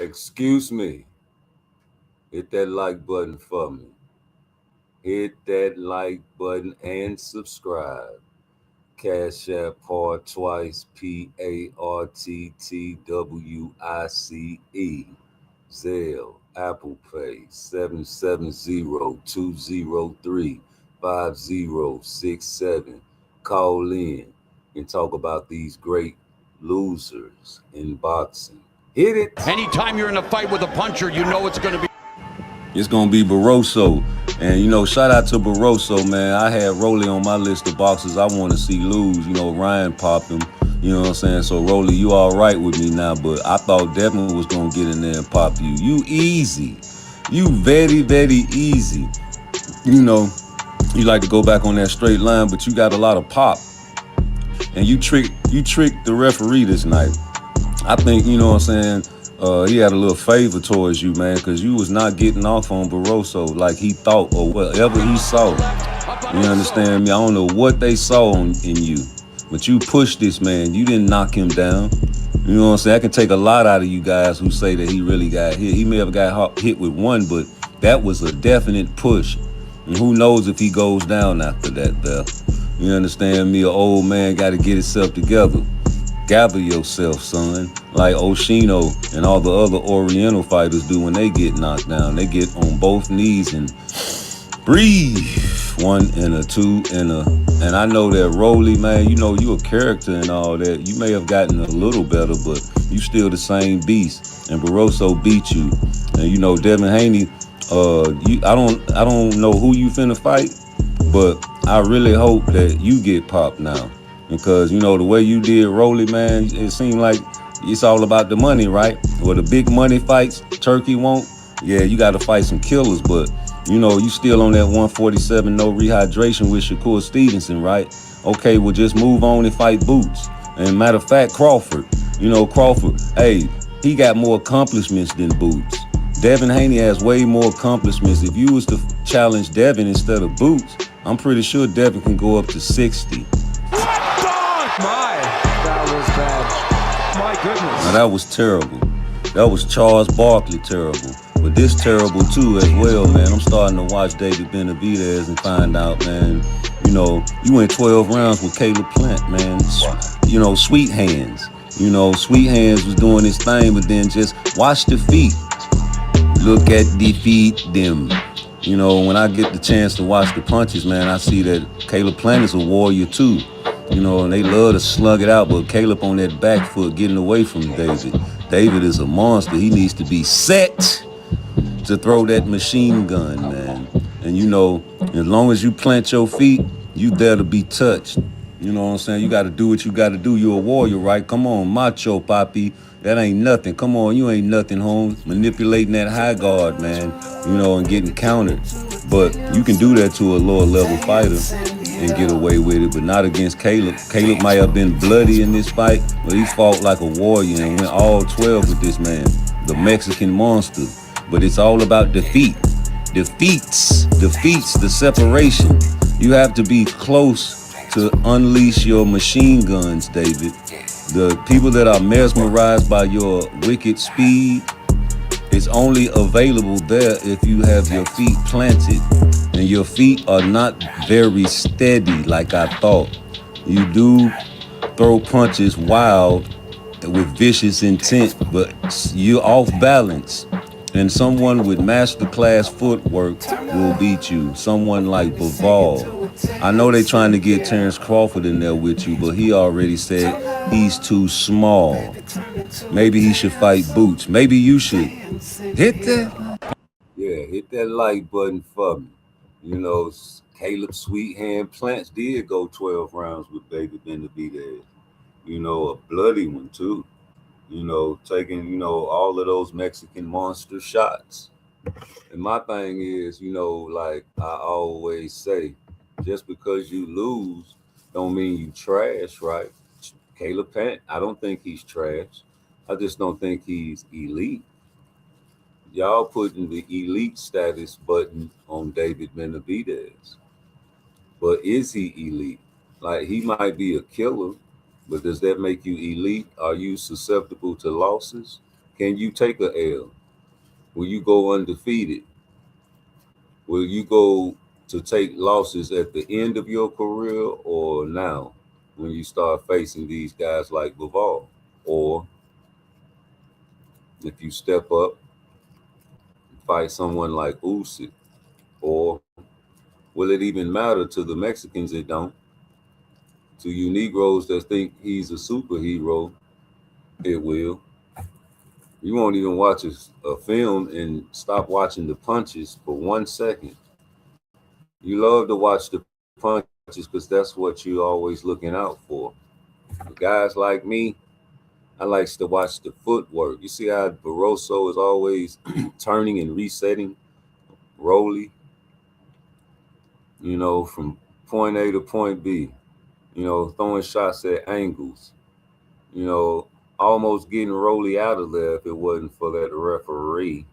Excuse me. Hit that like button for me. Hit that like button and subscribe. Cash App Part Twice, PARTTWICE. Zelle, Apple Pay, 770-203-5067. Call in and talk about these great losers in boxing. Hit it. Anytime you're in a fight with a puncher, you know it's going to be. It's gonna be Barroso. And shout out to Barroso, man. I had Rolly on my list of boxers I want to see lose. Ryan popped him. You know what I'm saying? So Rolly, you all right with me now, but I thought Devin was gonna get in there and pop you. You easy. You very, very easy. You like to go back on that straight line, but you got a lot of pop. And you tricked the referee this night. I think, you know what I'm saying, he had a little favor towards you, man, because you was not getting off on Barroso like he thought or whatever he saw. You understand me? I don't know what they saw in you, but you pushed this man. You didn't knock him down. You know what I'm saying? I can take a lot out of you guys who say that he really got hit. He may have got hit with one, but that was a definite push. And who knows if he goes down after that, Bell. You understand me? An old man got to get himself together. Gather yourself, son, like Oshino and all the other Oriental fighters do when they get knocked down. They get on both knees and breathe. One and a two and I know that Rolly, man, you a character and all that. You may have gotten a little better, but you still the same beast. And Barroso beat you. And Devin Haney, I don't know who you finna fight, but I really hope that you get popped now. Because, the way you did Rolly, man, it seemed like it's all about the money, right? Or the big money fights Turkey won't. Yeah, you got to fight some killers. But, you still on that 147 no rehydration with Shakur Stevenson, right? Okay, well, just move on and fight Boots. And matter of fact, Crawford. Crawford, hey, he got more accomplishments than Boots. Devin Haney has way more accomplishments. If you was to challenge Devin instead of Boots, I'm pretty sure Devin can go up to 60. That was bad. My goodness. Now that was terrible. That was Charles Barkley terrible. But this terrible too as well, man. I'm starting to watch David Benavidez and find out, man, you went 12 rounds with Caleb Plant, man. Sweet Hands. Sweet Hands was doing his thing, but then just watch the feet. Look at the feet, them. When I get the chance to watch the punches, man, I see that Caleb Plant is a warrior too. And they love to slug it out, but Caleb on that back foot getting away from David. David is a monster. He needs to be set to throw that machine gun, man. And as long as you plant your feet, you there to be touched. You know what I'm saying? You got to do what you got to do. You're a warrior, right? Come on, macho, papi. That ain't nothing. Come on, you ain't nothing, home. Manipulating that high guard, man, and getting countered. But you can do that to a lower level fighter and get away with it, but not against Caleb. Caleb might have been bloody in this fight, but he fought like a warrior and went all 12 with this man, the Mexican monster. But it's all about defeat. Defeats, the separation. You have to be close to unleash your machine guns, David. The people that are mesmerized by your wicked speed is only available there if you have your feet planted. And your feet are not very steady like I thought. You do throw punches wild with vicious intent, but you're off balance. And someone with masterclass footwork will beat you. Someone like Bivol. I know they're trying to get Terrence Crawford in there with you, but he already said he's too small. Maybe he should fight Boots. Maybe you should. Hit that. Yeah, hit that like button for me. Caleb Sweethand Plants did go 12 rounds with David Benavidez. A bloody one too. Taking, all of those Mexican monster shots. And my thing is, like I always say, just because you lose don't mean you trash, right? Caleb Plant, I don't think he's trash. I just don't think he's elite. Y'all putting the elite status button on David Benavidez. But is he elite? Like, he might be a killer, but does that make you elite? Are you susceptible to losses? Can you take a L? Will you go undefeated? Will you go to take losses at the end of your career or now when you start facing these guys like Bivol? Or if you step up and fight someone like Usyk? Or will it even matter to the Mexicans that don't? To you Negroes that think he's a superhero, it will. You won't even watch a film and stop watching the punches for 1 second. You love to watch the punches because that's what you're always looking out for. For guys like me, I likes to watch the footwork. You see how Barroso is always turning and resetting, Rolly, from point A to point B, throwing shots at angles, you know, almost getting Rolly out of there if it wasn't for that referee.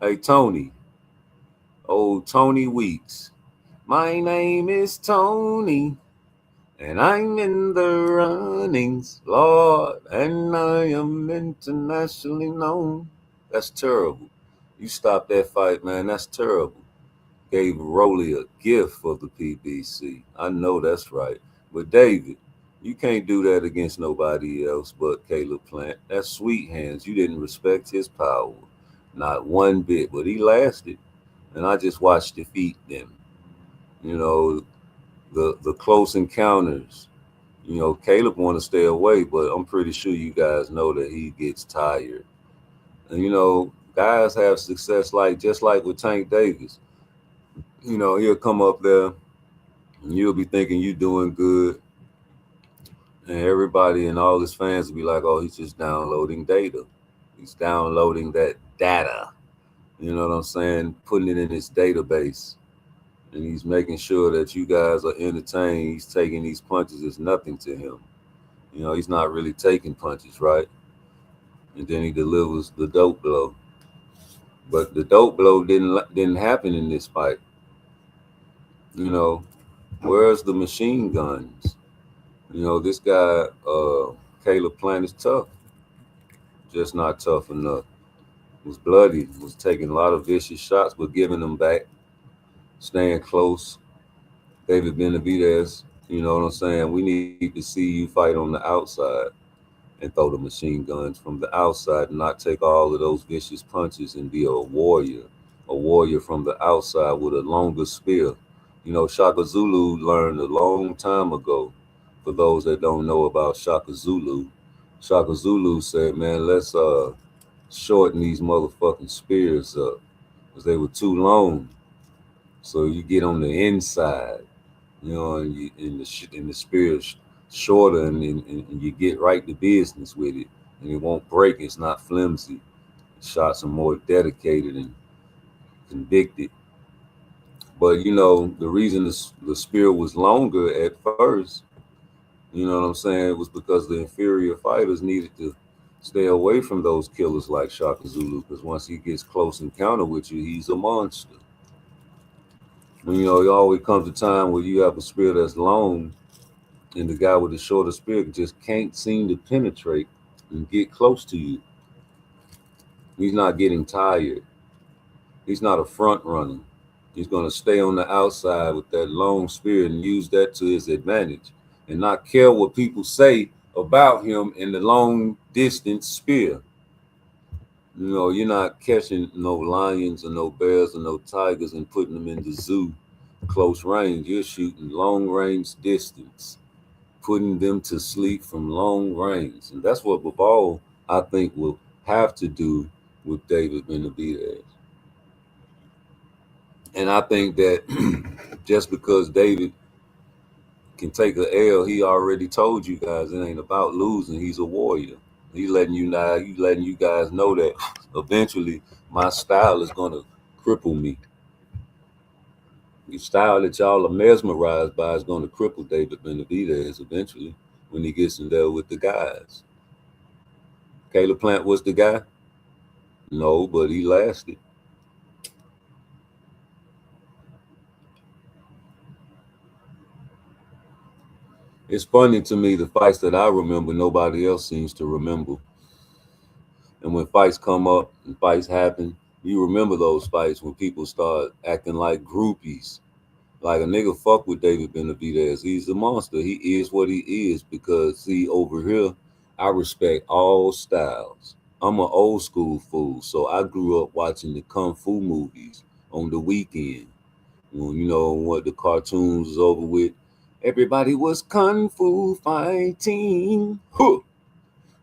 Hey, Tony, old Tony Weeks. My name is Tony, and I'm in the runnings, Lord, and I am internationally known. That's terrible. You stop that fight, man. That's terrible. Gave Rolly a gift for the PBC. I know that's right. But David, you can't do that against nobody else but Caleb Plant. That's sweet hands. You didn't respect his power. Not one bit. But he lasted. And I just watched defeat them. You know, the close encounters. Caleb want to stay away, but I'm pretty sure you guys know that he gets tired. And guys have success just like with Tank Davis. He'll come up there and you'll be thinking you're doing good. And everybody and all his fans will be like, oh, he's just downloading data. He's downloading that data. You know what I'm saying? Putting it in his database. And he's making sure that you guys are entertained. He's taking these punches as nothing to him. He's not really taking punches, right? And then he delivers the dope blow. But the dope blow didn't happen in this fight. Where's the machine guns? This guy, Caleb Plant, is tough, just not tough enough. Was bloody, was taking a lot of vicious shots, but giving them back, staying close. David Benavidez, you know what I'm saying? We need to see you fight on the outside and throw the machine guns from the outside and not take all of those vicious punches and be a warrior from the outside with a longer spear. Shaka Zulu learned a long time ago. For those that don't know about Shaka Zulu said, man, let's shorten these motherfucking spears up because they were too long. So you get on the inside, and the spear's shorter, and you get right to business with it, and it won't break. It's not flimsy. Shots are more dedicated and convicted. But the reason the spear was longer at first, you know what I'm saying, it was because the inferior fighters needed to stay away from those killers like Shaka Zulu, because once he gets close encounter with you, he's a monster. It always comes a time where you have a spear that's long and the guy with the shorter spear just can't seem to penetrate and get close to you. He's not getting tired. He's not a front runner. He's going to stay on the outside with that long spear and use that to his advantage and not care what people say about him in the long distance spear. You're not catching no lions or no bears or no tigers and putting them in the zoo close range. You're shooting long range distance, putting them to sleep from long range. And that's what Bivol, I think, will have to do with David Benavidez. And I think that just because David can take a L, he already told you guys it ain't about losing. He's a warrior. He's letting you guys know that eventually my style is gonna cripple me. The style that y'all are mesmerized by is gonna cripple David Benavidez eventually when he gets in there with the guys. Caleb Plant was the guy? No, but he lasted. It's funny to me, the fights that I remember, nobody else seems to remember. And when fights come up and fights happen, you remember those fights when people start acting like groupies. Like a nigga fuck with David Benavidez. He's a monster. He is what he is because, see, over here, I respect all styles. I'm an old school fool, so I grew up watching the kung fu movies on the weekend. When, what the cartoons was over with, everybody was kung fu fighting. Huh.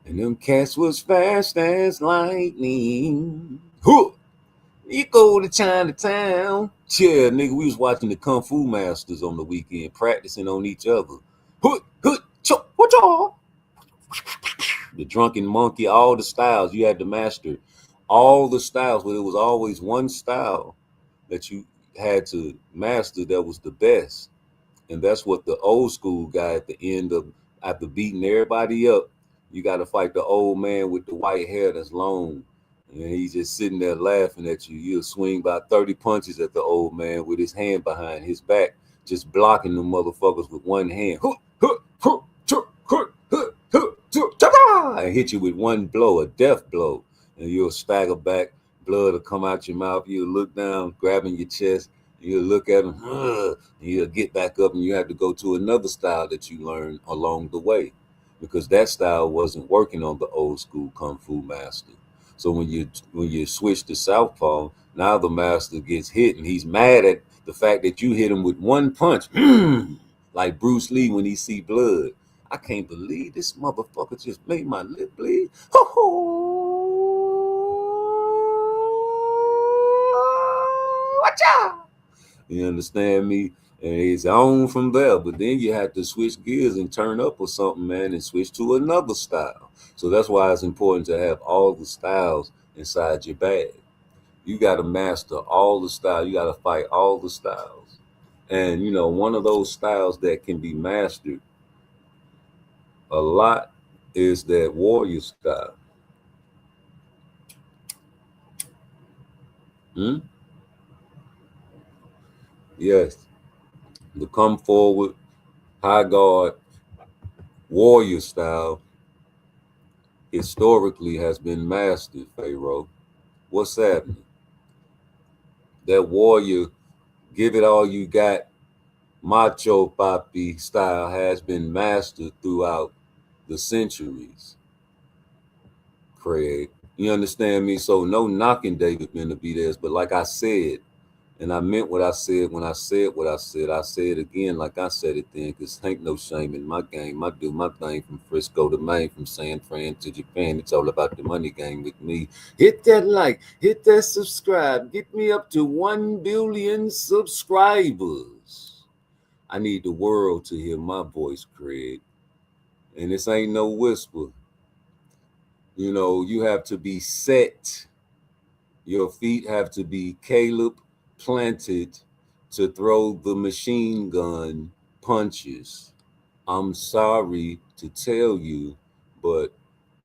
And them cats was fast as lightning. Huh. You go to Chinatown. Yeah, nigga, we was watching the Kung Fu Masters on the weekend, practicing on each other. Hoot, hoot, chop, whatcha? The drunken monkey, all the styles you had to master. All the styles, but it was always one style that you had to master that was the best. And that's what the old school guy at the end of, after beating everybody up, you got to fight the old man with the white hair that's long. And he's just sitting there laughing at you. You'll swing about 30 punches at the old man with his hand behind his back, just blocking the motherfuckers with one hand. And hit you with one blow, a death blow. And you'll stagger back, blood will come out your mouth. You'll look down, grabbing your chest. You'll look at him, and you'll get back up, and you have to go to another style that you learned along the way, because that style wasn't working on the old school Kung Fu master. So when you switch to Southpaw, now the master gets hit, and he's mad at the fact that you hit him with one punch, like Bruce Lee when he see blood. I can't believe this motherfucker just made my lip bleed. Ho ho! Watch out! You understand me? And it's on from there. But then you have to switch gears and turn up or something, man, and switch to another style. So that's why it's important to have all the styles inside your bag. You got to master all the styles. You got to fight all the styles. And, one of those styles that can be mastered a lot is that warrior style. Yes. The come forward, high guard, warrior style historically has been mastered, Pharaoh. What's happening? That warrior, give it all you got, macho papi style has been mastered throughout the centuries, Craig. You understand me? So no knocking David Benavidez, but like I said, and I meant what I said when I said what I said. I say it again like I said it then, because ain't no shame in my game. I do my thing from Frisco to Maine, from San Fran to Japan. It's all about the money game with me. Hit that like, hit that subscribe. Get me up to 1 billion subscribers. I need the world to hear my voice, Craig. And this ain't no whisper. You have to be set. Your feet have to be Caleb planted to throw the machine gun punches. I'm sorry to tell you, but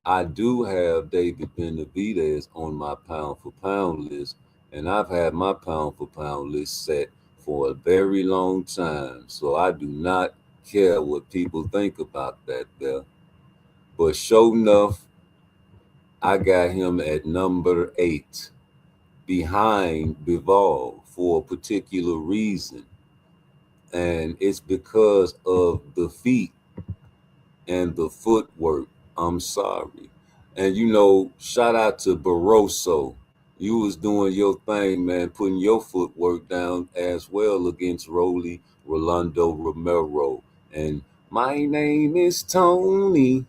I do have David Benavidez on my pound for pound list, and I've had my pound for pound list set for a very long time. So I do not care what people think about that there. But sure enough, I got him at number 8 behind Bivol for a particular reason. And it's because of the feet and the footwork. I'm sorry. And shout out to Barroso. You was doing your thing, man, putting your footwork down as well against Rolando Romero. And my name is Tony.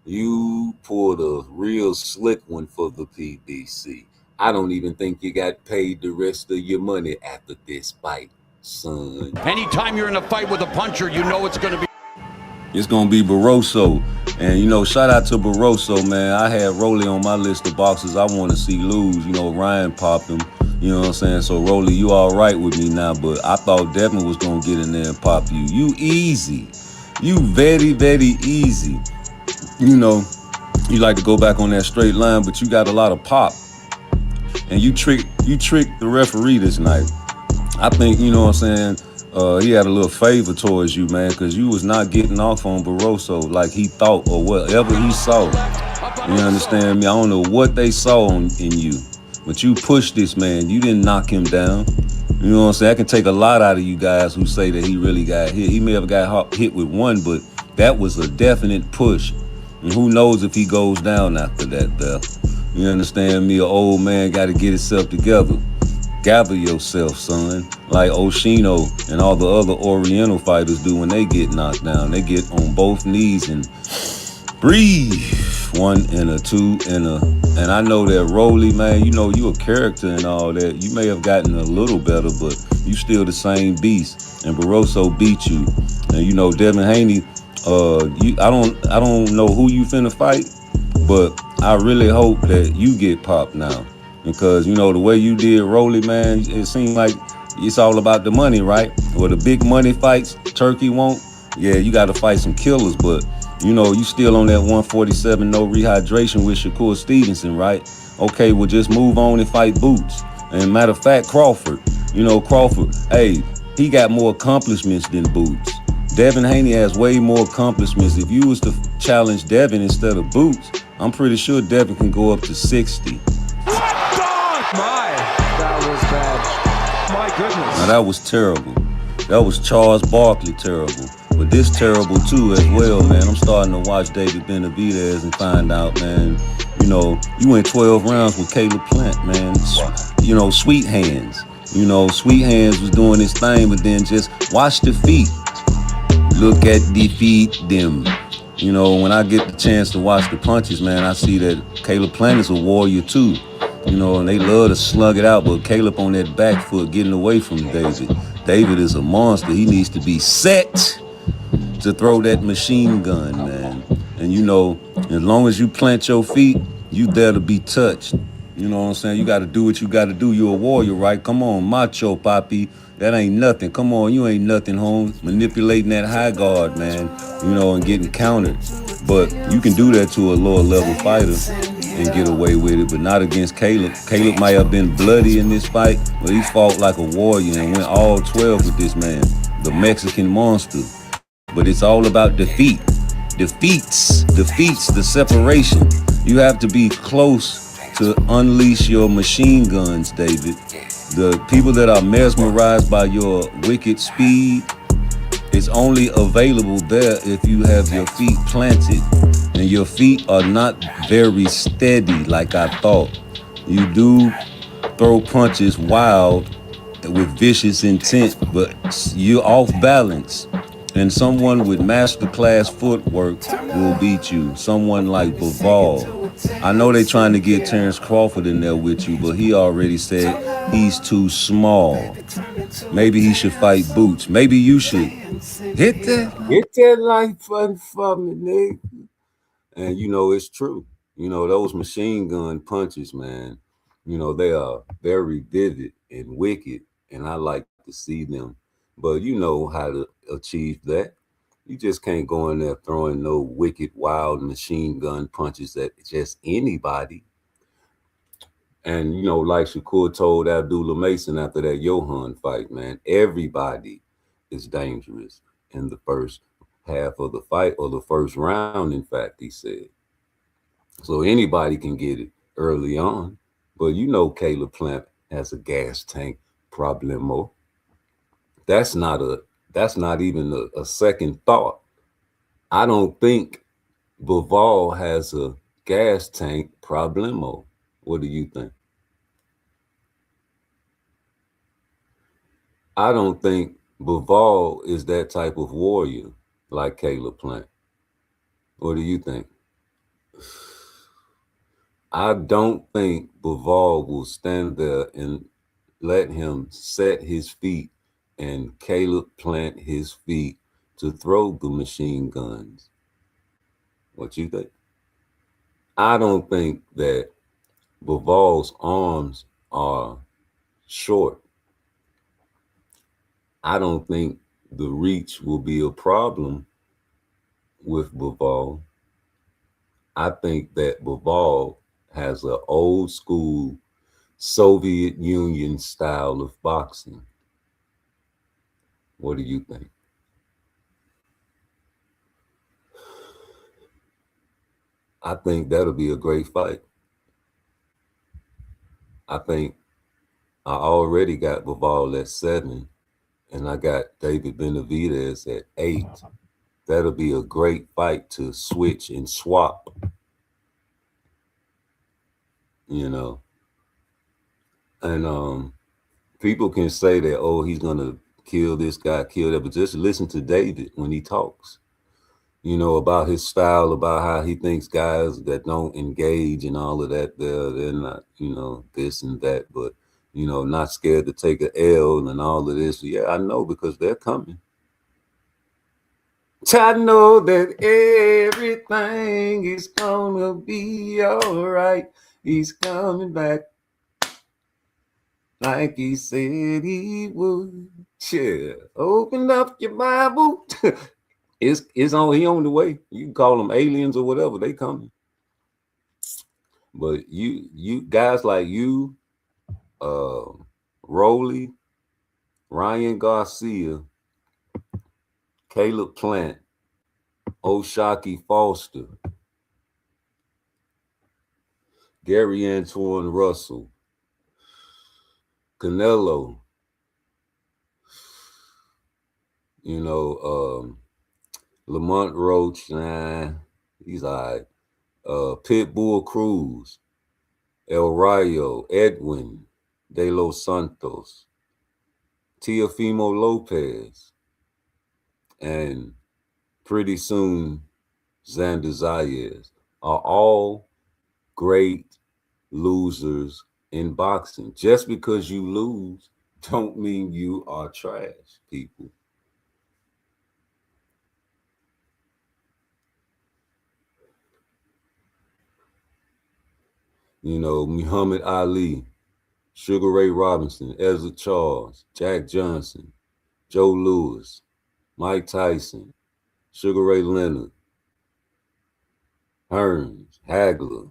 You pulled a real slick one for the PBC. I don't even think you got paid the rest of your money after this fight, son. Anytime you're in a fight with a puncher, you know it's going to be. It's going to be Barroso. And, shout out to Barroso, man. I had Rolly on my list of boxers I want to see lose. Ryan popped him. You know what I'm saying? So, Rolly, you all right with me now, but I thought Devin was going to get in there and pop you. You easy. You very, very easy. You like to go back on that straight line, but you got a lot of pop. And you tricked the referee this night. I think, He had a little favor towards you, man, because you was not getting off on Barroso like he thought or whatever he saw. You understand me? I don't know what they saw in you, but you pushed this man. You didn't knock him down. You know what I'm saying? I can take a lot out of you guys who say that he really got hit. He may have got hit with one, but that was a definite push. And who knows if he goes down after that, Beth? You understand me? An old man got to get himself together. Gather yourself, son. Like Oshino and all the other Oriental fighters do when they get knocked down. They get on both knees and breathe. One and a two and a. And I know that Rolly, man, you know you a character and all that. You may have gotten a little better, but you still the same beast. And Barroso beat you. And you know Devin Haney. I don't know who you finna fight, but I really hope that you get popped now. Because, you know, the way you did Rolly, man, it seemed like it's all about the money, right? Or the big money fights Turkey won't. Yeah, you got to fight some killers, but, you know, you still on that 147 no rehydration with Shakur Stevenson, right? Okay, well, just move on and fight Boots. And matter of fact, Crawford, hey, he got more accomplishments than Boots. Devin Haney has way more accomplishments. If you was to challenge Devin instead of Boots, I'm pretty sure Devin can go up to 60. My, that was bad. My goodness. Now that was terrible. That was Charles Barkley terrible. But this terrible too as well, man. I'm starting to watch David Benavidez and find out, man, you know, you went 12 rounds with Caleb Plant, man. You know, Sweet Hands. You know, Sweet Hands was doing his thing, but then just watch the feet. Look at the feet, them. You know, when I get the chance to watch the punches, man, I see that Caleb Plant is a warrior too. You know, and they love to slug it out, but Caleb on that back foot getting away from David. David is a monster. He needs to be set to throw that machine gun, man. And you know, as long as you plant your feet, you there to be touched. You know what I'm saying? You got to do what you got to do. You're a warrior, right? Come on, macho, papi. That ain't nothing. Come on, you ain't nothing, home. Manipulating that high guard, man. You know, and getting countered. But you can do that to a lower level fighter and get away with it, but not against Caleb. Caleb might have been bloody in this fight, but he fought like a warrior and went all 12 with this man, the Mexican monster. But it's all about defeats, the separation. You have to be close to unleash your machine guns, David. The people that are mesmerized by your wicked speed, it's only available there if you have your feet planted. And your feet are not very steady like I thought. You do throw punches wild with vicious intent, but you're off balance. And someone with masterclass footwork will beat you. Someone like Bivol. I know they're trying to get Terrence Crawford in there with you, but he already said he's too small. Maybe he should fight Boots. Maybe you should hit that light button for me, nigga. And you know it's true. You know those machine gun punches, man. You know they are very vivid and wicked, and I like to see them. But you know how to achieve that. You just can't go in there throwing no wicked, wild machine gun punches at just anybody. And you know, like Shakur told Abdullah Mason after that Johan fight, man, everybody is dangerous in the first half of the fight or the first round. In fact, he said. So anybody can get it early on. But you know Caleb Plant has a gas tank problemo. That's not a that's not even a second thought. I don't think Bivol has a gas tank problemo. What do you think? I don't think Bivol is that type of warrior like Caleb Plant. What do you think? I don't think Bivol will stand there and let him set his feet and Caleb plant his feet to throw the machine guns. What you think? I don't think that Bivol's arms are short. I don't think the reach will be a problem with Bivol. I think that Bivol has an old school Soviet Union style of boxing. What do you think? I think that'll be a great fight. I think I already got Bivol at 7, and I got David Benavidez at 8. That'll be a great fight to switch and swap, you know. And people can say that, oh, he's gonna kill this guy, kill that, but just listen to David when he talks, you know, about his style, about how he thinks guys that don't engage and all of that, they're not, you know, this and that, but, you know, not scared to take an L and all of this. Yeah, I know, because they're coming. I know that everything is gonna be all right. He's coming back like he said he would. Yeah, open up your Bible. It's on. He on the way. You can call them aliens or whatever. They coming. But you guys like you, Rowley, Ryan Garcia, Caleb Plant, O'Shaquie Foster, Gary Antoine Russell, Canelo, you know, Lamont Roach, nah, he's all right. Pitbull Cruz, El Rayo, Edwin, De Los Santos, Teofimo Lopez, and pretty soon Xander Zayas are all great losers in boxing. Just because you lose don't mean you are trash, people. You know, Muhammad Ali, Sugar Ray Robinson, Ezra Charles, Jack Johnson, Joe Louis, Mike Tyson, Sugar Ray Leonard, Hearns, Hagler,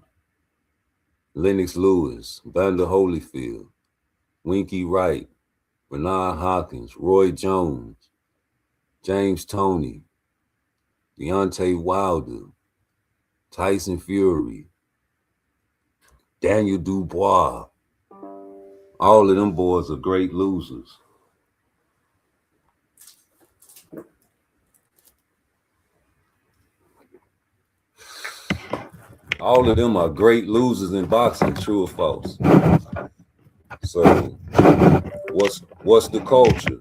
Lennox Lewis, Vander Holyfield, Winky Wright, Bernard Hopkins, Roy Jones, James Toney, Deontay Wilder, Tyson Fury, Daniel Dubois. All of them boys are great losers. All of them are great losers in boxing, true or false. So what's the culture?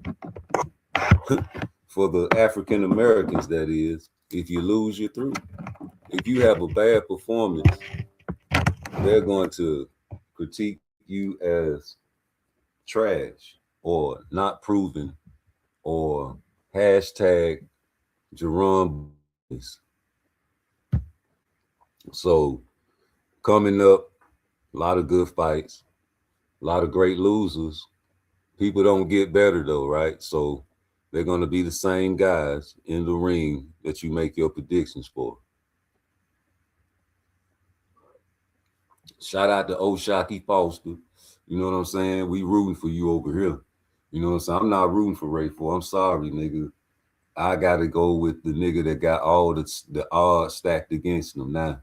For the African Americans, that is, if you lose, you're through. If you have a bad performance, they're going to critique you as trash or not proven or hashtag Jerome. So coming up, a lot of good fights, a lot of great losers. People don't get better though, right? So they're going to be the same guys in the ring that you make your predictions for. Shout out to O'Shaquie Foster. You know what I'm saying? We rooting for you over here. You know what I'm saying? I'm not rooting for Ray 4. I'm sorry, nigga. I got to go with the nigga that got all the odds stacked against him now.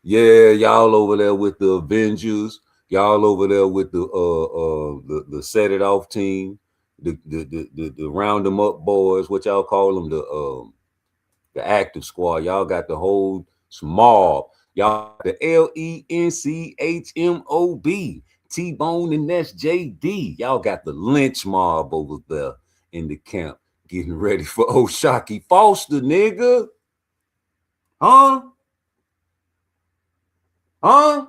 Yeah, y'all over there with the Avengers. Y'all over there with the set it off team, the round them up boys. What y'all call them? The active squad. Y'all got the whole mob. Y'all the LENCHMOB, T-Bone and that's JD. Y'all got the lynch mob over there in the camp, getting ready for O'Shaquie Foster, nigga. Huh? Huh?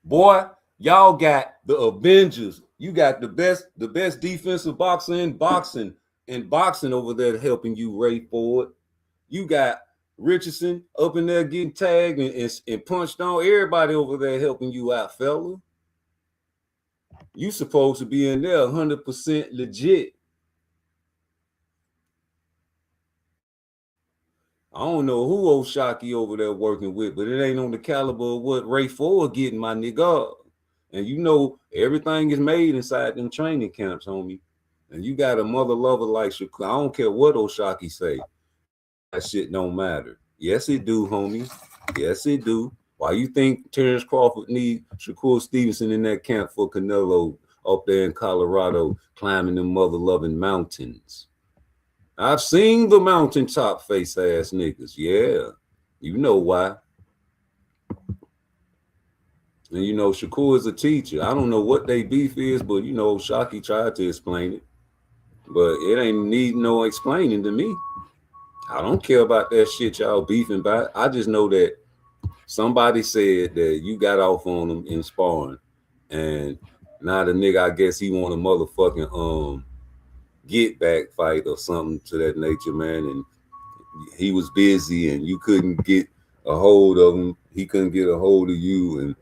Boy, y'all got the Avengers. You got the best defensive boxer in boxing over there helping you, Ray Ford. You got Richardson up in there getting tagged and punched on. Everybody over there helping you out, fella. You supposed to be in there 100% legit. I don't know who old Shocky over there working with, but it ain't on the caliber of what Ray Ford getting, my nigga. And you know, everything is made inside them training camps, homie. And you got a mother lover like Shakur. I don't care what Oshaki say. That shit don't matter. Yes, it do, homie. Yes, it do. Why you think Terrence Crawford need Shakur Stevenson in that camp for Canelo up there in Colorado climbing them mother-loving mountains? I've seen the mountaintop face ass niggas. Yeah. You know why. And you know, Shakur is a teacher. I don't know what they beef is, but you know, Shocky tried to explain it. But it ain't need no explaining to me. I don't care about that shit y'all beefing about. I just know that somebody said that you got off on him in sparring. And now the nigga, I guess he want a motherfucking get back fight or something to that nature, man. And he was busy and you couldn't get a hold of him. He couldn't get a hold of you. And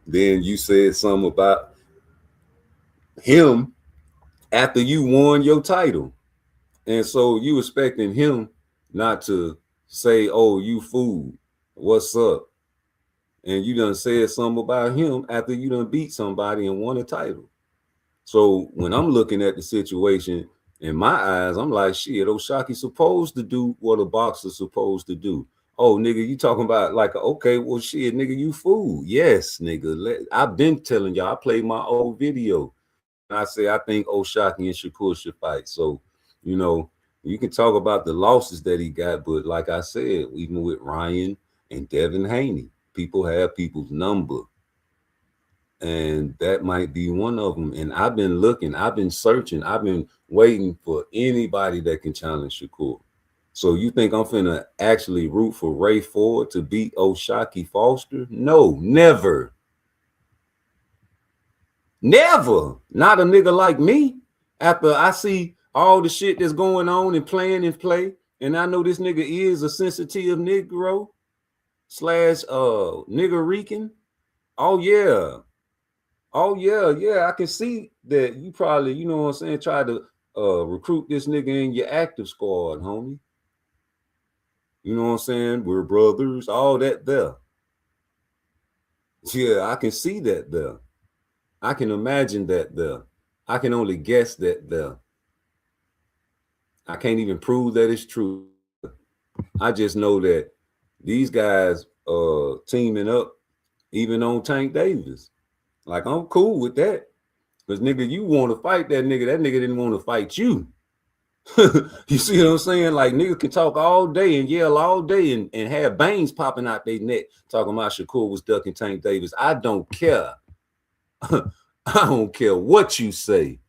then you said something about him after you won your title. And so you expecting him not to say, oh, you fool, what's up? And you done said something about him after you done beat somebody and won a title. So when I'm looking at the situation in my eyes, I'm like, shit, Oshaki's supposed to do what a boxer's supposed to do. Oh, nigga, you talking about like, okay, well, shit, nigga, you fool. Yes, nigga. I've been telling y'all, I played my old video. And I say, I think Oshaki and Shakur should fight. So, you know, you can talk about the losses that he got, but like I said, even with Ryan and Devin Haney, people have people's number. And that might be one of them. And I've been looking, I've been searching, I've been waiting for anybody that can challenge Shakur. So you think I'm finna actually root for Ray Ford to beat Oshaki Foster? No, never. Never. Not a nigga like me. After I see all the shit that's going on and playing and play, and I know this nigga is a sensitive Negro / nigger Rican. Oh yeah. Oh yeah. I can see that you probably, you know what I'm saying, try to recruit this nigga in your active squad, homie. You know what I'm saying? We're brothers, all that there. Yeah, I can see that there. I can imagine that there. I can only guess that there. I can't even prove that it's true. I just know that these guys teaming up even on Tank Davis. Like, I'm cool with that. Because, nigga, you want to fight that nigga. That nigga didn't want to fight you. You see what I'm saying? Like, niggas can talk all day and yell all day and have bangs popping out their neck talking about Shakur was ducking Tank Davis. I don't care. I don't care what you say.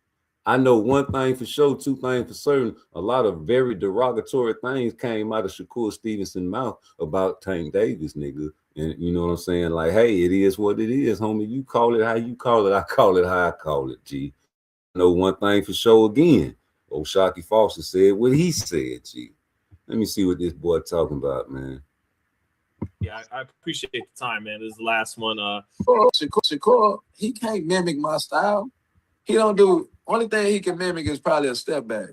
I know one thing for sure, two things for certain. A lot of very derogatory things came out of Shakur Stevenson's mouth about Tank Davis, nigga. And you know what I'm saying? Like, hey, it is what it is, homie. You call it how you call it. I call it how I call it, G. I know one thing for sure again. Oshaki Foster said what he said, G. Let me see what this boy talking about, man. Yeah, I appreciate the time, man. This is the last one. Shakur, he can't mimic my style. He don't do. Only thing he can mimic is probably a step back.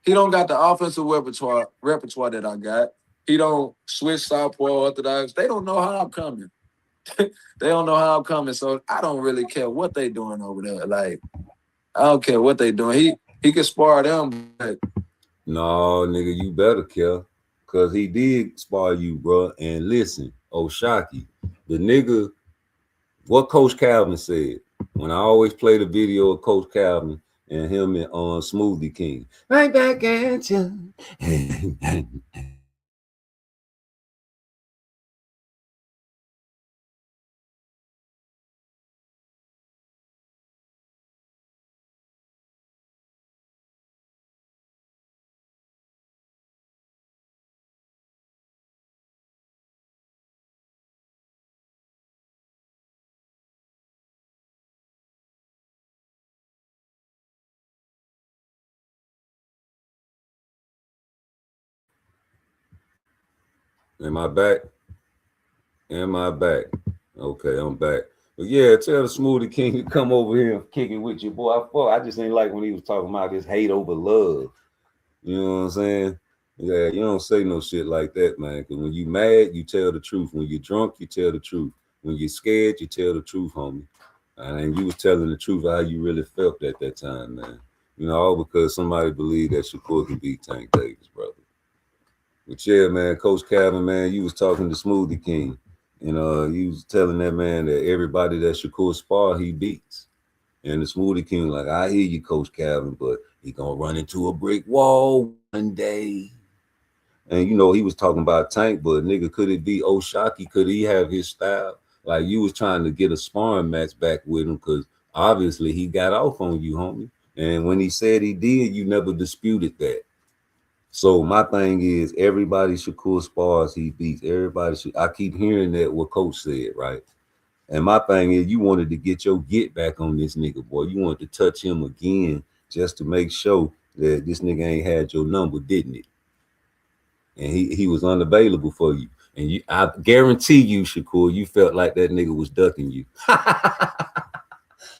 He don't got the offensive repertoire that I got. He don't switch southpaw orthodox. They don't know how I'm coming. They don't know how I'm coming. So I don't really care what they doing over there. Like, I don't care what they doing. He can spar them. But no, nigga, you better care. Cause he did spar you, bro. And listen, Oshaki, the nigga, what Coach Calvin said. When I always play the video of Coach Calvin and him and Smoothie King. Right back at you. Am I back? Am I back? Okay, I'm back. But yeah, tell the Smoothie King to come over here and kick it with you, boy. I just ain't like when he was talking about this hate over love. You know what I'm saying? Yeah, you don't say no shit like that, man. Because when you mad, you tell the truth. When you're drunk, you tell the truth. When you're scared, you tell the truth, homie. And you was telling the truth of how you really felt at that time, man. You know, all because somebody believed that Shakur could beat Tank Davis, brother. But yeah, man, Coach Calvin, man, you was talking to Smoothie King. And you was telling that man that everybody that Shakur spar, he beats. And the Smoothie King, like, I hear you, Coach Calvin, but he gonna run into a brick wall one day. And you know, he was talking about Tank, but nigga, could it be Oshaki? Could he have his style? Like you was trying to get a sparring match back with him because obviously he got off on you, homie. And when he said he did, you never disputed that. So my thing is, everybody Shakur spars, he beats. Everybody should. I keep hearing that what Coach said, right? And my thing is, you wanted to get your get back on this nigga, boy. You wanted to touch him again just to make sure that this nigga ain't had your number, didn't it? And he was unavailable for you. And I guarantee you, Shakur, you felt like that nigga was ducking you.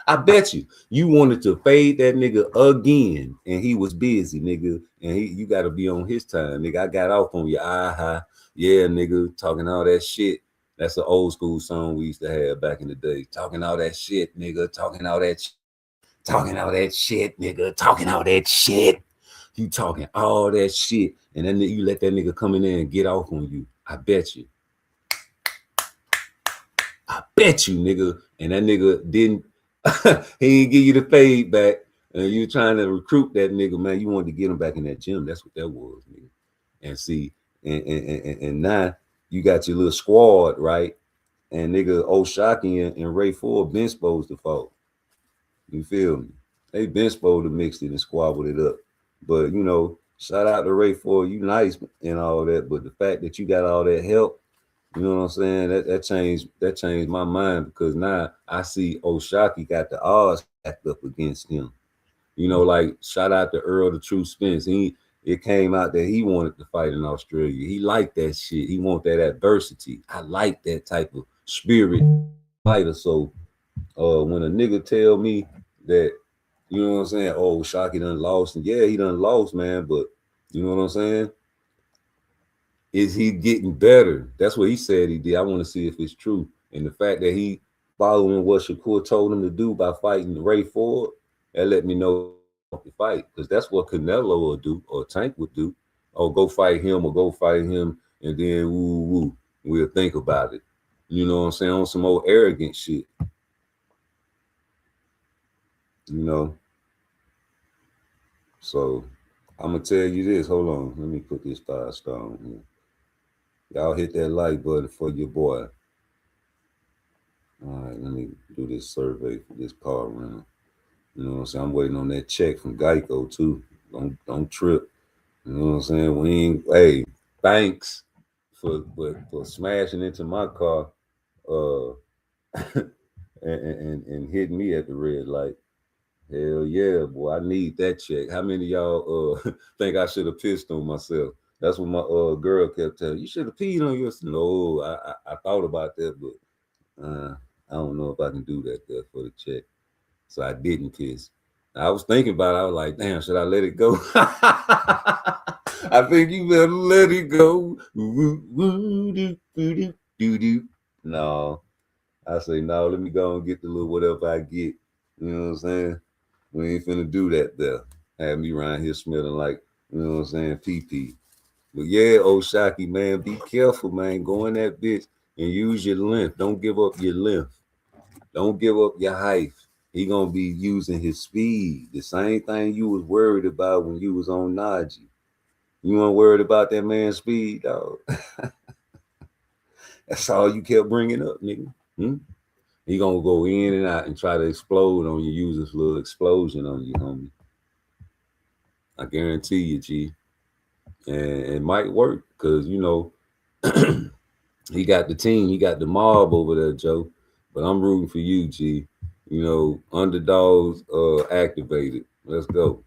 I bet you wanted to fade that nigga again, and he was busy, nigga. And you got to be on his time, nigga. I got off on you, yeah, nigga, talking all that shit. That's an old school song we used to have back in the day. Talking all that shit, nigga. Talking all that shit, nigga. Talking all that shit. You talking all that shit, and then you let that nigga come in there and get off on you. I bet you. I bet you, nigga. And that nigga didn't. He didn't give you the fade back. And you trying to recruit that nigga, man. You wanted to get him back in that gym. That's what that was, nigga. And see, and now you got your little squad, right? And nigga Oshaki and Ray Ford been supposed to fall. You feel me? They been supposed to mix it and squabble it up. But you know, shout out to Ray Ford, you nice and all that. But the fact that you got all that help, you know what I'm saying? That changed my mind because now I see Oshaki got the odds stacked up against him. You know, like shout out to Earl the True Spence. It came out that he wanted to fight in Australia. He liked that shit. He want that adversity. I like that type of spirit fighter. So when a nigga tell me that, you know what I'm saying, oh, Shocky done lost, and yeah, he done lost, man, but you know what I'm saying? Is he getting better? That's what he said he did. I want to see if it's true. And the fact that he following what Shakur told him to do by fighting Ray Ford, that let me know to fight. Because that's what Canelo would do, or Tank would do. Or go fight him, and then woo, we'll think about it. You know what I'm saying? On some old arrogant shit. You know? So I'm gonna tell you this. Hold on. Let me put this 5-star on here. Y'all hit that like button for your boy. All right, let me do this survey for this car round. You know what I'm saying? I'm waiting on that check from Geico too. Don't trip. You know what I'm saying? We ain't, hey, thanks for smashing into my car and hitting me at the red light. Hell yeah, boy. I need that check. How many of y'all think I should have pissed on myself? That's what my girl kept telling me. You should have peed on yourself. No, I thought about that, but I don't know if I can do that there for the check. So I didn't piss. I was thinking about it. I was like, damn, should I let it go? I think you better let it go. No. I say, no, let me go and get the little whatever I get. You know what I'm saying? We ain't finna do that there. Have me around here smelling like, you know what I'm saying, pee-pee. But yeah, Oshaki, man, be careful, man. Go in that bitch and use your length. Don't give up your length. Don't give up your height. He gonna be using his speed. The same thing you was worried about when you was on Najee. You weren't worried about that man's speed, dog. That's all you kept bringing up, nigga. He gonna go in and out and try to explode on you, use this little explosion on you, homie. I guarantee you, G. And it might work because, you know, he got the team, he got the mob over there, Joe. But I'm rooting for you, G. You know, underdogs activated. Let's go.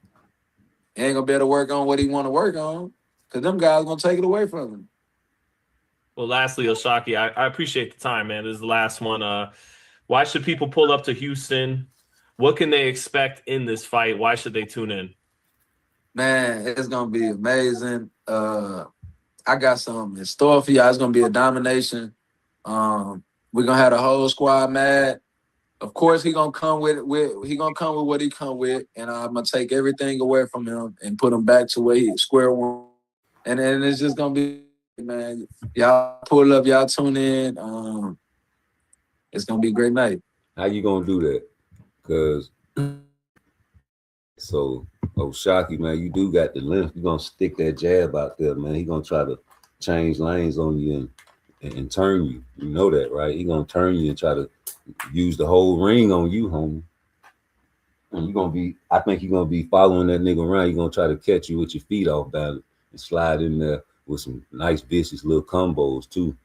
He ain't gonna be able to work on what he want to work on because them guys gonna take it away from him. Well, lastly, Oshaki, I appreciate the time, man. This is the last one. Why should people pull up to Houston? What can they expect in this fight? Why should they tune in? Man, it's gonna be amazing. I got something in store for y'all. It's gonna be a domination. We're gonna have the whole squad mad. Of course, he gonna come with what he come with, and I'm gonna take everything away from him and put him back to where he square one. And then it's just gonna be, man. Y'all pull up, y'all tune in. It's gonna be a great night. How you gonna do that? Cause so Shocky, man, you do got the length. You gonna stick that jab out there, man. He gonna try to change lanes on you and turn you. You know that, right? He gonna turn you and try to use the whole ring on you, homie. And you're gonna be, I think you're gonna be following that nigga around. You're gonna try to catch you with your feet off balance and slide in there with some nice vicious little combos too.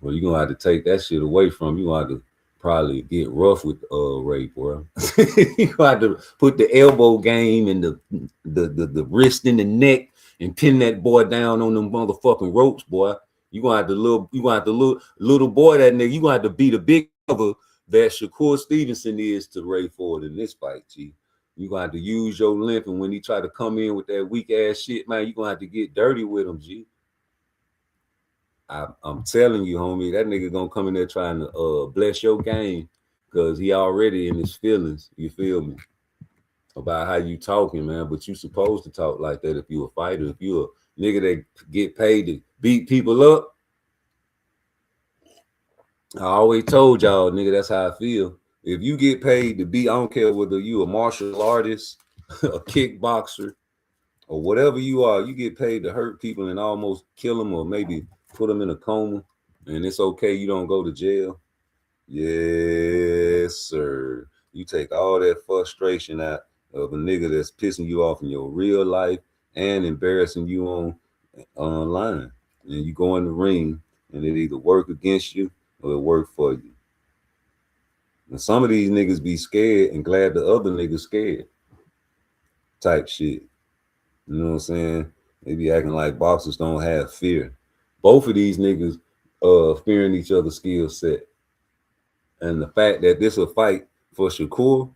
Well, you're gonna have to take that shit away from you. Gonna have to probably get rough with Ray, bro. You gonna have to put the elbow game and the wrist in the neck and pin that boy down on them motherfucking ropes, boy. You gonna have to little boy that nigga. You gonna have to be the big brother that Shakur Stevenson is to Ray Ford in this fight, G. You gonna have to use your length, and when he try to come in with that weak ass shit, man, you gonna have to get dirty with him, G. I'm telling you, homie, that nigga gonna come in there trying to bless your game because he already in his feelings. You feel me? About how you talking, man. But you supposed to talk like that if you a fighter. If you a nigga that get paid to beat people up. I always told y'all, nigga, that's how I feel. If you get paid to beat, I don't care whether you a martial artist, a kickboxer, or whatever you are, you get paid to hurt people and almost kill them or maybe put them in a coma, and it's okay you don't go to jail. Yes, sir. You take all that frustration out of a nigga that's pissing you off in your real life and embarrassing you online. And you go in the ring and it either work against you or it work for you. And some of these niggas be scared and glad the other niggas scared. Type shit. You know what I'm saying? They be acting like boxers don't have fear. Both of these niggas fearing each other's skill set. And the fact that this a fight for Shakur,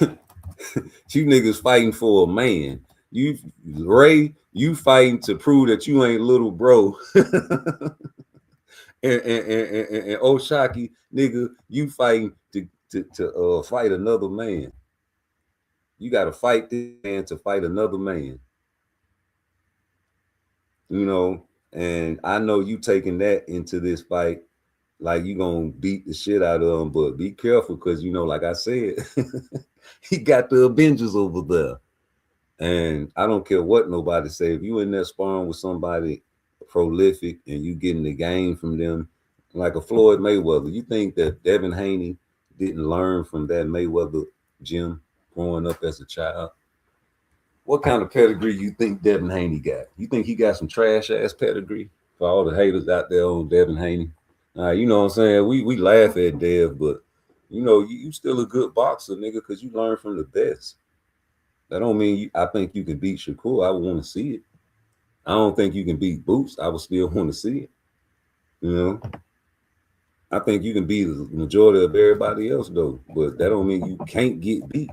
you niggas fighting for a man. You, Ray, you fighting to prove that you ain't little bro. and Oshaki, nigga, you fighting to fight another man. You got to fight this man to fight another man. You know, and I know you taking that into this fight like you gonna beat the shit out of him, but be careful because, you know, like I said, he got the Avengers over there. And I don't care what nobody say. If you in there sparring with somebody prolific and you getting the game from them, like a Floyd Mayweather, you think that Devin Haney didn't learn from that Mayweather gym growing up as a child? What kind of pedigree you think Devin Haney got? You think he got some trash ass pedigree? For all the haters out there on Devin Haney, you know what I'm saying? We laugh at Dev, but you know you still a good boxer, nigga, because you learn from the best. That don't mean I think you can beat Shakur. I would want to see it. I don't think you can beat Boots. I would still want to see it. You know, I think you can beat the majority of everybody else though, but that don't mean you can't get beat.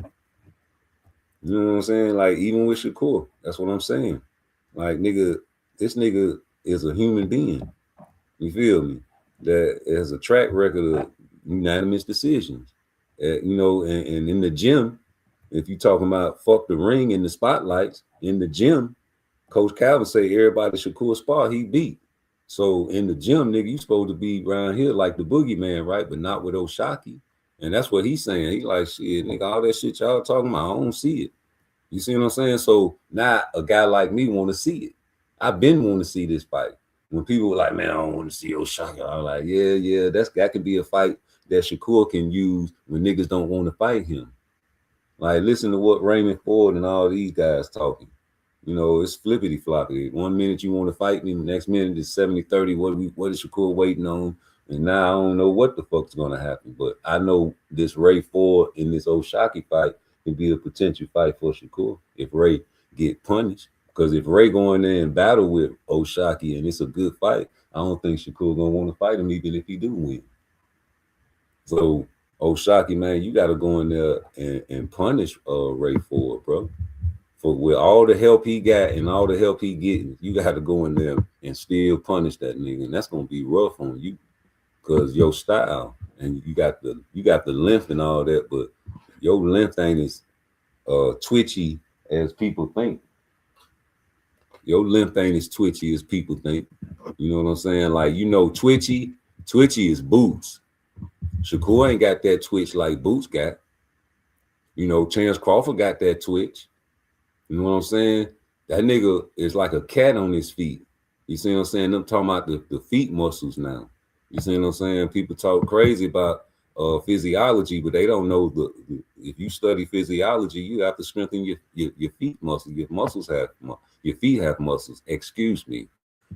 You know what I'm saying? Like, even with Shakur, that's what I'm saying. Like, nigga, this nigga is a human being. You feel me? That has a track record of unanimous decisions. You know, and in the gym, if you talking about fuck the ring in the spotlights, in the gym, Coach Calvin say everybody Shakur spar, he beat. So in the gym, nigga, you supposed to be around here like the boogeyman, right? But not with Oshaki. And that's what he's saying. He like, shit, nigga, all that shit y'all talking about, I don't see it. You see what I'm saying? So now a guy like me want to see it. I've been wanting to see this fight. When people were like, man, I don't want to see Oshaka, I'm like, yeah, that could be a fight that Shakur can use when niggas don't want to fight him. Like, listen to what Raymond Ford and all these guys talking. You know, it's flippity floppy. 1 minute you want to fight me, the next minute it's 70-30. What is Shakur waiting on? And now I don't know what the fuck's gonna happen. But I know this Ray Ford in this Oshaki fight can be a potential fight for Shakur if Ray get punished. Because if Ray go in there and battle with Oshaki and it's a good fight, I don't think Shakur gonna want to fight him even if he do win. So Oshaki, man, you gotta go in there and punish Ray Ford, bro. for with all the help he got and all the help he getting, you got to go in there and still punish that nigga, and that's gonna be rough on you because your style and you got the length and all that, but your length ain't as twitchy as people think. Your length ain't as twitchy as people think. You know what I'm saying? Like, you know, twitchy is Boots. Shakur ain't got that twitch like Boots got. You know, Chance Crawford got that twitch. You know what I'm saying? That nigga is like a cat on his feet. You see what I'm saying? Them talking about the feet muscles now. You see what I'm saying? People talk crazy about physiology, but they don't know if you study physiology, you have to strengthen your feet muscles. Your feet have muscles. Excuse me.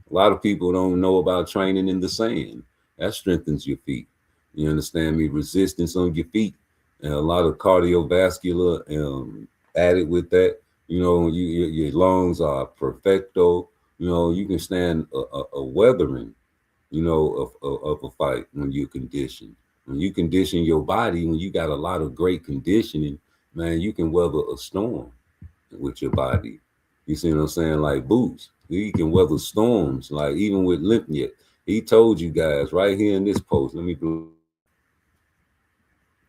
A lot of people don't know about training in the sand. That strengthens your feet. You understand me? Resistance on your feet and a lot of cardiovascular added with that. You know, your lungs are perfecto. You know, you can stand a weathering, you know, of a fight when you're conditioned. When you condition your body, when you got a lot of great conditioning, man, you can weather a storm with your body. You see what I'm saying? Like Boots, he can weather storms. Like even with Lipnick, he told you guys right here in this post. Let me do.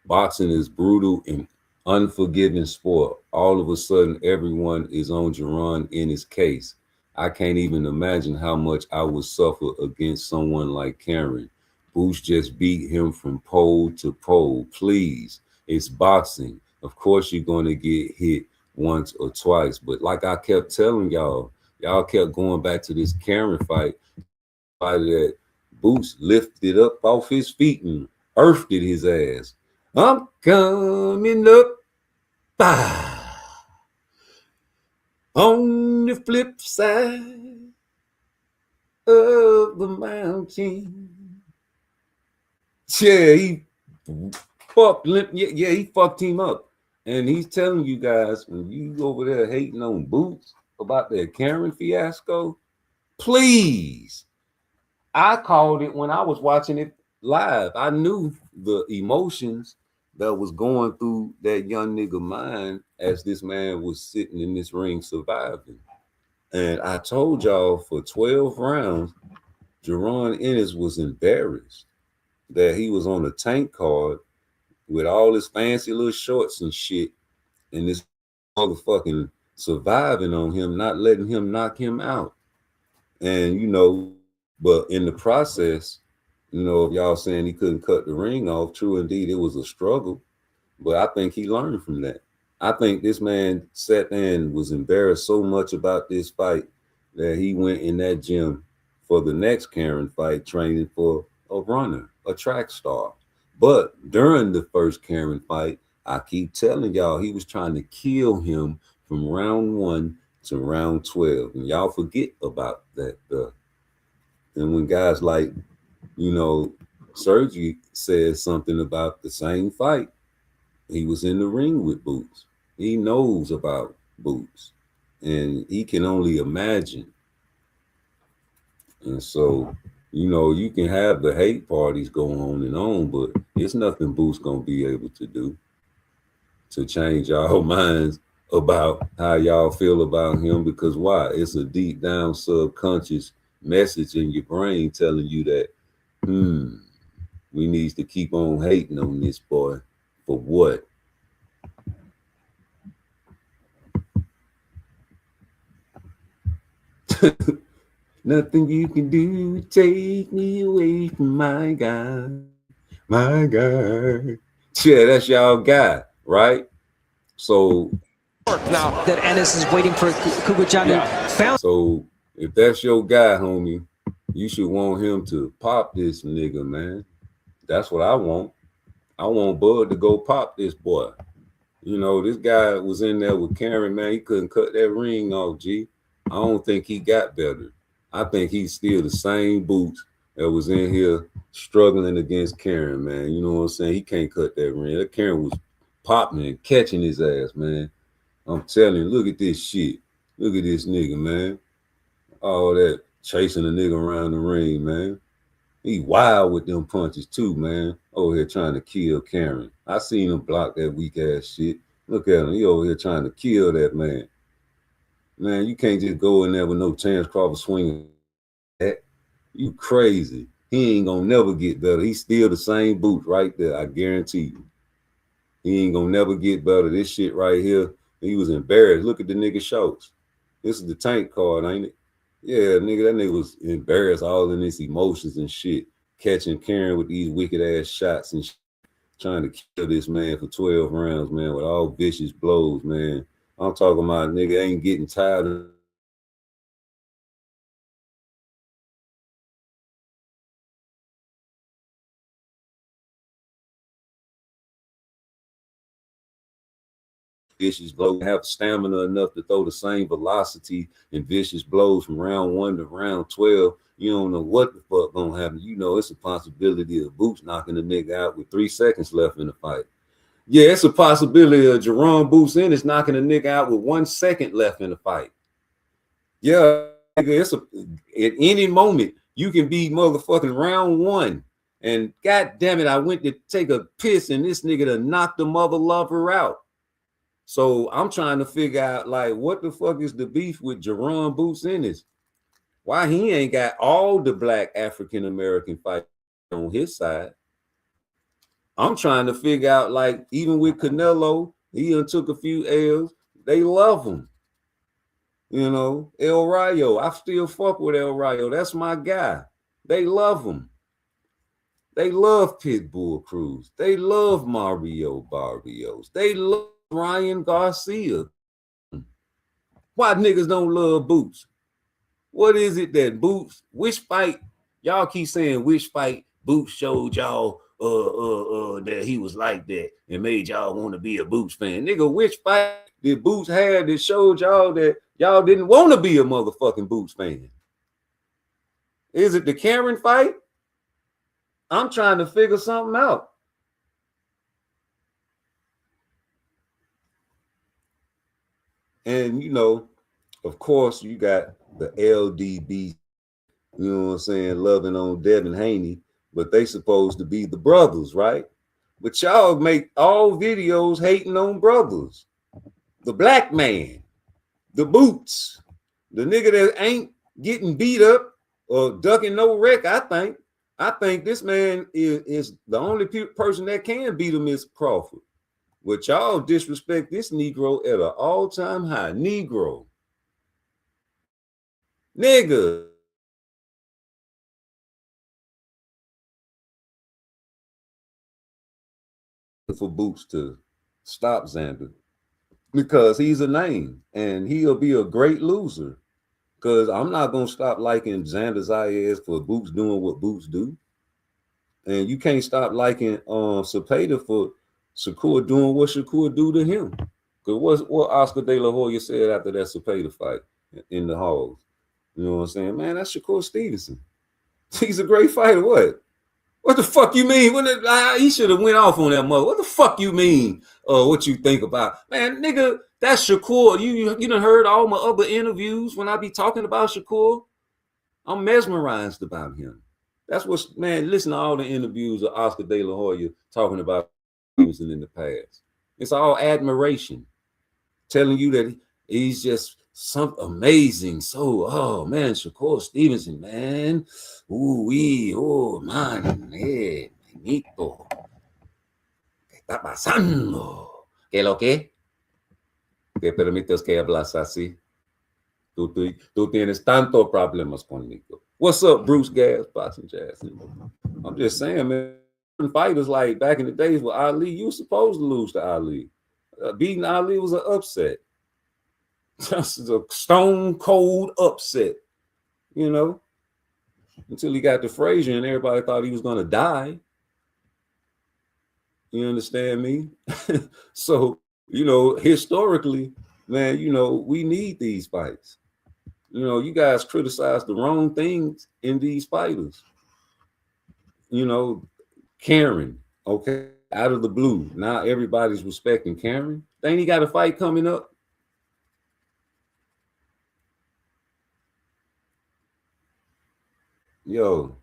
Boxing is brutal and unforgiving sport. All of a sudden, everyone is on Jerron in his case. I can't even imagine how much I would suffer against someone like Karen. Boots just beat him from pole to pole. Please, it's boxing. Of course, you're going to get hit once or twice. But like I kept telling y'all, y'all kept going back to this Karen fight. That Boots lifted up off his feet and earthed his ass. I'm coming up on the flip side of the mountain. Yeah, he fucked him up. And he's telling you guys, when you over there hating on Boots about that Karen fiasco, please. I called it when I was watching it live. I knew the emotions that was going through that young nigga mind as this man was sitting in this ring surviving. And I told y'all for 12 rounds, Jerron Ennis was embarrassed that he was on a tank card with all his fancy little shorts and shit, and this motherfucking surviving on him, not letting him knock him out. And, you know, but in the process, you know, if y'all saying he couldn't cut the ring off, true indeed, it was a struggle. But I think he learned from that. I think this man sat there and was embarrassed so much about this fight that he went in that gym for the next Karen fight, training for a runner, a track star. But during the first Karen fight, I keep telling y'all, he was trying to kill him from round 1 to round 12. And y'all forget about that. And when guys like, you know, Sergi says something about the same fight, he was in the ring with Boots. He knows about Boots. And he can only imagine. And so, you know, you can have the hate parties going on, but it's nothing Boots gonna be able to do to change y'all minds about how y'all feel about him. Because why? It's a deep down subconscious message in your brain telling you that, we need to keep on hating on this boy. For what? Nothing you can do to take me away from my guy. My guy. Yeah, that's y'all guy, right? So now that Ennis is waiting for Kukujan to found. So if that's your guy, homie, you should want him to pop this nigga, man. That's what I want. I want Bud to go pop this boy. You know, this guy was in there with Karen, man. He couldn't cut that ring off, G. I don't think he got better. I think he's still the same Boots that was in here struggling against Karen, man. You know what I'm saying? He can't cut that ring. That Karen was popping and catching his ass, man. I'm telling you, look at this shit. Look at this nigga, man. All that chasing a nigga around the ring, man. He wild with them punches too, man. Over here trying to kill Karen. I seen him block that weak ass shit. Look at him. He over here trying to kill that man. Man, you can't just go in there with no Terrence Crawford swinging. You crazy. He ain't gonna never get better. He's still the same boots right there. I guarantee you. He ain't gonna never get better. This shit right here, he was embarrassed. Look at the nigga shorts. This is the tank card, ain't it? Yeah, nigga, that nigga was embarrassed, all in his emotions and shit, catching Karen with these wicked ass shots and shit, trying to kill this man for 12 rounds, man, with all vicious blows, man. I'm talking about nigga ain't getting tired of vicious blows, have stamina enough to throw the same velocity and vicious blows from round 1 to round 12. You don't know what the fuck gonna happen. You know it's a possibility of Boots knocking the nigga out with 3 seconds left in the fight. Yeah, it's a possibility of Jerome Boots Ennis knocking a nigga out with 1 second left in the fight. Yeah, nigga, it's at any moment you can be motherfucking round 1. And god damn it, I went to take a piss and this nigga done knocked the mother lover out. So I'm trying to figure out, like, what the fuck is the beef with Jerome Boots Ennis? Why he ain't got all the black African American fighters on his side? I'm trying to figure out, like, even with Canelo, he done took a few L's. They love him. You know, El Rayo, I still fuck with El Rayo. That's my guy. They love him. They love Pitbull Cruz. They love Mario Barrios. They love Ryan Garcia. Why niggas don't love Boots? What is it that Boots, which fight, y'all keep saying which fight Boots showed y'all that he was like that and made y'all want to be a Boots fan? Nigga, which fight did Boots have that showed y'all that y'all didn't want to be a motherfucking Boots fan? Is it the Karen fight? I'm trying to figure something out. And, you know, of course, you got the LDB, you know what I'm saying, loving on Devin Haney, but they supposed to be the brothers, right? But y'all make all videos hating on brothers. The black man, the Boots, the nigga that ain't getting beat up or ducking no wreck, I think this man is the only person that can beat him is Crawford. But y'all disrespect this Negro at an all-time high. Negro. Nigga. For Boots to stop Xander because he's a name and he'll be a great loser. Because I'm not going to stop liking Xander's IAS for Boots doing what Boots do. And you can't stop liking Cepeda for Shakur doing what Shakur do to him. Because what Oscar De La Hoya said after that Cepeda fight in the halls. You know what I'm saying? Man, that's Shakur Stevenson. He's a great fighter. What the fuck you mean? He should have went off on that mother. What the fuck you mean? What you think about? Man, nigga, that's Shakur. You done heard all my other interviews when I be talking about Shakur. I'm mesmerized about him. That's what, man, listen to all the interviews of Oscar De La Hoya talking about Stevenson in the past. It's all admiration. Telling you that he's just something amazing. So, oh man, Shakur Stevenson, man. Oh man, manito. ¿Qué está pasando? ¿Qué lo que? ¿Te permites que hablas así? Tú tienes tantos problemas conmigo. What's up, Bruce Gas, Boxing Jazz? I'm just saying, man, fighters like back in the days with Ali, you were supposed to lose to Ali. Beating Ali was an upset. Just a stone cold upset, you know, until he got to Frazier and everybody thought he was going to die. You understand me? So, you know, historically, man, you know, we need these fights. You know, you guys criticize the wrong things in these fighters. You know, Karen, okay, out of the blue. Now everybody's respecting Karen. Ain't he got a fight coming up? Yo,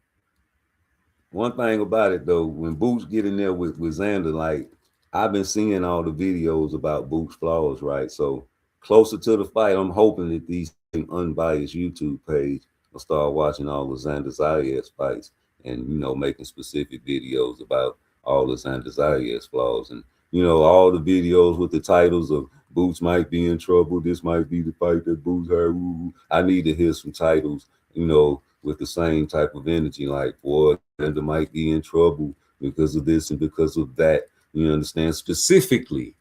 one thing about it though, when Boots get in there with Xander, like I've been seeing all the videos about Boots' flaws, right? So closer to the fight, I'm hoping that these unbiased YouTube page will start watching all the Xander Zayas fights and, you know, making specific videos about all the Xander Zayas flaws. And, you know, all the videos with the titles of Boots might be in trouble. This might be the fight that Boots had. Ooh. I need to hear some titles, you know, with the same type of energy, like, boy, Xander might be in trouble because of this and because of that. You understand? Specifically,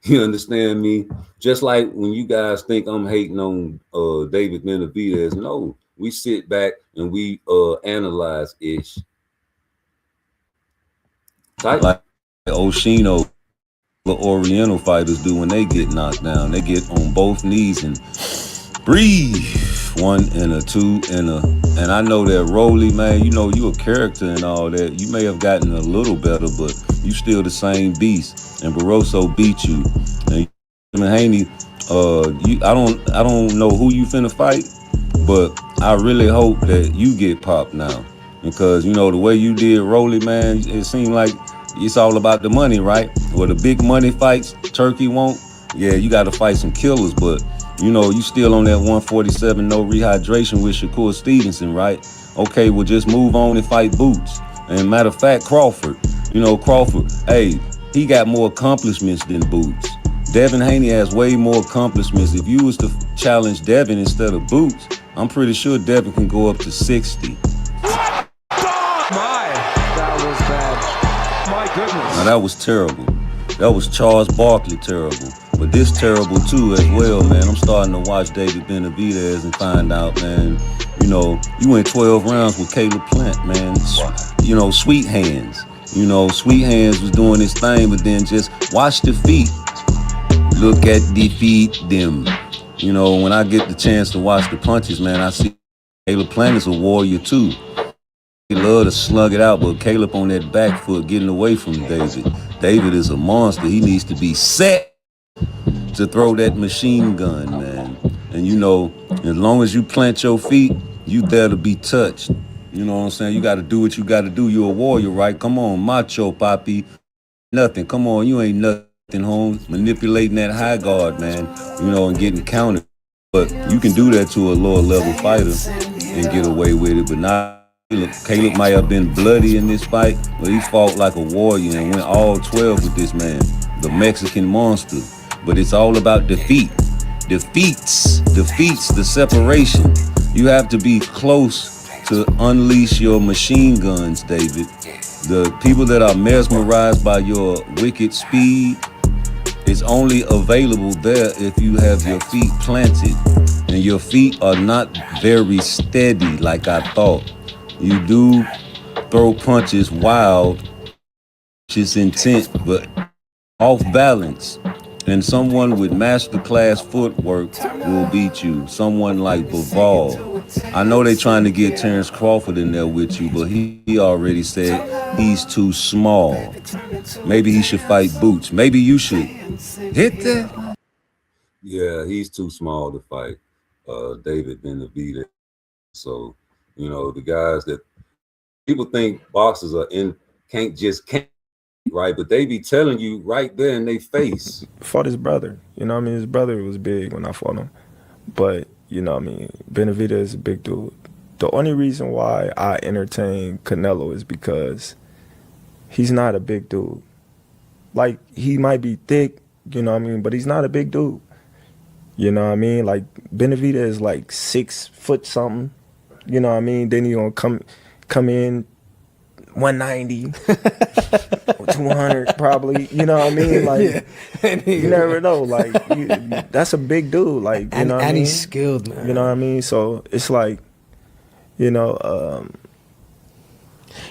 you understand me? Just like when you guys think I'm hating on David Benavidez, no, we sit back and we analyze ish. Like Oshino, the Oriental fighters do when they get knocked down. They get on both knees and breathe. 1 and a 2 and I know that Rolly, man, you know, you a character and all that. You may have gotten a little better, but you still the same beast. And Barroso beat you. And Haney, I don't know who you finna fight, but I really hope that you get popped now. Because, you know, the way you did Rolly, man, it seemed like it's all about the money, right? Well, the big money fights Turkey won't. Yeah, you got to fight some killers, but you know, you still on that 147 no rehydration with Shakur Stevenson, right? Okay, well, just move on and fight Boots. And matter of fact, Crawford, you know, Crawford, hey, he got more accomplishments than Boots. Devin Haney has way more accomplishments. If you was to challenge Devin instead of Boots, I'm pretty sure Devin can go up to 60. My, that was bad. My goodness. Now, that was terrible. That was Charles Barkley terrible. But this terrible too as well, man. I'm starting to watch David Benavidez and find out, man, you know, you went 12 rounds with Caleb Plant, man. You know, Sweet Hands. You know, Sweet Hands was doing his thing, but then just watch the feet. Look at the feet, them. You know, when I get the chance to watch the punches, man, I see Caleb Plant is a warrior too. He love to slug it out, but Caleb on that back foot getting away from David. David is a monster. He needs to be set to throw that machine gun, man. And you know, as long as you plant your feet, you there to be touched. You know what I'm saying? You got to do what you got to do. You're a warrior, right? Come on, macho, papi. Nothing. Come on, you ain't nothing, home. Manipulating that high guard, man. You know, and getting counted. But you can do that to a lower level fighter and get away with it. But now, Caleb might have been bloody in this fight, but he fought like a warrior and went all 12 with this man, the Mexican monster. But it's all about defeat. Defeats, the separation. You have to be close to unleash your machine guns, David. The people that are mesmerized by your wicked speed is only available there if you have your feet planted. And your feet are not very steady like I thought. You do throw punches wild, just intent, but off balance. And someone with masterclass footwork will beat you. Someone like Bivol. I know they're trying to get Terrence Crawford in there with you, but he already said he's too small. Maybe he should fight Boots. Maybe you should hit that. Yeah, he's too small to fight David Benavidez. So, you know, the guys that people think boxers are in can't, right? But they be telling you right there in their face. Fought his brother. You know what I mean? His brother was big when I fought him. But, you know what I mean? Benavidez is a big dude. The only reason why I entertain Canelo is because he's not a big dude. Like, he might be thick, you know what I mean? But he's not a big dude. You know what I mean? Like, Benavidez is like 6 foot something. You know what I mean? Then he gonna come in 190, 200 probably. You know what I mean? Like, you never know. Like, that's a big dude. Like, you know what I mean? And he's skilled, man. You know what I mean? So it's like, you know,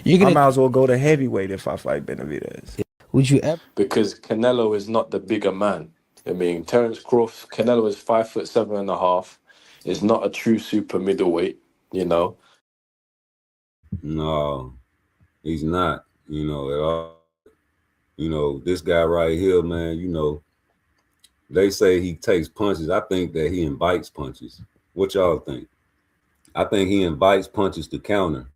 I might as well go to heavyweight if I fight Benavidez. Would you ever? Because Canelo is not the bigger man. I mean, Terence Crawford, Canelo is 5'7.5". Is not a true super middleweight, you know. No, he's not, you know, at all. You know, this guy right here, man, you know, they say he takes punches. I think that he invites punches. What y'all think? I think he invites punches to counter.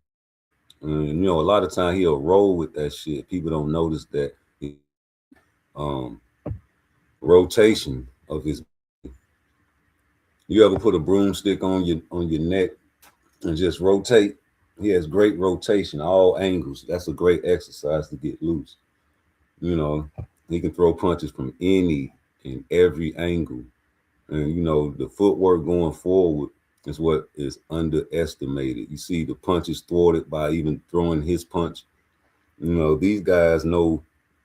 And, you know, a lot of time he'll roll with that shit. People don't notice that rotation of his. You ever put a broomstick on your neck and just rotate? He has great rotation, all angles. That's a great exercise to get loose. You know, he can throw punches from any and every angle. And you know, the footwork going forward is what is underestimated. You see the punches thwarted by even throwing his punch. You know, these guys know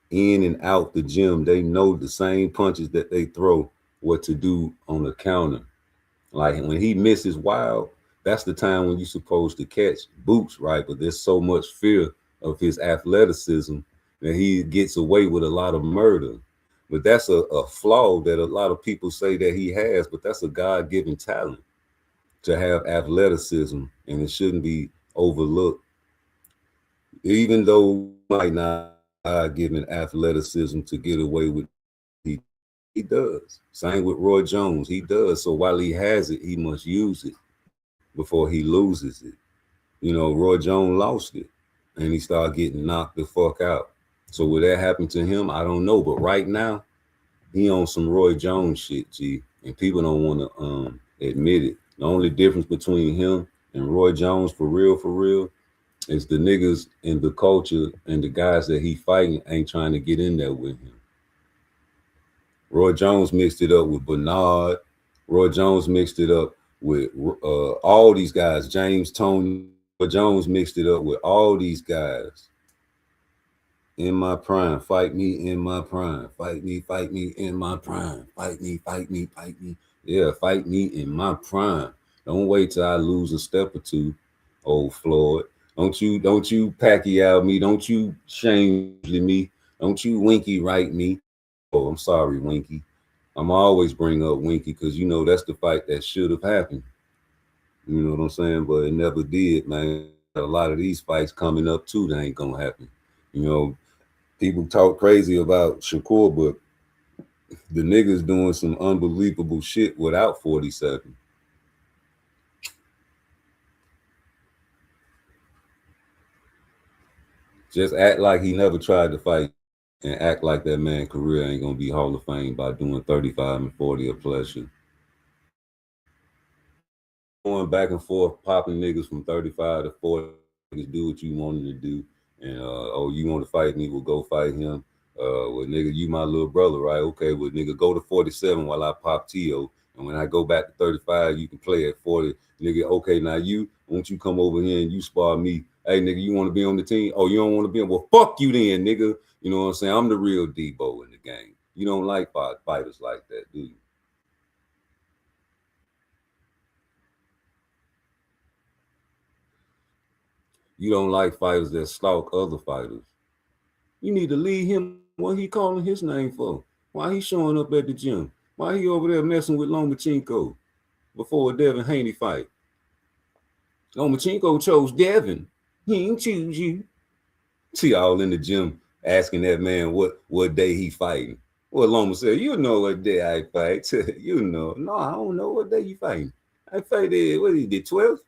in and out the gym, they know the same punches that they throw, what to do on the counter. Like when he misses wild, that's the time when you're supposed to catch boots, right? But there's so much fear of his athleticism that he gets away with a lot of murder. But that's a flaw that a lot of people say that he has, but that's a God-given talent to have athleticism, and it shouldn't be overlooked. Even though might not God-given athleticism to get away with, he does. Same with Roy Jones, he does. So while he has it, he must use it before he loses it. You know, Roy Jones lost it, and he started getting knocked the fuck out. So will that happen to him? I don't know. But right now, he on some Roy Jones shit, G, and people don't want to admit it. The only difference between him and Roy Jones, for real, is the niggas in the culture and the guys that he fighting ain't trying to get in there with him. Roy Jones mixed it up with Bernard. Roy Jones mixed it up with all these guys. James Tony. Roy Jones mixed it up with all these guys. In my prime, fight me in my prime. Fight me in my prime. Fight me. Yeah, fight me in my prime. Don't wait till I lose a step or two, old Floyd. Don't you Pacquiao me. Don't you shame me. Don't you Winky right me. Oh, I'm sorry, Winky. I'm always bring up Winky because you know that's the fight that should have happened. You know what I'm saying? But it never did, man. A lot of these fights coming up too, that ain't gonna happen. You know, people talk crazy about Shakur, but the niggas doing some unbelievable shit without 47. Just act like he never tried to fight and act like that man's career ain't gonna be Hall of Fame by doing 35 and 40 a pleasure. Going back and forth, popping niggas from 35 to 40, niggas do what you want them to do. And oh, you want to fight me? Well, go fight him. Well, nigga, you my little brother, right? Okay, well, nigga, go to 47 while I pop T.O. And when I go back to 35, you can play at 40. Nigga, okay, now won't you come over here and you spar me? Hey, nigga, you want to be on the team? Oh, you don't want to be on? Well, fuck you then, nigga. You know what I'm saying? I'm the real Debo in the game. You don't like fighters like that, do you? You don't like fighters that stalk other fighters. You need to leave him. What he calling his name for? Why he showing up at the gym? Why he over there messing with Lomachenko before a Devin Haney fight? Lomachenko chose Devin. He ain't choose you. See all in the gym asking that man what day he fighting. Well, Loma said, you know what day I fight. You know. No, I don't know what day you fighting. I fighted, what he did, 12th?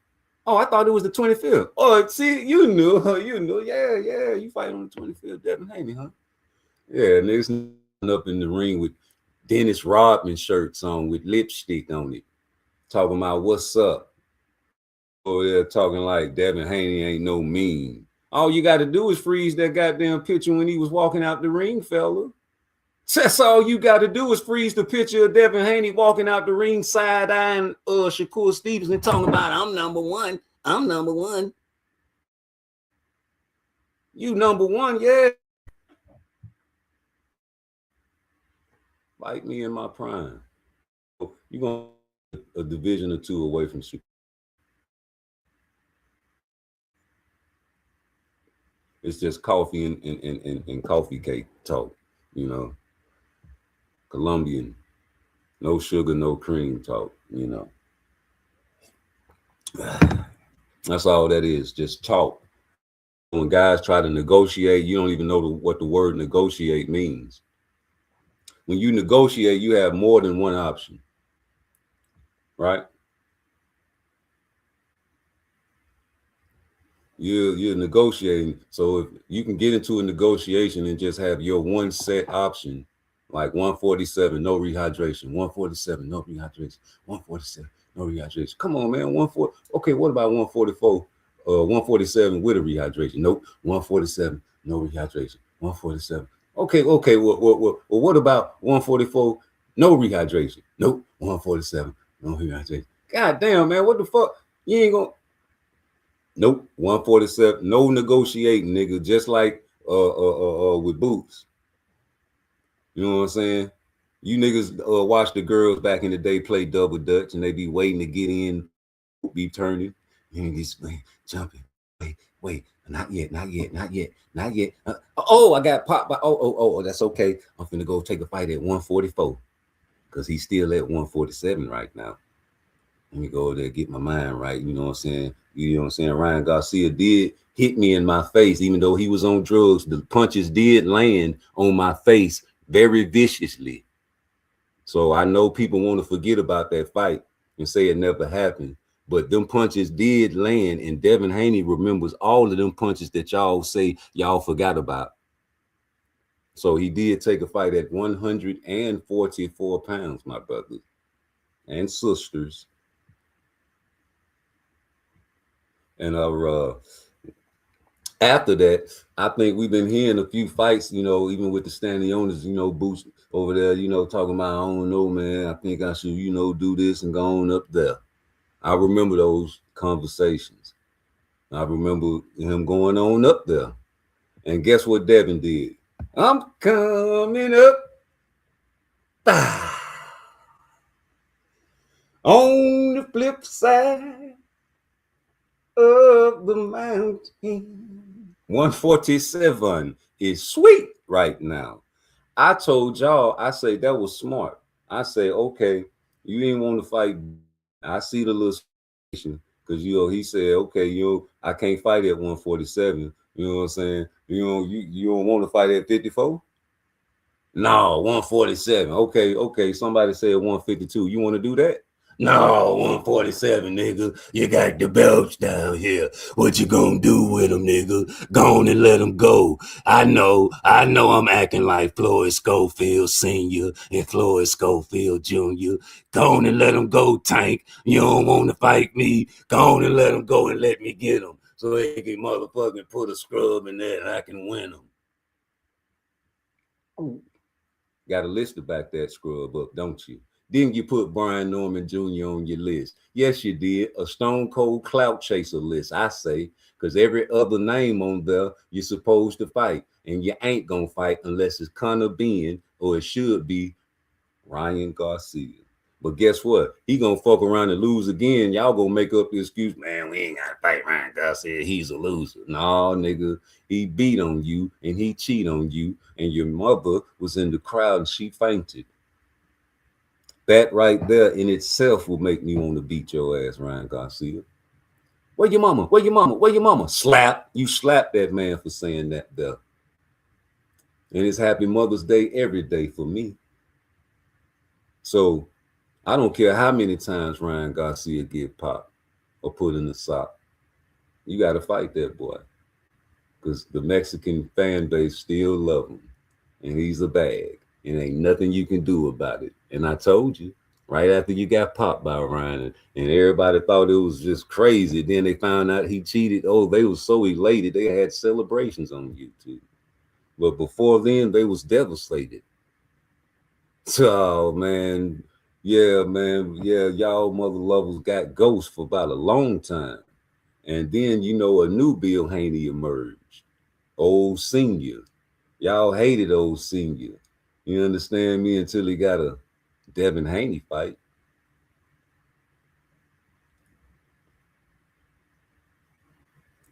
Oh, I thought it was the 25th. Oh, see, you knew. Yeah, you fight on the 25th, Devin Haney, huh? Yeah, niggas up in the ring with Dennis Rodman shirts on with lipstick on it, talking about what's up. Oh, they're talking like Devin Haney ain't no mean. All you got to do is freeze that goddamn picture when he was walking out the ring, fella. That's all you got to do is freeze the picture of Devin Haney walking out the ring, side-eyeing Shakur Stevenson, talking about, I'm number one. I'm number one. You number one, yeah. Fight me in my prime. You're going a division or two away from Shakur. It's just coffee and coffee cake talk, you know. Colombian, no sugar, no cream talk, you know. That's all that is, just talk. When guys try to negotiate, you don't even know what the word negotiate means. When you negotiate, you have more than one option, right? You're negotiating. So if you can get into a negotiation and just have your one set option, Like 147, no rehydration. 147, no rehydration. 147, no rehydration. Come on, man. 140. Okay, what about 144? 147 with a rehydration. Nope. 147, no rehydration. 147. Okay. Well, what about 144? No rehydration. Nope. 147, no rehydration. God damn, man. What the fuck? You ain't gonna. Nope. 147, no negotiating, nigga. Just like with boots. You know what I'm saying? You niggas watch the girls back in the day play double dutch, and they be waiting to get in, be turning, and just jumping. Wait, not yet. I got popped by. Oh, that's okay. I'm finna go take a fight at 144 because he's still at 147 right now. Let me go there, get my mind right. You know what I'm saying? You know what I'm saying? Ryan Garcia did hit me in my face, even though he was on drugs. The punches did land on my face very viciously. So I know people want to forget about that fight and say it never happened. But them punches did land, and Devin Haney remembers all of them punches that y'all say y'all forgot about. So he did take a fight at 144 pounds, my brothers and sisters. And after that, I think we've been hearing a few fights, you know, even with the standing owners, you know, Boots over there, you know, talking about, I don't know, man, I think I should, you know, do this and go on up there. I remember those conversations. I remember him going on up there. And guess what Devin did? I'm coming up. On the flip side of the mountain. 147 is sweet right now. I told y'all, I say that was smart. I say, okay, you didn't want to fight. I see the little because he said, okay, I can't fight at 147. You know what I'm saying? You don't want to fight at 54? No, 147. Okay. Somebody said 152. You want to do that? No, 147, nigga. You got the belts down here. What you gonna do with them, nigga? Go on and let them go. I know I'm acting like Floyd Schofield Sr. and Floyd Schofield Jr. Go on and let them go, Tank. You don't want to fight me. Go on and let them go and let me get them. So they can motherfucking put a scrub in there and I can win them. Got a list to back that scrub up, don't you? Didn't you put Brian Norman Jr. on your list? Yes, you did. A stone cold clout chaser list, I say, because every other name on there you're supposed to fight, and you ain't gonna fight unless it's Conor Benn or it should be Ryan Garcia. But guess what? He gonna fuck around and lose again. Y'all gonna make up the excuse, man, we ain't gotta fight Ryan Garcia. He's a loser. No, nigga, he beat on you and he cheat on you, and your mother was in the crowd and she fainted. That right there in itself will make me want to beat your ass, Ryan Garcia. Where your mama? Where your mama? Where your mama? Slap. You slap that man for saying that there. And it's Happy Mother's Day every day for me. So I don't care how many times Ryan Garcia get popped or put in the sock. You got to fight that boy. Because the Mexican fan base still love him. And he's a bag. And ain't nothing you can do about it. And I told you, right after you got popped by Ryan, and everybody thought it was just crazy. Then they found out he cheated. Oh, they were so elated. They had celebrations on YouTube. But before then, they was devastated. So, man, yeah, y'all mother lovers got ghosts for about a long time. And then, a new Bill Haney emerged. Old Senior. Y'all hated Old Senior. You understand me? Until he got a Devin Haney fight.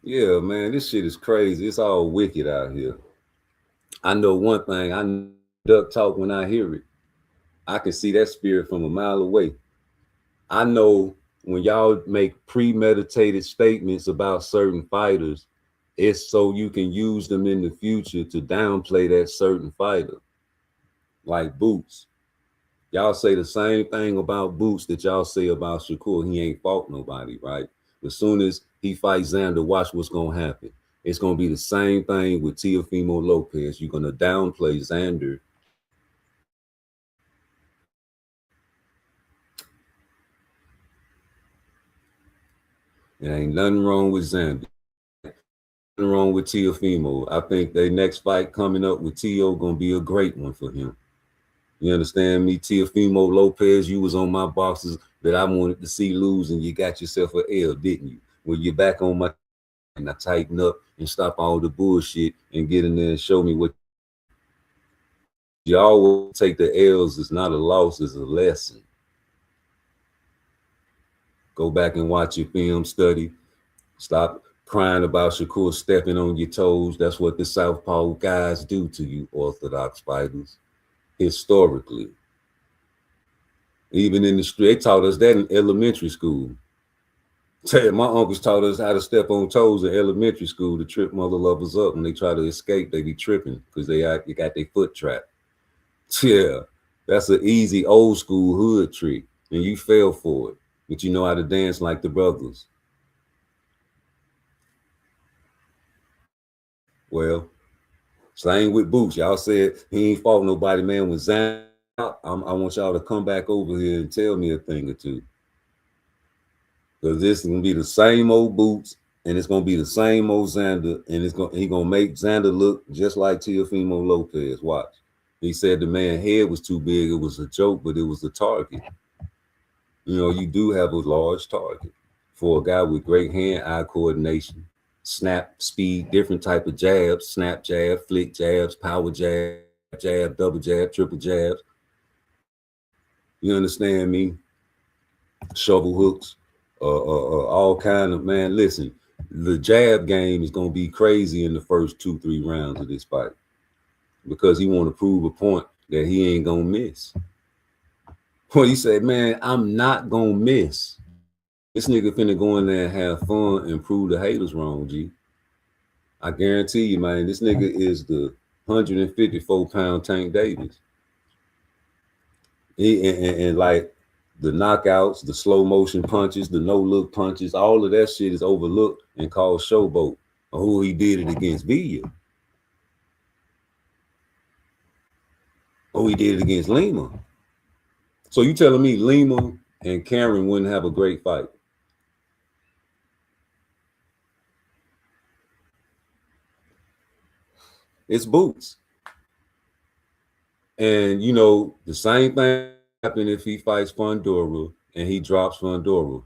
Yeah, man, this shit is crazy. It's all wicked out here. I know one thing. I duck talk when I hear it. I can see that spirit from a mile away. I know when y'all make premeditated statements about certain fighters, it's so you can use them in the future to downplay that certain fighter. Like Boots. Y'all say the same thing about Boots that y'all say about Shakur. He ain't fought nobody, right? As soon as he fights Xander, watch what's going to happen. It's going to be the same thing with Teofimo Lopez. You're going to downplay Xander There ain't nothing wrong with Xander. Nothing wrong with Teofimo. I think their next fight coming up with Teo gonna be a great one for him. You understand me? Teofimo Lopez, you was on my boxes that I wanted to see lose, and you got yourself an L, didn't you? When you're back on my and I tighten up and stop all the bullshit and get in there and show me what you always take. The L's is not a loss, it's a lesson. Go back and watch your film, study. Stop crying about Shakur stepping on your toes. That's what the Southpaw guys do to you Orthodox fighters. Historically. Even in the street, they taught us that in elementary school. My uncles taught us how to step on toes in elementary school to trip mother lovers up. When they try to escape, they be tripping because they got their foot trapped. Yeah, that's an easy old school hood trick, and you fell for it. But you know how to dance like the brothers. Well, same with Boots. Y'all said he ain't fought nobody, man. With Zan, I want y'all to come back over here and tell me a thing or two. Because this is gonna be the same old Boots, and it's gonna be the same old Xander, and he gonna make Xander look just like Teofimo Lopez. Watch. He said the man's head was too big. It was a joke, but it was a target. You know, you do have a large target for a guy with great hand-eye coordination, snap speed, different type of jabs, snap jab, flick jabs, power jab, jab, double jab, triple jabs. You understand me? Shovel hooks, all kind of, man. Listen, the jab game is gonna be crazy in the first 2-3 rounds of this fight because he want to prove a point that he ain't gonna miss. Well, he said, man, I'm not gonna miss. This nigga finna go in there and have fun and prove the haters wrong, G. I guarantee you, man, this nigga is the 154-pound Tank Davis. And like the knockouts, the slow motion punches, the no-look punches, all of that shit is overlooked and called showboat. Or who he did it against Villa. Or he did it against Lima. So you telling me Lima and Cameron wouldn't have a great fight? It's Boots. And, you know, the same thing happened if he fights Fundora and he drops Fundora.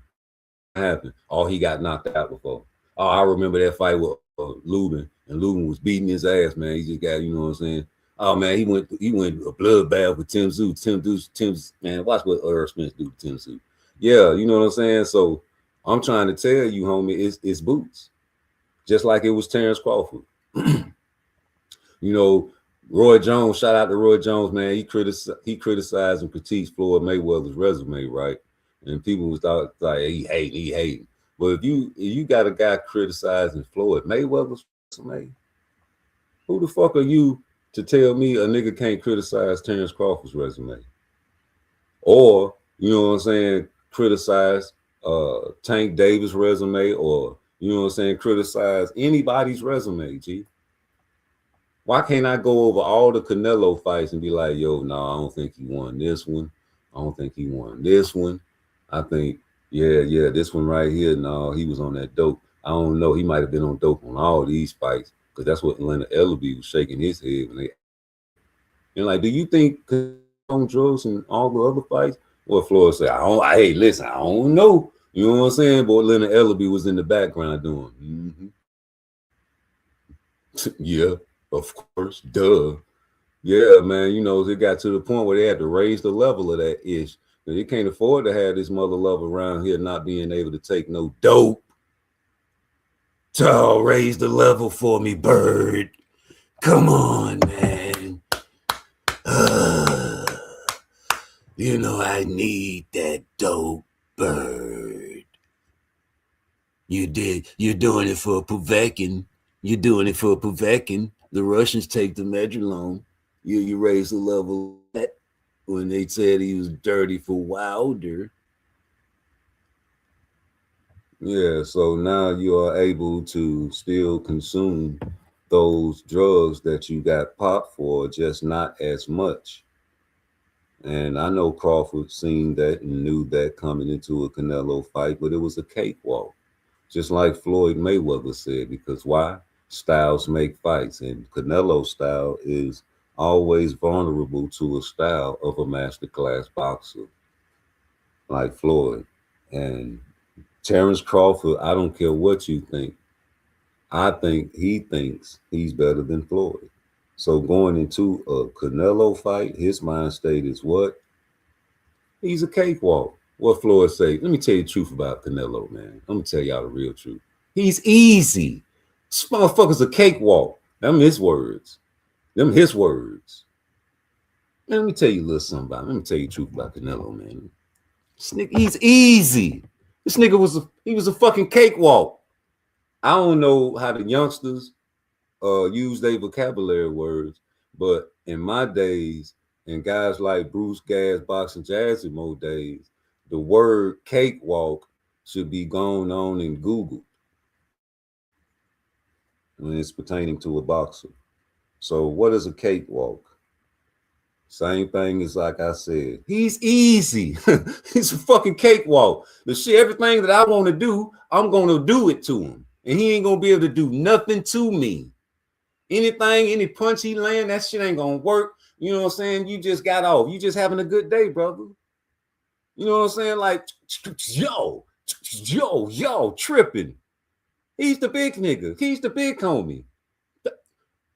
What happened? Oh, he got knocked out before. Oh, I remember that fight with Lubin, and Lubin was beating his ass, man. He just got, you know what I'm saying? Oh, man, he went a bloodbath with Tim Tszyu. Man, watch what Earl Spence do to Tim Tszyu. Yeah, you know what I'm saying? So I'm trying to tell you, homie, it's Boots. Just like it was Terrence Crawford. You know, Roy Jones, shout out to Roy Jones, man. He criticized and critiqued Floyd Mayweather's resume, right? And people was like, he hating. But if you got a guy criticizing Floyd Mayweather's resume, who the fuck are you to tell me a nigga can't criticize Terrence Crawford's resume? Or, you know what I'm saying, criticize Tank Davis' resume, or, you know what I'm saying, criticize anybody's resume, G. Why can't I go over all the Canelo fights and be like, yo, no, I don't think he won this one. I don't think he won this one. I think, yeah, this one right here, no, he was on that dope. I don't know. He might have been on dope on all these fights, because that's what Leonard Ellaby was shaking his head when they. And like, do you think on drugs and all the other fights? Well, Floyd said, hey, listen, I don't know. You know what I'm saying? But Leonard Ellaby was in the background doing, yeah, of course, duh. Yeah, man, you know, it got to the point where they had to raise the level of that ish. They can't afford to have this mother lover around here not being able to take no dope. So raise the level for me, Bird. Come on, man. You know I need that dope, Bird. You're doing it for Povetkin. You're doing it for Povetkin. The Russians take the Medrolone. You raise the level when they said he was dirty for Wilder. Yeah, so now you are able to still consume those drugs that you got popped for, just not as much. And I know Crawford seen that and knew that coming into a Canelo fight, but it was a cakewalk. just like Floyd Mayweather said, because why? Styles make fights, and Canelo's style is always vulnerable to a style of a masterclass boxer like Floyd. And Terrence Crawford, I don't care what you think. I think he thinks he's better than Floyd. So going into a Canelo fight, his mind state is what? He's a cakewalk. What Floyd say? Let me tell you the truth about Canelo, man. I'm gonna tell y'all the real truth. He's easy. This motherfucker's a cakewalk. Them his words. Them his words. Man, let me tell you a little something about him. Let me tell you the truth about Canelo, man. This nigga, he's easy. This nigga was a fucking cakewalk. I don't know how the youngsters use their vocabulary words, but in my days, and guys like Bruce Gas, Boxing Jazzimo days, the word cakewalk should be gone on in Google when it's pertaining to a boxer. So what is a cakewalk? Same thing as like I said, he's easy. He's a fucking cakewalk. The shit, everything that I want to do, I'm gonna do it to him, and he ain't gonna be able to do nothing to me. Anything, any punch he land, that shit ain't gonna work. You know what I'm saying? You just got off. You just having a good day, brother. You know what I'm saying? Like, yo, tripping. He's the big nigga. He's the big homie.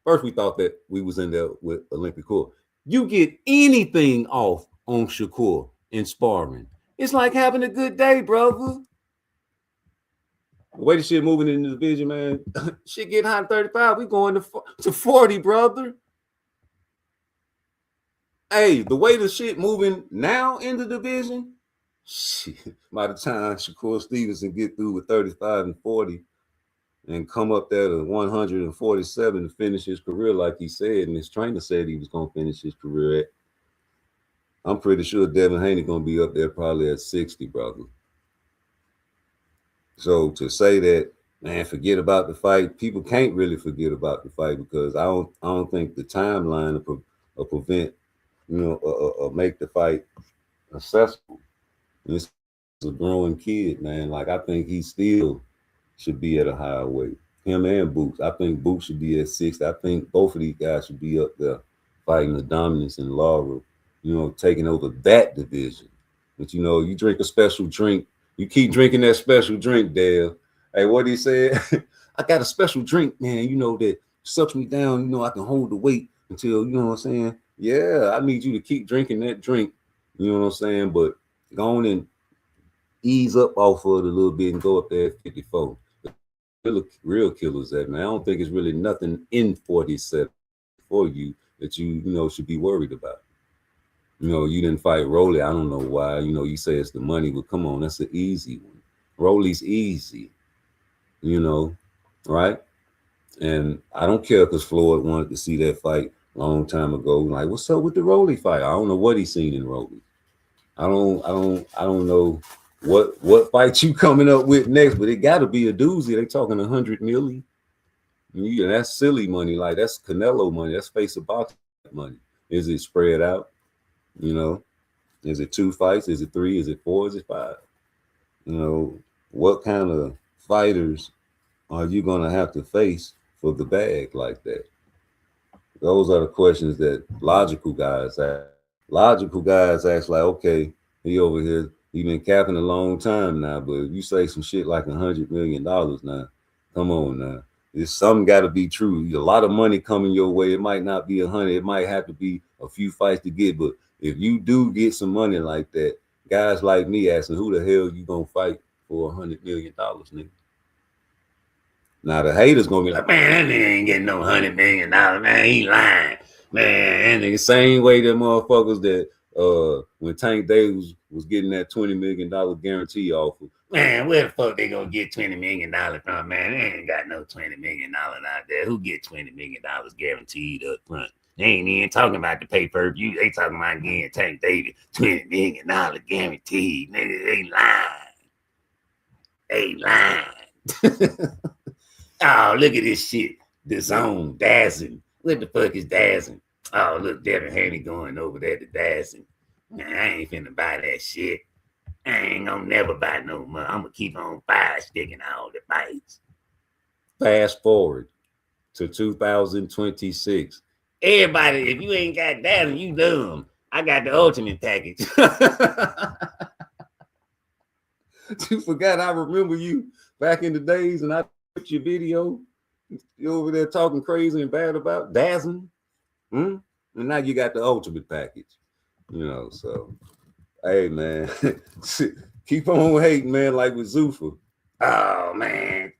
First, we thought that we was in there with Olympic Core. You get anything off on Shakur in sparring, it's like having a good day, brother. The way the shit moving in the division, man, shit getting hot in 35. We going to 40, brother. Hey, the way the shit moving now in the division, shit, by the time Shakur Stevenson get through with 35 and 40 and come up there to 147 to finish his career like he said, and his trainer said he was going to finish his career at, I'm pretty sure Devin Haney going to be up there probably at 60, brother. So to say that, man, forget about the fight, people can't really forget about the fight because I don't think the timeline will prevent, make the fight accessible. This is a growing kid, man. Like I think he still should be at a higher weight. Him and Boots. I think Boots should be at 60. I think both of these guys should be up there fighting the dominance and Laura, taking over that division. But you drink a special drink. You keep drinking that special drink, Dale. Hey, what he said? I got a special drink, man, that sucks me down. I can hold the weight until, you know what I'm saying? Yeah, I need you to keep drinking that drink. You know what I'm saying? But go on and ease up off of it a little bit and go up there at 54. Real killers that, man. I don't think it's really nothing in 47 for you that you should be worried about. You didn't fight Rolly. I don't know why. You say it's the money, but come on, that's an easy one. Rolly's easy, right? And I don't care because Floyd wanted to see that fight a long time ago. Like, what's up with the Rolly fight? I don't know what he's seen in Rolly. I don't know what fight you coming up with next, but it got to be a doozy. They talking 100 million. That's silly money. Like that's Canelo money. That's face of boxing money. Is it spread out? Is it 2 fights? Is it 3? Is it 4? Is it 5? What kind of fighters are you going to have to face for the bag like that? Those are the questions that logical guys ask. Logical guys ask like, okay, he over here, he been capping a long time now, but if you say some shit like $100 million now, come on now. There's something got to be true. A lot of money coming your way. It might not be 100. It might have to be a few fights to get, but if you do get some money like that, guys like me asking, who the hell you gonna fight for $100 million, nigga? Now the haters gonna be like, man, that nigga ain't getting no $100 million, man. He lying, man. That nigga same way that motherfuckers that when Tank Davis was getting that $20 million guarantee offer, man, where the fuck they gonna get $20 million from, man? They ain't got no $20 million out there. Who get $20 million guaranteed up front? They ain't even talking about the pay-per-view. They talking about getting Tank Davis $20 million guaranteed. Nigga, they lying. They lying. Oh, look at this shit. The zone, dazzing. What the fuck is dazzing? Oh, look, Devin Haney going over there to dazzing. Man, I ain't finna buy that shit. I ain't gonna never buy no more. I'm gonna keep on fire sticking all the fights. Fast forward to 2026. Everybody, if you ain't got that, you dumb. I got the ultimate package. You forgot I remember you back in the days and I put your video. You over there talking crazy and bad about dazzling. And now you got the ultimate package. You know, so hey man, keep on hating, man, like with Zuffa. Oh man,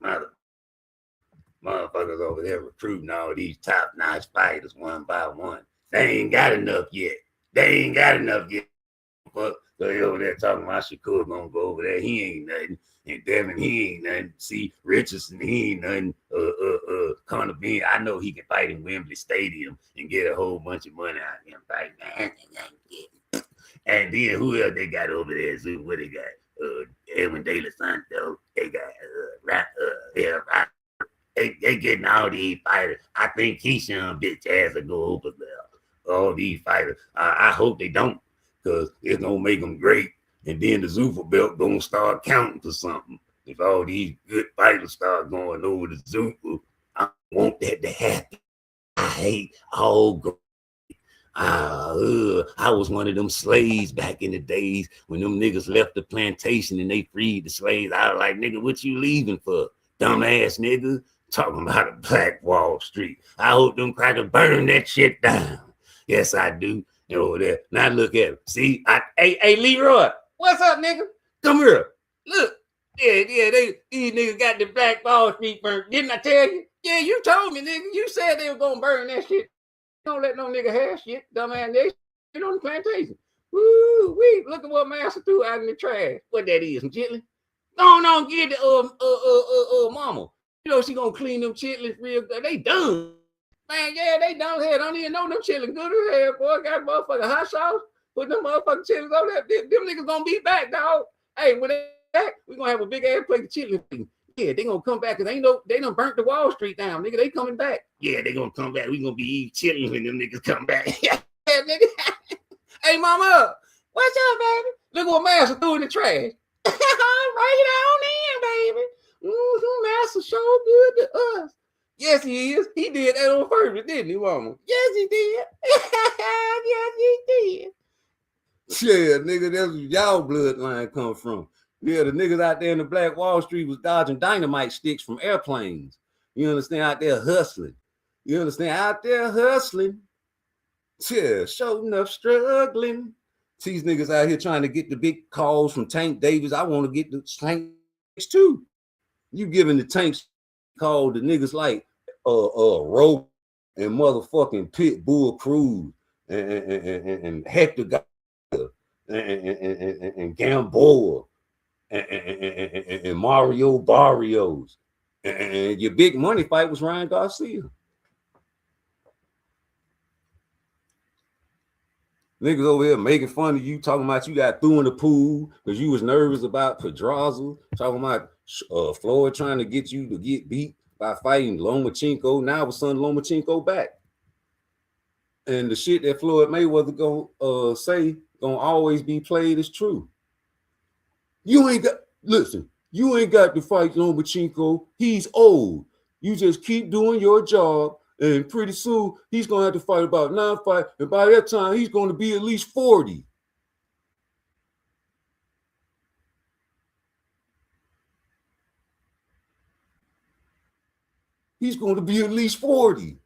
motherfuckers over there recruiting all these top-notch fighters one by one. They ain't got enough yet. Fuck, they over there talking about Shakur gonna go over there. He ain't nothing. And Devin, he ain't nothing. See, Richardson, he ain't nothing. Conor Bean, I know he can fight in Wembley Stadium and get a whole bunch of money out of him fight, man. And then who else they got over there? So what they got? Edwin De La Santo. They got they getting all these fighters. I think Keyshawn bitch ass will go over there. All these fighters. I hope they don't, because it's gonna make them great. And then the Zuffa belt gonna start counting for something. If all these good fighters start going over to Zuffa, I want that to happen. I hate all. I was one of them slaves back in the days when them niggas left the plantation and they freed the slaves. I was like, nigga, what you leaving for? Dumbass nigga. Talking about a Black Wall Street. I hope them crackers burn that shit down. Yes, I do. Over there. Now look at him. See, hey, Leroy, what's up, nigga? Come here. Look. Yeah, these niggas got the Black Wall Street burned. Didn't I tell you? Yeah, you told me, nigga. You said they were gonna burn that shit. Don't let no nigga have shit, dumbass nigga. Shit on the plantation. Woo wee! Look at what Master threw out in the trash. What that is, some chitlins? Go on, get the mama. You know she gonna clean them chitlins real good. They done. Man, yeah, they done here. Don't even know them chitlins good as hell, boy. Got motherfucking hot sauce. Put them motherfucking chitlins on that. Them niggas gonna be back, dog. Hey, when they back, we gonna have a big ass plate of chitlins. Yeah, they gonna come back because they done burnt the Wall Street down, nigga. They coming back. Yeah, they gonna come back. We gonna be eating chitlins when them niggas come back. Yeah, nigga. Hey, mama, what's up, baby? Look what Master threw in the trash. Right on in, baby. Master so good to us. Yes, he is. He did that on purpose, didn't he, mama? Yes, he did. Yes, he did. Yeah, nigga, that's where y'all bloodline come from. Yeah, the niggas out there in the Black Wall Street was dodging dynamite sticks from airplanes. You understand? Out there hustling. You understand? Out there hustling. Yeah, sure enough struggling. These niggas out here trying to get the big calls from Tank Davis. I want to get the Tanks too. You giving the Tanks call the niggas like Rope and motherfucking Pitbull Cruz and Hector and Gamboa and Mario Barrios. And your big money fight was Ryan Garcia. Niggas over here making fun of you, talking about you got through in the pool because you was nervous about Pedraza, talking about Floyd trying to get you to get beat by fighting Lomachenko. Now with son Lomachenko back. And the shit that Floyd Mayweather gonna say gonna always be played as true. You ain't got to fight Lomachenko. He's old. You just keep doing your job, and pretty soon he's gonna have to fight about 9 fights, and by that time he's gonna be at least 40. He's going to be at least 40.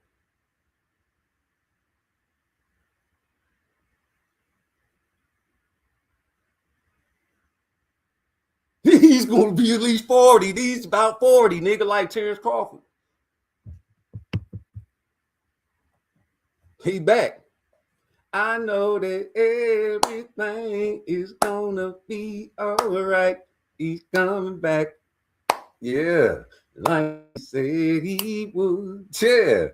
He's going to be at least 40. He's about 40, nigga, like Terrence Crawford. He back. I know that everything is gonna be all right. He's coming back. Yeah, like he said he would. Yeah,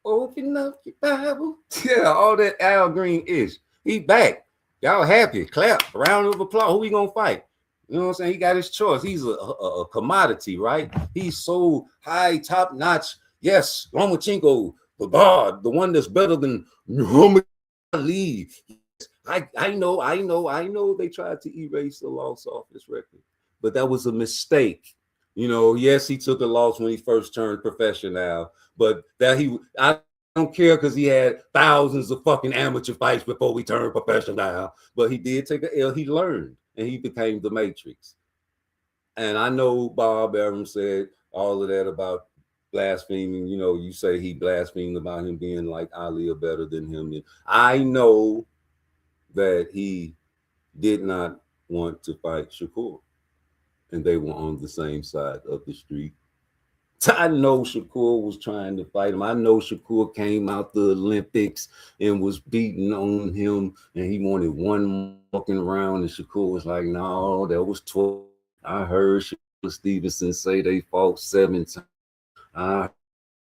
open up your Bible. Yeah, all that Al Green is. He back. Y'all happy? Clap. Round of applause. Who we gonna fight? You know what I'm saying? He got his choice. He's a commodity, right? He's so high, top notch. Yes, Lomachenko, the God, the one that's better than Muhammad Ali. I know they tried to erase the loss off his record, but that was a mistake. You know, yes, he took a loss when he first turned professional, but I don't care because he had thousands of fucking amateur fights before we turned professional. But he did take a L. He learned and he became the Matrix. And I know Bob Arum said all of that about blaspheming. You know, you say he blasphemed about him being like Ali or better than him. And I know that he did not want to fight Shakur, and they were on the same side of the street. I know Shakur was trying to fight him. I know Shakur came out the Olympics and was beating on him, and he wanted one fucking round, and Shakur was like, no, that was 12. I heard Shakur Stevenson say they fought 7 times.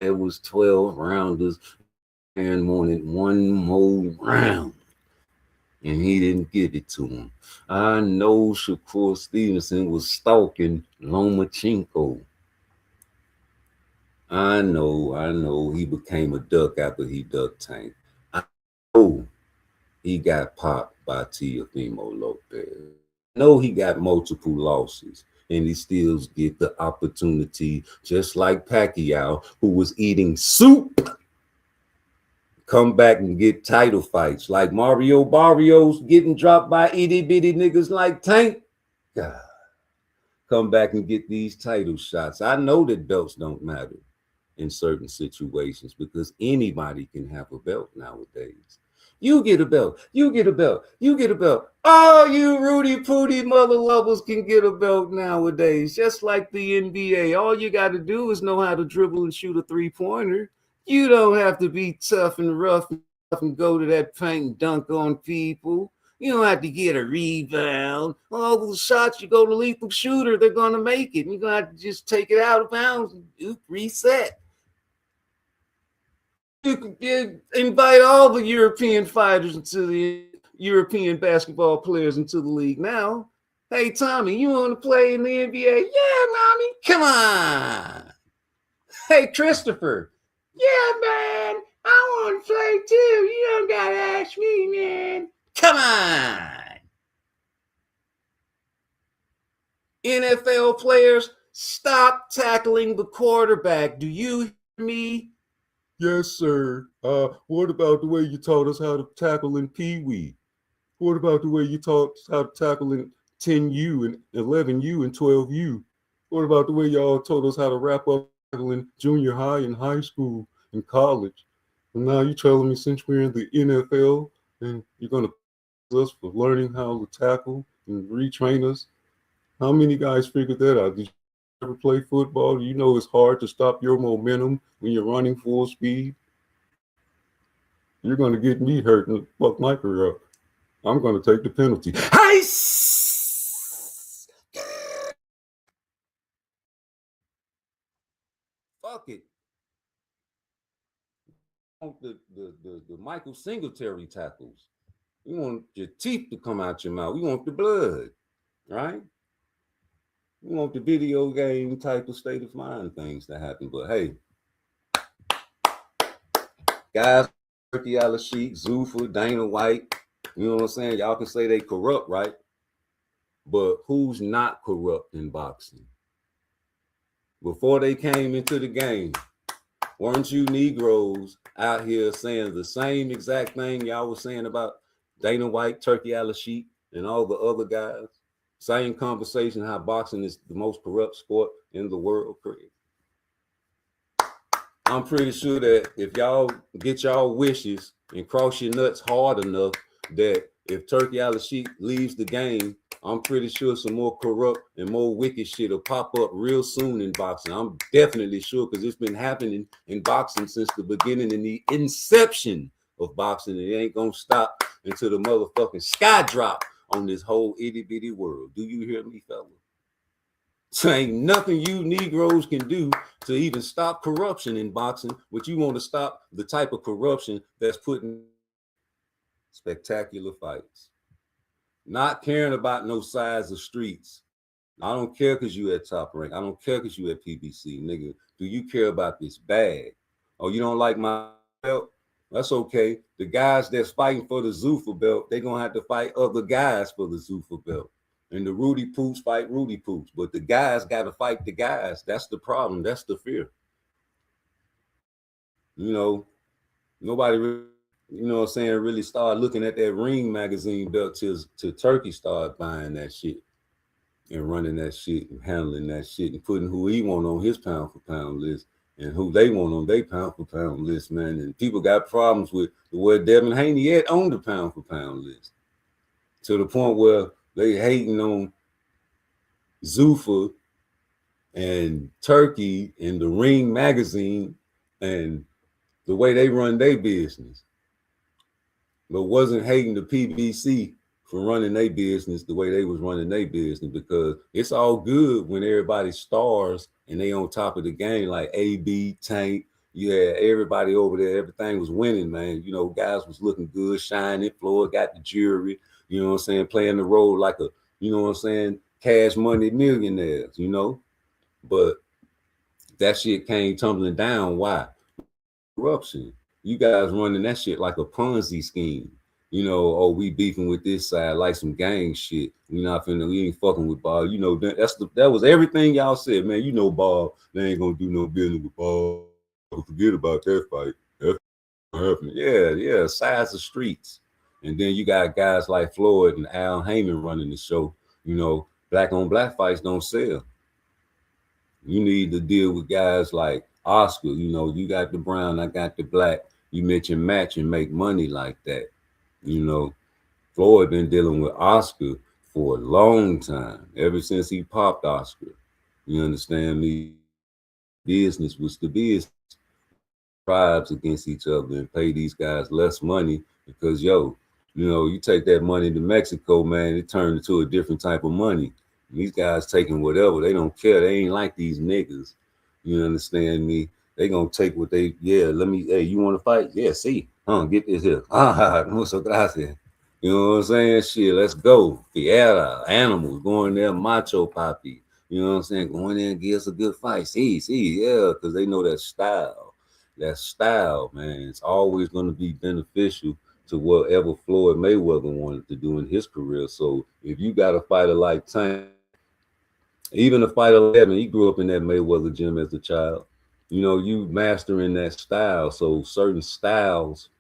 It was 12 rounders and wanted one more round, and he didn't give it to him. I know Shakur Stevenson was stalking Lomachenko. I know he became a duck after he duck tanked. I know he got popped by Teofimo Lopez. I know he got multiple losses, and he still get the opportunity, just like Pacquiao, who was eating soup, come back and get title fights, like Mario Barrios getting dropped by itty bitty niggas like Tank. God, come back and get these title shots. I know that belts don't matter in certain situations because anybody can have a belt nowadays. You get a belt, you get a belt, you get a belt. All you Rudy Pooty mother lovers can get a belt nowadays, just like the NBA. All you got to do is know how to dribble and shoot a three-pointer. You don't have to be tough and rough and go to that paint and dunk on people. You don't have to get a rebound. All those shots you go to lethal shooter, they're going to make it. You're going to have to just take it out of bounds and reset. You can invite all the European fighters into the European basketball players into the league now. Hey, Tommy, you want to play in the NBA? Yeah, mommy, come on. Hey, Christopher. Yeah, man, I want to play too. You don't got to ask me, man. Come on. NFL players, stop tackling the quarterback. Do you hear me? Yes, sir. What about the way you taught us how to tackle in Pee Wee? What about the way you taught us how to tackle in 10U and 11U and 12U? What about the way y'all told us how to wrap up tackling junior high and high school and college? And now you're telling me since we're in the NFL and you're going to pay us for learning how to tackle and retrain us? How many guys figured that out? Did you ever play football? You know it's hard to stop your momentum when you're running full speed. You're going to get me hurt and fuck my career up. I'm going to take the penalty. Fuck it. You want the Michael Singletary tackles. You want your teeth to come out your mouth. We want the blood, right? We want the video game type of state of mind things to happen. But hey, guys, Turkey Al-Sheikh, Zuffa, Dana White, you know what I'm saying? Y'all can say they corrupt, right? But who's not corrupt in boxing? Before they came into the game, weren't you Negroes out here saying the same exact thing y'all was saying about Dana White, Turkey Al-Sheikh, and all the other guys? Same conversation, how boxing is the most corrupt sport in the world. I'm pretty sure that if y'all get y'all wishes and cross your nuts hard enough, that if Turkey Al-Sheikh leaves the game, I'm pretty sure some more corrupt and more wicked shit will pop up real soon in boxing. I'm definitely sure, because it's been happening in boxing since the beginning and the inception of boxing. It ain't gonna stop until the motherfucking sky drop on this whole itty bitty world. Do you hear me, fella? So ain't nothing you Negroes can do to even stop corruption in boxing, but you want to stop the type of corruption that's putting spectacular fights. Not caring about no size of streets. I don't care because you at Top Rank. I don't care because you at PBC, nigga. Do you care about this bag? Oh, you don't like my belt? That's okay. The guys that's fighting for the Zuffa belt, they're gonna have to fight other guys for the Zuffa belt. And the Rudy Poops fight Rudy Poops. But the guys gotta fight the guys. That's the problem. That's the fear. You know, nobody really, you know what I'm saying, really started looking at that Ring magazine belt till Turkey started buying that shit and running that shit and handling that shit and putting who he want on his pound for pound list and who they want on their pound for pound list, man. And people got problems with the way Devin Haney yet on the pound for pound list to the point where they hating on Zuffa and Turkey and the Ring magazine and the way they run their business, but wasn't hating the PBC for running their business the way they was running their business, because it's all good when everybody stars and they on top of the game, like AB, Tank, you had everybody over there, everything was winning, man. You know, guys was looking good, shining, Floyd got the jury, you know what I'm saying, playing the role like a, you know what I'm saying, cash money millionaires, you know. But that shit came tumbling down. Why? Corruption. You guys running that shit like a Ponzi scheme. You know, oh, we beefing with this side like some gang shit. We not finna, we ain't fucking with Bob. You know, that was everything y'all said, man. You know, Bob, they ain't gonna do no business with Bob. Forget about that fight. That's happening. Yeah, sides of streets. And then you got guys like Floyd and Al Heyman running the show. You know, black on black fights don't sell. You need to deal with guys like Oscar. You know, you got the brown, I got the black. You mention match and make money like that. You know, Floyd been dealing with Oscar for a long time, ever since he popped Oscar. You understand me? Business was the business. Tribes against each other and pay these guys less money because, yo, you know, you take that money to Mexico, man, it turned into a different type of money. These guys taking whatever, they don't care. They ain't like these niggas. You understand me? They gonna take what they, yeah, let me, hey, you want to fight? Yeah, see, get this here. Muchas gracias. You know what I'm saying? Shit, let's go. Fiera, animals, going there, macho papi. You know what I'm saying? Going there and give us a good fight. See, yeah, because they know that style. That style, man, it's always going to be beneficial to whatever Floyd Mayweather wanted to do in his career. So if you got a fighter like Tank, even a fighter like Evan, he grew up in that Mayweather gym as a child. You know, you mastering that style. So certain styles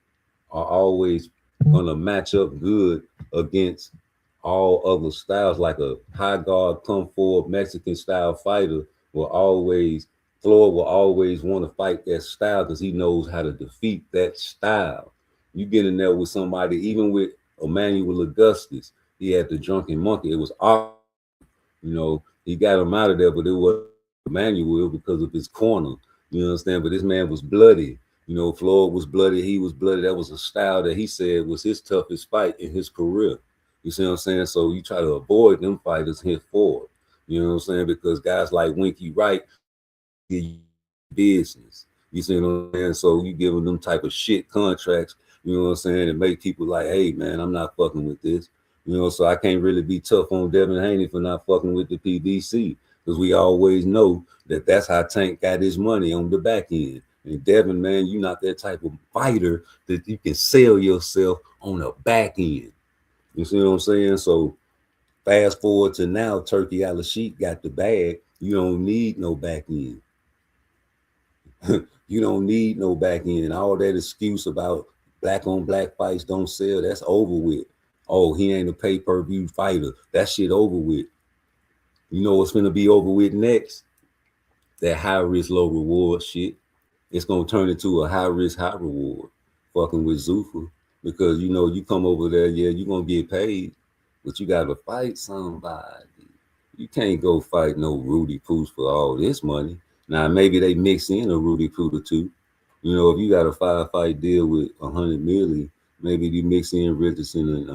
are always going to match up good against all other styles. Like a high guard, come forward Mexican style fighter Floyd will always want to fight that style because he knows how to defeat that style. You get in there with somebody, even with Emmanuel Augustus, he had the drunken monkey. It was awesome. You know, he got him out of there, but it was Emmanuel because of his corner. You understand? But this man was bloody. You know, Floyd was bloody. He was bloody. That was a style that he said was his toughest fight in his career. You see what I'm saying? So you try to avoid them fighters henceforward. You know what I'm saying? Because guys like Winky Wright give you business. You see what I'm saying? So you giving them type of shit contracts, you know what I'm saying, and make people like, hey man, I'm not fucking with this. You know, so I can't really be tough on Devin Haney for not fucking with the PBC, because we always know that that's how Tank got his money on the back end. And Devin, man, you're not that type of fighter that you can sell yourself on the back end. You see what I'm saying? So fast forward to now, Turkey Al-Sheikh got the bag. You don't need no back end. You don't need no back end. All that excuse about black on black fights don't sell, that's over with. Oh, he ain't a pay-per-view fighter. That shit over with. You know what's gonna be over with next? That high risk, low reward shit. It's gonna turn into a high risk, high reward. Fucking with Zuffa. Because you know, you come over there, yeah, you're gonna get paid, but you gotta fight somebody. You can't go fight no Rudy Poots for all this money. Now maybe they mix in a Rudy Poot or two. You know, if you got a 5-fight deal with 100 million, maybe you mix in Richardson and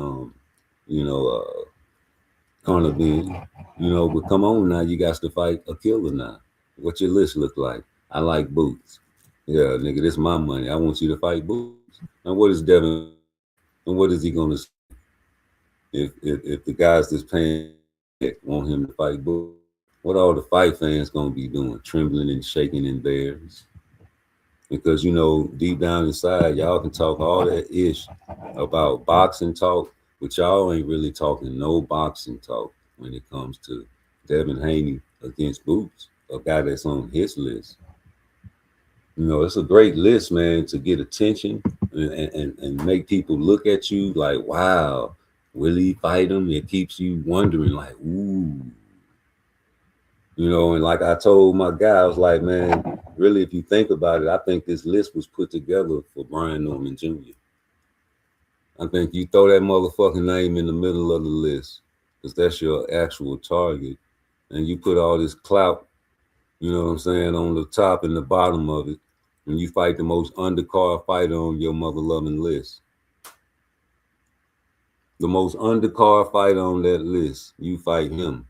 Conor Ben. You know, but come on now, you got to fight a killer now. What your list look like? I like Boots. Yeah, nigga, this is my money. I want you to fight Boots. And what is Devin? And what is he gonna say if the guys that's paying want him to fight Boots? What all the fight fans gonna be doing? Trembling and shaking in theirs. because you know deep down inside y'all can talk all that ish about boxing talk, but y'all ain't really talking no boxing talk when it comes to Devin Haney against Boots, a guy that's on his list. You know, it's a great list, man, to get attention and make people look at you like, wow, will he fight him? It keeps you wondering, like, ooh. You know, and like I told my guy, I was like, man, really, if you think about it, I think this list was put together for Brian Norman Jr. I think you throw that motherfucking name in the middle of the list because that's your actual target. And you put all this clout, you know what I'm saying, on the top and the bottom of it. And you fight the most undercard fighter on your mother loving list. The most undercard fighter on that list, you fight him.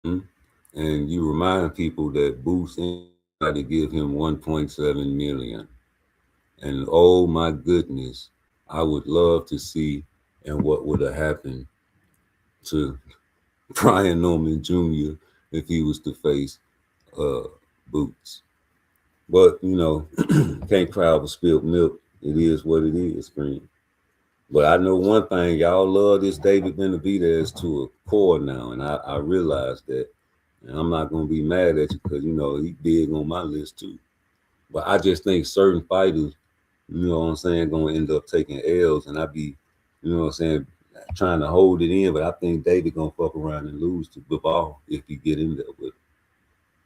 And you remind people that Boots tried to give him 1.7 million. And oh my goodness, I would love to see and what would have happened to Brian Norman Jr. if he was to face Boots. But you know, can't cry over spilled milk. It is what it is, friend. But I know one thing, y'all love this David Benavidez to a core now, and I realize that. And I'm not gonna be mad at you because you know he's big on my list too. But I just think certain fighters, you know what I'm saying, gonna end up taking L's, and I be, you know what I'm saying, trying to hold it in. But I think David gonna fuck around and lose to Bivol if he get in there with him.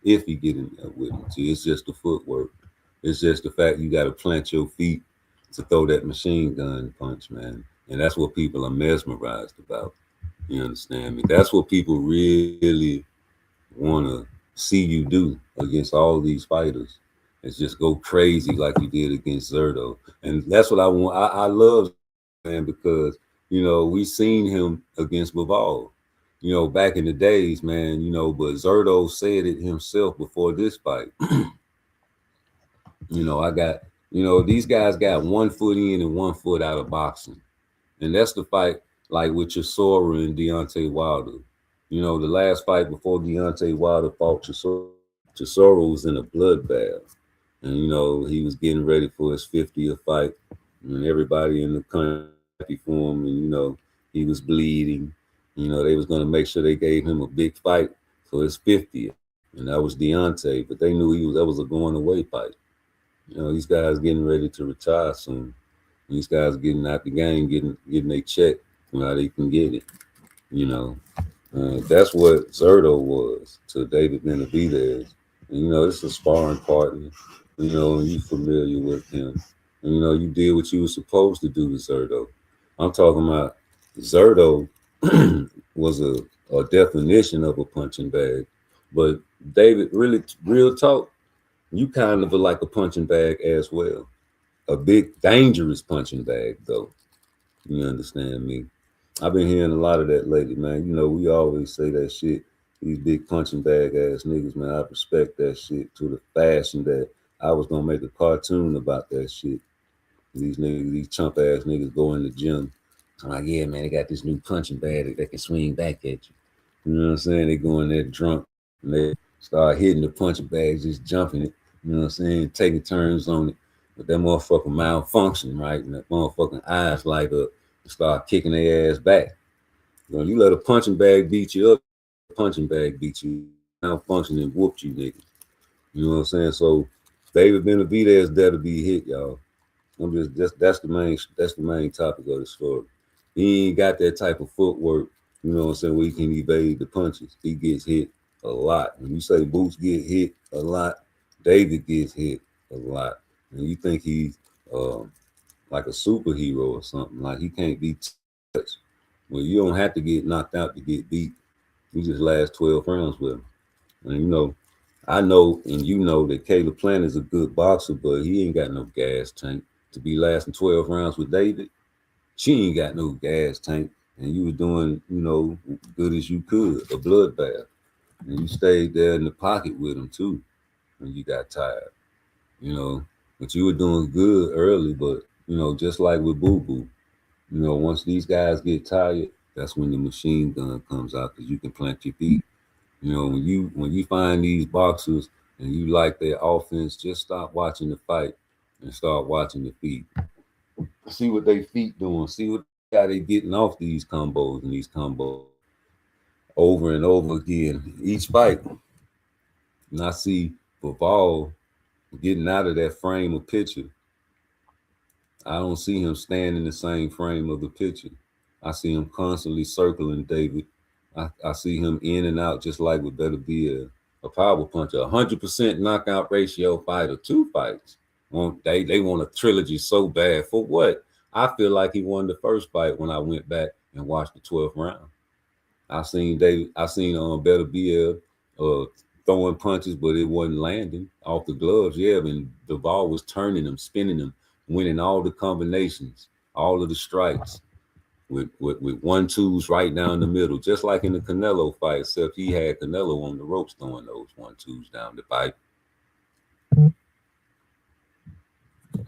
If he get in there with him. See, it's just the footwork. It's just the fact you got to plant your feet to throw that machine gun punch, man. And that's what people are mesmerized about. You understand me? That's what people really want to see you do against all these fighters. It's just go crazy like you did against Zerto. And that's what I want. I love, man, because, you know, we seen him against Bivol, you know, back in the days, man, you know, but Zerto said it himself before this fight. You know, these guys got 1 foot in and 1 foot out of boxing. And that's the fight like with Chisora and Deontay Wilder. You know, the last fight before Deontay Wilder fought Chisora was in a bloodbath. And, you know, he was getting ready for his 50th fight. And everybody in the country happy for him. And, you know, he was bleeding. You know, they was going to make sure they gave him a big fight for his 50th. And that was Deontay. But they knew that was a going away fight. You know, these guys getting ready to retire soon. These guys getting out the game, getting their check, you know, how they can get it. You know, that's what Zerto was to David Benavidez. And, you know, it's a sparring partner. You know, and you familiar with him. And, you know, you did what you were supposed to do to Zerto. I'm talking about Zerto was a definition of a punching bag. But David, really, real talk, you kind of are like a punching bag as well. A big, dangerous punching bag, though. You understand me? I've been hearing a lot of that lately, man. You know, we always say that shit. These big punching bag ass niggas, man. I respect that shit to the fashion that I was gonna make a cartoon about that shit. These niggas, these chump ass niggas go in the gym. I'm like, yeah, man, they got this new punching bag that can swing back at you. You know what I'm saying? They go in there drunk and they start hitting the punching bag, just jumping it. You know what I'm saying? Taking turns on it. But that motherfucker malfunction, right? And that motherfucking eyes light up and start kicking their ass back. You know, you let a punching bag beat you up, punching bag beat you, malfunction and whooped you, nigga. You know what I'm saying? So David Benavidez there to be hit, y'all. That's the main topic of the story. He ain't got that type of footwork, you know what I'm saying, where he can evade the punches. He gets hit a lot. When you say Boots get hit a lot, David gets hit a lot. And you think he's like a superhero or something, like he can't be touched. Well, you don't have to get knocked out to get beat. You just last 12 rounds with him. And you know, I know and you know that Caleb Plant is a good boxer, but he ain't got no gas tank to be lasting 12 rounds with David. She ain't got no gas tank. And you were doing, you know, good as you could, a bloodbath. And you stayed there in the pocket with him too when you got tired, you know. But you were doing good early, but, you know, just like with Boo Boo, you know, once these guys get tired, that's when the machine gun comes out because you can plant your feet. You know, when you find these boxers and you like their offense, just stop watching the fight and start watching the feet. See what they feet doing. See what how they getting off these combos and these combos over and over again each fight. And I see Bivol getting out of that frame of picture. I don't see him staying in the same frame of the picture. I see him constantly circling David. I see him in and out just like with Better Be a power puncher, 100% knockout ratio fighter, 2 fights. They want a trilogy so bad. For what? I feel like he won the first fight when I went back and watched the 12th round. I seen Better Be throwing punches, but it wasn't landing off the gloves. Yeah, and the ball was turning them, spinning them, winning all the combinations, all of the strikes with 1-2s right down the middle, just like in the Canelo fight, except he had Canelo on the ropes throwing those 1-2s down the pipe.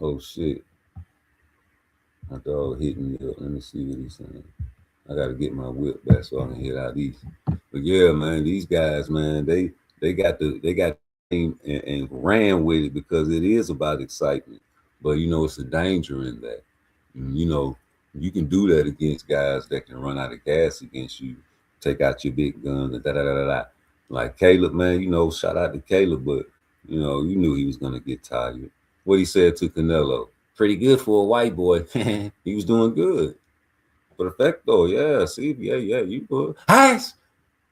Oh shit. My dog hitting me up. Let me see what he's saying. I gotta get my whip back so I can hit out these. But yeah, man, these guys, man, they got the team and ran with it because it is about excitement. But you know, it's a danger in that. And, you know, you can do that against guys that can run out of gas against you, take out your big guns and da da da da da. Like Caleb, man, you know, shout out to Caleb, but you know, you knew he was gonna get tired. What he said to Canelo, pretty good for a white boy. He was doing good. Perfecto, yeah. See, yeah, you good. Nice.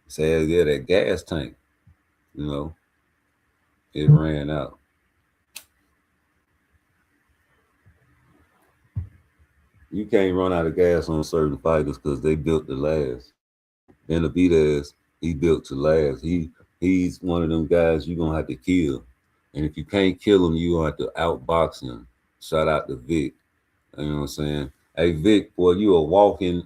Said, yeah, that gas tank, you know, it ran out. You can't run out of gas on certain fighters because they built to last. Benavidez, he built to last. He's one of them guys you're gonna have to kill. And if you can't kill him, you're gonna have to outbox him. Shout out to Vic. You know what I'm saying? Hey Vic, boy, you a walking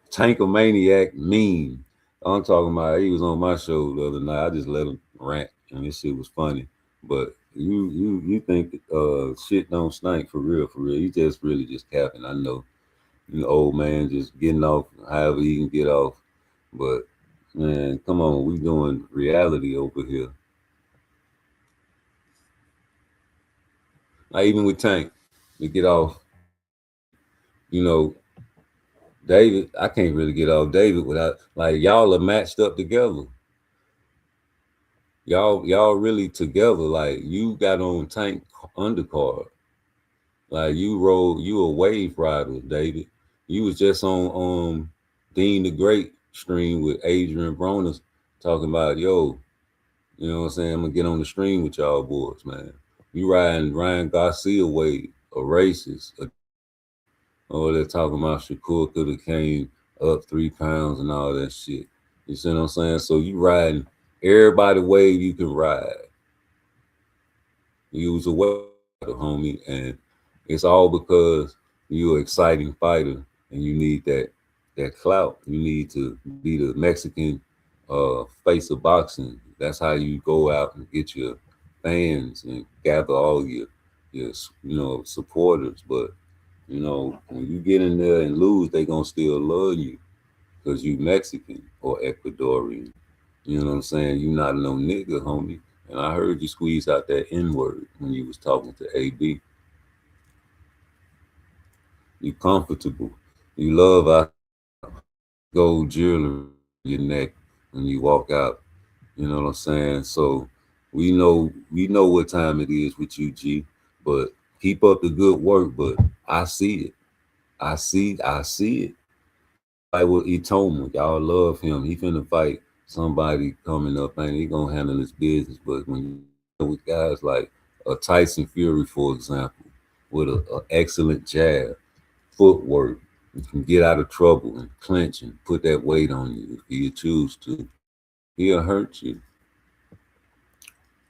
tankomaniac meme. I'm talking about he was on my show the other night. I just let him rant and this shit was funny. But you think shit don't stink for real, for real. He just really just capping. I know. You know, old man just getting off however he can get off. But man, come on, we doing reality over here. Like even with Tank, to get off, you know, David, I can't really get off David without like y'all are matched up together. Y'all really together. Like you got on Tank undercard. Like you a wave rider, David. You was just on Dean the Great stream with Adrian Broner talking about, yo, you know what I'm saying? I'm gonna get on the stream with y'all boys, man. You riding Ryan Garcia wave, a racist. Oh, they're talking about Shakur could have came up 3 pounds and all that shit. You see what I'm saying? So you riding everybody wave you can ride. You was a wave rider, homie, and it's all because you're an exciting fighter and you need that clout. You need to be the Mexican face of boxing. That's how you go out and get your fans and gather all your you know supporters. But you know when you get in there and lose, they gonna still love you because you Mexican or Ecuadorian. You know what I'm saying? You not no nigga, homie. And I heard you squeeze out that N word when you was talking to AB. You comfortable. You love our gold jewelry on your neck when you walk out. You know what I'm saying? So we know what time it is with you, G. But keep up the good work. But I see it. I see it. Like with Itoma, y'all love him. He finna fight somebody coming up, and he gonna handle his business. But when you with guys like a Tyson Fury, for example, with a excellent jab, footwork, you can get out of trouble and clinch and put that weight on you if you choose to. He'll hurt you.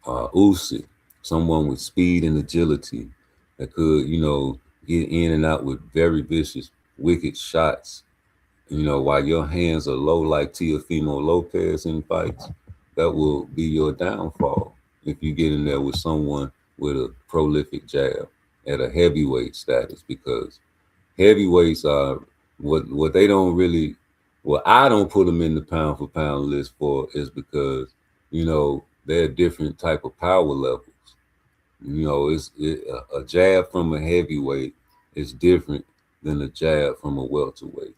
Usyk, someone with speed and agility that could, you know, get in and out with very vicious, wicked shots. You know, while your hands are low like Teofimo Lopez in fights, that will be your downfall if you get in there with someone with a prolific jab at a heavyweight status, because heavyweights are what they don't really, well, I don't put them in the pound for pound list for is because You know, they're different type of power levels. You know, a jab from a heavyweight is different than a jab from a welterweight.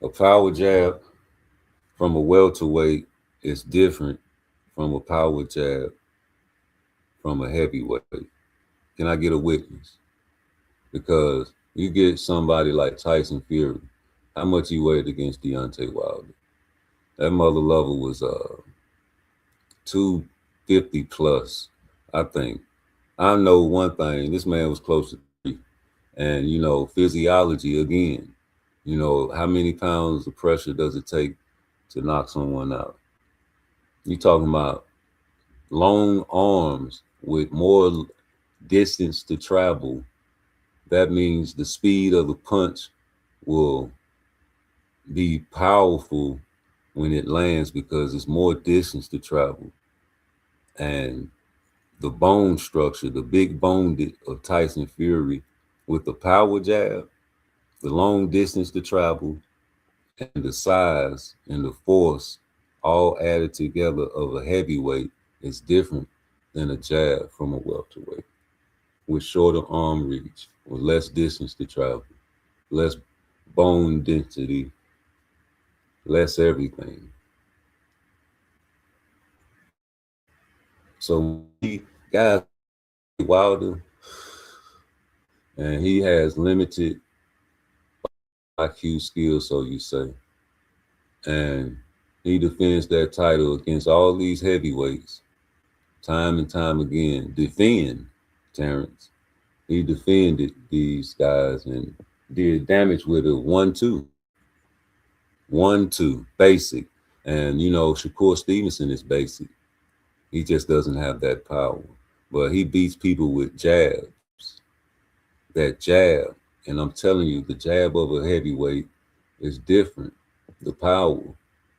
A power jab from a welterweight is different from a power jab from a heavyweight. Can I get a witness? Because you get somebody like Tyson Fury, how much he weighed against Deontay Wilder? That mother lover was 250 plus, I think. I know one thing, this man was close to 3. And, you know, physiology again, you know, how many pounds of pressure does it take to knock someone out? You talking about long arms with more distance to travel. That means the speed of the punch will be powerful when it lands because it's more distance to travel. And the bone structure, the big bone of Tyson Fury with the power jab, the long distance to travel, and the size and the force all added together of a heavyweight is different than a jab from a welterweight with shorter arm reach, with less distance to travel, less bone density, less everything. So he guys Wilder, and he has limited IQ skills, so you say. And he defends that title against all these heavyweights, time and time again. Defend, Terrence. He defended these guys and did damage with a 1-2. 1-2, basic. And, you know, Shakur Stevenson is basic. He just doesn't have that power. But he beats people with jabs. That jab. And I'm telling you, the jab of a heavyweight is different. The power.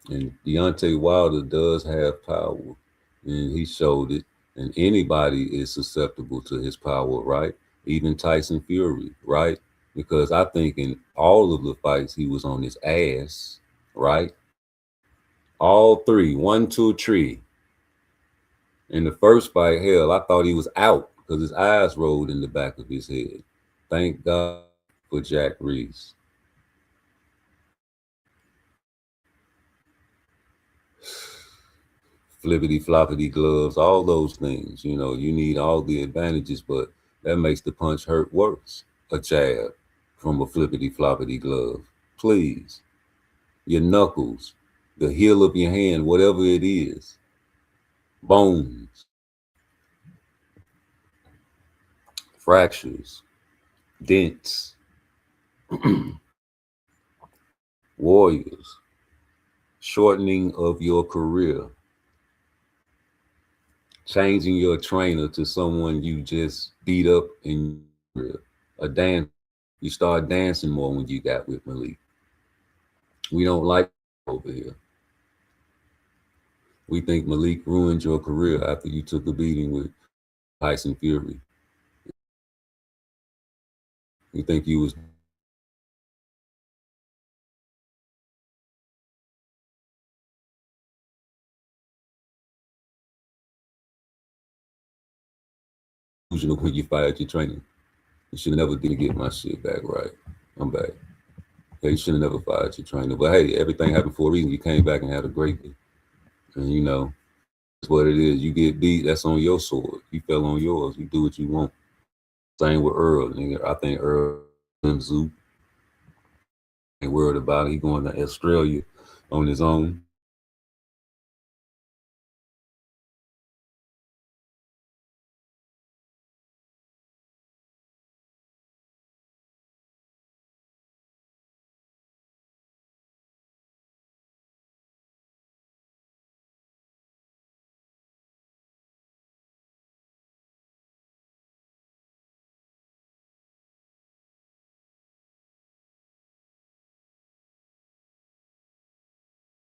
And Deontay Wilder does have power. And he showed it. And anybody is susceptible to his power, right? Even Tyson Fury, right? Because I think in all of the fights, he was on his ass, right? All 3, 1, 2, 3. In the first fight, hell, I thought he was out because his eyes rolled in the back of his head. Thank God for Jack Reese. Flippity floppity gloves, all those things. You know, you need all the advantages, but that makes the punch hurt worse. A jab from a flippity floppity glove. Please. Your knuckles, the heel of your hand, whatever it is. Bones. Fractures. Dents. Warriors. Shortening of your career. Changing your trainer to someone you just beat up in a dance. You start dancing more when you got with Malik. We don't like over here. We think Malik ruined your career after you took a beating with Tyson Fury. We think you was when you fired your trainer. You should have never did get my shit back right. I'm back. Yeah, you should have never fired your trainer. But hey, everything happened for a reason. You came back and had a great day. And you know, that's what it is. You get beat, that's on your sword. You fell on yours. You do what you want. Same with Earl. Nigga. I think Earl Zoo ain't worried about it. He going to Australia on his own.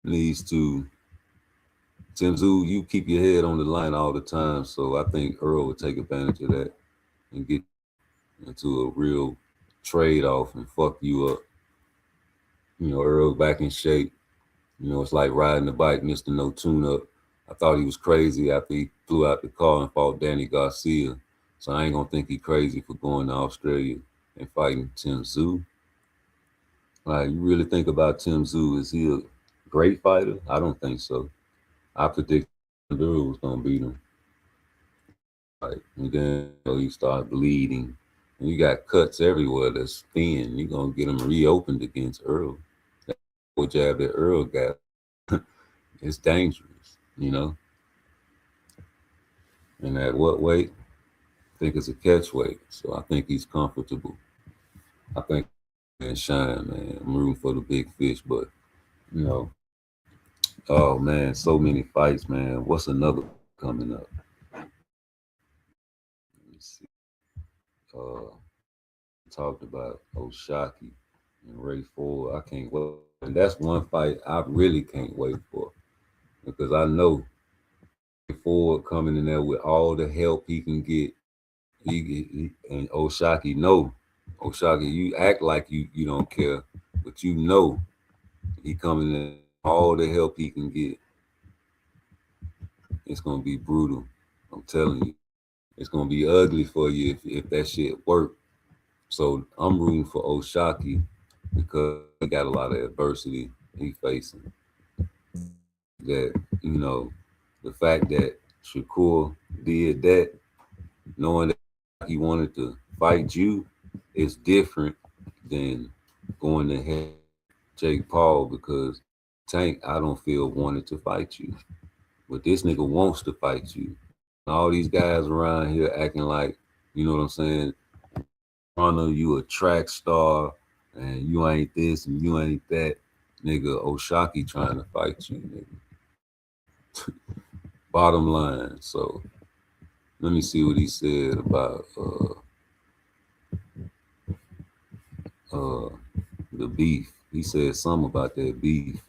Needs to Tim Zoo, you keep your head on the line all the time. So I think Earl would take advantage of that and get into a real trade off and fuck you up. Earl back in shape. It's like riding a bike, Mr. No Tune-Up. I thought he was crazy after he flew out the car and fought Danny Garcia. So I ain't gonna think he crazy for going to Australia and fighting Tim Tszyu. Like, you really think about Tim Tszyu? Is he a great fighter? I don't think so. I predict Duro was gonna beat him. Like, and then he started bleeding. And you got cuts everywhere that's thin. You're gonna get him reopened against Earl. That jab that Earl got, it's dangerous. And at what weight? I think it's a catch weight. So I think he's comfortable. I think and shine, man. I'm rooting for the big fish, but you know, oh man, so many fights, man. What's another coming up? Let me see. Talked about Oshaki and Ray Ford. I can't wait. And that's one fight I really can't wait for because I know Ray Ford coming in there with all the help he can get. And Oshaki know. Oshaki, you act like you don't care, but he coming in all the help he can get. It's gonna be brutal. I'm telling you. It's gonna be ugly for you if that shit work. So I'm rooting for Oshaki because he got a lot of adversity he facing. That, the fact that Shakur did that, knowing that he wanted to fight you, is different than going to hit Jake Paul because Tank, I don't feel wanted to fight you. But this nigga wants to fight you. All these guys around here acting like, you know what I'm saying? Runner, you a track star, and you ain't this and you ain't that. Nigga, Oshaki trying to fight you, nigga. Bottom line. So let me see what he said about the beef. He said something about that beef.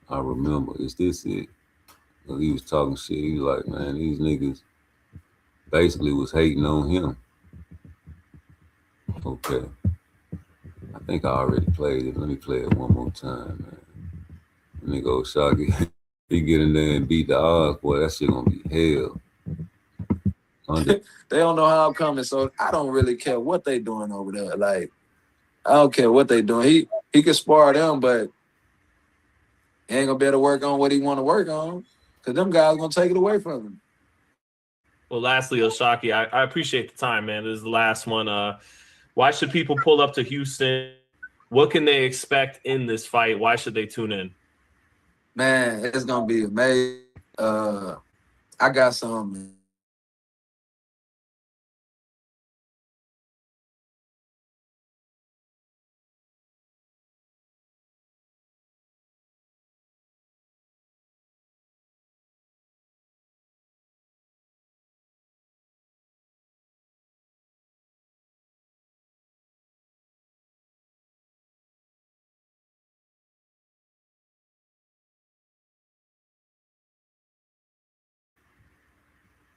I remember. Is this it? He was talking shit. He was like, man, these niggas basically was hating on him. Okay. I think I already played it. Let me play it one more time, man. Nigga Oshaki, he get in there and beat the odds, boy, that shit gonna be hell. They don't know how I'm coming, so I don't really care what they doing over there. Like, I don't care what they doing. He can spar them, but he ain't gonna be able to work on what he want to work on because them guys gonna take it away from him. Well, lastly, Oshaki, I appreciate the time, man. This is the last one. Why should people pull up to Houston? What can they expect in this fight? Why should they tune in? Man, it's gonna be amazing. I got some.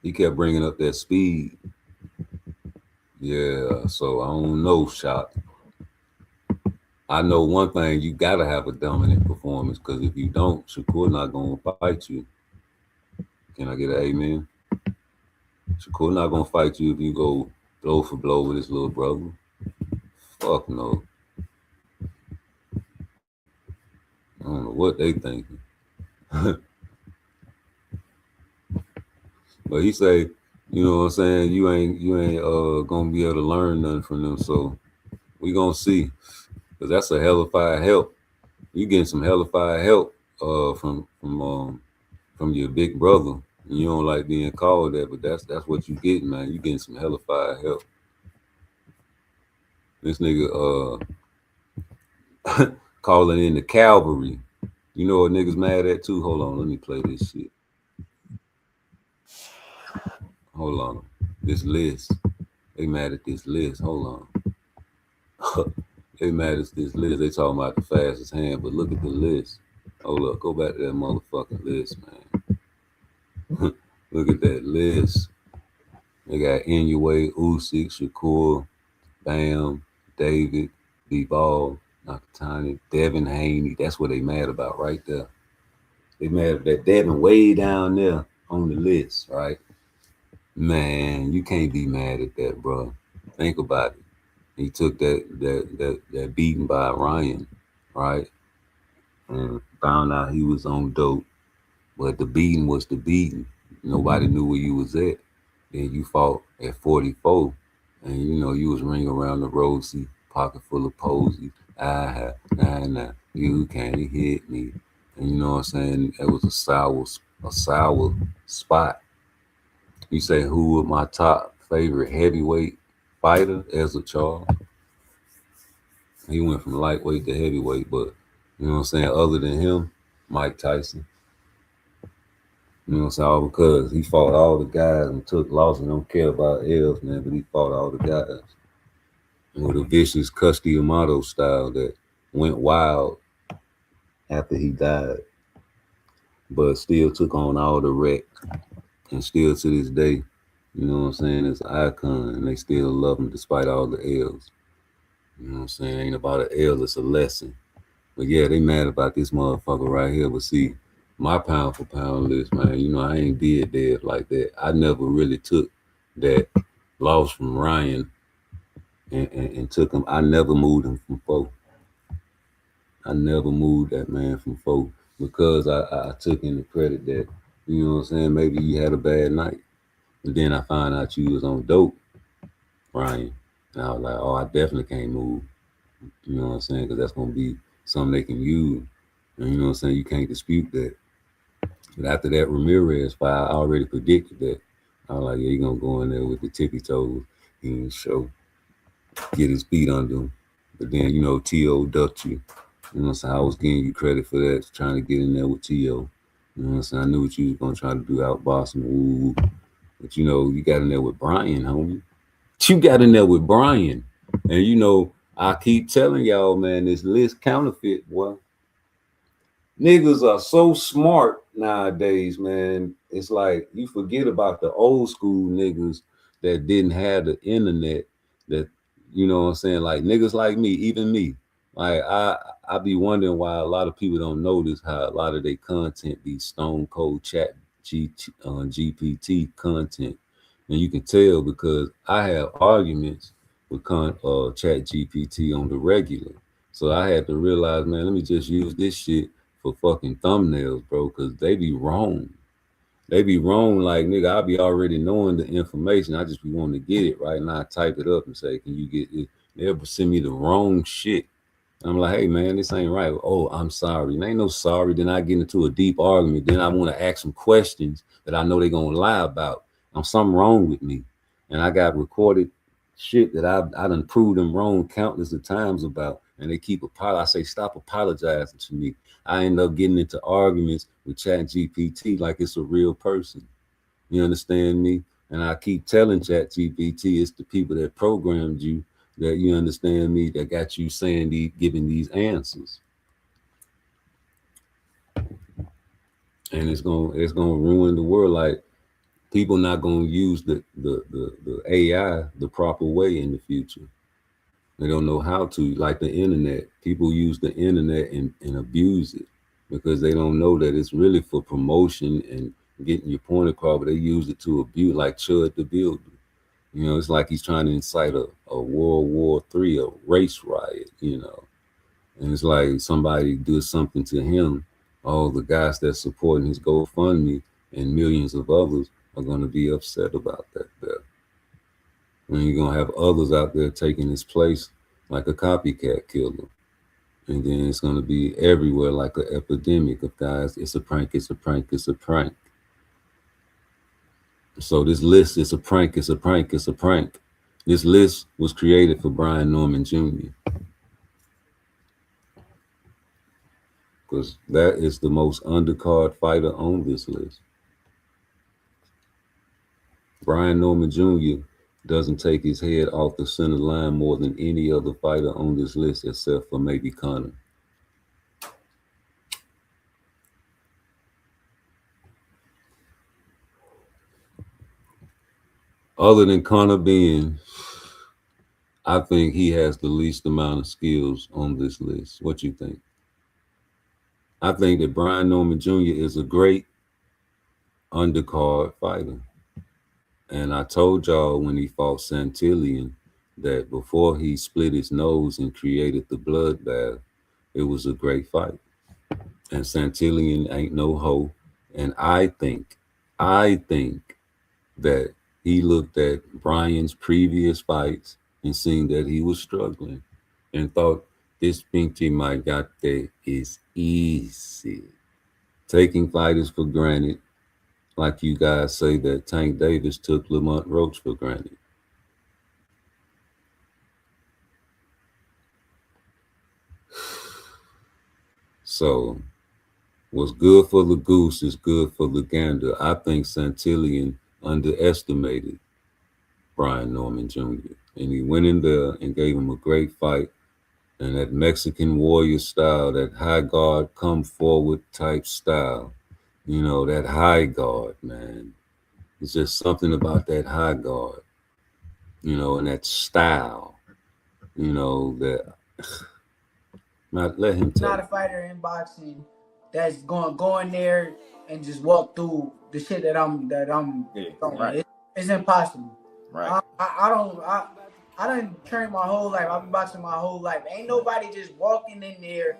He kept bringing up that speed. Yeah, so I don't know, Shot. I know one thing, you gotta have a dominant performance because if you don't, Shakur not gonna fight you. Can I get an amen? Shakur not gonna fight you if you go blow for blow with his little brother. Fuck no. I don't know what they thinking. But he say, you know what I'm saying, you ain't gonna be able to learn nothing from them. So we gonna see. Cause that's a hellified help. You getting some hellified help from your big brother. And you don't like being called that, but that's what you getting, man. You getting some hellified help. This nigga calling in the cavalry. You know what niggas mad at too? Hold on, let me play this shit. Hold on. This list. They mad at this list. Hold on. They mad at this list. They talking about the fastest hand, but look at the list. Hold up, go back to that motherfucking list, man. Look at that list. They got Inoue, Usyk, Shakur, Bam, David, Bivol, Nakatani, Devin Haney. That's what they mad about right there. They mad at that Devin way down there on the list, right? Man, you can't be mad at that, bro. Think about it. He took that beating by Ryan, right? And found out he was on dope. But the beating was the beating. Nobody knew where you was at. Then you fought at 44, and you was ring around the rosy, pocket full of posies. Nah, you can't hit me. And you know what I'm saying? It was a sour spot. You say who was my top favorite heavyweight fighter? Ezra Charles. He went from lightweight to heavyweight, but you know what I'm saying? Other than him, Mike Tyson. You know what I'm saying? All because he fought all the guys and took losses and don't care about L's, man, but he fought all the guys. With a vicious Custody Amato style that went wild after he died, but still took on all the wreck. And still to this day, you know what I'm saying, is an icon and they still love him despite all the L's. You know what I'm saying? Ain't about an L, it's a lesson. But yeah, they mad about this motherfucker right here. But see, my pound for pound list, man, I ain't did dead like that. I never really took that loss from Ryan and took him. I never moved him from 4. I never moved that man from 4 because I took in the credit that, you know what I'm saying, maybe you had a bad night. And then I found out you was on dope, Ryan. And I was like, oh, I definitely can't move. You know what I'm saying? Because that's going to be something they can use. And you know what I'm saying? You can't dispute that. But after that Ramirez fight, I already predicted that. I was like, yeah, he going to go in there with the tippy toes. He didn't show, get his feet under him. But then, T.O. ducked you. You know what I'm saying? I was giving you credit for that, trying to get in there with T.O. You know what I'm saying? I knew what you was going to try to do, outbox him. Ooh. But, you got in there with Brian, homie. You got in there with Brian. And, I keep telling y'all, man, this list counterfeit, boy. Niggas are so smart nowadays, man. It's like you forget about the old school niggas that didn't have the internet. That you know what I'm saying, like niggas like me, even me. Like I be wondering why a lot of people don't notice how a lot of their content be stone cold GPT content, and you can tell because I have arguments with chat GPT on the regular. So I had to realize, man, let me just use this shit for fucking thumbnails, bro, because they be wrong. They be wrong, like, nigga, I be already knowing the information. I just be wanting to get it right now. I type it up and say, can you get it? They'll send me the wrong shit. I'm like, hey, man, this ain't right. Oh, I'm sorry. And ain't no sorry. Then I get into a deep argument. Then I want to ask some questions that I know they're going to lie about. Something wrong with me. And I got recorded shit that I done proved them wrong countless of times about. And they keep I say, stop apologizing to me. I end up getting into arguments with Chat GPT like it's a real person. You understand me? And I keep telling Chat GPT it's the people that programmed you, that you understand me, that got you saying giving these answers. And it's gonna ruin the world. Like people not gonna use the AI the proper way in the future. They don't know how to, like the internet. People use the internet and abuse it because they don't know that it's really for promotion and getting your point across, but they use it to abuse, like Chud the Builder. It's like he's trying to incite a World War III, a race riot, And it's like somebody does something to him. All the guys that supporting his GoFundMe and millions of others are going to be upset about that there. And you're going to have others out there taking his place like a copycat killer. And then it's going to be everywhere like an epidemic of guys. It's a prank, it's a prank, it's a prank. So this list is a prank, it's a prank, it's a prank. This list was created for Brian Norman Jr. Because that is the most undercard fighter on this list. Brian Norman Jr. doesn't take his head off the center line more than any other fighter on this list except for maybe Conor. Other than Conor being I think he has the least amount of skills on this list. What you think? I think that Brian Norman Jr. is a great undercard fighter. And I told y'all when he fought Santillian that before he split his nose and created the bloodbath, it was a great fight. And Santillian ain't no hoe. And I think that he looked at Brian's previous fights and seen that he was struggling and thought this Pinche Maigate is easy. Taking fighters for granted, like you guys say that Tank Davis took Lamont Roach for granted. So what's good for the goose is good for the gander. I think Santillian underestimated Brian Norman Jr. And he went in there and gave him a great fight. And that Mexican warrior style, that high guard, come forward type style, you know, that high guard, man. It's just something about that high guard, you know, and that style, you know, that not let him tell. Not a fighter in boxing that's go in there and just walk through the shit that I'm right. It's impossible. Right. I done trained my whole life. I've been boxing my whole life. Ain't nobody just walking in there,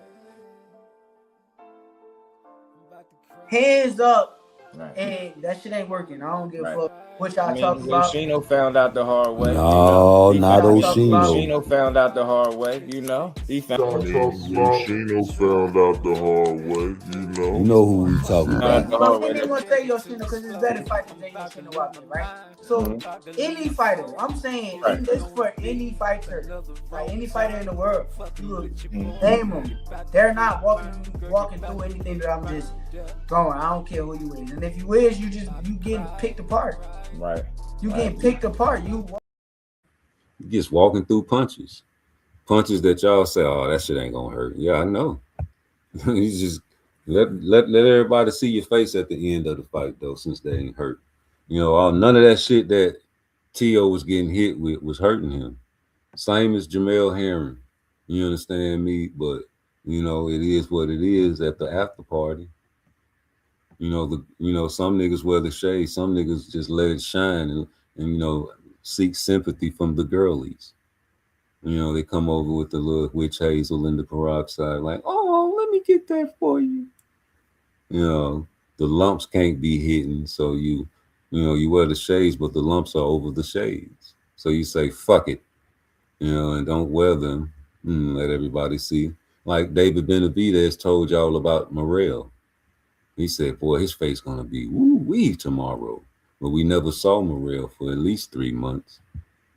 hands up, Right. and that shit ain't working. I don't give a Right. fuck what y'all talking about. Oshino found out the hard way. No, not Oshino. Oshino found out the hard way, you know. He found Oshino found out the hard way, you know. You know who we talking about. I'm not even gonna say Yoshino because it's better fighters than Yoshino out there, right? So any fighter, I'm saying this for any fighter, like any fighter in the world, you name them. They're not walking through anything that I'm just going. I don't care who you is, and if you is, you getting picked apart. Right. You getting picked apart. You just walking through punches that y'all say, oh, that shit ain't gonna hurt. Yeah, I know. You just let everybody see your face at the end of the fight, though, since they ain't hurt. You know, none of that shit that T.O. was getting hit with was hurting him. Same as Jamel Herring. You understand me? But you know, it is what it is at the after party. You know, some niggas wear the shade, some niggas just let it shine and you know, seek sympathy from the girlies. You know, they come over with the little witch hazel and the peroxide, like, oh, let me get that for you. You know, the lumps can't be hidden, so you wear the shades, but the lumps are over the shades. So you say, fuck it, you know, and don't wear them. Let everybody see. Like David Benavidez told y'all about Morrell. He said, boy, his face gonna be woo-wee tomorrow. But we never saw Morrell for at least 3 months.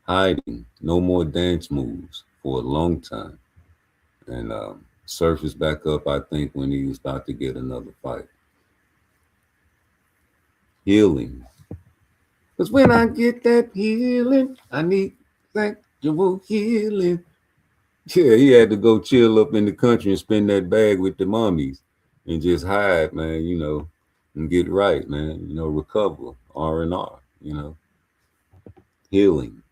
Hiding, no more dance moves for a long time. And surfaced back up, I think, when he was about to get another fight. Healing. Because when I get that healing, I need sexual healing. Yeah, he had to go chill up in the country and spend that bag with the mummies. And just hide, man, you know, and get right, man, you know, recover, R&R, you know, healing.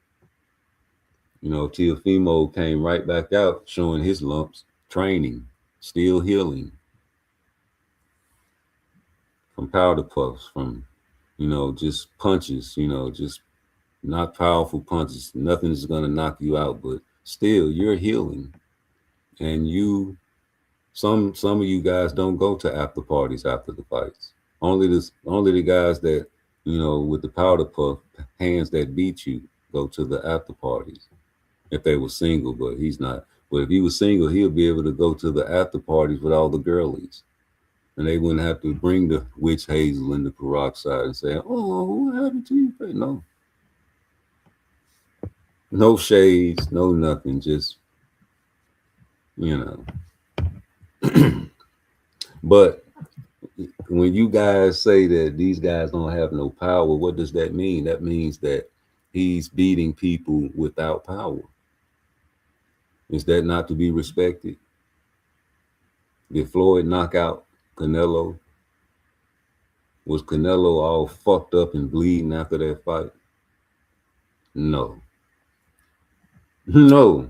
You know, Teofimo came right back out showing his lumps, training, still healing. From powder puffs, from, you know, just punches, you know, just not powerful punches. Nothing is going to knock you out, but still you're healing. And Some of you guys don't go to after parties after the fights. Only the guys that, you know, with the powder puff hands that beat you go to the after parties. If they were single, but he's not. But if he was single, he'll be able to go to the after parties with all the girlies. And they wouldn't have to bring the witch hazel and the peroxide and say, oh, what happened to you? No. No shades, no nothing, just, you know. But when you guys say that these guys don't have no power, what does that mean? That means that he's beating people without power. Is that not to be respected? Did Floyd knock out Canelo? Was Canelo all fucked up and bleeding after that fight? No. No.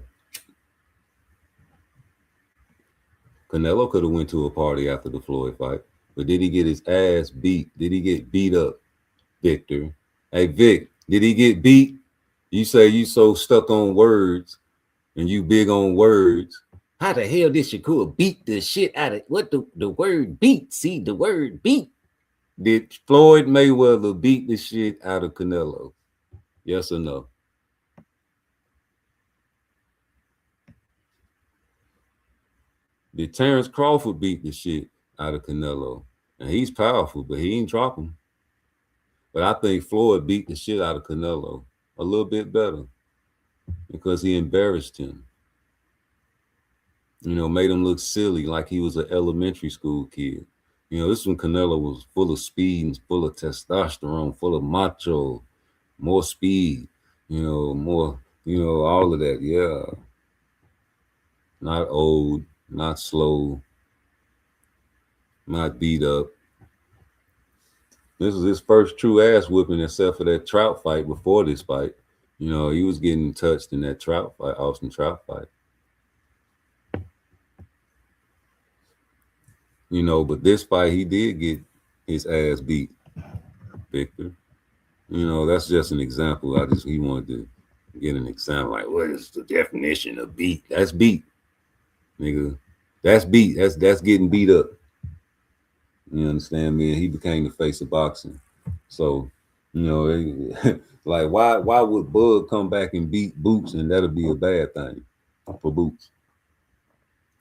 Canelo could have went to a party after the Floyd fight, but did he get his ass beat? Did he get beat up, Victor? Hey, Vic, did he get beat? You say you so stuck on words and you big on words. How the hell did Shakur beat the shit out of what the word beat? See, the word beat. Did Floyd Mayweather beat the shit out of Canelo? Yes or no? Did Terrence Crawford beat the shit out of Canelo? And he's powerful, but he ain't drop him. But I think Floyd beat the shit out of Canelo a little bit better because he embarrassed him. You know, made him look silly like he was an elementary school kid. You know, this one Canelo was full of speed and full of testosterone, full of macho, more speed, you know, more, you know, all of that. Yeah. Not old, not slow, not beat up. This was his first true ass whooping except for that Trout fight before this fight. You know, he was getting touched in that Trout fight, Austin Trout fight. You know, but this fight, he did get his ass beat, Victor. You know, that's just an example. He wanted to get an example. Like, what is the definition of beat? That's beat, nigga. That's beat. That's getting beat up. You understand me? And he became the face of boxing. So, you know, like why would Bud come back and beat Boots and that'll be a bad thing for Boots?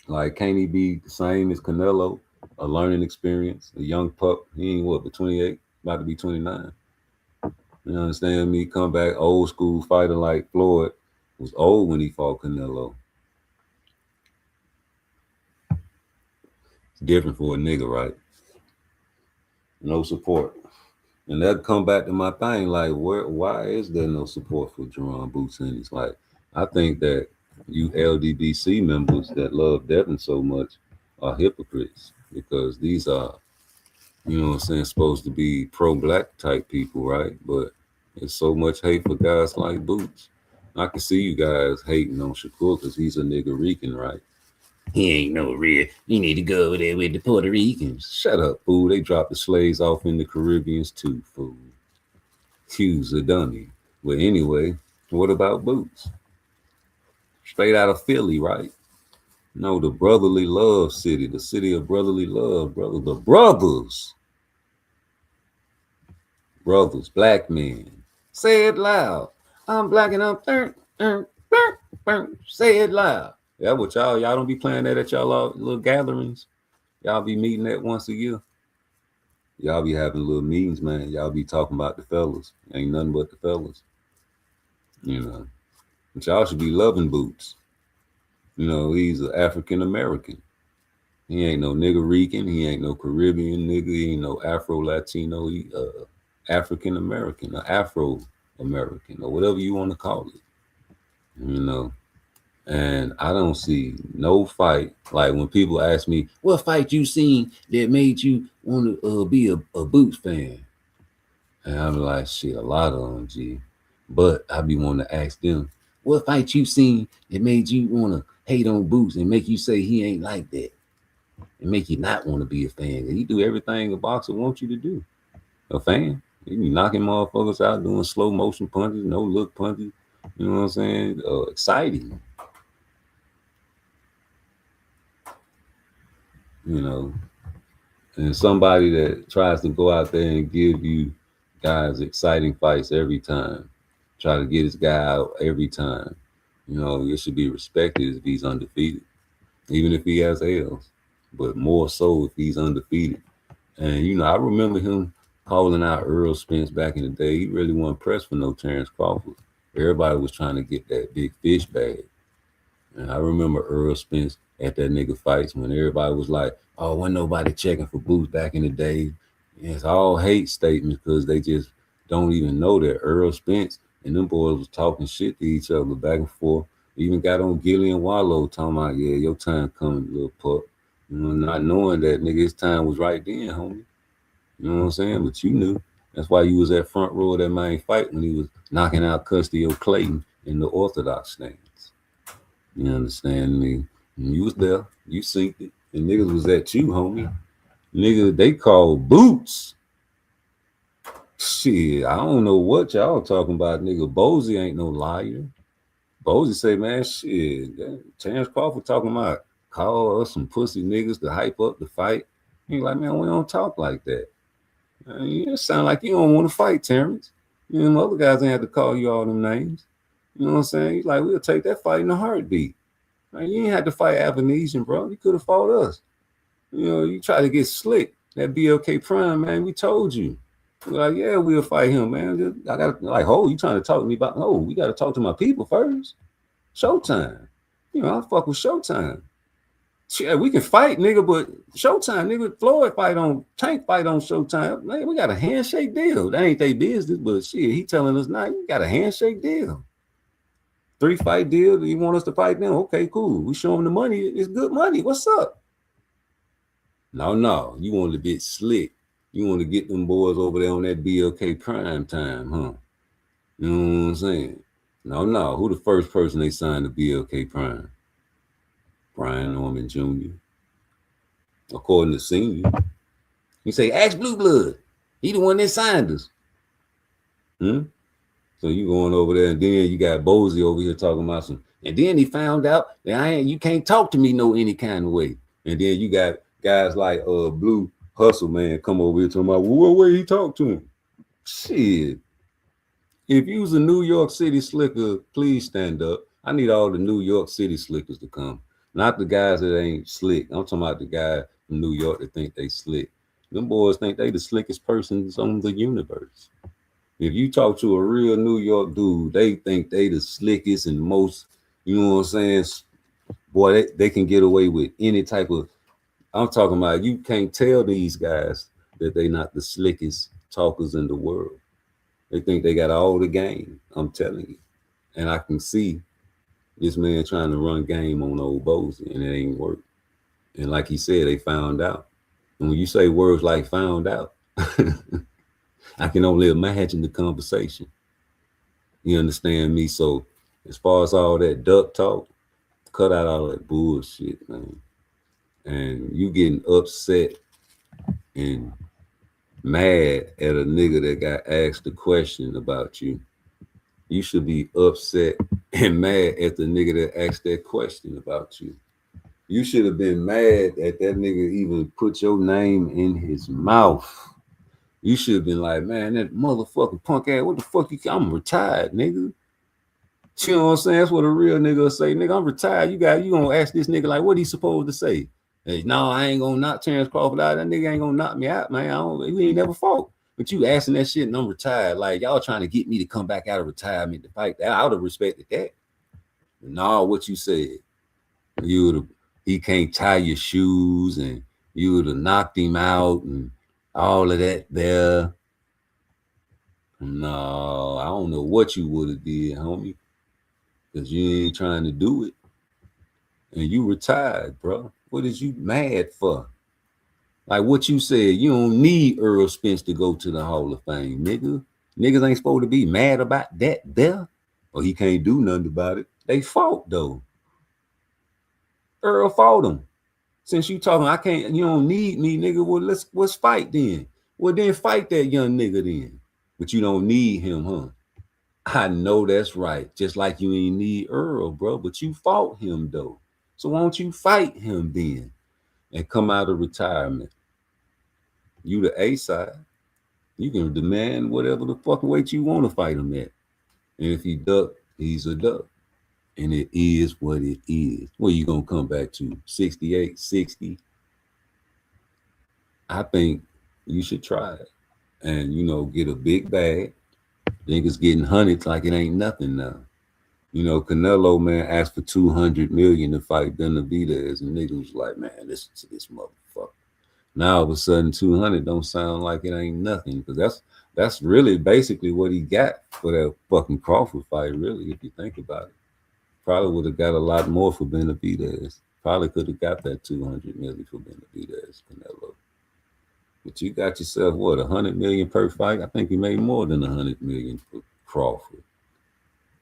Like, can't he be the same as Canelo? A learning experience, a young pup. He ain't but 28, about to be 29. You understand me? Come back, old school fighter like Floyd was old when he fought Canelo. It's different for a nigga, right? No support. And that come back to my thing, like, why is there no support for Jerome Boots? And it's like, I think that you LDBC members that love Devin so much are hypocrites because these are, you know what I'm saying, supposed to be pro-black type people, right? But there's so much hate for guys like Boots. I can see you guys hating on Shakur because he's a nigga Rican, right? He ain't no real. You need to go over there with the Puerto Ricans. Shut up, fool. They dropped the slaves off in the Caribbeans too, fool. Q's a dummy. But anyway, what about Boots? Straight out of Philly, right? No, the brotherly love city, the city of brotherly love, brother. The brothers. Brothers, black men. Say it loud. I'm black and I'm say it loud. Yeah, what y'all don't be playing that at y'all little gatherings. Y'all be meeting that once a year. Y'all be having little meetings, man. Y'all be talking about the fellas. Ain't nothing but the fellas. You know. But y'all should be loving Boots. You know, he's an African American. He ain't no nigga Rican. He ain't no Caribbean nigga. He ain't no Afro Latino. He African American, or Afro American, or whatever you want to call it. You know. And I don't see no fight. Like when people ask me, what fight you seen that made you want to be a Boots fan? And I'm like, shit, a lot of them, G. But I be wanting to ask them, what fight you seen that made you want to hate on Boots and make you say he ain't like that? And make you not want to be a fan. He do everything a boxer wants you to do. A fan. He be knocking motherfuckers out, doing slow motion punches, no look punches. You know what I'm saying? Exciting. You know, and somebody that tries to go out there and give you guys exciting fights every time, try to get his guy out every time, you know, it should be respected if he's undefeated, even if he has L's, but more so if he's undefeated. And, you know, I remember him calling out Earl Spence back in the day. He really wasn't pressed for no Terrence Crawford. Everybody was trying to get that big fish bag. And I remember Earl Spence at that nigga fights when everybody was like, oh, wasn't nobody checking for Boots back in the day. And it's all hate statements because they just don't even know that Earl Spence and them boys was talking shit to each other back and forth. Even got on Gillian Wallow talking about, yeah, your time coming, little pup. You know, not knowing that, nigga, his time was right then, homie. You know what I'm saying? But you knew. That's why you was at front row of that main fight when he was knocking out Custio Clayton in the Orthodox stance. You understand me? And you was there. You seen it. And niggas was at you, homie. Nigga, they called boots. Shit, I don't know what y'all talking about, nigga. Bozy ain't no liar. Bozy say, man, shit. Terrence Crawford talking about call us some pussy niggas to hype up the fight. He like, man, we don't talk like that. Man, you sound like you don't want to fight, Terrence. You know, them other guys ain't have to call you all them names. You know what I'm saying? He's like, we'll take that fight in a heartbeat. Man, you ain't had to fight Avanesian, bro. You could have fought us. You know, you try to get slick. That BLK Prime, man, we told you. We're like, yeah, we'll fight him, man. I got like, oh, you trying to talk to me about? Oh, we got to talk to my people first. Showtime. You know, I fuck with Showtime. Yeah, we can fight, nigga, but Showtime, nigga, Floyd fight on Tank fight on Showtime. Man, we got a handshake deal. That ain't their business, but shit, he telling us now, you got a handshake deal. 3-fight deal. You want us to fight them? Okay, cool. We show them the money. It's good money. What's up? No. You want to get slick. You want to get them boys over there on that BLK prime time, huh? You know what I'm saying? No. Who the first person they signed to BLK prime? Brian Norman Jr. According to Senior. You say, ask Blue Blood. He the one that signed us. So you going over there, and then you got Bozy over here talking about some. And then he found out that you can't talk to me no any kind of way. And then you got guys like Blue Hustle, man, come over here talking about, well, what way he talk to him? Shit. If you was a New York City slicker, please stand up. I need all the New York City slickers to come. Not the guys that ain't slick. I'm talking about the guy from New York that think they slick. Them boys think they the slickest persons on the universe. If you talk to a real New York dude, they think they the slickest and most, you know what I'm saying? Boy, they can get away with any type of, I'm talking about, you can't tell these guys that they not the slickest talkers in the world. They think they got all the game, I'm telling you. And I can see this man trying to run game on old Bozy, and it ain't work. And like he said, they found out. And when you say words like found out, I can only imagine the conversation. You understand me? So as far as all that duck talk, cut out all that bullshit, man. And you getting upset and mad at a nigga that got asked a question about you. You should be upset and mad at the nigga that asked that question about you. You should have been mad at that nigga even put your name in his mouth. You should have been like, man, that motherfucking punk ass, what the fuck I'm retired, nigga. You know what I'm saying? That's what a real nigga will say. Nigga, I'm retired. You gonna ask this nigga like, what he supposed to say? Hey, no, I ain't gonna knock Terrence Crawford out. That nigga ain't gonna knock me out, man. We ain't never fought. But you asking that shit and I'm retired. Like, y'all trying to get me to come back out of retirement to fight that. I would have respected that. But no, what you said. He can't tie your shoes and you would have knocked him out and all of that there. No, I don't know what you would have did, homie. Because you ain't trying to do it. And you retired, bro. What is you mad for? Like what you said, you don't need Earl Spence to go to the Hall of Fame, nigga. Niggas ain't supposed to be mad about that there. Or he can't do nothing about it. They fought, though. Earl fought him. Since you talking, you don't need me, nigga. Well, let's fight then. Well, then fight that young nigga then. But you don't need him, huh? I know that's right. Just like you ain't need Earl, bro. But you fought him, though. So why don't you fight him then and come out of retirement? You the A side. You can demand whatever the fucking weight you want to fight him at. And if he duck, he's a duck. And it is what it is. What you gonna come back to? 68, 60? I think you should try it. And, get a big bag. Niggas getting hundreds like it ain't nothing now. Canelo, man, asked for $200 million to fight Benavidez, and niggas was like, man, listen to this motherfucker. Now all of a sudden 200 don't sound like it ain't nothing, because that's really basically what he got for that fucking Crawford fight, really, if you think about it. Probably would have got a lot more for Benavidez. Probably could have got that $200 million for Benavidez, Canelo. But you got yourself, what, $100 million per fight? I think he made more than $100 million for Crawford.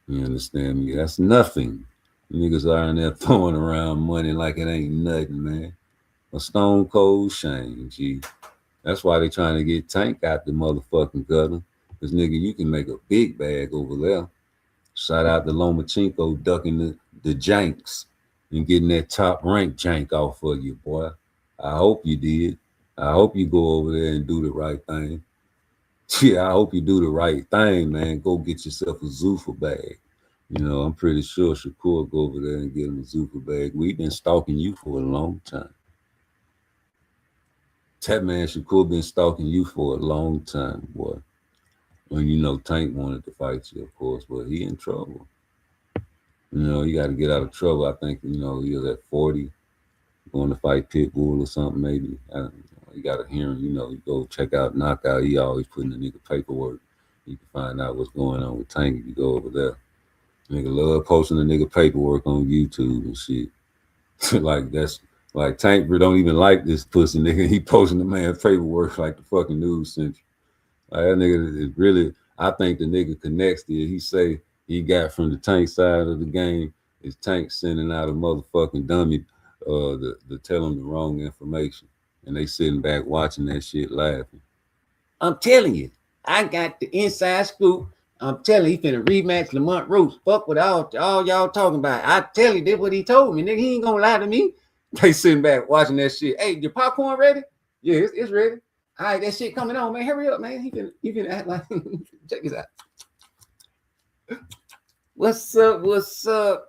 You understand me? That's nothing. Niggas are in there throwing around money like it ain't nothing, man. A stone cold shame, G. That's why they trying to get Tank out the motherfucking gutter. Cause nigga, you can make a big bag over there. Shout out to Lomachenko ducking the janks and getting that top rank jank off for you, boy. I hope you did. I hope you go over there and do the right thing. Yeah, I hope you do the right thing, man. Go get yourself a Zuffa bag. You know, I'm pretty sure Shakur go over there and get him a Zuffa bag. We've been stalking you for a long time. That man Shakur been stalking you for a long time, boy. When you know Tank wanted to fight you, of course, but he in trouble. You know, you got to get out of trouble. I think, you know, he was at 40, going to fight Pitbull or something, maybe. I don't know. You got to hear him, you know, you go check out Knockout. He always putting the nigga paperwork. You can find out what's going on with Tank if you go over there. Nigga love posting the nigga paperwork on YouTube and shit. Like that's like Tank don't even like this pussy nigga. He posting the man paperwork like the fucking news central. Like that nigga is really, I think the nigga connects to it. He say he got from the Tank side of the game is Tank sending out a motherfucking dummy to tell him the wrong information. And they sitting back watching that shit laughing. I'm telling you, I got the inside scoop. I'm telling you, he finna rematch Lamont Roach. Fuck what all y'all talking about. I tell you, that's what he told me, nigga. He ain't gonna lie to me. They sitting back watching that shit. Hey, your popcorn ready? Yeah, it's ready. All right, that shit coming on, man. Hurry up, man. He finna act like check this out. What's up? What's up?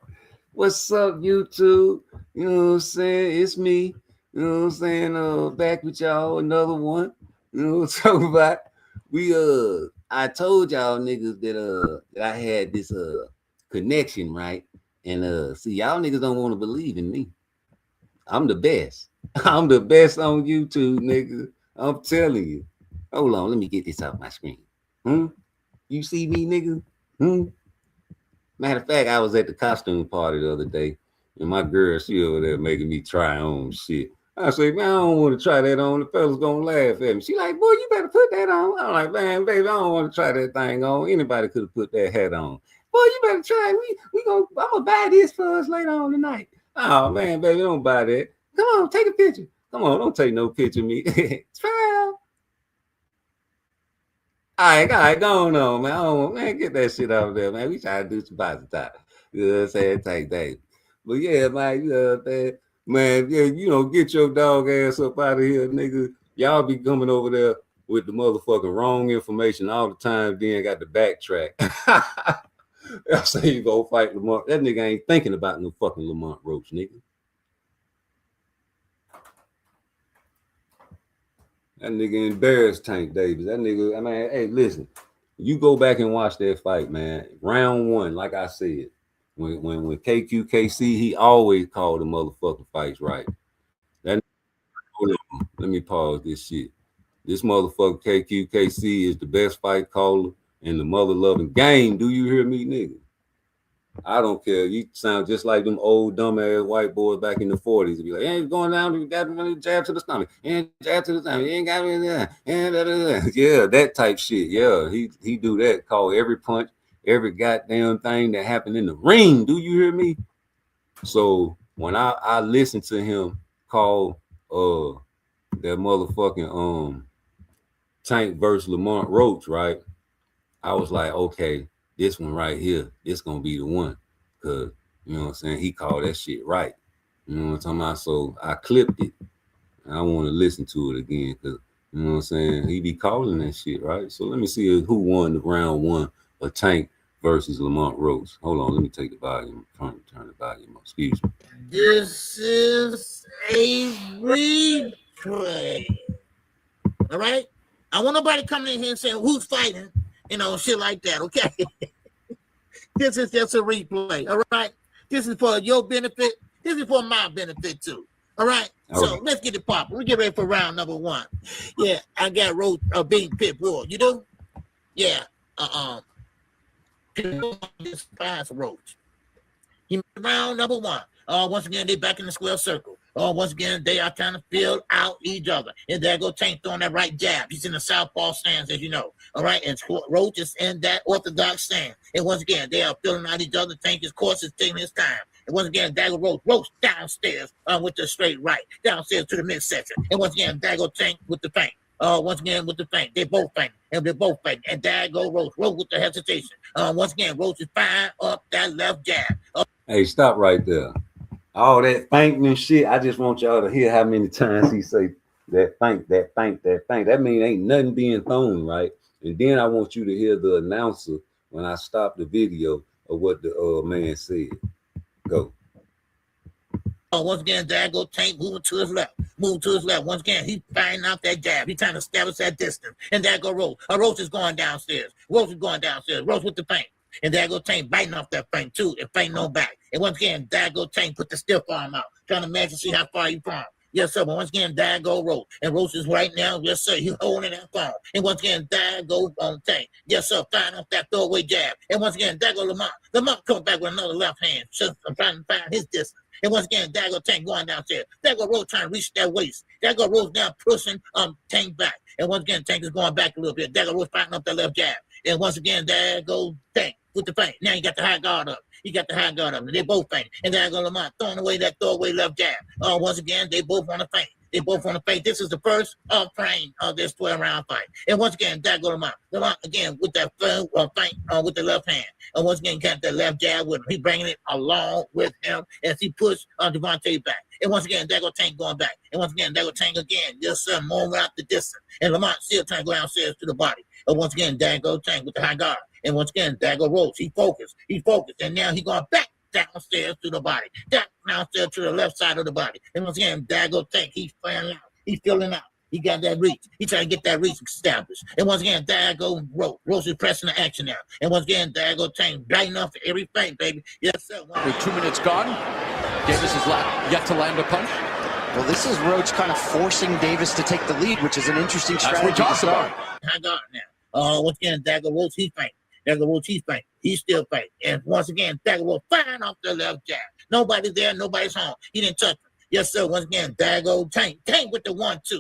What's up, YouTube? You know what I'm saying? It's me. You know what I'm saying? Back with y'all, another one. You know what I'm talking about? I told y'all niggas that I had this connection, right? And see, y'all niggas don't want to believe in me. I'm the best. I'm the best on YouTube, niggas. I'm telling you. Hold on, let me get this off my screen. You see me, nigga? Matter of fact, I was at the costume party the other day, and my girl, she over there making me try on shit. I say, man, I don't want to try that on. The fellas gonna laugh at me. She like, boy, you better put that on. I'm like, man, baby, I don't want to try that thing on. Anybody could have put that hat on. Boy, you better try. I'm gonna buy this for us later on tonight. Oh man, baby, don't buy that. Come on, take a picture. Come on, don't take no picture of me. Try out. All right, go on, man. Man, get that shit out of there, man. We try to do some positive. You know what I'm saying? Take that. But yeah, man, you know what I'm saying? Man, yeah, you know, get your dog ass up out of here, nigga. Y'all be coming over there with the motherfucking wrong information all the time, then got to backtrack. I say you go fight Lamont. That nigga ain't thinking about no fucking Lamont Roach, nigga. That nigga embarrassed Tank Davis. That nigga, I mean, hey, listen, you go back and watch that fight, man. Round one, like I said, when KQKC, he always called the motherfucking fights right. Let me pause this shit. This motherfucker KQKC is the best fight caller in the mother loving game. Do you hear me, nigga? I don't care. You sound just like them old dumbass white boys back in the 40s. Be like, ain't going down, you got to jab to the stomach, and jab to the stomach, you ain't got me there. Yeah, that type shit. Yeah, he do that. Call every punch, every goddamn thing that happened in the ring. Do you hear me? So when I listen to him call that motherfucking Tank versus Lamont Roach, right? I was like, okay, this one right here, this gonna be the one. Cause you know what I'm saying, he called that shit right. You know what I'm talking about? So I clipped it. I want to listen to it again because you know what I'm saying, he be calling that shit, right? So let me see who won the round one of Tank versus Lamont Roach. Hold on, let me take the volume. I'm trying to turn the volume up. Excuse me. This is a replay. All right? I want nobody coming in here and saying who's fighting, you know, shit like that, okay? This is just a replay, all right? This is for your benefit. This is for my benefit, too, all right? Okay. So let's get it popping. We get ready for round number one. Yeah, I got Roach being Pitbull. You do? Yeah. Despise Roach. He round number one. Once again, they back in the square circle. Once again, they are trying to fill out each other. And there go Tank throwing that right jab. He's in the southpaw stance, as you know. All right, and Roach is in that orthodox stance. And once again, they are filling out each other. Tank, of course, is taking his time. And once again, Dago Roach downstairs with the straight right, downstairs to the midsection. And once again, Dago Tank with the feint. Once again with the feint. They both feint. And they're both feint. And Dago Roach with the hesitation. Once again, Roach is fine up that left jab. Hey, stop right there. All that thanking and shit. I just want y'all to hear how many times he say that thank, that thank, that thank. That mean ain't nothing being thrown, right? And then I want you to hear the announcer when I stop the video of what the man said. Go. Once again, Dago Tank moving to his left. Moving to his left. Once again, he firing out that jab. He trying to establish that distance. And Dago Roach. Roach is going downstairs. Roach is going downstairs. Roach with the feint. And Dago Tank biting off that feint too and feint no back. And once again, Dago Tank put the stiff arm out. Trying to measure, see how far you from. Yes, sir. But once again, Dago Roach. And Roach is right now. Yes, sir. He holding that phone. And once again, Dago on Tank. Yes, sir. Firing off that throwaway jab. And once again, Dago Lamont. Lamont coming back with another left hand. Just trying to find his distance. And once again, Dago Tank going downstairs. Dago Roach trying to reach that waist. Dago Roach now pushing Tank back. And once again, Tank is going back a little bit. Dago Roach fighting up that left jab. And once again, Dago Tank with the feint. Now you got the high guard up. He got the high guard up. And they both feint. And Dago Lamont throwing away that throwaway left jab. Once again, they both want to feint. They both want to fight. This is the first frame of this 12-round fight. And once again, Dago Lamont. Lamont again with that fight with the left hand. And once again, got that left jab with him. He bringing it along with him as he pushed Devontae back. And once again, Dago Tank going back. And once again, Dago Tank again. Just moving out the distance. And Lamont still trying to go downstairs to the body. And once again, Dago Tank with the high guard. And once again, Dago Roach. He focused. And now he going back downstairs to the body. Downstairs to the left side of the body. And once again, Dago Tank, he's firing out. He's filling out. He got that reach. He trying to get that reach established. And once again, Dago Roach. Roach is pressing the action now. And once again, Dago Tank biting off every feint, baby. Yes, sir. With 2 minutes gone, Davis is yet to land a punch. Well, this is Roach kind of forcing Davis to take the lead, which is an interesting strategy. That's what we're talking about. High guard now. Once again, Dago Roach, he fighting. Dago Roach, he's fighting. He's still fighting. And once again, Dago Roach firing off the left jab. Nobody's there. Nobody's home. He didn't touch him. Yes, sir. Once again, Dago Tank. Tank with the 1-2.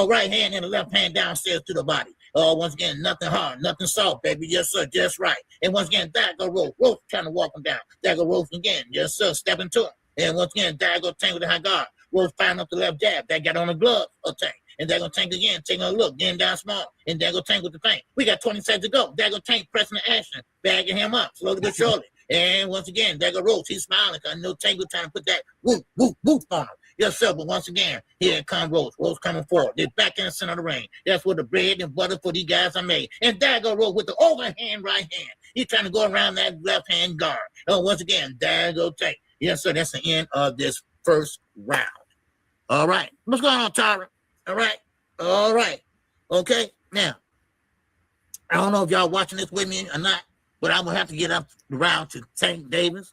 Right hand and the left hand downstairs to the body. Once again, nothing hard, nothing soft, baby. Yes, sir. Just right. And once again, Dago Roach. Roach trying to walk him down. Dago Roach again. Yes, sir. Stepping to him. And once again, Dago Tank with the high guard. Roach firing up the left jab. That got on the glove of Tank. And Dago Tank again, taking a look, getting down small. And Dago Tank with the feint. We got 20 seconds to go. Dago Tank pressing the action, bagging him up, slowly but surely. And once again, Dago Roach, he's smiling. I know Tank was trying to put that whoop, whoop, whoop on him. Yes, sir. But once again, here comes Roach. Roach coming forward. They're back in the center of the ring. That's where the bread and butter for these guys are made. And Dago Roach with the overhand right hand. He's trying to go around that left hand guard. Once again, Dago Tank. Yes, sir. That's the end of this first round. All right. What's going on, Tyra? All right. All right. Okay. Now, I don't know if y'all watching this with me or not, but I'm gonna have to get up around to Tank Davis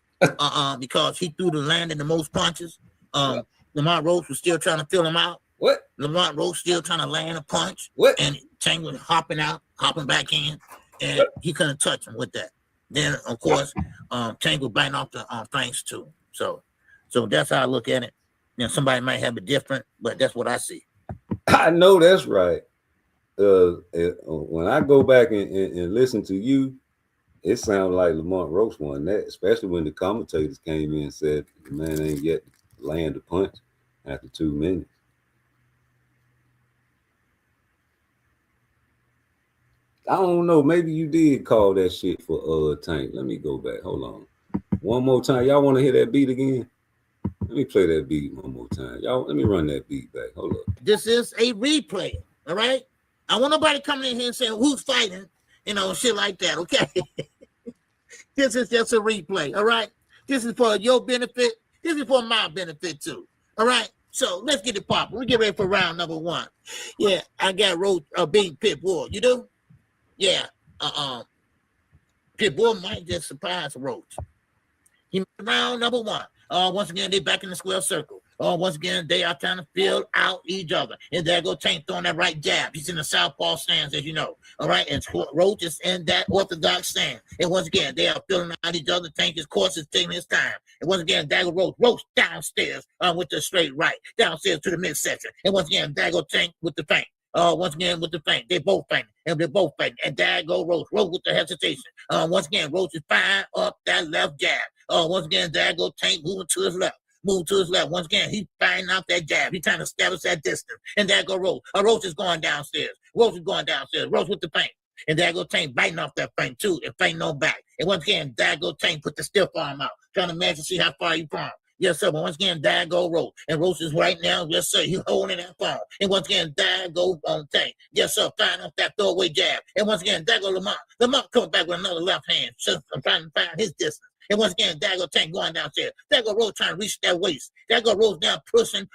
because he threw the land in the most punches. Lamont Roach was still trying to fill him out. What? Lamont Roach still trying to land a punch. What? And Tank was hopping out, hopping back in, and he couldn't touch him with that. Then, of course, Tank was biting off the flanks too. So that's how I look at it. Now, somebody might have it different, but that's what I see. I know that's right. When I go back and listen to you, it sounds like Lamont Roach won that, especially when the commentators came in and said the man ain't yet land a punch after 2 minutes. I don't know. Maybe you did call that shit for Tank. Let me go back. Hold on. One more time. Y'all want to hear that beat again? Let me play that beat one more time. Y'all, let me run that beat back. Hold up. This is a replay, all right? I want nobody coming in here and saying who's fighting, shit like that, okay? This is just a replay, all right? This is for your benefit. This is for my benefit, too, all right? So let's get it popping. We get ready for round number 1. Yeah, I got Roach beating Pitbull. You do? Yeah. Pitbull might just surprise Roach. He round number 1. Once again, they back in the square circle. Once again, they are trying to fill out each other. And there go Tank throwing that right jab. He's in the southpaw stance, as you know. All right, and Roach is in that orthodox stance. And once again, they are filling out each other. Tank, of course, is taking his time. And once again, Dago Roach downstairs with the straight right, downstairs to the midsection. And once again, Dago Tank with the feint. Once again with the feint. They both feint. And they're both fighting. And Dago Roach with the hesitation. Once again, Roach is firing up that left jab. Once again, there go Tank moving to his left. Move to his left. Once again, he's fighting out that jab. He's trying to establish that distance. And there go Rose. Rose is going downstairs. Rose is going downstairs. Rose with the paint. And there go Tank biting off that feint too and feinting on back. And once again, there go Tank put the stiff arm out, trying to measure, see how far you from. Yes, sir. But once again, there go Rose. And Rose is right now, yes, sir. He's holding that phone. And once again, there go Tank. Yes, sir. Firing off that throwaway jab. And once again, there go Lamont. Lamont comes back with another left hand. So I'm trying to find his distance. And once again, there go Tank going downstairs. There go Rose trying to reach that waist. There go Rose down pushing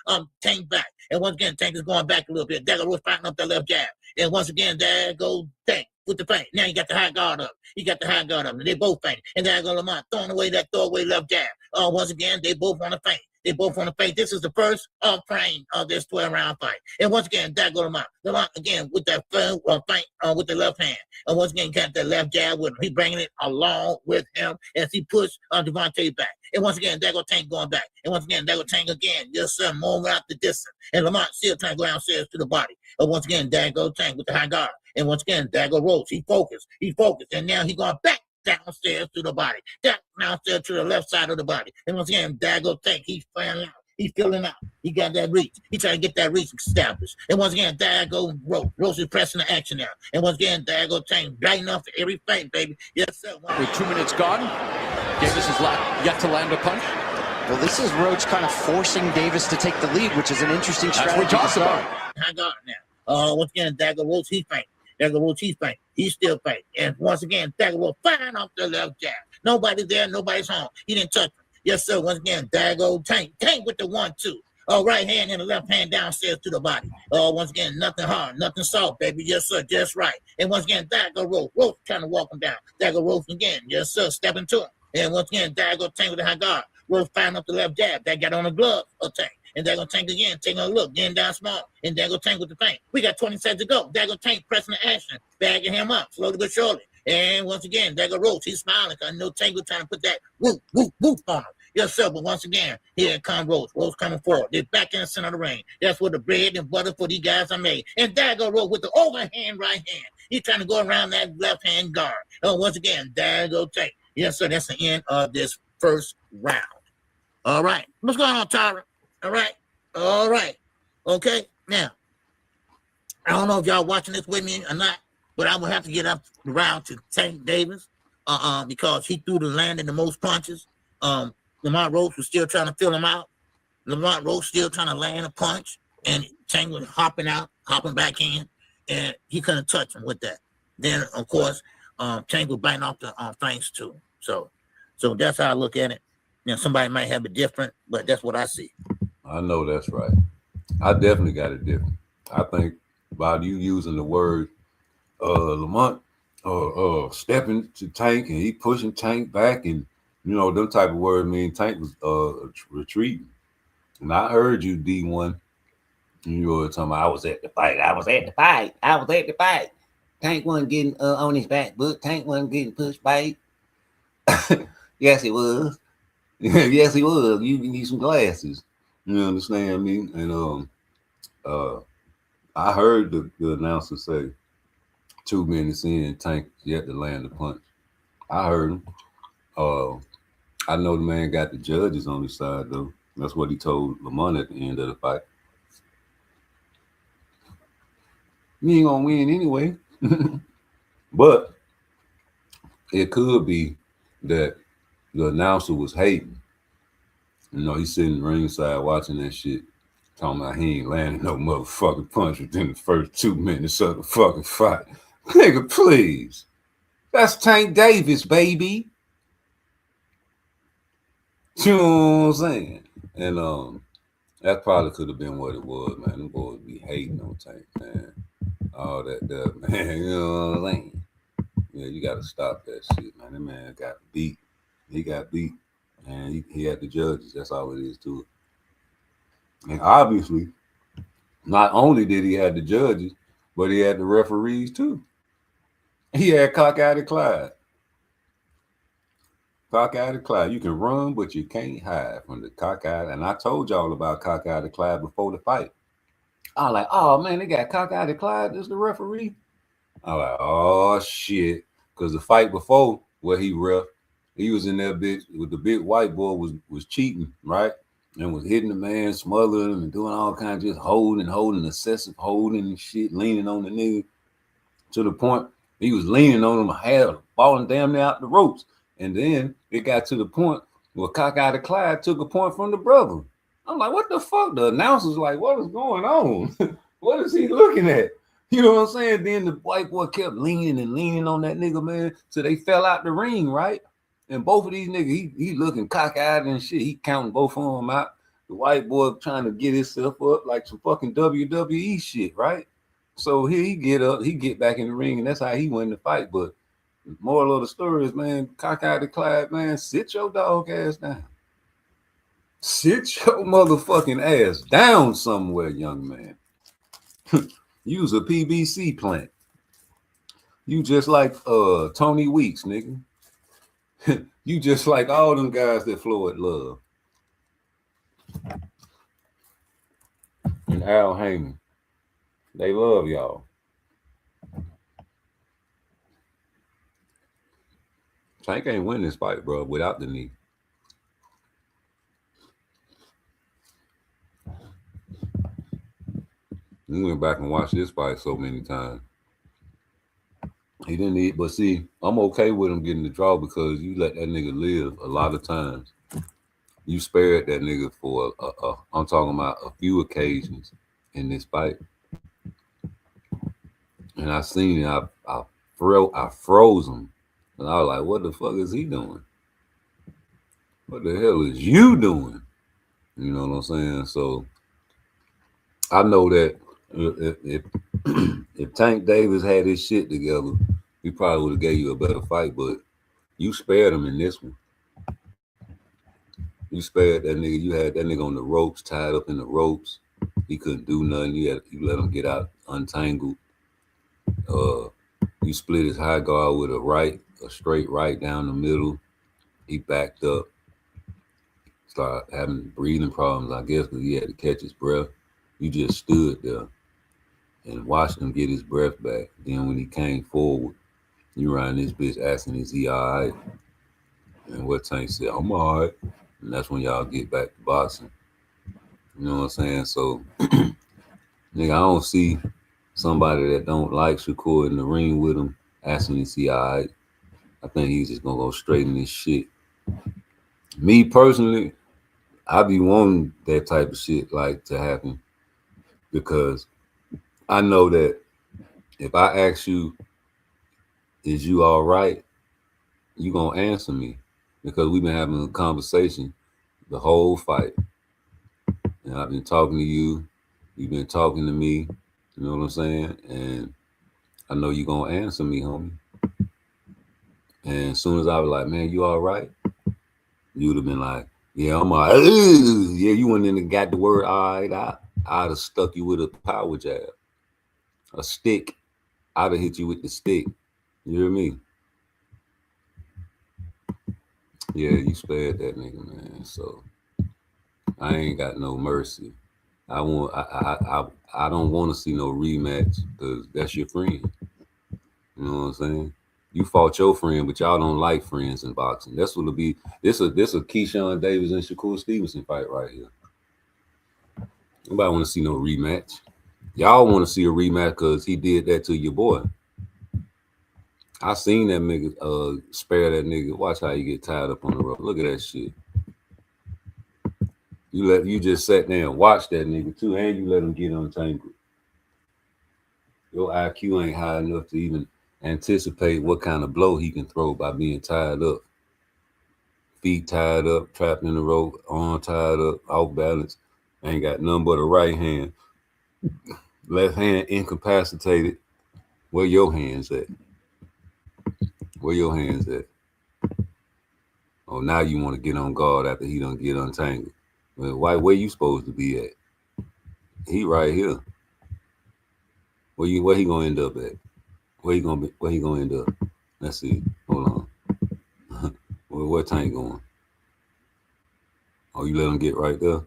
Tank back. And once again, Tank is going back a little bit. There go Rose fighting up that left jab. And once again, there go Tank with the feint. Now you got the high guard up. You got the high guard up. And they both feint. And there go Lamont throwing away that throwaway left jab. Once again, they both want to feint. They both want to fight. This is the first frame of this 12-round fight. And once again, that go Lamont. Lamont again with that fight with the left hand. And once again, got that left jab with him. He bringing it along with him as he pushed Devontae back. And once again, there go Tank going back. And once again, there go Tank again. Yes, sir, more out the distance. And Lamont still trying to go downstairs to the body. And once again, there go Tank with the high guard. And once again, there go Rose. He focused. And now he going back downstairs to the body. Downstairs to the left side of the body. And once again, there go Tank. He's firing out. He's filling out. He got that reach. He trying to get that reach established. And once again, there go Rose. Rose is pressing the action now. And once again, there go Tank. Biting off every feint, baby. Yes, sir. With 2 minutes gone, Davis has yet to land a punch. Well, this is Roach kind of forcing Davis to take the lead, which is an interesting strategy. That's what we're talking about. High guard now. Once again, there go Rose. He's fighting. There go Rose. He's fighting. He's still fighting. And once again, there go firing off the left jab. Nobody's there. Nobody's home. He didn't touch him. Yes, sir. Once again, there go Tank. Tank with the 1-2. Right hand and the left hand downstairs to the body. Once again, nothing hard, nothing soft, baby. Yes, sir. Just right. And once again, there go Rose. Rose trying to walk him down. There go Rose again. Yes, sir. Stepping to him. And once again, there go Tank with the high guard. Rose firing up the left jab. That got on the glove of Tank. And there go Tank again, taking a look, getting down small. And there go Tank with the feint. We got 20 seconds to go. There go Tank pressing the action, bagging him up, slowly but surely. And once again, there go Rose. He's smiling. I know Tank was trying to put that whoop, whoop, whoop on him. Yes, sir. But once again, here comes Rose. Rose coming forward. They're back in the center of the ring. That's where the bread and butter for these guys are made. And there go Rose with the overhand right hand. He's trying to go around that left hand guard. Once again, there go Tank. Yes, sir. That's the end of this first round. All right. What's going on, Tyra? All right. All right. Okay. Now, I don't know if y'all watching this with me or not, but I will have to get up the round to Tank Davis because he threw the landing the most punches. Lamont Rose was still trying to fill him out. Lamont Rose still trying to land a punch, and Tank was hopping out, hopping back in, and he couldn't touch him with that. Then, of course, Tank was biting off the feints too. So that's how I look at it. You know, somebody might have it different, but that's what I see. I know that's right. I definitely got it different. I think about you using the word Lamont stepping to Tank and he pushing Tank back, and you know them type of words mean Tank was retreating. And I heard you, D1. You were talking about I was at the fight. Tank wasn't getting on his back, but Tank wasn't getting pushed back. Yes, he was. Yes, he was. You need some glasses. You understand me? And I heard the announcer say 2 minutes in, Tank yet to land the punch. I heard him. I know the man got the judges on his side though. That's what he told Lamont at the end of the fight. You ain't gonna win anyway. But it could be that the announcer was hating. You know, he's sitting ringside watching that shit, talking about he ain't landing no motherfucking punch within the first 2 minutes of the fucking fight. Nigga, please. That's Tank Davis, baby. You know what I'm saying? And that probably could have been what it was, man. Them boys be hating on Tank, man. All that stuff, man. You know what I'm saying? Yeah, you got to stop that shit, man. That man got beat. He got beat. And he had the judges. That's all it is to it. And obviously, not only did he have the judges, but he had the referees too. He had Cockeyed Clyde. Cockeyed Clyde. You can run, but you can't hide from the Cockeyed. And I told y'all about Cockeyed Clyde before the fight. I was like, oh man, they got Cockeyed Clyde as the referee. I was like, oh shit. Because the fight before where he ref, He was in that bitch with the big white boy was cheating, right? And was hitting the man, smothering him, and doing all kinds of just holding, excessive holding and shit, leaning on the nigga to the point he was leaning on him, had falling damn near out the ropes. And then it got to the point where Cockeyed Clyde took a point from the brother. I'm like, what the fuck? The announcer's like, what is going on? What is he looking at? You know what I'm saying? Then the white boy kept leaning on that nigga, man, so they fell out the ring, right? And both of these niggas, he looking cockeyed and shit. He counting both of them out. The white boy trying to get himself up like some fucking WWE shit, right? So here he get up, he get back in the ring, and that's how he won the fight. But the moral of the story is, man, Cockeyed Clyde, man, sit your dog ass down. Sit your motherfucking ass down somewhere, young man. Use a PVC plant. You just like Tony Weeks, nigga. You just like all them guys that Floyd love. And Al Heyman. They love y'all. Tank ain't win this fight, bro, without the knee. We went back and watched this fight so many times. He didn't eat, but see, I'm okay with him getting the draw because you let that nigga live a lot of times. You spared that nigga for I'm talking about a few occasions in this fight. And I seen it, I froze him. And I was like, what the fuck is he doing? What the hell is you doing? You know what I'm saying? So I know that if Tank Davis had his shit together, he probably would have gave you a better fight, but you spared him in this one. You spared that nigga. You had that nigga on the ropes, tied up in the ropes. He couldn't do nothing. You let him get out untangled. You split his high guard with a straight right down the middle. He backed up. Started having breathing problems, I guess, because he had to catch his breath. You just stood there and watched him get his breath back. Then when he came forward, you around this bitch asking, is he all right? And what Tank said, I'm all right. And that's when y'all get back to boxing. You know what I'm saying? So, nigga, I don't see somebody that don't like Shakur in the ring with him asking, is he all right? I think he's just going to go straight in this shit. Me personally, I be wanting that type of shit like to happen because I know that if I ask you, is you all right? You gonna answer me because we've been having a conversation the whole fight. And I've been talking to you, you've been talking to me, you know what I'm saying? And I know you gonna answer me, homie. And as soon as I was like, man, you all right? You would have been like, yeah, I'm all right. Yeah, you went in and got the word all right out. I'd have stuck you with a power jab. A stick. I'd have hit you with the stick. You hear me? Yeah, you spared that nigga, man. So I ain't got no mercy. I don't want to see no rematch because that's your friend. You know what I'm saying? You fought your friend, but y'all don't like friends in boxing. That's what it'll be. This a Keyshawn Davis and Shakur Stevenson fight right here. Nobody want to see no rematch. Y'all want to see a rematch because he did that to your boy. I seen that nigga spare that nigga. Watch how you get tied up on the rope. Look at that shit. You just sat there and watched that nigga too, and you let him get untangled. Your IQ ain't high enough to even anticipate what kind of blow he can throw by being tied up. Feet tied up, trapped in the rope, arm tied up, off balance. Ain't got nothing but a right hand. Left hand incapacitated. Where your hands at? Where your hands at? Oh, now you want to get on guard after he done get untangled. Well, where you supposed to be at? He right here. Where he gonna end up at? Where he gonna end up? Let's see. Hold on. Where Tank going? Oh, you let him get right there?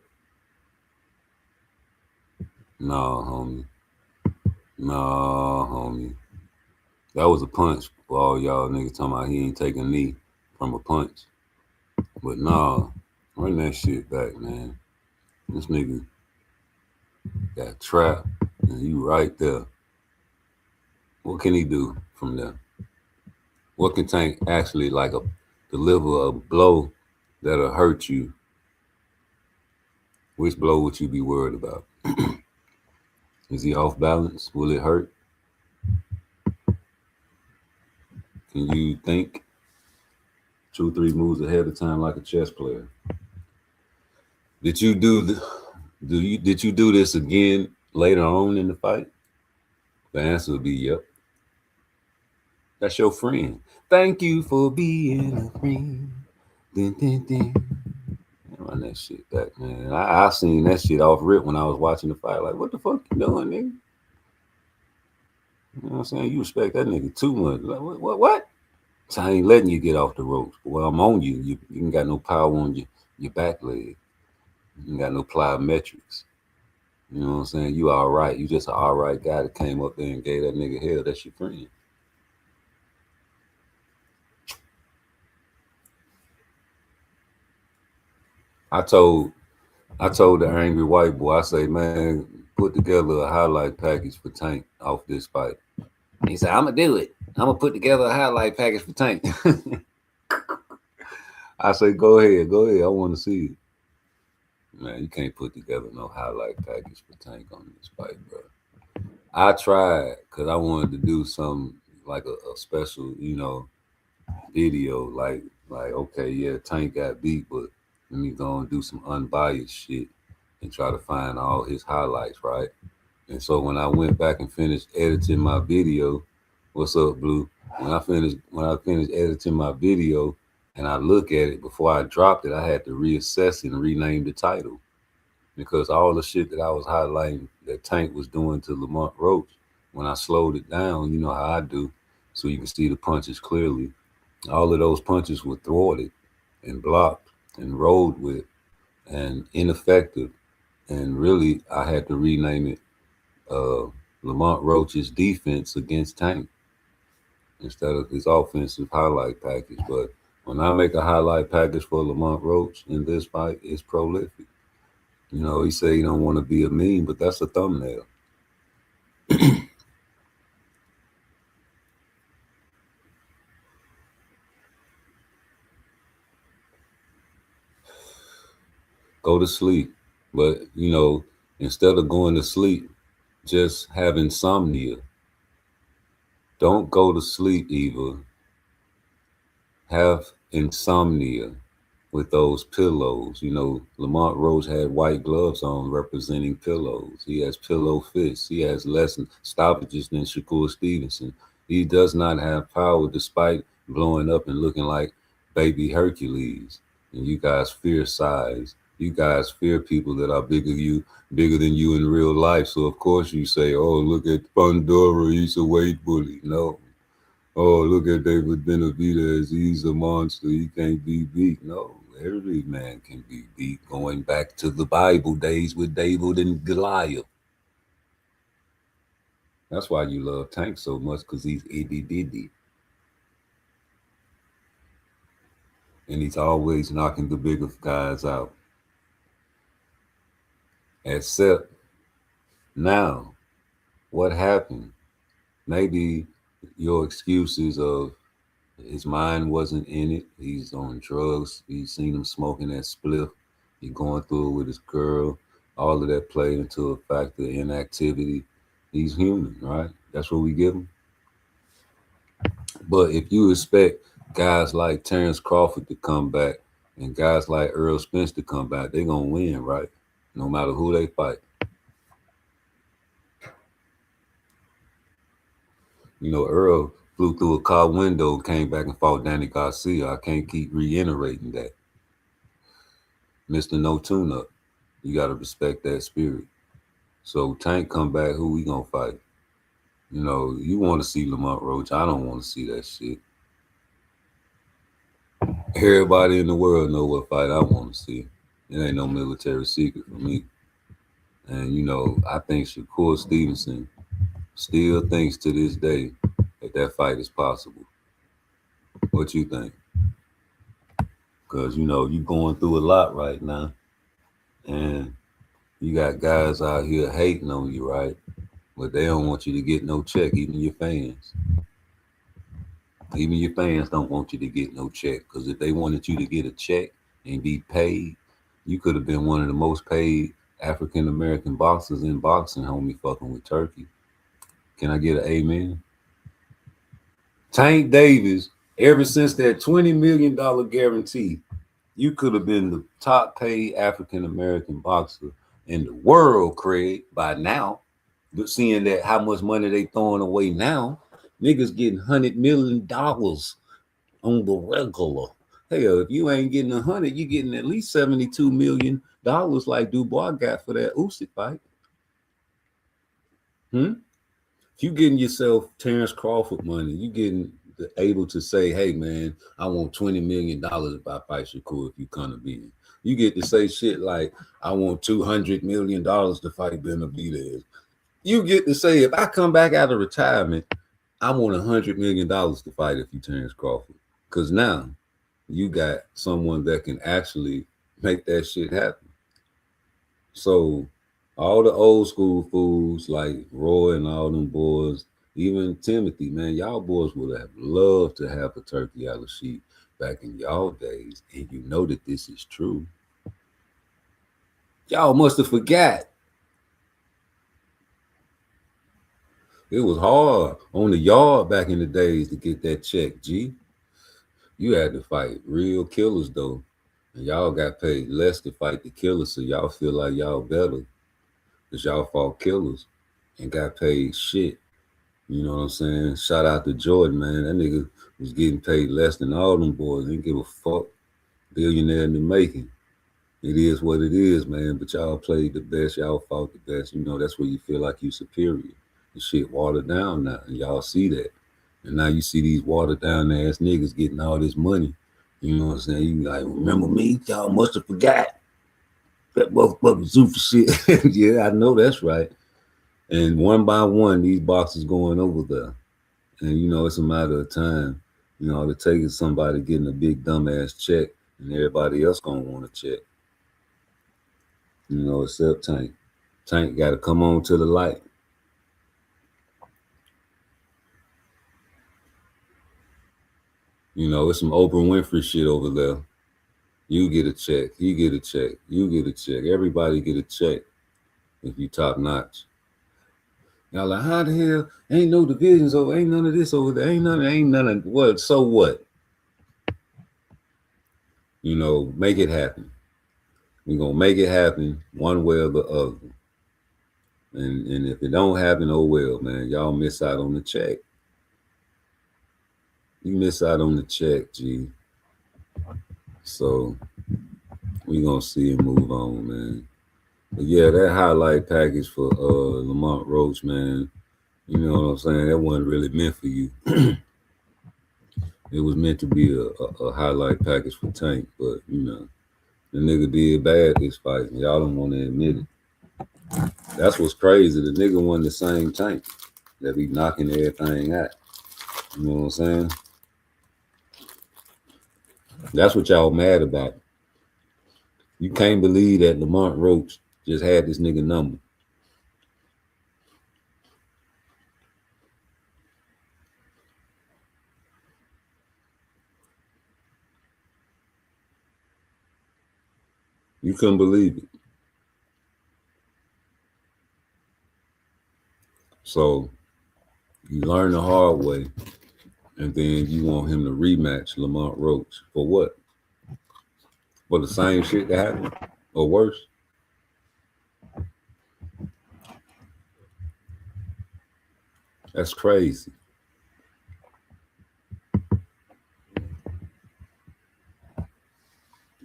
Nah, homie. Nah, homie. That was a punch for all y'all niggas talking about he ain't taking a knee. from a punch. But nah, run that shit back, man. This nigga got trapped, and you right there. What can he do from there? What can Tank actually deliver a blow that'll hurt you? Which blow would you be worried about? Is he off balance? Will it hurt? Can you think 2-3 moves ahead of time like a chess player? Did you do this again later on in the fight? The answer would be yep. That's your friend. Thank you for being a friend. Din, din, din. Run that shit back, man. I seen that shit off rip when I was watching the fight. Like, what the fuck you doing, nigga? You know what I'm saying? You respect that nigga too much. Like, what? So I ain't letting you get off the ropes. But when I'm on you, you ain't got no power on your back leg. You ain't got no plyometrics. You know what I'm saying? You all right. You just an all right guy that came up there and gave that nigga hell. That's your friend. I told the angry white boy, I say, man, put together a highlight package for Tank off this fight. He said, I'm gonna do it. I'm gonna put together a highlight package for Tank. I say, go ahead. I want to see it. Man, you can't put together no highlight package for Tank on this fight, bro. I tried because I wanted to do something like a special, video, like okay, yeah, Tank got beat, but let me go and do some unbiased shit and try to find all his highlights, right? And so when I went back and finished editing my video, what's up, Blue? When I finished editing my video and I look at it before I dropped it, I had to reassess and rename the title because all the shit that I was highlighting that Tank was doing to Lamont Roach, when I slowed it down, you know how I do, so you can see the punches clearly. All of those punches were thwarted and blocked and rolled with and ineffective. And really, I had to rename it Lamont Roach's defense against Tank instead of his offensive highlight package. But when I make a highlight package for Lamont Roach in this fight, it's prolific. You know, he say he don't want to be a meme, but that's a thumbnail. Go to sleep. But, instead of going to sleep, just have insomnia. Don't go to sleep, Eva. Have insomnia with those pillows. Lamont Roach had white gloves on representing pillows. He has pillow fists. He has less stoppages than Shakur Stevenson. He does not have power despite blowing up and looking like baby Hercules. And you guys fear size. You guys fear people that are bigger than you in real life. So of course you say, oh, look at Pandora, he's a weight bully. No. Oh, look at David Benavidez, he's a monster, he can't be beat. No, every man can be beat, going back to the Bible days with David and Goliath. That's why you love Tank so much, because he's itty-bitty. And he's always knocking the bigger guys out. Except now, what happened? Maybe your excuses of his mind wasn't in it. He's on drugs. He's seen him smoking that spliff. He going through it with his girl. All of that played into a factor of inactivity. He's human, right? That's what we give him. But if you expect guys like Terrence Crawford to come back and guys like Earl Spence to come back, they're going to win, right? No matter who they fight. Earl flew through a car window, came back and fought Danny Garcia. I can't keep reiterating that. Mr. No Tune-Up. You got to respect that spirit. So Tank come back, who we going to fight? You want to see Lamont Roach. I don't want to see that shit. Everybody in the world know what fight I want to see. It ain't no military secret for me. And, I think Shakur Stevenson still thinks to this day that fight is possible. What you think? Because, you know, you're going through a lot right now. And you got guys out here hating on you, right? But they don't want you to get no check, even your fans. Even your fans don't want you to get no check. Because if they wanted you to get a check and be paid, you could have been one of the most paid African American boxers in boxing, homie, fucking with Turkey. Can I get an amen? Tank Davis, ever since that $20 million guarantee, you could have been the top paid African American boxer in the world, Craig, by now. But seeing that how much money they throwing away now, niggas getting $100 million on the regular. Hell, if you ain't getting 100, you getting at least $72 million like Dubois got for that Usyk fight. If you getting yourself Terrence Crawford money, you getting able to say, hey man, I want $20 million if I fight Shakur if you come to be. You get to say shit like, I want $200 million to fight Benavidez. You get to say, if I come back out of retirement, I want $100 million to fight if you Terrence Crawford. Because now you got someone that can actually make that shit happen. So all the old school fools like Roy and all them boys, even Timothy, man, y'all boys would have loved to have a turkey out of sheep back in y'all days. And you know that this is true. Y'all must have forgot. It was hard on the yard back in the days to get that check, G. You had to fight real killers, though. And y'all got paid less to fight the killers, so y'all feel like y'all better. Because y'all fought killers and got paid shit. You know what I'm saying? Shout out to Jordan, man. That nigga was getting paid less than all them boys. Didn't give a fuck. Billionaire in the making. It is what it is, man. But y'all played the best. Y'all fought the best. You know, that's where you feel like you superior. The shit watered down now. And y'all see that. And now you see these watered down ass niggas getting all this money. You know what I'm saying? You like, remember me? Y'all must have forgot. That motherfucker super shit. Yeah, I know that's right. And one by one, these boxers going over there. And, you know, it's a matter of time. You know, all it takes is somebody getting a big dumbass check and everybody else going to want a check. You know, except Tank. Tank got to come on to the light. You know, it's some Oprah Winfrey shit over there. You get a check. He get a check. You get a check. Everybody get a check if you top notch. Y'all like, how the hell? Ain't no divisions over. Ain't none of this over there. Ain't none of what? So what? You know, make it happen. We're gonna make it happen one way or the other. And if it don't happen, oh well, man. Y'all miss out on the check. You miss out on the check, G. So we gonna see and move on, man. But yeah, that highlight package for Lamont Roach, man. You know what I'm saying? That wasn't really meant for you. It was meant to be a highlight package for Tank, but you know, the nigga did bad this fight, and y'all don't want to admit it. That's what's crazy. The nigga won the same Tank that be knocking everything out. You know what I'm saying? That's what y'all mad about. You can't believe that Lamont Roach just had this nigga number. You couldn't believe it. So you learn the hard way, and then you want him to rematch Lamont Roach for what? For the same shit that happened, or worse? That's crazy.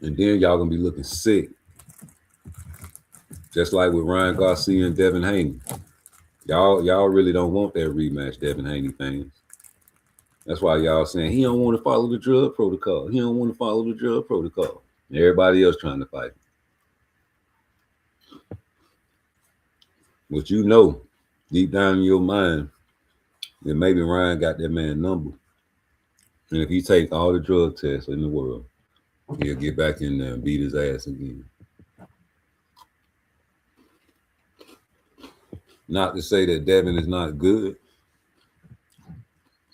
And then y'all gonna be looking sick. Just like with Ryan Garcia and Devin Haney. Y'all really don't want that rematch, Devin Haney fans. That's why y'all saying he don't want to follow the drug protocol. He don't want to follow the drug protocol. And everybody else trying to fight. But you know, deep down in your mind, that maybe Ryan got that man number. And if he take all the drug tests in the world, he'll get back in there and beat his ass again. Not to say that Devin is not good,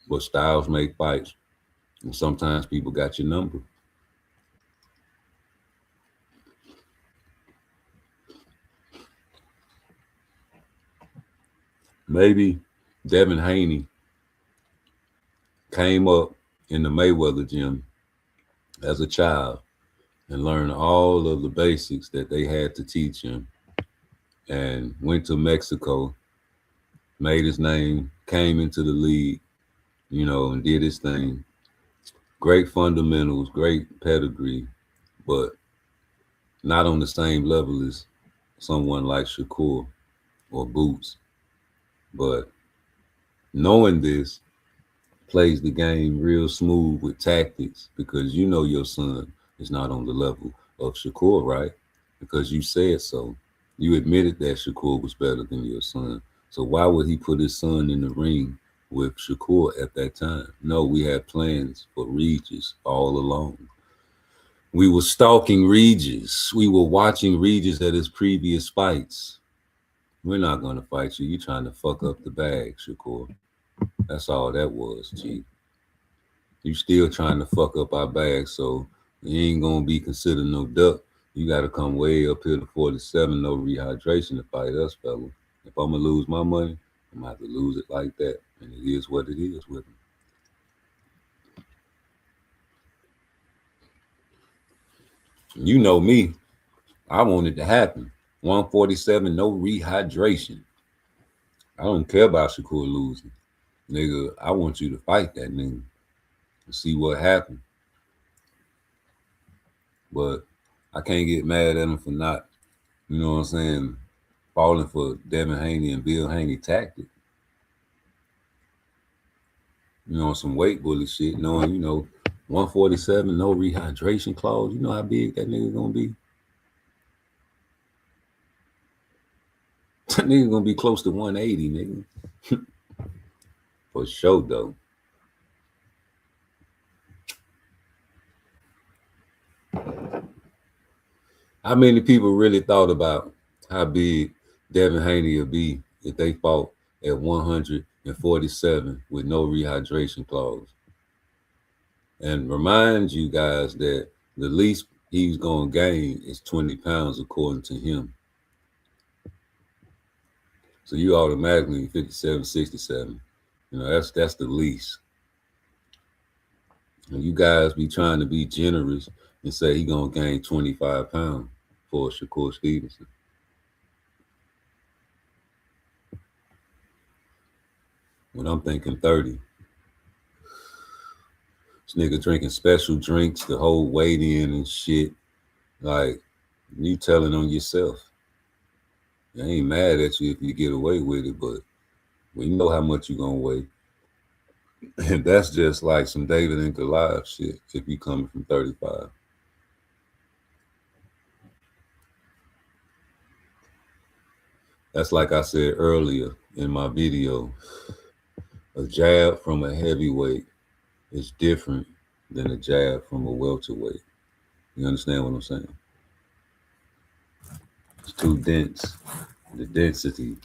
but styles make fights. And sometimes people got your number. Maybe Devin Haney came up in the Mayweather gym as a child and learned all of the basics that they had to teach him, and went to Mexico, made his name, came into the league, and did his thing. Great fundamentals, great pedigree, but not on the same level as someone like Shakur or Boots. But knowing this, plays the game real smooth with tactics, because your son is not on the level of Shakur, right? Because you said so. You admitted that Shakur was better than your son. So why would he put his son in the ring with Shakur at that time? No, we had plans for Regis all along. We were stalking Regis. We were watching Regis at his previous fights. We're not going to fight you. You're trying to fuck up the bag, Shakur. That's all that was, Chief. You still trying to fuck up our bag, so you ain't going to be considered no duck. You got to come way up here to 47, no rehydration to fight us, fella. If I'm going to lose my money, I'm going to have to lose it like that. And it is what it is with him. You know me. I want it to happen. 147, no rehydration. I don't care about Shakur losing. Nigga, I want you to fight that nigga and see what happens. But I can't get mad at him for not, falling for Devin Haney and Bill Haney tactic. Some weight bully shit, knowing, 147, no rehydration clause. You know how big that nigga gonna be? That nigga gonna be close to 180, nigga. For sure, though. How many people really thought about how big Devin Haney would be if they fought at 147 with no rehydration clause? And remind you guys that the least he's going to gain is 20 pounds according to him. So you automatically 57, 67. That's the least. And you guys be trying to be generous and say he going to gain 25 pounds for Shakur Stevenson. When I'm thinking 30. This nigga drinking special drinks to hold weight in and shit. Like, you telling on yourself. I ain't mad at you if you get away with it, but we know how much you gonna weigh. And that's just like some David and Goliath shit if you coming from 35. That's like I said earlier in my video. A jab from a heavyweight is different than a jab from a welterweight. You understand what I'm saying? It's too dense. The density.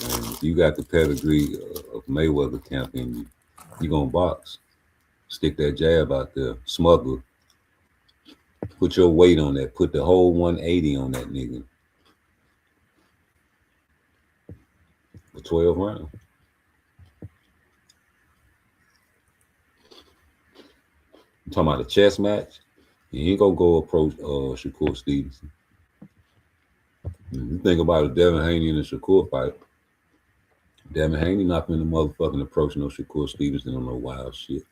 And if you got the pedigree of Mayweather camp in you, you gonna box. Stick that jab out there. Smuggle. Put your weight on that. Put the whole 180 on that nigga. For 12 rounds. I'm talking about a chess match. You ain't gonna go approach Shakur Stevenson. You think about a Devin Haney and a Shakur fight. Devin Haney not finna motherfucking approach no Shakur Stevenson on no wild shit.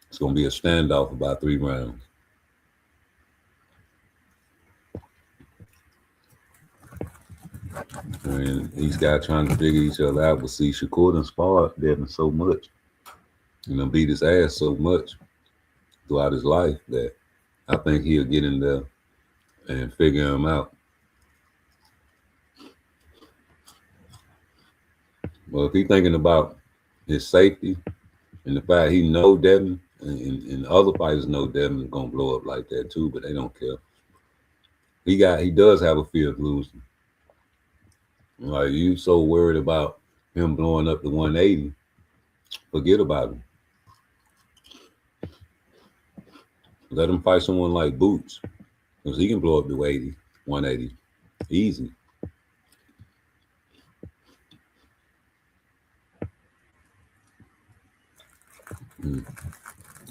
It's gonna be a standoff about 3 rounds. And these guys trying to figure each other out. But see, Shakur done sparred Devin so much, beat his ass so much throughout his life that I think he'll get in there and figure him out. Well, if he's thinking about his safety, And the fact he know Devin and other fighters know Devin is gonna blow up like that too, but they don't care. He does have a fear of losing. Like you so worried about him blowing up to 180, forget about him. Let him fight someone like Boots, because he can blow up to 180, easy.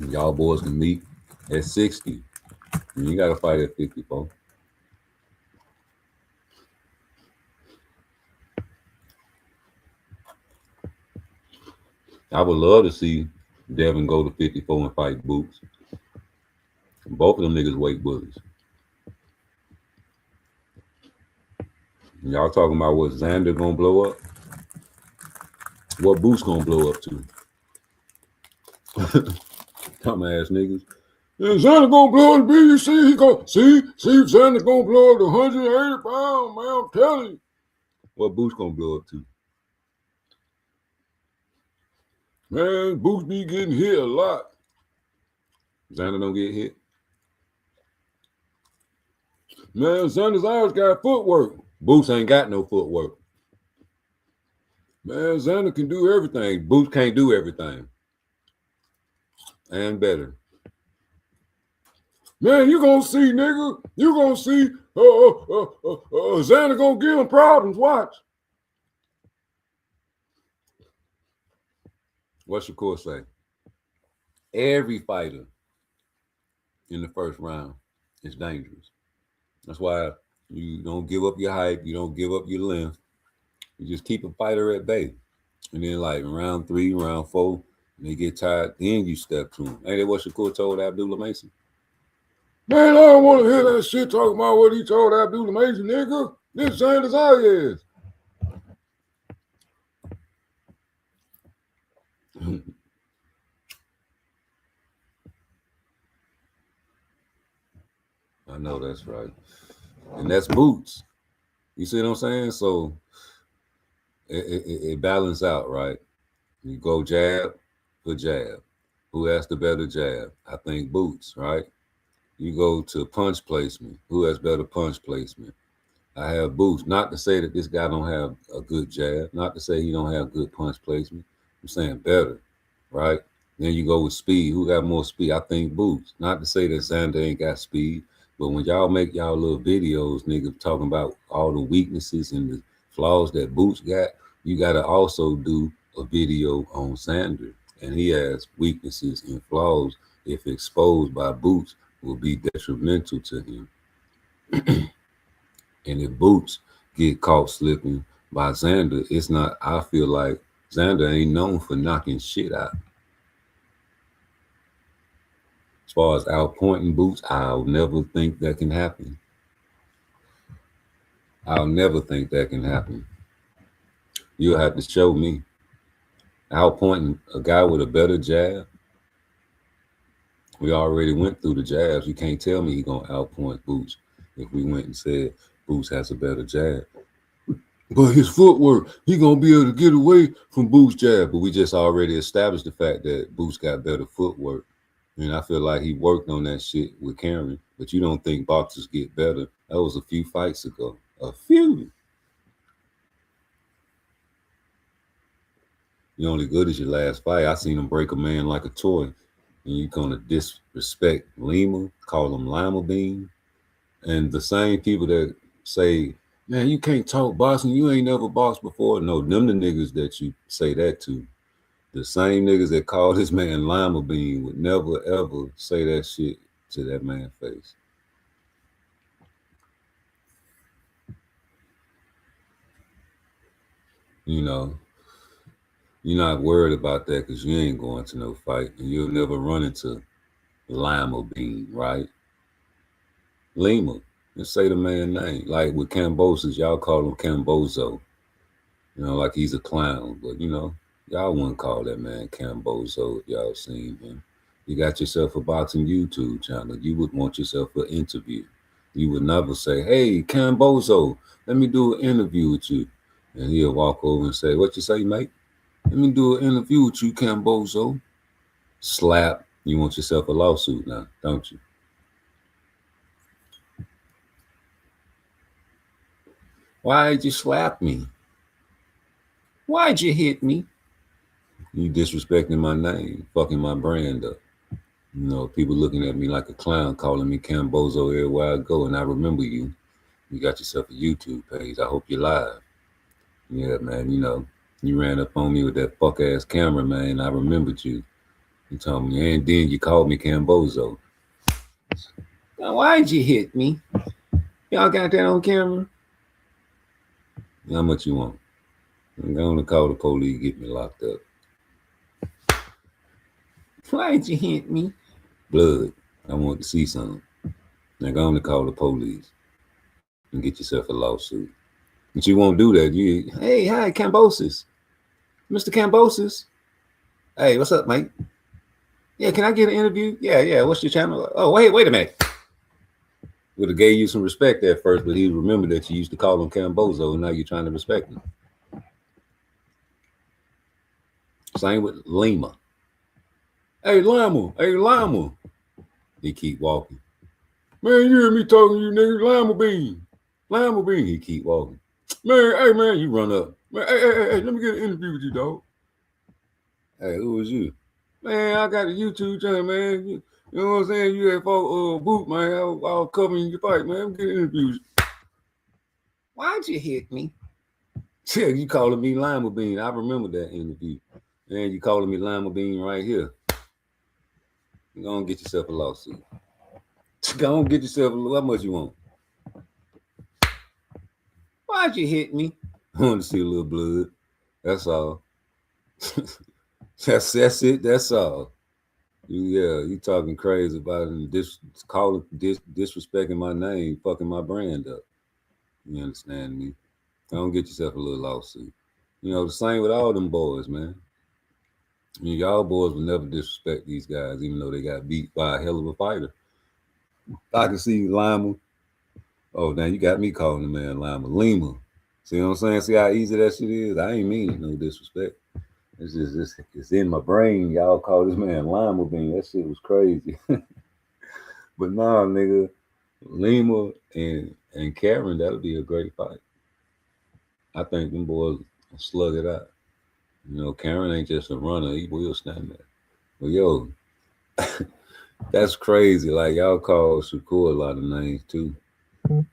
Y'all boys can meet at 60. And you got to fight at 54. I would love to see Devin go to 54 and fight Boots. Both of them niggas weight bullies. Y'all talking about what Xander gonna blow up? What Boots gonna blow up to? Dumbass niggas. Yeah, Xander gonna blow up to BUC. He gonna see Xander gonna blow up to 180 pounds, man. I'm telling you. What Boots gonna blow up to? Man, Boots be getting hit a lot. Xander don't get hit. Man, Xander's always got footwork. Boots ain't got no footwork. Man, Xander can do everything. Boots can't do everything. And better. Man, you gonna see, nigga. You gonna see Xander gonna give him problems. Watch. What's your course say? Every fighter in the first round is dangerous. That's why you don't give up your height. You don't give up your length. You just keep a fighter at bay. And then like round 3, round 4, and they get tired, then you step to them. Ain't that what Shakur told Abdullah Mason? Man, I don't want to hear that shit talking about what he told Abdullah Mason, nigga. This Xander's our is. I know that's right. And that's Boots. You see what I'm saying? So it balance out, right? You go jab for jab. Who has the better jab? I think Boots, right? You go to punch placement. Who has better punch placement? I have Boots. Not to say that this guy don't have a good jab. Not to say he don't have good punch placement. I'm saying better, right? Then you go with speed. Who got more speed? I think Boots. Not to say that Xander ain't got speed, but when y'all make y'all little videos, nigga, talking about all the weaknesses and the flaws that Boots got, you got to also do a video on Xander. And he has weaknesses and flaws, if exposed by Boots, will be detrimental to him. And if Boots get caught slipping by Xander, it's not, I feel like Xander ain't known for knocking shit out. As far as outpointing Boots, I'll never think that can happen. I'll never think that can happen. You'll have to show me. Outpointing a guy with a better jab. We already went through the jabs. You can't tell me he's going to outpoint Boots if we went and said Boots has a better jab. But his footwork, he going to be able to get away from Boots' jab. But we just already established the fact that Boots got better footwork. And I feel like he worked on that shit with Cameron. But you don't think boxers get better. That was a few fights ago. A few. You're only good as your last fight. I seen him break a man like a toy. And you're going to disrespect Lima, call him Lima Bean. And the same people that say, man, you can't talk boxing. You ain't never boxed before. No, them the niggas that you say that to. The same niggas that call this man Lima Bean would never, ever say that shit to that man's face. You know, you're not worried about that because you ain't going to no fight. And you'll never run into Lima Bean, right? Lima. Just say the man's name. Like with Cambosos, y'all call him Cambozo. You know, like he's a clown. But, you know, y'all wouldn't call that man Cambozo if y'all seen him. You got yourself a boxing YouTube channel. You would want yourself an interview. You would never say, hey, Cambozo, let me do an interview with you. And he'll walk over and say, what you say, mate? Let me do an interview with you, Cambozo. slap. You want yourself a lawsuit now, don't you? Why'd you slap me? Why'd you hit me? You disrespecting my name, fucking my brand up. You know, people looking at me like a clown, calling me Cambozo everywhere I go, and I remember you. You got yourself a YouTube page. I hope you're live. Yeah, man, you know, you ran up on me with that fuck-ass camera, man. I remembered you. You told me, and then you called me Cambozo. Now, why'd you hit me? Y'all got that on camera? How much you want? I'm going to call the police, get me locked up. Why'd you hit me? Blood. I want to see something. Now go on to call the police and get yourself a lawsuit. But you won't do that. You, hey, hi, Cambosis. Mr. Cambosis. Hey, what's up, mate? Yeah, can I get an interview? Yeah. What's your channel? Oh, wait a minute. Would have gave you some respect at first, but he remembered that you used to call him Cambozo, and now you're trying to respect him. Same with Lima. Hey, Lima. He keep walking. Man, you hear me talking to you, nigga? Lima bean. He keep walking. Man, hey, man, you run up. Man, hey, let me get an interview with you, dog. Hey, who is you? Man, I got a YouTube channel, man. You know what I'm saying? You had fought Boot, man. I was covering your fight, man. I'm getting interviews. Why'd you hit me? Yeah, you calling me Lima Bean. I remember that interview. And you calling me Lima Bean right here. You're going to get yourself a lawsuit. Go on, get yourself how much you want? Why'd you hit me? I want to see a little blood. That's all. That's it. That's all. You talking crazy about it and disrespecting my name, fucking my brand up. You understand me? Don't get yourself a little lawsuit. You know, the same with all them boys, man. I mean, y'all boys will never disrespect these guys, even though they got beat by a hell of a fighter. I can see Lima. Oh, now you got me calling the man Lima. See what I'm saying? See how easy that shit is? I ain't mean it, no disrespect. It's just it's in my brain. Y'all call this man Lima Bean. That shit was crazy. But nah, nigga, Lima and Karen, that'll be a great fight. I think them boys will slug it out. You know, Karen ain't just a runner. He will stand there. But yo, that's crazy. Like, y'all call Shakur a lot of names too. I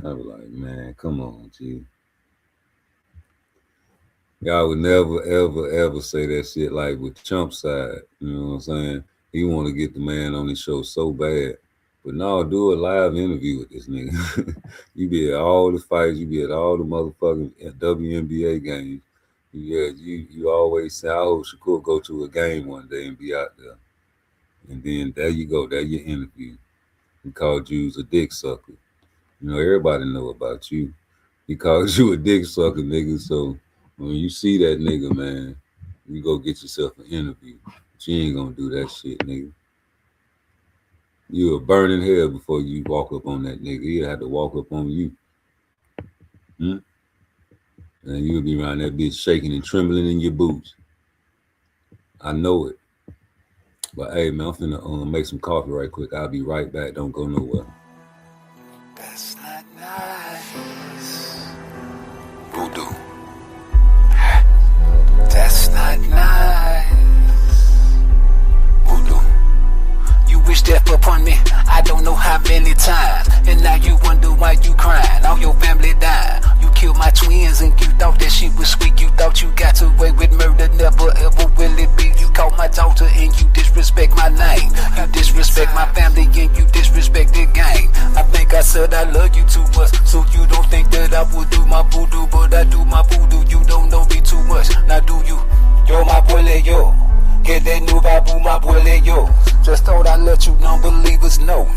was like, man, come on, G. Y'all would never, ever say that shit like with Chump's side. You know what I'm saying? He want to get the man on his show so bad. But no, do a live interview with this nigga. You be at all the fights. You be at all the motherfucking WNBA games. Yeah, you always say, I hope Shakur go to a game one day and be out there. And then there you go. There your interview. He called you a dick sucker. You know, everybody know about you. He calls you a dick sucker, nigga. So when you see that nigga, man, you go get yourself an interview. But you ain't gonna do that shit, nigga. You'll burn in hell before you walk up on that nigga. He'll have to walk up on you. And you'll be around that bitch shaking and trembling in your boots. I know it. But hey, man, I'm finna make some coffee right quick. I'll be right back. Don't go nowhere. That's not nice. Voodoo. That's not nice. Voodoo. You wish death upon me, I don't know how many times. And now you wonder why you crying. All your family died. You killed my twins and you thought that she was sweet. You thought you got away with murder. Never ever will it be. You caught my daughter and you disrespect my name. You disrespect my family and you disrespect the game. I think I said I love you too much, so you don't think that I would do my voodoo. But I do my voodoo. You don't know me too much. Now do you? Yo, my boy, yo. Get that new babu, my boy, yo. Just thought I'd let you non-believers know.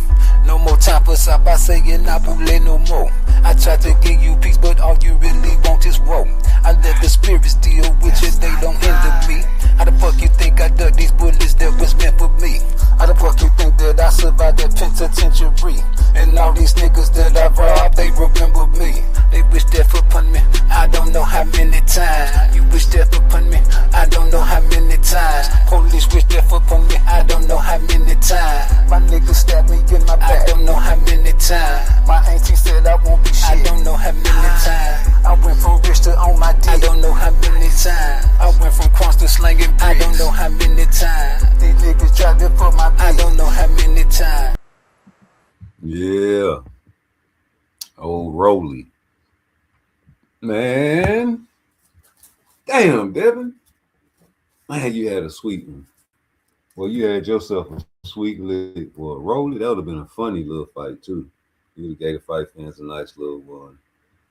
No more time for stop, I say it, not bullet no more. I tried to give you peace, but all you really want is woe. I let the spirits deal with you, they don't hinder me. How the fuck you think I dug these bullets that was meant for me? How the fuck you think that I survived that penitentiary? And all these niggas that I robbed, they remember me. They wish death upon me, I don't know how many times. You wish death upon me, I don't know how many times. Police wish death upon me, Rolly. Man. Damn, Devin. Man, you had a sweet one. Well, you had yourself a sweet lick. Well, Rolly, that would have been a funny little fight, too. You would have gave the fight fans a nice little one.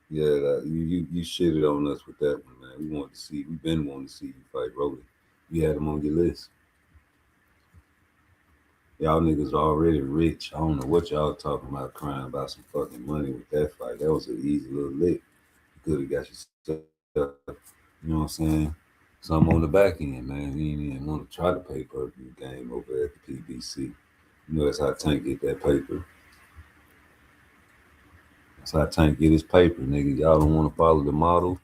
Yeah, you shitted on us with that one, man. We've been wanting to see you fight Rolly. You had him on your list. Y'all niggas already rich. I don't know what y'all talking about, crying about some fucking money with that fight. That was an easy little lick. You could have got yourself, you know what I'm saying? Something on the back end, man. You didn't even want to try the pay-per-view game over at the PBC. You know that's how Tank get that paper. That's how Tank get his paper, nigga. Y'all don't want to follow the model.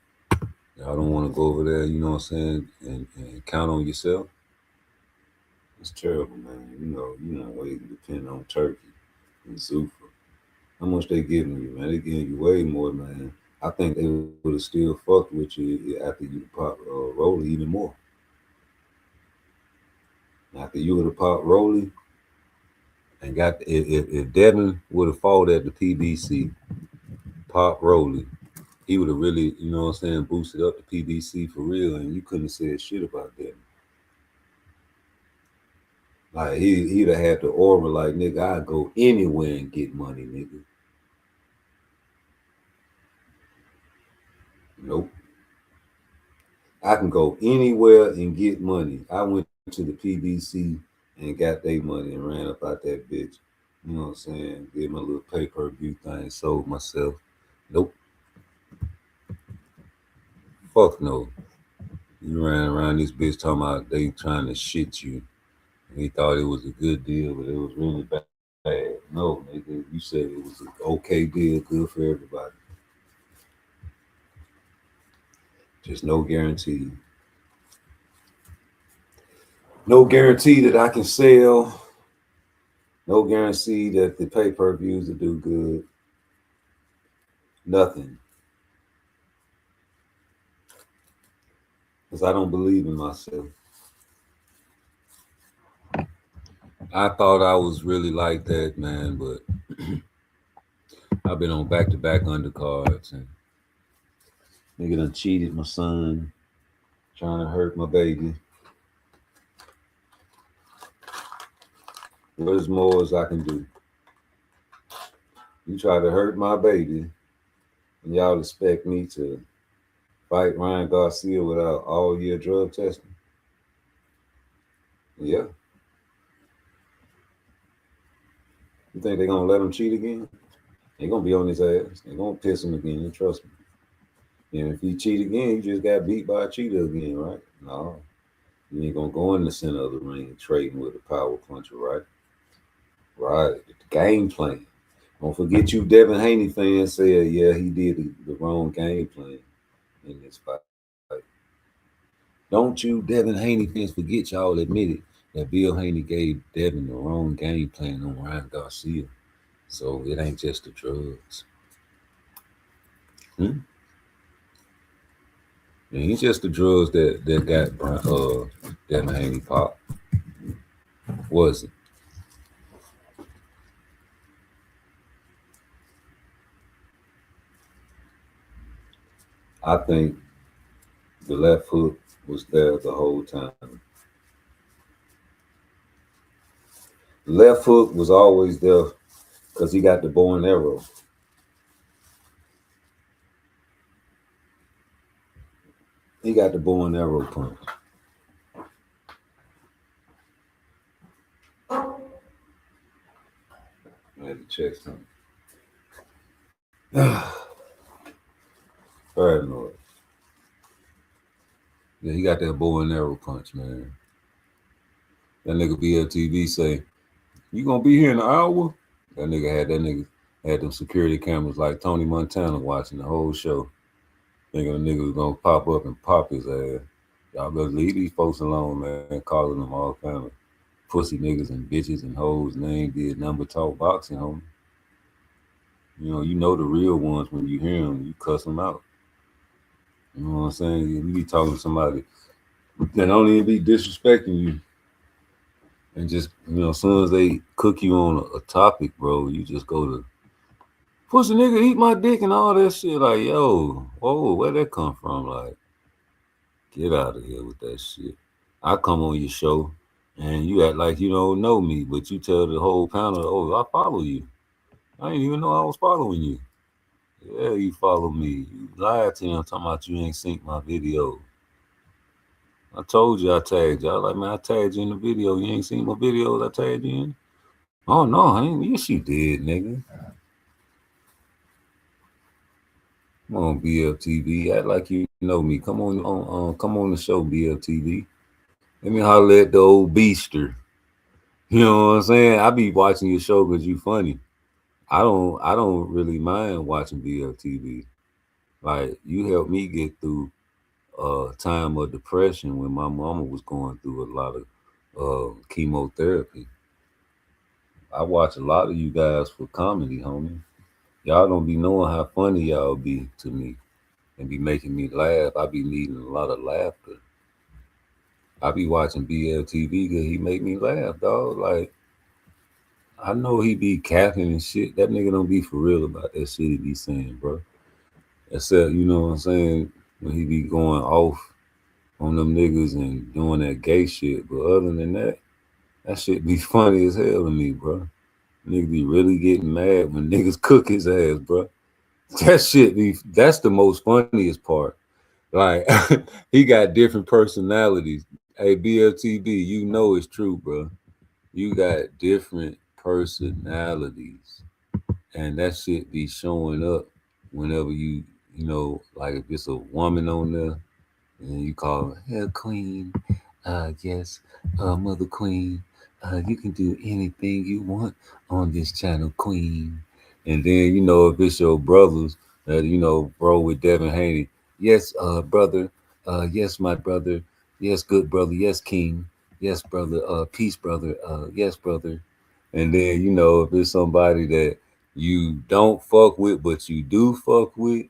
Y'all don't want to go over there, you know what I'm saying, and count on yourself. It's terrible, man. You know, way to depend on Turkey and Zuffa. How much they giving you, man? They giving you way more, man. I think they would have still fucked with you after you pop Rolly even more. After you would have popped Rolly and got if Devin would have fought at the PBC, pop Rolly, he would have really, you know what I'm saying, boosted up the PBC for real, and you couldn't have said shit about Devin. Like he'd have had the aura like, nigga, I'd go anywhere and get money, nigga. Nope. I can go anywhere and get money. I went to the PBC and got their money and ran up out that bitch. You know what I'm saying? Did my little pay-per-view thing, sold myself. Nope. Fuck no. You ran around this bitch talking about they trying to shit you. He thought it was a good deal, but it was really bad. No, nigga, you said it was an okay deal, good for everybody. Just no guarantee. No guarantee that I can sell. No guarantee that the pay-per-views will do good. Nothing. Because I don't believe in myself. I thought I was really like that, man, but I've been on back-to-back undercards and nigga done cheated my son, trying to hurt my baby. What is more as I can do? You try to hurt my baby, and y'all expect me to fight Ryan Garcia without all-year drug testing? Yeah. You think they're gonna let him cheat again? They're gonna be on his ass. They're gonna piss him again, trust me. And if he cheat again, you just got beat by a cheater again, right? No. You ain't gonna go in the center of the ring trading with a power puncher, right? Right. The game plan. Don't forget you Devin Haney fans said, yeah, he did the wrong game plan in this fight. Don't you Devin Haney fans forget y'all admitted that Bill Haney gave Devin the wrong game plan on Ryan Garcia. So it ain't just the drugs. It ain't just the drugs that got Devin Haney popped. Was it? I think the left hook was there the whole time. The left hook was always there because he got the bow and arrow. He got the bow and arrow punch. I had to check something. Paranoid. Yeah, he got that bow and arrow punch, man. That nigga BLTV say, you gonna be here in an hour? That nigga had them security cameras like Tony Montana watching the whole show. Thinking the nigga was gonna pop up and pop his ass. Y'all better leave these folks alone, man. Calling them all kind of pussy niggas and bitches and hoes. And they ain't did nothing but talk boxing, homie. You know the real ones when you hear them, you cuss them out. You know what I'm saying? You be talking to somebody that don't even be disrespecting you. And just, as soon as they cook you on a topic, bro, you just go to pussy nigga eat my dick and all that shit. Like, yo, whoa, where'd that come from? Like, get out of here with that shit. I come on your show and you act like you don't know me, but you tell the whole panel, oh, I follow you. I didn't even know I was following you. Yeah, you follow me. You lied to him talking about you ain't synced my video. I told you I tagged you. I was like, man, I tagged you in the video. You ain't seen my videos I tagged you in? Oh, no, I ain't. Yes, you did, nigga. Come on, BLTV. Act like you know me. Come on the show, BLTV. Let me holler at the old beaster. You know what I'm saying? I be watching your show because you funny. I don't really mind watching BLTV. Like you helped me get through time of depression when my mama was going through a lot of chemotherapy. I watch a lot of you guys for comedy, homie. Y'all don't be knowing how funny y'all be to me and be making me laugh. I be needing a lot of laughter. I be watching BLTV because he make me laugh, dog. Like I know he be capping and shit. That nigga don't be for real about that shit he be saying, bro. Except, you know what I'm saying, when he be going off on them niggas and doing that gay shit. But other than that, that shit be funny as hell to me, bro. Nigga be really getting mad when niggas cook his ass, bro. That's the most funniest part. Like, he got different personalities. Hey, BLTB, you know it's true, bro. You got different personalities. And that shit be showing up whenever you know, like if it's a woman on there, and you call her, hey, queen, yes, mother queen, you can do anything you want on this channel, queen. And then, you know, if it's your brothers that, you know, bro with Devin Haney, yes, brother, yes, my brother, yes, good brother, yes, king, yes, brother, peace, brother, yes, brother. And then, you know, if it's somebody that you don't fuck with, but you do fuck with,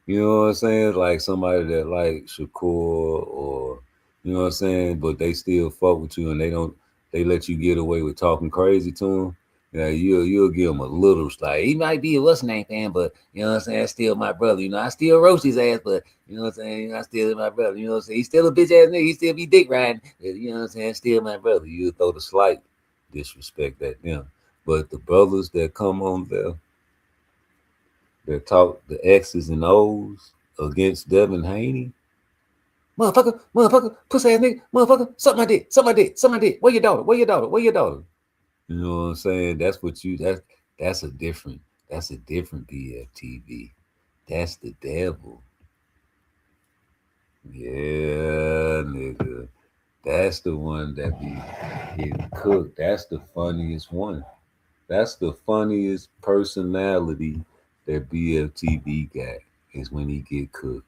you know what I'm saying? Like somebody that like Shakur or you know what I'm saying, but they still fuck with you and they let you get away with talking crazy to them. Yeah, you'll give him a little like he might be a what's name fan, but you know what I'm saying, still my brother. You know, I still roast his ass, but you know what I'm saying, I still my brother. You know what I'm saying? He's still a bitch ass nigga, he still be dick riding. You know what I'm saying? Still my brother. You throw the slight disrespect at them. But the brothers that come on there that talk the X's and O's against Devin Haney. Motherfucker, pussy ass nigga, motherfucker, suck my dick, suck my dick, suck my dick. Where your daughter? Where your daughter? Where your daughter? You know what I'm saying? That's a different BFTV. That's the devil. Yeah, nigga. That's the one that be getting cooked. That's the funniest one. That's the funniest personality that BFTV got is when he get cooked.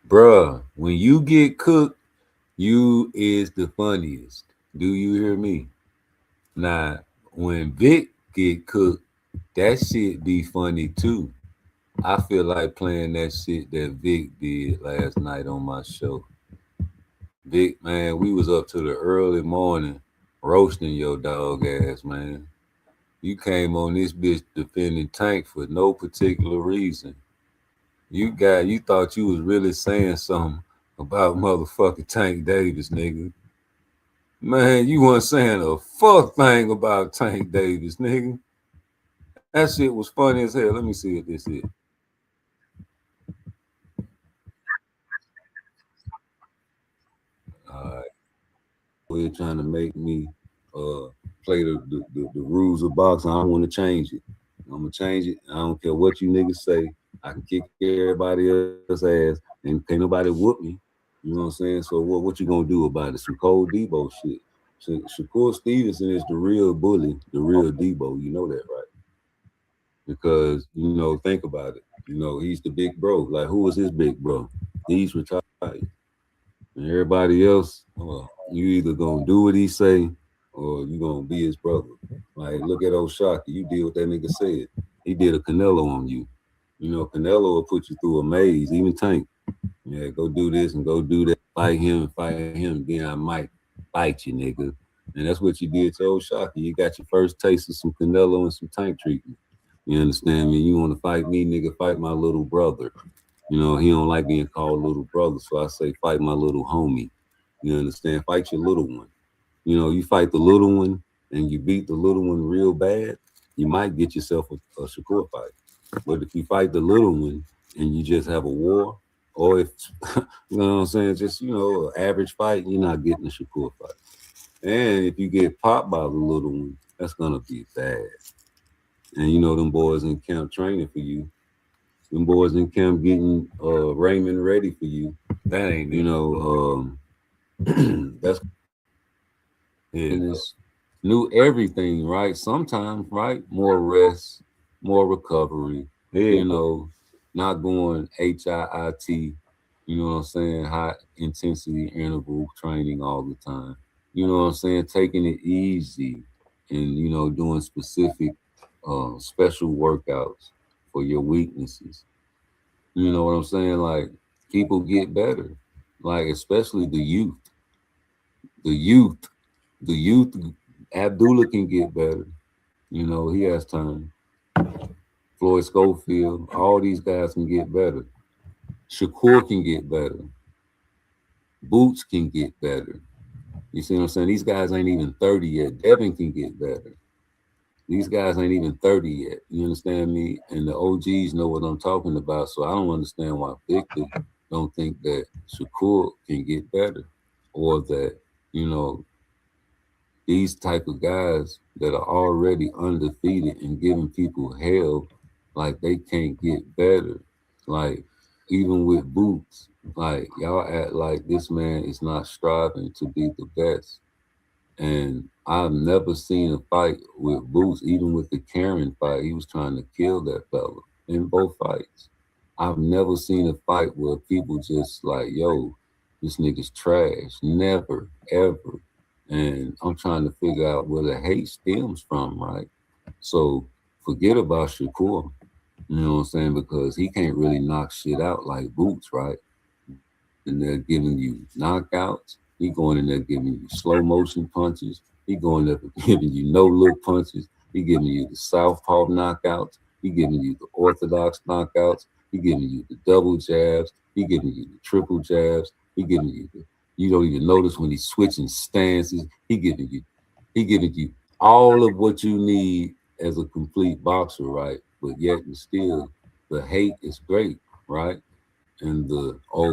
Bruh, when you get cooked, you is the funniest. Do you hear me? Now, when Vic get cooked, that shit be funny too. I feel like playing that shit that Vic did last night on my show. Vic, man, we was up to the early morning roasting your dog ass, man. You came on this bitch defending Tank for no particular reason. You thought you was really saying something about motherfucking Tank Davis, nigga. Man, you weren't saying a fuck thing about Tank Davis, nigga. That shit was funny as hell. Let me see if this is. Alright. We're trying to make me play the rules of boxing. I don't want to change it. I'm gonna change it. I don't care what you niggas say. I can kick everybody else's ass and can't nobody whoop me. You know what I'm saying? So what you gonna do about it? Some cold Debo shit. Shakur Stevenson is the real bully, the real Debo. You know that, right? Because you know, think about it. You know, he's the big bro. Like, who was his big bro? He's retired. And everybody else, you either gonna do what he say or you gonna be his brother. Like, look at O'Shaquie. You did what that nigga said. He did a Canelo on you. You know, Canelo will put you through a maze, even Tank. Yeah, go do this and go do that. Fight him, then I might fight you, nigga. And that's what you did to O'Shaquie. You got your first taste of some Canelo and some Tank treatment. You understand me? You want to fight me, nigga, fight my little brother. You know, he don't like being called little brother, so I say fight my little homie. You understand? Fight your little one. You know, you fight the little one and you beat the little one real bad, you might get yourself a Shakur fight. But if you fight the little one and you just have a war, or if you know what I'm saying, just an average fight, you're not getting a Shakur fight. And if you get popped by the little one, that's gonna be bad. And you know them boys in camp training for you. Them boys in camp getting Raymond ready for you. That ain't that's is knew everything, right? Sometimes, right? More rest, more recovery. Yeah. Not going HIIT. You know what I'm saying? High intensity interval training all the time. You know what I'm saying? Taking it easy and doing specific special workouts for your weaknesses. You know what I'm saying? Like people get better. Like especially the youth. The youth, Abdullah can get better. He has time. Floyd Schofield, all these guys can get better. Shakur can get better. Boots can get better. You see what I'm saying? These guys ain't even 30 yet. Devin can get better. These guys ain't even 30 yet. You understand me? And the OGs know what I'm talking about. So I don't understand why Victor don't think that Shakur can get better. Or that, these type of guys that are already undefeated and giving people hell, like they can't get better. Like even with Boots, like y'all act like this man is not striving to be the best. And I've never seen a fight with Boots, even with the Karen fight, he was trying to kill that fella in both fights. I've never seen a fight where people just like, yo, this nigga's trash. Never, ever. And I'm trying to figure out where the hate stems from, right? So forget about Shakur, you know what I'm saying? Because he can't really knock shit out like Boots, right? And they're giving you knockouts. He going in there giving you slow motion punches. He going there giving you no look punches. He giving you the southpaw knockouts. He giving you the orthodox knockouts. He giving you the double jabs. He giving you the triple jabs. He giving you you don't even notice when he's switching stances. He giving you all of what you need as a complete boxer, right? But yet and still, the hate is great, right? And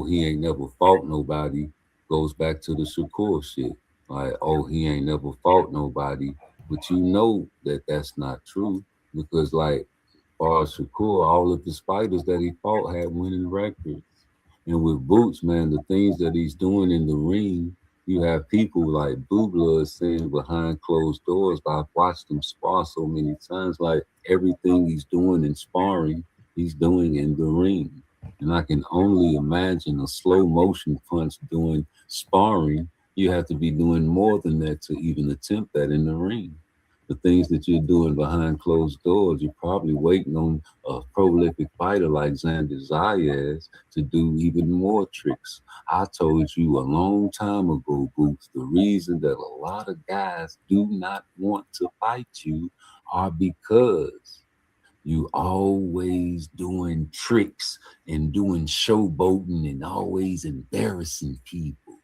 he ain't never fought nobody goes back to the Shakur shit. Like, he ain't never fought nobody. But you know that that's not true because, like, as far as Shakur, all of his fighters that he fought had winning records. And with Boots, man, the things that he's doing in the ring, you have people like Blue Blood saying behind closed doors. I've watched him spar so many times. Like, everything he's doing in sparring, he's doing in the ring. And I can only imagine a slow motion punch doing sparring. You have to be doing more than that to even attempt that in the ring. The things that you're doing behind closed doors, you're probably waiting on a prolific fighter like Xander Zayas to do even more tricks. I told you a long time ago, Boots, the reason that a lot of guys do not want to fight you are because you always doing tricks and doing showboating and always embarrassing people.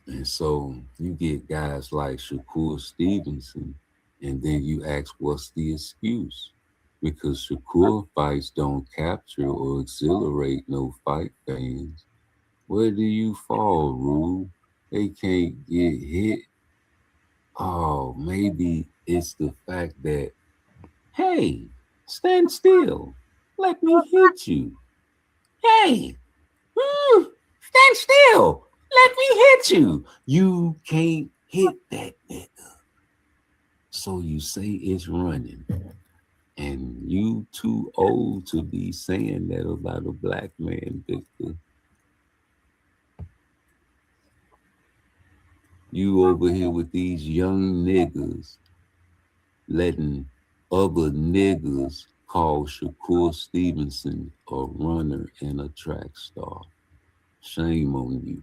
And so you get guys like Shakur Stevenson, and then you ask, what's the excuse? Because Shakur fights don't capture or exhilarate no fight fans. Where do you fall, Rube? They can't get hit. Oh, maybe it's the fact that, hey, stand still. Let me hit you. Hey, stand still. Let me hit you. You can't hit that nigga. So you say it's running. And you too old to be saying that about a black man, Victor. You over here with these young niggas letting other niggas call Shakur Stevenson a runner and a track star. Shame on you.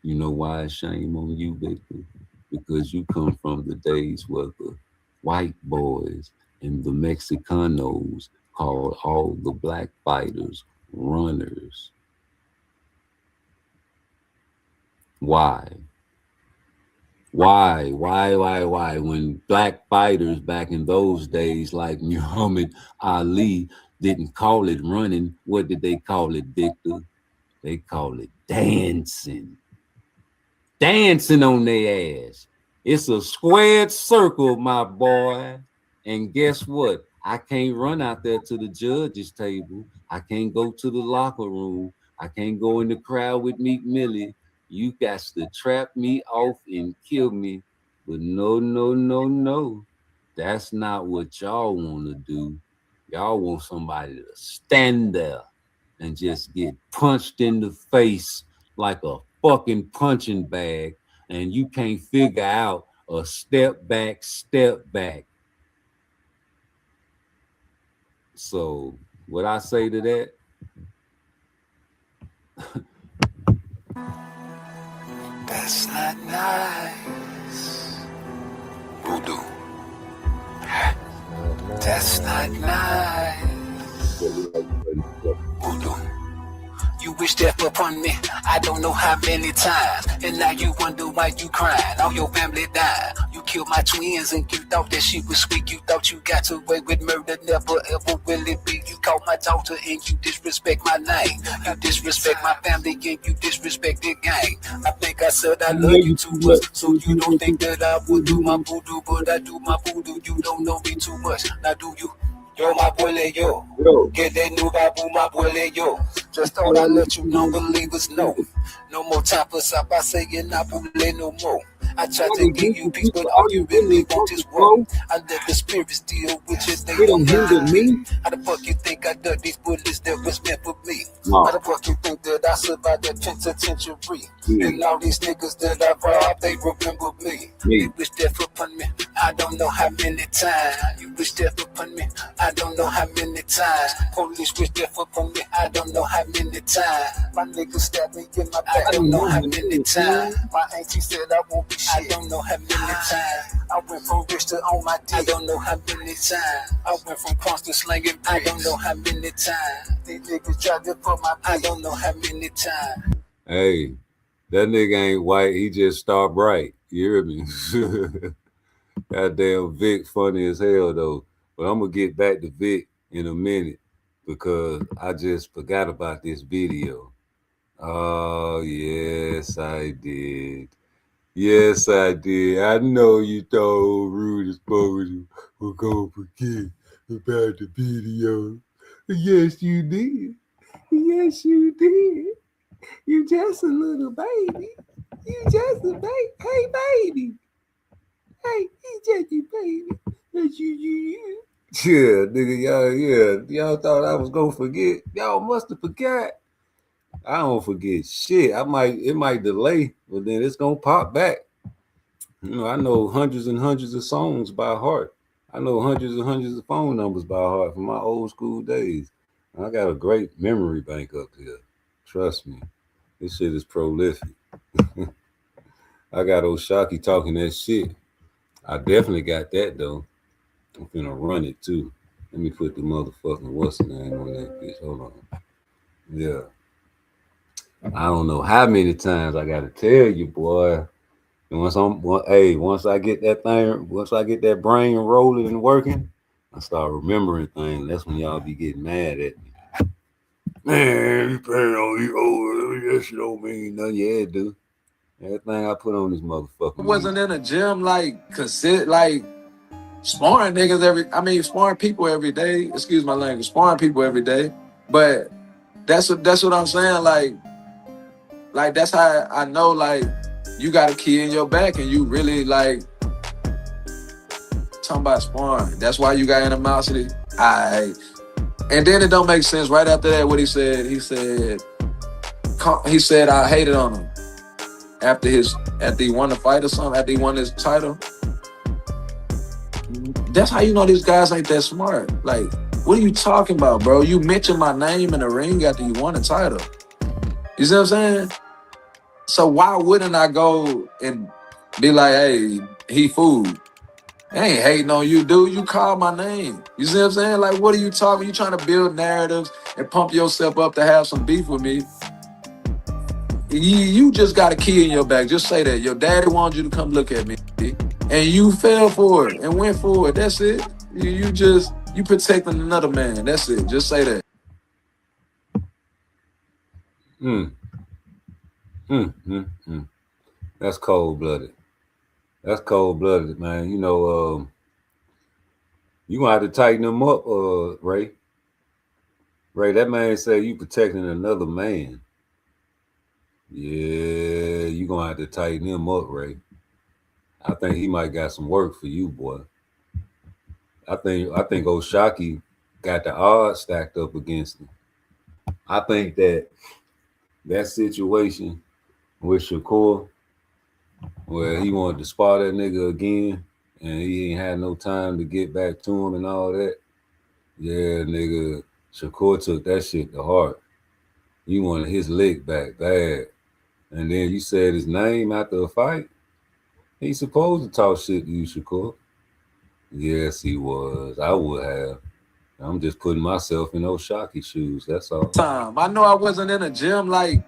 You know why shame on you, Victor? Because you come from the days where the white boys and the Mexicanos called all the black fighters runners. Why? Why? When black fighters back in those days, like Muhammad Ali, didn't call it running, what did they call it, Victor? They call it dancing. Dancing on their ass. It's a squared circle, my boy. And guess what? I can't run out there to the judge's table. I can't go to the locker room. I can't go in the crowd with Meek Millie. You got to trap me off and kill me. But no. That's not what y'all want to do. Y'all want somebody to stand there and just get punched in the face like a fucking punching bag, and you can't figure out a step back. So what I say to that, That's not nice. Voodoo. That's not nice. Voodoo. You wish death upon me, I don't know how many times. And now you wonder why you crying, all your family died. You killed my twins and you thought that she was sweet. You thought you got away with murder, never ever will it be. You called my daughter and you disrespect my name. You disrespect my family and you disrespect the gang. I think I said I love you too much, so you don't think that I would do my voodoo. But I do my voodoo, you don't know me too much. Now do you? Yo, my boy, yo. Get that new babu, my boy, yo. Just thought I'd let you non-believers know. No more time for stop, I say you're not bullying no more. I tried to give you peace, but all you really want is war. I let the spirits deal with you, they don't hinder me. How the fuck you think I dug these bullets that was meant for me? How the fuck you think that I survived that penitentiary? And all these niggas that I robbed, they remember me. You wish death upon me, I don't know how many times. You wish death upon me, I don't know how many times. Police wish death upon me, I don't know how many times. My niggas stabbed me in my back, I don't know how many times. My auntie said I won't be shit, I don't know how many times. I went from rich to on my dick, I don't know how many times. I went from cross to slinging bricks, I don't know how many times. These niggas tried to put my I don't know how many times. hey, that nigga ain't white, he just star bright. You hear me? Goddamn Vic funny as hell though. But I'm gonna get back to Vic in a minute because I just forgot about this video. Oh, yes, I did. Yes, I did. I know you thought Rude exposure was gonna forget about the video. Yes, you did. Yes, you did. You just a little baby. You just a baby. Hey, baby. Hey, he's just a baby. That's you. Yeah, nigga, y'all thought I was gonna forget. Y'all must have forgot. I don't forget shit. It might delay, but then it's gonna pop back. You know, I know hundreds and hundreds of songs by heart. I know hundreds and hundreds of phone numbers by heart from my old school days. I got a great memory bank up here. Trust me. This shit is prolific. I got Oshaki talking that shit. I definitely got that though. I'm finna run it too. Let me put the motherfucking what's the name on that bitch. Hold on. Yeah. I don't know how many times I gotta tell you, boy. And once I get that brain rolling and working, I start remembering things. That's when y'all be getting mad at me. Man, you paying on you over. That shit don't mean nothing. Yeah, it do. Everything I put on this motherfucker. I wasn't in a gym like sparring niggas sparring people every day. Excuse my language, sparring people every day. But that's what I'm saying. Like that's how I know you got a key in your back and you really talking about sparring. That's why you got animosity. And then it don't make sense. Right after that, what he said I hated on him after he won the fight or something. After he won his title. That's how you know these guys ain't that smart. Like, what are you talking about, bro? You mentioned my name in the ring after you won the title. You see what I'm saying? So why wouldn't I go and be like, hey, he fooled? I ain't hating on you, dude. You call my name. You see what I'm saying? Like, what are you talking? You trying to build narratives and pump yourself up to have some beef with me. You just got a key in your bag. Just say that. Your daddy wanted you to come look at me. And you fell for it and went for it. That's it. You protecting another man. That's it. Just say that. That's cold-blooded. That's cold-blooded, man. You know, you gonna have to tighten them up, Ray. Ray, that man said you protecting another man. Yeah, you gonna have to tighten him up, Ray. I think he might got some work for you, boy. I think Oshaki got the odds stacked up against him. I think that situation with Shakur, where he wanted to spar that nigga again, and he ain't had no time to get back to him and all that. Yeah, nigga, Shakur took that shit to heart. He wanted his lick back bad. And then you said his name after a fight. He's supposed to talk shit to you, Shakur. Yes, he was. I would have. I'm just putting myself in those Shocky shoes. That's all. I know I wasn't in a gym like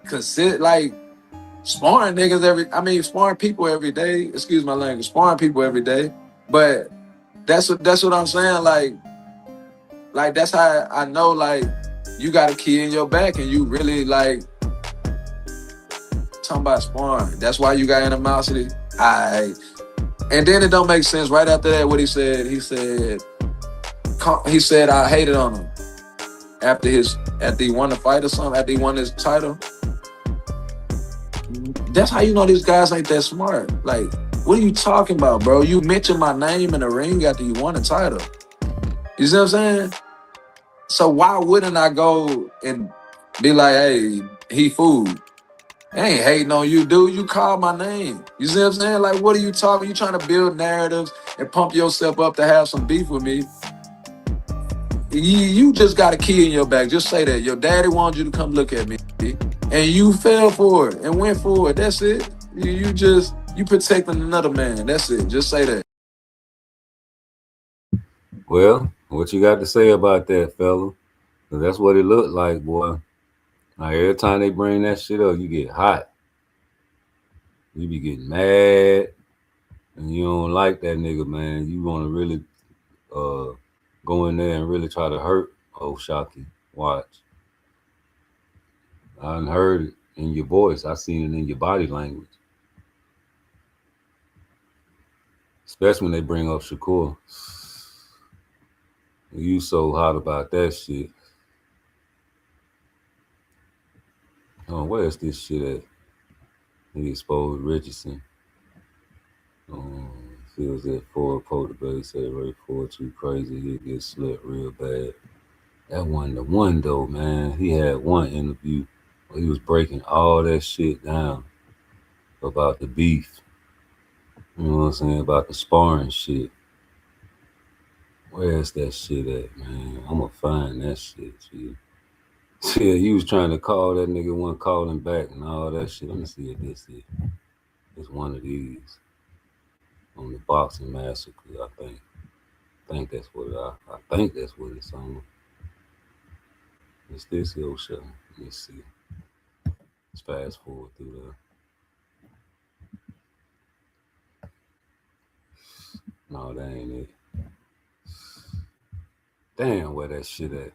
sparring niggas sparring people every day. Excuse my language. Sparring people every day. But that's what I'm saying. Like that's how I know like you got a key in your back and you really like talking about sparring. That's why you got animosity. And then it don't make sense. Right after that, what he said I hated on him after he won the fight or something, after he won his title. That's how you know these guys ain't that smart. Like, what are you talking about, bro? You mentioned my name in the ring after you won the title. You see what I'm saying? So why wouldn't I go and be like, hey, he fooled? I ain't hating on you, dude. You call my name. You see what I'm saying? Like, what are you talking? You trying to build narratives and pump yourself up to have some beef with me. You just got a key in your bag. Just say that. Your daddy wanted you to come look at me. And you fell for it and went for it. That's it. You protecting another man. That's it. Just say that. Well, what you got to say about that, fella? Because that's what it looked like, boy. Like, every time they bring that shit up, you get hot. You be getting mad. And you don't like that nigga, man. You want to really go in there and really try to hurt Shocky. Watch. I done heard it in your voice. I seen it in your body language. Especially when they bring up Shakur. You so hot about that shit. Oh, where's this shit at? He exposed Richardson. Feels that Ford Pope debate said Ray Ford too crazy. He get slipped real bad. That wasn't the one though, man. He had one interview where he was breaking all that shit down about the beef. You know what I'm saying? About the sparring shit. Where's that shit at, man? I'm gonna find that shit, G. Yeah, he was trying to call that nigga, one calling back and all that shit. Let me see if this is. It's one of these. On the Boxing Massacre, I think. I think that's what it's on. It's this old show. Let me see. Let's fast forward through there. No, that ain't it. Damn, where that shit at?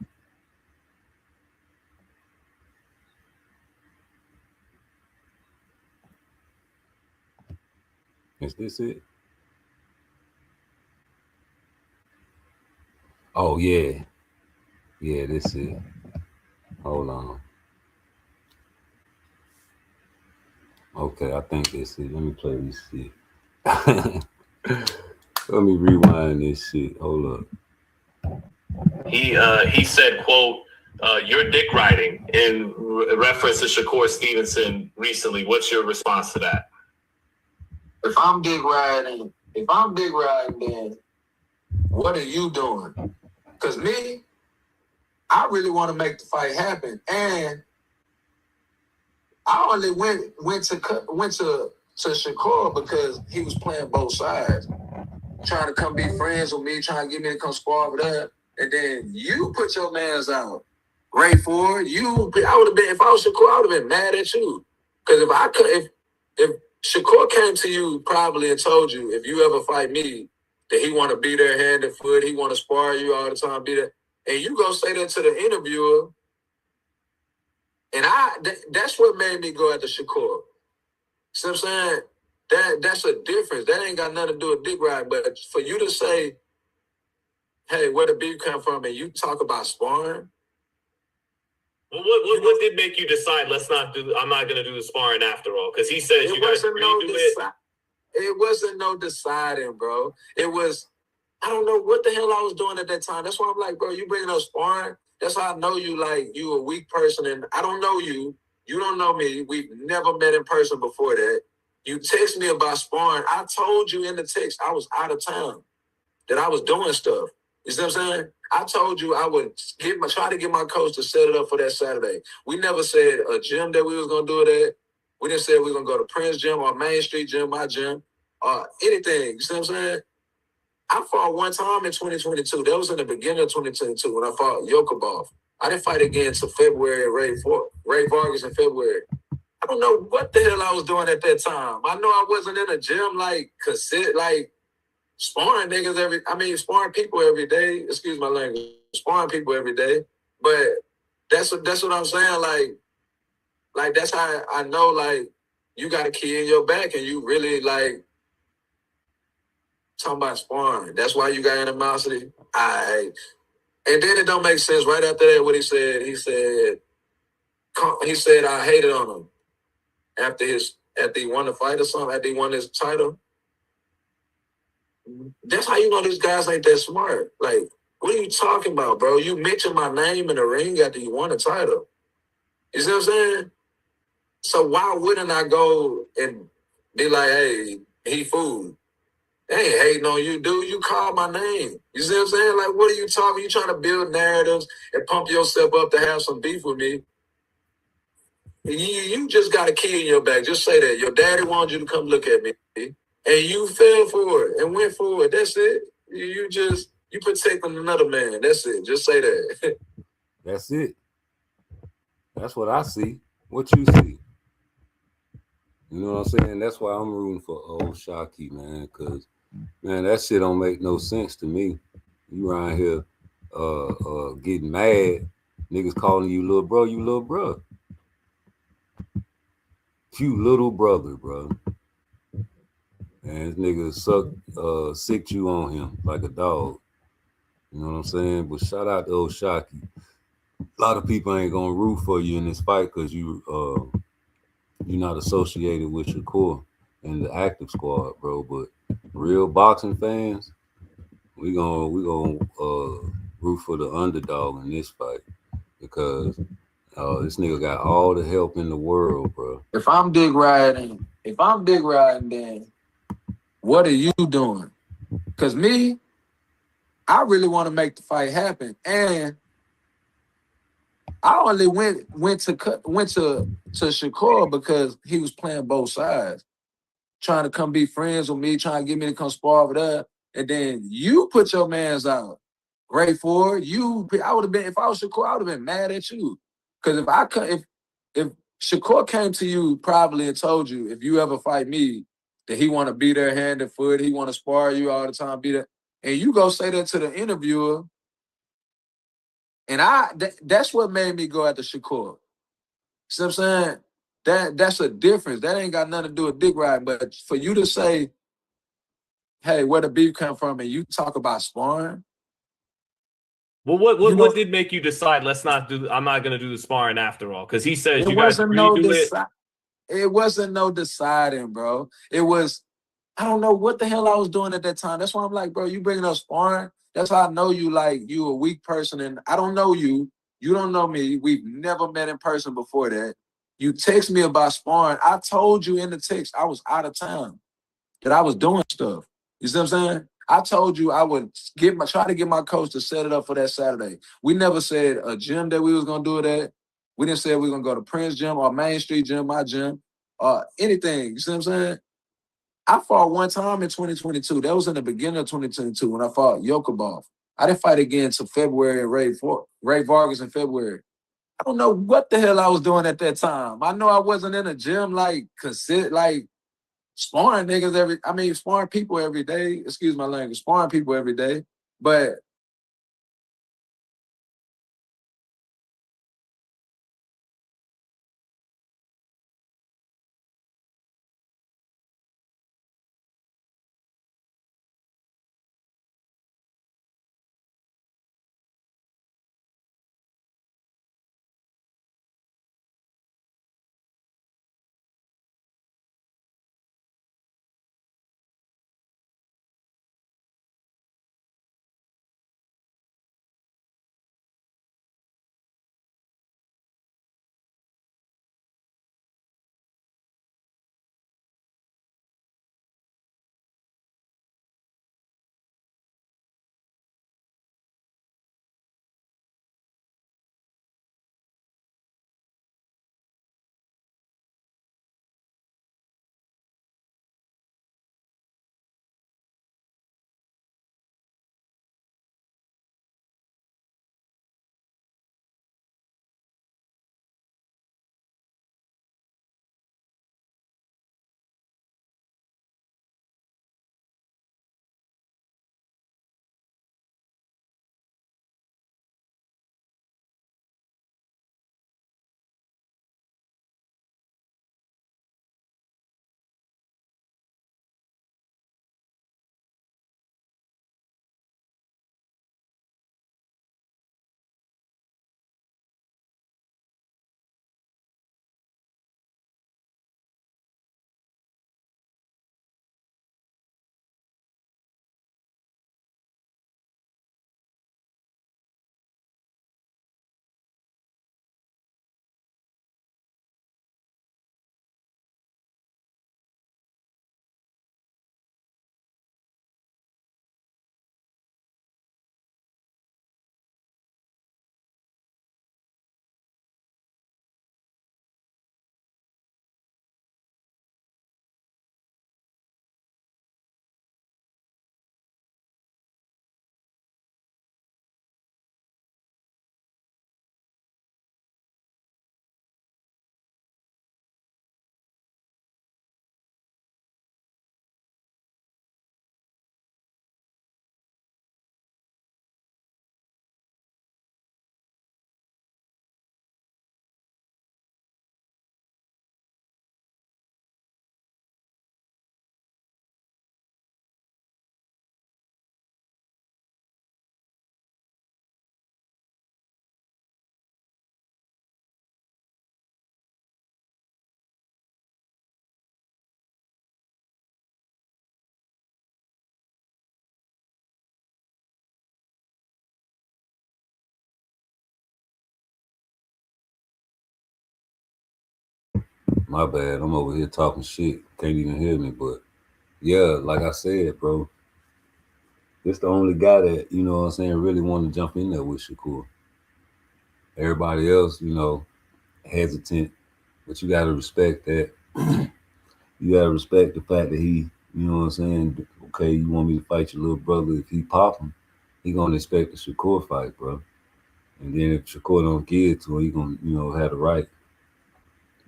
Is this it? Oh, yeah. Yeah, this is it. Hold on. Okay, I think this is it. Let me play this shit. Let me rewind this shit. Hold up. He said, quote, you're dick riding in reference to Shakur Stevenson recently. What's your response to that? If I'm dick riding, then what are you doing? Because me, I really want to make the fight happen. And I only went to Shakur because he was playing both sides. trying to come be friends with me, trying to get me to come spar with her, and then you put your mans out. Great for you. I would have been, if I was Shakur, I would have been mad at you. Because if I could, if Shakur came to you probably and told you, if you ever fight me, that he want to be there hand and foot, he want to spar you all the time, be there, and you go say that to the interviewer, and that's what made me go after Shakur. See what I'm saying? That's a difference. That ain't got nothing to do with dick ride. But for you to say, hey, where the beef come from, and you talk about sparring. Well, what did make you decide? I'm not gonna do the sparring after all, because he says you guys redo it. It wasn't no deciding, bro. It was, I don't know what the hell I was doing at that time. That's why I'm like, bro, you bringing up sparring. That's how I know you. Like, you a weak person, and I don't know you. You don't know me. We've never met in person before that. You text me about sparring. I told you in the text I was out of town, that I was doing stuff. You see what I'm saying? I told you I would try to get my coach to set it up for that Saturday. We never said a gym that we was going to do it at. We didn't say we were going to go to Prince Gym or Main Street Gym, my gym, or anything. You see what I'm saying? I fought one time in 2022. That was in the beginning of 2022 when I fought Yokubov. I didn't fight again until February, Ray Vargas in February. I don't know what the hell I was doing at that time. I know I wasn't in a gym sparring niggas sparring people every day. Excuse my language. Sparring people every day. But that's what I'm saying. Like that's how I know, like, you got a key in your back and you really, like, talking about sparring. That's why you got animosity. And then it don't make sense. Right after that, what he said I hated on him after he won the fight or something, after he won his title. That's how you know these guys ain't that smart. Like, what are you talking about, bro? You mentioned my name in the ring after you won the title. You see what I'm saying? So why wouldn't I go and be like, hey, he fooled? They ain't hating on you, dude. You called my name. You see what I'm saying? Like, what are you talking? You trying to build narratives and pump yourself up to have some beef with me. You just got a key in your back. Just say that. Your daddy wanted you to come look at me. And you fell for it and went for it. That's it. You protecting another man. That's it. Just say that. That's it. That's what I see. What you see? You know what I'm saying? That's why I'm rooting for old Shockey, man. Because, man, that shit don't make no sense to me. You around here getting mad. Niggas calling you little bro. You little bro. You little brother, bro. And this nigga sicked you on him like a dog. You know what I'm saying? But shout out to old Shockey. A lot of people ain't gonna root for you in this fight because you're not associated with your core and the active squad, bro. But real boxing fans, we gonna root for the underdog in this fight because this nigga got all the help in the world, bro. If I'm dick riding, then what are you doing? Because me, I really want to make the fight happen, and I only went to Shakur because he was playing both sides, trying to come be friends with me, trying to get me to come spar with her, and then you put your mans out. Great for you. I would have been, if I was Shakur, I would have been mad at you. Because if Shakur came to you probably and told you, if you ever fight me, that he want to be there hand and foot, he want to spar you all the time, be there, and you go say that to the interviewer, and that's what made me go after Shakur. See what I'm saying? That's a difference. That ain't got nothing to do with dick riding. But for you to say, hey, where the beef come from, and you talk about sparring. Well, what did make you decide? I'm not gonna do the sparring after all, because he says you guys redo it. It wasn't no deciding, bro. It was, I don't know what the hell I was doing at that time. That's why I'm like, bro, you bringing up sparring. That's how I know you, like, you a weak person, and I don't know you. You don't know me. We've never met in person before that. You text me about sparring. I told you in the text I was out of town, that I was doing stuff. You see what I'm saying? I told you I would try to get my coach to set it up for that Saturday. We never said a gym that we was gonna do it at. We didn't say we were gonna go to Prince Gym or Main Street Gym, my gym, or anything. You see what I'm saying? I fought one time in 2022. That was in the beginning of 2022 when I fought Yokubov. I didn't fight again until February and Ray Vargas in February. I don't know what the hell I was doing at that time. I know I wasn't in a gym like sparring niggas sparring people every day. Excuse my language, sparring people every day. But My bad. I'm over here talking shit. Can't even hear me. But yeah, like I said, bro, this the only guy that, you know what I'm saying, really want to jump in there with Shakur. Everybody else, hesitant. But you gotta respect that. You gotta respect the fact that he, you know what I'm saying, okay, you want me to fight your little brother. If he pop him, he gonna expect a Shakur fight, bro. And then if Shakur don't give it to him, he gonna, have the right.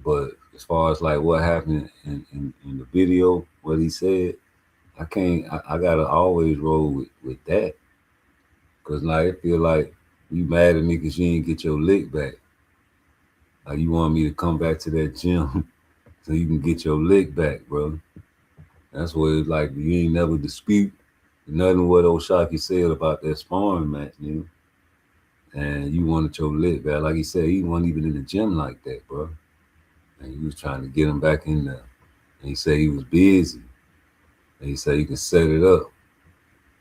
But as far as like what happened in the video, what he said, I gotta always roll with that. Cause like I feel like you mad at me because you ain't get your lick back. Like you want me to come back to that gym so you can get your lick back, bro. That's what it's like. You ain't never dispute nothing what O'Shaquie said about that sparring match, nigga. And you wanted your lick back. Like he said, he wasn't even in the gym like that, bro. And he was trying to get him back in there. And he said he was busy. And he said you can set it up.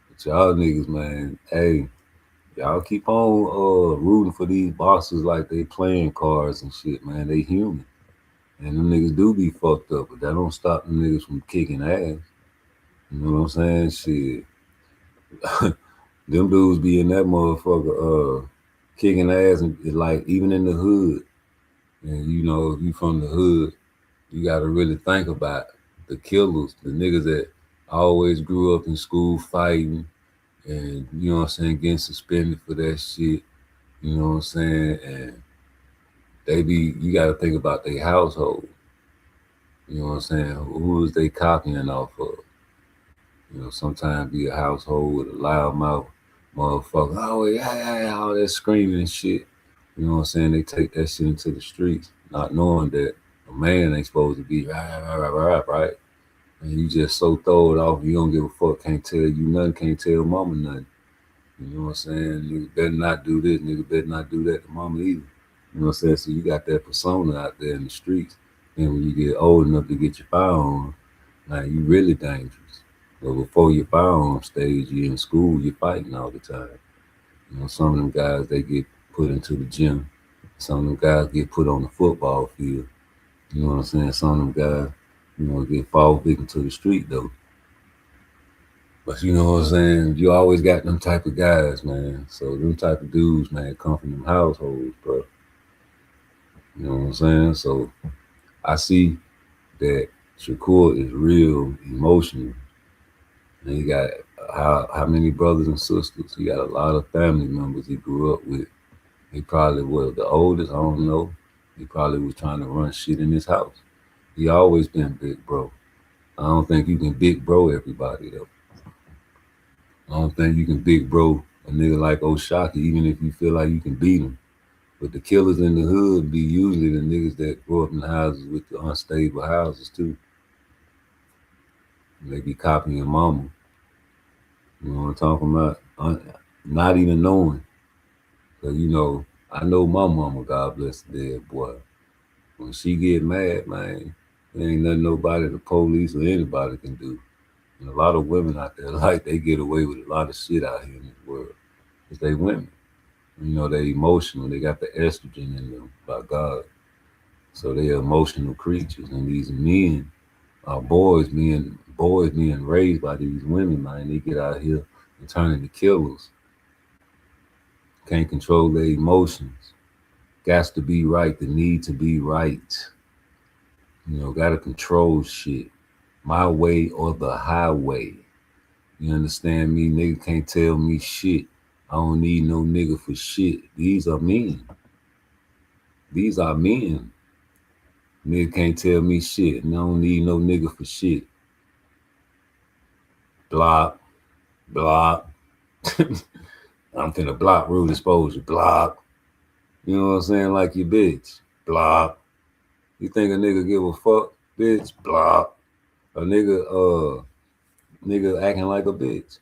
But y'all niggas, man, hey, y'all keep on rooting for these bosses like they playing cards and shit, man. They human. And them niggas do be fucked up, but that don't stop them niggas from kicking ass. You know what I'm saying? Shit. Them dudes be in that motherfucker kicking ass and like even in the hood. And if you from the hood, you gotta really think about the killers, the niggas that always grew up in school fighting, and you know what I'm saying, getting suspended for that shit. You know what I'm saying, and you got to think about their household. You know what I'm saying? Who is they copying off of? You know, sometimes be a household with a loud mouth motherfucker. Oh yeah, all that screaming and shit. You know what I'm saying? They take that shit into the streets, not knowing that a man ain't supposed to be right. And you just so throw it off, you don't give a fuck, can't tell you nothing, can't tell mama nothing. You know what I'm saying? Nigga better not do this, nigga better not do that to mama either. You know what I'm saying? So you got that persona out there in the streets. And when you get old enough to get your firearm, now you really dangerous. But before your firearm stage, you're in school, you're fighting all the time. You know, some of them guys, they get put into the gym. Some of them guys get put on the football field. You know what I'm saying? Some of them guys, you know, get fall victim to the street though. But you know what I'm saying? You always got them type of guys, man. So them type of dudes, man, come from them households, bro. You know what I'm saying? So I see that Shakur is real emotional. And he got how many brothers and sisters? He got a lot of family members he grew up with. He probably was the oldest, I don't know. He probably was trying to run shit in his house. He always been big bro. I don't think you can big bro everybody though. I don't think you can big bro a nigga like O'Shaquie, even if you feel like you can beat him. But the killers in the hood be usually the niggas that grow up in houses with the unstable houses too. And they be copying mama. You know what I'm talking about? Not even knowing. Cause you know, I know my mama, God bless the dead boy. When she get mad, man, there ain't nothing nobody, the police or anybody can do. And a lot of women out there, like, they get away with a lot of shit out here in this world. Cause they women. You know, they emotional. They got the estrogen in them by God. So they are emotional creatures. And these men are boys being raised by these women, man. They get out here and turn into killers. Can't control their emotions. Got to be right. The need to be right. You know, gotta control shit. My way or the highway. You understand me? Nigga can't tell me shit. I don't need no nigga for shit. These are men. These are men. Nigga can't tell me shit. And I don't need no nigga for shit. Block. Block. I'm finna block rude exposure. Block. You know what I'm saying? Like your bitch. Block. You think a nigga give a fuck? Bitch. Block. A nigga acting like a bitch.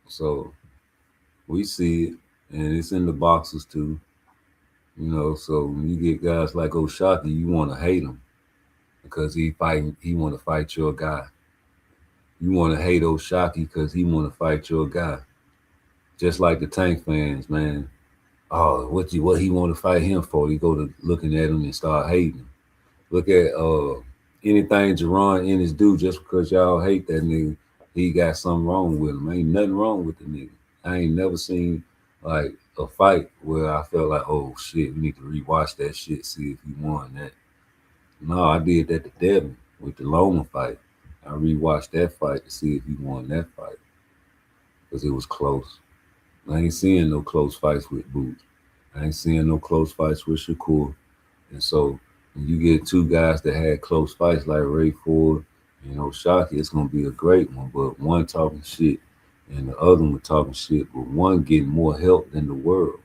So we see it, and it's in the boxes too. You know, so when you get guys like O'Shaquie, you want to hate him because he want to fight your guy. You want to hate O'Shaquie because he want to fight your guy. Just like the Tank fans, man. Oh, what he want to fight him for? You go to looking at him and start hating him. Look at anything Jerron Ennis do just because y'all hate that nigga, he got something wrong with him. Ain't nothing wrong with the nigga. I ain't never seen like a fight where I felt like, oh shit, we need to rewatch that shit, see if he won that. No, I did that to Devin with the Loma fight. I rewatched that fight to see if he won that fight because it was close. I ain't seeing no close fights with Boots. I ain't seeing no close fights with Shakur. And so when you get two guys that had close fights like Ray Ford and O'Shaquie, it's gonna be a great one. But one talking shit and the other one talking shit, but one getting more help than the world.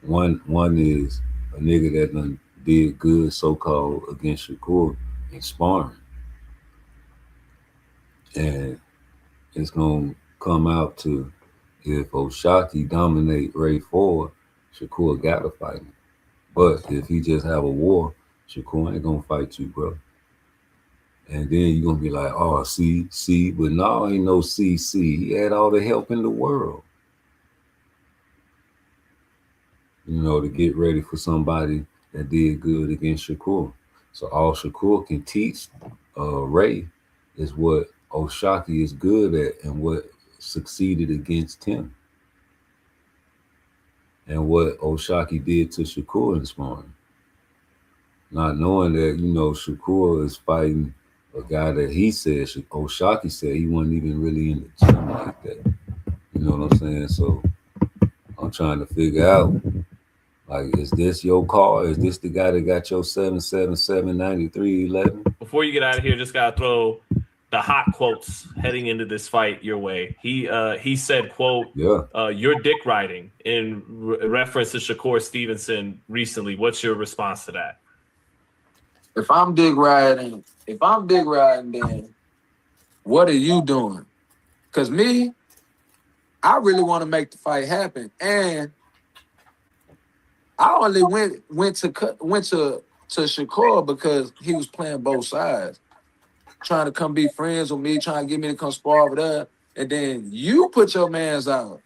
One is a nigga that done did good so-called against Shakur in sparring. And it's gonna come out to if O'Shaquie dominate Ray Ford, Shakur gotta fight him. But if he just have a war, Shakur ain't gonna fight you, bro. And then you're gonna be like, oh, see, but no, ain't no CC. He had all the help in the world. You know, to get ready for somebody that did good against Shakur. So all Shakur can teach Ray is what O'Shaquie is good at and what succeeded against him. And what O'Shaquie did to Shakur in sparring. not knowing that, you know, Shakur is fighting a guy that he said, O'Shaquie said he wasn't even really in the gym like that. You know what I'm saying? So I'm trying to figure out, like, is this your car? Is this the guy that got your 7779311? Before you get out of here, just gotta throw the hot quotes heading into this fight your way. He said, quote, "You're dick riding," in reference to Shakur Stevenson recently. What's your response to that? If I'm dick riding, then what are you doing? Because me, I really want to make the fight happen, and I only went to Shakur because he was playing both sides, trying to come be friends with me, trying to get me to come spar with her, and then you put your mans out.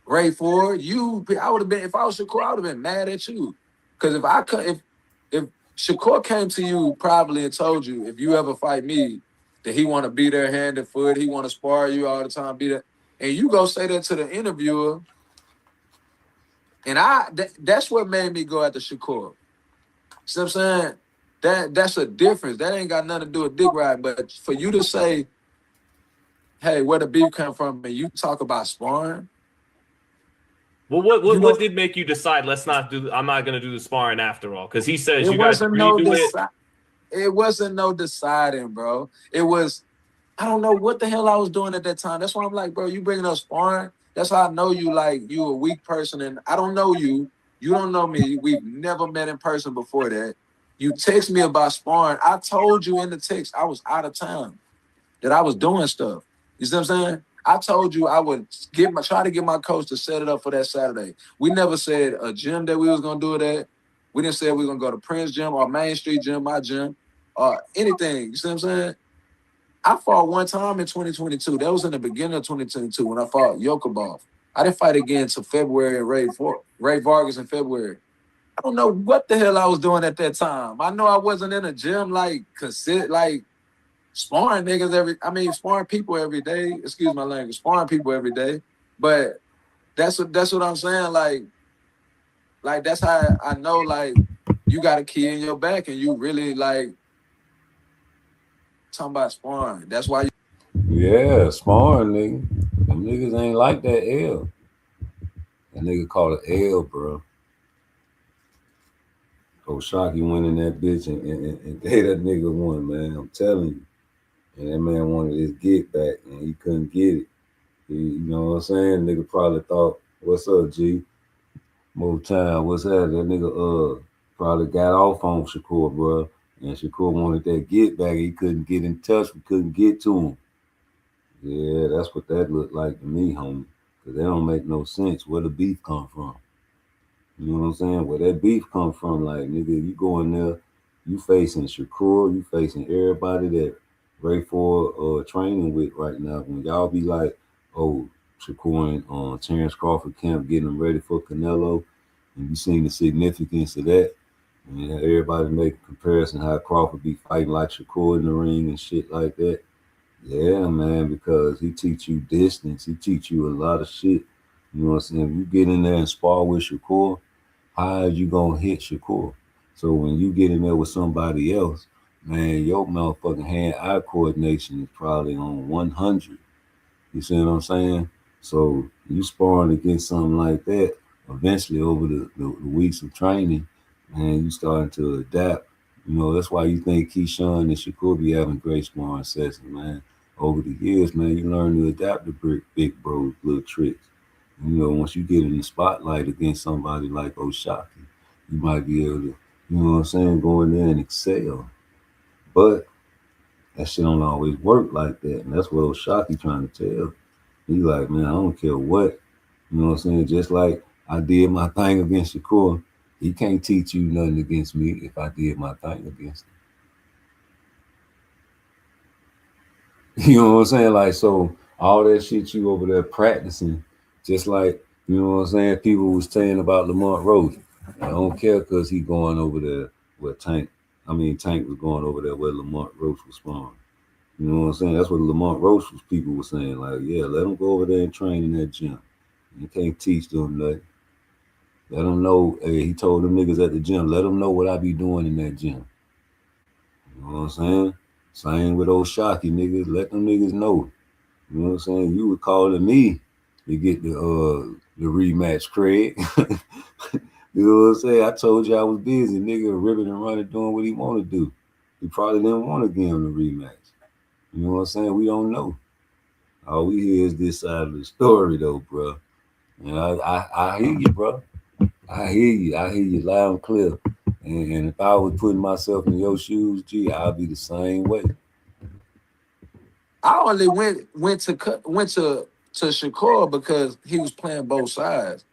Ray Ford, I would have been, if I was Shakur, I would have been mad at you, because if Shakur came to you probably and told you, if you ever fight me, that he want to be there hand and foot, he want to spar you all the time, be there, and you go say that to the interviewer, and that's what made me go after Shakur. See what I'm saying? That's a difference. That ain't got nothing to do with dick riding. But for you to say, hey, where the beef come from, and you talk about sparring. Well, what did make you decide, I'm not going to do the sparring after all? Because he says you guys redo it. It wasn't no deciding, bro. It was, I don't know what the hell I was doing at that time. That's why I'm like, bro, you bringing up sparring. That's how I know you, like, you a weak person, and I don't know you. You don't know me. We've never met in person before that. You text me about sparring. I told you in the text I was out of town, that I was doing stuff. You see what I'm saying? I told you I would try to get my coach to set it up for that Saturday. We never said a gym that we was gonna do it at. We didn't say we were gonna go to Prince Gym or Main Street Gym, my gym, or anything. You see what I'm saying? I fought one time in 2022. That was in the beginning of 2022 when I fought Yokubov. I didn't fight again until February and Ray Vargas in February. I don't know what the hell I was doing at that time. I know I wasn't in a gym like sparring niggas sparring people every day. Excuse my language, sparring people every day. But that's what I'm saying. Like that's how I know, like, you got a key in your back and you really like talking about sparring. That's why Yeah, sparring, nigga. Them niggas ain't like that L. That nigga called it L, bro. O'Shaquie went in that bitch and gave that nigga one, man. I'm telling you. And that man wanted his get back, and he couldn't get it. You know what I'm saying? Nigga probably thought, what's up, G? More time, what's that? That nigga probably got off on Shakur, bro. And Shakur wanted that get back. He couldn't get in touch. We couldn't get to him. Yeah, that's what that looked like to me, homie. Because that don't make no sense. Where the beef come from? You know what I'm saying? Where that beef come from? Like, nigga, you go in there, you facing Shakur, you facing everybody that Ray Ford training with right now. When y'all be like, oh, Shakur and Terrence Crawford camp getting them ready for Canelo, and you seen the significance of that. And everybody make a comparison how Crawford be fighting like Shakur in the ring and shit like that. Yeah, man, because he teach you distance. He teach you a lot of shit. You know what I'm saying? If you get in there and spar with Shakur, how are you going to hit Shakur? So when you get in there with somebody else, man, your motherfucking hand-eye coordination is probably on 100. You see what I'm saying? So you sparring against something like that, eventually over the weeks of training, man, you starting to adapt. You know, that's why you think Keyshawn and Shakur be having great sparring sessions, man. Over the years, man, you learn to adapt to big bros' little tricks. You know, once you get in the spotlight against somebody like O'Shaquie, you might be able to, you know what I'm saying, go in there and excel. But that shit don't always work like that. And that's what O'Shaquie trying to tell. He like, man, I don't care what. You know what I'm saying? Just like I did my thing against Shakur, he can't teach you nothing against me if I did my thing against him. You know what I'm saying? Like, so all that shit you over there practicing, just like, you know what I'm saying, people was saying about Lamont Roach. I don't care because he going over there where Tank was going over there where Lamont Roach was sparring. You know what I'm saying? That's what Lamont Roach people were saying. Like, yeah, let them go over there and train in that gym. You can't teach them nothing. Let them know, hey, he told them niggas at the gym, let them know what I be doing in that gym. know what I'm saying? Same with old Shocky niggas. Let them niggas know. You know what I'm saying? You were calling me to get the rematch, Craig. You know what I'm saying? I told you I was busy, nigga, ripping and running, doing what he want to do. He probably didn't want to give him the rematch. You know what I'm saying? We don't know. All we hear is this side of the story, though, bro. And I hear you, bro. I hear you. I hear you loud and clear. And if I was putting myself in your shoes, G, I'd be the same way. I only went to Shakur because he was playing both sides,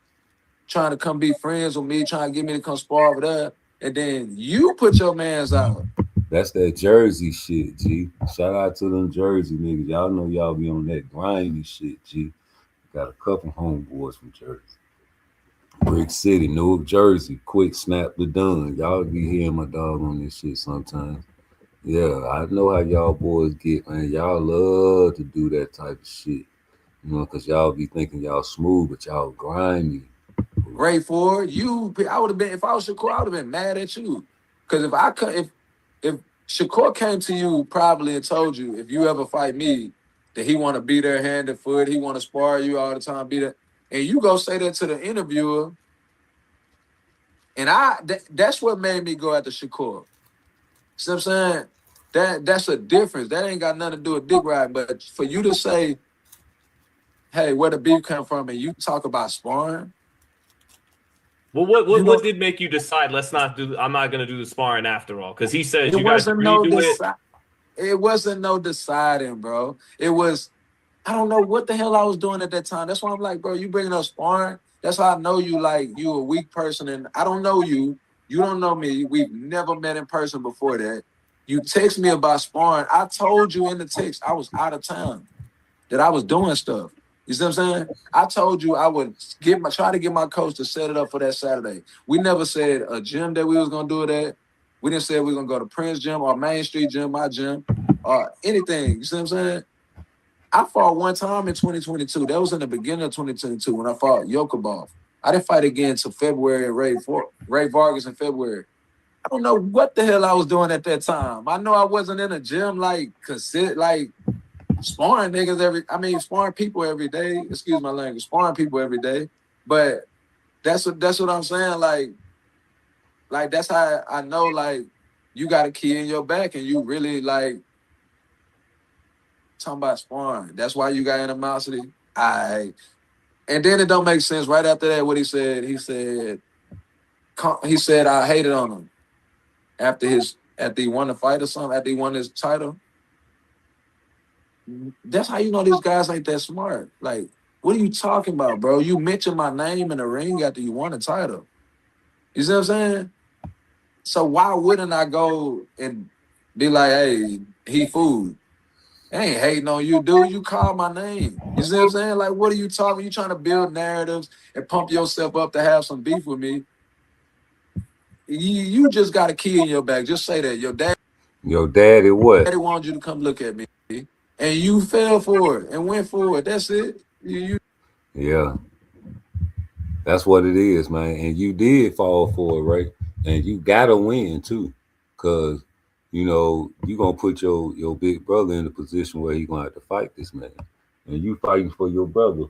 trying to come be friends with me, trying to get me to come spar with her, and then you put your mans out. That's that Jersey shit, G. Shout out to them Jersey niggas. Y'all know y'all be on that grimy shit, G. Got a couple homeboys from Jersey. Brick City, Newark, Jersey. Quick snap the done. Y'all be hearing my dog on this shit sometimes. Yeah, I know how y'all boys get, man. Y'all love to do that type of shit. You know, because y'all be thinking y'all smooth, but y'all grimy. Ray Ford, I would have been, if I was Shakur, I would have been mad at you. Because if Shakur came to you probably and told you, if you ever fight me, that he want to be there hand and foot, he want to spar you all the time, be there, and you go say that to the interviewer, and that's what made me go after Shakur. See what I'm saying? That's a difference. That ain't got nothing to do with dick ride. But for you to say, hey, where the beef come from, and you talk about sparring. Well, what did make you decide? I'm not gonna do the sparring after all, because he said you guys redo it. It wasn't no deciding, bro. It was, I don't know what the hell I was doing at that time. That's why I'm like, bro, you bringing up sparring. That's how I know you. Like, you a weak person, and I don't know you. You don't know me. We've never met in person before that. You text me about sparring. I told you in the text I was out of town, that I was doing stuff. You see what I'm saying? I told you I would try to get my coach to set it up for that Saturday. We never said a gym that we was gonna do it at. We didn't say we were gonna go to Prince Gym or Main Street Gym, my gym, or anything. You see what I'm saying? I fought one time in 2022. That was in the beginning of 2022 when I fought Yokubov. I didn't fight again until February, Ray Vargas in February. I don't know what the hell I was doing at that time. I know I wasn't in a gym like sparring niggas sparring people every day. Excuse my language, sparring people every day. But that's what I'm saying. Like that's how I know, like, you got a key in your back and you really like talking about sparring. That's why you got animosity. And then it don't make sense. Right after that, what he said I hated on him after he won the fight or something, after he won his title. That's how you know these guys ain't that smart. Like, what are you talking about, bro? You mentioned my name in the ring after you won the title. You see what I'm saying? So why wouldn't I go and be like, hey, he food? I ain't hating on you, dude. You call my name. You see what I'm saying? Like, what are you talking? You trying to build narratives and pump yourself up to have some beef with me. You just got a key in your back. Just say that. Your daddy what? Daddy wanted you to come look at me. And you fell for it and went for it. That's it. Yeah. That's what it is, man. And you did fall for it, right? And you gotta win too. Cause you're gonna put your big brother in a position where he's gonna have to fight this man. And you fighting for your brother.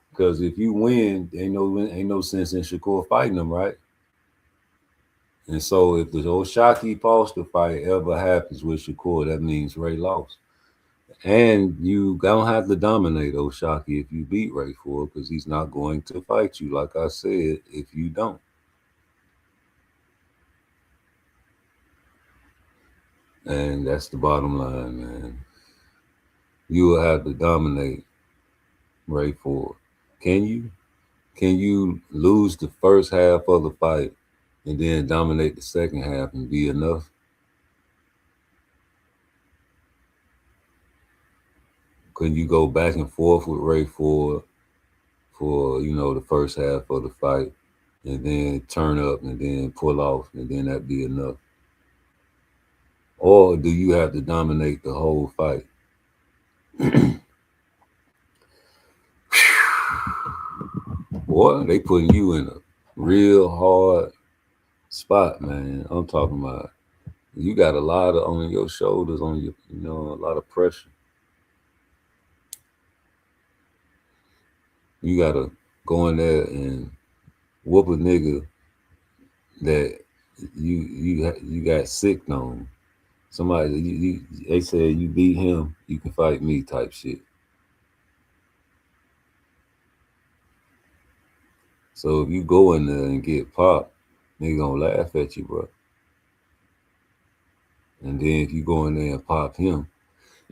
Because if you win, ain't no sense in Shakur fighting him, right? And so if the old Shocky Foster fight ever happens with Shakur, that means Ray lost. And you don't have to dominate O'Shaquie if you beat Ray Ford, because he's not going to fight you, like I said, if you don't. And that's the bottom line, man. You will have to dominate Ray Ford. Can you? Can you lose the first half of the fight and then dominate the second half and be enough? Can you go back and forth with Ray Ford for the first half of the fight and then turn up and then pull off and then that be enough? Or do you have to dominate the whole fight? Boy, they putting you in a real hard spot, man. I'm talking about You got a lot on your shoulders, on your, a lot of pressure. You gotta go in there and whoop a nigga that you got sick on. Somebody they said you beat him, you can fight me type shit. So if you go in there and get popped, nigga gonna laugh at you, bro. And then if you go in there and pop him,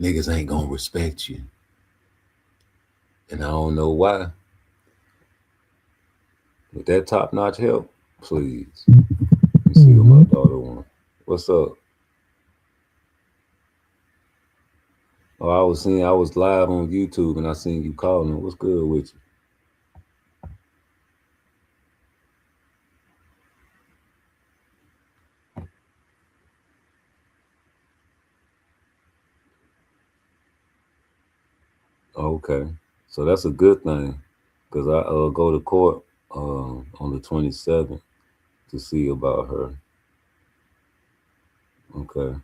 niggas ain't gonna respect you. And I don't know why. With that top-notch help, please. Let me see what my daughter wants. What's up? Oh, I was live on YouTube and I seen you calling. What's good with you? Okay, so that's a good thing, because I go to court on the 27th to see about her. Okay.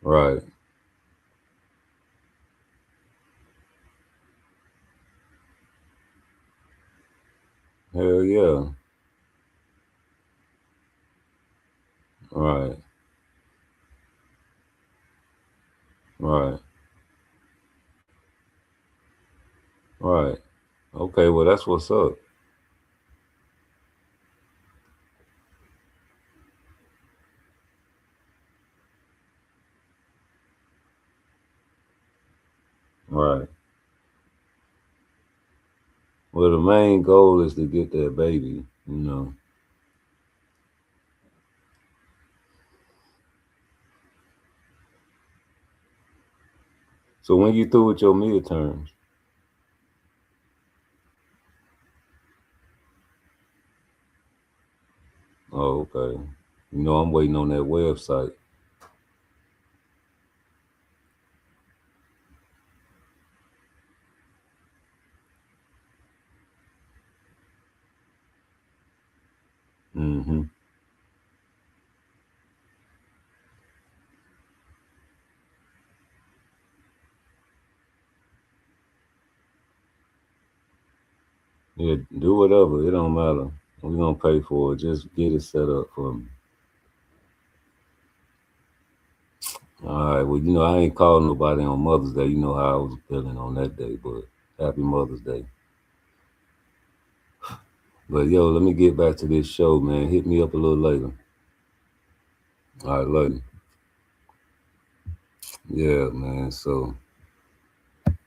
Right. Hell yeah. Right. Right. Right. Okay, well, that's what's up. Right. Well, the main goal is to get that baby, So when you through with your midterms? Oh, okay. I'm waiting on that website. Mm-hmm. Yeah, do whatever. It don't matter. We're gonna pay for it. Just get it set up for me. All right. Well, I ain't calling nobody on Mother's Day. You know how I was feeling on that day, but happy Mother's Day. But yo, let me get back to this show, man. Hit me up a little later. All right, love you. Yeah, man. So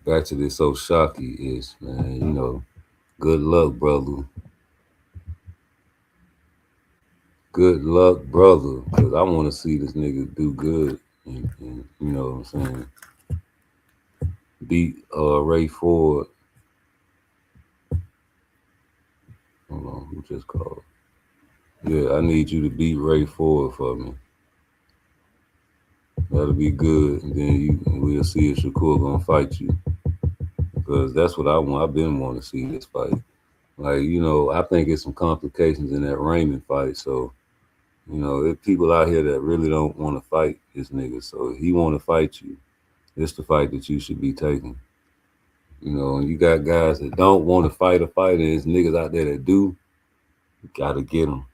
back to this Oshaki is, man, good luck, brother. Good luck, brother. Cause I want to see this nigga do good. And you know what I'm saying? Beat Ray Ford. Hold on, who just called? Yeah, I need you to beat Ray Ford for me. That'll be good. And then we'll see if Shakur gonna fight you. Because that's what I want. I've been wanting to see this fight. Like, I think it's some complications in that Raymond fight. So, there's people out here that really don't want to fight this nigga. So if he want to fight you, it's the fight that you should be taking. And you got guys that don't want to fight a fight, and there's niggas out there that do. You gotta get them.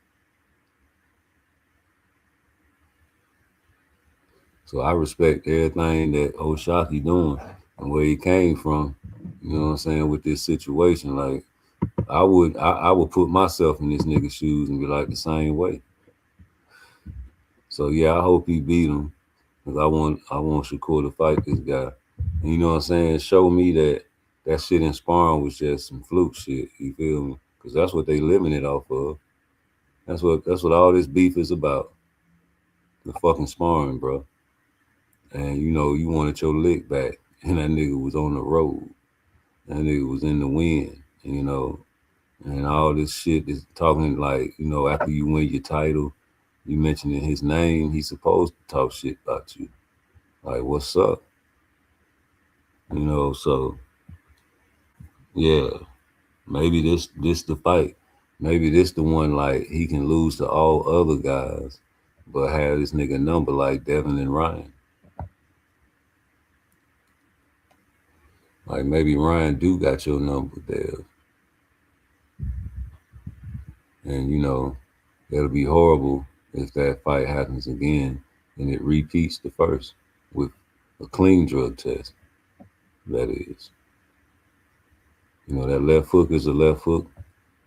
So I respect everything that Oshaki doing and where he came from. You know what I'm saying, with this situation. Like, I would put myself in this nigga's shoes and be like the same way. So yeah, I hope he beat him, because I want Shakur to fight this guy. And you know what I'm saying? Show me that shit in sparring was just some fluke shit. You feel me? Because that's what they living it off of. That's what all this beef is about. The fucking sparring, bro. And you wanted your lick back, and that nigga was on the road. That nigga was in the wind, and all this shit is talking like, after you win your title, you mentioning his name, he's supposed to talk shit about you. Like, what's up? So Yeah, maybe this the fight. Maybe this the one like he can lose to all other guys, but have this nigga number like Devin and Ryan. Like maybe Ryan do got your number, Dev. And you know, it'll be horrible if that fight happens again and it repeats the first with a clean drug test. That is. You know, that left hook is a left hook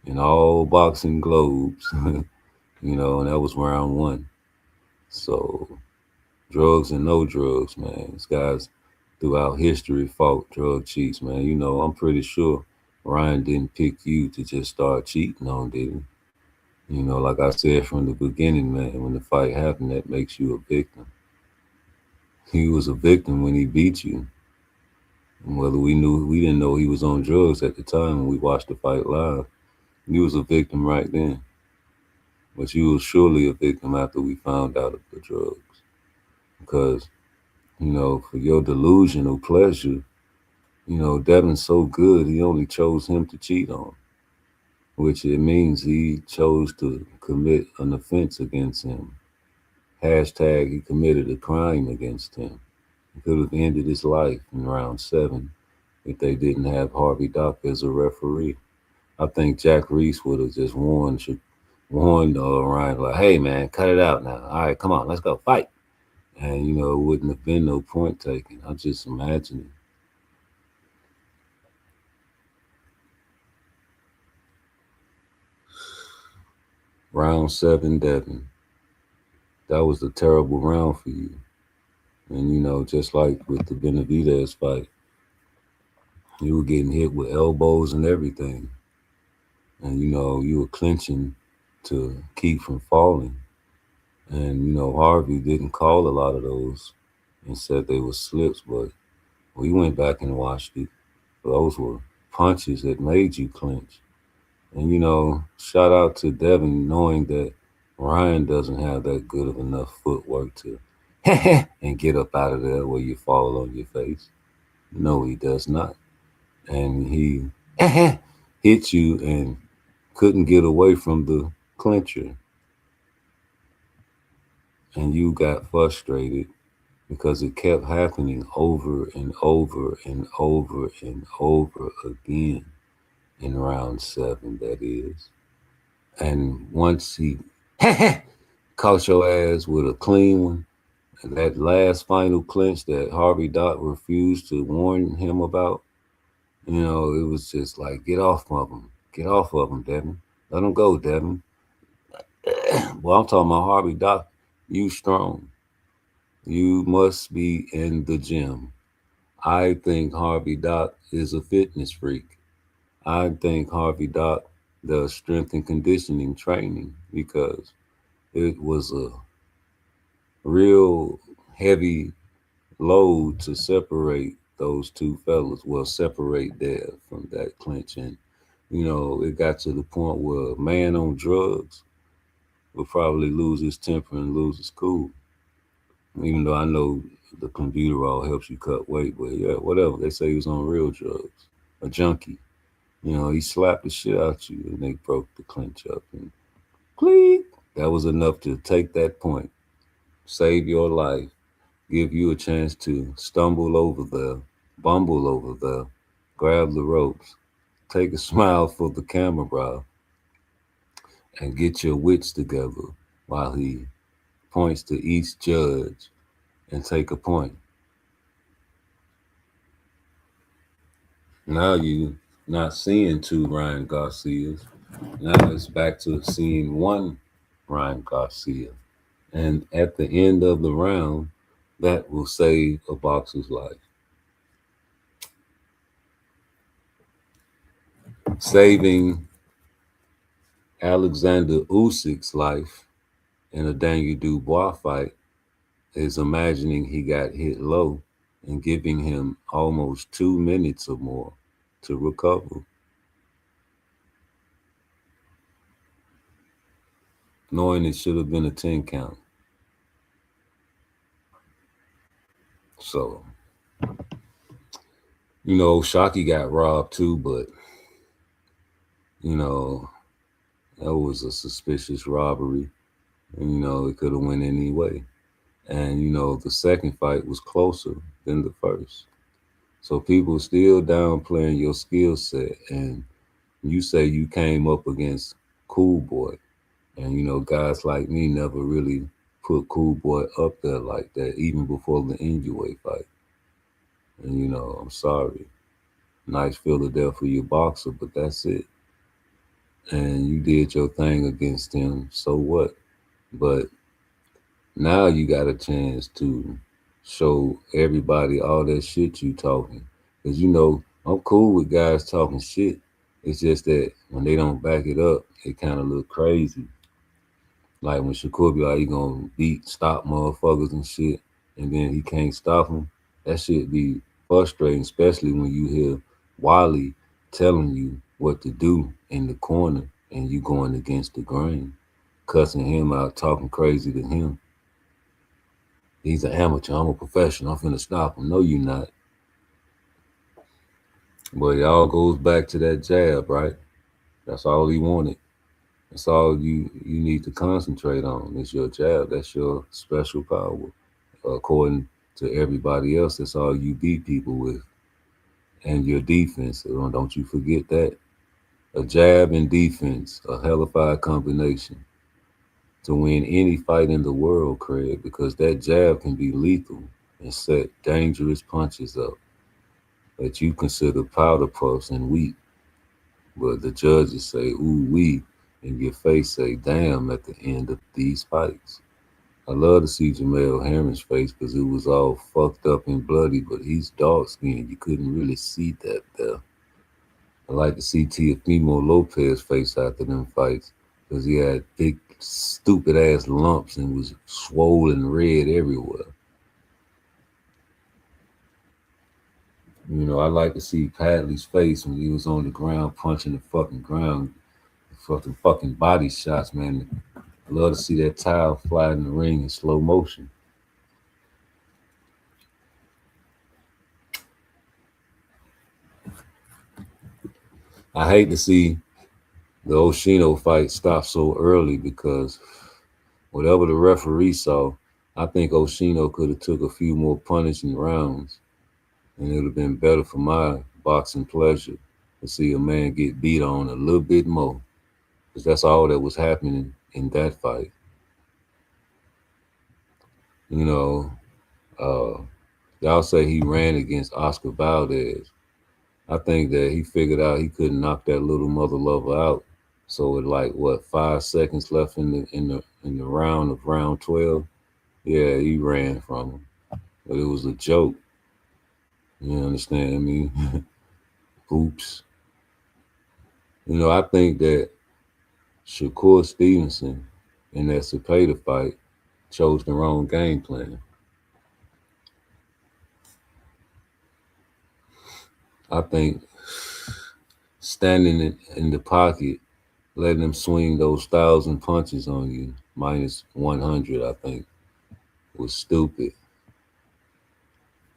in all boxing globes. You know, and that was round 1. So drugs and no drugs, man. These guys throughout history fought drug cheats, man. You know, I'm pretty sure Ryan didn't pick you to just start cheating on, did he? You know, like I said from the beginning, man, when the fight happened, that makes you a victim. He was a victim when he beat you. And whether we didn't know he was on drugs at the time when we watched the fight live. He was a victim right then. But you was surely a victim after we found out of the drugs. Because, you know, for your delusional pleasure, you know, Devin's so good, he only chose him to cheat on. Which it means he chose to commit an offense against him. Hashtag he committed a crime against him. He could have ended his life in round 7 if they didn't have Harvey Dock as a referee. I think Jack Reese would have just warned Ryan, like, hey, man, cut it out now. All right, come on, let's go fight. And, you know, it wouldn't have been no point taken. I'm just imagining. Round 7, Devin. That was a terrible round for you. And, you know, just like with the Benavidez fight, you were getting hit with elbows and everything. And, you know, you were clinching to keep from falling. And, you know, Harvey didn't call a lot of those and said they were slips, but we went back and watched it. Those were punches that made you clinch. And, you know, shout out to Devin knowing that Ryan doesn't have that good of enough footwork to and get up out of there where you fall on your face. No, he does not. And he hit you and couldn't get away from the clincher. And you got frustrated because it kept happening over and over and over and over again in round 7, that is. And once he caught your ass with a clean one, and that last final clinch that Harvey Dock refused to warn him about, you know, it was just like, get off of him. Get off of him, Devin. Let him go, Devin. Well, I'm talking about Harvey Dock. You strong. You must be in the gym. I think Harvey Dock is a fitness freak. I think Harvey Dock does strength and conditioning training because it was a real heavy load to separate those two fellas. Well, separate Dev from that clinch. And, you know, it got to the point where a man on drugs would probably lose his temper and lose his cool. Even though I know the computer all helps you cut weight, but yeah, whatever. They say he was on real drugs, a junkie. You know, he slapped the shit out you and they broke the clinch up. And click, that was enough to take that point, save your life, give you a chance to stumble over there, bumble over there, grab the ropes, take a smile for the camera, bro, and get your wits together while he points to each judge and take a point. Now you not seeing 2 Ryan Garcias. Now it's back to seeing 1 Ryan Garcia. And at the end of the round, that will save a boxer's life. Saving Alexander Usyk's life in a Daniel Dubois fight is imagining he got hit low and giving him almost 2 minutes or more to recover. Knowing it should have been a 10 count. So, you know, Shockey got robbed too, but You know, that was a suspicious robbery. And, you know, it could have went any way. And, you know, the second fight was closer than the first. So people still downplaying your skill set. And you say you came up against Cool Boy. And, you know, guys like me never really put Cool Boy up there like that, even before the Inouye fight. And, you know, I'm sorry. Nice Philadelphia boxer, but that's it. And you did your thing against him, so what? But now you got a chance to show everybody all that shit you talking. Because, you know, I'm cool with guys talking shit. It's just that when they don't back it up, it kind of look crazy. Like when Shakur be like, he gonna stop motherfuckers and shit, and then he can't stop them. That shit be frustrating, especially when you hear Wally telling you what to do in the corner and you going against the grain, cussing him out, talking crazy to him. He's an amateur. I'm a professional. I'm finna stop him. No, you not. But it all goes back to that jab, right? That's all he wanted. That's all you need to concentrate on is your jab. That's your special power. According to everybody else, that's all you beat people with. And your defense. Don't you forget that. A jab and defense, a hellified combination to win any fight in the world, Craig, because that jab can be lethal and set dangerous punches up that you consider powder puffs and weak. But the judges say, ooh, wee, and your face say, damn, at the end of these fights. I love to see Jamel Herring's face because it was all fucked up and bloody, but he's dark skinned. You couldn't really see that there. I like to see Teofimo Lopez's face after them fights because he had big, stupid ass lumps and was swollen red everywhere. You know, I like to see Padley's face when he was on the ground punching the fucking ground, fucking body shots, man. I love to see that towel fly in the ring in slow motion. I hate to see the Oshino fight stop so early because whatever the referee saw, I think Oshino could have took a few more punishing rounds, and it would have been better for my boxing pleasure to see a man get beat on a little bit more, because that's all that was happening in that fight. You know, y'all say he ran against Oscar Valdez. I think that he figured out he couldn't knock that little mother lover out. So with like what 5 seconds left in the round of round 12, yeah, he ran from him. But it was a joke. You understand? I mean, oops. You know, I think that Shakur Stevenson in that Cepeda fight chose the wrong game plan. I think standing in the pocket, letting them swing those 1,000 punches on you, minus 100, I think, was stupid.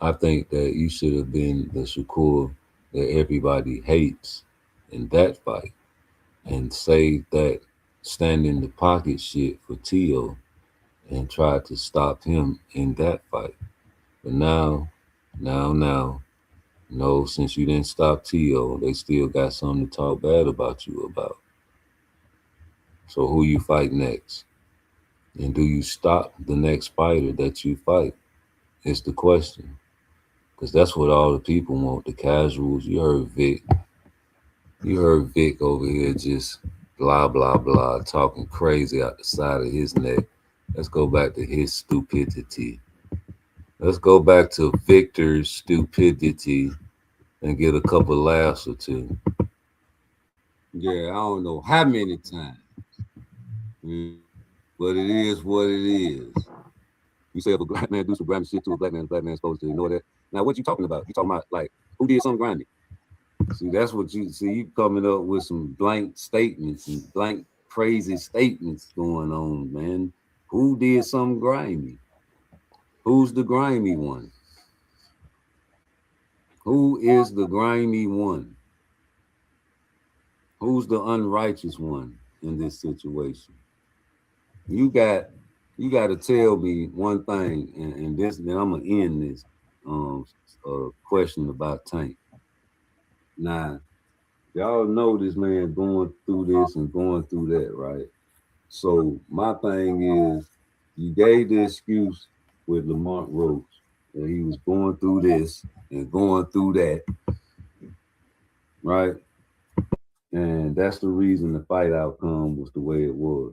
I think that you should have been the Shakur that everybody hates in that fight and save that stand in the pocket shit for Tio and try to stop him in that fight. But now, no, since you didn't stop Tio, they still got something to talk bad about you about. So who you fight next? And do you stop the next fighter that you fight? Is the question. Because that's what all the people want, the casuals. You heard Vic. You heard Vic over here just blah, blah, blah, talking crazy out the side of his neck. Let's go back to his stupidity. Let's go back to Victor's stupidity and get a couple laughs or two. Yeah, I don't know how many times. But it is what it is. You say if a black man do some grimy shit to a black man supposed to ignore that. Now, what you talking about? You talking about, like, who did something grimy? See, that's what you see. You coming up with some blank statements and blank crazy statements going on, man. Who did something grimy? Who's the grimy one? Who is the grimy one? Who's the unrighteous one in this situation? You got to tell me one thing, and this, then I'm gonna end this question about Tank. Now, y'all know this man going through this and going through that, right? So my thing is, you gave the excuse with Lamont Roach that he was going through this and going through that, right? And that's the reason the fight outcome was the way it was.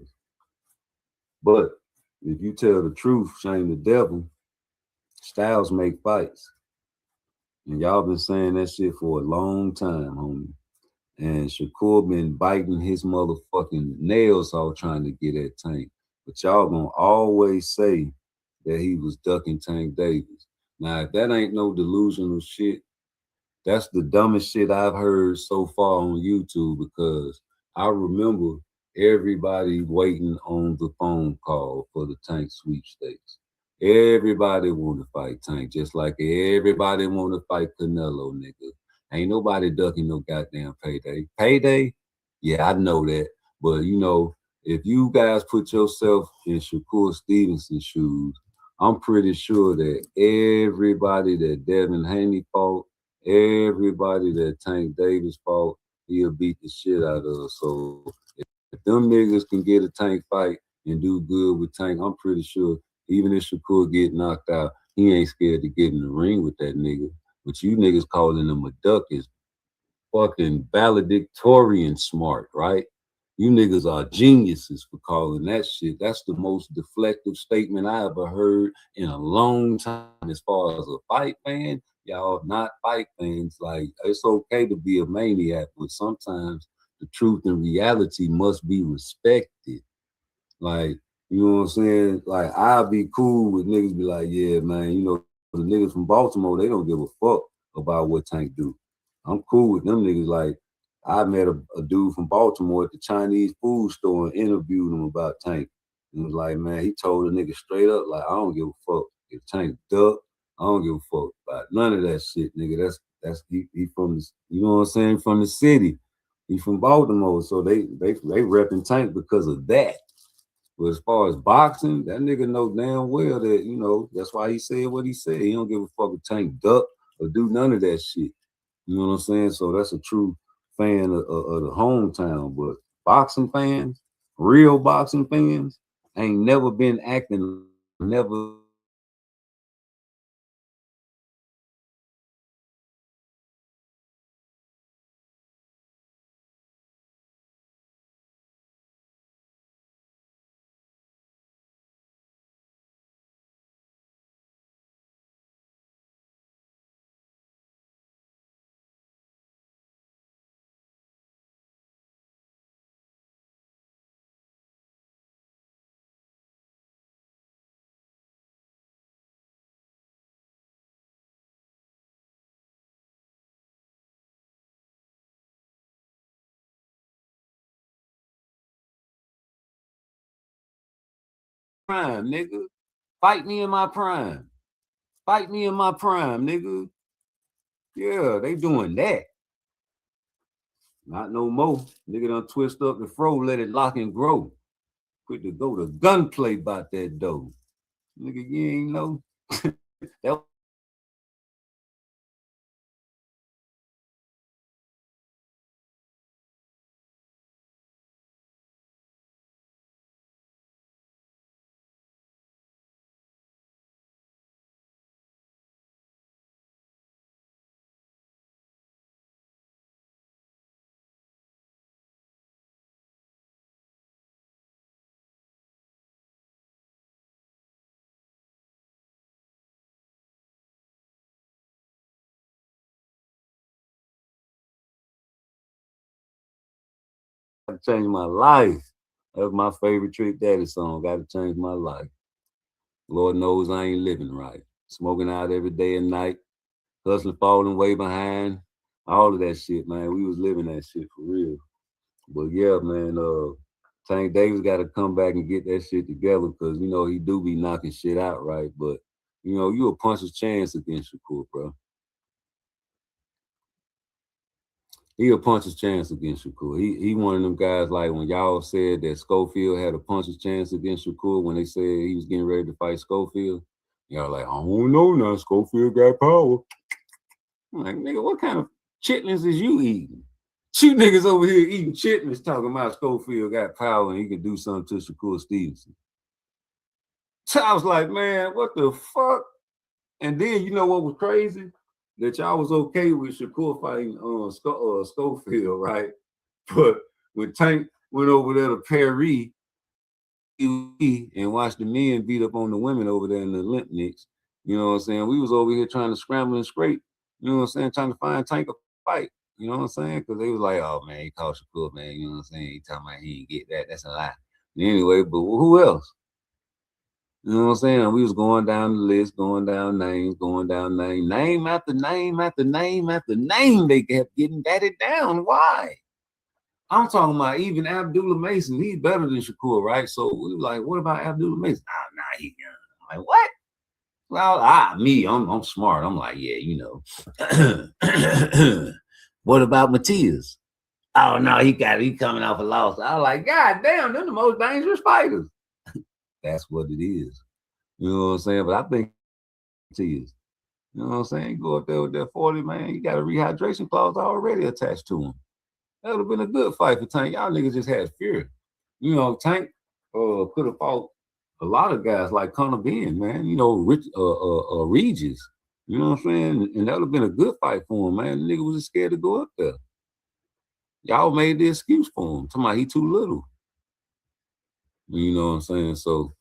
But if you tell the truth, shame the devil, styles make fights. And y'all been saying that shit for a long time, homie. And Shakur been biting his motherfucking nails off trying to get at Tank. But y'all gonna always say that he was ducking Tank Davis. Now, if that ain't no delusional shit, that's the dumbest shit I've heard so far on YouTube, because I remember everybody waiting on the phone call for the Tank sweepstakes. Everybody want to fight Tank, just like everybody want to fight Canelo, nigga. Ain't nobody ducking no goddamn payday. Payday? Yeah, I know that. But, you know, if you guys put yourself in Shakur Stevenson's shoes, I'm pretty sure that everybody that Devin Haney fought, everybody that Tank Davis fought, he'll beat the shit out of. So if them niggas can get a Tank fight and do good with Tank, I'm pretty sure even if Shakur get knocked out, he ain't scared to get in the ring with that nigga. But you niggas calling him a duck is fucking valedictorian smart, right? You niggas are geniuses for calling that shit. That's the most deflective statement I ever heard in a long time. As far as a fight fan, y'all not fight fans. Like, it's okay to be a maniac, but sometimes the truth and reality must be respected. Like, you know what I'm saying? Like, I'll be cool with niggas be like, yeah, man, you know, the niggas from Baltimore, they don't give a fuck about what Tank do. I'm cool with them niggas. Like, I met a dude from Baltimore at the Chinese food store and interviewed him about Tank. And was like, man, he told the nigga straight up, like, I don't give a fuck if Tank duck. I don't give a fuck about none of that shit, nigga. That's he from the, you know what I'm saying, from the city. He from Baltimore, so they repping Tank because of that. But as far as boxing, that nigga know damn well that, you know, that's why he said what he said. He don't give a fuck if Tank duck or do none of that shit. You know what I'm saying? So that's a true fan of the hometown. But boxing fans, real boxing fans, ain't never been acting, never. Prime, nigga. Fight me in my prime. Fight me in my prime, nigga. Yeah, they doing that. Not no more. Nigga done twist up the fro, let it lock and grow. Quick to go to gunplay about that dough. Nigga, you ain't know. That changed my life. That's my favorite Trick Daddy song. Got to change my life. Lord knows I ain't living right. Smoking out every day and night. Hustling, falling way behind. All of that shit, man. We was living that shit for real. But yeah, man, Tank Davis got to come back and get that shit together, because, you know, he do be knocking shit out, right? But, you know, you a puncher's chance against Shakur, bro. He'll punch his chance against Shakur. He one of them guys, like when y'all said that Schofield had a punch his chance against Shakur when they said he was getting ready to fight Schofield. Y'all like, I don't know now, Schofield got power. I'm like, nigga, what kind of chitlins is you eating? Two niggas over here eating chitlins talking about Schofield got power and he could do something to Shakur Stevenson. So I was like, man, what the fuck? And then you know what was crazy? That y'all was okay with Shakur fighting Schofield, right? But when Tank went over there to Perry and watched the men beat up on the women over there in the Olympics, you know what I'm saying? We was over here trying to scramble and scrape, you know what I'm saying, trying to find Tank a fight, you know what I'm saying? Because they was like, oh man, he called Shakur, man, you know what I'm saying? He talking about he didn't get that. That's a lie. Anyway, but who else? You know what I'm saying? We was going down the list, going down names, name after name after name after name. They kept getting batted down. Why? I'm talking about even Abdullah Mason. He's better than Shakur, right? So we were like, what about Abdullah Mason? Nah, he young. I'm like, what? Well, I'm smart. I'm like, yeah, you know. What about Matias? Oh no, he coming off a loss. I was like, God damn, they're the most dangerous fighters. That's what it is. You know what I'm saying? But I think it is. You know what I'm saying? Go up there with that 40, man. You got a rehydration clause already attached to him. That would have been a good fight for Tank. Y'all niggas just had fear. You know, Tank could have fought a lot of guys like Conor Ben, man. You know, Regis. You know what I'm saying? And that would have been a good fight for him, man. The nigga was scared to go up there. Y'all made the excuse for him. Talking about he too little. You know what I'm saying? So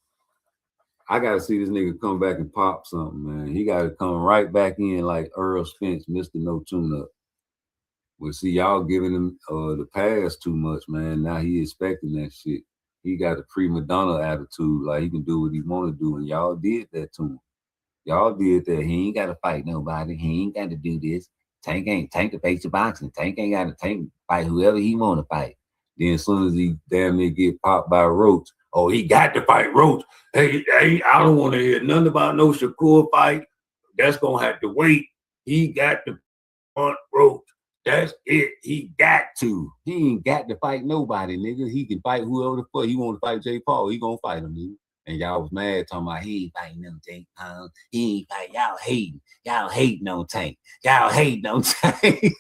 I got to see this nigga come back and pop something, man. He got to come right back in like Earl Spence, Mr. No Tune-Up. Well, see, y'all giving him the pass too much, man. Now he expecting that shit. He got a prima donna attitude, like he can do what he want to do, and y'all did that to him. Y'all did that. He ain't got to fight nobody. He ain't got to do this. Tank to face the boxing. Tank ain't got to fight whoever he want to fight. Then as soon as he damn near get popped by Roach, oh, he got to fight Roach. Hey, I don't want to hear nothing about no Shakur fight. That's going to have to wait. He got to hunt Roach. That's it. He got to. He ain't got to fight nobody, nigga. He can fight whoever the fuck he want to fight. Jake Paul, he going to fight him, nigga. And y'all was mad talking about he ain't fighting no Tank. He ain't fight. Y'all hating. Y'all hating on Tank. Y'all hating on Tank.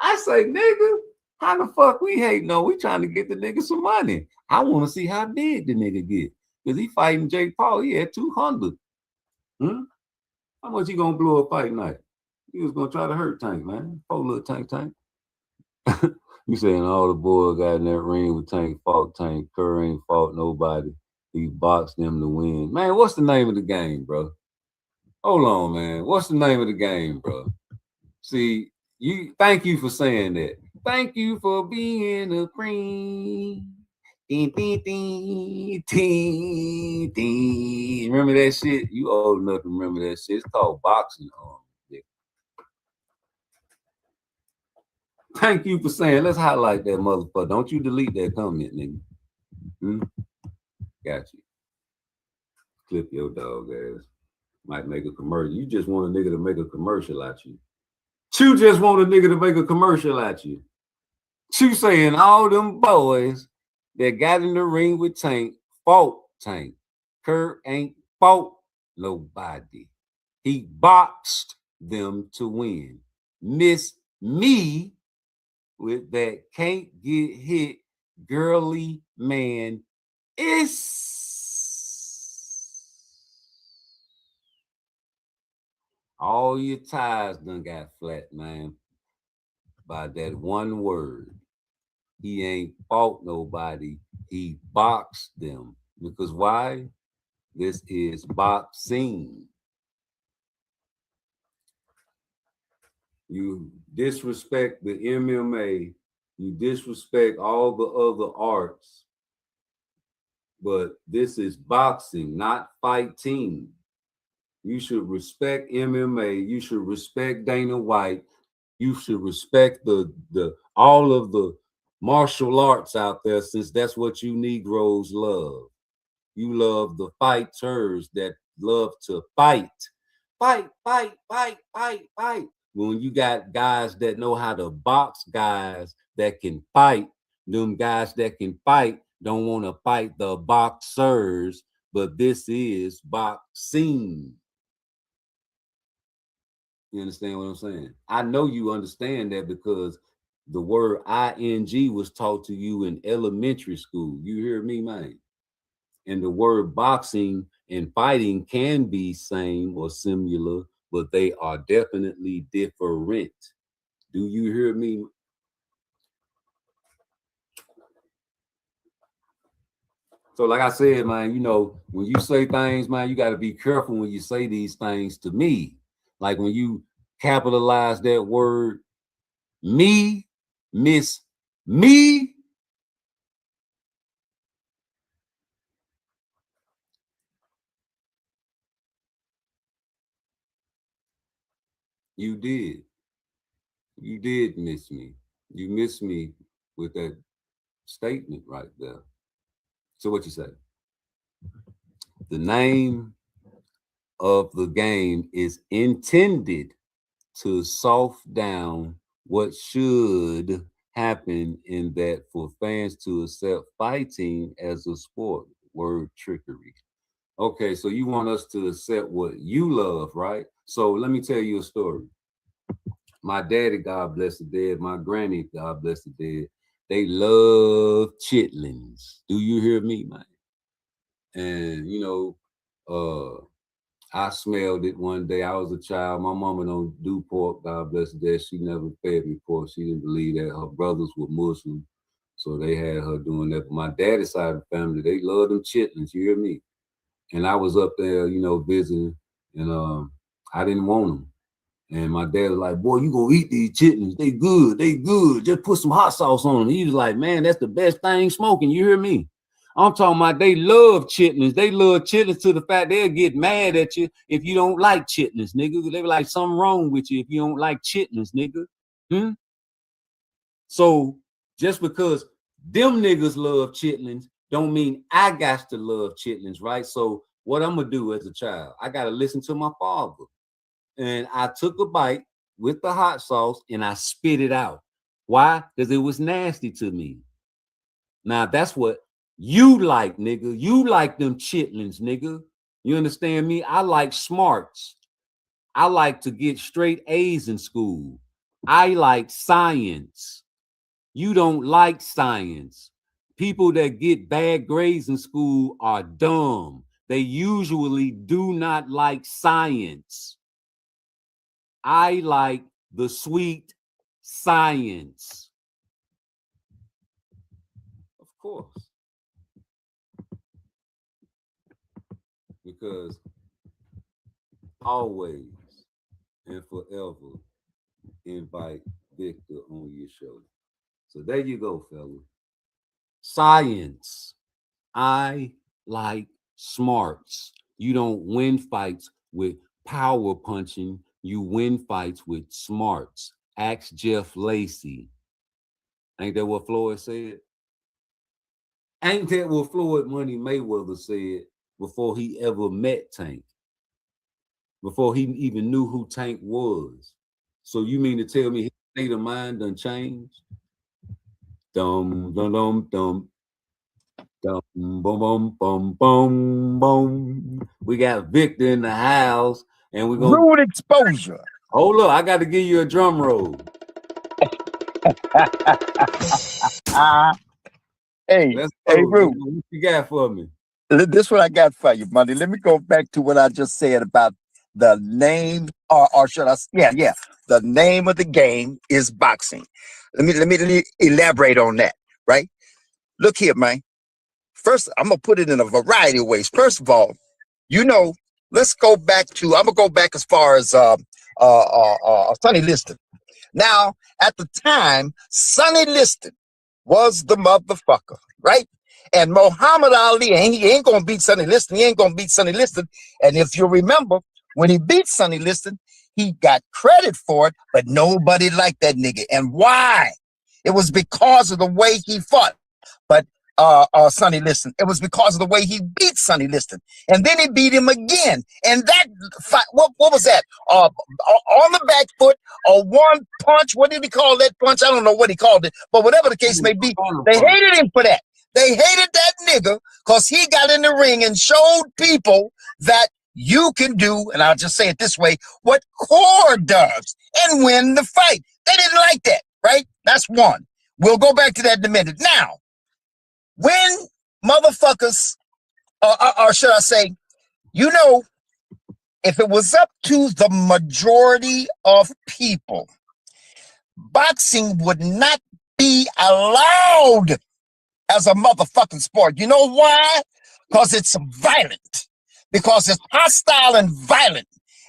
I say, nigga, how the fuck we hating on? We trying to get the nigga some money. I want to see how big the nigga get. Because he fighting Jake Paul. He had 200. How much he gonna blow a fight night? He was gonna try to hurt Tank, man. Oh, little Tank. You saying all the boys got in that ring with Tank, fought Tank. Curry ain't fought nobody. He boxed them to win. Man, what's the name of the game, bro? Hold on, man. What's the name of the game, bro? See, thank you for saying that. Thank you for being a friend. Ding, ding, ding, ding, ding. Remember that shit? You old enough to remember that shit. It's called boxing. Thank you for saying. Let's highlight that motherfucker. Don't you delete that comment, nigga. Got you. Clip your dog ass. Might make a commercial. You just want a nigga to make a commercial at you. You just want a nigga to make a commercial at you. You saying all them boys that got in the ring with Tank fought Tank. Kurt ain't fought nobody. He boxed them to win. Miss me with that can't get hit girly man is. All your ties done got flat, man, by that one word. He ain't fought nobody. He boxed them. Because why? This is boxing. You disrespect the MMA. You disrespect all the other arts. But this is boxing, not fighting. You should respect MMA. You should respect Dana White. You should respect the all of the martial arts out there, since that's what you Negroes love. You love the fighters that love to fight. Fight. when you got guys that know how to box, guys that can fight, them guys that can fight don't want to fight the boxers, but this is boxing. You understand what I'm saying? I know you understand that because the word ing was taught to you in elementary school. You hear me, man? And the word boxing and fighting can be same or similar, but they are definitely different. Do you hear me? So like I said, man, you know, when you say things, man, you got to be careful when you say these things to me. Like when you capitalize that word, me, miss me. You did. You did miss me. You missed me with that statement right there. So what you say? The name of the game is intended to soft down what should happen in that for fans to accept fighting as a sport. Word trickery. Okay, so you want us to accept what you love, right? So let me tell you a story. My daddy, God bless the dead, my granny, God bless the dead, they love chitlins. Do you hear me, man? And you know, I smelled it one day. I was a child. My mama don't do pork. God bless her dead. She never fed me pork. She didn't believe that. Her brothers were Muslim, so they had her doing that. But my daddy's side of the family, they love them chitlins. You hear me? And I was up there, you know, visiting, and I didn't want them. And my dad was like, "Boy, you gonna eat these chitlins? They good. They good. Just put some hot sauce on them." He was like, "Man, that's the best thing smoking." You hear me? I'm talking about they love chitlins. They love chitlins to the fact they'll get mad at you if you don't like chitlins, nigga. They be like, something wrong with you if you don't like chitlins, nigga. So just because them niggas love chitlins don't mean I got to love chitlins, right? So what I'm gonna do as a child, I gotta listen to my father. And I took a bite with the hot sauce and I spit it out. Why? Because it was nasty to me. Now that's what you like, nigga. You like them chitlins, nigga. You understand me? I like smarts. I like to get straight A's in school. I like science. You don't like science. People that get bad grades in school are dumb. They usually do not like science. I like the sweet science. Of course. Because always and forever invite Victor on your show. So there you go, fella. Science. I like smarts. You don't win fights with power punching. You win fights with smarts. Ask Jeff Lacey. Ain't that what Floyd said? Ain't that what Floyd Money Mayweather said before he ever met Tank? Before he even knew who Tank was. So you mean to tell me his state of mind done changed? Dum dum dum dum. Dum boom boom boom boom boom. We got Victor in the house, and we're gonna rude exposure. Hold up, I got to give you a drum roll. Hey, Rude. What you got for me? This is what I got for you, Money. Let me go back to what I just said about the name, or should I? Yeah. The name of the game is boxing. Let me elaborate on that. Right? Look here, man. First, I'm gonna put it in a variety of ways. First of all, you know, let's go back to. I'm gonna go back as far as Sonny Liston. Now, at the time, Sonny Liston was the motherfucker, right? And Muhammad Ali, he ain't gonna beat Sonny Liston. He ain't gonna beat Sonny Liston. And if you remember, when he beat Sonny Liston, he got credit for it, but nobody liked that nigga. And why? It was because of the way he fought. But Sonny Liston. It was because of the way he beat Sonny Liston, and then he beat him again. And that fight, what was that? On the back foot, a one punch. What did he call that punch? I don't know what he called it, but whatever the case may be, they hated him for that. They hated that nigga because he got in the ring and showed people that you can do, and I'll just say it this way, what Core does and win the fight. They didn't like that, right? That's one. We'll go back to that in a minute. Now, when motherfuckers, or should I say, you know, if it was up to the majority of people, boxing would not be allowed as a motherfucking sport. You know why? Because it's violent. Because it's hostile and violent.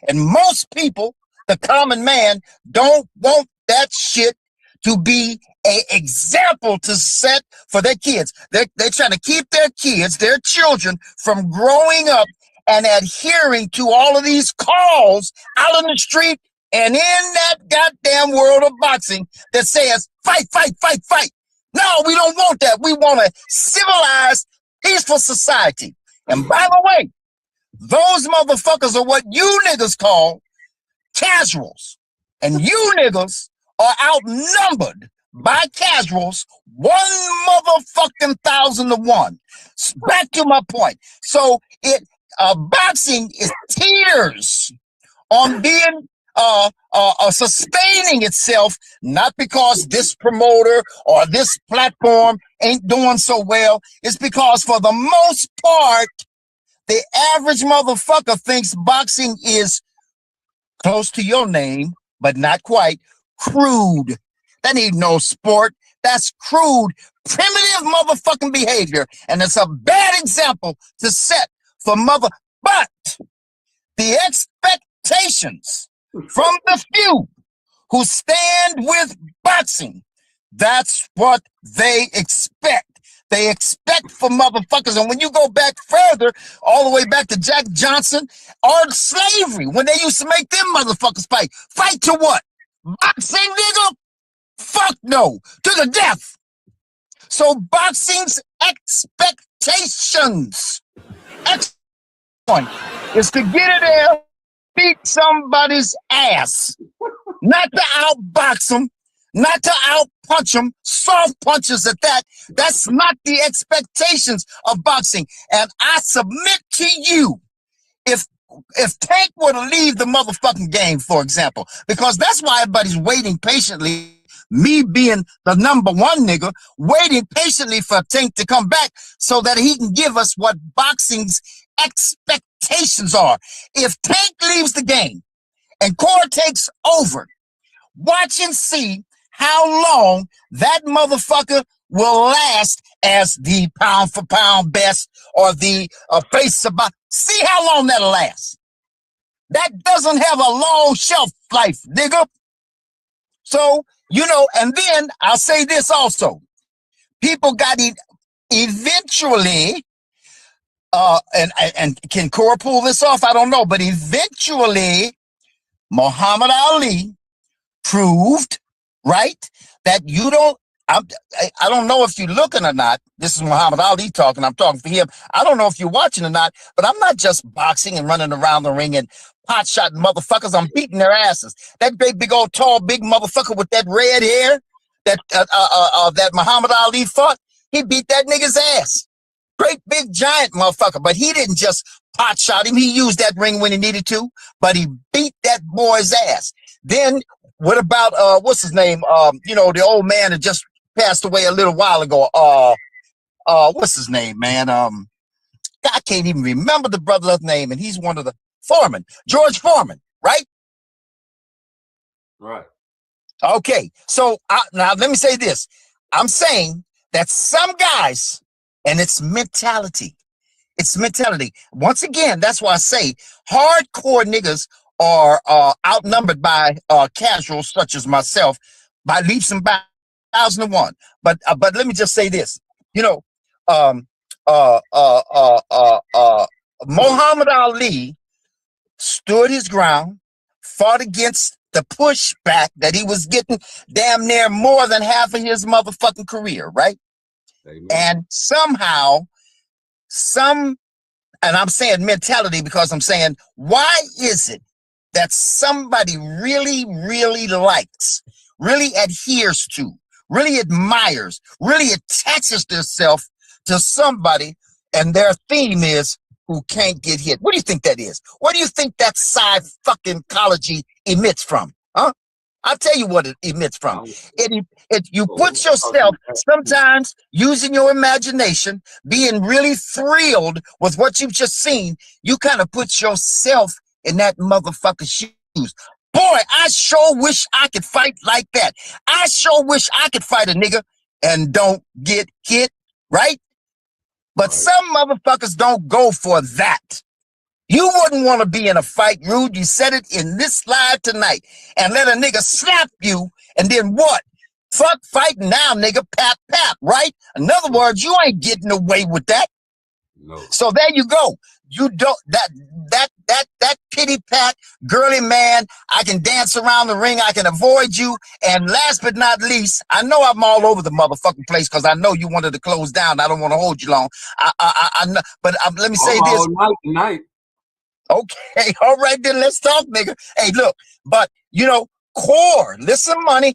And most people, the common man, don't want that shit to be an example to set for their kids. They're trying to keep their kids, their children, from growing up and adhering to all of these calls out on the street and in that goddamn world of boxing that says, fight, fight, fight, fight. No, we don't want that. We want a civilized, peaceful society. And by the way, those motherfuckers are what you niggas call casuals. And you niggas are outnumbered by casuals 1,000,000 to 1. Back to my point. So boxing is teeters on being sustaining itself, not because this promoter or this platform ain't doing so well. It's because for the most part, the average motherfucker thinks boxing is close to your name, but not quite, crude. That ain't no sport. That's crude, primitive motherfucking behavior. And it's a bad example to set for but the expectations from the few who stand with boxing, that's what they expect. They expect for motherfuckers. And when you go back further, all the way back to Jack Johnson or slavery, when they used to make them motherfuckers fight. Fight to what? Boxing, nigga? Fuck no. To the death. So boxing's expectations point is to get in there, beat somebody's ass. Not to outbox them, not to outpunch them, soft punches at that. That's not the expectations of boxing. And I submit to you, if Tank were to leave the motherfucking game, for example, because that's why everybody's waiting patiently, me being the number one nigga, waiting patiently for Tank to come back so that he can give us what boxing's expectations are. If Tank leaves the game and Core takes over, watch and see how long that motherfucker will last as the pound for pound best or the face of boxing. See how long that'll last. That doesn't have a long shelf life, nigga. So, and then I'll say this also. People got eventually, and can Core pull this off? I don't know, but eventually Muhammad Ali proved, right, that you don't, I don't know if you're looking or not. This is Muhammad Ali talking. I'm talking for him. I don't know if you're watching or not, but I'm not just boxing and running around the ring and pot-shotting motherfuckers. I'm beating their asses. That great big old tall big motherfucker with that red hair that Muhammad Ali fought, he beat that nigga's ass. Great big giant motherfucker, but he didn't just pot-shot him. He used that ring when he needed to, but he beat that boy's ass. Then what about what's his name? The old man that just passed away a little while ago. What's his name, man? I can't even remember the brother's name, and he's one of the Foreman, George Foreman, right? Right. Okay. So now let me say this. I'm saying that some guys, and it's mentality. It's mentality. Once again, that's why I say hardcore niggas are outnumbered by casuals such as myself by leaps and bounds 1,001. But let me just say this. Muhammad Ali stood his ground, fought against the pushback that he was getting damn near more than half of his motherfucking career, right? And somehow, and I'm saying mentality because I'm saying, why is it that somebody really, really likes, really adheres to, really admires, really attaches themselves to somebody, and their theme is who can't get hit? What do you think that is? What do you think that fucking ecology emits from? Huh? I'll tell you what it emits from. You put yourself sometimes using your imagination, being really thrilled with what you've just seen. You kind of put yourself in that motherfucker's shoes. Boy, I sure wish I could fight like that. I sure wish I could fight a nigga and don't get hit, right? But some motherfuckers don't go for that. You wouldn't want to be in a fight, Rude. You said it in this live tonight. And let a nigga slap you, and then what? Fuck fighting now, nigga. Pap, pap, right? In other words, you ain't getting away with that. No. So there you go. You don't, that pity pat, girly man, I can dance around the ring, I can avoid you. And last but not least, I know I'm all over the motherfucking place because I know you wanted to close down. I don't want to hold you long. I know, but let me say this. All night tonight. Okay, all right then, let's talk, nigga. Hey, look, but core, listen, money.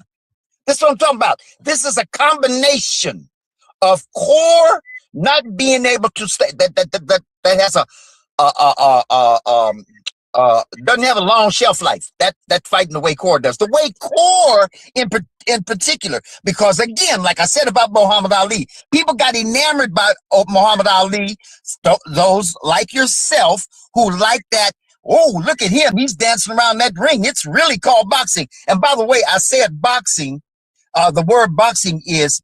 This is what I'm talking about. This is a combination of core not being able to stay that has doesn't have a long shelf life. That fighting the way core does. The way core in particular, because again, like I said about Muhammad Ali, people got enamored by Muhammad Ali. Those like yourself who like that. Oh, look at him. He's dancing around that ring. It's really called boxing. And by the way, I said boxing. The word boxing it's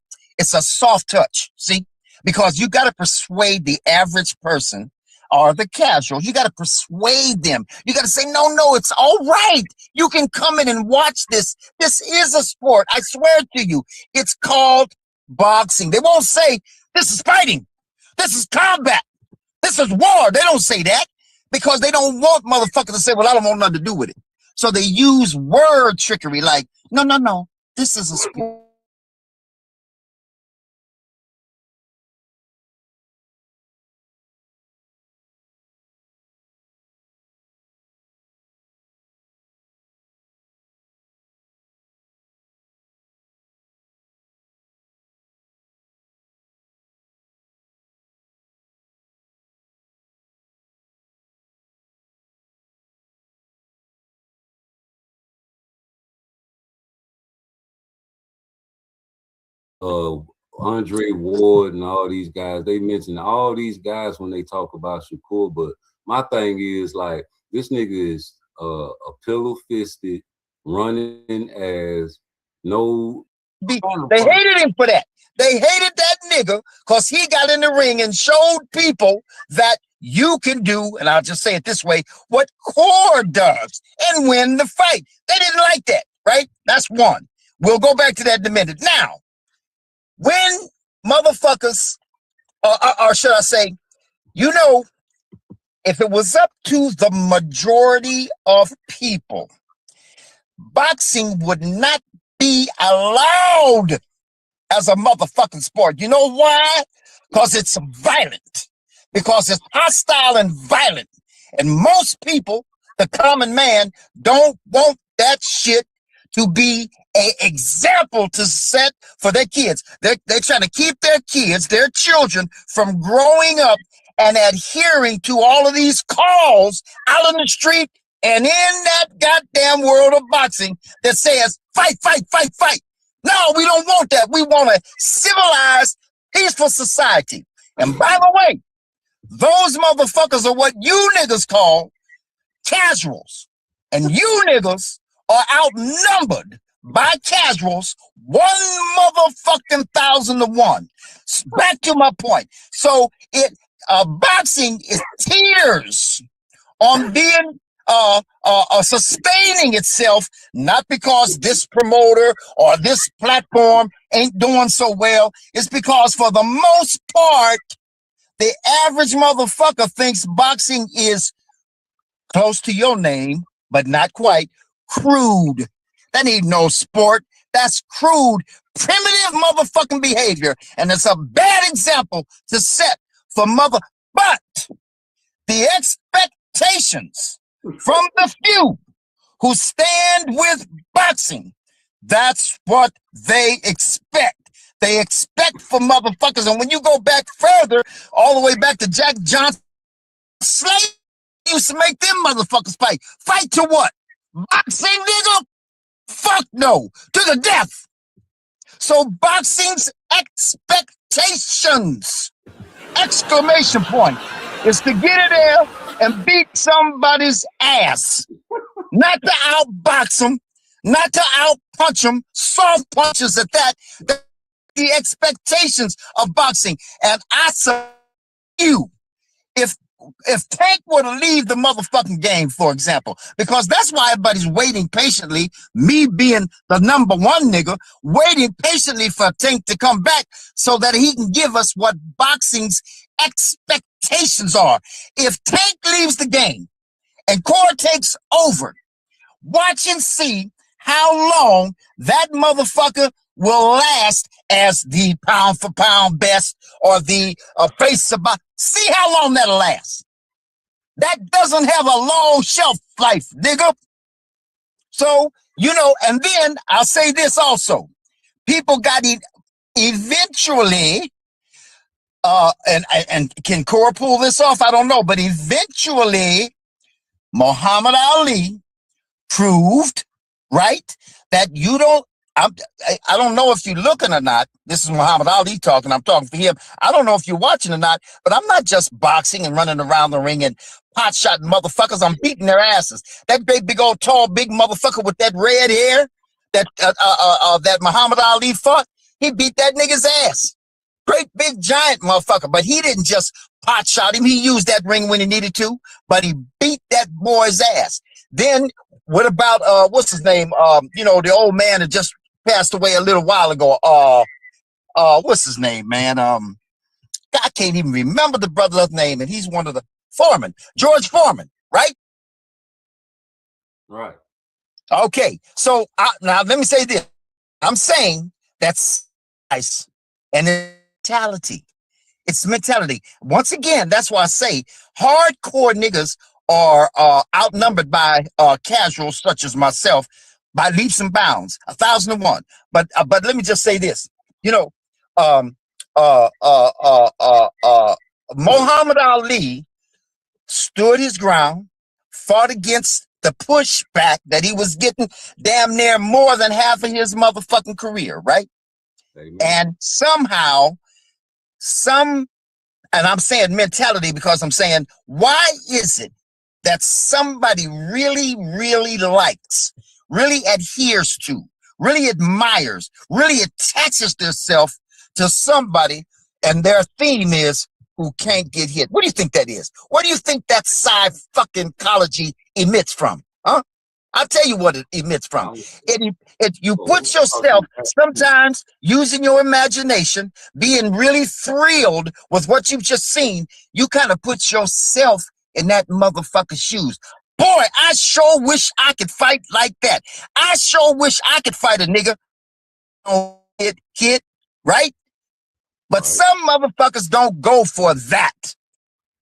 a soft touch. See, because you got to persuade the average person or the casual. You got to persuade them. You got to say, no, it's all right. You can come in and watch this. This is a sport. I swear to you. It's called boxing. They won't say, this is fighting. This is combat. This is war. They don't say that because they don't want motherfuckers to say, well, I don't want nothing to do with it. So they use word trickery like, no. This is a sport. Andre Ward and all these guys, they mention all these guys when they talk about Shakur. But my thing is like this nigga is a pillow fisted, running as no. They hated him for that. They hated that nigga because he got in the ring and showed people that you can do, and I'll just say it this way, what core does and win the fight. They didn't like that, right? That's one. We'll go back to that in a minute. Now, when motherfuckers, or should I say, if it was up to the majority of people, boxing would not be allowed as a motherfucking sport. You know why? Because it's violent. Because it's hostile and violent. And most people, the common man, don't want that shit to be an example to set for their kids. They're trying to keep their kids, their children, from growing up and adhering to all of these calls out on the street and in that goddamn world of boxing that says, fight, fight, fight, fight. No, we don't want that. We want a civilized, peaceful society. And by the way, those motherfuckers are what you niggas call casuals. And you niggas are outnumbered by casuals 1,000,000 to 1. Back to my point. So boxing is tears on being sustaining itself, not because this promoter or this platform ain't doing so well. It's because for the most part, the average motherfucker thinks boxing is close to your name, but not quite, crude. That ain't no sport. That's crude, primitive motherfucking behavior. And it's a bad example to set for mother. But the expectations from the few who stand with boxing, that's what they expect. They expect for motherfuckers. And when you go back further, all the way back to Jack Johnson, slave used to make them motherfuckers fight. Fight to what? Boxing, nigga? Fuck no. To the death. So boxing's expectations, exclamation point, is to get in there and beat somebody's ass. Not to outbox them, not to outpunch them, soft punches at that. That's the expectations of boxing. And I say you, if Tank were to leave the motherfucking game, for example, because that's why everybody's waiting patiently, me being the number one nigga, waiting patiently for Tank to come back so that he can give us what boxing's expectations are. If Tank leaves the game and Core takes over, watch and see how long that motherfucker will last as the pound for pound best or the face of boxing. See how long that'll last. That doesn't have a long shelf life, nigga. So, you know, and then I'll say this also. People got it eventually, and can Core pull this off? I don't know, but eventually Muhammad Ali proved, right, that you don't, I don't know if you're looking or not. This is Muhammad Ali talking. I'm talking for him. I don't know if you're watching or not, but I'm not just boxing and running around the ring and pot shotting motherfuckers. I'm beating their asses. That big old tall big motherfucker with that red hair that Muhammad Ali fought, he beat that nigga's ass. Great big giant motherfucker, but he didn't just pot shot him. He used that ring when he needed to, but he beat that boy's ass. Then what about what's his name? You know, the old man that just passed away a little while ago. What's his name, man? I can't even remember the brother's name, and he's one of the Foreman, George Foreman, right? Right. Okay, so now let me say this. I'm saying that's nice and mentality. It's mentality. Once again, that's why I say hardcore niggas are outnumbered by casuals such as myself by leaps and bounds, 1,001. But let me just say this. You know, Muhammad Ali stood his ground, fought against the pushback that he was getting damn near more than half of his motherfucking career, right? Amen. And somehow, and I'm saying mentality because I'm saying, why is it that somebody really, really likes, really adheres to, really admires, really attaches themselves to somebody, and their theme is who can't get hit? What do you think that is? What do you think that fucking ecology emits from? Huh? I'll tell you what it emits from. You put yourself, sometimes using your imagination, being really thrilled with what you've just seen, you kind of put yourself in that motherfucker's shoes. Boy, I sure wish I could fight like that. I sure wish I could fight a nigga. Hit, right? But some motherfuckers don't go for that.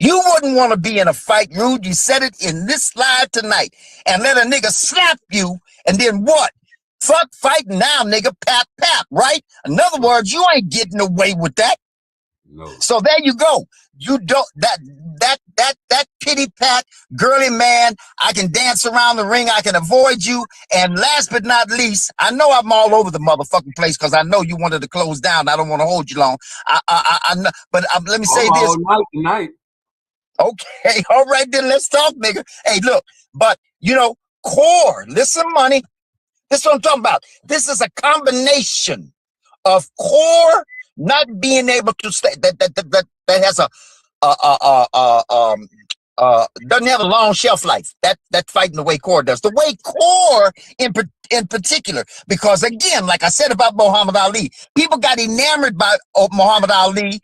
You wouldn't want to be in a fight, Rude. You said it in this live tonight. And let a nigga slap you, and then what? Fuck fighting now, nigga. Pap, pap, right? In other words, you ain't getting away with that. No. So there you go. You don't, that pity pat, girly man, I can dance around the ring, I can avoid you. And last but not least, I know I'm all over the motherfucking place because I know you wanted to close down. I don't want to hold you long. I know, but let me say this. All night tonight. Okay, all right then, let's talk, nigga. Hey, look, but you know, Core, listen, money. This is what I'm talking about. This is a combination of Core not being able to stay. That has doesn't have a long shelf life. That fighting the way Core does, the way Core in particular, because again, like I said about Muhammad Ali, people got enamored by Muhammad Ali.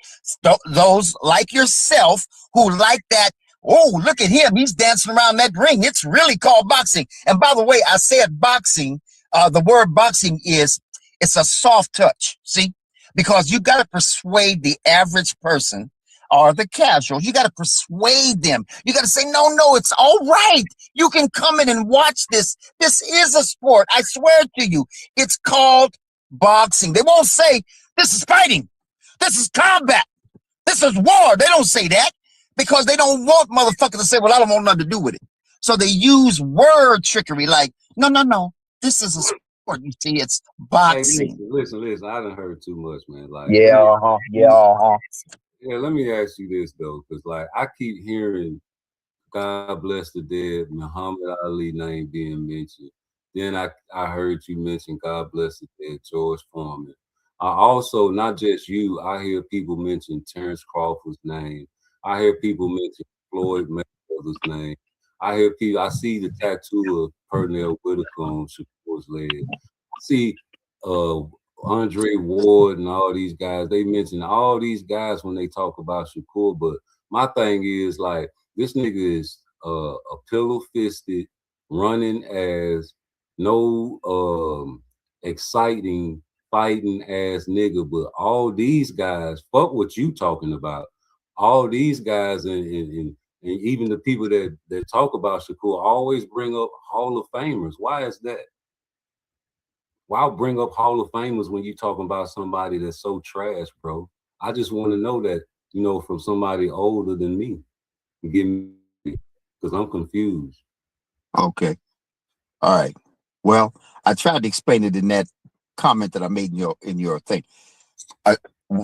Those like yourself who like that. Oh, look at him. He's dancing around that ring. It's really called boxing. And by the way, I said boxing. The word boxing is It's a soft touch. See, because you got to persuade the average person or the casual. You got to persuade them. You got to say, no, it's all right. You can come in and watch this. This is a sport. I swear to you, it's called boxing. They won't say this is fighting. This is combat. This is war. They don't say that because they don't want motherfuckers to say, well, I don't want nothing to do with it. So they use word trickery like, no. This is a sport. You see, it's boxing. Hey, listen. I done heard too much, man. Like, Yeah, Yeah, let me ask you this though, because like I keep hearing God bless the dead, Muhammad Ali name being mentioned. Then I heard you mention God bless the dead, George Foreman. I also, not just you, I hear people mention Terrence Crawford's name. I hear people mention Floyd Mayweather's name. I see the tattoo of Pernell Whitaker on Shakur's leg. I see Andre Ward and all these guys. They mention all these guys when they talk about Shakur, but my thing is like this nigga is a pillow-fisted, running as no exciting fighting ass nigga, but all these guys, fuck what you talking about. All these guys and even the people that talk about Shakur always bring up Hall of Famers. Why is that? Why bring up Hall of Famers when you talking about somebody that's so trash, bro? I just want to know that, from somebody older than me. Give me, because I'm confused. Okay. All right. Well, I tried to explain it in that comment that I made in your thing.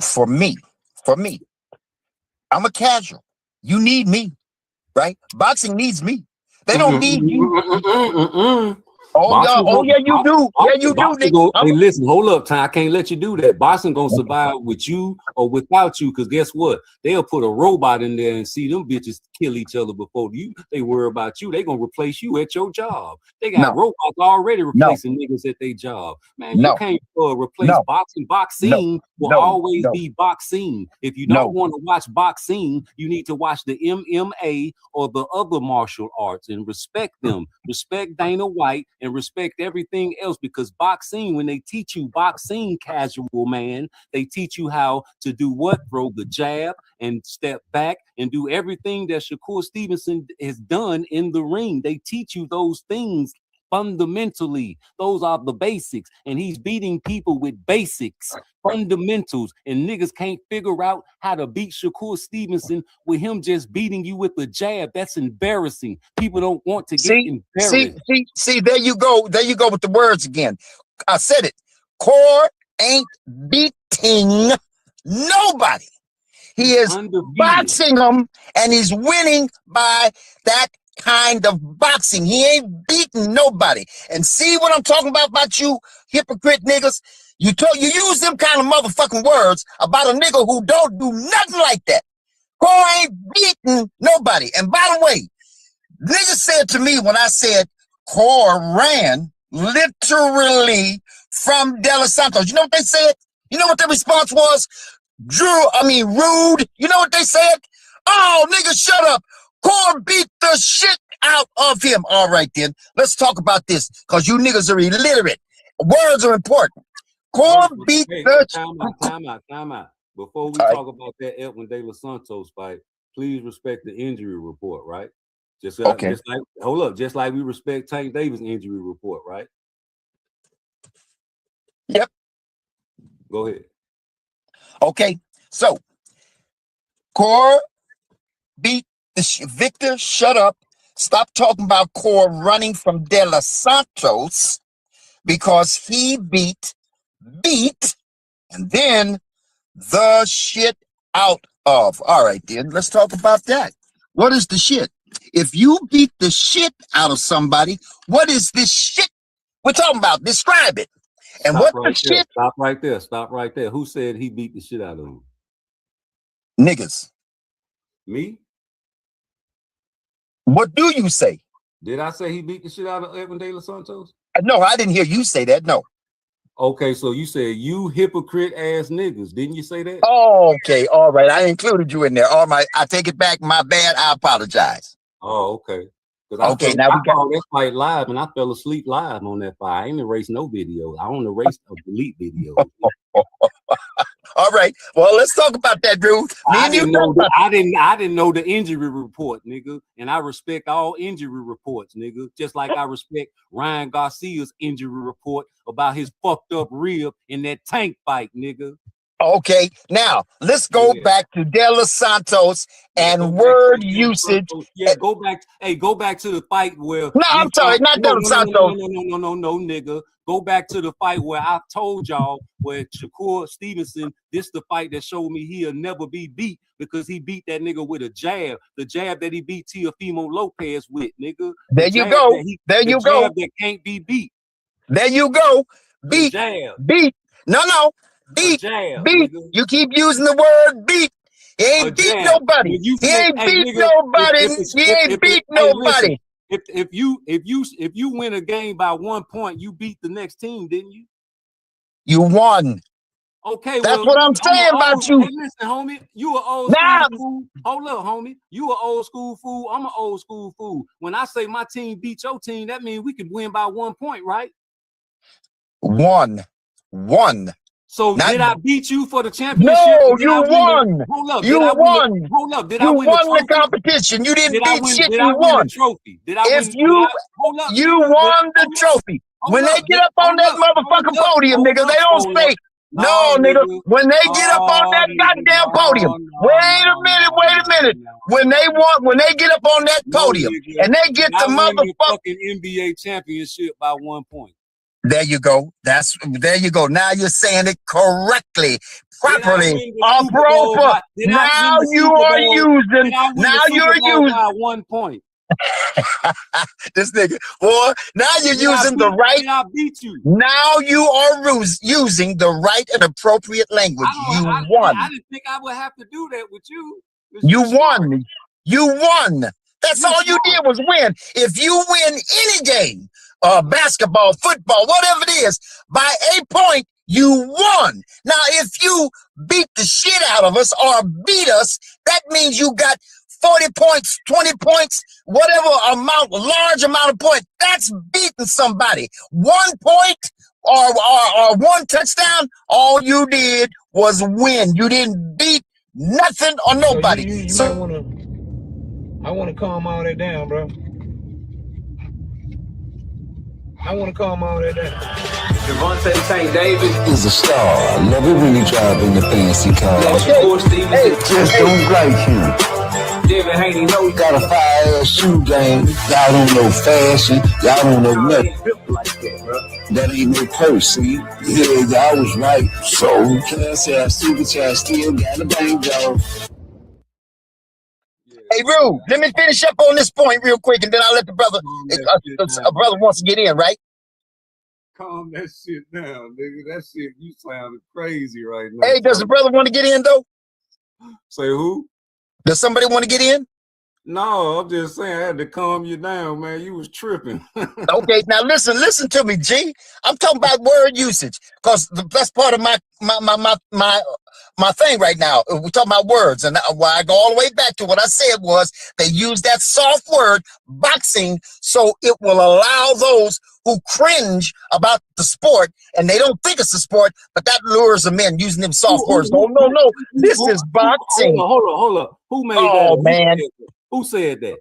For me, I'm a casual. You need me, right? Boxing needs me. They don't need you. Yeah, you do. Yeah, you do. Hey, listen, hold up, Ty. I can't let you do that. Boxing gonna survive with you or without you, because guess what? They'll put a robot in there and see them bitches kill each other before they worry about you. They gonna replace you at your job. They got robots already replacing niggas at their job. Man, you can't replace boxing. Boxing will always be boxing. If you don't want to watch boxing, you need to watch the MMA or the other martial arts and respect them. Respect Dana White and respect everything else, because boxing, when they teach you boxing, casual man, they teach you how to do what? Throw the jab and step back and do everything that Shakur Stevenson has done in the ring. They teach you those things fundamentally. Those are the basics, and he's beating people with basics, fundamentals, and niggas can't figure out how to beat Shakur Stevenson with him just beating you with a jab. That's embarrassing. People don't want to get embarrassed. See, there you go with the words again. I said it. Core ain't beating nobody. He is boxing them, and he's winning by that kind of boxing. He ain't beating nobody. And see what I'm talking about you hypocrite niggas? You use them kind of motherfucking words about a nigga who don't do nothing like that. Core ain't beating nobody. And by the way, niggas said to me when I said Core ran literally from De Los Santos. You know what they said? You know what their response was? Rude. You know what they said? Oh, nigga, shut up. Core beat the shit out of him. All right, then. Let's talk about this, because you niggas are illiterate. Words are important. Core beat the... Time out. Before we talk about that Edwin De Los Santos fight, please respect the injury report, right? Just like we respect Tank Davis' injury report, right? Yep. Go ahead. Okay, so Core beat Victor. Shut up. Stop talking about Core running from De Los Santos, because he beat, and then the shit out of. All right, then let's talk about that. What is the shit? If you beat the shit out of somebody, what is this shit we're talking about? Describe it. And Stop what the shit? Stop right there. Who said he beat the shit out of him? Niggas. Me? What do you say? Did I say he beat the shit out of Edwin De Los Santos? No, I didn't hear you say that. No. Okay, so you said you hypocrite ass niggas. Didn't you say that? Oh, okay. All right. I included you in there. All right. I take it back. My bad. I apologize. Oh, okay. Okay, now we got. saw that fight live, and I fell asleep live on that fight. I ain't erased no videos. I only erased a delete videos. All right. Well, let's talk about that, dude. I didn't know the injury report, nigga. And I respect all injury reports, nigga. Just like I respect Ryan Garcia's injury report about his fucked up rib in that tank fight, nigga. Okay, now let's go back to De Los Santos and word usage. Yeah, go back. Hey, go back to the fight where. No, I'm sorry, not De Los Santos. No, nigga. Go back to the fight where I told y'all where Shakur Stevenson, this the fight that showed me he'll never be beat because he beat that nigga with a jab. The jab that he beat Teofimo Lopez with, nigga. There you go. There you go. That can't be beat. There you go. Beat. Beat. No. Beat. Beat. You keep using the word beat. He ain't beat nobody. He ain't beat nobody. He ain't beat nobody. If you win a game by 1 point, you beat the next team, didn't you? You won. Okay, that's what I'm saying about you. Hey, listen, homie, you an old school fool. Hold up, homie. You an old school fool. I'm an old school fool. When I say my team beat your team, that means we could win by 1 point, right? One. So did I beat you for the championship? No, you won. Hold up. You won. Hold up. Did you I win won the competition. You didn't beat shit. You won. The trophy? Did I win? You won the trophy. When they get up on that motherfucking podium, nigga, they don't say, no, nigga. When they get up on that goddamn podium, wait a minute. When they get up on that podium and they get the motherfucking NBA championship by 1 point. There you go. There you go. Now you're saying it correctly, properly, proper. Now you are using. Now you're using. 1 point. This nigga, boy. Now you're using the right. I beat you. Now you are using the right and appropriate language. You won. I didn't think I would have to do that with you. You won. You won. That's all you did was win. If you win any game, basketball, football, whatever it is, by a point, you won. Now, if you beat the shit out of us or beat us, that means you got 40 points, 20 points, whatever amount, large amount of points. That's beating somebody. 1 point or one touchdown, all you did was win. You didn't beat nothing or nobody. I want to calm all that down, bro. I want to calm all that down. Devontae St. Davis is a star. Never really driving the fancy car. Just don't like him. Devin Haney knows got a fire shoe game. Y'all don't know fashion. Y'all don't know nothing. That ain't no purse, see? Yeah, y'all was right. So, can't say I still got a banjo. Hey, Rue, let me finish up on this point real quick, and then I'll let the brother. A brother wants to get in, right? Calm that shit down, nigga. That shit, you sounding crazy right now. Hey, does the brother want to get in, though? Say who? Does somebody want to get in? No, I'm just saying I had to calm you down, man. You was tripping. Okay, now listen to me, G. I'm talking about word usage, because that's part of my thing right now. We're talking about words, and why I go all the way back to what I said was they use that soft word boxing so it will allow those who cringe about the sport and they don't think it's a sport, but that lures them in using them soft words. No, this is boxing. Hold up. Who made that? Oh man, who said that?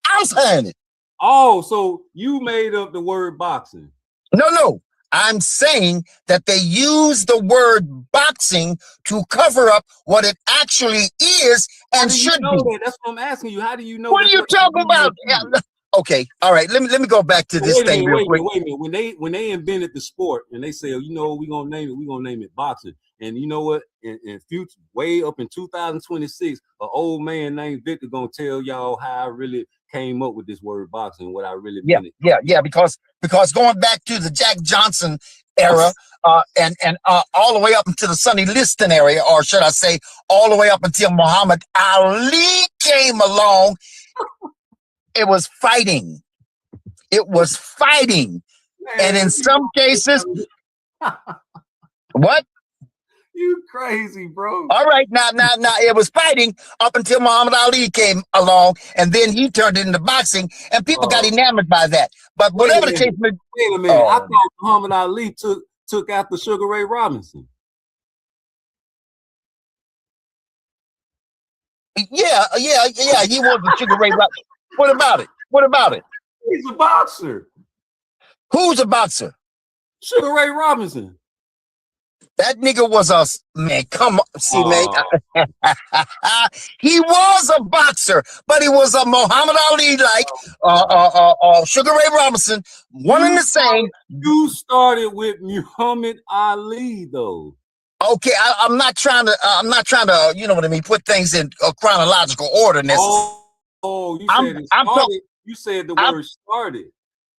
I'm saying it. Oh, so you made up the word boxing? No. I'm saying that they use the word boxing to cover up what it actually is and should be. That's what I'm asking you. How do you know? What are you talking about? Okay, all right. Let me go back to this thing real quick. Wait a minute. When they invented the sport and they say, you know, we're gonna name it boxing. And you know what? In future, way up in 2026, an old man named Victor gonna tell y'all how I really came up with this word boxing, what I really meant. Yeah, because going back to the Jack Johnson era, and all the way up into the Sonny Liston area, or should I say, all the way up until Muhammad Ali came along, it was fighting. It was fighting, man, and in some cases, what? You crazy, bro. All right, now, it was fighting up until Muhammad Ali came along, and then he turned it into boxing, and people got enamored by that. But whatever the case may be. Wait a minute. I thought Muhammad Ali took after Sugar Ray Robinson. Yeah. He was a Sugar Ray Robinson. What about it? He's a boxer. Who's a boxer? Sugar Ray Robinson. That nigga was a man. Come on, see, man. He was a boxer, but he was a Muhammad Ali like Sugar Ray Robinson. One and the same. You started with Muhammad Ali, though. Okay, I'm not trying to, you know what I mean, put things in a chronological order necessarily. Oh, you said it started. You said the word started.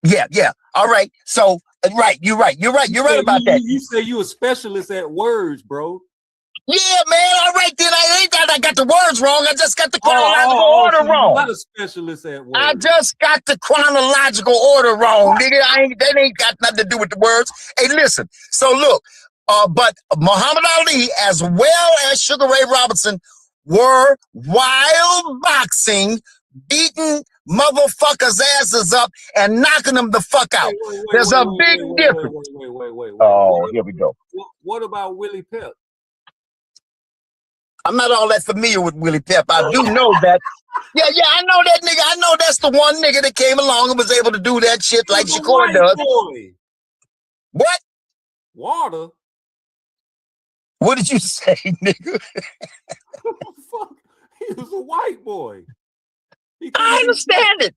Yeah. All right. So, right. You're right about that. You say you a specialist at words, bro. Yeah, man. All right, then I ain't that I got the words wrong. I just got the chronological order wrong. You're not a specialist at words. I just got the chronological order wrong, nigga. That ain't got nothing to do with the words. Hey, listen. So look, but Muhammad Ali, as well as Sugar Ray Robinson, were wild boxing, beating motherfuckers' asses up and knocking them the fuck out. There's a big difference. Wait. Oh, here we go. What about Willie Pep? I'm not all that familiar with Willie Pep. I do know that. Yeah, I know that nigga. I know that's the one nigga that came along and was able to do that shit like Shakur does. Boy. What? Water? What did you say, nigga? Fuck. He was a white boy. I understand it.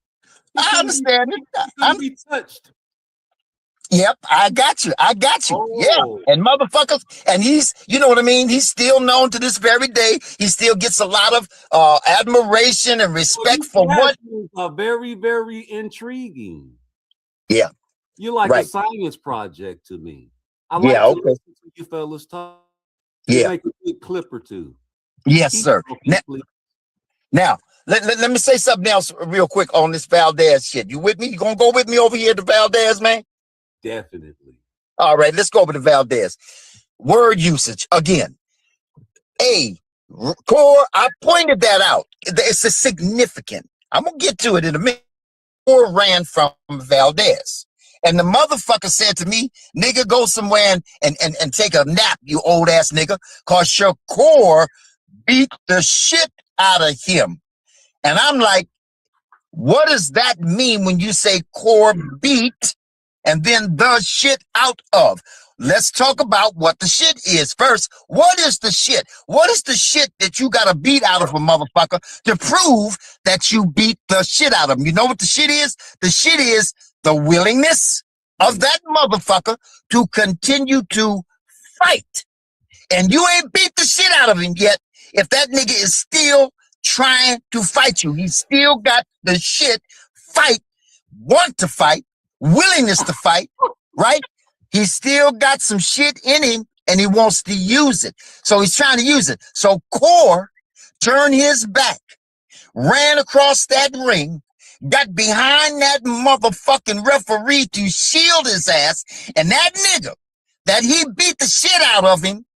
I understand it. I'm be touched. Yep, I got you. Oh. Yeah, and motherfuckers, and he's, you know what I mean? He's still known to this very day. He still gets a lot of admiration and respect for what. Are very, very intriguing. Yeah. You're like a science project to me. I like to listen to you fellas talk. You make a good clip or two. Yes, sir. Now, let me say something else real quick on this Valdez shit. You with me? You gonna go with me over here to Valdez, man? Definitely. All right, let's go over to Valdez. Word usage again. Core, I pointed that out. It's a significant. I'm gonna get to it in a minute. Core ran from Valdez. And the motherfucker said to me, nigga, go somewhere and take a nap, you old ass nigga, cause Shakur beat the shit out of him. And I'm like, what does that mean when you say Core beat and then the shit out of? Let's talk about what the shit is first. What is the shit? What is the shit that you gotta beat out of a motherfucker to prove that you beat the shit out of him? You know what the shit is? The shit is the willingness of that motherfucker to continue to fight. And you ain't beat the shit out of him yet if that nigga is still trying to fight you. He's still got the shit, fight, want to fight, willingness to fight, right? He's still got some shit in him and he wants to use it. So he's trying to use it. So Core turned his back, ran across that ring, got behind that motherfucking referee to shield his ass, and that nigga that he beat the shit out of him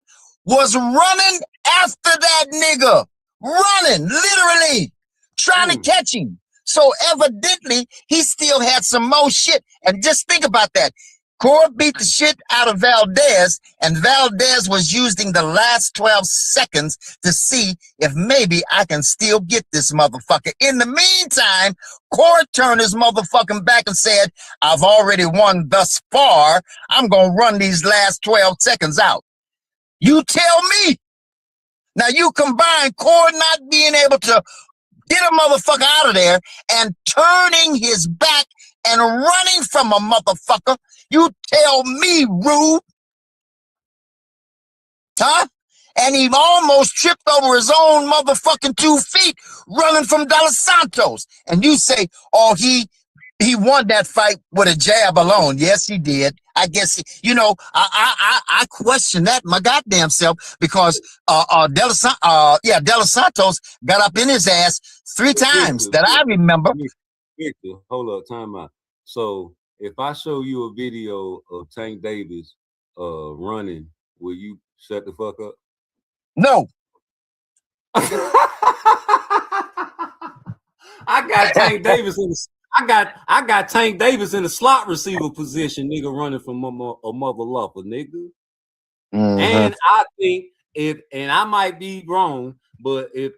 was running after that nigga. Running, literally, trying to catch him. So evidently, he still had some more shit. And just think about that. Core beat the shit out of Valdez, and Valdez was using the last 12 seconds to see if maybe I can still get this motherfucker. In the meantime, Core turned his motherfucking back and said, I've already won thus far. I'm going to run these last 12 seconds out. You tell me. Now you combine Core not being able to get a motherfucker out of there and turning his back and running from a motherfucker. You tell me, Rube. Huh? And he almost tripped over his own motherfucking 2 feet running from Dos Santos. And you say, oh, he won that fight with a jab alone. Yes, he did. I guess, I question that my goddamn self because Dos Santos got up in his ass 3 times that I remember. Victor, hold up, time out. So if I show you a video of Tank Davis running will you shut the fuck up? No. I got Tank Davis in the I got Tank Davis in the slot receiver position, nigga, running from a mother lover, nigga. And I think and I might be wrong, but if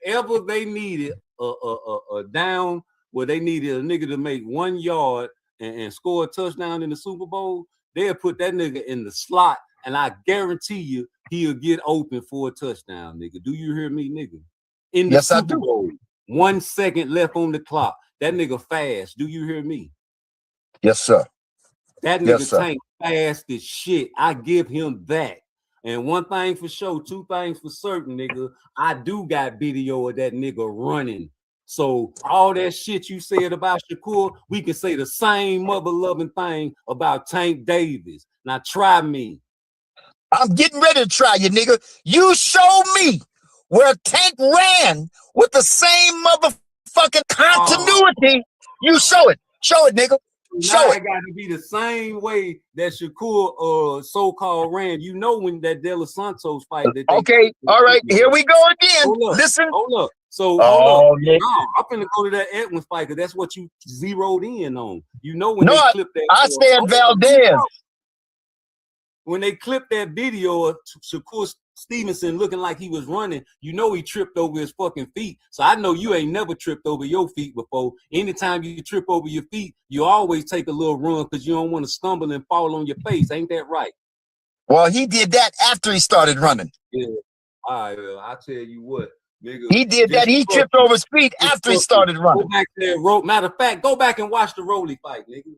ever they needed a down where they needed a nigga to make 1 yard and score a touchdown in the Super Bowl, they'll put that nigga in the slot, and I guarantee you he'll get open for a touchdown, nigga. Do you hear me, nigga? In the Super Bowl, 1 second left on the clock. That nigga fast. Do you hear me? Yes, sir. That nigga Tank fast as shit. I give him that. And one thing for sure, two things for certain, nigga. I do got video of that nigga running. So all that shit you said about Shakur, we can say the same mother-loving thing about Tank Davis. Now try me. I'm getting ready to try you, nigga. You show me where Tank ran with the same motherfucking continuity. You show it. Show it, nigga. Show it. It got to be the same way that Shakur so-called ran. You know when that De Los Santos fight. That okay, all right. Here we go again. Listen. Hold up. So hold up. No, I'm finna go to that Edwards fight because that's what you zeroed in on. You know when they clipped that. I said Valdez. When they clipped that video of Shakur Stevenson looking like he was running, you know he tripped over his fucking feet. So I know you ain't never tripped over your feet before. Anytime you trip over your feet, you always take a little run because you don't want to stumble and fall on your face. Ain't that right? Well, he did that after he started running. Yeah. All right, well, I tell you what, nigga. He did that. He tripped over his feet after he started running. Go back there, matter of fact, go back and watch the Rolly fight, nigga.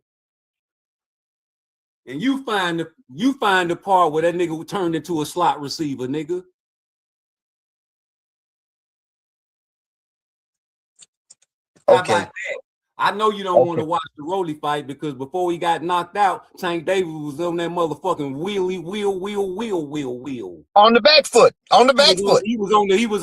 And you find the part where that nigga turned into a slot receiver, nigga. How about that? I know you don't want to watch the Rolly fight because before he got knocked out, Tank Davis was on that motherfucking wheel. On the back foot. On the back foot. He was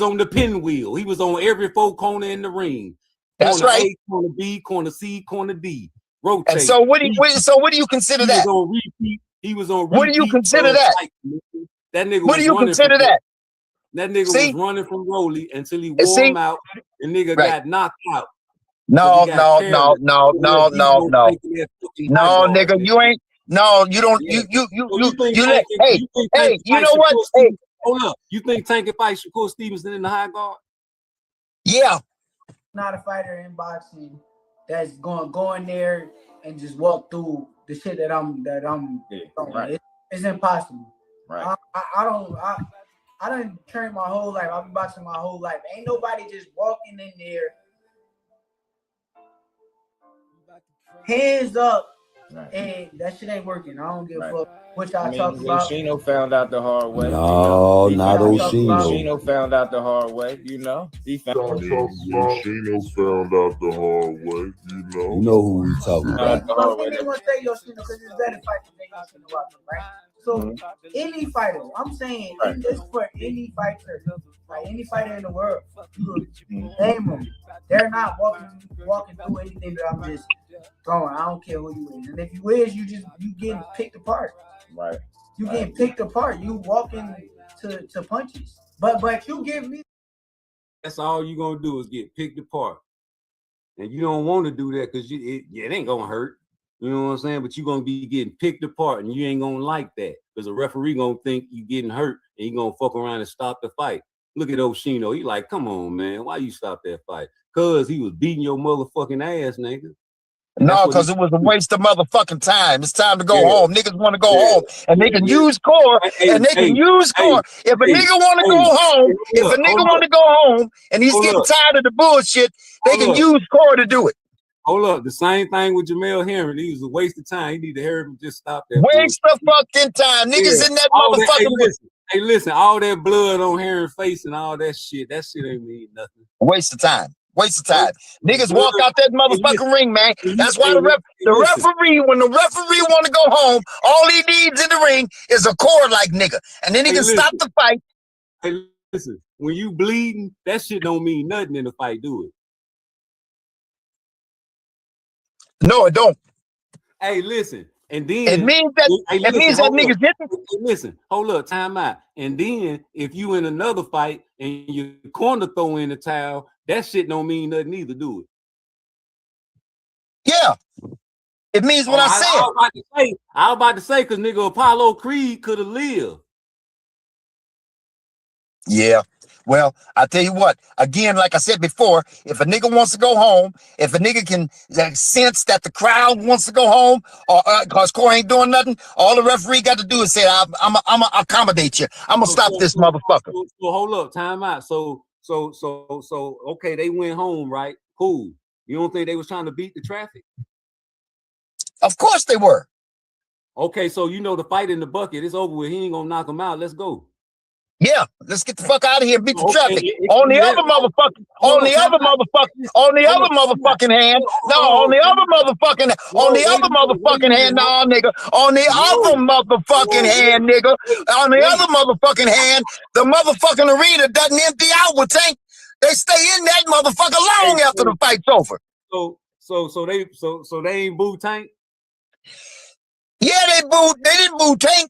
on the pinwheel. He was on every 4 corner in the ring. That's corner right. A, corner B, corner C, corner D. Rotate. And so what do you consider that? He was on repeat. What do you consider that? That nigga what do you consider that? That nigga was running from Rolly until he wore him out. The nigga got knocked out. No, nigga, you ain't. No, you don't. You let. Hey, you know what? Hey, hold up. You think Tank can fight Shakur Stevenson in the high guard? Yeah. Not a fighter in boxing that's going to go in there and just walk through the shit that I'm right. It's impossible. Right. I done trained my whole life. I've been boxing my whole life. Ain't nobody just walking in there, hands up, and that shit ain't working. I don't give a fuck what y'all talking about. Oshino found out the hard way. No, not Oshino. Oshino found out the hard way. You know, he found. Oshino found out the hard way. You know who we talking about. I'm going to say Yoshino because it's better fight than Yoshino, right? So any fighter, I'm saying this for any fighter, like any fighter in the world, you name them. They're not walking through anything that I'm just throwing. I don't care who you is, and if you is, you getting picked apart. Right. You getting picked apart. You walking to punches. But you give me. That's all you gonna do is get picked apart, and you don't want to do that because it ain't gonna hurt. You know what I'm saying? But you're gonna be getting picked apart, and you ain't gonna like that because the referee gonna think you getting hurt, and he gonna fuck around and stop the fight. Look at Oshino. He like, come on, man, why you stop that fight? Cause he was beating your motherfucking ass, nigga. No, because it was a waste of motherfucking time. It's time to go home. Niggas want to go home, and they can use core, and they can use core. If a nigga want to go home, if a nigga want to go home, and he's getting tired of the bullshit, they can use core to do it. Hold up, the same thing with Jamel Herring. He was a waste of time. He need to hurry up and just stop that. Waste of fucking time. Niggas in that motherfucking. Listen, all that blood on Herring's face and all that shit ain't mean nothing. Waste of time. Waste of time. Niggas walk out that motherfucking ring, man. That's why the referee, when the referee want to go home, all he needs in the ring is a cord like nigga. And then he can stop the fight. Hey, listen, when you bleeding, that shit don't mean nothing in the fight, do it? No, it don't. Hey, listen, And then it means that niggas didn't. Listen, hold up, time out. And then if you in another fight and your corner throw in the towel, that shit don't mean nothing either, do it? Yeah, it means what I said. I was about to say, because nigga Apollo Creed could have lived. Yeah. Well, I tell you what, again, like I said before, if a nigga wants to go home, if a nigga can sense that the crowd wants to go home, or because Corey ain't doing nothing, all the referee got to do is say, I'm gonna accommodate you. I'm gonna stop this motherfucker. So hold up, time out. So, okay, they went home, right? Cool. You don't think they was trying to beat the traffic? Of course they were. Okay, so you know the fight in the bucket, it's over with. He ain't gonna knock him out. Let's go. Yeah, let's get the fuck out of here and beat the traffic. On the other motherfucking hand, no, on the other motherfucking hand, no, nigga. On the other motherfucking hand, nigga. On the other motherfucking hand, the motherfucking arena doesn't empty out with Tank. They stay in that motherfucker long after the fight's over. So they ain't boo Tank? Yeah, they didn't boo Tank.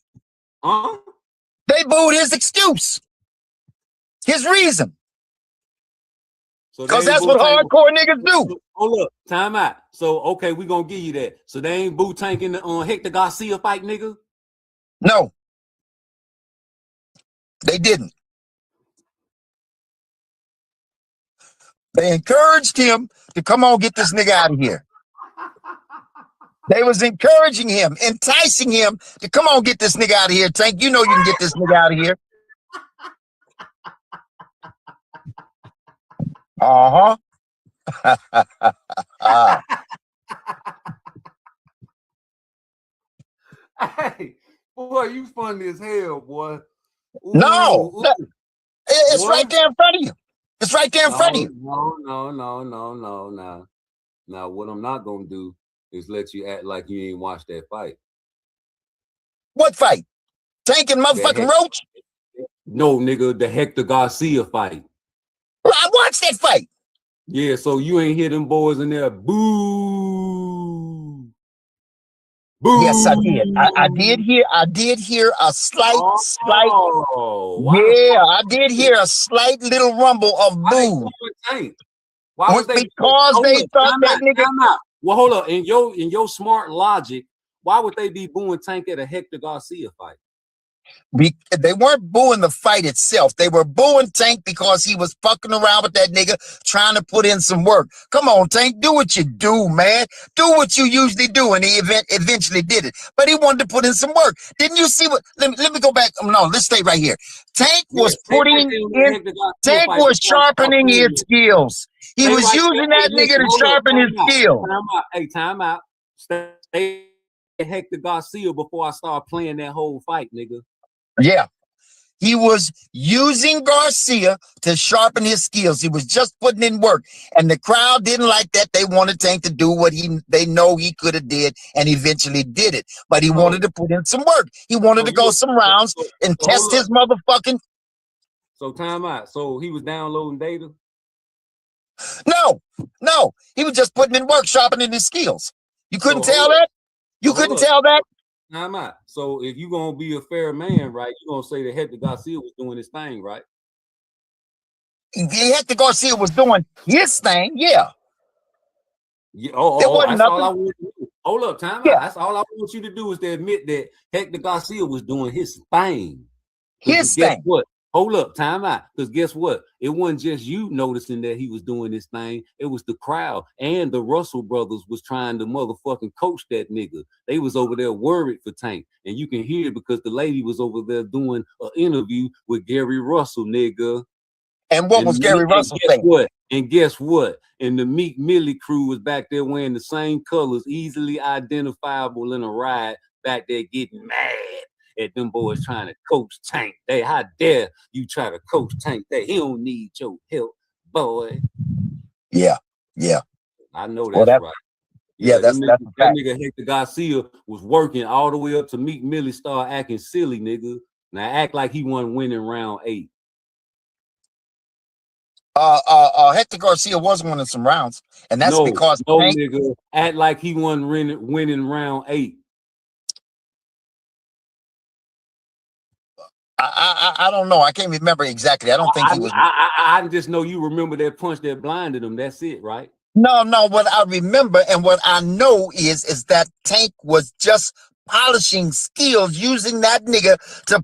Huh? They booed his excuse, his reason. Because that's what hardcore niggas do. Hold up, time out. So, okay, we gonna give you that. So they ain't boo Tank in the Hector Garcia fight, nigga? No. They didn't. They encouraged him to come on, get this nigga out of here. They was encouraging him, enticing him to come on, get this nigga out of here. Tank, you know you can get this nigga out of here. Hey, boy, you funny as hell, boy. No, it's right there in front of you. It's right there in front of you. No. Now, what I'm not gonna do is let you act like you ain't watched that fight. What fight? Tank and motherfucking Roach? No, nigga, the Hector Garcia fight. Well, I watched that fight. Yeah, so you ain't hear them boys in there, boo. Boo. Yes, I did. I did hear a slight. Why I did hear a slight little rumble of boo. Why was they? Because they thought that nigga. Well, hold up. In your smart logic, why would they be booing Tank at a Hector Garcia fight? They weren't booing the fight itself. They were booing Tank because he was fucking around with that nigga, trying to put in some work. Come on, Tank, do what you do, man. Do what you usually do, and he eventually did it. But he wanted to put in some work. Didn't you see what? Let me go back. No, let's stay right here. Tank was Tank was sharpening his skills. He was using that nigga to sharpen his skills. Time out. Stay Hector Garcia before I start playing that whole fight, nigga. Yeah. He was using Garcia to sharpen his skills. He was just putting in work. And the crowd didn't like that. They wanted Tank to do what they know he could have did and eventually did it. But he wanted to put in some work. He wanted to go some rounds and test his motherfucking. So time out. So he was downloading data? No. He was just putting in work, sharpening his skills. You couldn't tell that? You couldn't tell that? Time out. So if you're gonna be a fair man, right, you're gonna say that Hector Garcia was doing his thing, right? Hector Garcia was doing his thing, yeah. That's all I want you to do. Hold up, time out. That's all I want you to do is to admit that Hector Garcia was doing his thing. His thing. What? Hold up, time out. Because guess what? It wasn't just you noticing that he was doing this thing. It was the crowd and the Russell brothers was trying to motherfucking coach that nigga. They was over there worried for Tank. And you can hear it because the lady was over there doing an interview with Gary Russell, nigga. And what was Gary Russell saying? And guess what? And the Meek Millie crew was back there wearing the same colors, easily identifiable in a ride, back there getting mad at them boys trying to coach Tank. How dare you try to coach Tank? He don't need your help, boy. Yeah. I know that's right. Yeah, that's that fact. Nigga Hector Garcia was working all the way up to Meek Millie start acting silly, nigga. Now act like he wasn't winning round 8. Hector Garcia was winning some rounds, and that's because Tank, nigga, act like he wasn't winning round 8. I don't know. I can't remember exactly. I don't think he was. I just know you remember that punch that blinded him. That's it, right? No. What I remember and what I know is that Tank was just polishing skills, using that nigga to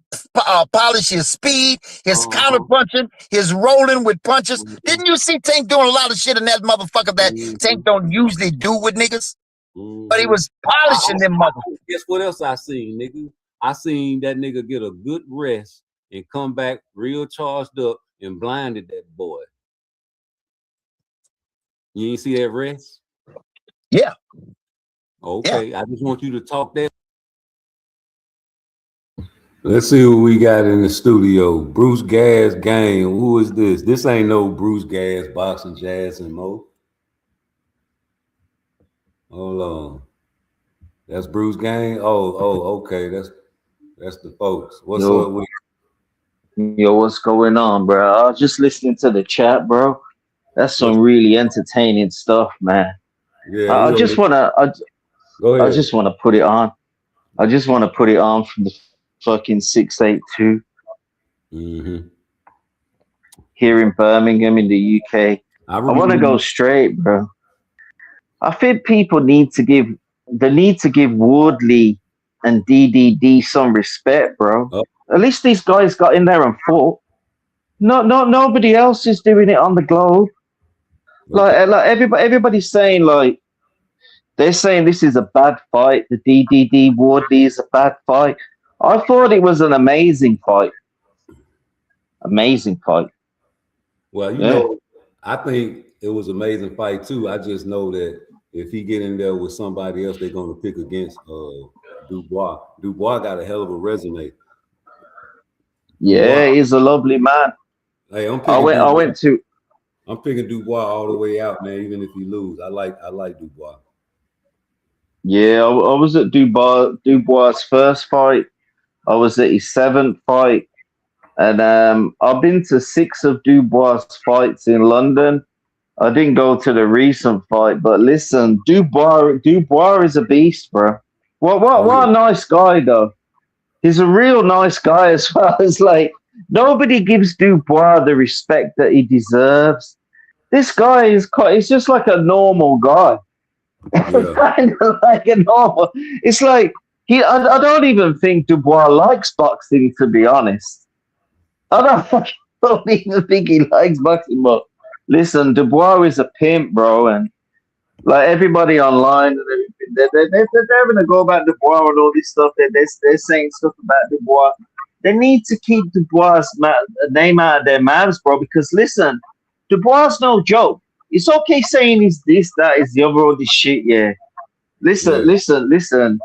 polish his speed, his counter punching, his rolling with punches. Didn't you see Tank doing a lot of shit in that motherfucker that Tank don't usually do with niggas? But he was polishing them motherfuckers. Guess what else I seen, nigga? I seen that nigga get a good rest and come back real charged up and blinded that boy. You ain't see that rest? Yeah. Okay, yeah. I just want you to talk that. Let's see what we got in the studio. Bruce Gas Gang. Who is this? This ain't no Bruce Gas Boxing, Jazz, and Mo. Hold on. That's Bruce Gang. Oh, okay. That's the folks. What's up with you? Yo, what's going on, bro? I was just listening to the chat, bro. That's some really entertaining stuff, man. Yeah. I just wanna put it on. I just want to put it on from the fucking 682 here in Birmingham in the UK. I want to go straight, bro. I think people need to give Woodley and DDD some respect, bro. At least these guys got in there and fought. Nobody else is doing it on the globe. Like everybody's saying, like, they're saying this is a bad fight. The DDD Woodley is a bad fight. I thought it was an amazing fight. Amazing fight. Well, you know, I think it was an amazing fight too. I just know that if he get in there with somebody else, they're going to pick against Dubois. Dubois got a hell of a resume. Yeah, he's a lovely man. Hey, I'm picking Dubois all the way out, man. Even if he lose, I like Dubois. Yeah, I was at Dubois' first fight. I was at his 7th fight, and I've been to 6 of Dubois' fights in London. I didn't go to the recent fight, but listen, Dubois is a beast, bro. What a nice guy, though. He's a real nice guy as well. As like, nobody gives Dubois the respect that he deserves. This guy he's just like a normal guy. Yeah. Kind of like a normal. It's like I don't even think Dubois likes boxing, to be honest. I don't even think he likes boxing, but listen, Dubois is a pimp, bro, and like everybody online, they're having to go about Dubois and all this stuff. They're saying stuff about Dubois. They need to keep Dubois' name out of their mouths, bro, because listen, Dubois no joke. It's okay saying he's this, that, is the other, all this shit, yeah. Listen.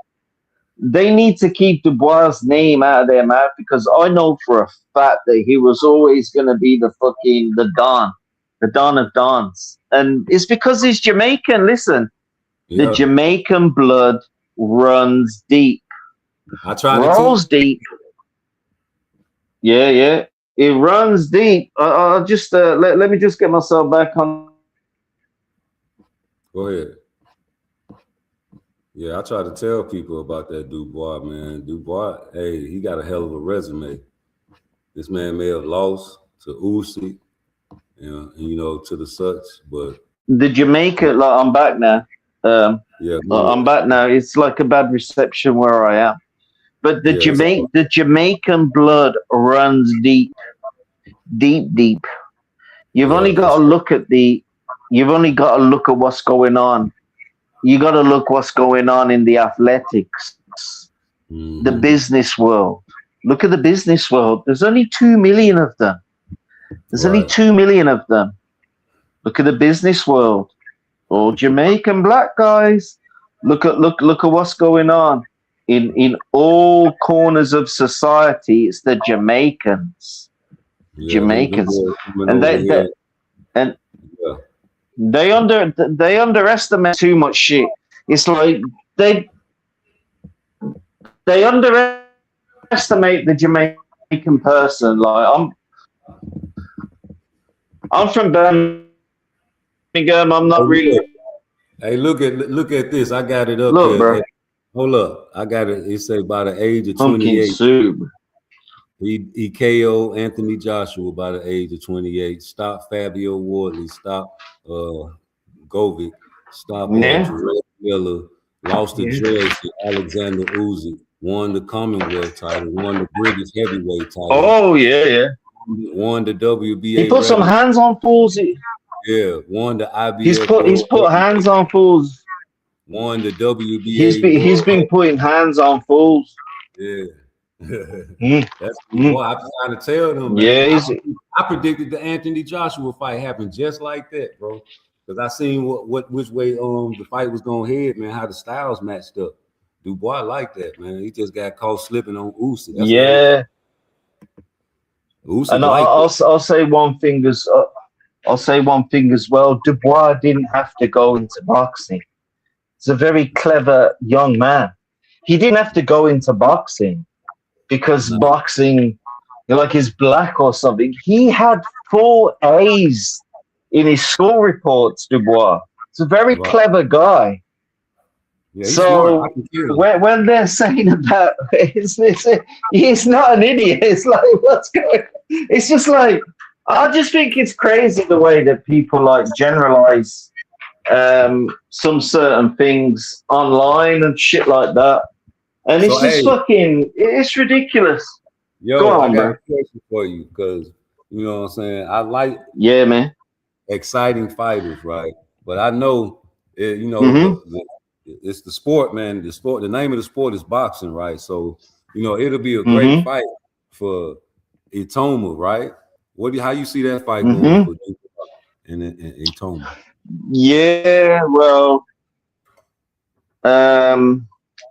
They need to keep Dubois' name out of their mouth, because I know for a fact that he was always going to be the Don of Dons. And it's because he's Jamaican. Listen, the Jamaican blood runs deep. Rolls deep. Yeah. It runs deep. I'll just let me just get myself back on. Go ahead. Yeah, I try to tell people about that Dubois, man. Dubois, hey, he got a hell of a resume. This man may have lost to Usyk, to the such, but the Jamaica, like, I'm back now. I'm back now. It's like a bad reception where I am, but the Jamaican blood runs deep. You've only got to look at what's going on. You got to look what's going on in the athletics, the business world. Look at the business world. There's only 2 million of them. Only 2 million of them. Look at the business world. All Jamaican black guys. Look at what's going on in all corners of society. It's the Jamaicans. Jamaicans, and they underestimate too much shit. It's like they underestimate the Jamaican person. Like I'm from Birmingham. I'm not really. Hey, look at this. I got it up Look, here. bro. Hold up. I got it. It say by the age of 28. He KO'd Anthony Joshua by the age of 28. Stopped Fabio Wardley. Stopped Govic. Stopped Jarrell Miller. Lost to George Alexander Usyk. Won the Commonwealth title. Won the British heavyweight title. Oh yeah. Won the WBA. He put some hands on fools. Yeah, won the IBF. He's put hands on fools. Won the WBA. He's been putting hands on fools. Yeah. That's what I'm trying to tell them, man. Yeah, I predicted the Anthony Joshua fight happened just like that, bro. Because I seen which way the fight was gonna head, man. How the styles matched up. Dubois like that, man. He just got caught slipping on Usyk. Yeah. Usyk and I'll say one thing as well. Dubois didn't have to go into boxing. He's a very clever young man. He didn't have to go into boxing because boxing, like, is black or something. He had 4 A's in his school reports, Dubois. He's a very clever guy. Yeah, so when they're saying about he's not an idiot, it's like, what's going on? It's just like, I just think it's crazy the way that people like generalize some certain things online and shit like that. And it's just fucking, it's ridiculous. Yo, Go on, I got bro. a question for you because, you know what I'm saying? I like man, exciting fighters, right? But I know, it's the sport, man. The name of the sport is boxing, right? So, it'll be a great fight for Itoma, right? How you see that fight going for Itoma? Yeah, well,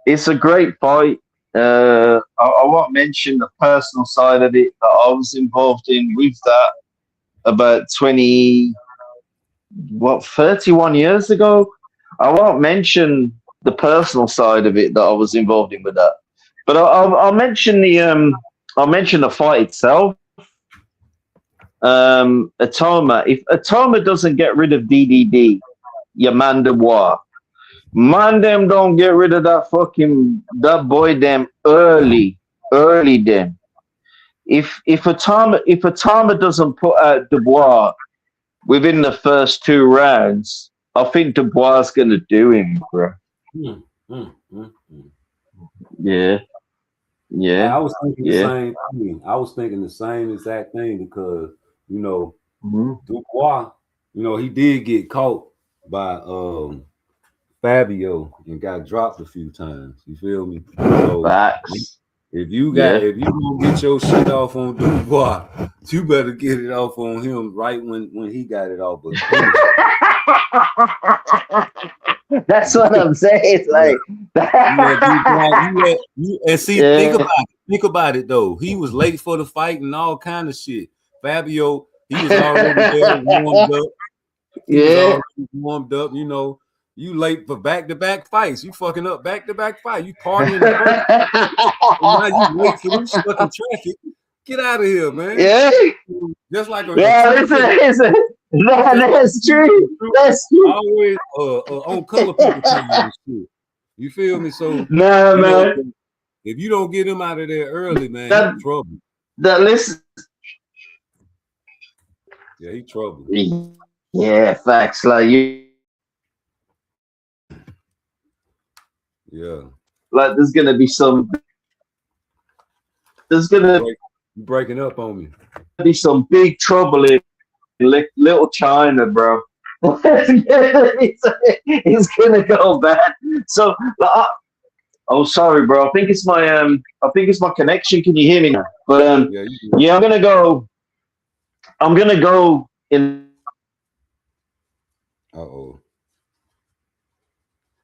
it's a great fight. I won't mention the personal side of it that I was involved in with that about 31 years ago. I won't mention the personal side of it that I was involved in with that, but I'll mention the fight itself. Atoma. If Atoma doesn't get rid of DDD, your man Dubois, man them don't get rid of that boy them early them. If Atoma doesn't put out Dubois within the first 2 rounds, I think Dubois is gonna do him, bro. Yeah. I was thinking the same. I was thinking the same exact thing because Dubois, he did get caught by Fabio and got dropped a few times. You feel me? So facts. If you gonna get your shit off on Dubois, you better get it off on him right when he got it off. But that's what I'm saying. It's like think about it though. He was late for the fight and all kind of shit. Fabio, he was already there, warmed up. You late for back-to-back fights. You fucking up back-to-back fight. You partying. Now you wait for them stuck in traffic. Get out of here, man. Yeah. Just like that's true. That's true. Always on color people and shit. You feel me? So man. If you don't get him out of there early, man, you're in trouble. Listen. Yeah, he trouble. Yeah, facts. Like you. Yeah. Like there's gonna be some. You breaking up on me. Be some big trouble in Little China, bro. It's gonna go bad. So, oh, sorry, bro. I think it's my connection. Can you hear me now? But I'm gonna go in.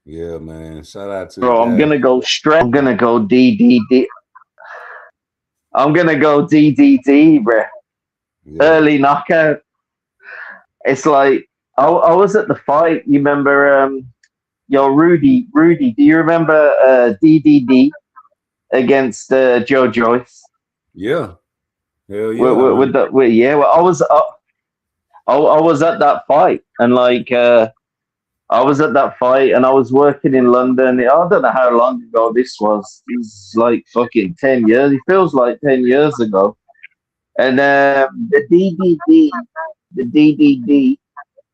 Yeah, man. Shout out to bro. I'm gonna go straight. I'm gonna go DDD. I'm gonna go DDD, bro. Yeah. Early knockout. It's like I was at the fight. You remember, Rudy? Do you remember DDD against Joe Joyce? Yeah. Hell yeah. Well, I was at that fight, and like I I was at that fight, and I was working in London. I don't know how long ago this was. It was like fucking 10 years. It feels like 10 years ago. And the DDD,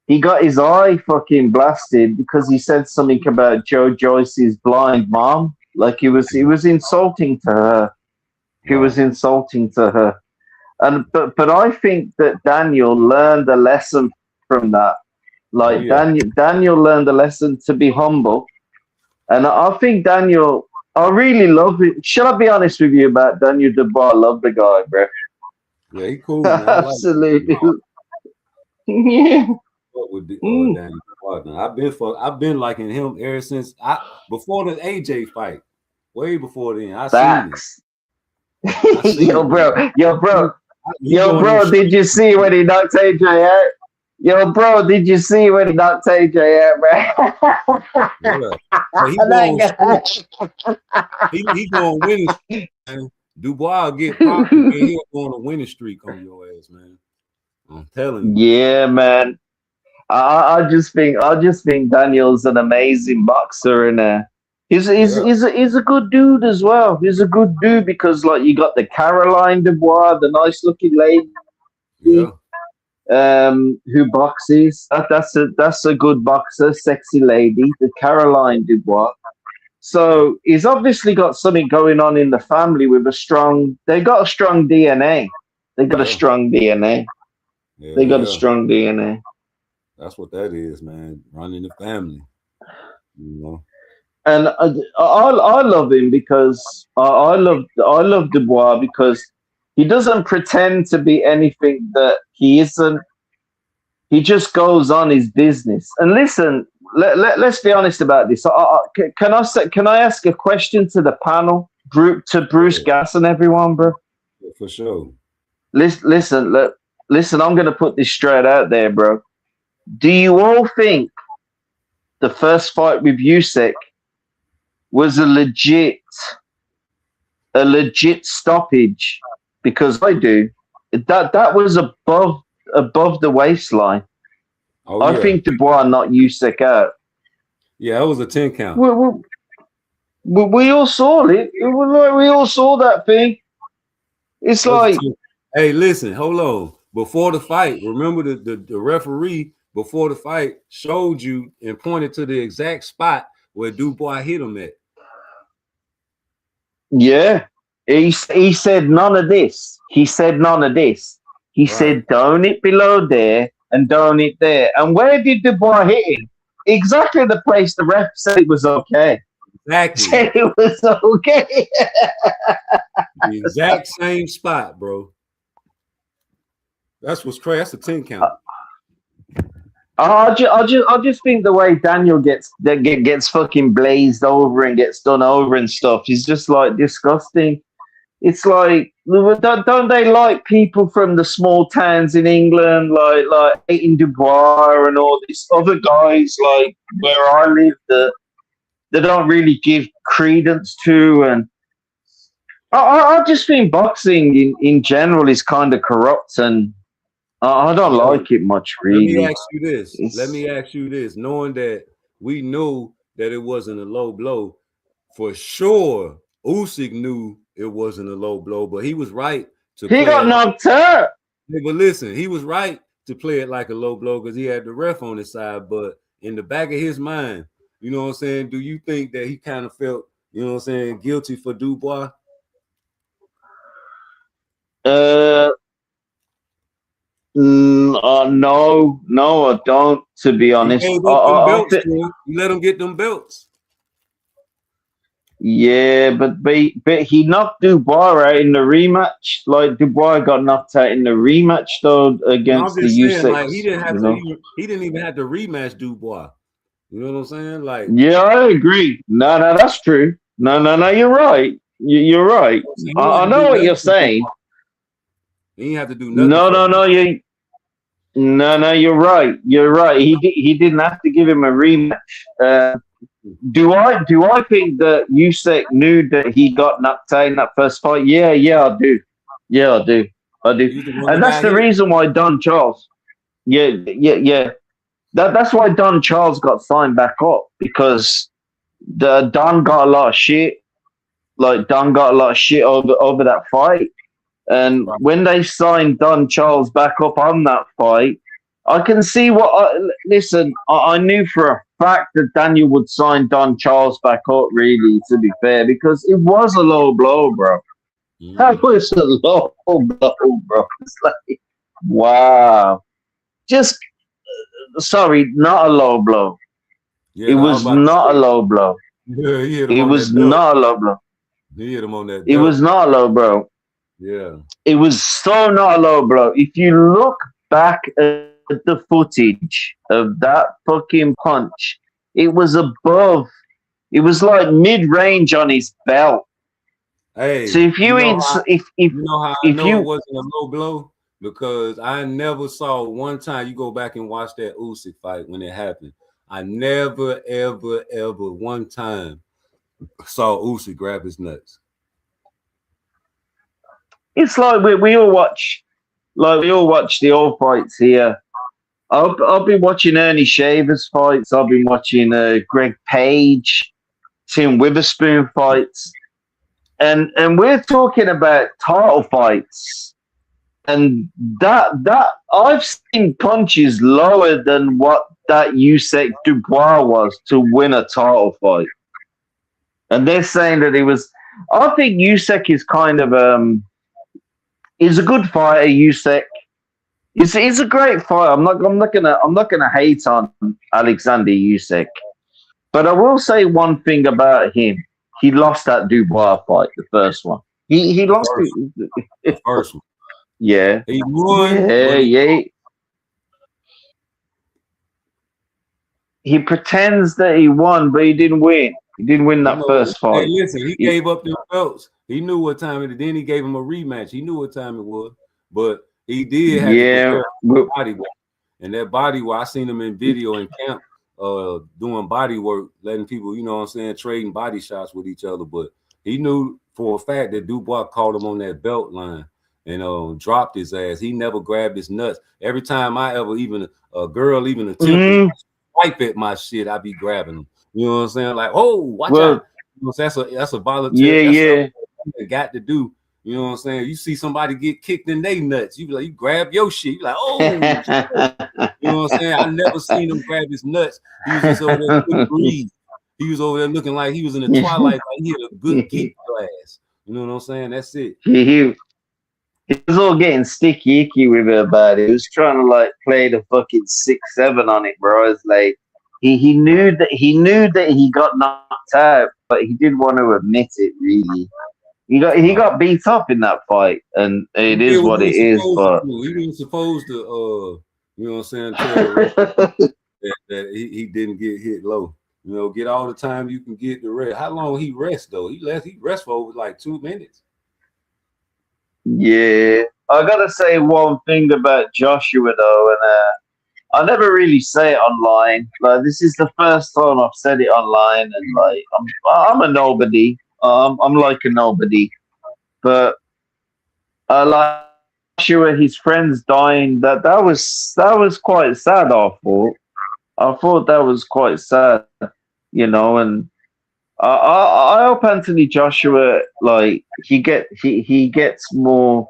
he got his eye fucking blasted because he said something about Joe Joyce's blind mom. Like he was insulting to her. He was insulting to her. And but I think that Daniel learned a lesson from that. Like Daniel learned a lesson to be humble. And I think Daniel, I really love it. Shall I be honest with you about Daniel Dubois? I love the guy, bro. Yeah, he cool, man. Absolutely. Yeah. With Daniel Dubois. I've been liking him ever since before the AJ fight. Way before then. Facts. Yo, bro, did you see when he knocked AJ out? Yo, bro, did you see when he knocked AJ out, bro? Yeah. He going winning streak, man. Dubois get popped and he'll go on a winning streak on your ass, man. I'm telling you. Yeah, man. I just think Daniel's an amazing boxer, and he's a good dude as well. He's a good dude because like you got the Caroline Dubois, the nice looking lady, who boxes. That's a good boxer, sexy lady, the Caroline Dubois. So he's obviously got something going on in the family with they got a strong DNA. They got a strong DNA. Yeah, they got a strong DNA. That's what that is, man. Running the family, you know. And I love him because I love Dubois because he doesn't pretend to be anything that he isn't. He just goes on his business. And listen, let's be honest about this. Can I ask a question to the panel, to Bruce Gass and everyone, bro? Yeah, for sure. Listen. I'm gonna put this straight out there, bro. Do you all think the first fight with Usyk was a legit stoppage? Because I do. That was above the waistline. I think Dubois knocked Usyk out. Yeah, it was a 10 count. We all saw it. We all saw that thing. It's like, hey, listen, hold on. Before the fight, remember the referee before the fight showed you and pointed to the exact spot where Dubois hit him at. Yeah. He said none of this. He said none of this. He said don't hit below there and don't hit there. And where did Dubois hit him? Exactly the place the ref said it was okay. Exactly. Said it was okay. The exact same spot, bro. That's what's crazy. That's a 10 count. I just think the way Daniel gets fucking blazed over and gets done over and stuff is just like disgusting. It's like, don't they like people from the small towns in England, like Aiton Dubois and all these other guys, like where I live, that they don't really give credence to? And I just think boxing in general is kind of corrupt, and I don't like it much, really. Let me ask you this. Knowing that we knew that it wasn't a low blow, for sure, Usyk knew it wasn't a low blow, but he was right to play. He got knocked out. But listen, he was right to play it like a low blow because he had the ref on his side. But in the back of his mind, you know what I'm saying? Do you think that he kind of felt, you know what I'm saying, guilty for Dubois? No, I don't. To be honest, You let him get them belts. Yeah, but he knocked Dubois out in the rematch. Like Dubois got knocked out in the rematch though against the Usyk. Like, he didn't even have to rematch Dubois. You know what I'm saying? Like, yeah, I agree. No, that's true. No, you're right. You're right. I know what you're saying. He didn't have to do nothing. No, you're right. You're right. He didn't have to give him a rematch. Do I think that Usyk knew that he got knocked out in that first fight? Yeah, I do. I do. And that's the reason why Don Charles. Yeah. That's why Don Charles got signed back up, because Don got a lot of shit. Like, Don got a lot of shit over that fight. And when they signed Don Charles back up on that fight, I can see listen, I knew for a fact that Daniel would sign Don Charles back up, really, to be fair, because it was a low blow, bro. That was a low blow, bro. It's like, wow. Just, sorry, not a low blow. Yeah, it was not a low blow. Yeah, he hit him It on was that belt. not a low blow. He hit him on that belt. It was not a low blow. Yeah. It was so not a low blow. If you look back at the footage of that fucking punch, it was above. It was like mid-range on his belt. Hey, so if you ain't, you know how I know it wasn't a low blow, because I never saw one time. You go back and watch that Usyk fight when it happened. I never, ever, ever one time saw Usyk grab his nuts. It's like we all watch, the old fights here. I've been watching Ernie Shavers fights. I've been watching Greg Page, Tim Witherspoon fights, and we're talking about title fights, and that I've seen punches lower than what that Usyk Dubois was to win a title fight, and they're saying that he was. I think Usyk is kind of he's a good fighter. Usyk. He's a great fighter. I'm not gonna hate on Alexander Usyk, but I will say one thing about him. He lost that Dubois fight, the first one. He lost it. The first one. Yeah. He won. Yeah. He pretends that he won, but he didn't win. He didn't win that first fight. Hey, listen, he gave up the belts. He knew what time it. Then he gave him a rematch. He knew what time it was, but he did have to prepare body work. And that body work, I seen him in video in camp, doing body work, letting people, you know what I'm saying, trading body shots with each other. But he knew for a fact that Dubois caught him on that belt line and dropped his ass. He never grabbed his nuts. Every time I ever, even a girl even attempted to swipe at my shit, I be grabbing them. You know what I'm saying? Like, oh, watch out. You know, that's a volunteer. Yeah. You got to do. You know what I'm saying? You see somebody get kicked in they nuts, you be like, you grab your shit. You like, oh, shit. You know what I'm saying? I never seen him grab his nuts. He was just over there couldn't breathe. He was over there looking like he was in the twilight, like he had a good geek glass. You know what I'm saying? That's it. He was all getting sticky icky with it about it. He was trying to like play the fucking 6-7 on it, bro. It's like he knew that he got knocked out, but he didn't want to admit it. Really, he got beat up in that fight, and it is what it is. But he wasn't supposed to, you know what I'm saying, tell the that he didn't get hit low. You know, get all the time you can get the rest. How long he rest though? He rest for over like 2 minutes. Yeah, I gotta say one thing about Joshua though, and I never really say it online. Like, this is the first time I've said it online, and like I'm a nobody. I'm like a nobody, but like Joshua, his friends dying. That was quite sad. I thought that was quite sad, you know. And I hope Anthony Joshua, like, he gets more.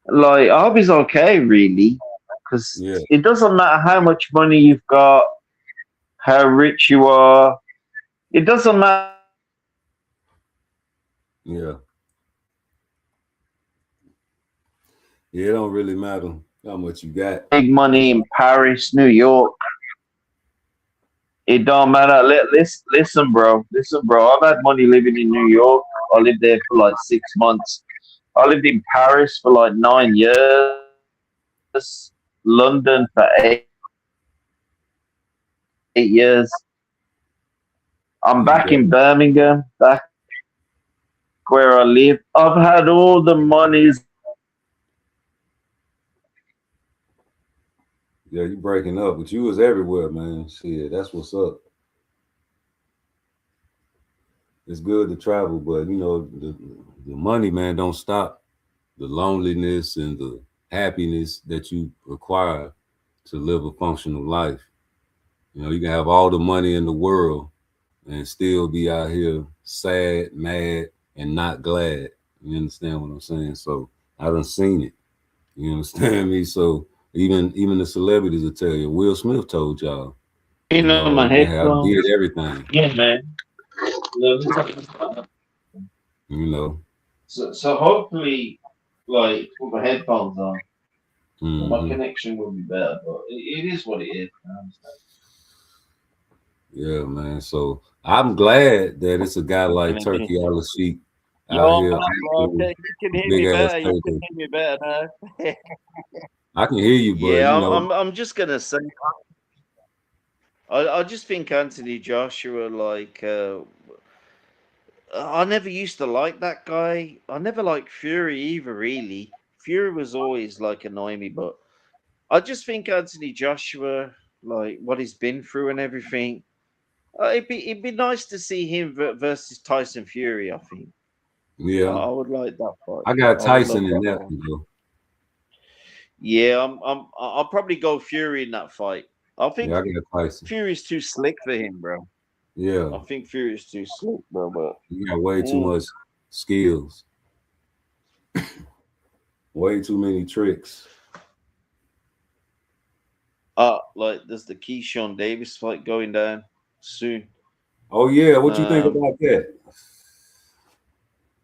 Like, I hope he's okay, really, because it doesn't matter how much money you've got, how rich you are. It doesn't matter. Yeah. Yeah, it don't really matter how much you got. Big money in Paris, New York. It don't matter. Listen, bro. I've had money living in New York. I lived there for like 6 months. I lived in Paris for like 9 years. London for 8 years. I'm back in Birmingham, back where I live. I've had all the monies. Yeah, you breaking up, but you was everywhere, man. Shit, that's what's up. It's good to travel, but you know, the money, man, don't stop the loneliness and the happiness that you require to live a functional life. You know, you can have all the money in the world and still be out here sad, mad, and not glad. You understand what I'm saying? So I done seen it. You understand me? So even the celebrities will tell you. Will Smith told y'all, You you know know, my you have did headphones. everything. Yeah, man. You know. So hopefully, like, put my headphones on, my Mm-hmm. connection will be better. But it is what it is. Man. Yeah, man. So I'm glad that it's a guy like Turkey Al-Sheik out Yo, here man, bro. acting You can hear big me ass better. You can paper. hear me better now. I can hear you, but Yeah, you know, I'm just gonna say, I just think Anthony Joshua, like, I never used to like that guy. I never liked Fury either, really. Fury was always like annoying me, but I just think Anthony Joshua, like what he's been through and everything, it'd be nice to see him versus Tyson Fury. I think yeah. I would like that fight. I got I would love Tyson in that that fight. one, though. Yeah, I'll probably go Fury in that fight. I Yeah, think I got Tyson. Fury's too slick for him, bro. Yeah. I think Fury's too slick, bro. But You got way too much skills. Way too many tricks. like there's the Keyshawn Davis fight going down soon. Oh yeah, what you think about that?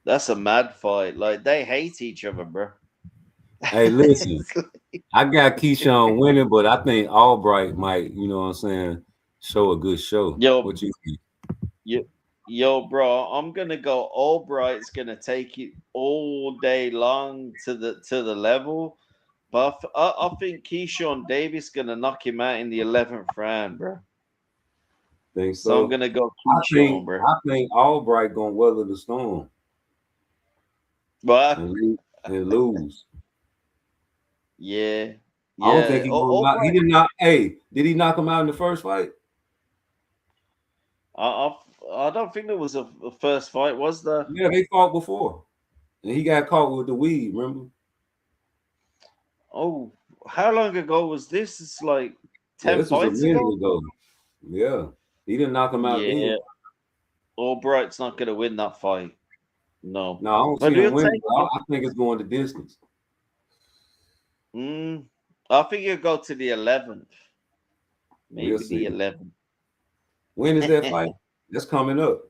That's a mad fight. Like they hate each other, bro. Hey, listen, I got Keyshawn winning, but I think Albright might, you know what I'm saying, show a good show. Yo, What you think? yo, bro, I'm gonna go. Albright's gonna take it all day long to the level, but I think Keyshawn Davis gonna knock him out in the 11th round, bro. Think So I'm so? gonna go I Keyshawn, think bro. I think Albright gonna weather the storm But and lose. yeah, I don't think yeah. he gonna knock. He Albright. did not. Hey, did he knock him out in the first fight? I don't think there was a first fight, was there? Yeah, they fought before, and he got caught with the weed. Remember? Oh, how long ago was this? It's like Yeah, 10 this was a fights minute ago. ago. Yeah, he didn't knock him out then. Yeah, Albright's not gonna win that fight. No, No, I don't but see him he'll winning. take I, it. I think it's going the distance. I think he'll go to the 11th, We'll maybe the see. 11th. When is that fight? That's coming up.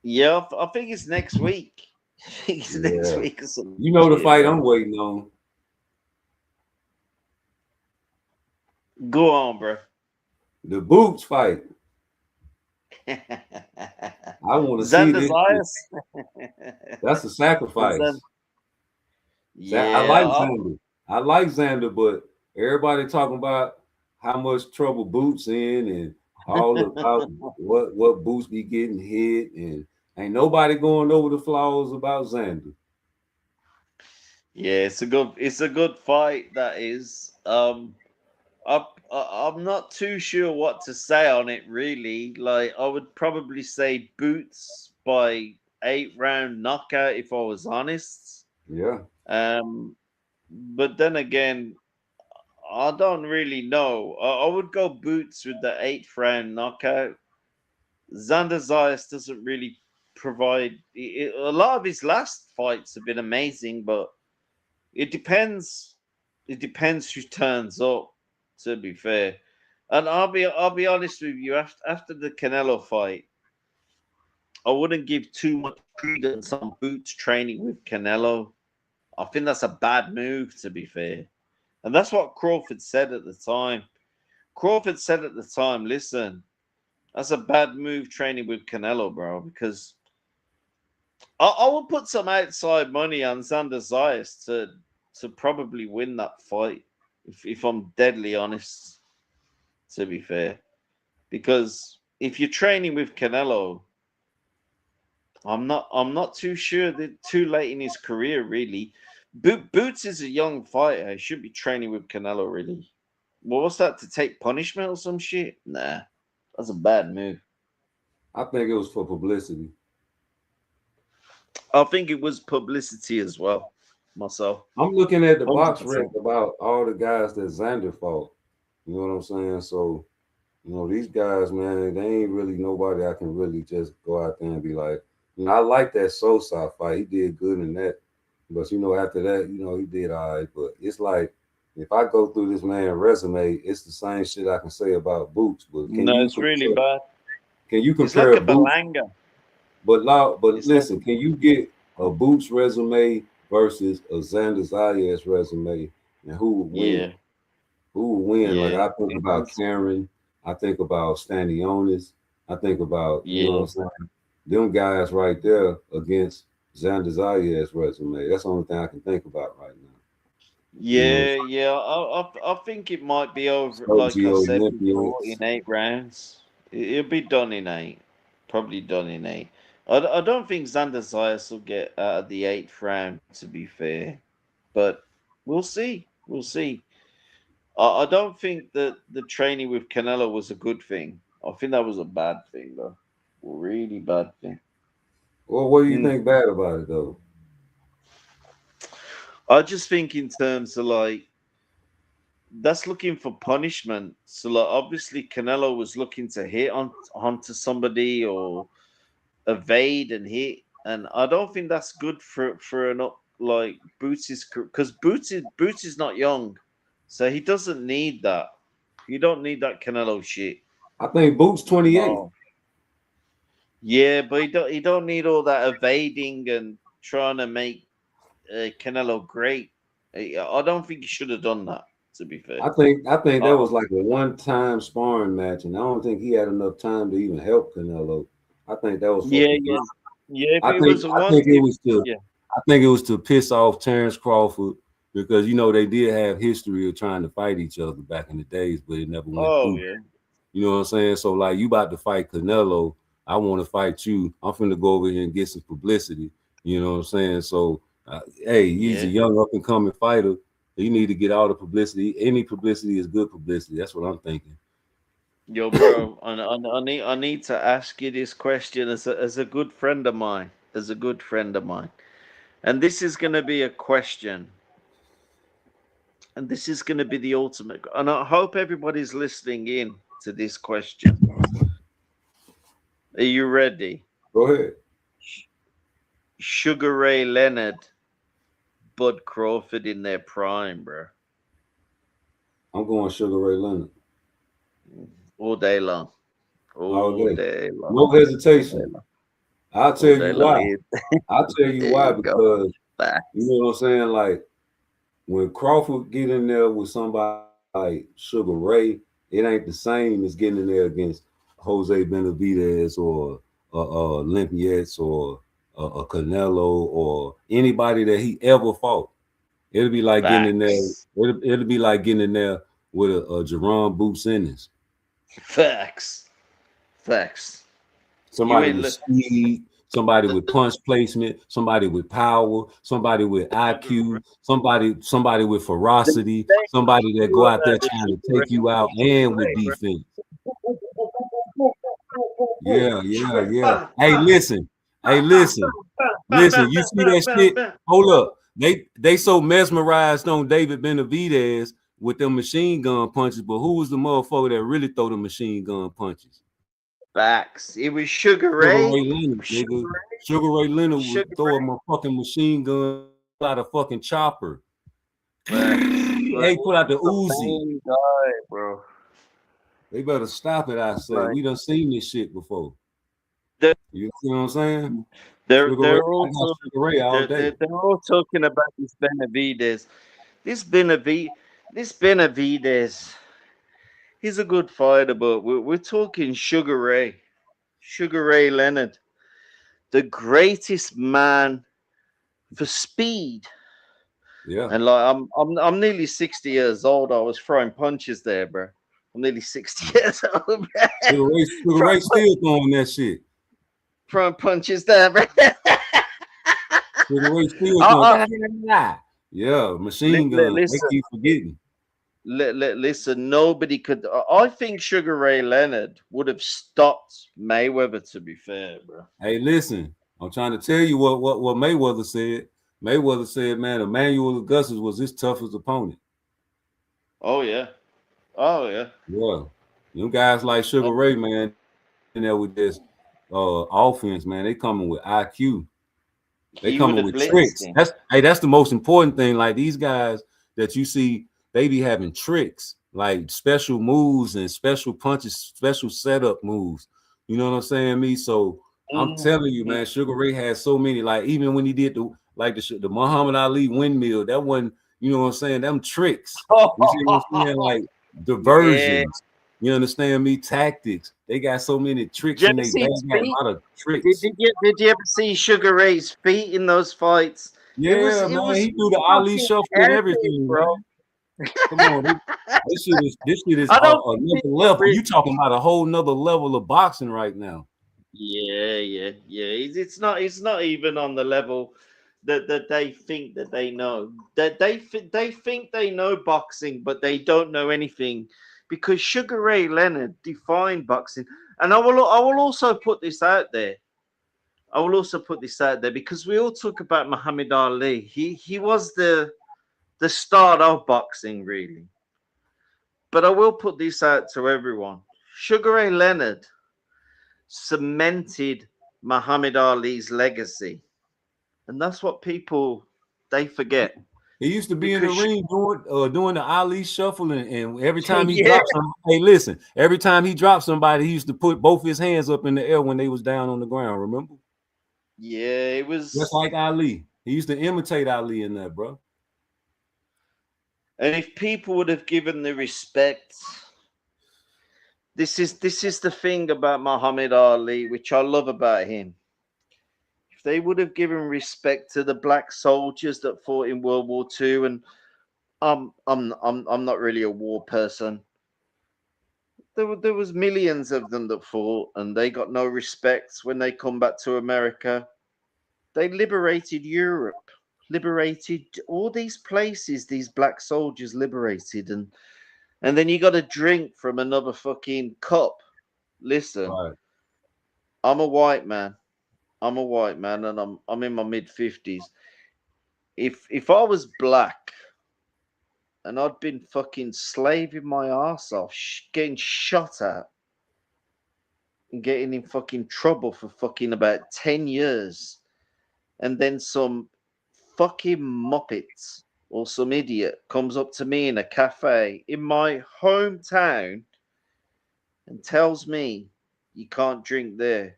Yeah, I think it's next week. I think it's next Yeah. week or something. You know the Shit, fight bro. I'm waiting on. Go on, bro. The Boots fight. I want to see this. That's a sacrifice. Yeah, I like Xander. I like Xander, but everybody talking about how much trouble Boots in and all about what Boots be getting hit, and ain't nobody going over the flaws about Xander. yeah, it's a good fight. That is. I'm not too sure what to say on it. Really, like I would probably say Boots by 8 round knockout if I was honest. Yeah. But then again, I don't really know. I would go Boots with the 8th round knockout. Xander Zayas doesn't really provide. A lot of his last fights have been amazing, but it depends. It depends who turns up. To be fair, and I'll be honest with you. After the Canelo fight, I wouldn't give too much credence on Boots training with Canelo. I think that's a bad move. To be fair, and that's what Crawford said at the time. Crawford said at the time, "Listen, that's a bad move training with Canelo, bro, because I will put some outside money on Xander Zayas to probably win that fight, if I'm deadly honest, to be fair. Because if you're training with Canelo, I'm not too sure that too late in his career, really. Boots is a young fighter. He should be training with Canelo, really. Well, what's that, to take punishment or some shit? Nah, that's a bad move. I think it was for publicity. I think it was publicity as well, myself. I'm looking at the box 100%. rec about all the guys that Xander fought. You know what I'm saying? So You know, these guys, man, they ain't really nobody I can really just go out there and be like, you know, I like that Sosa fight. He did good in that. But you know, after that, you know, he did all right. But it's like if I go through this man's resume, it's the same shit I can say about Boots. But No, it's really bad. can you It's like compare a Boots? Balanga. But It's like listen, can you get a Boots resume versus a Xander Zayas resume, and who would win? yeah, Who would win? Like yeah, I think about it's Cameron, I think about Stanionis, I think about you know what yeah, I'm saying. Them guys right there against Xander Zayas resume. That's the only thing I can think about right now. You know, yeah. I think it might be over. Like I Sergio said before, Olympians. in 8 rounds, it'll be done in 8. Probably done in 8. I don't think Xander Zayas will get out of the 8th round. To be fair, but we'll see. We'll see. I don't think that the training with Canelo was a good thing. I think that was a bad thing, though. A really bad thing. Well, what do you Mm. think bad about it though? I just think in terms of like that's looking for punishment. So like obviously Canelo was looking to hit onto somebody or evade and hit, and I don't think that's good for an like Boots is because Boots is not young, so he doesn't need that. You don't need that Canelo shit. I think Boots 28. No. Yeah, but he don't need all that evading and trying to make Canelo great. I don't think he should have done that. To be fair, I think that uh, was like a one-time sparring match, and I don't think he had enough time to even help Canelo. I think that was for yeah, publicity. yeah, yeah. If I it think was a I one, think it was to yeah. I think it was to piss off Terrence Crawford because you know they did have history of trying to fight each other back in the days, but it never went Oh through. yeah, You know what I'm saying? So like you about to fight Canelo, I want to fight you. I'm finna go over here and get some publicity. You know what I'm saying? So hey, he's a yeah. young up and coming fighter. You need to get all the publicity. Any publicity is good publicity. That's what I'm thinking. Yo, bro, I need to ask you this question as a good friend of mine, as a good friend of mine, and this is gonna be a question, and this is gonna be the ultimate, and I hope everybody's listening in to this question. Are you ready? Go ahead. Sugar Ray Leonard, Bud Crawford in their prime, bro. I'm going Sugar Ray Leonard All day long. all All day. day long. No All day hesitation. long. I'll All tell day you long. why. I'll tell you There why you go. because you Facts. know what I'm saying. Like when Crawford get in there with somebody like Sugar Ray, it ain't the same as getting in there against Jose Benavidez or Olympias or a Canelo or anybody that he ever fought. It'll be like getting in there. Facts. It'll be like getting in there with a Jerome Boots Ennis. Facts. Facts. You Somebody ain't with look. speed, somebody with punch placement, somebody with power, somebody with IQ, somebody with ferocity, somebody that go out there trying to take you out and with defense. Yeah, yeah, yeah. Hey, listen. Hey, listen. You see that shit? Hold up. They so mesmerized on David Benavidez with them machine gun punches, but who was the motherfucker that really throw the machine gun punches? Facts. It was Sugar Sugar Ray. Ray Leonard, Sugar nigga. Ray. Sugar Ray Leonard would Sugar throw a motherfucking machine gun out a fucking chopper. Facts. Hey, pull out the The Uzi. main guy, bro. They better stop it, I say. Like We done seen this shit before. they're You see what I'm saying? they're, Sugar Ray, they're I all got talking. Sugar Ray all day. They're all talking about this Benavidez. This Benavidez. This Benavidez. He's a good fighter, but we're talking Sugar Ray. Sugar Ray Leonard, the greatest man for speed. Yeah. And like I'm nearly 60 years old. I was throwing punches there, bro. I'm nearly 60 years old, bro. Sugar Ray still throwing that shit. Throwing punches there, bro. Sugar Ray still uh, throwing. Yeah, machine gun. They listen, keep forgetting. listen. Nobody could. I think Sugar Ray Leonard would have stopped Mayweather. To be fair, bro. Hey, listen. I'm trying to tell you what Mayweather said. Mayweather said, man, Emmanuel Augustus was his toughest opponent. Oh yeah. Oh yeah. Yeah. You guys like Sugar Ray, man, in there with this offense, man. They coming with IQ. They He would coming have with blitzed tricks. him. That's the most important thing. Like these guys that you see, they be having tricks, like special moves and special punches, special setup moves. You know what I'm saying? Me, so I'm telling you, man, Sugar Ray has so many. Like even when he did the Muhammad Ali windmill, that one, you know what I'm saying? Them tricks. You see what I'm saying? Like Yeah. diversions. You understand me? Tactics. They got so many tricks Did you in ever their see bag. his Got a feet? lot of tricks. Did you ever see Sugar Ray's feet in those fights? It Yeah, man, was he threw the Ali fucking shuffle and epic, everything, bro. man. Come on, this shit is I don't another think level. You talking about a whole nother level of boxing right now. yeah. It's not even on the level that they think that they know. That they think they know boxing, but they don't know anything because Sugar Ray Leonard defined boxing. And I will also put this out there. I will also put this out there because we all talk about Muhammad Ali. He was the start of boxing, really. But I will put this out to everyone. Sugar Ray Leonard cemented Muhammad Ali's legacy. And that's what people they forget. He used to be in the Because ring doing the Ali shuffle, and every time he yeah, dropped somebody, hey, listen, every time he dropped somebody, he used to put both his hands up in the air when they was down on the ground. Remember? yeah, it Just was. like Ali. He used to imitate Ali in that, bro. And if people would have given the respect, this is the thing about Muhammad Ali, which I love about him. If they would have given respect to the black soldiers that fought in World War II, and I'm not really a war person. There was millions of them that fought, and they got no respect when they come back to America. They liberated Europe, liberated all these places. These black soldiers liberated, and then you got to drink from another fucking cup. Listen, Right. I'm a white man. I'm a white man, and I'm in my mid-50s. If I was black and I'd been fucking slaving my ass off, getting shot at, and getting in fucking trouble for fucking about 10 years, and then some fucking muppet or some idiot comes up to me in a cafe in my hometown and tells me you can't drink there.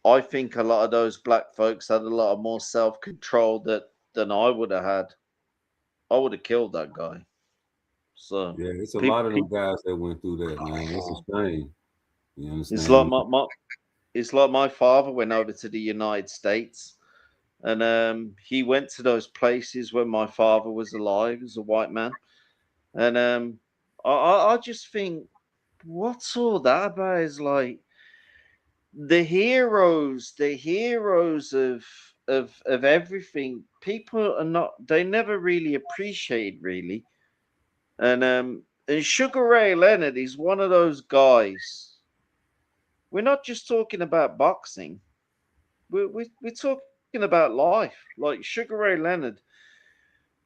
I think a lot of those black folks had a lot of more self-control than I would have had. I would have killed that guy. So Yeah, it's a pe- lot of pe- them guys that went through that, man. It's a shame. You it's understand like me? my father went over to the United States, and he went to those places when my father was alive as a white man, and I just think, what's all that about? Is like the heroes of everything. People are not. They never really appreciate really, and Sugar Ray Leonard is one of those guys. We're not just talking about boxing. We're talking about life. Like Sugar Ray Leonard,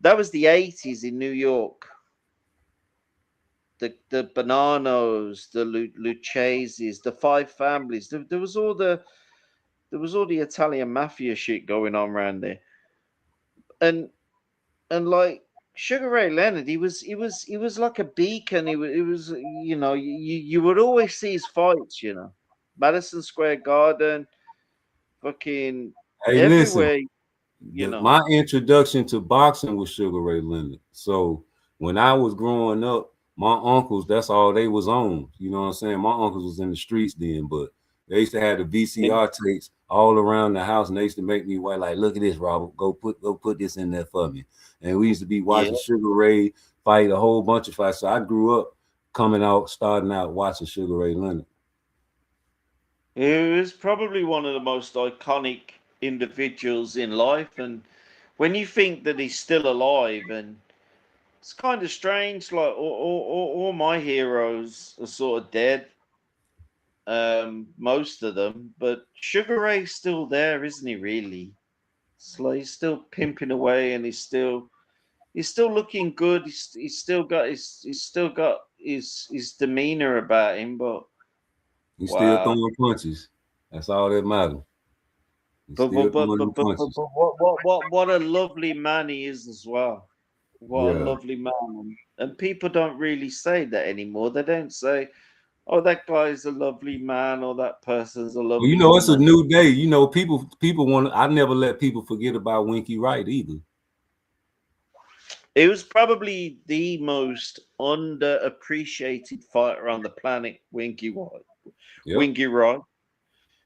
that was the 80s in New York. The Bananos, the Lucchese's, the Five Families. There was all the Italian mafia shit going on around there, and like Sugar Ray Leonard, he was like a beacon. You would always see his fights. Madison Square Garden, fucking Hey, listen. everywhere. My introduction to boxing was Sugar Ray Leonard. So when I was growing up, my uncles, that's all they was on. You know what I'm saying? My uncles was in the streets then, but they used to have the VCR tapes all around the house, and they used to make me wait, like, look at this, Robert. Go put this in there for me. And we used to be Yeah. watching Sugar Ray fight a whole bunch of fights. So I grew up starting out watching Sugar Ray Leonard. He was probably one of the most iconic individuals in life, and when you think that he's still alive, and it's kind of strange, like all my heroes are sort of dead, most of them, but Sugar Ray's still there, isn't he? Really, so he's still pimping away, and he's still looking good. He's still got his demeanor about him, but he's still throwing punches. That's all that matters. But what a lovely man he is as well. What a lovely man. And people don't really say that anymore. They don't say, oh, that guy's a lovely man, or that person's a lovely well, it's a woman. new day. People want to, I never let people forget about Winky Wright either. It was probably the most underappreciated fighter on the planet, Winky Wright. Yep. Winky Wright.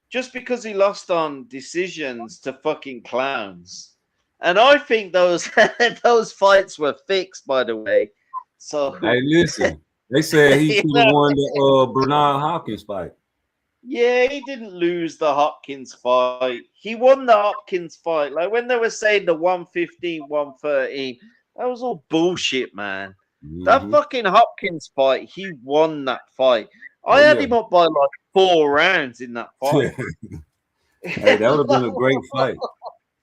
Just because he lost on decisions to fucking clowns. And I think those those fights were fixed, by the way. So hey, listen, they said he could have won the Bernard Hopkins fight. Yeah, he didn't lose the Hopkins fight. He won the Hopkins fight. Like when they were saying the 115, 113, that was all bullshit, man. That fucking Hopkins fight, he won that fight. I had him up by like 4 rounds in that fight. Hey, that would have been a great fight.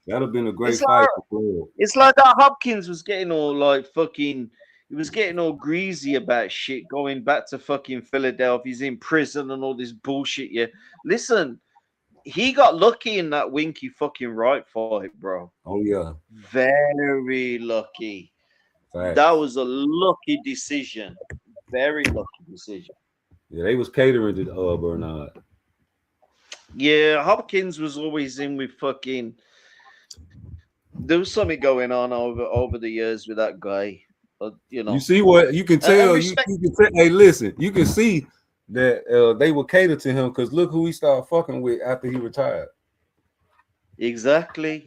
That would have been a great fight for Floyd. It's like that Hopkins was getting all like fucking, he was getting all greasy about shit, going back to fucking Philadelphia. He's in prison and all this bullshit. Yeah, listen, he got lucky in that Winky fucking Wright fight, bro. Oh yeah, very lucky. Fact. That was a lucky decision. Very lucky decision. Yeah, they was catering to Bernard. Yeah, Hopkins was always in with fucking. There was something going on over the years with that guy. You see what you can tell. You can tell. Hey, listen, you can see that they would cater to him because look who he started fucking with after he retired. Exactly.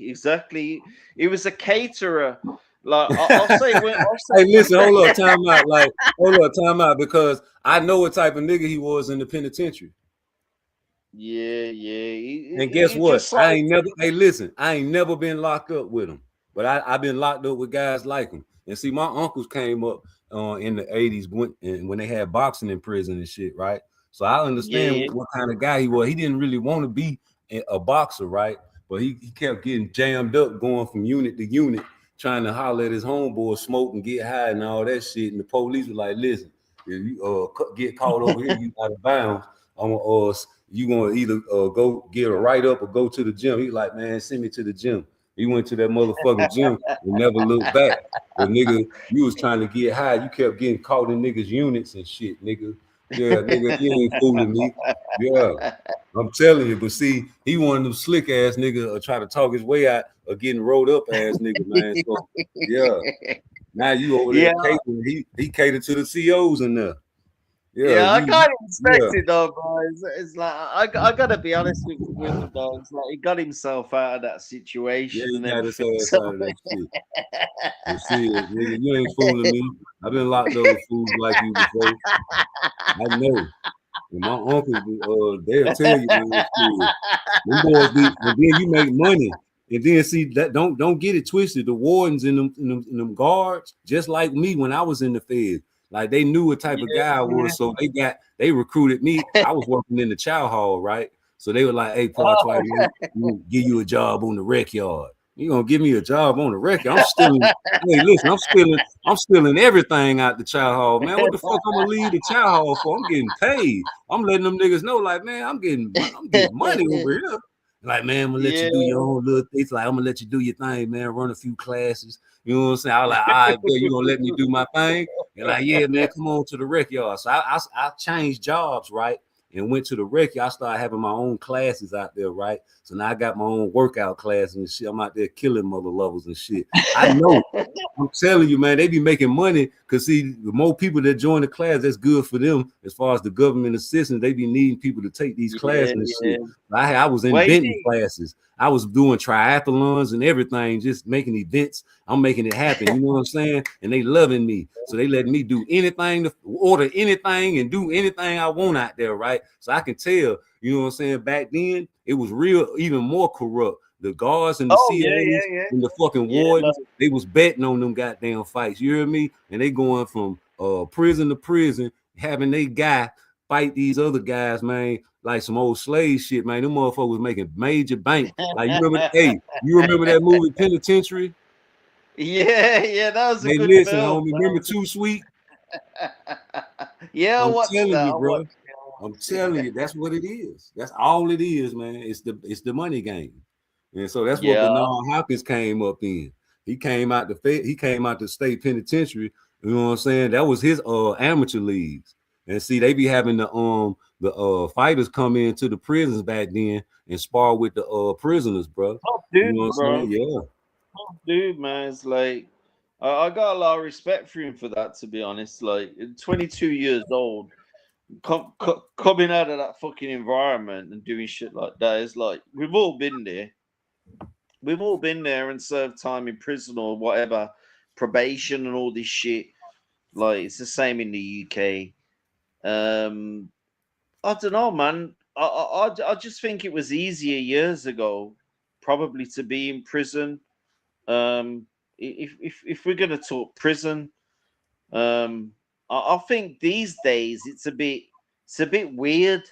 He was a caterer. Like I'll say. Hey, listen, hold up, time out. Like, hold up, time out, because I know what type of nigga he was in the penitentiary. Yeah. And guess what? I ain't never. Hey, listen, I ain't never been locked up with him, but I've been locked up with guys like him. And see, my uncles came up in the 80s when they had boxing in prison and shit, right? So I understand what kind of guy he was. He didn't really want to be a boxer, right? But he kept getting jammed up, going from unit to unit, trying to holler at his homeboy, smoke and get high and all that shit. And the police were like, listen, if you get caught over here, you out of bounds. You gonna either go get a write-up or go to the gym. He like, man, send me to the gym. He went to that motherfucking gym and never looked back. But nigga, you was trying to get high. You kept getting caught in niggas' units and shit, nigga. Yeah, nigga, you ain't fooling me. Yeah, I'm telling you. But see, he one of them slick ass nigga try to talk his way out of getting rolled up ass nigga, man. So yeah, now you over there catering. He catered to the COs in there. Yeah, I can't expect it though, bro. It's like I gotta be honest with him, though. It's like he got himself out of that situation. Yeah, he got his ass out of that shit. You see it, nigga. You ain't fooling me. I've been locked up with fools like you before. I know. And my uncles, they'll tell you, man, them boys be, and then you make money. And then see that don't get it twisted. The wardens and them guards, just like me when I was in the Fed. Like they knew what type of guy I was, so they recruited me. I was working in the chow hall, right? So they were like, "Hey, PARTTWICE, we'll give you a job on the rec yard. You gonna give me a job on the rec yard? I'm stealing. Hey, listen, I'm stealing everything out the chow hall, man. What the fuck I'm gonna leave the chow hall for? I'm getting paid. I'm letting them niggas know, like, man, I'm getting money over here. Like, man, I'm gonna let you do your own little thing. It's like I'm gonna let you do your thing, man. Run a few classes. You know what I'm saying? I was like, all right, you gonna let me do my thing? And like, yeah, man, come on to the rec yard. So I changed jobs, right? And went to the rec yard. I started having my own classes out there, right? So now I got my own workout classes and shit. I'm out there killing mother lovers and shit. I know. I'm telling you, man, they be making money because see, the more people that join the class, that's good for them. As far as the government assistance, they be needing people to take these classes and shit. I was inventing classes. I was doing triathlons and everything, just making events. I'm making it happen. You know what I'm saying? And they loving me. So they letting me do anything, to order anything and do anything I want out there, right? So I can tell, you know what I'm saying? Back then, it was real, even more corrupt. The guards and the CAs and the fucking wardens, they was betting on them goddamn fights. You hear me? And they going from prison to prison, having they guy fight these other guys, man, like some old slave shit, man. Them motherfuckers was making major bank. Like you remember, you remember that movie Penitentiary? Yeah, that was a good listen, film. homie, remember Too Sweet? Yeah, I I'm watched telling that. you, I bro. watched I'm it. telling you, that's what it is. That's all it is, man. It's the money game. And so that's what Yeah. Bernard Hopkins came up in. He came out the state penitentiary. You know what I'm saying? That was his amateur leagues. And see, they be having the fighters come into the prisons back then and spar with the prisoners, bro. Top You dude, know what bro. I'm saying? Yeah. Top dude, man. It's like I got a lot of respect for him for that, to be honest. Like 22 years old, coming out of that fucking environment and doing shit like that is like we've all been there. We've all been there and served time in prison or whatever, probation and all this shit. Like it's the same in the UK. I don't know, man. I just think it was easier years ago, probably to be in prison. If we're gonna talk prison, I think these days it's a bit weird.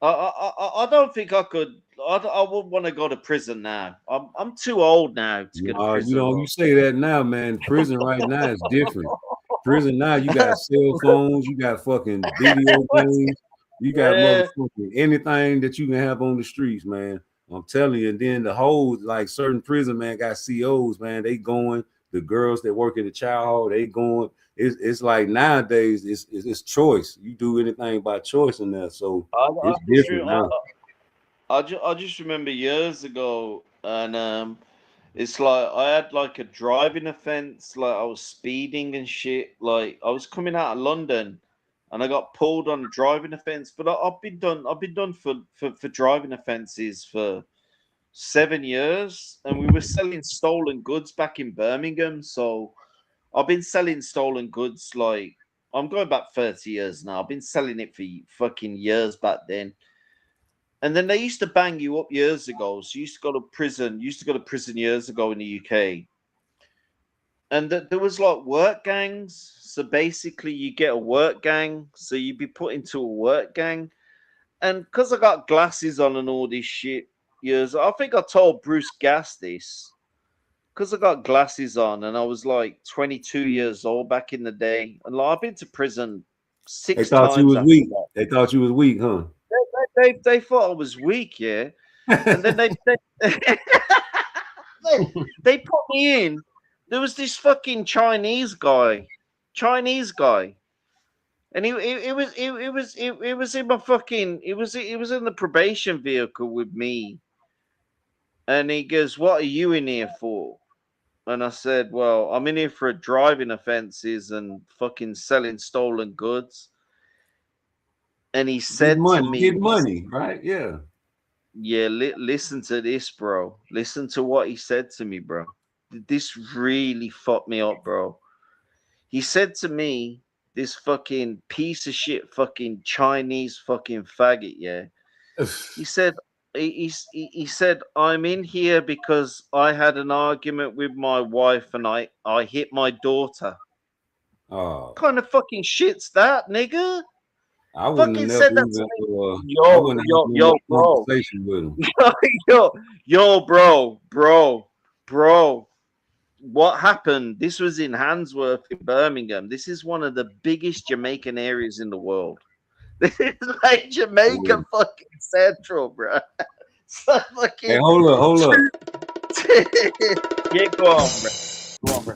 I don't think I could. I wouldn't want to go to prison now. I'm too old now to go to You prison, know, bro. you say that now, man. Prison right now is different. Prison now, you got cell phones, you got fucking video games, you got Yeah. motherfucking anything that you can have on the streets, man. I'm telling you. And then the whole like certain prison, man, got COs, man. They going. The girls that work in the child hall, they going. It's like nowadays, it's choice. You do anything by choice in there, so it's different now. I just remember years ago, and it's like I had like a driving offense, like I was speeding and shit. Like I was coming out of London, and I got pulled on a driving offense. But I've been done. I've been done for driving offenses for 7 years, and we were selling stolen goods back in Birmingham. So I've been selling stolen goods like I'm going back 30 years now. I've been selling it for fucking years back then. And then they used to bang you up years ago. So you used to go to prison. Used to go to prison years ago in the UK. And there was like work gangs. So basically, you get a work gang. So you'd be put into a work gang. And because I got glasses on and all this shit years, I think I told Bruce Gass this. Because I got glasses on and I was like 22 years old back in the day. And like, I've been to prison They 6 thought you times was after weak. that. They thought you was weak, huh? They thought I was weak, yeah. And then they they put me in. There was this fucking Chinese guy, and it was in my fucking it was in the probation vehicle with me, and he goes, "What are you in here for?" And I said, "Well, I'm in here for driving offenses and fucking selling stolen goods." And he said to me, Get money, right? Yeah. Yeah, listen to this, bro. Listen to what he said to me, bro. This really fucked me up, bro. He said to me, this fucking piece of shit, fucking Chinese fucking faggot, yeah. He said, he said, I'm in here because I had an argument with my wife and I hit my daughter. Oh. What kind of fucking shit's that, nigga? I wouldn't have never even. I wouldn't have no conversation with him. Yo, bro. What happened? This was in Handsworth in Birmingham. This is one of the biggest Jamaican areas in the world. This is like Jamaica fucking central, bro. So fucking. Hey, hold up. Yeah, go on, bro.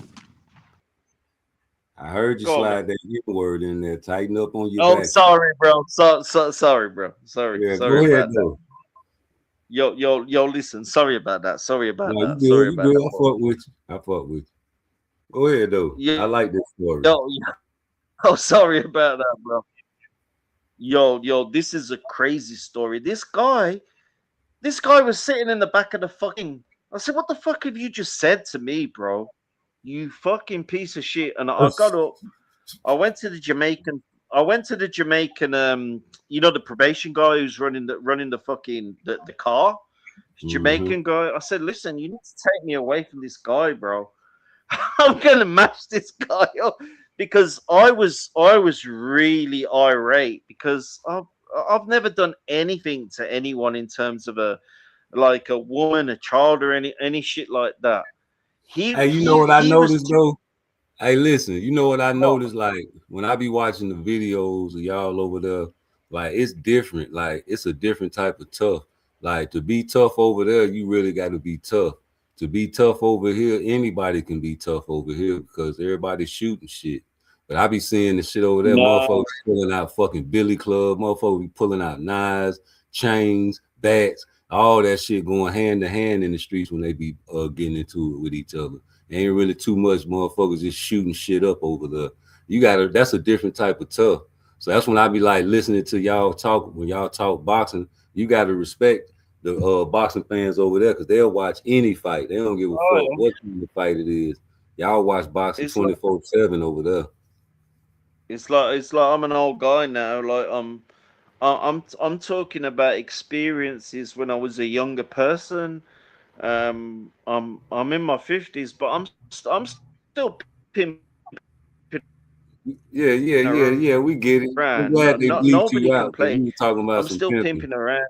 I heard you slide that word in there. Tighten up on your back. Sorry, bro. Sorry, bro. Sorry. Yeah, sorry go ahead, about that. Yo, listen. Sorry about that. Sorry about that. You Sorry good. about that. I fuck with you. Go ahead, though. I like this story. Sorry about that, bro. Yo, this is a crazy story. This guy was sitting in the back of the fucking. I said, "What the fuck have you just said to me, bro? You fucking piece of shit!" And I got up. I went to the Jamaican. You know, the probation guy who's running the fucking the car. Jamaican guy. I said, "Listen, you need to take me away from this guy, bro. I'm gonna mash this guy up." Because I was really irate because I've never done anything to anyone in terms of a woman, a child, or any shit like that. Hey, you know what I noticed though? Hey, listen, you know what I noticed? Like when I be watching the videos of y'all over there, like it's different. Like it's a different type of tough. Like to be tough over there, you really got to be tough. To be tough over here, anybody can be tough over here because everybody's shooting shit. But I be seeing the shit over there, No, motherfuckers pulling out fucking billy club, motherfuckers be pulling out knives, chains, bats, all that shit going hand to hand in the streets when they be getting into it with each other. Ain't really too much motherfuckers just shooting shit up over there. That's a different type of tough. So that's when I be like listening to y'all talk, when y'all talk boxing, you gotta respect the boxing fans over there because they'll watch any fight. They don't give a fuck yeah. what kind of fight it is. Y'all watch boxing It's like 24/7 over there. it's like I'm an old guy now. Like I'm talking about experiences when I was a younger person. I'm in my 50s, but I'm still pimping Yeah. We get it. I'm around. glad they bleeped Nobody you can out because play. you were talking about I'm some still pimping. pimping around.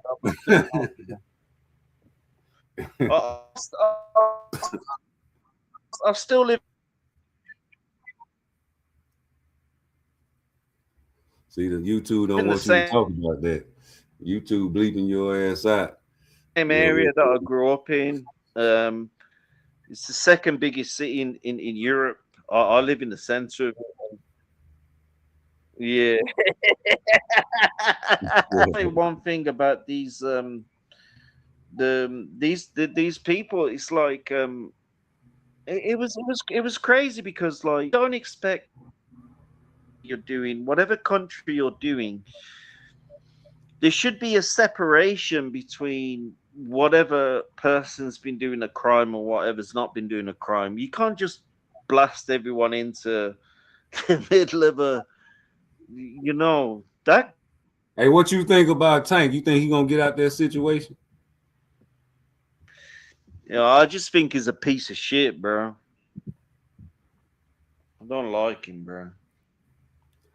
I'm still I still live See, the YouTube don't in the want you to talk about that. YouTube bleeping your ass out. same Yeah. area that I grew up in. It's the second biggest city in Europe. I live in the center of it. Yeah. Say one thing about these people. It's like it was crazy because like don't expect you're doing whatever country you're doing. There should be a separation between whatever person's been doing a crime or whatever's not been doing a crime. You can't just blast everyone into the middle of that. Hey, what you think about Tank? You think he gonna get out that situation? I just think he's a piece of shit, bro. I don't like him, bro.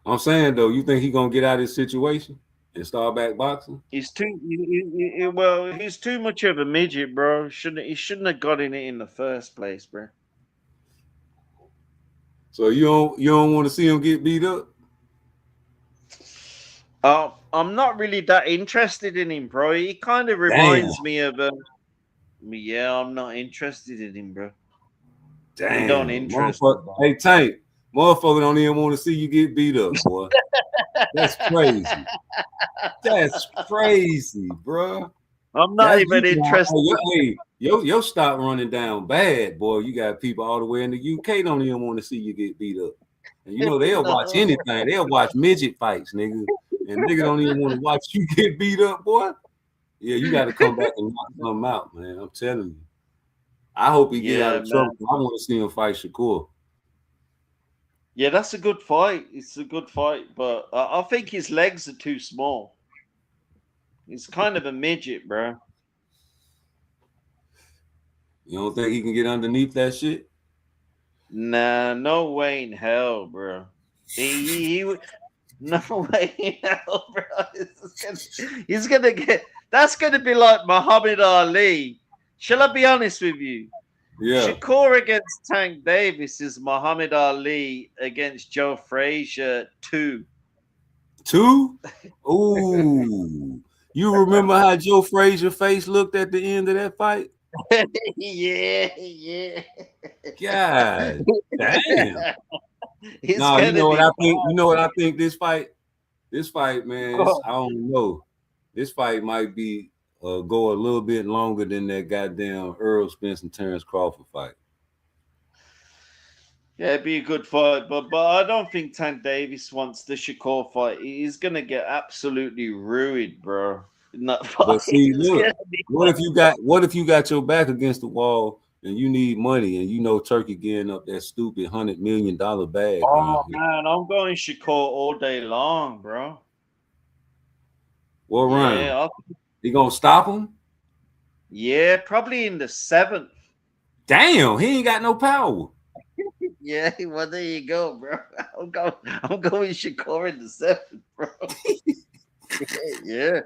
I'm saying though, you think he gonna get out of this situation and start back boxing? He's well. He's too much of a midget, bro. He shouldn't have got in it in the first place, bro. So you don't want to see him get beat up? I'm not really that interested in him, bro. He kind of Damn. reminds me of yeah. I'm not interested in him, bro. He don't Damn, interest me, motherfucker. bro. Hey, Tank, motherfucker don't even want to see you get beat up, boy. That's crazy. That's crazy, bro. I'm not even interested. Hey, your stock running down bad, boy. You got people all the way in the UK don't even want to see you get beat up. And they'll watch anything. They'll watch midget fights, nigga. And nigga don't even want to watch you get beat up, boy. Yeah, you got to come back and knock something out, man. I'm telling you. I hope he get out of trouble. I want to see him fight Shakur. Yeah, that's a good fight. It's a good fight, but I think his legs are too small. He's kind of a midget, bro. You don't think he can get underneath that shit? Nah, no way in hell, bro. No way in hell, bro. He's gonna get. That's gonna be like Muhammad Ali. Shall I be honest with you? Yeah. Shakur against Tank Davis is Muhammad Ali against Joe Frazier 2. 2? Ooh. You remember how Joe Frazier face looked at the end of that fight? Yeah. God damn. No, you know what I think? You know what I think this fight, man, I don't know. This fight might be go a little bit longer than that goddamn Earl Spence and Terrence Crawford fight. Yeah, it'd be a good fight, but I don't think Tank Davis wants the Shakur fight. He's gonna get absolutely ruined, bro. In that fight. But see, look, what if you got your back against the wall and you need money and Turkey getting up that stupid $100 million bag? Oh man, I'm going Shakur all day long, bro. What round? He gonna stop him? Yeah, probably in the 7th. Damn, he ain't got no power. Yeah, well, there you go, bro. I'm going Shakur in the 7th, bro. Yeah.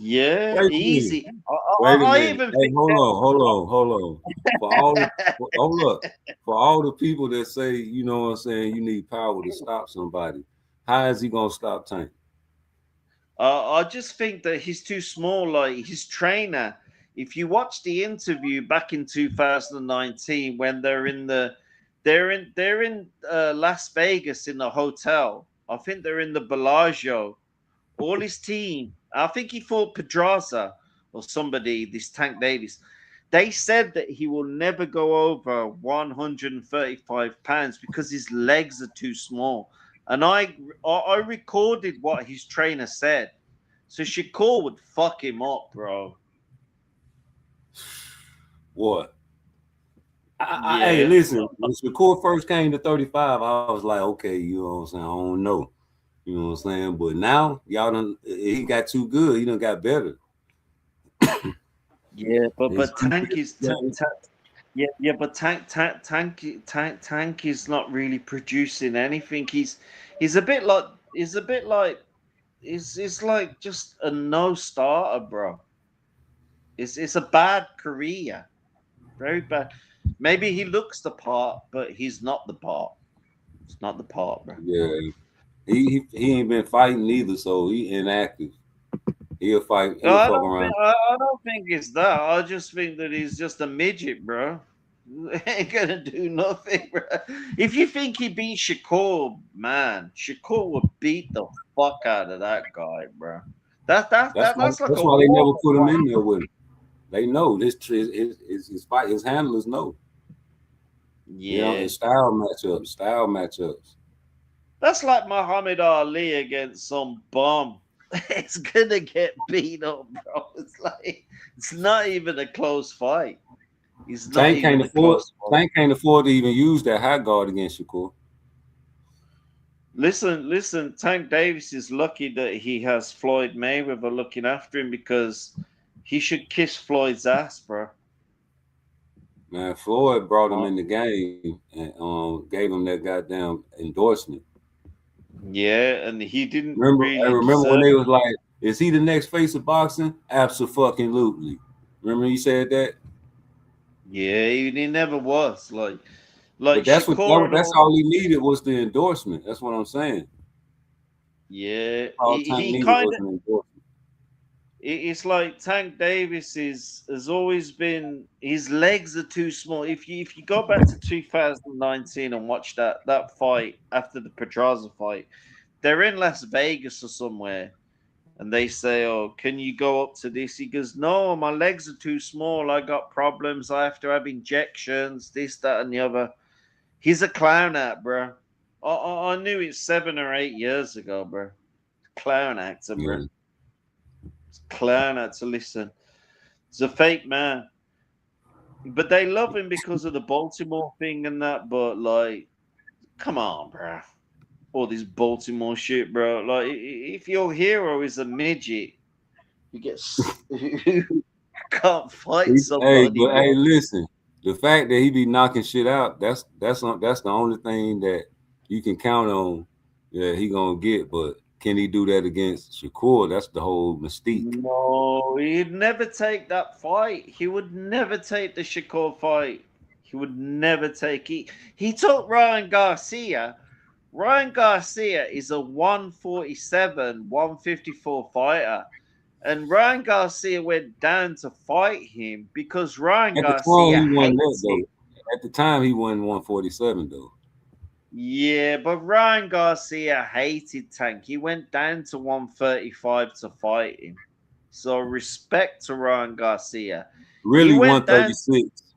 Yeah, Wait a minute. easy. Wait a I minute. even Hey, think hold on. Hold up. For all the people that say, you know what I'm saying, you need power to stop somebody, how is he gonna stop Tank? I just think that he's too small. Like his trainer, if you watch the interview back in 2019 when they're in Las Vegas in the hotel. I think they're in the Bellagio. All his team. I think he fought Pedraza or somebody. This Tank Davis. They said that he will never go over 135 pounds because his legs are too small. And I recorded what his trainer said. So Shakur would fuck him up, bro. What? Hey, Yeah. listen, when Shakur first came to 35, I was like, okay, you know what I'm saying? I don't know. You know what I'm saying? But now, y'all done, he got too good. He done got better. Yeah, but Tank is Yeah. yeah, but Tank is not really producing anything. He's a bit like it's like just a no starter, bro. It's a bad career. Very bad. Maybe he looks the part, but he's not the part. It's not the part, bro. Yeah. He ain't been fighting either, so he inactive. He'll fight, No, he'll fuck around. I don't think it's that. I just think that he's just a midget, bro. Ain't gonna do nothing, bro. If you think he beat Shakur, man, Shakur would beat the fuck out of that guy, bro. That's like That's a why they never war put him fight. in there with him. They know this his fight, his handlers know. You know, Yeah, it's style matchups. that's like Muhammad Ali against some bum. It's gonna get beat up, bro. It's not even a close fight. It's not Tank even can't a afford close fight. Tank can't afford to even use that high guard against Shakur. Listen. Tank Davis is lucky that he has Floyd Mayweather looking after him because he should kiss Floyd's ass, bro. Man, Floyd brought him Oh, in the game and gave him that goddamn endorsement. yeah, and he didn't I really remember when deserve they it. was like, "Is he the next face of boxing?" Absolutely. Remember he said that? Yeah, he never was But like Shakur and that's all. all he needed was the endorsement. That's what I'm saying. Yeah, All Tank he needed kind was of. an endorsement. It's like Tank Davis has always been. His legs are too small. If you go back to 2019 and watch that fight after the Pedraza fight, they're in Las Vegas or somewhere, and they say, "Oh, can you go up to this?" He goes, "No, my legs are too small. I got problems. I have to have injections. This, that, and the other." He's a clown act, bro. I knew it 7 or 8 years ago, bro. Clown actor, bro. Yeah. Clown actor. Listen, he's a fake man, but they love him because of the Baltimore thing and that. But like, come on, bro. All this Baltimore shit, bro. Like, if your hero is a midget, you get you can't fight somebody, But hey, bro. listen. The fact that he be knocking shit out, that's the only thing that you can count on that he gonna get. But can he do that against Shakur? That's the whole mystique. No, he'd never take that fight. He would never take the Shakur fight. He would never take it. He took Ryan Garcia. Ryan Garcia is a 147, 154 fighter. And Ryan Garcia went down to fight him because Ryan At the time, Garcia he won that hates him. though. At the time, he won 147 though. Yeah, but Ryan Garcia hated Tank. He went down to 135 to fight him. So respect to Ryan Garcia. He Really, went down. 136.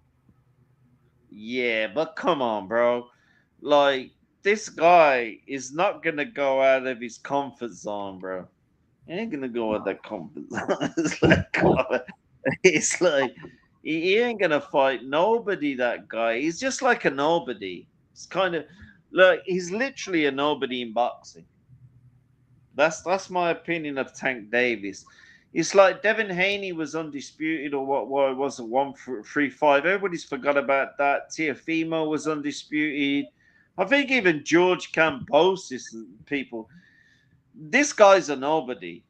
Yeah, but come on, bro. Like, this guy is not going to go out of his comfort zone, bro. He ain't going to go out of that comfort zone. It's like he ain't going to fight nobody, that guy. He's just like a nobody. It's kind of look, he's literally a nobody in boxing. That's my opinion of Tank Davis. It's like Devin Haney was undisputed, or what it wasn't 1-3-5. Everybody's forgot about that. Tiafimo was undisputed. I think even George Cambosis and people. This guy's a nobody.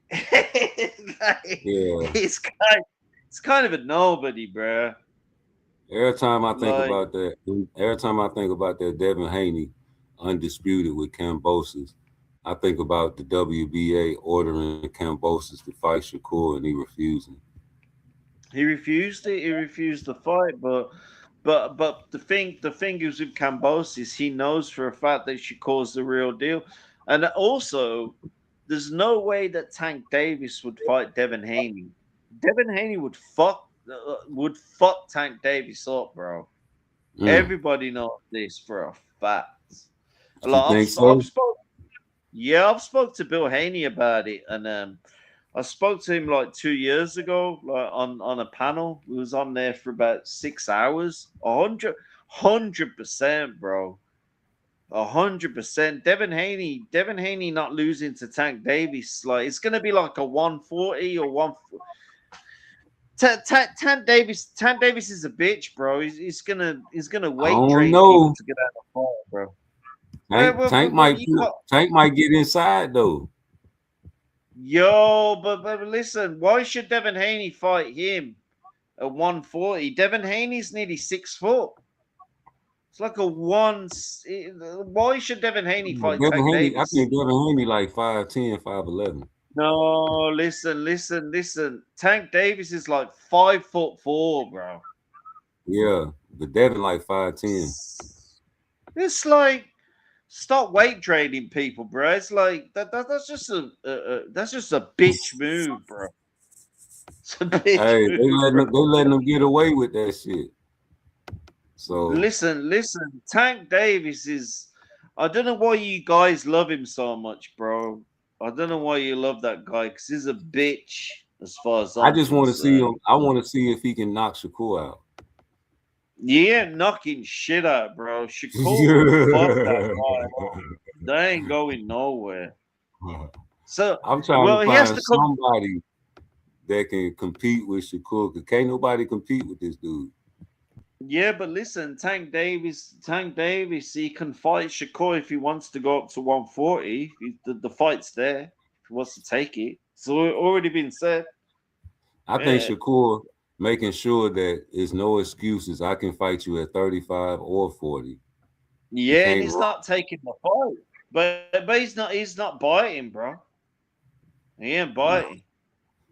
It's kind of a nobody, bro. Every time I think about that, Devin Haney, undisputed with Kambosos, I think about the WBA ordering Kambosos to fight Shakur, and he refusing. He refused it. He refused the fight, but the thing is with Kambosos, he knows for a fact that Shakur's the real deal, and also there's no way that Tank Davis would fight Devin Haney. Devin Haney would fuck Tank Davis up, bro. Everybody knows this for a fact. I've spoke to Bill Haney about it, and I spoke to him like 2 years ago, like on a panel. We was on there for about 6 hours. 100%, bro. 100%. Devin Haney not losing to Tank Davis. Like, it's gonna be like a 140 or 140. Tank Davis is a bitch, bro. He's gonna weight train people to get out of the fight, bro. Tank might get inside though. Yo, but listen, why should Devin Haney fight him at 140? Devin Haney's nearly 6 foot. It's like a one. Why should Devin Haney fight Tank Davis? I think Devin Haney like 5'10", 5'11". No, listen. Tank Davis is like 5'4", bro. Yeah, but Devin like 5'10". It's like, stop weight trading people, bro. It's like that's just a bitch move, bro. It's a bitch move, they letting them get away with that shit. So listen. Tank Davis is. I don't know why you guys love him so much, bro. I don't know why you love that guy, because he's a bitch. As far as I just want to see him. I want to see if he can knock Shakur out. He ain't knocking shit out, bro. Shakur, fuck that guy. They ain't going nowhere. So I'm trying to find somebody that can compete with Shakur, because can't nobody compete with this dude. Yeah, but listen, Tank Davis, he can fight Shakur if he wants to go up to 140. The fight's there. If he wants to take it. It's already been said. I think Shakur making sure that there's no excuses. I can fight you at 35 or 40. Yeah, and he's not taking the fight. But he's not biting, bro. He ain't biting.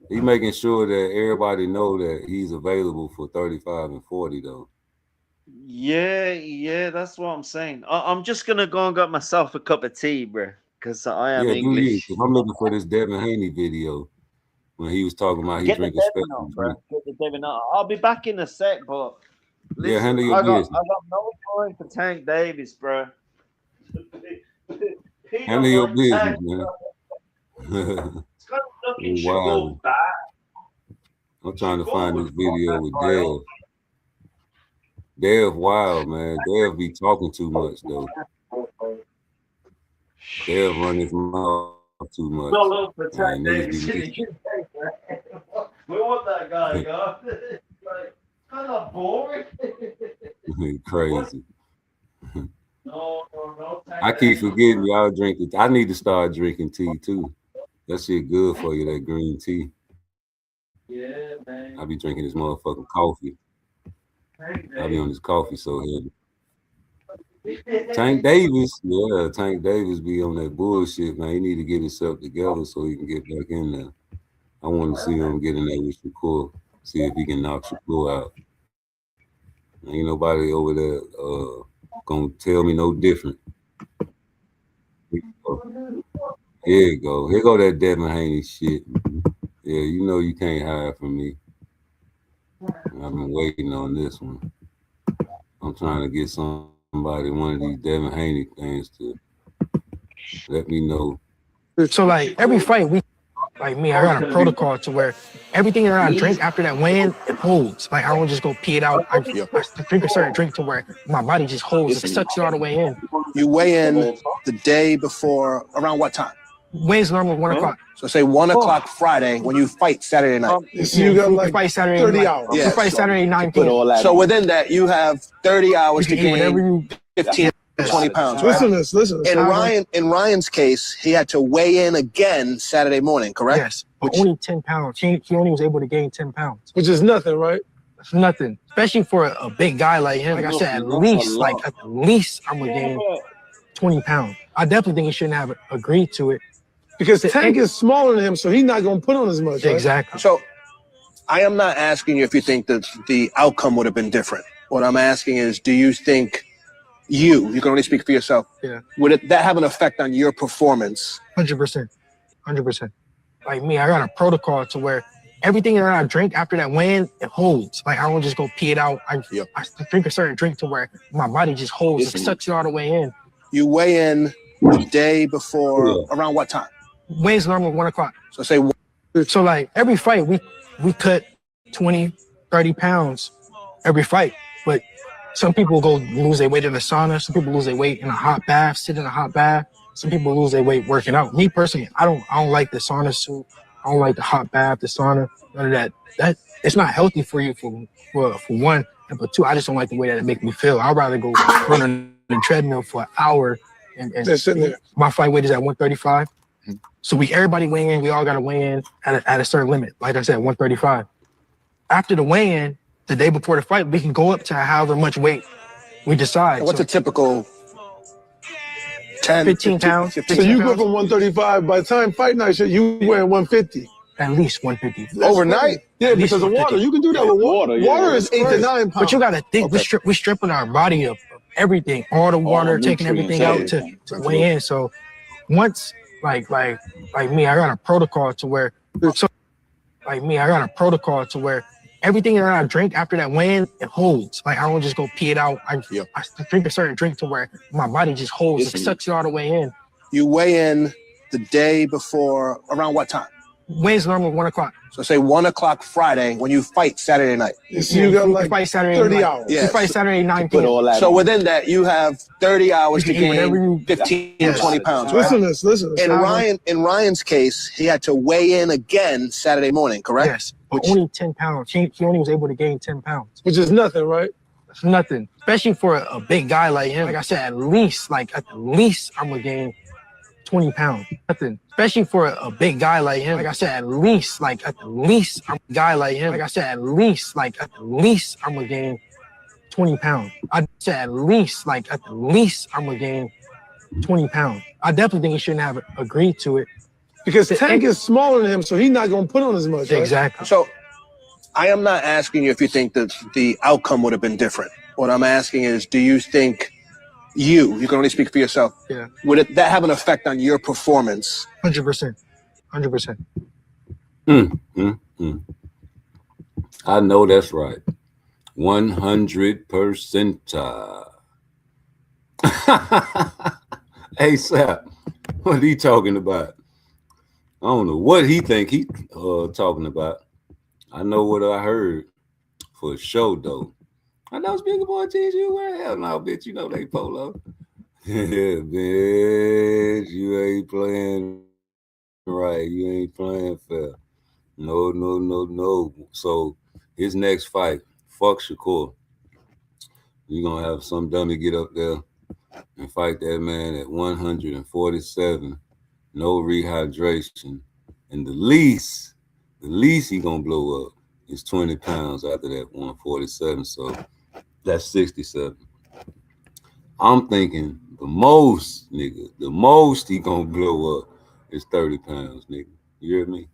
He's making sure that everybody know that he's available for 35 and 40 though. Yeah, that's what I'm saying. I'm just gonna go and get myself a cup of tea, bro, because I am English. I'm looking for this Devin Haney video when he was talking about he drinking special drink. Get the Devin on. I'll be back in a sec, but listen, handle your business. I got no time for Tank Davis, bro. Handle your business, man. Wow. I'm trying to find this video with Dev. Dev wild, man. Dev be talking too much though. Dev run his mouth too much. Man, we want that guy, God. Like, kind of boring. Crazy. No. I keep forgetting y'all drink it. I need to start drinking tea too. That shit good for you, that green tea. Yeah, man. I be drinking this motherfucking coffee. I be on this coffee so heavy. Tank Davis be on that bullshit, man. He need to get himself together so he can get back in there. I want to see him get in there with Shakur, see if he can knock Shakur out. Ain't nobody over there gonna tell me no different. Here you go. Here go that Devin Haney shit. Yeah, you know you can't hide from me. I've been waiting on this one. I'm trying to get somebody, one of these Devin Haney things to let me know. So like every fight like me, I got a protocol to where everything that I drink after that weigh-in, it holds. Like I don't just go pee it out. I drink a certain drink to where my body just holds. It sucks it all the way in. You weigh in the day before, around what time? Weigh-in's normally 1 o'clock. So say 1 o'clock Friday when you fight Saturday night. You got like fight Saturday 30 night. Hours. Yeah. You fight Saturday 9 p.m. So within that, you have 30 hours to gain 15 20 pounds. Listen Right? to this. In Ryan's case, he had to weigh in again Saturday morning, correct? Yes, but only 10 pounds. He only was able to gain 10 pounds. Which is nothing, right? It's nothing, especially for a big guy like him. Like I said, at least I'm gonna gain 20 pounds. I definitely think he shouldn't have agreed to it. Because Tank is smaller than him, so he's not going to put on as much. Right? Exactly. So I am not asking you if you think that the outcome would have been different. What I'm asking is, do you think you can only speak for yourself, would that have an effect on your performance? 100%. 100%. Like me, I got a protocol to where everything that I drink after that weigh-in, it holds. Like I don't just go pee it out. I drink a certain drink to where my body just holds. It sucks it all the way in. You weigh in the day before, around what time? Weighs normally 1 o'clock. So say, so like every fight, we cut 20, 30 pounds every fight. But some people go lose their weight in the sauna. Some people lose their weight in a hot bath, sit in a hot bath. Some people lose their weight working out. Me personally, I don't like the sauna suit. I don't like the hot bath, the sauna, none of that. That it's not healthy for you for one. And for two, I just don't like the way that it makes me feel. I'd rather go run on the treadmill for an hour and my fight weight is at 135. So everybody weigh in, we all gotta weigh in at a certain limit. Like I said, 135. After the weigh-in, the day before the fight, we can go up to however much weight we decide. So what's a typical 10, 15 pounds? 15 so you pounds. go from 135. By the time fight night, you weigh 150. At least 150. Overnight? Yeah, because of water. You can do that with water. Water is 8 to 9 pounds. But you gotta think, we stripping our body of everything, all the water, taking everything out to weigh in. So once, like me, I got a protocol to where, everything that I drink after that weigh-in, it holds. Like I don't just go pee it out. I drink a certain drink to where my body just holds. It sucks it all the way in. You weigh in the day before, around what time? Weighs normally 1 o'clock. So say 1 o'clock Friday when you fight Saturday night. So you got like fight Saturday 30 night. hours. We fight Saturday 9 p.m. So within that, you have 30 hours to gain 15 to 20 pounds. Right? Listen. In Ryan's case, he had to weigh in again Saturday morning, correct? Yes, but only 10 pounds. He only was able to gain 10 pounds. Which is nothing, right? It's nothing, especially for a big guy like him. Like I said, at least I'm gonna gain 20 pounds. Nothing, especially for a big guy like him. Like I said, at least I'm a guy like him. Like I said, at least I'm gonna gain 20 pounds. I said at least I'm gonna gain 20 pounds. I definitely think he shouldn't have agreed to it. Because Tank is smaller than him, so he's not going to put on as much. Right? Exactly. So I am not asking you if you think that the outcome would have been different. What I'm asking is, do you think you can only speak for yourself, would that have an effect on your performance? 100%. 100%. I know that's right. 100%. Hey, Sap, what are he talking about? I don't know what he think he talking about. I know what I heard for sure, though. I know Bigger Boy teach you where hell no, bitch. You know they polo. Yeah, bitch. You ain't playing right. You ain't playing fair. No. So his next fight, fuck Shakur. You're gonna have some dummy get up there and fight that man at 147, no rehydration. And the least he gonna blow up is 20 pounds after that 147. So that's 67. I'm thinking the most he gonna blow up is 30 pounds, nigga. You hear me?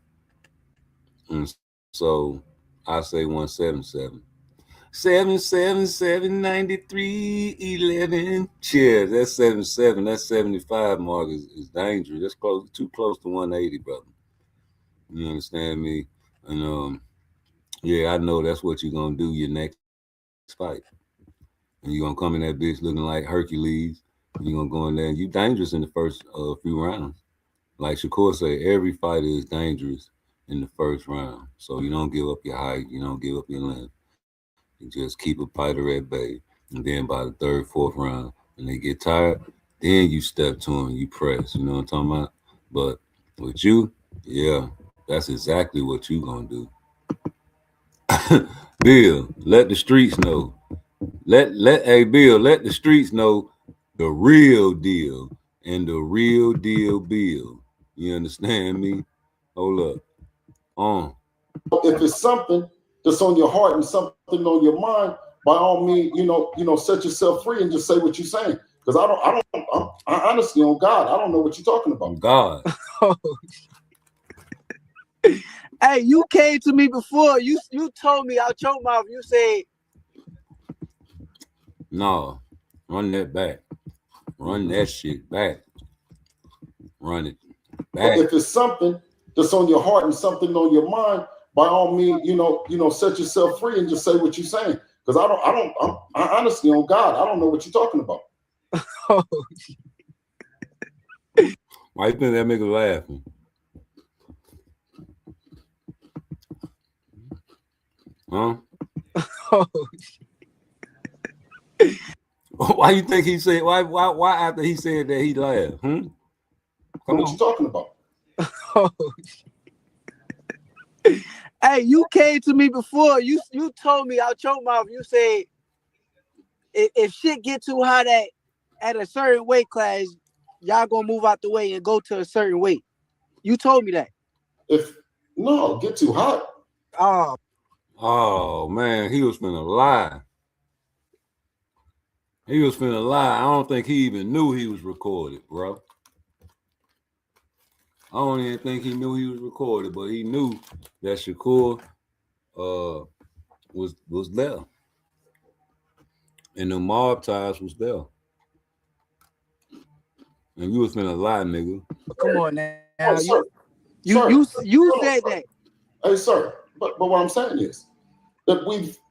And so I say 177. 7779311. Yeah, that's 77. That 75 mark is dangerous. That's too close to 180, brother. You understand me? And yeah, I know that's what you're gonna do your next fight. And you're gonna come in that bitch looking like Hercules. And you're gonna go in there and you dangerous in the first few rounds. Like Shakur say, every fighter is dangerous in the first round. So you don't give up your height, you don't give up your length. You just keep a fighter at bay. And then by the third, fourth round, when they get tired, then you step to them, you press. You know what I'm talking about? But with you, yeah, that's exactly what you gonna do. Bill, let the streets know. Hey Bill, let the streets know The real deal and the real deal bill. You understand me? Hold up. If it's something that's on your heart and something on your mind, by all means, set yourself free and just say what you're saying. Because I honestly, on God, I don't know what you're talking about. God. Hey, you came to me before. You told me out your mouth. You said, no, run that back. Run that shit back. Run it back. If it's something that's on your heart and something on your mind, by all means, set yourself free and just say what you're saying. Because I honestly, on God, I don't know what you're talking about. Why you think that make us laughing? Huh? Why you think he said? Why after he said that he laughed? Come what you talking about? Hey, you came to me before. You told me out your mouth. You said if shit get too hot at a certain weight class, y'all gonna move out the way and go to a certain weight. You told me that. Get too hot. Oh man, he was finna lie. He was finna lie. I don't think he even knew he was recorded, bro. I don't even think he knew he was recorded, but he knew that Shakur was there. And the mob ties was there. And you was finna lie, nigga. Come on now. Sir. You said that. Hey, sir. But what I'm saying is that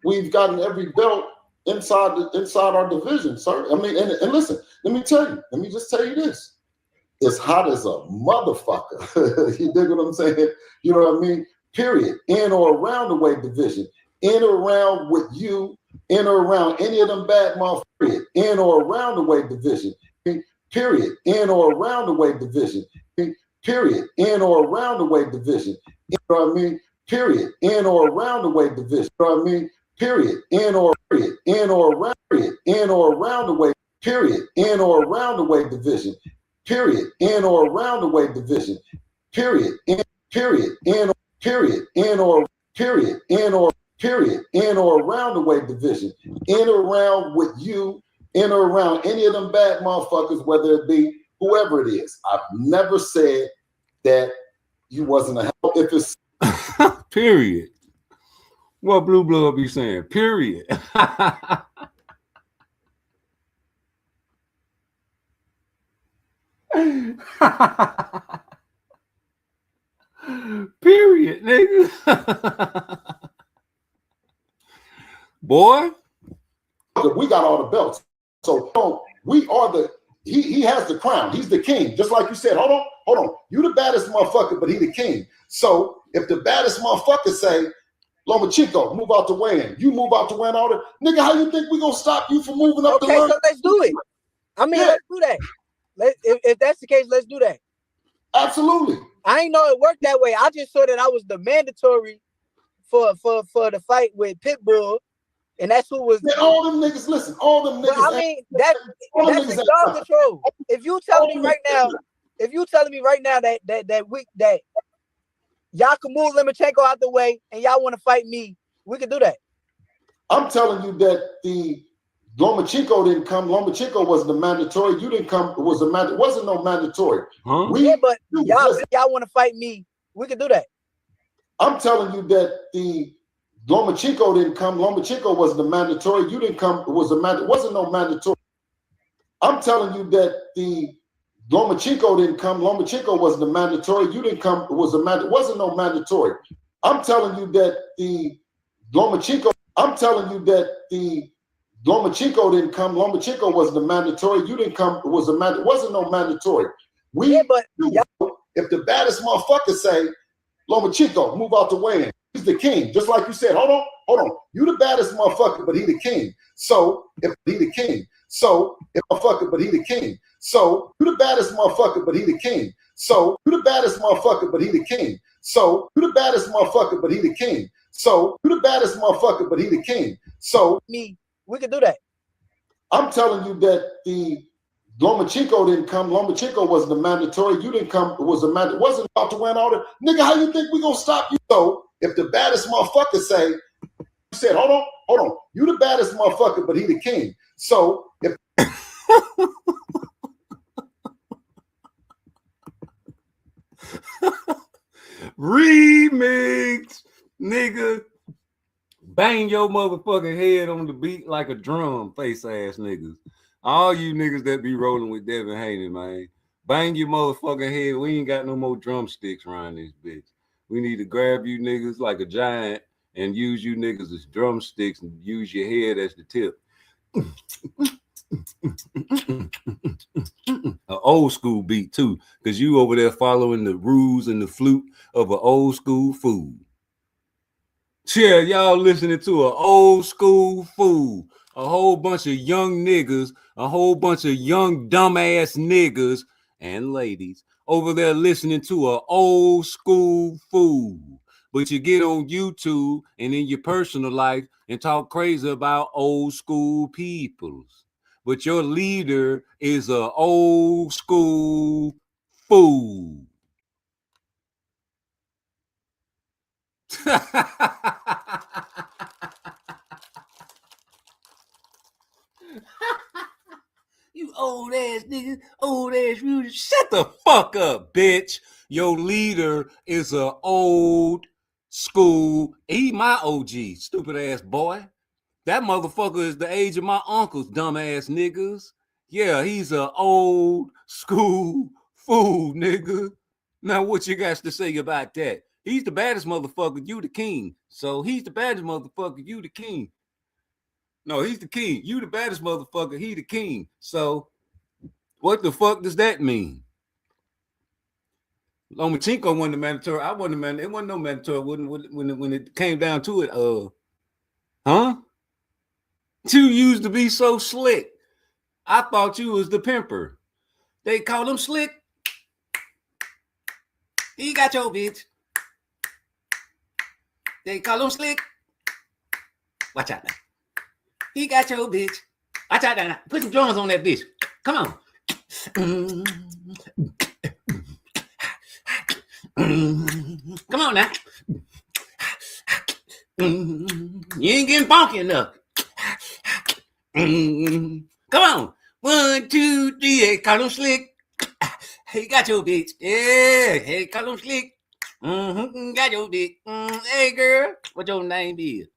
we've gotten every belt inside our division, sir. I mean, and listen, let me just tell you this. It's hot as a motherfucker. You dig what I'm saying? You know what I mean? Period. In or around the weight division. In or around with you. In or around any of them bad motherfuckers. Period. In or around the weight division. Period. In or around the weight division. Period. In or around the weight division. You know what I mean? Period. In or around the weight division. You know what I mean? Period. In or around. Period. In or around the weight. Period. In or around the weight division. Period. In or around the weight division. Period. In period. In period. In or period. In or period. In or around the weight division. In or around with you. In or around any of them bad motherfuckers, whether it be whoever it is. I've never said that you wasn't a help. If it's period. What Blue Blood be saying? Period. Period, nigga. Boy, we got all the belts. So we are he has the crown. He's the king. Just like you said, hold on. You the baddest motherfucker, but he the king. So if the baddest motherfucker say, Lomachenko, move out the way in. You move out the way in all the nigga, how you think we gonna stop you from moving up the line? Okay, so let's do it. I mean, let's do that. If that's the case, let's do that. Absolutely. I ain't know it worked that way. I just saw that I was the mandatory for the fight with Pitbull, and that's who was. Man, all them niggas, listen, all them niggas. But I mean, that's in y'all control. If you telling me right now that y'all can move Lomachenko out the way and y'all want to fight me, we can do that. I'm telling you that the Lomachenko didn't come. Lomachenko was the mandatory. You didn't come. It wasn't no mandatory. Huh? But y'all want to fight me, we can do that. I'm telling you that the Lomachenko didn't come. Lomachenko was the mandatory. You didn't come. It wasn't no mandatory. I'm telling you that the Lomachenko didn't come. Lomachenko was the mandatory. You didn't come. It wasn't no mandatory. I'm telling you that the Lomachenko. I'm telling you that the Lomachenko didn't come. Lomachenko was the mandatory. You didn't come. It wasn't no mandatory. If the baddest motherfucker say, Lomachenko, move out the way in. He's the king. Just like you said, hold on. You the baddest motherfucker, but he the king. So if he the king. So if motherfucker, but he the king. So you the baddest motherfucker, but he the king. So you the baddest motherfucker, but he the king. So you the baddest motherfucker, but he the king. So you the baddest motherfucker, but he the king. So we can do that. I'm telling you that the Lomachenko didn't come. Lomachenko wasn't a mandatory. You didn't come. It was a mandatory. Wasn't about to win all the nigga. How you think we gonna stop you though? If the baddest motherfucker say, you said, hold on, you the baddest motherfucker, but he the king. So if remix, nigga, bang your motherfucking head on the beat like a drum, face ass niggas. All you niggas that be rolling with Devin Haney, man, bang your motherfucking head. We ain't got no more drumsticks around this bitch. We need to grab you niggas like a giant and use you niggas as drumsticks and use your head as the tip. An old school beat too, because you over there following the rules and the flute of an old school fool. Yeah, y'all listening to an old school fool. A whole bunch of young niggas, a whole bunch of young dumbass niggas and ladies over there listening to an old school fool. But you get on YouTube and in your personal life and talk crazy about old school peoples. But your leader is an old school fool. You old ass niggas, old ass Rudy. Shut the fuck up, bitch. Your leader is an old school. He my OG, stupid ass boy. That motherfucker is the age of my uncles, dumbass niggas. Yeah, he's an old school fool, nigga. Now, what you got to say about that? He's the baddest motherfucker, you the king. So he's the baddest motherfucker, you the king. No, he's the king. You the baddest motherfucker, he the king. So what the fuck does that mean? Lomachenko won the mandatory. I won the mandatory. It wasn't no mandatory when it came down to it. Huh? You used to be so slick. I thought you was the pimper. They call him slick. He got your bitch. They call him slick. Watch out now. He got your bitch. Watch out now. Put some drums on that bitch. Come on. Come on now. You ain't getting funky enough. Come on. 1, 2, 3. Hey, call him slick. He got your bitch. Yeah. Hey, call him slick. Got your bitch. Hey, girl. What your name is?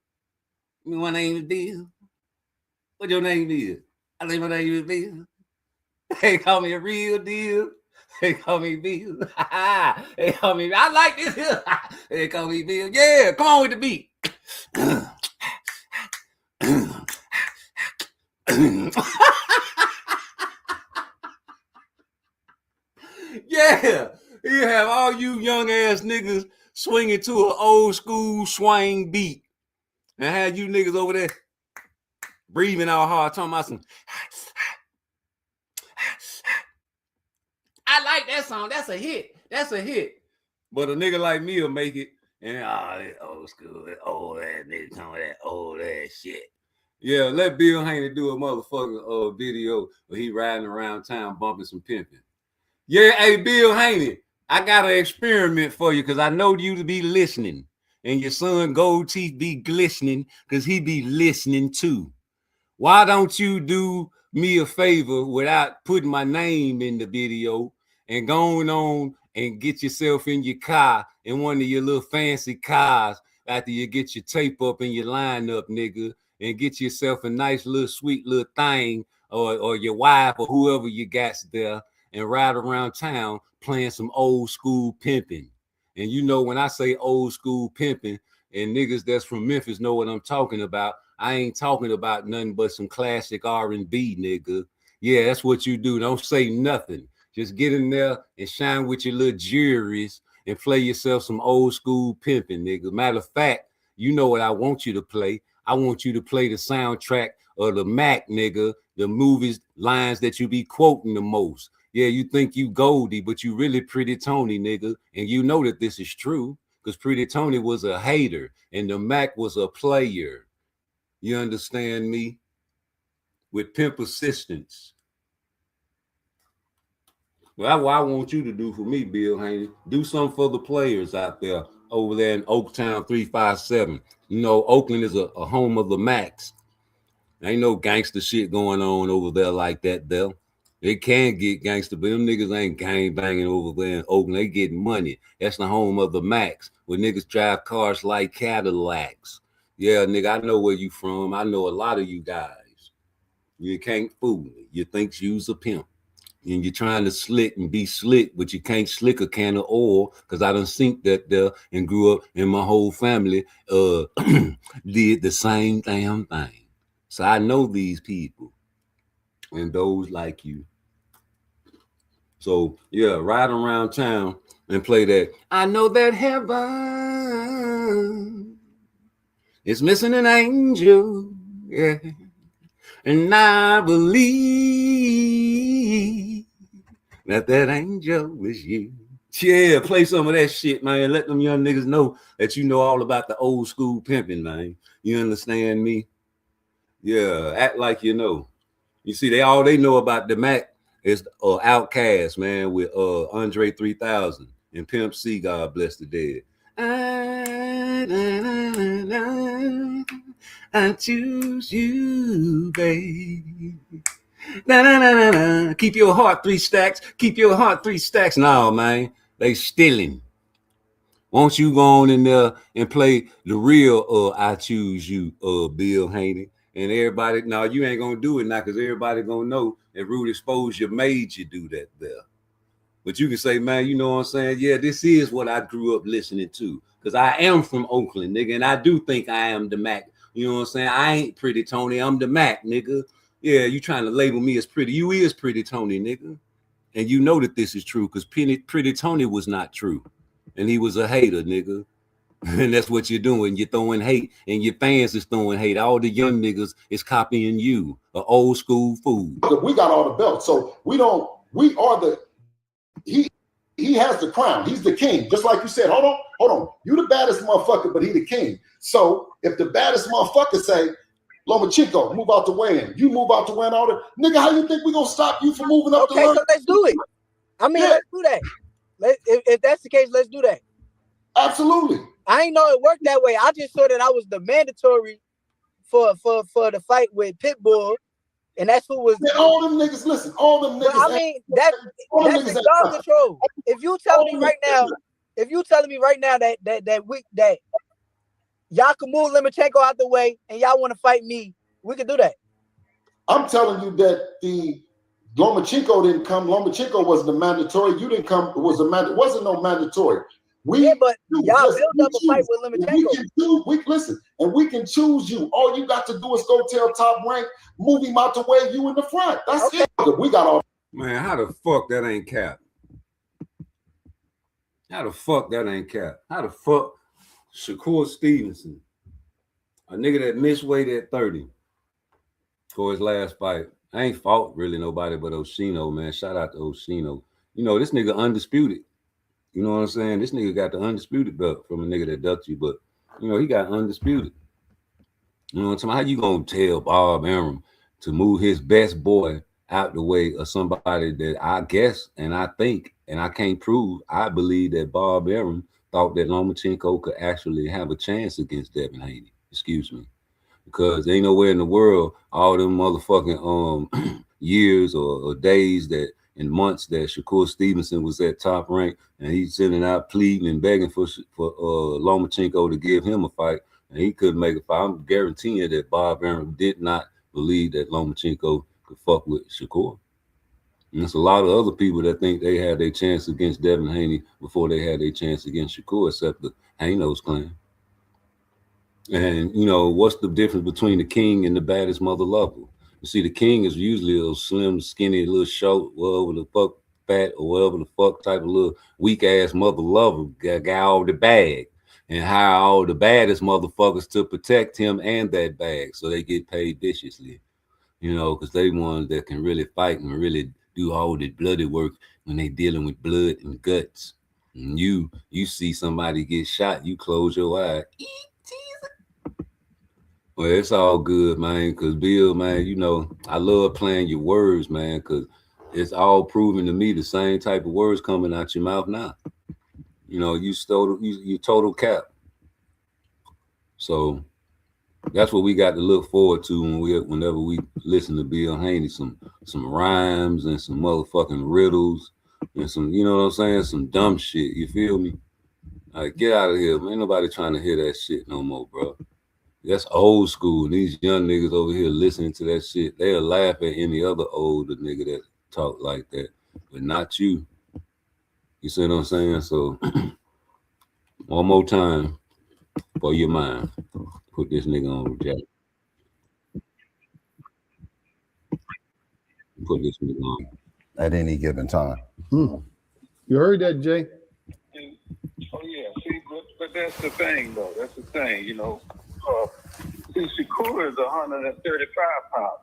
My name is Bill. What your name is? I think my name is Bill. They call me a real deal. They call me Bill. They call me. I like this here. They call me Bill. Yeah, come on with the beat. Yeah, you have all you young ass niggas swinging to an old school swing beat, and have you niggas over there breathing all hard, talking about some. I like that song. That's a hit. That's a hit. But a nigga like me will make it, and that old school, that old ass nigga talking that old ass shit. Yeah, let Bill Haney do a motherfucking video where he riding around town bumping some pimping. Yeah, hey, Bill Haney, I got an experiment for you because I know you to be listening. And your son gold teeth be glistening because he be listening too. Why don't you do me a favor without putting my name in the video and going on and get yourself in your car, in one of your little fancy cars, after you get your tape up and your line up, nigga, and get yourself a nice little sweet little thing, or your wife or whoever you got there, and ride around town playing some old school pimping. And you know, when I say old school pimping, and niggas that's from Memphis know what I'm talking about, I ain't talking about nothing but some classic R&B, nigga. Yeah, that's what you do. Don't say nothing. Just get in there and shine with your little juries and play yourself some old school pimping, nigga. Matter of fact, you know what I want you to play? I want you to play the soundtrack of the Mac, nigga, the movies lines that you be quoting the most. Yeah, you think you Goldie, but you really Pretty Tony, nigga. And you know that this is true because Pretty Tony was a hater and the Mac was a player. You understand me? With pimp assistance. Well, that's what I want you to do for me, Bill Haney. Do something for the players out there over there in Oaktown 357. You know, Oakland is a home of the Max. Ain't no gangster shit going on over there like that, though. It can get gangster, but them niggas ain't gang banging over there in Oakland. They getting money. That's the home of the Max, where niggas drive cars like Cadillacs. Yeah, nigga, I know where you from. I know a lot of you guys. You can't fool me. You think you's a pimp. And you're trying to slick and be slick, but you can't slick a can of oil, because I done seen that there and grew up, and my whole family did the same damn thing. So I know these people and those like you. So yeah, ride around town and play that. I know that heaven is missing an angel, yeah, and I believe that angel is you. Yeah, play some of that shit, man. Let them young niggas know that you know all about the old school pimping, man. You understand me? Yeah, act like you know. You see, they know about the Mac is Outkast, man, with Andre 3000 and Pimp C, God bless the dead. I choose you, babe. Keep your heart 3 stacks. Keep your heart 3 stacks. No, man, they stealing. Won't you go on in there and play the real I choose you, Bill Haney? And everybody, no, you ain't gonna do it now, because everybody gonna know that Rude Exposure made you do that there. But you can say, man, you know what I'm saying? Yeah, this is what I grew up listening to, because I am from Oakland, nigga, and I do think I am the Mac. You know what I'm saying? I ain't Pretty Tony, I'm the Mac, nigga. Yeah, you trying to label me as pretty. You is Pretty Tony, nigga. And you know that this is true, because Pretty Tony was not true. And he was a hater, nigga. And that's what you're doing. You're throwing hate, and your fans is throwing hate. All the young niggas is copying you, an old school fool. We got all the belts, so we are the. He has the crown. He's the king. Just like you said. Hold on. You the baddest motherfucker, but he the king. So if the baddest motherfucker say, Lomachenko, move out the way, and you move out the way, and all that, nigga, how you think we gonna stop you from moving up the way? Okay, so let's do it. I mean, let's do that. If that's the case, let's do that. Absolutely. I ain't know it worked that way. I just saw that I was the mandatory for the fight with Pitbull, and that's who was. Man, all them niggas, listen, all them niggas. I mean, that's y'all control. If you telling me right now that y'all can move Lomachenko out the way and y'all want to fight me, we can do that. I'm telling you that the Lomachenko didn't come. Lomachenko was the mandatory. You didn't come. It wasn't no mandatory. But y'all built up a fight with Lomachenko. We can choose you. All you got to do is go tell Top Rank, move him out the way, you in the front. That's it. We got all. Man, how the fuck that ain't cap? How the fuck that ain't cap? How the fuck Shakur Stevenson, a nigga that missed weight at 30 for his last fight. I ain't fought really nobody but Oshino, man. Shout out to Oshino. You know, this nigga undisputed. You know what I'm saying? This nigga got the undisputed belt from a nigga that ducked you, but you know, he got undisputed. You know what I'm saying? How you gonna tell Bob Arum to move his best boy out the way of somebody that I guess and I think and I can't prove, I believe that Bob Arum thought that Lomachenko could actually have a chance against Devin Haney. Excuse me. Because there ain't nowhere in the world all them motherfucking years or days that and months that Shakur Stevenson was at Top Rank and he's sitting out pleading and begging for Lomachenko to give him a fight, and he couldn't make a fight. I'm guaranteeing that Bob Arum did not believe that Lomachenko could fuck with Shakur. And there's a lot of other people that think they had their chance against Devin Haney before they had their chance against Shakur, except the Hanos clan. And, you know, what's the difference between the king and the baddest mother lover? You see, the king is usually a slim, skinny, little short, whatever the fuck, fat, or whatever the fuck type of little weak-ass mother lover got all the bag and hire all the baddest motherfuckers to protect him and that bag so they get paid viciously, you know, because they ones that can really fight and really do all the bloody work when they dealing with blood and guts. And you see somebody get shot, you close your eye. Well, it's all good, man, because Bill, man, you know, I love playing your words, man, because it's all proving to me the same type of words coming out your mouth now. You know, you total cap. So that's what we got to look forward to whenever we listen to Bill Haney, some rhymes and some motherfucking riddles and some, you know what I'm saying, some dumb shit. You feel me? Like, get out of here, man. Ain't nobody trying to hear that shit no more, bro. That's old school. And these young niggas over here listening to that shit, they'll laugh at any other older nigga that talk like that, but not you. You see what I'm saying? So one more time for your mind. Put this nigga on Jack. Put this nigga on. At any given time. You heard that, Jay? Oh yeah, see, but that's the thing, though. That's the thing, you know. See, Shakur is 135 pounds.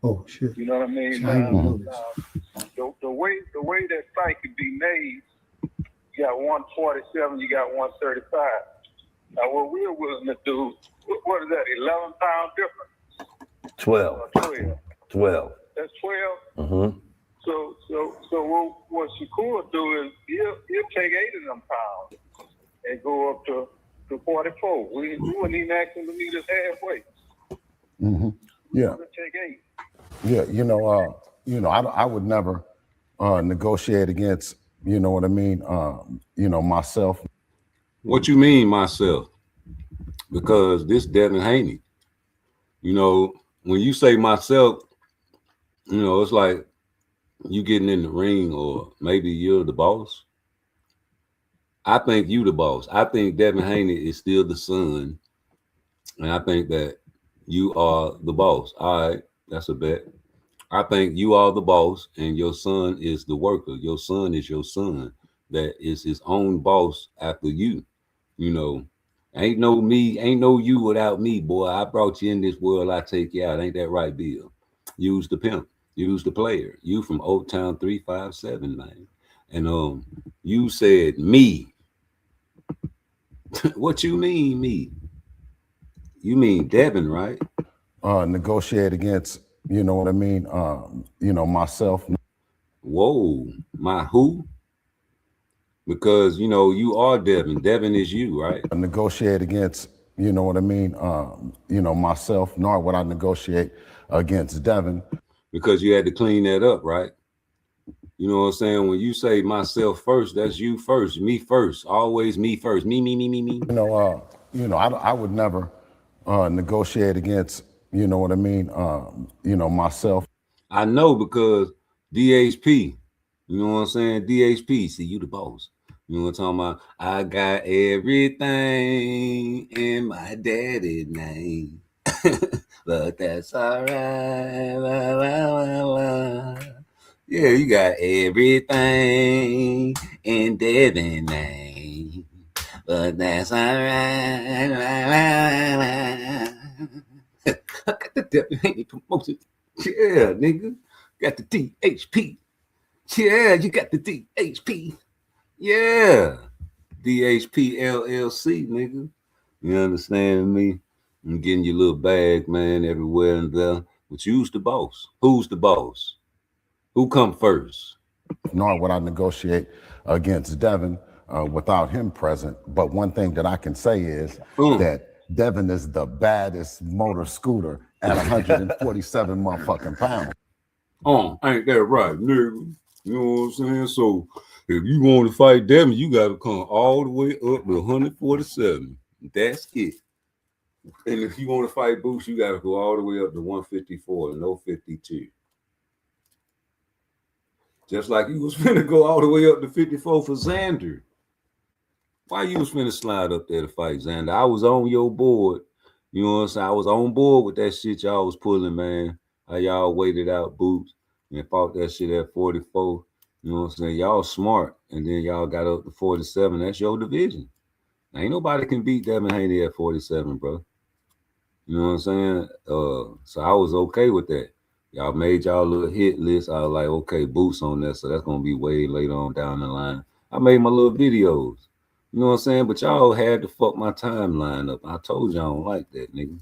Oh shit! You know what I mean? The way that fight could be made, you got 147, you got 135. Now, what we're willing to do, what is that? 11 pound difference? 12. 12. That's 12. Mm-hmm. So what Shakur do is he'll take 8 of them pounds and go up to 44. We wouldn't even ask him to meet us halfway. Mm-hmm. Yeah. Take 8. Yeah. I would never negotiate against, you know what I mean? Myself. What you mean, myself? Because this Devin Haney, you know, when you say myself, you know, it's like you getting in the ring, or maybe you're the boss. I think you the boss. I think Devin Haney is still the son, and I think that you are the boss. All right, that's a bet. I think you are the boss, and your son is the worker. Your son is your son that is his own boss after you. You know, ain't no me, ain't no you without me, boy. I brought you in this world, I take you out. Ain't that right, Bill? Use the pimp. Use the player. You from Old Town 357, man. And you said me. What you mean, me? You mean Devin, right? Negotiate against, you know what I mean? Myself. Whoa, my who? Because, you know, you are Devin. Devin is you, right? Negotiate against, you know what I mean? Myself, nor would I negotiate against Devin. Because you had to clean that up, right? You know what I'm saying? When you say myself first, that's you first, me first, always me first, me. I would never negotiate against, you know what I mean? Myself. I know, because DHP, you know what I'm saying? DHP, see, you the boss. You know what I'm talking about? I got everything in my daddy's name. But that's all right. Yeah, you got everything in Devin's name. But that's all right. I got the Devin Haney promotion. Yeah, nigga. Got the DHP. Yeah, you got the DHP. Yeah. DHP LLC, nigga. You understand me? I'm getting your little bag, man, everywhere and there. But you's the boss. Who's the boss? Who come first? Nor would I negotiate against Devin without him present. But one thing that I can say is that Devin is the baddest motor scooter at 147 motherfucking pounds. Ain't that right, nigga? You know what I'm saying? So if you want to fight Devin, you got to come all the way up to 147. That's it. And if you want to fight Boots, you got to go all the way up to 154 and no 52. Just like you was finna go all the way up to 54 for Xander. Why you was finna slide up there to fight Xander? I was on your board. You know what I'm saying? I was on board with that shit y'all was pulling, man. How y'all waited out Boots and fought that shit at 44. You know what I'm saying? Y'all smart. And then y'all got up to 47. That's your division. Ain't nobody can beat Devin Haney at 47, bro. You know what I'm saying? So I was okay with that. Y'all made y'all little hit list. I was like, okay, Boots on that, so that's gonna be way later on down the line. I made my little videos. You know what I'm saying? But y'all had to fuck my timeline up. I told y'all I don't like that, nigga.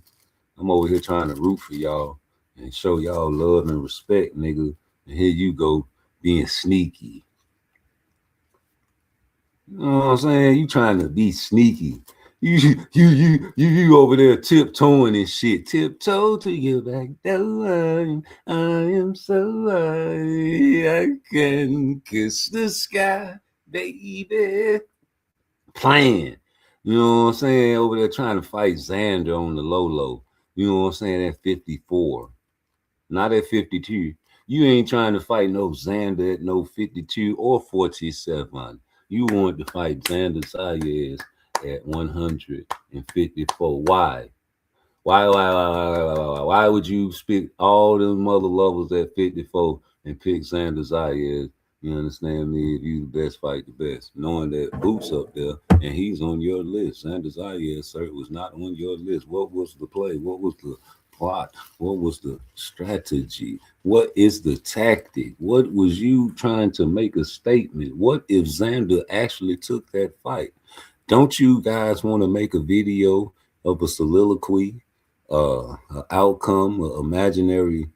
I'm over here trying to root for y'all and show y'all love and respect, nigga. And here you go being sneaky. You know what I'm saying? You trying to be sneaky. You over there tiptoeing and shit. Tiptoe to your back door. I am so high, I can kiss the sky, baby. Playing. You know what I'm saying? Over there trying to fight Xander on the low. You know what I'm saying? At 54. Not at 52. You ain't trying to fight no Xander at no 52 or 47. You want to fight Xander Zayas at 154. Why? Why would you pick all them mother lovers at 54 and pick Xander Zayas? You understand me? If you the best, fight the best. Knowing that Boots up there and he's on your list. Xander Zayas, sir, was not on your list. What was the play? What was the plot? What was the strategy? What is the tactic? What was you trying to make a statement? What if Xander actually took that fight? Don't you guys want to make a video of a soliloquy, an outcome, an imaginary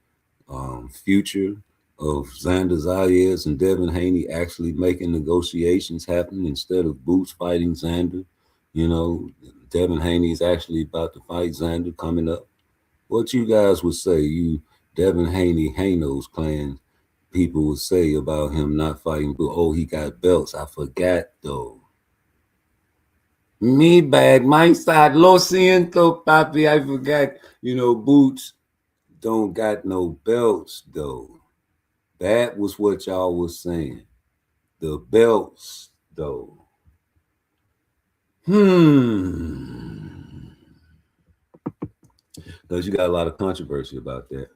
future of Xander Zayas and Devin Haney actually making negotiations happen instead of Boots fighting Xander? You know, Devin Haney is actually about to fight Xander coming up. What you guys would say, you Devin Haney, Hanos clan people would say about him not fighting, but oh, he got belts. I forgot though. Me bad, my side, lo siento, papi. I forgot. You know, Boots don't got no belts though. That was what y'all was saying. The belts though. Because you got a lot of controversy about that.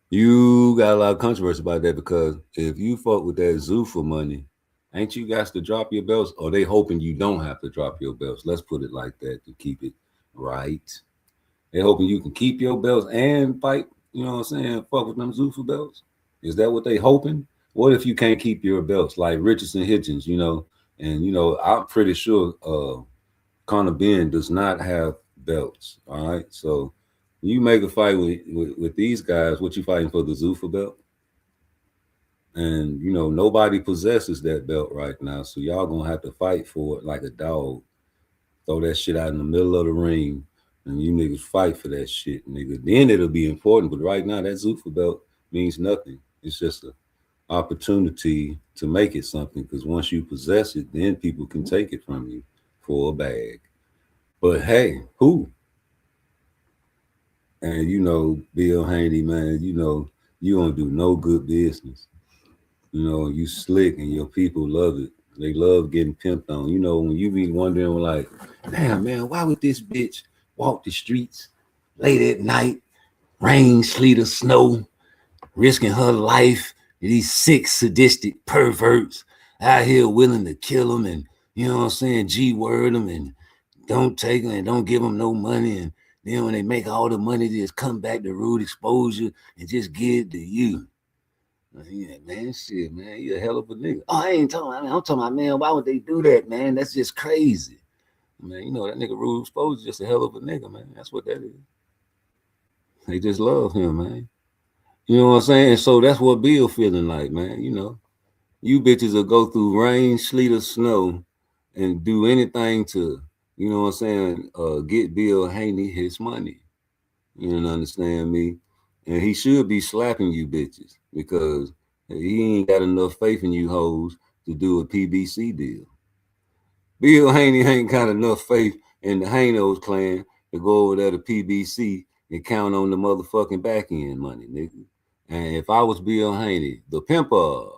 You got a lot of controversy about that because if you fuck with that Zuffa money, ain't you guys to drop your belts? Or they hoping you don't have to drop your belts? Let's put it like that to keep it right. They hoping you can keep your belts and fight, you know what I'm saying, fuck with them Zuffa belts. Is that what they hoping? What if you can't keep your belts like Richardson Hitchens, you know? And, you know, I'm pretty sure Conor Ben does not have belts, all right? So you make a fight with these guys, what you fighting for, the Zuffa belt? And, you know, nobody possesses that belt right now, so y'all gonna have to fight for it like a dog. Throw that shit out in the middle of the ring, and you niggas fight for that shit, nigga. Then it'll be important, but right now that Zuffa belt means nothing. It's just an opportunity to make it something, because once you possess it, then people can take it from you for a bag. But hey, who? And you know, Bill Haney, man, you know, you don't do no good business. You know, you slick and your people love it. They love getting pimped on. You know, when you be wondering like, damn, man, why would this bitch walk the streets late at night, rain, sleet, or snow, risking her life? These sick, sadistic perverts out here willing to kill them and, you know what I'm saying, G-word them and don't take them and don't give them no money. And then when they make all the money, they just come back to rude exposure and just give it to you. Yeah, man, shit, man, you a hell of a nigga. Oh, I ain't talking. I mean, I'm talking about, man, why would they do that, man? That's just crazy, man. You know that nigga Rude Exposure just a hell of a nigga, man. That's what that is. They just love him, man. You know what I'm saying? So that's what Bill feeling like, man. You know, you bitches will go through rain, sleet, or snow, and do anything to, you know what I'm saying, get Bill Haney his money. You don't understand me? And he should be slapping you bitches because he ain't got enough faith in you hoes to do a PBC deal. Bill Haney ain't got enough faith in the Hanos clan to go over there to PBC and count on the motherfucking back end money, nigga. And if I was Bill Haney, the pimper,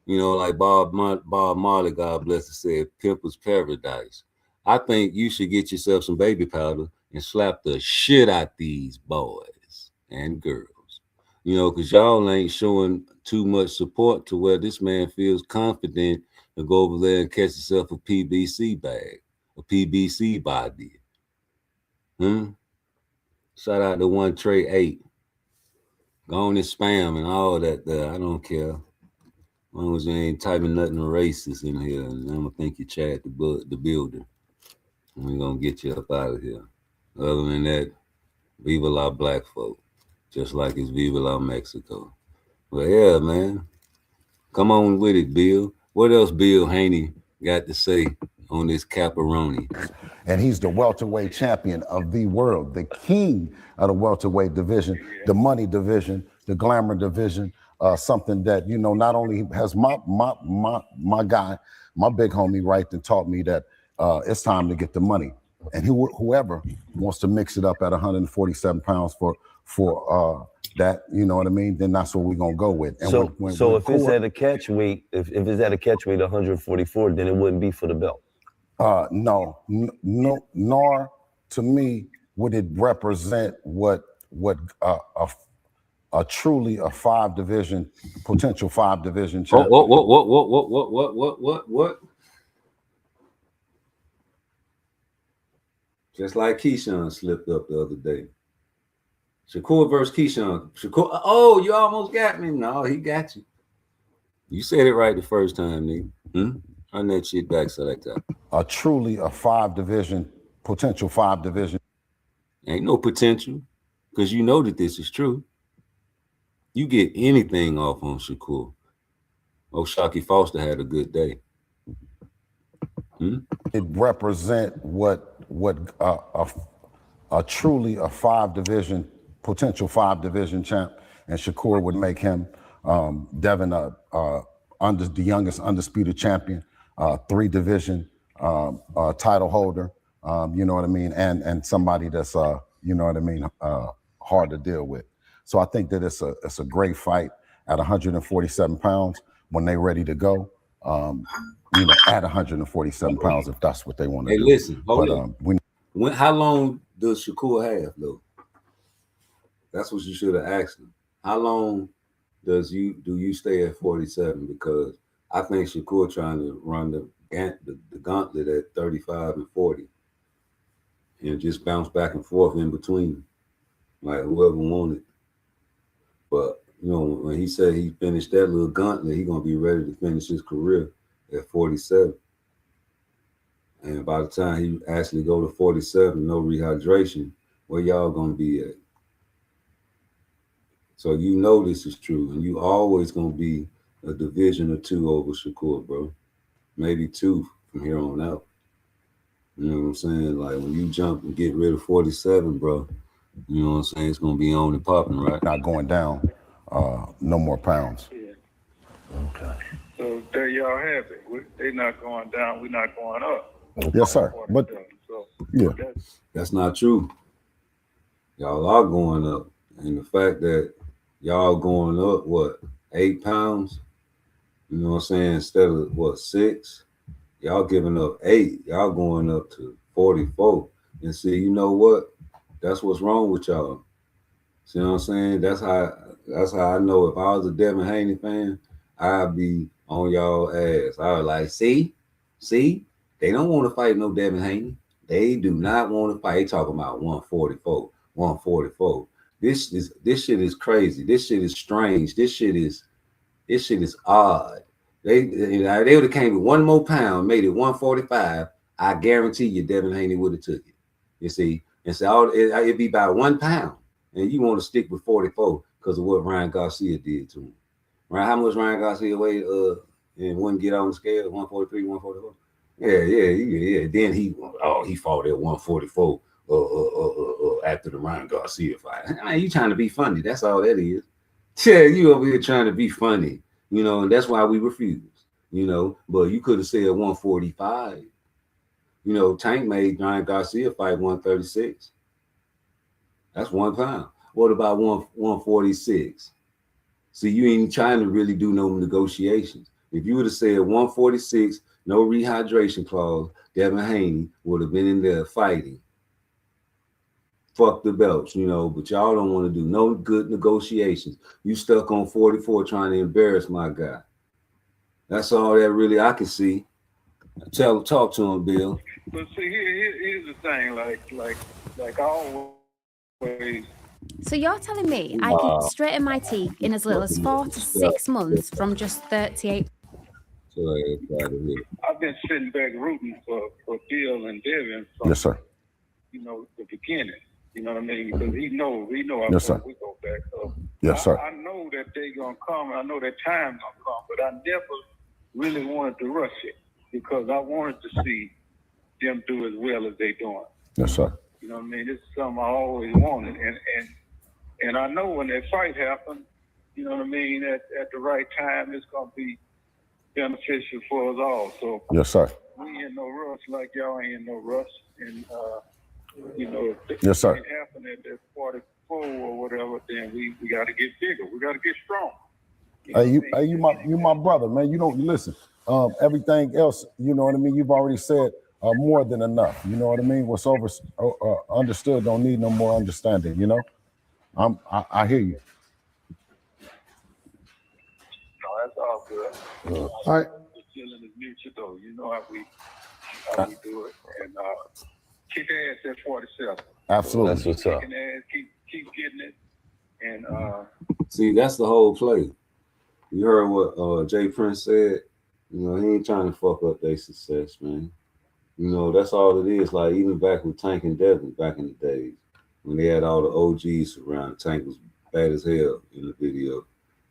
you know, like Bob Marley, God bless him, said, pimper's paradise. I think you should get yourself some baby powder and slap the shit out these boys and girls. You know, because y'all ain't showing too much support to where this man feels confident to go over there and catch himself a PBC bag, a PBC body. Shout out to 1 Trey 8. Go on and spam and all that there. I don't care. As long as you ain't typing nothing racist in here, and I'm gonna think you Chad the builder. We're gonna get you up out of here. Other than that, viva la black folk. just like it's Viva La Mexico. Well, yeah, man. Come on with it, Bill. What else Bill Haney got to say on this Caparoni? And he's the welterweight champion of the world, the king of the welterweight division, the money division, the glamour division. Something that, you know, not only has my guy, my big homie, right, and taught me that it's time to get the money. And whoever wants to mix it up at 147 pounds for that, you know what I mean, then that's what we're gonna go with. And so if it's at a catch weight, if it's at a catch weight 144, then it wouldn't be for the belt. No, nor to me would it represent what a truly a potential five division champion. What? Just like Keyshawn slipped up the other day. Shakur versus Keyshawn. Shakur, oh, you almost got me. No, he got you. You said it right the first time, nigga. Run that shit back, selector. Truly a potential five division. Ain't no potential, because you know that this is true. You get anything off on Shakur. Oh, Shockey Foster had a good day. It represent what a truly a potential five division champ, and Shakur would make him Devin the youngest undisputed champion, 3 division title holder. You know what I mean, and somebody that's you know what I mean, hard to deal with. So I think that it's a great fight at 147 pounds when they're ready to go. You know, at 147 pounds, if that's what they want to do. Hey, listen, hold on. How long does Shakur have, though? That's what you should have asked him. How long do you stay at 47? Because I think Shakur trying to run the gauntlet at 35 and 40 and just bounce back and forth in between, like whoever wanted. But, you know, when he said he finished that little gauntlet, he's going to be ready to finish his career at 47. And by the time he actually go to 47, no rehydration, where y'all going to be at? So you know this is true, and you always going to be a division or 2 over Shakur, bro. Maybe 2 from here on out. You know what I'm saying? Like when you jump and get rid of 47, bro, you know what I'm saying? It's going to be on and popping, right? Not going down, no more pounds. Yeah. Okay. So there y'all have it. They're not going down. We're not going up. Yes, sir. But yeah, that's not true. Y'all are going up, and the fact that y'all going up, what, 8 pounds? You know what I'm saying? Instead of what, 6? Y'all giving up 8. Y'all going up to 44. And see, you know what? That's what's wrong with y'all. See what I'm saying? That's how I know if I was a Devin Haney fan, I'd be on y'all ass. I was like, see, they don't want to fight no Devin Haney. They do not want to fight. They talking about 144. This shit is crazy. This shit is strange. This shit is odd. They would have came with 1 more pound, made it 145. I guarantee you, Devin Haney would have took it. You see, and so it'd be about 1 pound, and you want to stick with 44 because of what Ryan Garcia did to him. Right? How much Ryan Garcia weighed and wouldn't get on the scale? 143, 144. Yeah. Then he fought at 144 after the Ryan Garcia fight. I mean, you trying to be funny. That's all that is. Yeah, you over here trying to be funny, you know, and that's why we refuse, you know. But you could have said 145. You know, Tank made Ryan Garcia fight 136. That's 1 pound. What about 146? See, you ain't trying to really do no negotiations. If you would have said 146, no rehydration clause, Devin Haney would have been in there fighting. Fuck the belts, you know, but y'all don't want to do no good negotiations. You stuck on 44 trying to embarrass my guy. That's all that really I can see. Talk to him, Bill. But see, here's the thing, like always. So you're telling me I can straighten my teeth in as little as 4 to 6 months from just 38? I've been sitting back rooting for Bill and Devin from, yes, sir. you know, the beginning. You know what I mean? Because he know how Yes, sir. we go back. So Yes, sir. I know that they gonna come. I know that time gonna come, but I never really wanted to rush it because I wanted to see them do as well as they doing. Yes, sir. You know what I mean? This is something I always wanted, and I know when that fight happened, you know what I mean, at the right time, it's gonna be beneficial for us all. So Yes, sir. we ain't in no rush, like y'all ain't in no rush, and you know, if Yes, sir. it happened at that 44 or whatever, then we got to get bigger. We got to get strong. Hey, you my brother, man. You don't listen. Everything else, you know what I mean. You've already said more than enough. You know what I mean. What's understood don't need no more understanding. You know, I hear you. No, that's all good. All right. The feeling is mutual, though. You know how we do it, and kick ass at 47. Absolutely. That's what's up. Kicking ass, keep getting it, and See, that's the whole play. You heard what Jay Prince said. You know, he ain't trying to fuck up their success, man. You know, that's all it is. Like, even back with Tank and Devin, back in the days, when they had all the OGs around, Tank was bad as hell in the video.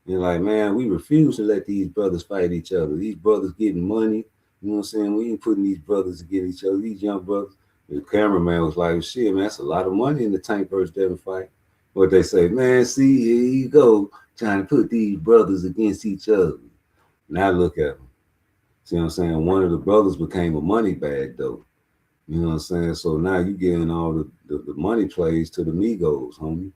And like, man, we refuse to let these brothers fight each other. These brothers getting money. You know what I'm saying? We ain't putting these brothers against each other. These young brothers. The cameraman was like, shit, man, that's a lot of money in the Tank versus Devin fight. What they say, man, see, here you go, trying to put these brothers against each other. Now look at them. See what I'm saying? One of the brothers became a money bag, though. You know what I'm saying? So now you getting all the money plays to the Migos, homie.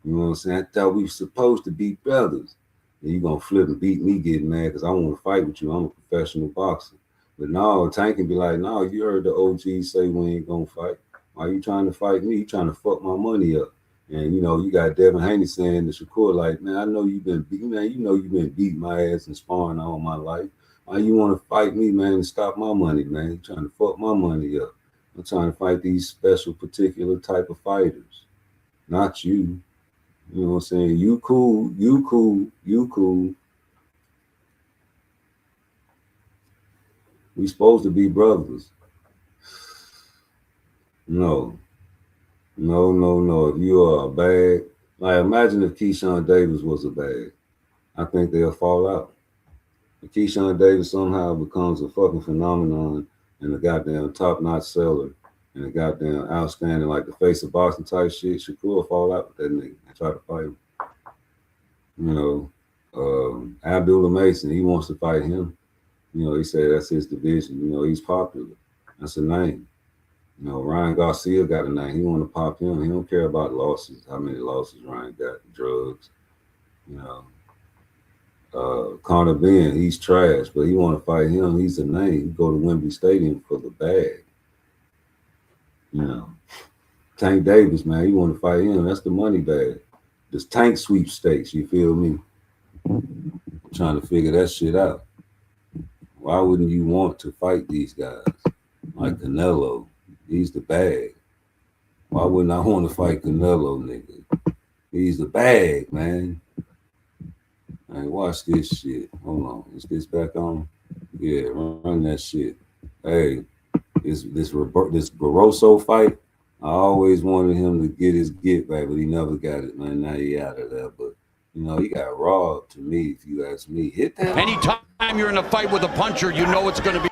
You know what I'm saying? I thought we were supposed to be brothers. And you gonna flip and beat me getting mad because I want to fight with you. I'm a professional boxer. But no, Tank can be like, no, you heard the OGs say we ain't gonna fight. Why you trying to fight me? You trying to fuck my money up. And you know, you got Devin Haney saying to Shakur, like, man, I know you've been beating, man, you know you've been beating my ass and sparring all my life. Why you want to fight me, man, and stop my money, man? You trying to fuck my money up. I'm trying to fight these special particular type of fighters. Not you. You know what I'm saying? You cool, you cool, you cool. We supposed to be brothers. No. If you are a bag, like imagine if Keyshawn Davis was a bag. I think they'll fall out. If Keyshawn Davis somehow becomes a fucking phenomenon and a goddamn top-notch seller and a goddamn outstanding, like the face of boxing type shit, Shakur will fall out with that nigga and try to fight him. You know, Abdullah Mason, he wants to fight him. You know, he said that's his division. You know, he's popular. That's a name. You know, Ryan Garcia got a name. He want to pop him. He don't care about losses, how many losses Ryan got, drugs. You know, Conor Ben, he's trash, but he want to fight him. He's a name. He go to Wembley Stadium for the bag. You know, Tank Davis, man, he want to fight him. That's the money bag. This Tank sweepstakes, you feel me? Trying to figure that shit out. Why wouldn't you want to fight these guys? Like Canelo, he's the bag. Why wouldn't I want to fight Canelo, nigga? He's the bag, man. Hey, watch this shit. Hold on. Is this back on? Yeah, run that shit. Hey, this Barroso fight, I always wanted him to get his get back, but he never got it, man. Now he out of there. But, you know, he got robbed to me, if you ask me. Hit that. Anytime you're in a fight with a puncher, you know it's going to be.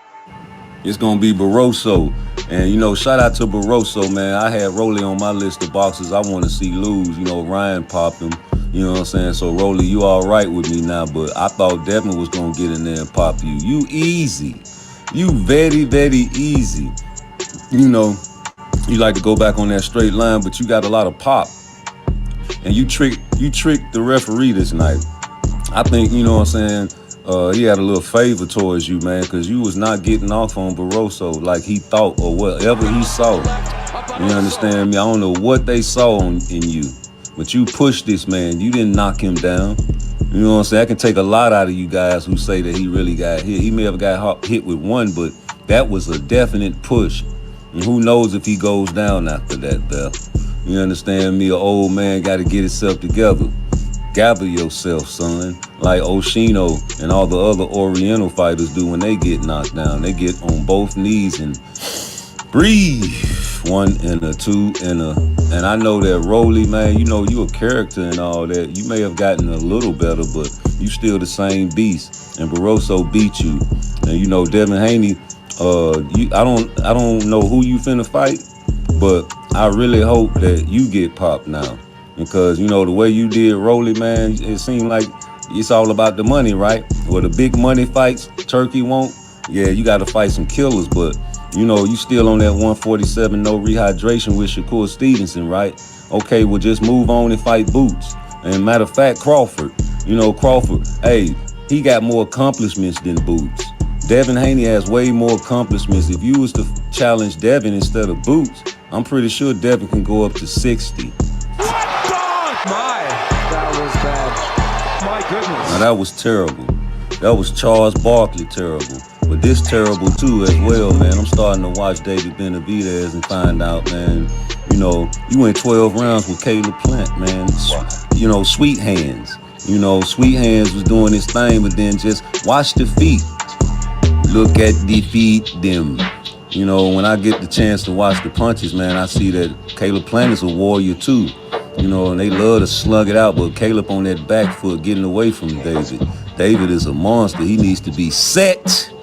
It's going to be Barroso. And, you know, shout out to Barroso, man. I had Rolly on my list of boxers I want to see lose. You know, Ryan popped him. You know what I'm saying? So, Rolly, you all right with me now, but I thought Devin was going to get in there and pop you. You easy. You very, very easy. You know, you like to go back on that straight line, but you got a lot of pop. And you tricked the referee this night. I think, you know what I'm saying, he had a little favor towards you, man, because you was not getting off on Barroso like he thought or whatever he saw. You understand me? I don't know what they saw in you, but you pushed this man. You didn't knock him down. You know what I'm saying? I can take a lot out of you guys who say that he really got hit. He may have got hit with one, but that was a definite push. And who knows if he goes down after that, Bell. You understand me? An old man got to get himself together. Gather yourself, son. Like Oshino and all the other Oriental fighters do when they get knocked down. They get on both knees and breathe 1 and a 2 and I know that Rolly, man, you know you a character and all that. You may have gotten a little better, but you still the same beast. And Barroso beat you. And you know Devin Haney, I don't know who you finna fight, but I really hope that you get popped now. Because you know the way you did Rolly, man, it seemed like it's all about the money, right? Well, the big money fights Turkey won't. Yeah, you got to fight some killers, but you know you still on that 147 no rehydration with Shakur Stevenson, right? Okay, well just move on and fight Boots. And matter of fact, Crawford. You know Crawford. Hey, he got more accomplishments than Boots. Devin Haney has way more accomplishments. If you was to challenge Devin instead of Boots, I'm pretty sure Devin can go up to 60. That was bad. My goodness. Now that was terrible. That was Charles Barkley terrible. But this terrible too as well, man. I'm starting to watch David Benavidez and find out, man, you know, you went 12 rounds with Caleb Plant, man. You know, Sweet Hands. You know, Sweet Hands was doing his thing, but then just watch the feet. Look at the feet, them. You know, when I get the chance to watch the punches, man, I see that Caleb Plant is a warrior too. You know, and they love to slug it out, but Caleb on that back foot getting away from David. David is a monster. He needs to be set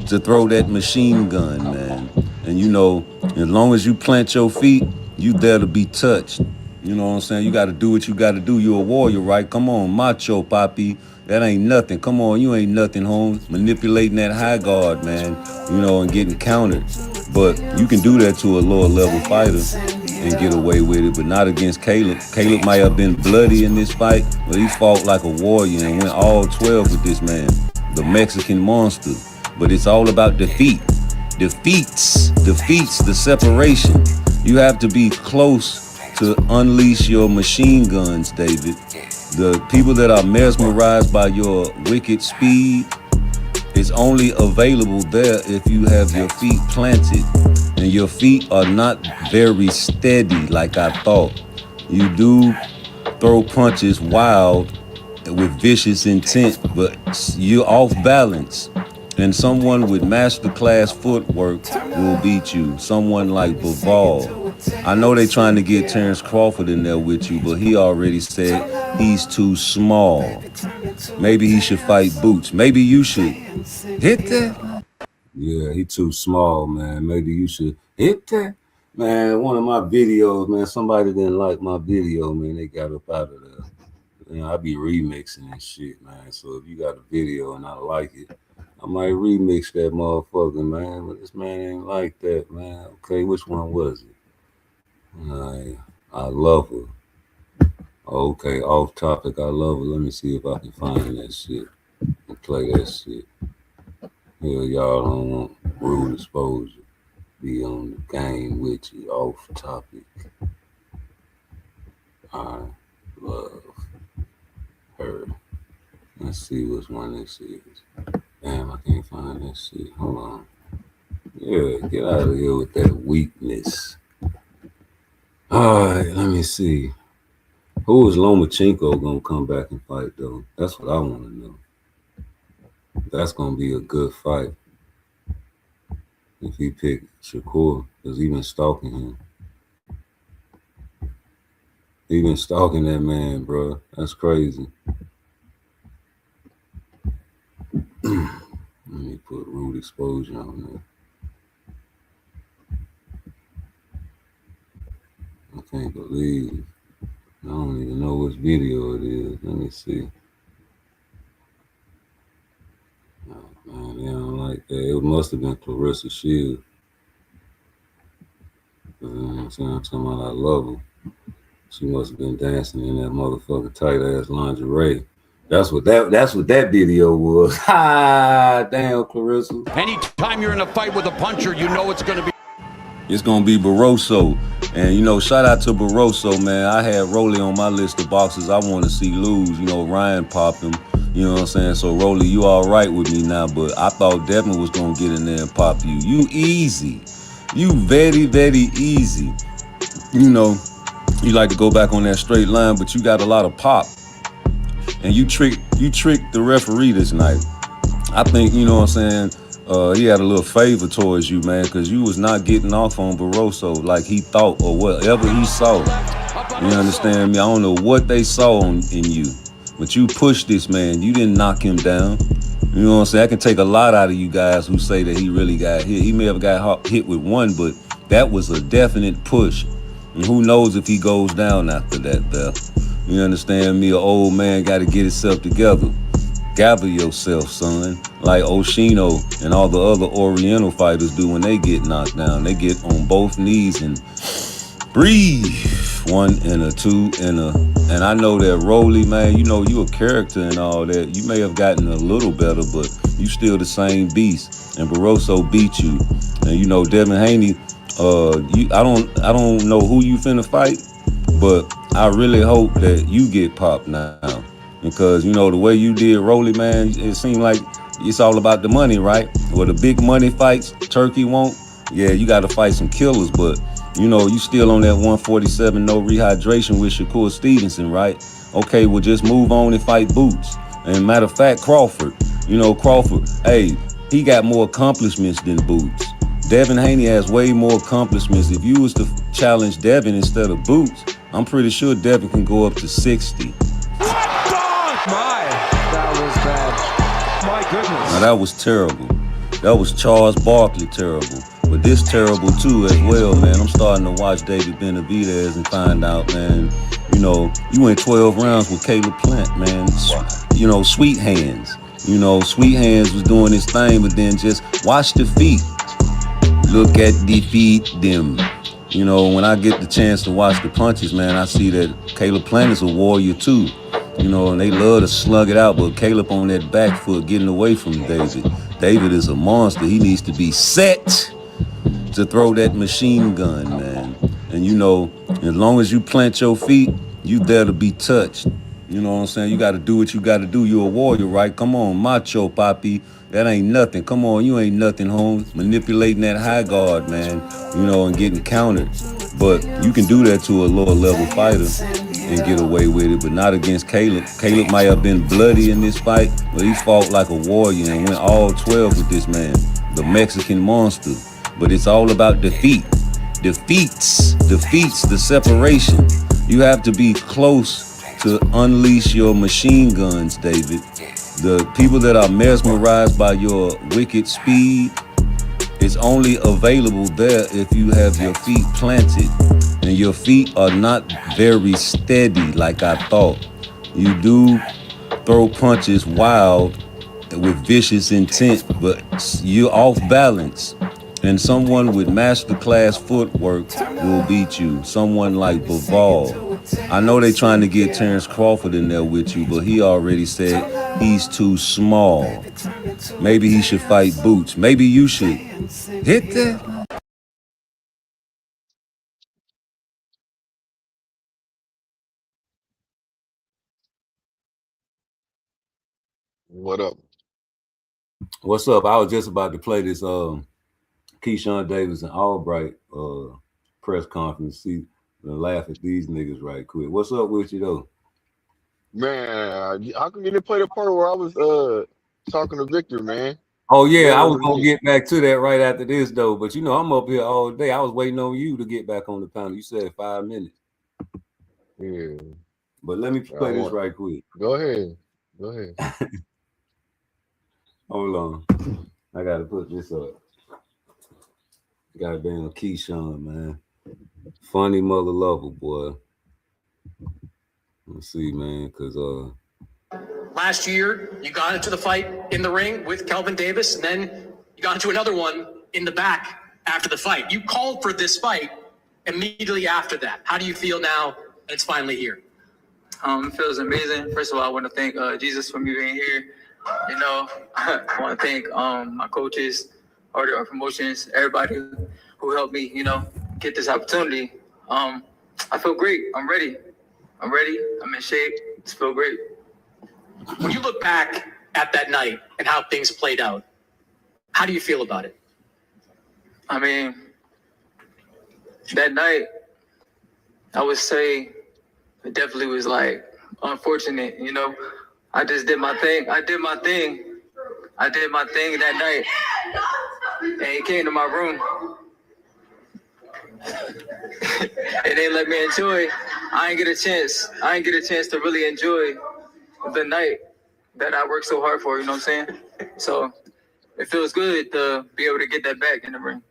to throw that machine gun, man. And you know, as long as you plant your feet, you there to be touched. You know what I'm saying? You got to do what you got to do. You're a warrior, right? Come on, macho, papi. That ain't nothing. Come on, you ain't nothing, home. Manipulating that high guard, man, you know, and getting countered. But you can do that to a lower level fighter and get away with it, but not against Caleb. Caleb might have been bloody in this fight, but he fought like a warrior and went all 12 with this man, the Mexican monster. But it's all about defeat. Defeats, the separation. You have to be close to unleash your machine guns, David. The people that are mesmerized by your wicked speed is only available there if you have your feet planted. And your feet are not very steady like I thought. You do throw punches wild with vicious intent, but you're off balance. And someone with masterclass footwork will beat you. Someone like Bivol. I know they trying to get Terrence Crawford in there with you, but he already said he's too small. Maybe he should fight Boots. Maybe you should hit that. Yeah, he too small, man. Maybe you should hit that. Man, one of my videos, man, somebody didn't like my video, man. They got up out of there. You know, I be remixing and shit, man. So if you got a video and I like it, I might remix that motherfucker, man. But this man ain't like that, man. Okay, which one was it? I love her. Okay, off topic, I love her. Let me see if I can find that shit and play that shit. Hell, y'all don't want rude exposure. Be on the game with you, off topic. I love her. Let's see which one this is. Damn, I can't find that shit. Hold on. Yeah, get out of here with that weakness. All right, let me see. Who is Lomachenko gonna come back and fight though? That's what I want to know. That's gonna be a good fight if he picked Shakur, because he been stalking him. He been stalking that man, bro. That's crazy. Let me put rude exposure on there. I can't believe. I don't even know which video it is. Let me see. Oh, man, they don't like that. It must have been Clarissa Shields. You know what I'm saying? I'm talking about I love her. She must have been dancing in that motherfucking tight ass lingerie. That's what that video was. Ha! Damn, Clarissa. Anytime you're in a fight with a puncher, you know it's going to be. It's gonna be Barroso. And you know, shout out to Barroso, man. I had Rolly on my list of boxers I want to see lose. You know, Ryan popped him. You know what I'm saying? So Rolly, you all right with me now, but I thought Devin was gonna get in there and pop you. You easy. You very, very easy. You know, you like to go back on that straight line, but you got a lot of pop. And you tricked the referee this night. I think, you know what I'm saying, he had a little favor towards you, man, because you was not getting off on Barroso like he thought or whatever he saw. You understand me? I don't know what they saw in you, but you pushed this man. You didn't knock him down. You know what I'm saying? I can take a lot out of you guys who say that he really got hit. He may have got hit with one, but that was a definite push. And who knows if he goes down after that, Beth. You understand me? An old man got to get himself together. Gather yourself, son. Like Oshino and all the other Oriental fighters do when they get knocked down. They get on both knees and breathe. 1 and a 2 and a. And I know that Rolly, man, you know you a character and all that. You may have gotten a little better, but you still the same beast. And Barroso beat you. And you know Devin Haney. I don't know who you finna fight, but I really hope that you get popped now. Because, you know, the way you did Rolly, man, it seemed like it's all about the money, right? Well, the big money fights, Turkey won't. Yeah, you got to fight some killers, but, you know, you still on that 147 no rehydration with Shakur Stevenson, right? Okay, well, just move on and fight Boots. And matter of fact, Crawford. You know, Crawford, hey, he got more accomplishments than Boots. Devin Haney has way more accomplishments. If you was to challenge Devin instead of Boots, I'm pretty sure Devin can go up to 60. That was bad. My goodness. Now that was terrible. That was Charles Barkley terrible. But this terrible too as well, man. I'm starting to watch David Benavidez and find out, man, you know, you went 12 rounds with Caleb Plant, man. You know, Sweet Hands. You know, Sweet Hands was doing his thing, but then just watch the feet. Look at the feet, them. You know, when I get the chance to watch the punches, man, I see that Caleb Plant is a warrior too. You know, and they love to slug it out, but Caleb on that back foot getting away from David. David is a monster. He needs to be set to throw that machine gun, man. And you know, as long as you plant your feet, you there to be touched. You know what I'm saying? You got to do what you got to do. You're a warrior, right? Come on, macho, papi. That ain't nothing. Come on, you ain't nothing, home. Manipulating that high guard, man, you know, and getting countered. But you can do that to a lower level fighter and get away with it, but not against Caleb. Caleb might have been bloody in this fight, but he fought like a warrior and went all 12 with this man, the Mexican monster. But it's all about defeat. Defeats, the separation. You have to be close to unleash your machine guns, David. The people that are mesmerized by your wicked speed is only available there if you have your feet planted. And your feet are not very steady like I thought. You do throw punches wild with vicious intent, but you're off balance. And someone with masterclass footwork will beat you. Someone like Bivol. I know they trying to get Terrence Crawford in there with you, but he already said he's too small. Maybe he should fight Boots. Maybe you should hit that. What up? What's up? I was just about to play this Keyshawn Davis and Albright press conference. See, laugh at these niggas right quick. What's up with you though? Man, how come you didn't play the part where I was talking to Victor, man? Oh yeah, That I was was gonna get back to that right after this though. But you know, I'm up here all day. I was waiting on you to get back on the panel. You said 5 minutes. Yeah. But let me play this right quick. Go ahead. Go ahead. Hold on. I gotta put this up. Goddamn Keyshawn, man. Funny mother lover, boy. Let's see, man, because last year, you got into the fight in the ring with Kelvin Davis, and then you got into another one in the back after the fight. You called for this fight immediately after that. How do you feel now that it's finally here? It feels amazing. First of all, I want to thank Jesus for me being here. You know, I want to thank my coaches, our promotions, everybody who helped me, you know, get this opportunity. I feel great. I'm ready. I'm in shape. It's feel great. When you look back at that night and how things played out, how do you feel about it? I mean, that night, I would say it definitely was like unfortunate, you know. I just did my thing. I did my thing that night. and he came to my room. And they let me enjoy. I ain't get a chance to really enjoy the night that I worked so hard for, you know what I'm saying? So it feels good to be able to get that back in the ring.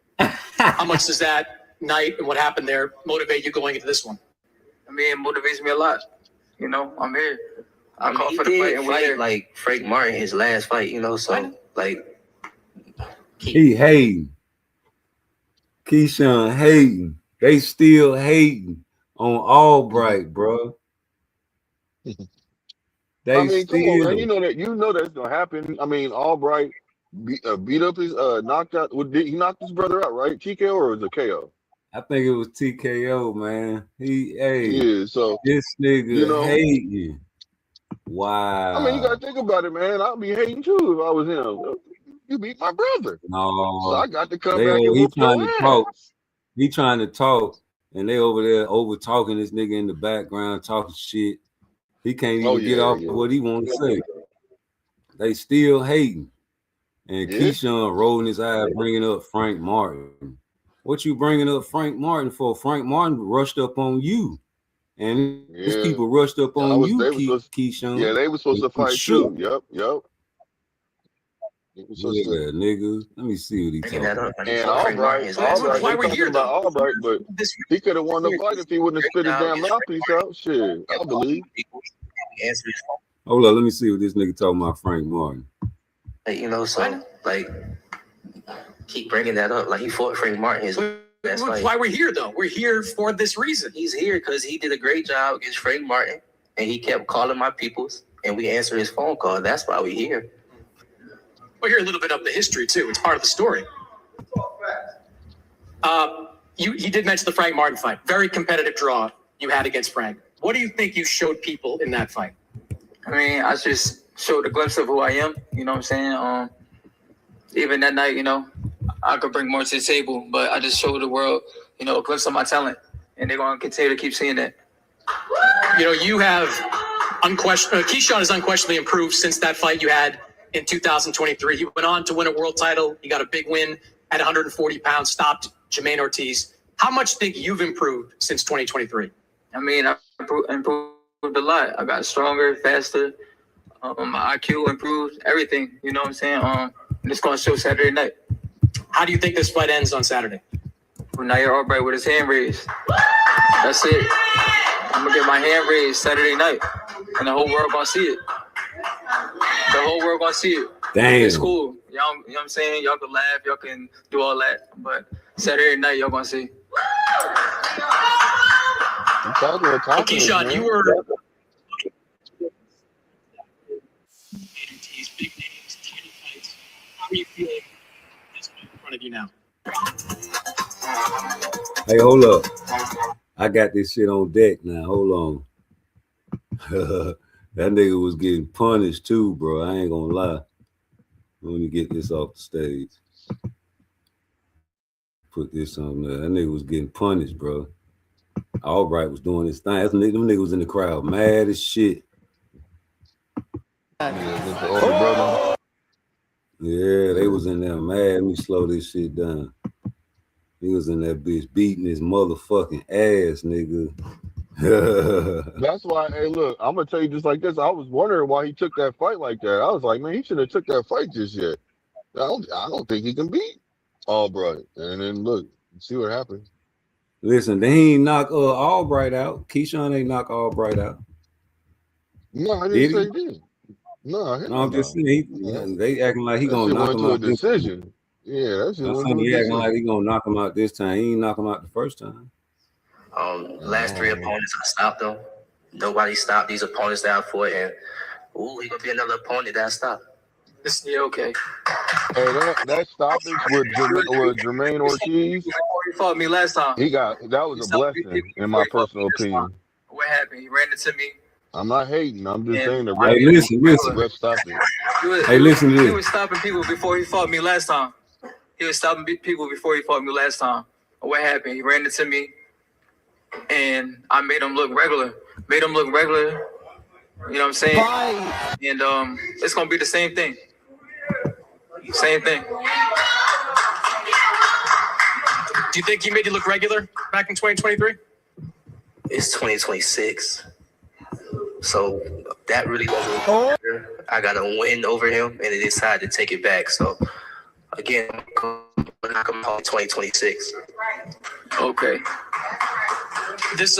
How much does that night and what happened there motivate you going into this one? I mean, it motivates me a lot. You know, I'm here. I called he for the fight did and we're fight here. like Frank Martin his last fight, you know, so like He hating. Keyshawn hating. They still hating on Albright, bro. They I mean, come on, man. still. You know that's gonna happen. I mean, Albright beat up his knocked out. He knocked his brother out, right? TKO or was it KO? I think it was TKO, man. Hey, Yeah. So this you nigga know, hating. Wow. I mean, you gotta think about it, man. I'd be hating too if I was him. You beat my brother, so No, I got to come they back and he whoop trying your to ass. talk. He trying to talk, and they over there over talking this nigga in the background talking shit. He can't Oh even get yeah, off yeah, what he want to say. They still hating, and yeah. Keyshawn rolling his eyes, bringing up Frank Martin. What you bringing up Frank Martin for? Frank Martin rushed up on you, and these Yeah. people rushed up on you, They was supposed. Keyshawn. Yeah, they were supposed to I'm fight shook. too. Yep. They were supposed to. Yeah, nigga. Let me see what he bringing talking that about. up. And Frank Martin his last Albright, fight. Why they we're talking here about though? Albright, but he could have won the fight if he wouldn't have spit his damn mouthpiece out. Shit, I believe. Answer his phone. Hold on, let me see what this nigga talking about Frank Martin. Like, you know, so like keep bringing that up. Like he fought Frank Martin his last fight. Why we're here though? We're here for this reason. He's here because he did a great job against Frank Martin, and he kept calling my peoples, and we answered his phone call. That's why we're here. We'll hear a little bit of the history too. It's part of the story. You did mention the Frank Martin fight. Very competitive draw you had against Frank. What do you think you showed people in that fight? I mean, I just showed a glimpse of who I am. You know what I'm saying? Even that night, you know, I could bring more to the table, but I just showed the world, you know, a glimpse of my talent, and they're going to continue to keep seeing that. You know, you have Keyshawn has unquestionably improved since that fight you had in 2023. You went on to win a world title. You got a big win at 140 pounds, stopped Jermaine Ortiz. How much think you've improved since 2023? I mean, I improved a lot. I got stronger, faster. My IQ improved, everything. You know what I'm saying? It's going to show Saturday night. How do you think this fight ends on Saturday? With Nair Albright with his hand raised. That's it. I'm going to get my hand raised Saturday night, and the whole world going to see it. The whole world going to see it. Damn. It's cool. Y'all, you know what I'm saying? Y'all can laugh. Y'all can do all that. But Saturday night, y'all going to see. Keyshawn, you were... How are you feeling this fight in front of you now? Hey, hold up. I got this shit on deck now. Hold on. That nigga was getting punished too, bro. I ain't gonna lie. Let me get this off the stage. Put this on there. That nigga was getting punished, bro. Albright was doing his thing. Them niggas was in the crowd, mad as shit. Yeah, they was in there mad. Let me slow this shit down. He was in that bitch beating his motherfucking ass, nigga. That's why. Hey, look, I'm gonna tell you just like this. I was wondering why he took that fight like that. I was like, man, he should have took that fight just yet. I don't think he can beat Albright. And then look, see what happened. Listen, they ain't knock Albright out. Keyshawn ain't knock Albright out. No, I didn't say he did. No, I'm just saying they acting like he gonna knock him out this time. Yeah, that's just I'm went saying to a he acting decision. like he gonna knock him out this time. He ain't knock him out the first time. Last three opponents I stopped them. Nobody stopped these opponents that I fought, and he gonna be another opponent that I stopped. Okay. Hey, that stoppage with Jermaine Ortiz. Before he fought me last time. That was a blessing in my personal opinion. What happened? He ran into me. I'm not hating. I'm just saying the Hey, listen. ref stopped it. Hey, listen to this. He was stopping people before he fought me last time. What happened? He ran into me, and I made him look regular. You know what I'm saying? And it's gonna be the same thing. Same thing. Do you think he made you look regular back in 2023? It's 2026. So that really doesn't matter. I got a win over him, and they decided to take it back. So again, I'm not going to call it 2026. Okay. This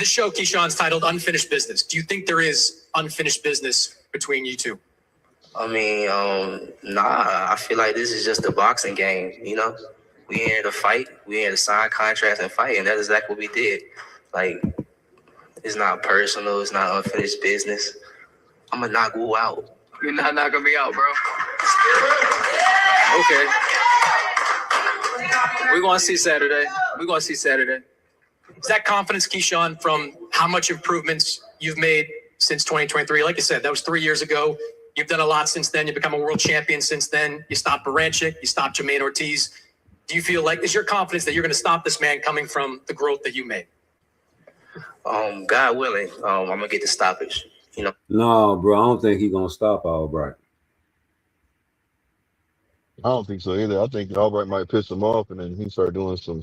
show, Keyshawn's titled Unfinished Business. Do you think there is unfinished business between you two? I mean, nah, I feel like this is just a boxing game, you know? We ain't here to fight. We ain't here to sign contracts and fight, and that's exactly what we did. Like, it's not personal. It's not unfinished business. I'm going to knock Wu out. You're not knocking me out, bro. Okay. We're going to see Saturday. Is that confidence, Keyshawn, from how much improvements you've made since 2023? Like I said, that was 3 years ago. You've done a lot since then. You've become a world champion since then. You stopped Baranchik. You stopped Jermaine Ortiz. Do you feel like, is your confidence that you're going to stop this man coming from the growth that you made? God willing, I'm going to get the stoppage, you know? No, bro, I don't think he's going to stop Albright. I don't think so either. I think Albright might piss him off, and then he start doing some,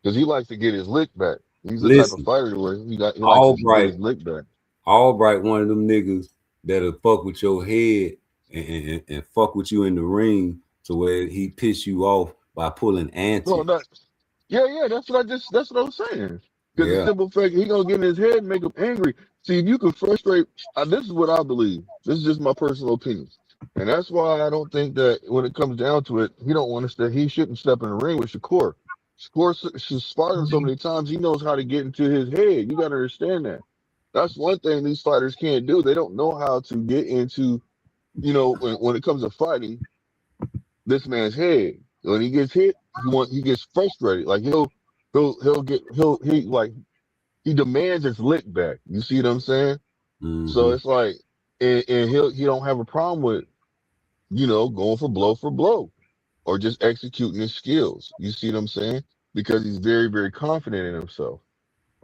because he likes to get his lick back. He's the type of fighter where he likes to get his lick back. Albright, one of them niggas that'll fuck with your head and fuck with you in the ring to where he piss you off by pulling anti. No, that's what I was saying. Because the simple fact he gonna get in his head and make him angry. See, if you can frustrate, this is what I believe. This is just my personal opinion, and that's why I don't think that when it comes down to it, he shouldn't step in the ring with Shakur. Shakur should spar him so many times. He knows how to get into his head. You got to understand that. That's one thing these fighters can't do. They don't know how to get into, when it comes to fighting, this man's head. When he gets hit, he gets frustrated. Like he demands his lick back. You see what I'm saying? Mm-hmm. So it's like, and he don't have a problem with, going for blow or just executing his skills. You see what I'm saying? Because he's very, very confident in himself,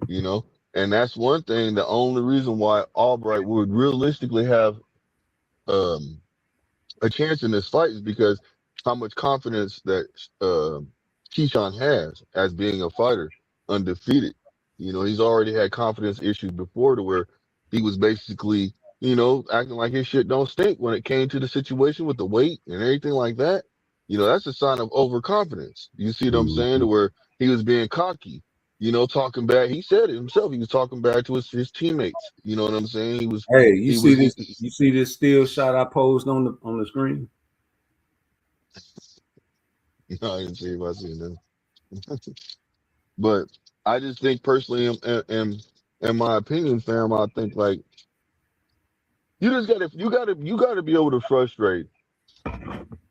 and that's one thing. The only reason why Albright would realistically have a chance in this fight is because how much confidence that Keyshawn has as being a fighter, undefeated. He's already had confidence issues before to where he was basically, acting like his shit don't stink when it came to the situation with the weight and everything like that. That's a sign of overconfidence. You see what I'm saying? To where he was being cocky, talking bad. He said it himself. He was talking bad to his teammates. You know what I'm saying? He was. Hey, you see this still shot I posed on the screen? No, I didn't see if I seen that. But I just think personally, in my opinion, fam, I think like you gotta be able to frustrate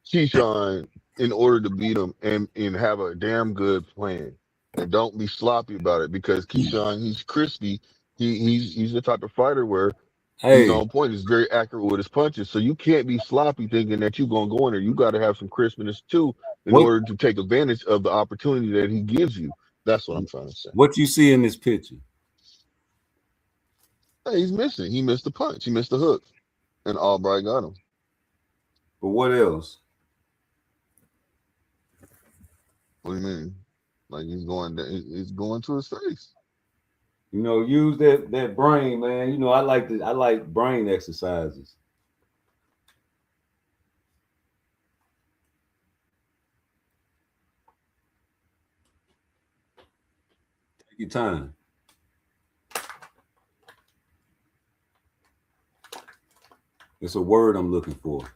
Keyshawn in order to beat him and have a damn good plan. And don't be sloppy about it, because Keyshawn, he's crispy. He's the type of fighter where he's on point. He's very accurate with his punches. So you can't be sloppy thinking that you're gonna go in there. You got to have some crispness too in order to take advantage of the opportunity that he gives you. That's what I'm trying to say. What you see in this picture? Hey, he's missing. He missed the punch. He missed the hook, and Albright got him. But what else? What do you mean? Like he's going to his face. Use that brain, man. I like brain exercises. Take your time. It's a word I'm looking for.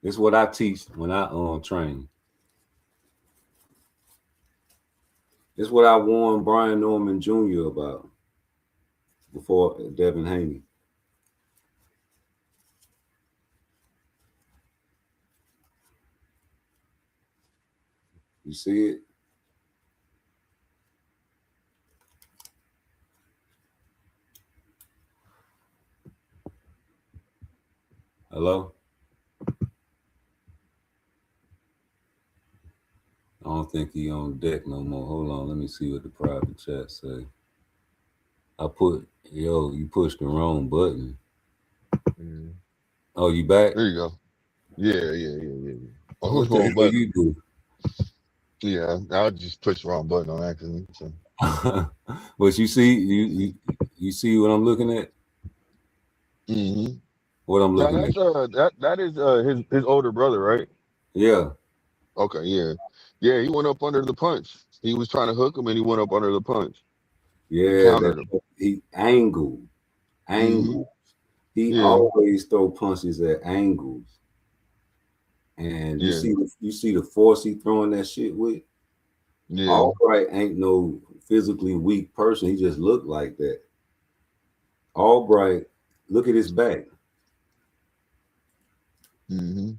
It's what I teach when I train. It's what I warned Brian Norman Jr. about before Devin Haney. You see it? Hello? I don't think he on deck no more. Hold on, let me see what the private chat say. You pushed the wrong button. Oh, you back? There you go. Yeah. What the hell you do? Yeah, I just pushed the wrong button on accident. So. But you see what I'm looking at? Mm-hmm. What I'm Now looking at? that is his older brother, right? Yeah. Okay, yeah. Yeah, he went up under the punch. He was trying to hook him and he went up under the punch. He Yeah, countered him. he angled. Mm-hmm. He Yeah, always throw punches at angles. And yeah, you see the force he throwing that shit with. yeah. Albright ain't no physically weak person. He just looked like that. Albright, look at his back. Mm-hmm.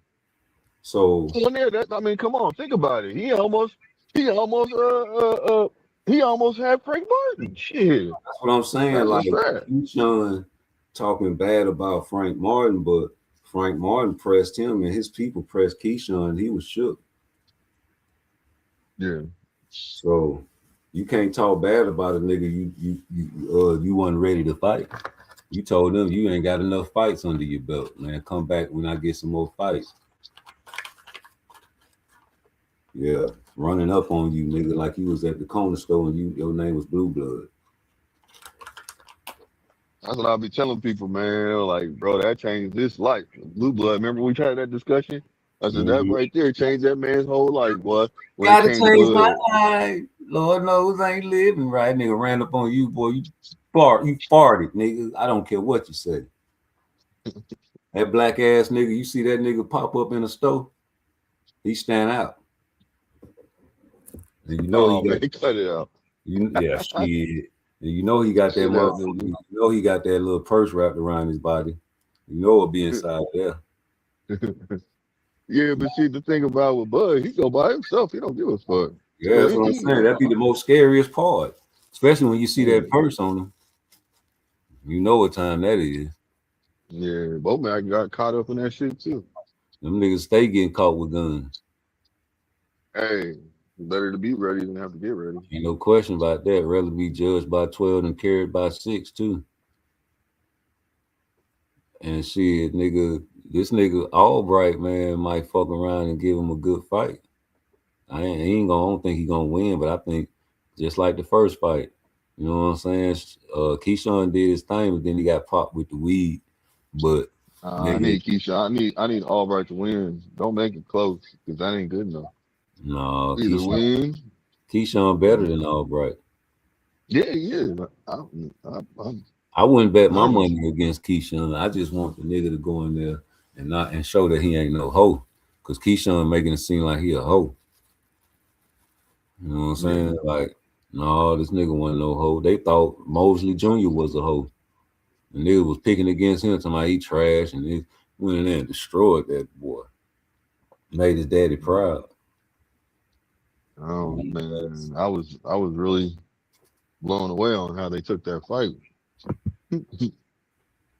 So Well, yeah, I mean, come on, think about it. He almost had Frank Martin. Shit, that's what I'm saying. that's Like what's sad. Keyshawn talking bad about Frank Martin, but Frank Martin pressed him and his people pressed Keyshawn. He was shook. Yeah. So you can't talk bad about a nigga you wasn't ready to fight. You told them you ain't got enough fights under your belt, man. Come back when I get some more fights. Yeah, running up on you, nigga, like you was at the corner store and your name was Blue Blood. That's what I'll be telling people, man. Like, bro, that changed this life. Blue blood. Remember we tried that discussion? I said that Mm-hmm. right there changed that man's whole life, boy. When it Gotta came to change my blood. life. Lord knows I ain't living right. Nigga ran up on you, boy. You farted, nigga. I don't care what you say. That black ass nigga, you see that nigga pop up in a store, he stand out. And you know Oh he man, got cut it out. yeah, shit. And you know he got that Shit out, motherfucker. You know he got that little purse wrapped around his body. You know what be inside there. Yeah, but see the thing about with Bud, he go by himself. He don't give a fuck. Yeah, So that's what I'm saying. That'd be the most scariest part. Especially when you see that purse on him. You know what time that is. yeah, both man got caught up in that shit too. Them niggas stay getting caught with guns. Hey, better to be ready than have to get ready. Ain't no question about that. Rather be judged by 12 than carried by 6 too. And shit, nigga, this nigga Albright, man, might fuck around and give him a good fight. I don't think he gonna win, but I think just like the first fight, you know what I'm saying? Keyshawn did his thing, but then he got popped with the weed. But I nigga, need Keisha. I need Albright to win. Don't make it close because that ain't good enough. no, Either win. Keyshawn better than Albright. Yeah, yeah. I wouldn't bet my I know. money against Keyshawn. I just want the nigga to go in there and show that he ain't no hoe. Cause Keyshawn making it seem like he a hoe. You know what I'm saying? Yeah. Like, no, this nigga wasn't no hoe. They thought Mosley Jr. was a hoe. And nigga was picking against him, talking about he trash, and he went in there and destroyed that boy. Made his daddy proud. Oh man, I was really blown away on how they took that fight.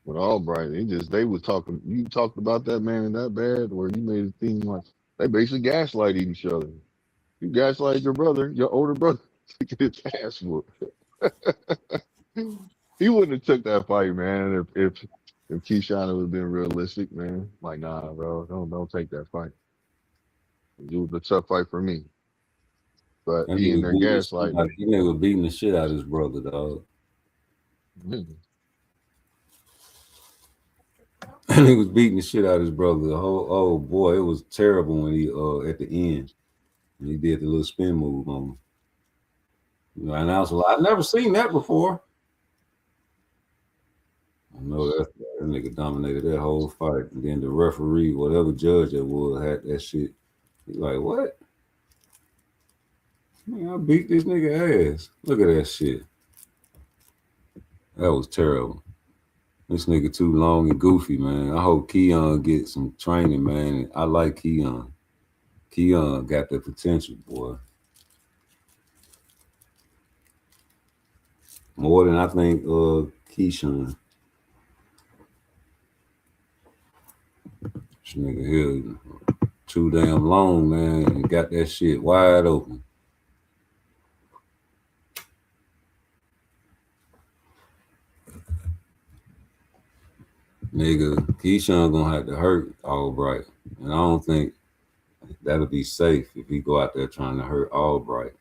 With Albright, they was talking. You talked about that man that bad, where you made it seem like they basically gaslight each other. You gaslight your brother, your older brother, to get his ass whooped. He wouldn't have took that fight, man, if Keyshawn would have been realistic, man. Like, nah, bro, don't take that fight. It was a tough fight for me. But That he in there gaslighting. nigga beating the shit out of his brother, dog. Mm. And he was beating the shit out of his brother. The whole oh boy, it was terrible when he at the end when he did the little spin move on him. You know, and I was like, I've never seen that before. I know that nigga dominated that whole fight. And then the referee, whatever judge that was, had that shit. He's like, what? Man, I beat this nigga ass. Look at that shit. That was terrible. This nigga too long and goofy, man. I hope Keon gets some training, man. I like Keon. Keon got the potential, boy. More than I think Keyshawn. This nigga here too damn long, man, and got that shit wide open. Nigga, Keyshawn gonna have to hurt Albright. And I don't think That'll be safe if he go out there trying to hurt Albright.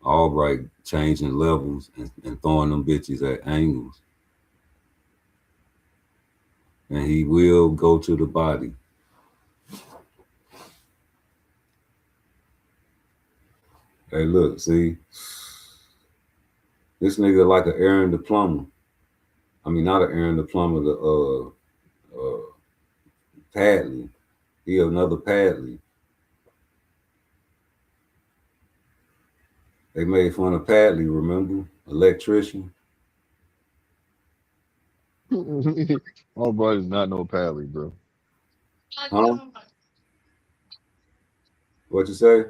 Albright changing levels and throwing them bitches at angles. And he will go to the body. Hey, look, see? This nigga like an Aaron the Plumber. I mean, not an Aaron the Plumber, the Padley. He another Padley. They made fun of Padley, remember? Electrician. Albright is not no Padley, bro. Huh? What you say?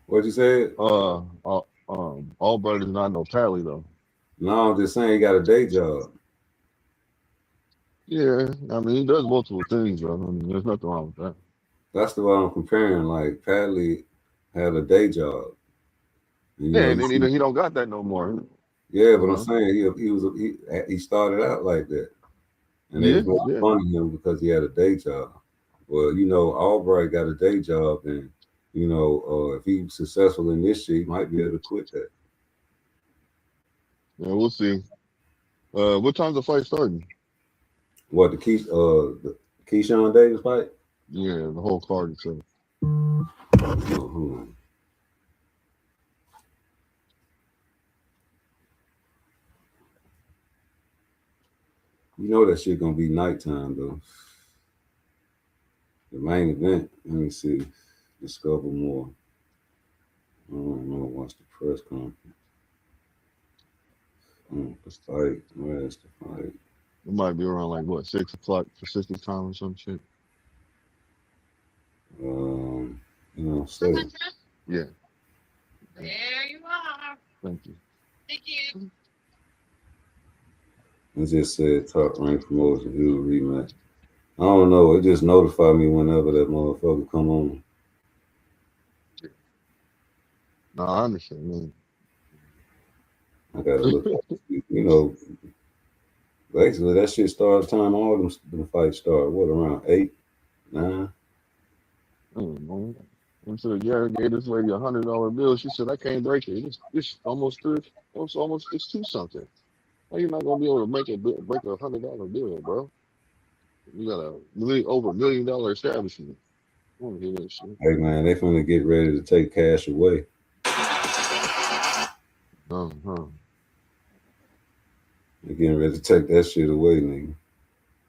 What you said? Albright is not no Padley though. No, I'm just saying he got a day job. Yeah, I mean he does multiple things, bro. I mean, there's nothing wrong with that. That's the way I'm comparing. Like Padley had a day job. Yeah, and he don't got that no more. Yeah, but I'm saying he started out like that, and they was making fun of him because he had a day job. Well, Albright got a day job, and if he's successful in this shit, he might be able to quit that. Yeah, we'll see. What time's the fight starting? What, the Keyshawn Davis fight? Yeah, the whole card itself. You know that shit gonna be nighttime though. The main event. Let me see. Discover more. I don't know. Watch the press conference. The fight. Where's the fight? It might be around like what, 6 o'clock Pacific time or some shit. 7. Yeah. There you are. Thank you. Thank you. It just said Top Rank Promotion, do a rematch. I don't know. It just notified me whenever that motherfucker come on. No, I understand, man. I gotta look at it. Basically that shit starts time all them fights start. What, around 8, 9? I said, yeah, I gave this lady $100 bill. She said, I can't break it. It's almost it's 2 something. How you not gonna be able to break a $100 bill, bro? You got over $1 million establishment. I don't hear that shit. Hey man, they finna get ready to take cash away. They're getting ready to take that shit away, nigga.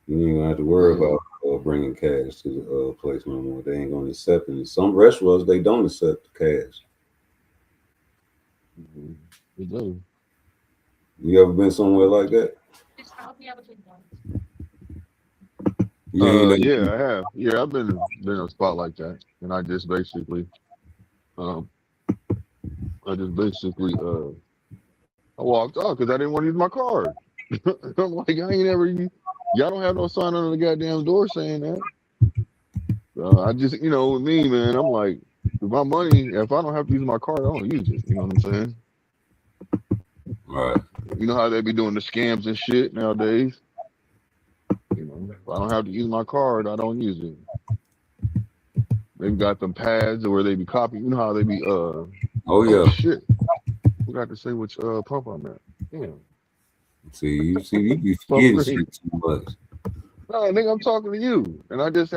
You ain't gonna have to worry about bringing cash to the place no more. They ain't gonna accept it. Some restaurants, they don't accept the cash. They do. You ever been somewhere like that? Yeah, I have. Yeah, I've been in a spot like that, and I just basically, I walked off because I didn't want to use my card. I'm like, I ain't ever. Y'all don't have no sign on the goddamn door saying that. So I just, with me, man, I'm like, with my money, if I don't have to use my card, I don't use it. You know what I'm saying? Right. You know how they be doing the scams and shit nowadays? If I don't have to use my card, I don't use it. They've got them pads where they be copying. You know how they be, oh yeah. Shit. Forgot to say which pump I'm at. Damn. See, you be forgetting shit too much. No, nigga, I'm talking to you. And I was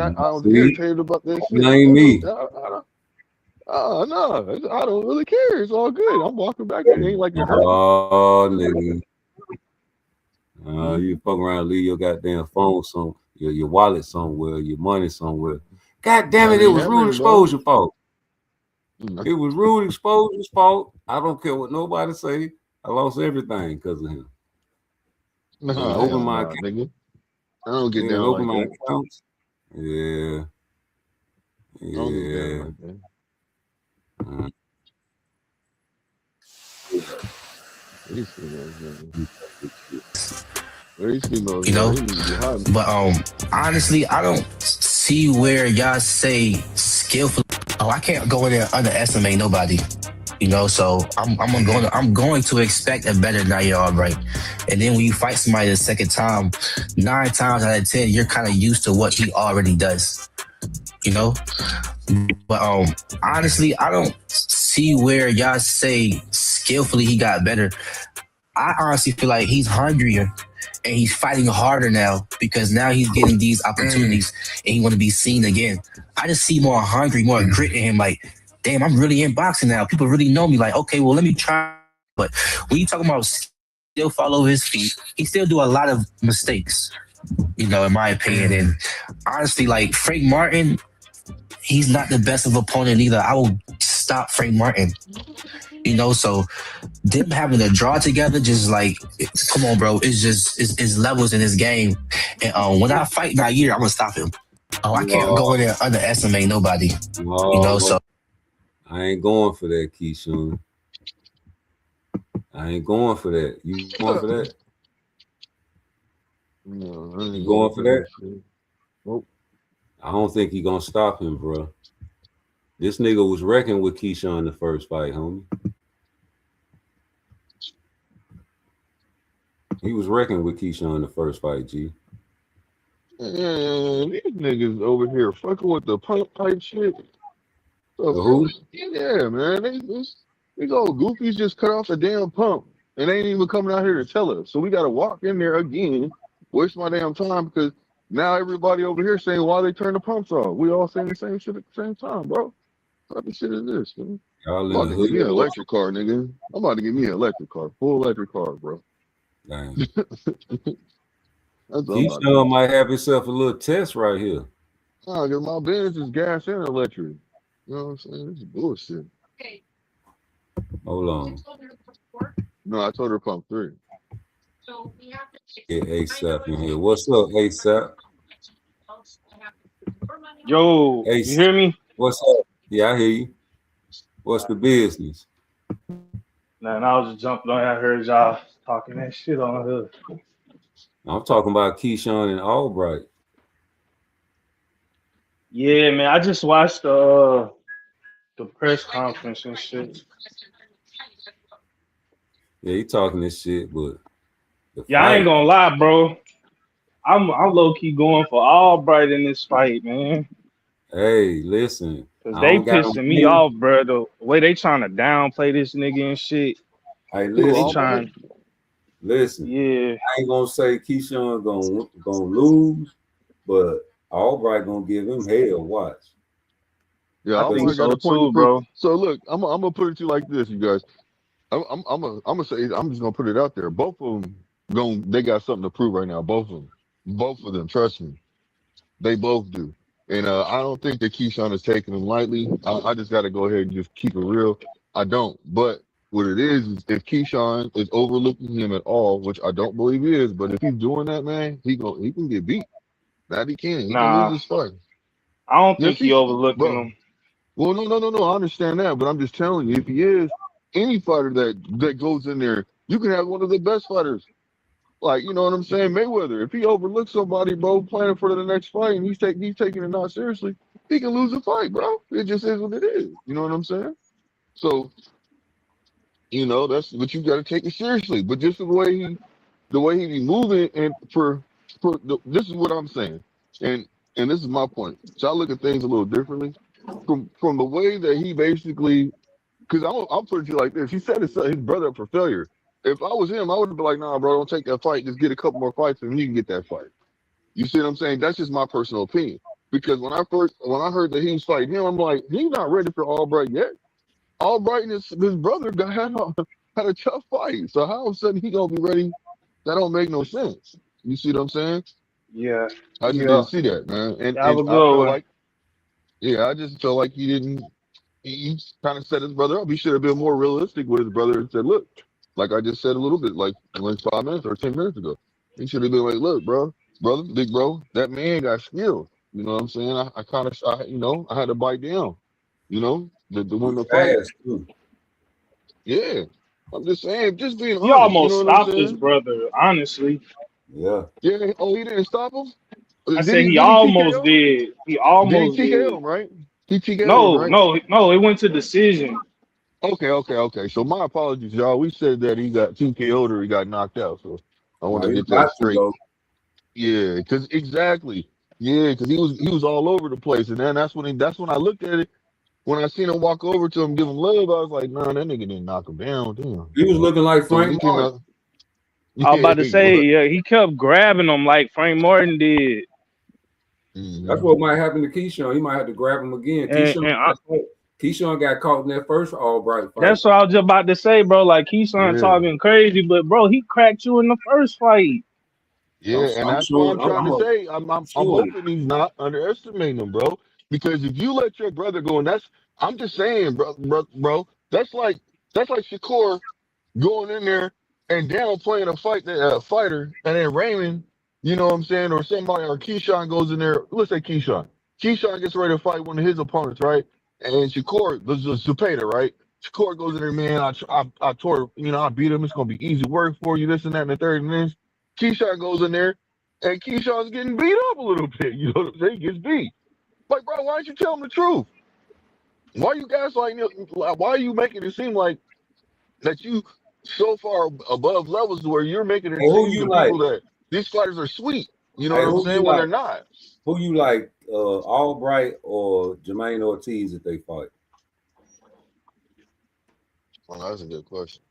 irritated about that shit. It ain't me. No, I don't really care. It's all good. I'm walking back in. It ain't like it hurt. Oh, nigga. You fuck around, leave your goddamn phone your wallet somewhere, your money somewhere. God damn it, it was rude exposure's fault. It was rude exposure's fault. I don't care what nobody say. I lost everything because of him. Open my account. Nigga. I don't get down open like my that. accounts. Yeah. I don't get down like that. But honestly, I don't see where y'all say skillful. I can't go in there and underestimate nobody. So I'm going to expect a better Nair Albright. And then when you fight somebody the second time, 9 times out of 10, you're kind of used to what he already does. But honestly, I don't see where y'all say skillfully he got better. I honestly feel like he's hungrier and he's fighting harder now because now he's getting these opportunities and he want to be seen again. I just see more hungry, more grit in him. Like, damn, I'm really in boxing now. People really know me. Like, okay, well, let me try. But when you talking about still follow his feet, he still do a lot of mistakes, in my opinion. And honestly, like Frank Martin, he's not the best of opponent either. I will stop Frank Martin. So them having a draw together, just like, come on, bro. It's levels in this game. And when I fight Nair, I'm gonna stop him. I can't go in there and underestimate nobody. So I ain't going for that, Keyshawn. I ain't going for that. You going for that? No, I ain't You going for that? Nope. I don't think he gonna stop him, bro. This nigga was wrecking with Keyshawn in the first fight, homie. He was wrecking with Keyshawn in the first fight, G. And these niggas over here fucking with the pump type shit. So, who? Yeah, man. These old goofies just cut off the damn pump and they ain't even coming out here to tell us. So we got to walk in there again, waste my damn time because now everybody over here saying why they turn the pumps off. We all saying the same shit at the same time, bro. What the shit is this, man? I'm about to give me an electric car, nigga. I'm about to give me an electric car, full electric car, bro. Dang. Keyshawn might have himself a little test right here. Nah, because my Benz is gas and electric. You know what I'm saying? This is bullshit. Hold on. No, I told her pump 3. Get ASAP in here. What's up, ASAP? Yo, ASAP. you hear me? What's up? Yeah, I hear you. What's the business? Man, I was just jumping on. I heard y'all talking that shit on here. I'm talking about Keyshawn and Albright. Yeah, man, I just watched the press conference and shit. Yeah, he talking this shit, but I ain't gonna lie, bro. I'm low key going for Albright in this fight, man. Hey, listen. Cause they pissing me off, bro. The way they trying to downplay this nigga and shit. Hey, listen. They trying. Listen. Yeah. I ain't gonna say Keyshawn gonna lose, but Albright gonna give him hell. Watch. Yeah, I think so too, bro. So look, I'm gonna put it to you like this, you guys. I'm gonna say I'm just gonna put it out there. Both of them they got something to prove right now. Both of them. Trust me, they both do. And I don't think that Keyshawn is taking them lightly. I just got to go ahead and just keep it real. I don't. But what it is if Keyshawn is overlooking him at all, which I don't believe he is, but if he's doing that, man, he can get beat. That he can. He can lose his fight. I don't think he overlooking him. Well, no. I understand that, but I'm just telling you, if he is, any fighter that goes in there, you can have one of the best fighters. Like, you know what I'm saying? Mayweather, if he overlooks somebody, bro, planning for the next fight, and he's taking it not seriously, he can lose a fight, bro. It just is what it is. You know what I'm saying? So, that's what you got to take it seriously. But just the way he be moving, and this is what I'm saying, and this is my point. So I look at things a little differently from the way that he basically, because I'll put it to you like this: he set his brother up for failure. If I was him, I would have been like, nah, bro, don't take that fight. Just get a couple more fights and you can get that fight. You see what I'm saying? That's just my personal opinion. Because when I heard that he was fighting him, I'm like, he's not ready for Albright yet. Albright and his brother had a tough fight. So how all of a sudden he gonna be ready? That don't make no sense. You see what I'm saying? Yeah. I just didn't see that, man. And I just felt like he didn't. He kind of set his brother up. He should have been more realistic with his brother and said, look, like I just said a little bit, like 5 minutes or 10 minutes ago. He should have been like, look, big bro, that man got skill. You know what I'm saying? I had to bite down, to win the fight. Yeah. I'm just saying, just being honest. He almost stopped his brother, honestly. Yeah. Yeah. Oh, he didn't stop him? I said he almost did. He almost did. He TKO did. him, right? He TKO him, right? No, it went to decision. Okay. So my apologies, y'all. We said that he got 2 KO'd or he got knocked out. So I want No, to he get that about to straight. go. Yeah, because exactly. Yeah, because he was all over the place, and then that's when I looked at it. When I seen him walk over to him, give him love, I was like, nah, that nigga didn't knock him down. Damn. He was looking like So when Frank he came Martin. out, I was yeah, about to he say, was. yeah, he kept grabbing him like Frank Martin did. That's what might happen to Keyshawn. He might have to grab him again. And Keyshawn got caught in that first Albright fight. that's what I was just about to say, bro. Like Keyshawn Yeah. talking crazy, but bro, he cracked you in the first fight. Yeah, and I'm that's why I'm sure. trying to say I'm Sure. hoping he's not underestimating him, bro. Because if you let your brother go, and I'm just saying, bro, that's like Shakur going in there and downplaying a fighter, and then Raymond, you know what I'm saying, or somebody, or Keyshawn goes in there. Let's say Keyshawn. Keyshawn gets ready to fight one of his opponents, right? And Shakur, the Zepeda, right? Shakur goes in there, man. I tore, I beat him. It's gonna be easy work for you. This and that and the third and this. Keyshawn goes in there, and Keyshawn's getting beat up a little bit. You know what I'm saying? He gets beat. Like, bro, why don't you tell him the truth? Why you guys why are you making it seem like that you so far above levels where you're making Hey, it who seem you to like? people that these fighters are sweet. You know Hey, what I'm who you saying? When like? they're not. Who you like? Albright or Jermaine Ortiz if they fight? Well, that's a good question.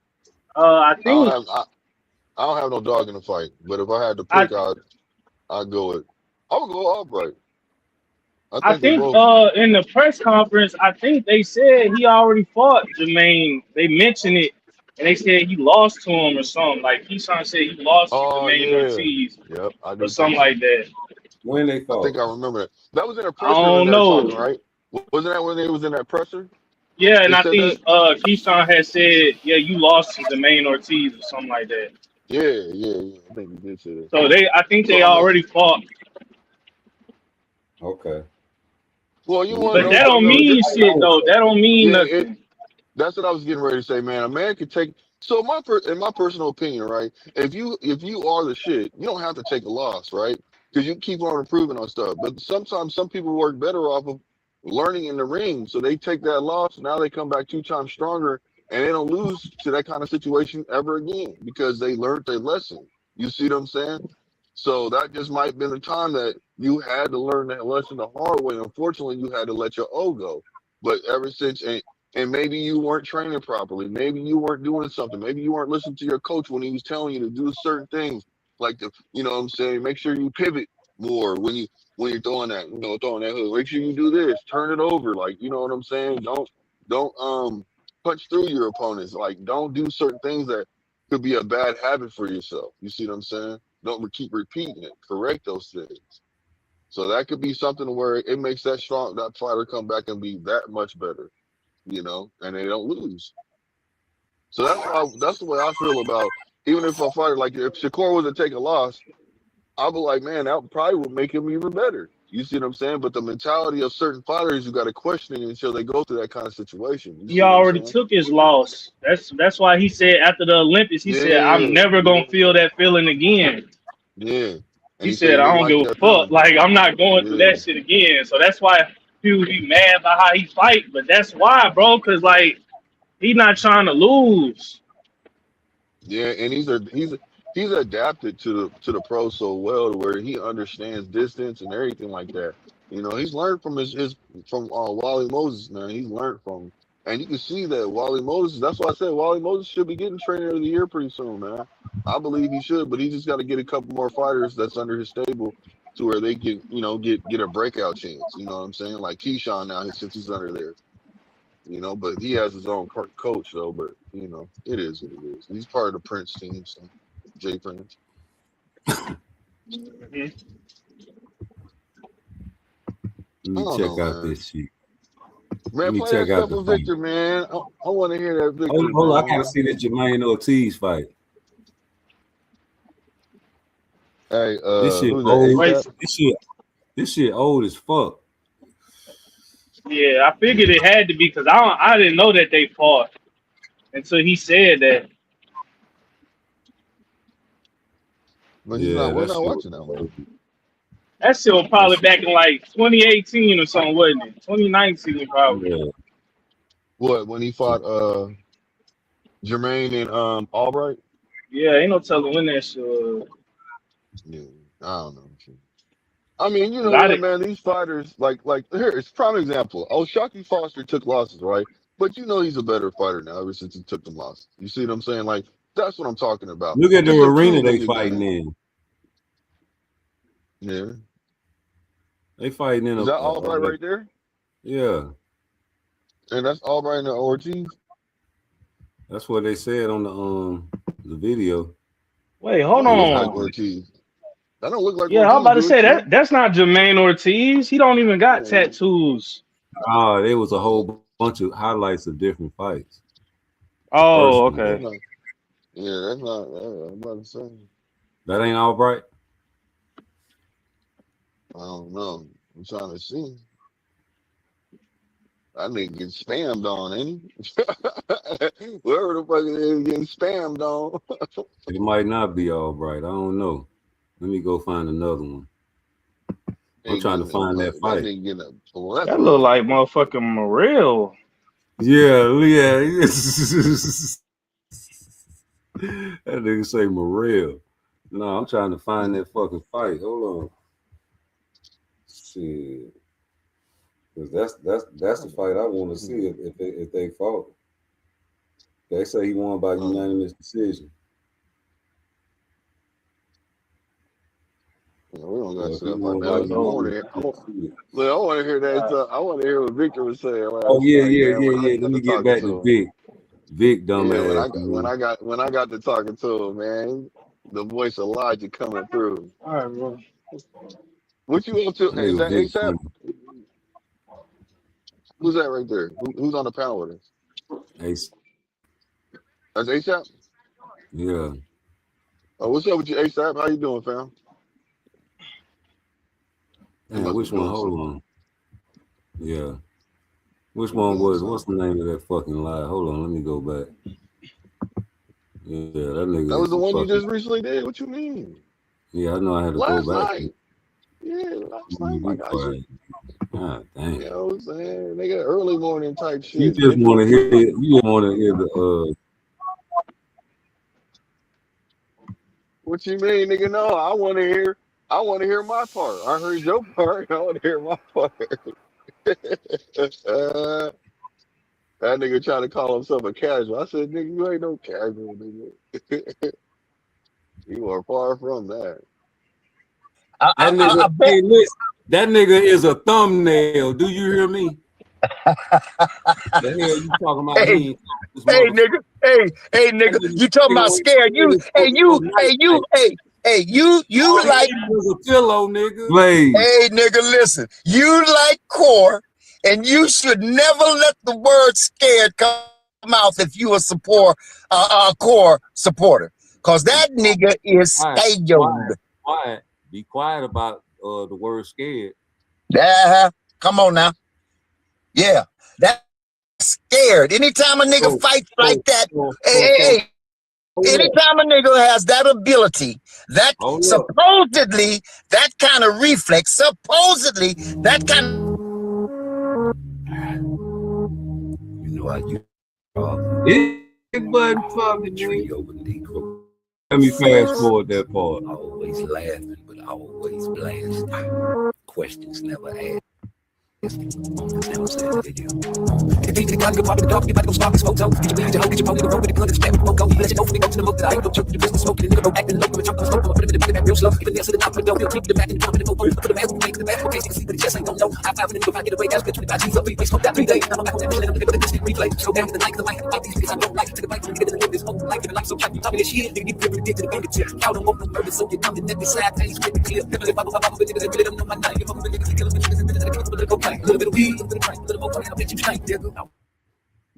I I don't think have I don't have no dog in the fight, but if I had to I pick, I'd go with I would go Albright. I I think they think both. in the press conference, I think they said he already fought Jermaine. They mentioned it, and they said he lost to him or something. Like Keyshawn said he lost to Oh Jermaine yeah, Ortiz yep, I or do think something so. like that. When they I think fought? I remember that. That was in a I presser when don't they were talking, know. right? Wasn't that when they was in that presser? Yeah, and They I said that. think Keyshawn had said, yeah, you lost to Jermaine Ortiz or something like that. Yeah. I think he did say that. So I think they So I mean, already fought, Okay. well, you want to but know that something don't though? mean shit though. That don't mean Yeah, nothing. that's what I was getting ready to say, man. A man could take. So in my personal opinion, right? If you are the shit, you don't have to take a loss, right? Because you keep on improving on stuff. But sometimes some people work better off of learning in the ring, so they take that loss. Now they come back 2 times stronger, and they don't lose to that kind of situation ever again because they learned their lesson. You see what I'm saying? So that just might have been the time that you had to learn that lesson the hard way. Unfortunately, you had to let your O go. But ever since, and maybe you weren't training properly. Maybe you weren't doing something. Maybe you weren't listening to your coach when he was telling you to do certain things, like you know what I'm saying. Make sure you pivot more when you're throwing throwing that hook. Make sure you do this, turn it over, like you know what I'm saying. Don't punch through your opponents. Like don't do certain things that could be a bad habit for yourself. You see what I'm saying? Don't keep repeating it. Correct those things. So that could be something where it makes that fighter come back and be that much better, and they don't lose. So that's the way I feel about even if a fighter like if Shakur was to take a loss, I'd be like, man, that probably would make him even better. You see what I'm saying? But the mentality of certain fighters, you got to question it until they go through that kind of situation. You He see what I'm already saying? took his loss. That's why he said after the Olympics, he said, I'm Yeah, never gonna feel that feeling again. yeah. And He he said said, he I didn't don't like give a that fuck. feeling. Like I'm not going through Yeah, that shit again. So that's why people be mad about how he fight. But that's why, bro, cause like he not trying to lose. yeah. And he's adapted to the pro so well to where he understands distance and everything like that. He's learned from his from Wally Moses, man. He's learned from, and you can see that Wally Moses. That's why I said Wally Moses should be getting trainer of the year pretty soon, man. I believe he should, but he just got to get a couple more fighters that's under his stable to where they can, get a breakout chance. You know what I'm saying? Like Keyshawn now, since he's under there. But he has his own coach though. But it is what it is. He's part of the Prince team, so Jay Prince. Mhm. Let I me don't check know, out man. this shit. Let Man, me play check that out stuff the with fight. Victor, man. I want to hear that Victor, Hold on, I man. gotta see this Jermaine Ortiz fight. Hey, This shit who's that? old. Wait, ASAP? This shit old as fuck. yeah, I figured it had to be because I didn't know that they fought until he said that. But Yeah, we're that not shit was watching that one. old. That shit was That probably shit. back in like 2018 or something, wasn't it? 2019 probably. Yeah. What, when he fought Jermaine and Albright? Yeah, ain't no telling when that shit was. Yeah, I don't know. I mean, you 'Cause know I what, did. man? These fighters, like here, it's a prime example. Oh, Shockey Foster took losses, right? But you know he's a better fighter now ever since he took them losses. You see what I'm saying? Like that's what I'm talking about. Look at the Just to arena prove in they your fighting game. in. Yeah. They fighting in Is that Albright right there? yeah. And that's Albright and Ortiz. That's what they said on the video. Wait, That hold don't It look was like on. Ortiz. That don't look like Yeah, I'm Ortiz, about to do it say to you? that's not Jermaine Ortiz. He don't even got Yeah. tattoos. there was a whole bunch of highlights of different fights. The first Oh, one, okay. though. That's not. I'm about to say. That ain't Albright. I don't know. I'm trying to see. That nigga getting spammed on, ain't he? Whoever the fuck it is getting spammed on. It might not be Albright. I don't know. Let me go find another one. I'm Ain't trying to getting find that that fight. nigga getting a That look plethora. like motherfucking Morel. Yeah. That nigga say Morel. No, I'm trying to find that fucking fight. Hold on. Shit. Because that's the fight I want to see if they fought. They say he won by unanimous decision. Yeah, we don't got So to if see he that fight, won man. by Listen, I want unanimous to hear. decision. Look, I want to hear that. I want to hear what Victor was saying Oh last yeah, night, yeah, man. yeah, When I yeah. Let got me to get talking back to to him. Vic. Vic Yeah, when dumbass. I got to talking to him, man. The voice of Elijah coming through. All right, bro. What you up to? Is Nigga that Vic ASAP? funny. Who's that right there? Who's on the panel with us? Ace. That's ASAP. Yeah. Oh, what's up with you, ASAP? How you doing, fam? He Man, must be which one? doing Hold something. on. Yeah. Which He one doing was? What's something. the name of that fucking lie? Hold on. Let me go back. Yeah, that That nigga was is the a one you fucking. just recently did. What you mean? Yeah, I know I had to go Last back. night. Yeah, last night, You my be guy. quiet. God damn. You know what I'm saying? They got early morning type You shit. just Hip want hip to hip hear. hop. You just want to hear the. What you mean, nigga? No, I want to hear my part. I heard your part. I want to hear my part. That nigga trying to call himself a casual. I said, nigga, you ain't no casual, nigga. You are far from that. That nigga. I bet. Hey, listen. That nigga is a thumbnail. Do you hear me? The hell you talking about? Hey, He ain't talking this hey, motherfucker. nigga. Hey, That nigga. nigga, You talking nigga about went scared? to this fucking on night night. You All he like. needed was a pillow, nigga. Blaze. Hey, nigga, listen. You like core, and you should never let the word scared come out if you a core supporter. Cause that nigga is Quiet, scared. quiet. Be quiet about the word scared. Come on now. Yeah. That's scared. Anytime a nigga So, fights like so, that, so, hey, so, hey, so, hey. Anytime a nigga has that ability, that hold up. supposedly, that kind of reflex, supposedly, that kind of. You know I you Big button fucking tree nigga. over Negro. Let me fast forward that part. Always laughing, but always blast. Questions never asked. Never said to you.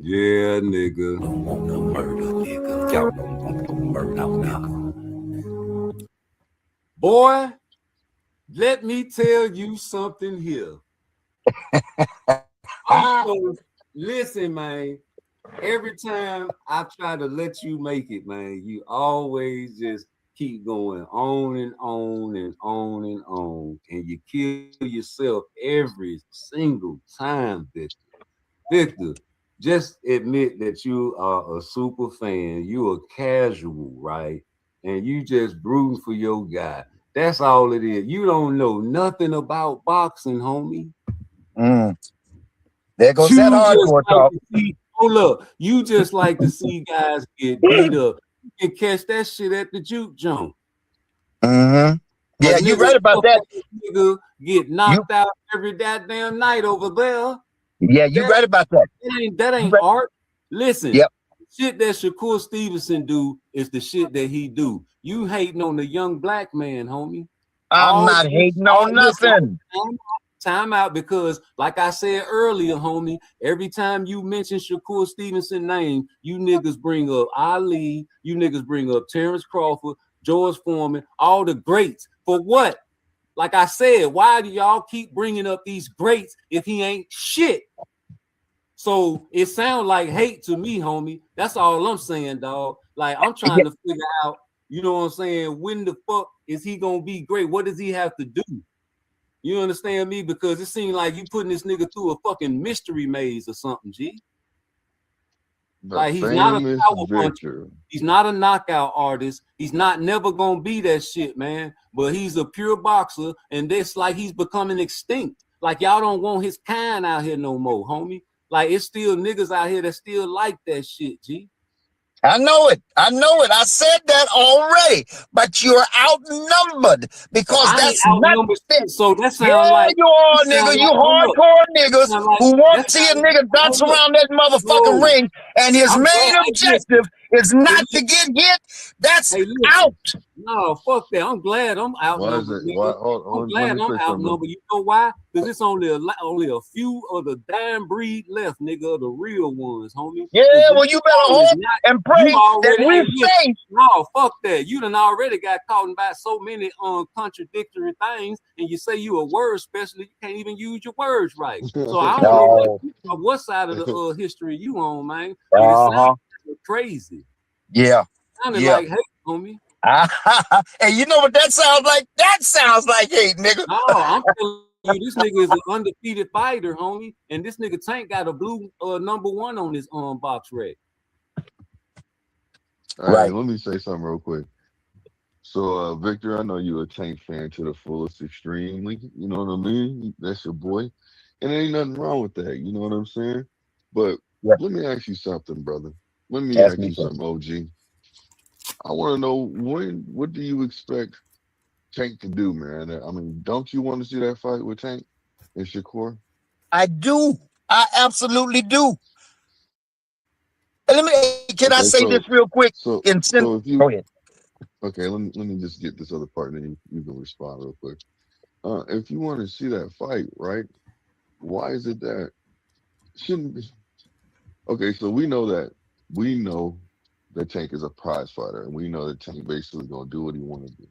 Yeah, nigga. Don't want no murder, nigga. Y'all don't want no murder, nigga. Boy, let me tell you something here. Listen, man. Every time I try to let you make it, man, you always just keep going on and on and on and on, and you kill yourself every single time, Victor. Victor, just admit that you are a super fan. You a casual, right? And you just rooting for your guy. That's all it is. You don't know nothing about boxing, homie. There goes that hardcore talk. Hold up. You just like to see guys get beat up. You can catch that shit at the juke joint. Yeah, you're right about that. Nigga get knocked out every goddamn night over there. Yeah, you're right about that. That ain't art. Listen, yep. Shit that Shakur Stevenson do is the shit that he do. You hating on the young black man, homie. I'm not hating on nothing. Time out, because like I said earlier, homie, every time you mention Shakur Stevenson name, you niggas bring up Ali, you niggas bring up Terrence Crawford, George Foreman, all the greats. For what? Like I said, why do y'all keep bringing up these greats if he ain't shit? So it sounds like hate to me, homie. That's all I'm saying, dog. Like, I'm trying to figure out, you know what I'm saying, when the fuck is he gonna be great? What does he have to do? You understand me? Because it seems like you putting this nigga through a fucking mystery maze or something, G. Like, he's not a power puncher. He's not a knockout artist. He's not never gonna be that shit, man. But he's a pure boxer, and this like he's becoming extinct. Like, y'all don't want his kind out here no more, homie. Like, it's still niggas out here that still like that shit, G. I know it. I know it. I said that already. But you're outnumbered because that's not it. So that sounds like you are, nigga. You hardcore niggas who want to see a nigga dance around that motherfucking ring, and his main objective is not to get hit. That's out. No, fuck that. I'm glad I'm outnumbered. I'm glad I'm outnumbered. You know why? Because it's only a few of the dime breed left, nigga, of the real ones, homie. Yeah, well, you better hope and pray that we stay. No, fuck that. You done already got caught by so many contradictory things, and you say you a word specialist, you can't even use your words right. So I don't know what side of the history you on, man. But it sounds crazy. Yeah. Sounded like hate, homie. Hey, you know what that sounds like? That sounds like hate, nigga. No, I'm telling you, this nigga is an undefeated fighter, homie. And this nigga Tank got a blue #1 on his box rack. All right, let me say something real quick. So, Victor, I know you're a Tank fan to the fullest extremely. You know what I mean? That's your boy. And there ain't nothing wrong with that. You know what I'm saying? But let me ask you something, brother. Let me ask you something, OG. I want to know, what do you expect Tank to do, man? I mean, don't you want to see that fight with Tank and Shakur? I do. I absolutely do. And can I say this real quick? So if you go ahead. Okay, let me just get this other part, and then you can respond real quick. If you want to see that fight, right? Why is it that shouldn't be? Okay, so we know that Tank is a prize fighter, and we know that Tank basically gonna do what he want to do.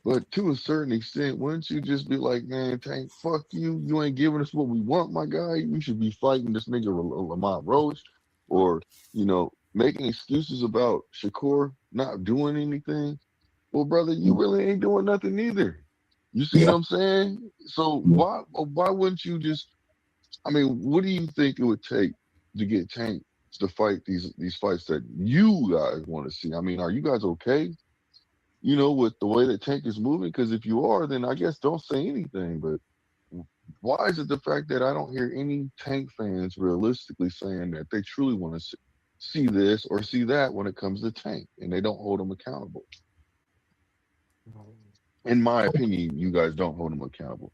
But to a certain extent, wouldn't you just be like, man, Tank, fuck you. You ain't giving us what we want, my guy. You should be fighting this nigga Lamont Roach, or, making excuses about Shakur not doing anything. Well, brother, you really ain't doing nothing either. You see what I'm saying? So why wouldn't you just, what do you think it would take to get Tank to fight these fights that you guys want to see? Are you guys okay? With the way that Tank is moving? Because if you are, then I guess don't say anything. But why is it the fact that I don't hear any Tank fans realistically saying that they truly want to see this or see that when it comes to Tank, and they don't hold him accountable? In my opinion, you guys don't hold him accountable.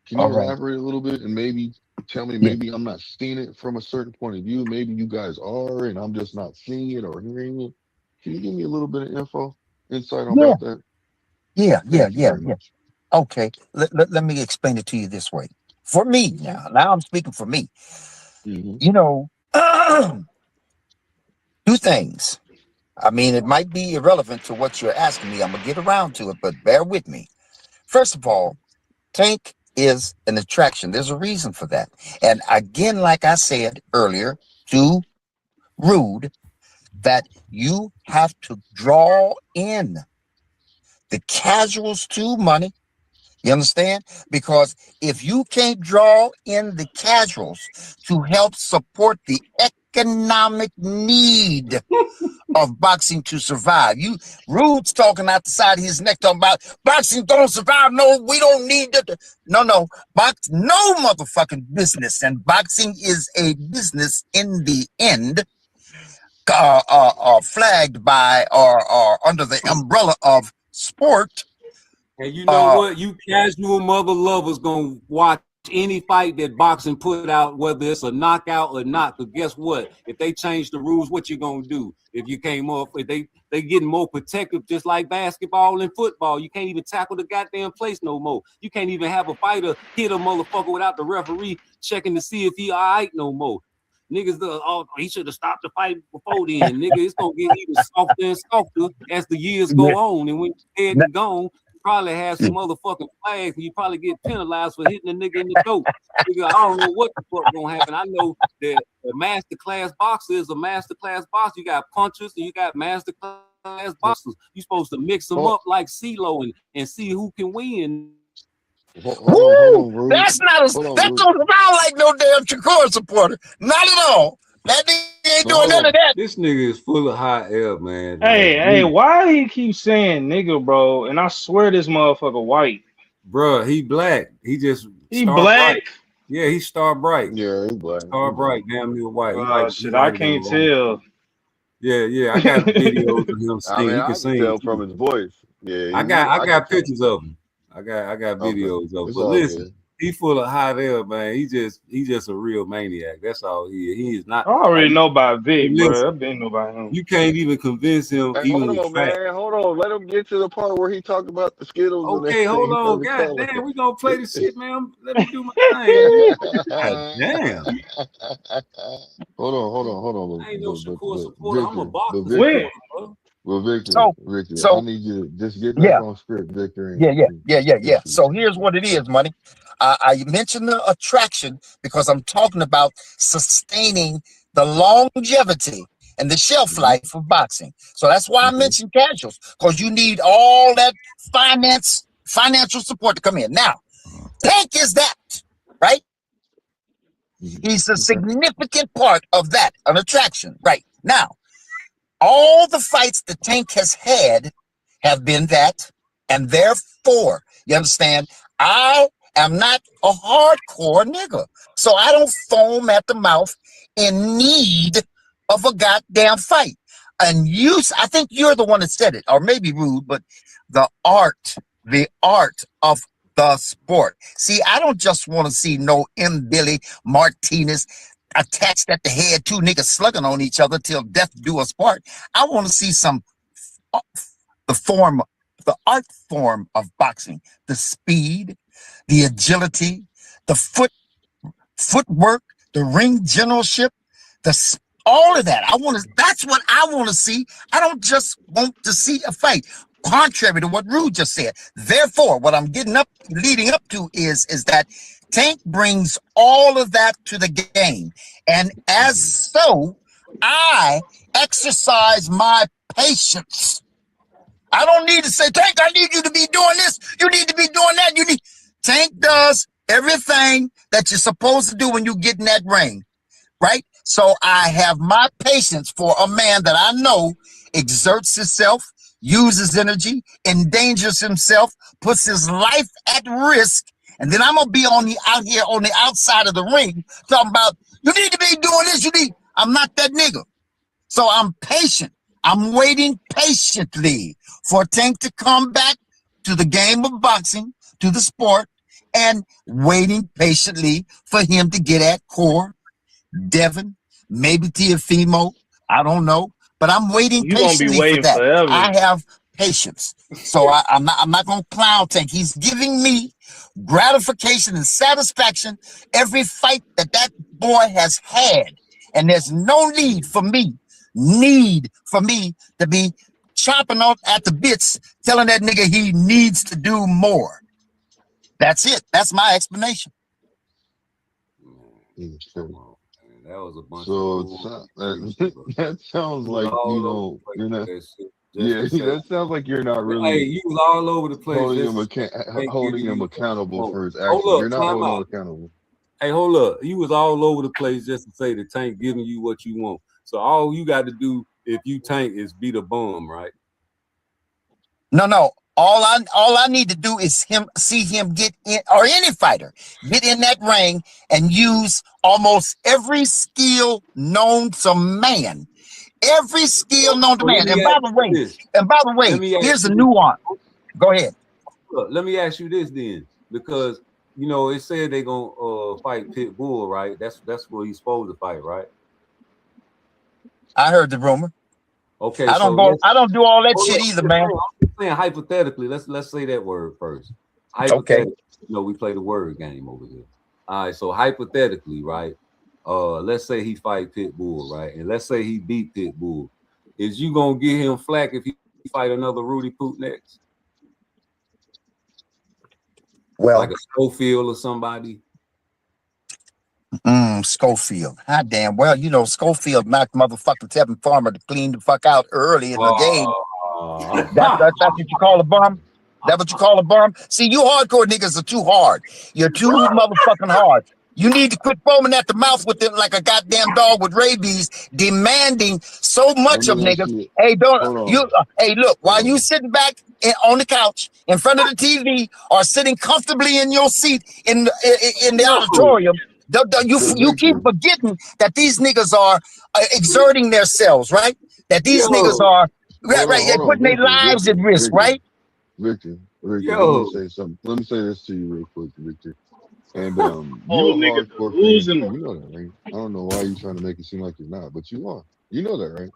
Can you elaborate a little bit and maybe tell me, maybe I'm not seeing it from a certain point of view, maybe you guys are and I'm just not seeing it or hearing it? Can you give me a little bit of insight about that? Yeah. Okay, let me explain it to you this way. For me, now I'm speaking for me. Two things. It might be irrelevant to what you're asking me. I'm gonna get around to it, but bear with me. First of all, Tank is an attraction. There's a reason for that. And again, like I said earlier to Rude, that you have to draw in the casuals to money You understand? Because if you can't draw in the casuals to help support the economic need of boxing to survive, Rude's talking out the side of his neck talking about boxing don't survive. No, we don't need it. No, no motherfucking business, and boxing is a business in the end, flagged by or under the umbrella of sport. And you know what? You casual mother lovers gonna watch any fight that boxing put out, whether it's a knockout or not. Because guess what? If they change the rules, what you gonna do? If you came off, if they getting more protective, just like basketball and football. You can't even tackle the goddamn place no more. You can't even have a fighter hit a motherfucker without the referee checking to see if he all right no more. Niggas, he should have stopped the fight before then. Nigga, it's gonna get even softer and softer as the years go on. And when you're dead and gone, probably have some motherfucking flags and you probably get penalized for hitting a nigga in the throat. Nigga, I don't know what the fuck gonna happen. I know that a master class boxer is a master class boxer. You got punchers and you got master class boxers. You're supposed to mix them up like CeeLo and see who can win. Hold on, that don't sound like no damn Shakur supporter. Not at all. That nigga ain't doing none of that. This nigga is full of hot air, man. Hey, why he keep saying nigga, bro? And I swear this motherfucker white. Bro, he black. He black. Bright. Yeah, he Star Bright. Yeah, he black. Star Bright, damn near white. I can't tell. Yeah, I got videos of him singing. I can tell from his voice. Yeah, I got pictures of him. I got videos of him. But listen, he full of hot air, man. He just a real maniac. That's all he is. He is not. I already know about Vic, bro. I've been know about him. You can't even convince him. Hey, hold on, man. Hold on. Let him get to the part where he talked about the Skittles. Okay, hold on. God damn, we gonna play the shit, man. Let me do my thing. God damn. Hold on. I ain't no Shakur supporter. I'm a boxer. Well, Victor, so I need you to just get back on script, Victor. Yeah. So here's what it is, money. I mentioned the attraction because I'm talking about sustaining the longevity and the shelf life of boxing. So that's why I mentioned casuals, because you need all that financial support to come in. Now, Tank is that, right? He's a significant part of that, an attraction, right? Now, all the fights the Tank has had have been that, and therefore, you understand, I am not a hardcore nigga. So I don't foam at the mouth in need of a goddamn fight. And I think you're the one that said it, or maybe Rude, but the art of the sport. See, I don't just want to see no M. Billy Martinez attached at the head, two niggas slugging on each other till death do us part. I want to see the art form of boxing, the speed, the agility, the footwork, the ring generalship, all of that. That's what I want to see. I don't just want to see a fight. Contrary to what Rude just said. Therefore, what I'm leading up to is that Tank brings all of that to the game. And as so, I exercise my patience. I don't need to say, Tank, I need you to be doing this. You need to be doing that. Tank does everything that you're supposed to do when you get in that ring, right? So I have my patience for a man that I know exerts himself, uses energy, endangers himself, puts his life at risk, and then I'm gonna be out here on the outside of the ring talking about, you need to be doing this, I'm not that nigga. So I'm patient. I'm waiting patiently for Tank to come back to the game of boxing, to the sport, and waiting patiently for him to get at Core, Devin, maybe Tiafimo, I don't know, but I'm waiting patiently for that. Forever. I have patience, so I'm not gonna clown Tank. He's giving me gratification and satisfaction every fight that boy has had, and there's no need for me to be chopping off at the bits, telling that nigga he needs to do more. That's it. That's my explanation. That was a bunch of that sounds like you're not Just to say, that sounds like you're not hey, really you was all over the place. holding Just him to say ain't holding giving him you what you accountable want. for his Hold actions. up, You're not time holding him out. accountable. Hey, hold up. You was all over the place just to say the Tank giving you what you want. So all you got to do if you Tank is beat a bum, right? No. All I need to do is see him get in, or any fighter get in that ring and use almost every skill known to man. Every skill known to So let man. me And ask by the you way, this. Let me ask here's a you this. nuance. Go ahead. Look, let me ask you this then, because you know it said they gonna fight Pitbull, right? That's what he's supposed to fight, right? I heard the rumor. Okay, I so don't do all that hold shit up. either, man. I'm just saying hypothetically. Let's say that word first. Okay. Hypothetically, we play the word game over here. All right, so hypothetically, right? Let's say he fight Pitbull, right? And let's say he beat Pitbull. Is you gonna give him flack if he fight another Rudy Poot next? Well, Like a Schofield or somebody? Schofield. Hot damn. Well, Schofield knocked motherfucking Tevin Farmer to clean the fuck out early in the game. That's what you call a bum? That what you call a bum? See, you hardcore niggas are too hard. You're too motherfucking hard. You need to quit foaming at the mouth with it like a goddamn dog with rabies, demanding so Let much of me ask niggas. you. Hey, Hold on. hey, look, Hold while you on. sitting back on the couch in front of the TV or sitting comfortably in your seat in the auditorium, you keep Victor. forgetting that these niggas are exerting themselves, right? That these niggas Yo, are right. They're Hold on, putting their lives at risk, right? Victor. Let me yo. say something. Let me say this to you real quick, Victor. And you Oh, a nigga, hardcore fan losing too. them. You know that, right? I don't know why you trying to make it seem like you're not, but you are. You know that, right?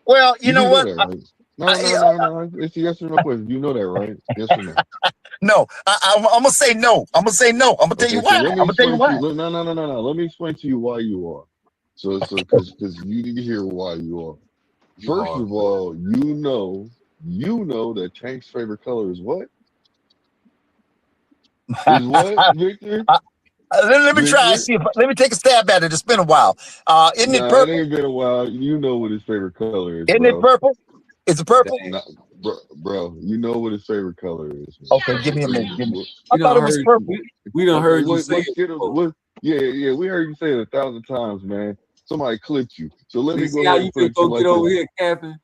Well, you You know do know what? that, right? No. It's a yes or no question. You know that, right? Yes or no? No, I'm gonna say no. I'm gonna say no. I'm gonna tell you Okay, so why. let I'm me gonna tell you explain to why. you. No. Let me explain to you why you are. Because you need to hear why you are. You First of hardcore. all, you know that Tank's favorite color is what? Is what, Victor? Let me try and Victor? see. Let me take a stab at it. It's been a while. Isn't it Nah, it purple? ain't been a while. You know what his favorite color is, Isn't it bro. purple? Is it purple? Dang. Nah, bro, you know what his favorite color is, man. Okay, give me a minute. I We thought done it was heard purple. we done Okay, heard you say what it Skittles? before. What? Yeah. We heard you say it 1,000 times, man. Somebody clipped you. So let me See go how ahead you and put just it to you go get like over this. here, Captain?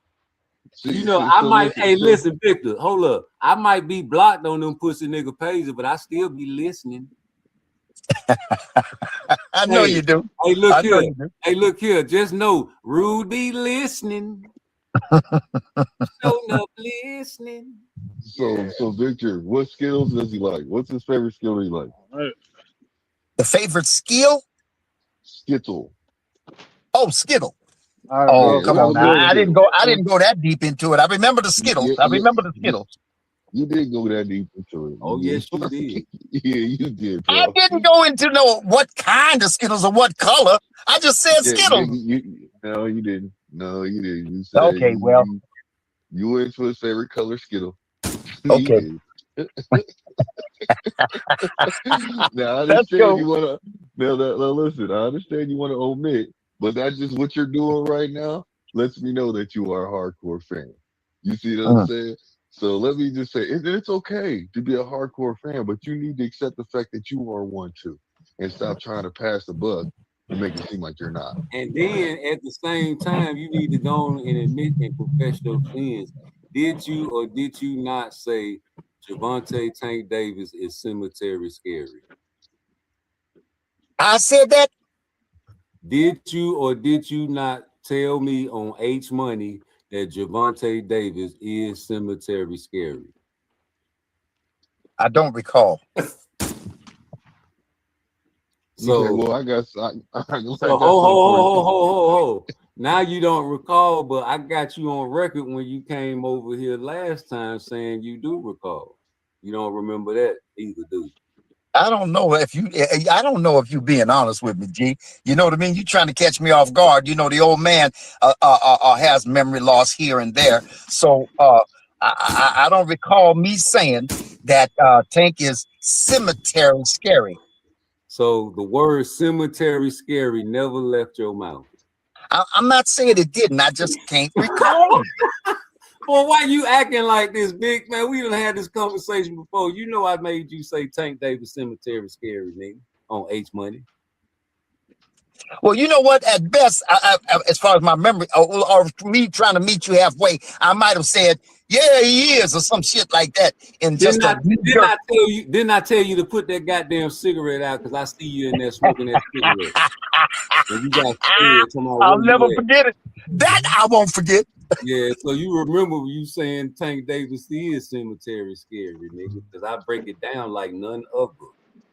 See, I so might, listen. hey, So listen, Victor, hold up. I might be blocked on them pussy nigga pages, but I still be listening. I know Hey, you do. hey, look I know here. you do. Hey, look here. Just know, Rudy listening. Showing up listening. so Victor, what Skittles does he like? What's his favorite Skittle he like? The favorite skill? Skittle. Oh, Skittle. All right, Oh, bro. Yeah, come what's on his now. favorite I didn't Skittle? go. I didn't go that deep into it. I remember the Skittles. Yeah, I remember the Skittles. you did go that deep into it. Oh, yes, you did. Yeah, you did, I bro. didn't go into what kind of Skittles or what color. I just said Yeah, Skittles. no, you didn't. No, you didn't. You said Okay, well, you went to his favorite color Skittle. You okay. did. Now I Let's understand go. you wanna now listen, I understand you wanna omit, but that's just what you're doing right now. Lets me know that you are a hardcore fan. You see what I'm saying? So let me just say it's okay to be a hardcore fan, but you need to accept the fact that you are one too. And stop trying to pass the buck and make it seem like you're not. And then at the same time, you need to go on and admit and confess your sins. Did you or did you not say Javante Tank Davis is cemetery scary? I said that. Did you or did you not tell me on H Money that Javante Davis is cemetery scary? I don't recall. So, Okay, well I got ho, something for you. ho. Now you don't recall, but I got you on record when you came over here last time saying you do recall. You don't remember that either, do you? I don't know if you. I don't know if you being honest with me, G. You know what I mean? You trying to catch me off guard. You know the old man has memory loss here and there. So I don't recall me saying that Tank is cemetery scary. So the word cemetery scary never left your mouth. I'm not saying it didn't. I just can't recall it. Well, why you acting like this, big man? We done had this conversation before. You know I made you say Tank Davis Cemetery scary, nigga, on H Money. Well, you know what? At best, as far as my memory, or me trying to meet you halfway, I might have said, "Yeah, he is," or some shit like that. In just a Didn't I tell you to put that goddamn cigarette out because I see you in there smoking that cigarette. And you got scared. I'll never forget it. That I won't forget. Yeah, so you remember you saying Tank Davis is cemetery scary, nigga, because I break it down like none other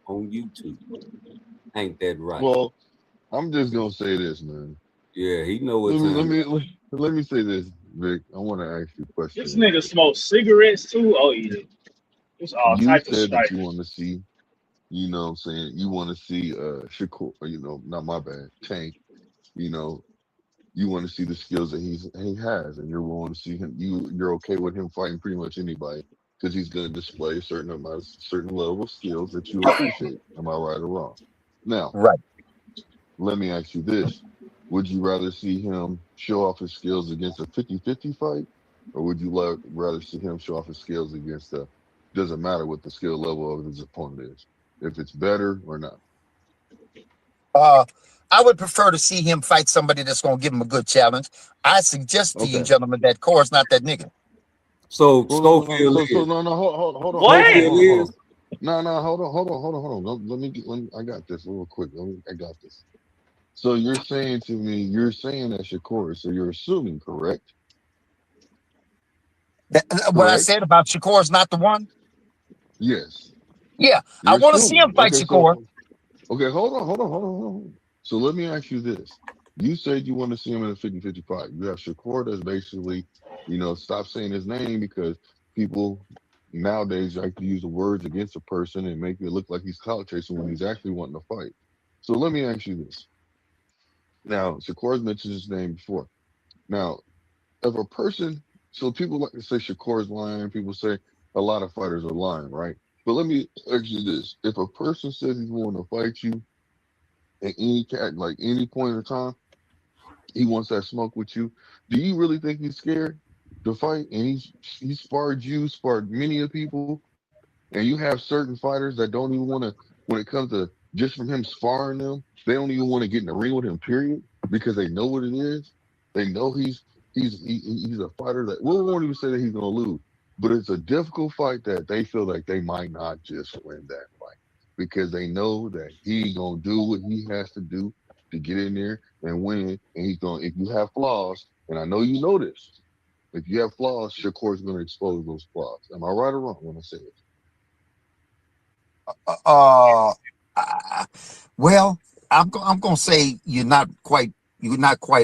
on YouTube. Ain't that right? Well, I'm just gonna say this, man. Yeah, he know what Let me say this, Vic. I want to ask you a question. This nigga smokes cigarettes too. Oh yeah, it's all You type of said that stuff. you want to see, you know what I'm saying, you want to see Shakur, you know, not my bad, Tank, you know, you want to see the skills that he has, and you're willing to see him. You're okay with him fighting pretty much anybody because he's going to display a certain level of skills that you appreciate. Am I right or wrong? Now, right. Let me ask you this: would you rather see him show off his skills against a 50-50 fight, or would you rather see him show off his skills against a? Doesn't matter what the skill level of his opponent is, if it's better or not. I would prefer to see him fight somebody that's going to give him a good challenge. I suggest to you, gentlemen, that Core's not that nigga. So Schofield is. Hold on. Schofield is. No, hold on. Let me. I got this real quick. I got this. So you're saying to me, you're saying that Shakur. So you're assuming, correct? What I said about Shakur's not the one. Yes. Yeah, You're I want to see him fight Shakur. Okay, hold on. So let me ask you this. You said you want to see him in a 50-50 fight. You have Shakur that's basically, you know, stop saying his name because people nowadays like to use the words against a person and make it look like he's clout chasing when he's actually wanting to fight. So let me ask you this. Now, Shakur's mentioned his name before. Now, if a person, so people like to say Shakur's lying, people say a lot of fighters are lying, right? But let me ask you this. If a person says he's willing to fight you at any point in time, he wants that smoke with you, do you really think he's scared to fight? And he sparred you, sparred many of people, and you have certain fighters that don't even want to, when it comes to just from him sparring them, they don't even want to get in the ring with him, period, because they know what it is. They know he's a fighter that we won't even say that he's gonna lose, but it's a difficult fight that they feel like they might not just win that fight because they know that he gonna do what he has to do to get in there and win. And he's gonna, if you have flaws, and I know you know this, if you have flaws, Shakur's gonna expose those flaws. Am I right or wrong when I say this? Well, I'm gonna say you're not quite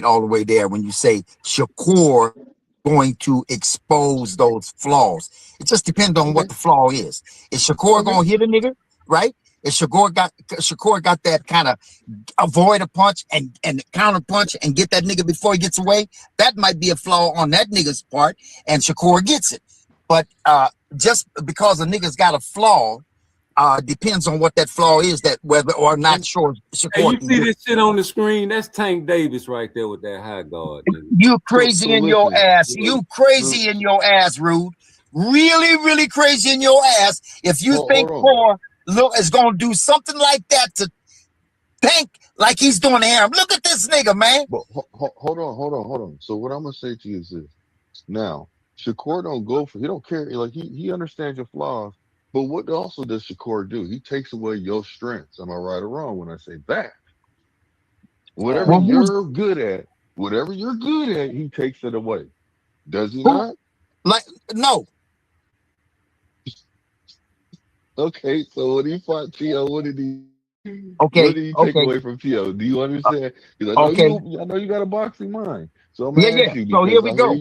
all the way there when you say Shakur going to expose those flaws. It just depends on what the flaw is. Is Shakur gonna hit a nigga, right? Is Shakur got that kind of avoid a punch and counter punch and get that nigga before he gets away? That might be a flaw on that nigga's part, and Shakur gets it. But just because a nigga's got a flaw, depends on what that flaw is, that whether or not sure. Hey, you see this shit on the screen? That's Tank Davis right there with that high guard. Nigga. You crazy in your ass. You crazy in your ass, Rude. Really, really crazy in your ass. If you think Core is gonna do something like that to Tank like he's doing to him. Look at this nigga, man. But hold on. So what I'm gonna say to you is this. Now, Shakur don't go for, he don't care, like he understands your flaws. But what also does Shakur do? He takes away your strengths. Am I right or wrong when I say that? Whatever you're good at, he takes it away. Does he not? Like, no. Okay, so when he fought Tio, what did he take away from Tio? Do you understand? Because I know you got a boxing mind. So I'm gonna ask you, so here we go.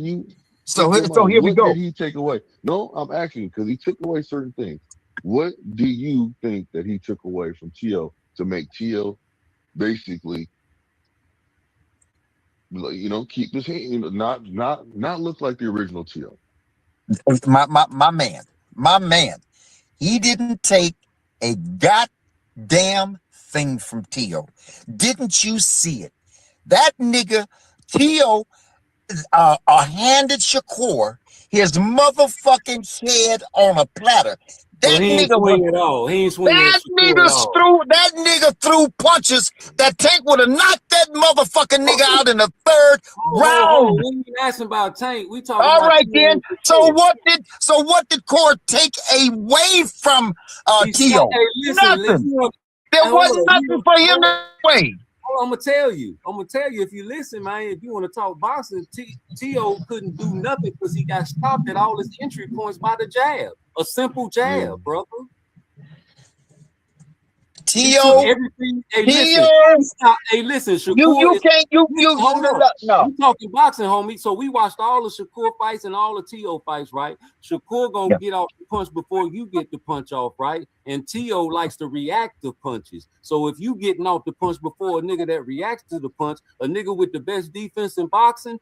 So here we go. What did he take away? No, I'm asking because he took away certain things. What do you think that he took away from Tio to make Tio basically, you know, keep his hand, you know, not look like the original Tio? My man, he didn't take a goddamn thing from Tio. Didn't you see it? That nigga Tio, handed Shakur his motherfucking head on a platter. So That he ain't nigga was swing at all. He ain't swing at Shakur at all. that nigga threw punches that Tank would have knocked that motherfucking nigga out in the third round. We ain't asking about Tank. We talking All about right then. Shakur. So what did Core take away from T.O.? Hey, listen, Nothing. There wasn't nothing for him to wait. I'm gonna tell you. If you listen, man. If you want to talk boxing, T.O. couldn't do nothing because he got stopped at all his entry points by the jab, a simple jab, brother. T.O. everything. Hey, listen, Shakur. You can't. No. You talking boxing, homie? So we watched all the Shakur fights and all the T.O. fights, right? Shakur gonna get off the punch before you get the punch off, right? And T.O. likes to react to punches. So if you getting off the punch before a nigga that reacts to the punch, a nigga with the best defense in boxing.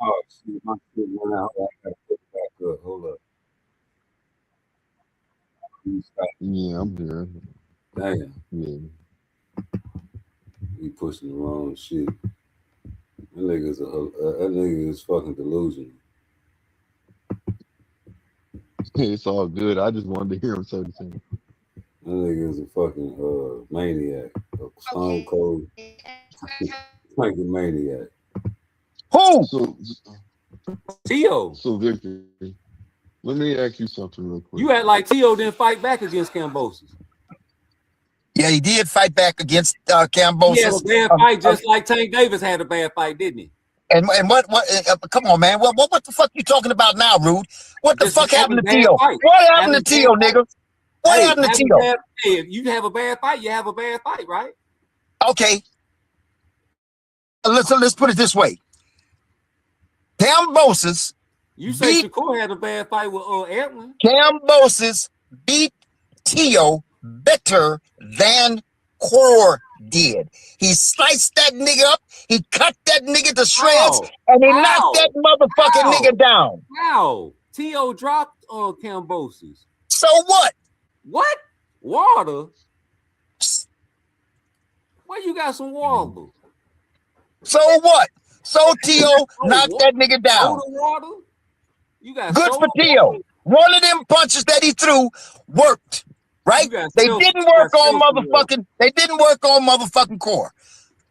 Oh, shit, my shit went out. I gotta put it back up. Hold up. Yeah, I'm here. Damn. Yeah. We pushing the wrong shit. That nigga is fucking delusional. It's all good. I just wanted to hear him say the same. That nigga is a fucking maniac. A stone cold fucking maniac. Who? T.O. So Victor, let me ask you something real quick. You act like T.O. didn't fight back against Kambosos. Yeah, he did fight back against Kambosos. He had a bad fight just like Tank Davis had a bad fight, didn't he? And what come on, man. What the fuck you talking about now, Rude? What the fuck happened to T.O.? What happened to T.O., nigga? What happened to T.O.? If you have a bad fight, you have a bad fight, right? Okay. Let's put it this way. Kambosos. You say Shakur had a bad fight with Edwin. Kambosos beat T.O. better than Core did. He sliced that nigga up, he cut that nigga to shreds, and he knocked that motherfucking nigga down. How? T.O. dropped Kambosos. So what? What? Water? Why you got some water? So what? So T.O. knocked that nigga down. Water? You got good for T.O. One of them punches that he threw worked. Right? They didn't work on motherfucking Core.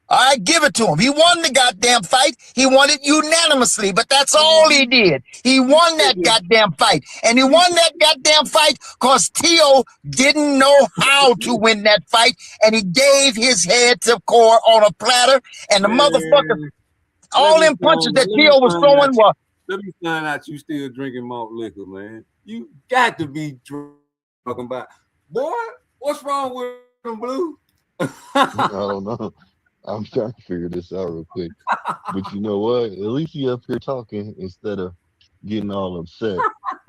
I give it to him. He won the goddamn fight. He won it unanimously, but that's all he did. He won that goddamn fight. And he won that goddamn fight because T.O. didn't know how to win that fight. And he gave his head to Core on a platter. And the motherfucker, all them punches that T.O. was throwing were. Let me find out you still drinking malt liquor, man. You got to be talking about. Boy, what's wrong with them, Blue? I don't know. I'm trying to figure this out real quick. But you know what? At least he up here talking instead of getting all upset.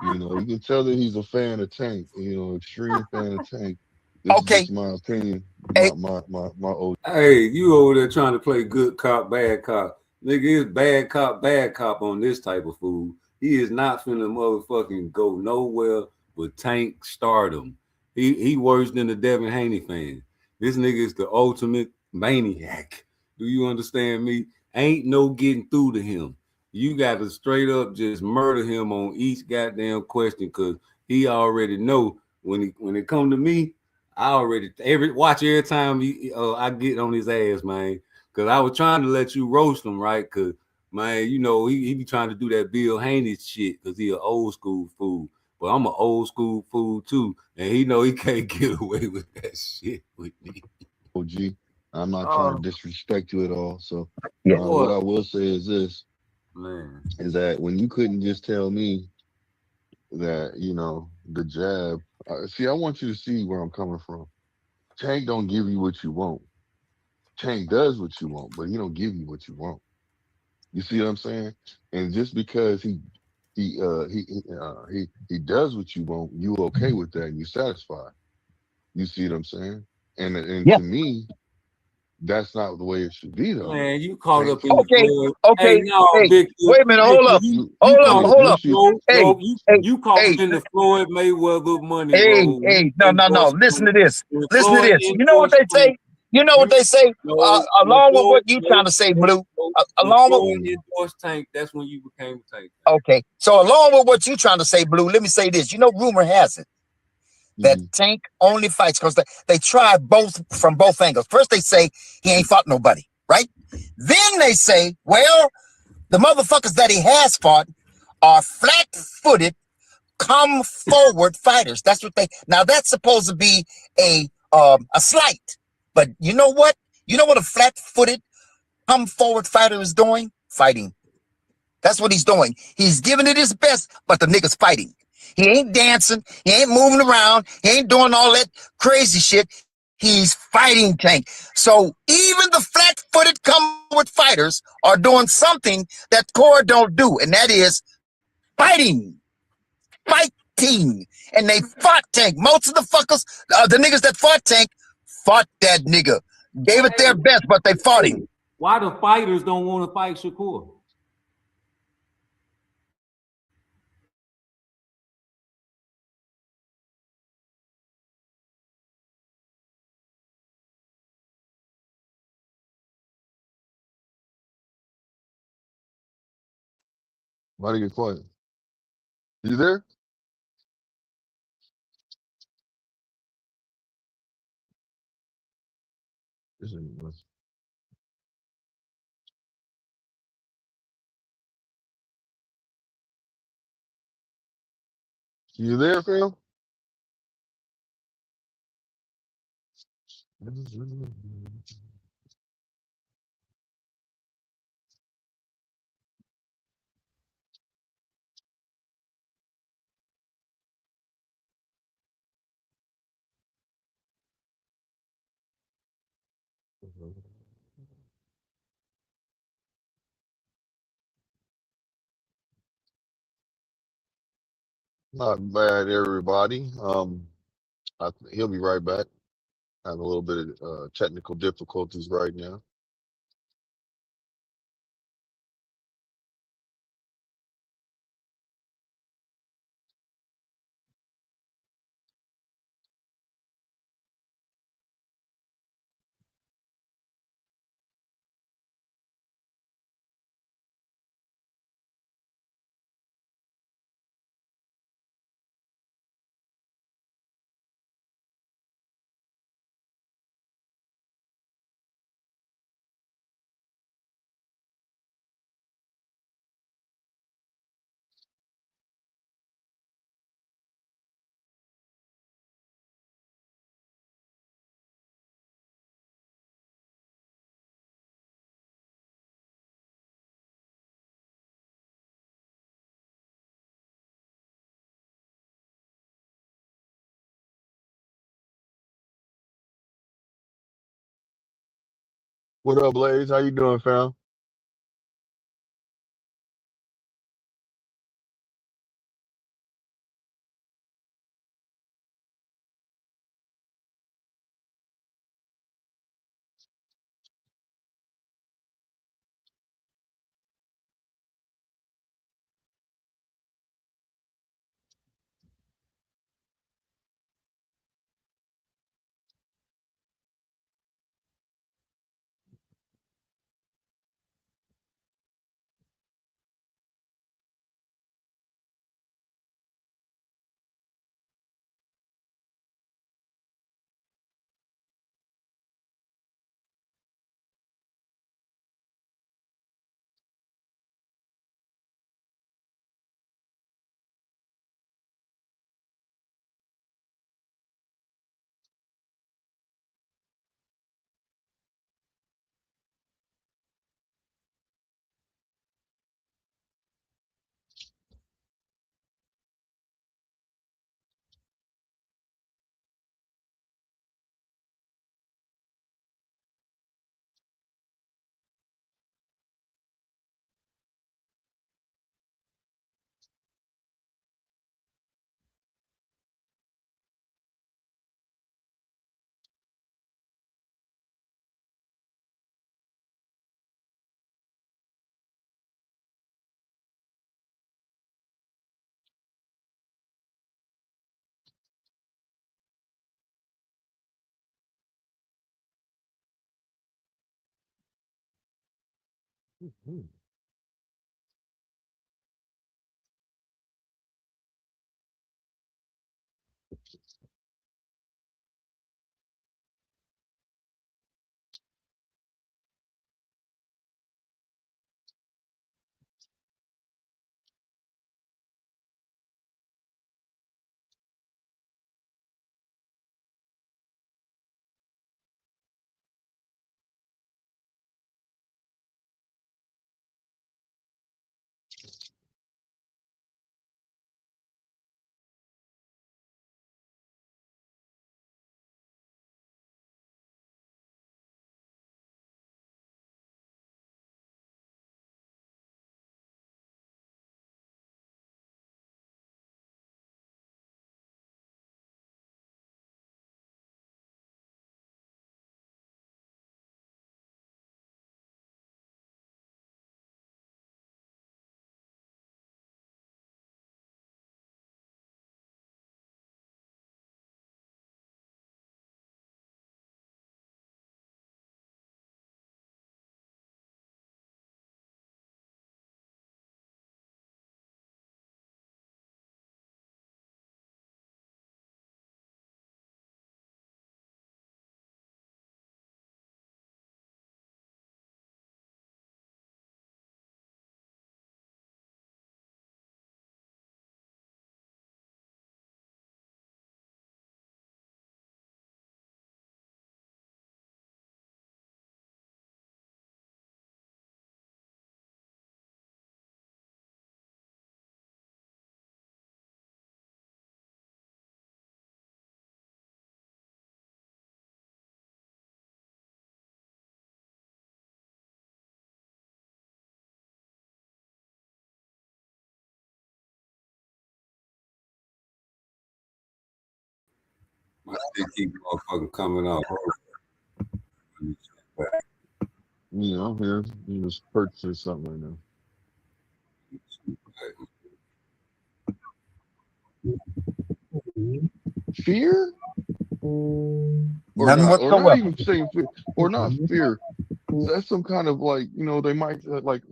You know, you can tell that he's a fan of Tank, extreme fan of Tank. This is my opinion. My old. Hey, you over there trying to play good cop, bad cop. Nigga is bad cop on this type of food. He is not finna motherfucking go nowhere but Tank stardom. He worse than the Devin Haney fan. This nigga is the ultimate maniac. Do you understand me? Ain't no getting through to him. You got to straight up just murder him on each goddamn question because he already know when it come to me. I already every time I get on his ass, man. Cause I was trying to let you roast him, right? Cause man, you know he be trying to do that Bill Haney shit, cause he an old school fool. But I'm an old school fool too, and he know he can't get away with that shit with me. OG. I'm not trying to disrespect you at all. So, Yeah. what I will say is this: Man, is that when you couldn't just tell me that the jab. See, I want you to see where I'm coming from. Tank don't give you what you want. Tank does what you want, but he don't give you what you want. You see what I'm saying? And just because he does what you want, you okay with that and you satisfied. You see what I'm saying? And Yeah. to me, that's not the way it should be though. man, you caught Tank, up in the Okay. flood. Hey, Okay. no, Hey, Victor, wait a minute. Hold Victor, up. you Hold up. caught yeah, up Hold in up. once you Hey. you caught up Hey. in the Floyd Mayweather money Hey, roll. hey, You no, no, no. endorsed Listen to this. when Listen to Floyd this. You know what endorsed they say? You know what you they say? when Along with Floyd what you trying to say, Blue. when Along with Floyd endorsed Tank, that's when you became a Tank. okay. So along with what you trying to say, Blue. Let me say this. You know, rumor has it that Tank only fights because they tried both from both angles. First, they say he ain't fought nobody, right? Then they say, well, the motherfuckers that he has fought are flat-footed, come forward fighters. That's what they. Now that's supposed to be a slight, but you know what? You know what a flat-footed, come forward fighter is doing? Fighting. That's what he's doing. He's giving it his best, but the nigga's fighting. He ain't dancing. He ain't moving around. He ain't doing all that crazy shit. He's fighting Tank. So even the flat-footed come with fighters are doing something that Core don't do, and that is fighting. Fighting. And they fought Tank. Most of the fuckers, the niggas that fought Tank, fought that nigga. Gave it their best, but they fought him. Why the fighters don't want to fight Shakur? why do you get quiet? You there? This ain't- You there, fam? Not bad, everybody. He'll be right back. Having a little bit of technical difficulties right now. What up, Blaze? How you doing, fam? My shit keep motherfucking coming off. Yeah, I'm here. You just purchasing something right now. Fear? Or None not? Or not whatsoever. even saying fear. Or not fear. That's some kind of like, they might like,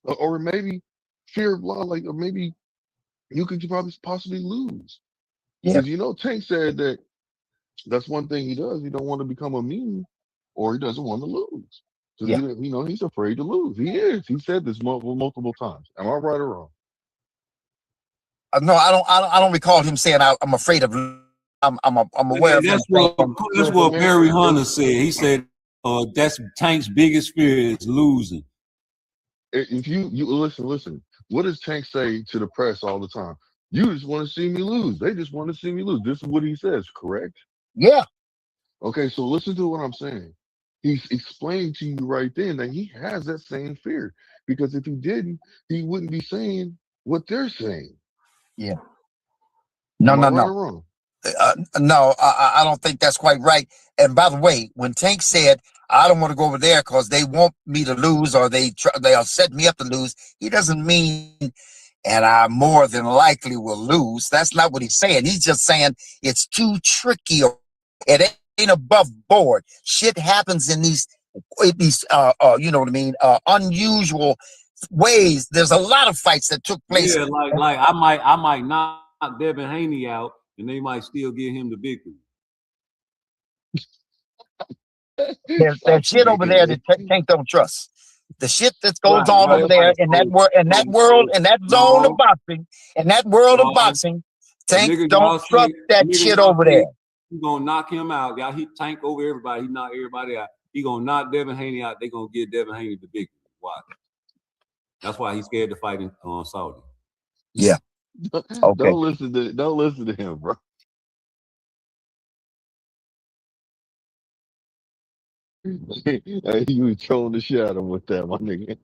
or maybe fear of loss, like, or maybe you could probably possibly lose. Yeah, Because Tank said that that's one thing he does. He don't want to become a meme, or he doesn't want to lose. yeah. Because he's afraid to lose. He is. He said this multiple times. Am I right or wrong? No, I don't recall him saying I'm afraid of. I'm aware of him That's saying. what Barry Hunter said. He said that's Tank's biggest fear is losing. If you listen, what does Tank say to the press all the time? You just want to see me lose. They just want to see me lose. This is what he says, correct? Yeah, Okay, so listen to what I'm saying. He's explaining to you right then that he has that same fear. Because if he didn't, he wouldn't be saying what they're saying. yeah. No, Am I no, right no. or wrong? No, I don't think that's quite right. And by the way, when Tank said, I don't want to go over there because they want me to lose or they'll set me up to lose, he doesn't mean, and I more than likely will lose. That's not what he's saying. He's just saying it's too tricky. It ain't above board. Shit happens in these you know what I mean, unusual ways. There's a lot of fights that took place. Yeah, like I might knock Devin Haney out, and they might still give him the victory. There's shit over there that Tank don't trust. The shit that goes on over there Right. in that world, in that zone of boxing, Tank don't trust that shit over there. He gonna knock him out. Y'all, he Tank over everybody. He knock everybody out. He gonna knock Devin Haney out. They gonna give Devin Haney the victory. Why? That's why he's scared to fight in Saudi. Yeah. Okay. Don't listen to him, bro. Hey, you was trolling the shit out of him with that, my nigga.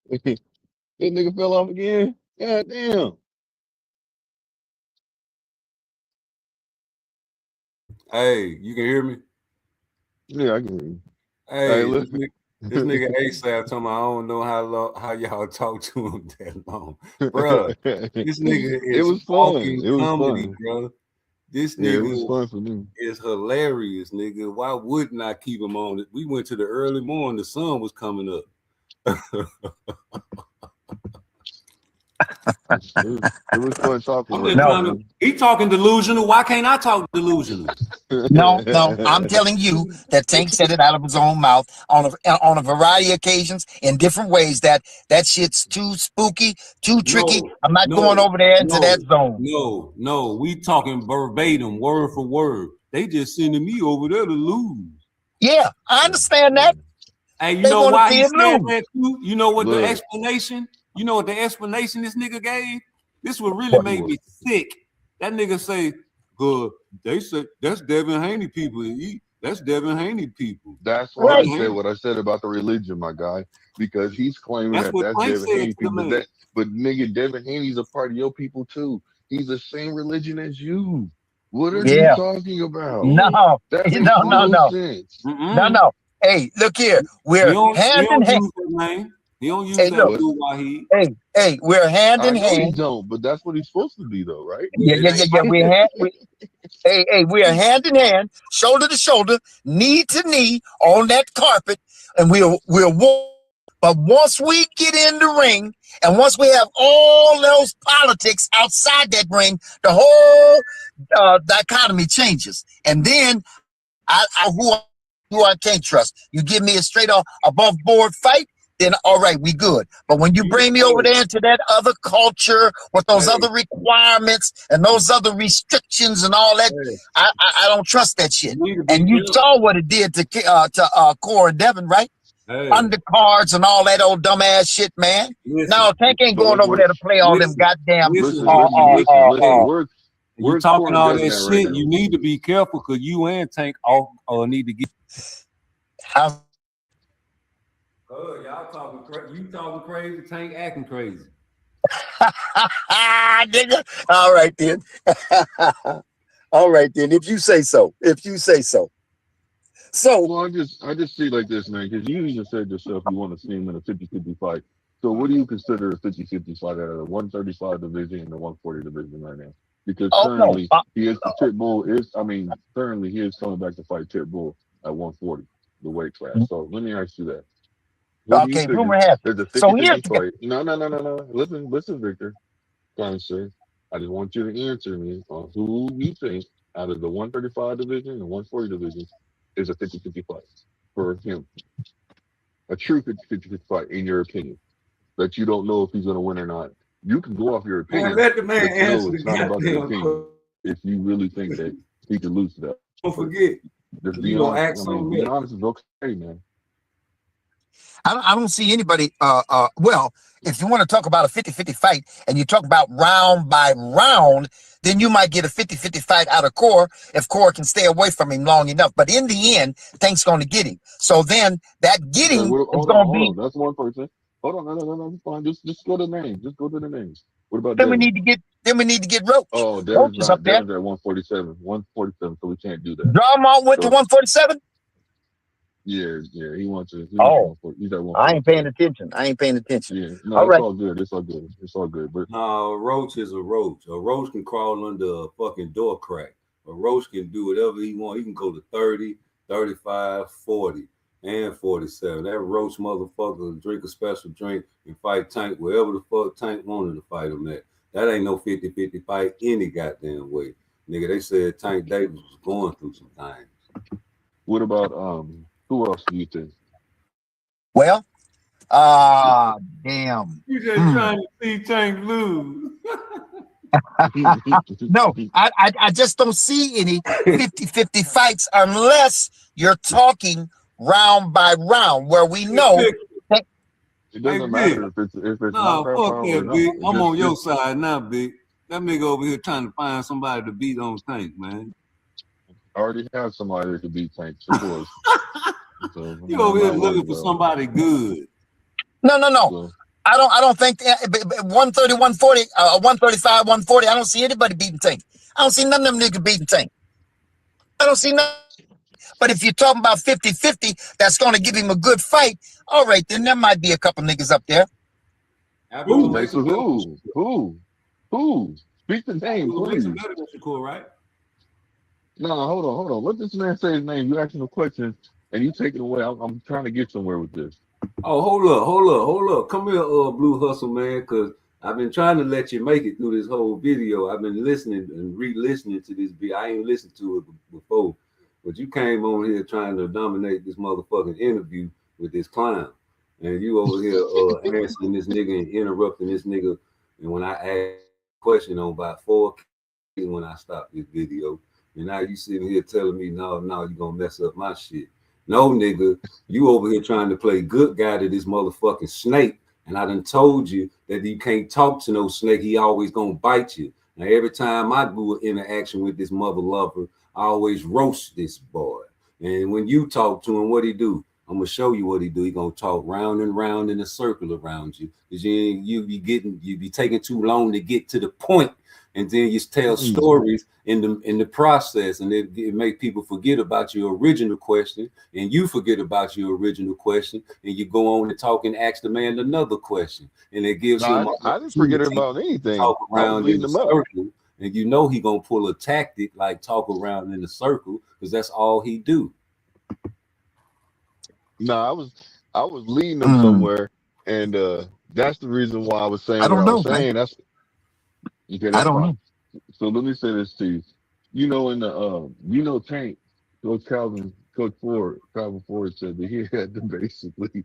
This nigga fell off again. God damn. Hey, you can hear me? Yeah, I can hear you. Hey, listen. this nigga ASAP talking about I don't know how y'all talk to him that long. Bruh, this nigga It is was fun. talking It was comedy, fun. bro. This Yeah, it was nigga fun for me. is hilarious, nigga. Why wouldn't I keep him on it? We went to the early morning. The sun was coming up. It was fun talking I'm with just him, trying to. man. He talking delusional. Why can't I talk delusional? No, I'm telling you that Tank said it out of his own mouth on a variety of occasions in different ways that shit's too spooky, too tricky. No, I'm not going no, over there into that no, zone. no. We talking verbatim, word for word. They just sending me over there to lose. Yeah, I understand that. Hey, you They know want to why see he it said lose. that too? You know what the Look, explanation? You know what the explanation this nigga gave? This would really What? make me sick. That nigga say, "Good." They said that's Devin Haney people. That's Devin Haney people. that's why I Right. Devin said Haney. what I said about the religion, my guy, because he's claiming That's that what that's Plank Devin said Haney to the people, man. but nigga, Devin Haney's a part of your people too. He's the same religion as you. What are you Yeah. talking about? No. That makes no No. sense. No. Hey, look here. We're He hand in don't hand. use that name. He don't use Hey, that look. What? Abdul Wahid. Hey, we're hand I in know he hand. don't, but that's what he's supposed to be, though, right? Yeah. We are hand in hand, shoulder to shoulder, knee to knee on that carpet, and we'll walk. But once we get in the ring, and once we have all those politics outside that ring, the whole dichotomy changes. And then I who I can't trust. You give me a straight on above board fight, then all right, we good. But when you bring me over there into that other culture with those Hey, other requirements and those other restrictions and all that, hey, I don't trust that shit. you need to be And you careful. saw what it did to Core and Devin, right? Hey, Undercards and all that old dumbass shit, man. No, listen, Tank ain't So going over there to play all them listen, goddamn listen. Hey, listen. you Where's talking Core and all Devin that at right shit? now? You need to be careful because you and Tank off need to get. how Y'all talking crazy. You talking crazy. Tank acting crazy. nigga. All right then. All right then. If you say so. So Well, I just see it like this, man, because you even said yourself you want to see him in a 50-50 fight. So what do you consider a 50-50 fight out of the 135 division and the 140 division right now? Because oh no. currently currently he is coming back to fight Pitbull at 140, the weight class. So let me ask you that. Who do you Okay, figure rumor has it. is a So here's 50-50 fight? No. Listen, Victor. Fine, sir. I just want you to answer me on who you think out of the 135 division and 140 division is a 50-50 fight for him. A true 50-50 fight, in your opinion, that you don't know if he's going to win or not. You can go off your Man, opinion, let the man but you know answer the it's not about your goddamn opinion. question. If you really think that he could lose to that, Don't but forget. just You be gonna honest. act I so mean, being much. honest is okay, man. I don't see anybody well, if you want to talk about a 50-50 fight and you talk about round by round, then you might get a 50-50 fight out of Core if Core can stay away from him long enough. But in the end, Tank's going to get him. So then that Okay, getting well, is hold going to on. be. That's one person. Hold on, no, it's fine. Just go to the names. Just go to the names. What about Then we Devin? need to get Roach. Oh, Roach is up there. Devin's at 147, so we can't do that. Drummond went to So 147. yeah, he wants to. He wants to Oh, 140. He's at I ain't paying 147. attention. Yeah, no, All it's right. all good. It's all good. But No, a roach is a roach. A roach can crawl under a fucking door crack. A roach can do whatever he want. He can go to 30, 35, 40, and 47. That roach motherfucker will drink a special drink and fight Tank wherever the fuck Tank wanted to fight him at. That ain't no 50-50 fight any goddamn way. Nigga, they said Tank Davis was going through some things. what about who else do you think? Well, damn. You just trying to see Tank lose. No, I just don't see any 50-50 fights unless you're talking round by round where we know. It Hey, doesn't Big. matter if it's No, knockout fuck pound or that, not. Big. I'm on your Just side now, Big. That nigga over here trying to find somebody to beat on Tank, man. already have somebody that could beat Tank, of course. So You I'm over here not worried looking for about it. somebody good. No. So, I don't think 130, 140, 135, 140. I don't see anybody beating Tank. I don't see none of them niggas beating Tank. I don't see none. But if you're talking about 50-50, that's going to give him a good fight. All right, then there might be a couple niggas up there. Abdul okay, makes so him better. who? Speak the name, Abdul makes him please. better than Shakur, right? No, hold on. Let this man say his name. You asking him questions and you take it away. I'm trying to get somewhere with this. Oh, hold up. Come here, Blue Hustle, man, because I've been trying to let you make it through this whole video. I've been listening and re-listening to this video. I ain't listened to it before, but you came on here trying to dominate this motherfucking interview with this clown, and you over here answering this nigga and interrupting this nigga. And when I asked a question on about 4 when I stopped this video, and now you sitting here telling me, no, you gonna mess up my shit. No, nigga, you over here trying to play good guy to this motherfucking snake. And I done told you that you can't talk to no snake. He always gonna bite you. Now, every time I do an interaction with this mother lover, I always roast this boy. And when you talk to him, what he do? I'm gonna show you what he do. He gonna talk round and round in a circle around you. Because you be taking too long to get to the point. And then you tell stories in the process, and it make people forget about your original question, and you forget about your original question, and you go on and talk and ask the man another question, and it gives him. I didn't forget about anything. Talk around in the him up. circle, and you know he gonna pull a tactic like talk around in the circle because that's all he do. No, I was leading him somewhere, and that's the reason why I was saying what I was saying. That's okay. That's fine. So let me say this to you. You know, in the Tank, Coach Calvin Ford said that he had to basically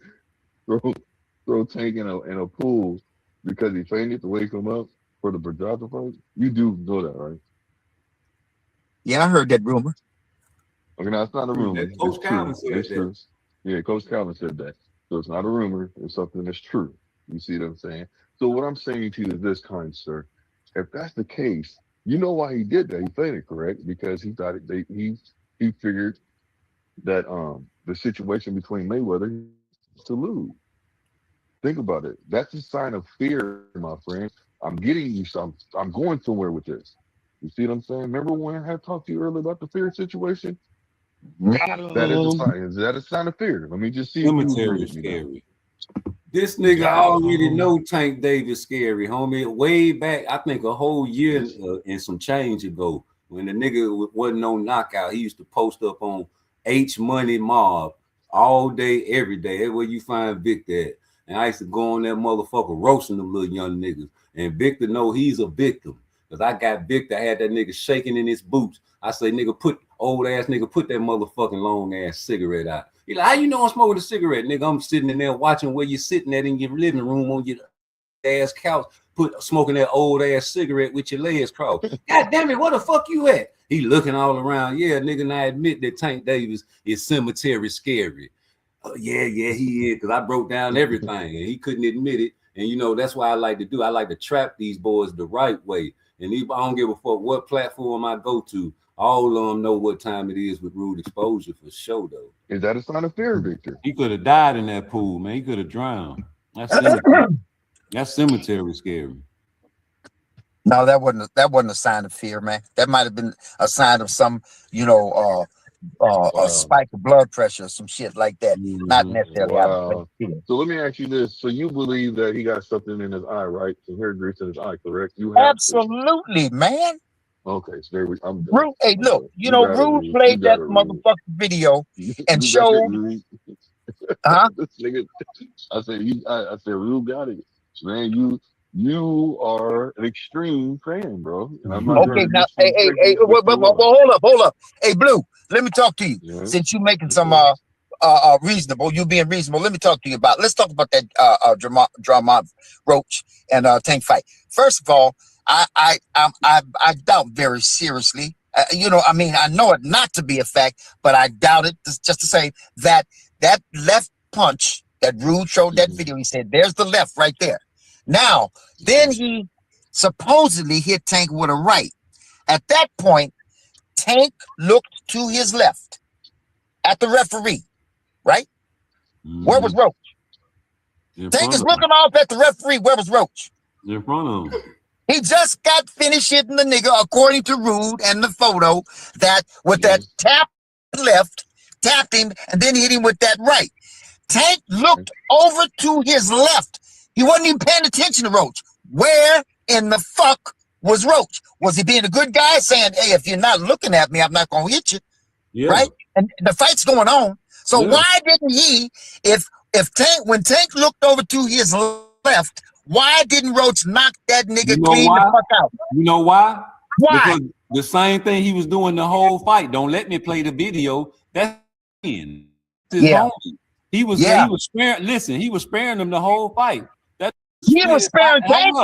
throw Tank in a pool because he fainted to wake him up for the Berjata fight. You do know that, right? Yeah, I heard that rumor. Okay, now it's not a rumor. Coach Calvin said it's true. Yeah, Coach Calvin said that. So it's not a rumor. It's something that's true. You see what I'm saying? So what I'm saying to you is this, kind sir. If that's the case, you know why he did that. He fainted, correct? Because he thought he figured that the situation between Mayweather to lose. Think about it. That's a sign of fear, my friend. I'm getting you some. I'm going somewhere with this. You see what I'm saying? Remember when I had talked to you earlier about the fear situation? That is a sign. Is that a sign of fear? Let me just see if you agree with me now. This nigga already know Tank Davis scary, homie. Way back, I think a whole year and some change ago, when the nigga wasn't on Knockout, he used to post up on H Money Mob all day, every day. That's where you find Victor at. And I used to go on that motherfucker roasting them little young niggas. And Victor know he's a victim. Because I got Victor, I had that nigga shaking in his boots. I say, old ass nigga, put that motherfucking long ass cigarette out. He like, how you know I'm smoking a cigarette, nigga? I'm sitting in there watching where you sitting at in your living room on your ass couch, smoking that old ass cigarette with your legs crossed. God damn it, where the fuck you at? He looking all around. Yeah, nigga, and I admit that Tank Davis is cemetery scary. Yeah, he is, because I broke down everything and he couldn't admit it. And you know, that's why I like to do. I like to trap these boys the right way. And I don't give a fuck what platform I go to. All of them know what time it is with rude exposure for sure, though. Is that a sign of fear, Victor? He could have died in that pool, man. He could have drowned. That's cemetery scary. No, that wasn't a sign of fear, man. That might have been a sign of some, a spike of blood pressure or some shit like that. Not necessarily. Wow. So let me ask you this. So you believe that he got something in his eye, right? Some hair grease in his eye, correct? You have absolutely, man. Okay, so there I'm done. Rude, hey, look, Rude played that motherfucking video and showed. This nigga, I said, Rude got it, man. You are an extreme fan, bro. And I'm not okay, now, hey, hold up. Hey, Blue, let me talk to you. Yeah. Since you making some reasonable, you being reasonable, let's talk about that drama Roach and Tank fight. First of all, I doubt very seriously. I know it not to be a fact, but I doubt it. Just to say that left punch that Rude showed that video, he said, "There's the left right there." Now, then he supposedly hit Tank with a right. At that point, Tank looked to his left at the referee, right? Where was Roach? Tank is looking off at the referee. Where was Roach? In front of him. He just got finished hitting the nigga, according to Rude and the photo, that with that tap left, tapped him, and then hit him with that right. Tank looked over to his left. He wasn't even paying attention to Roach. Where in the fuck was Roach. Was he being a good guy saying, hey, if you're not looking at me, I'm not going to hit you? Yeah. Right? And the fight's going on. So Yeah. why didn't he, when Tank looked over to his left, why didn't Roach knock that nigga clean the fuck out? You know why? Why? Because the same thing he was doing the whole fight. Don't let me play the video. That's his homie. He was sparing. Listen, he was sparing them the whole fight. He was sparing Tank.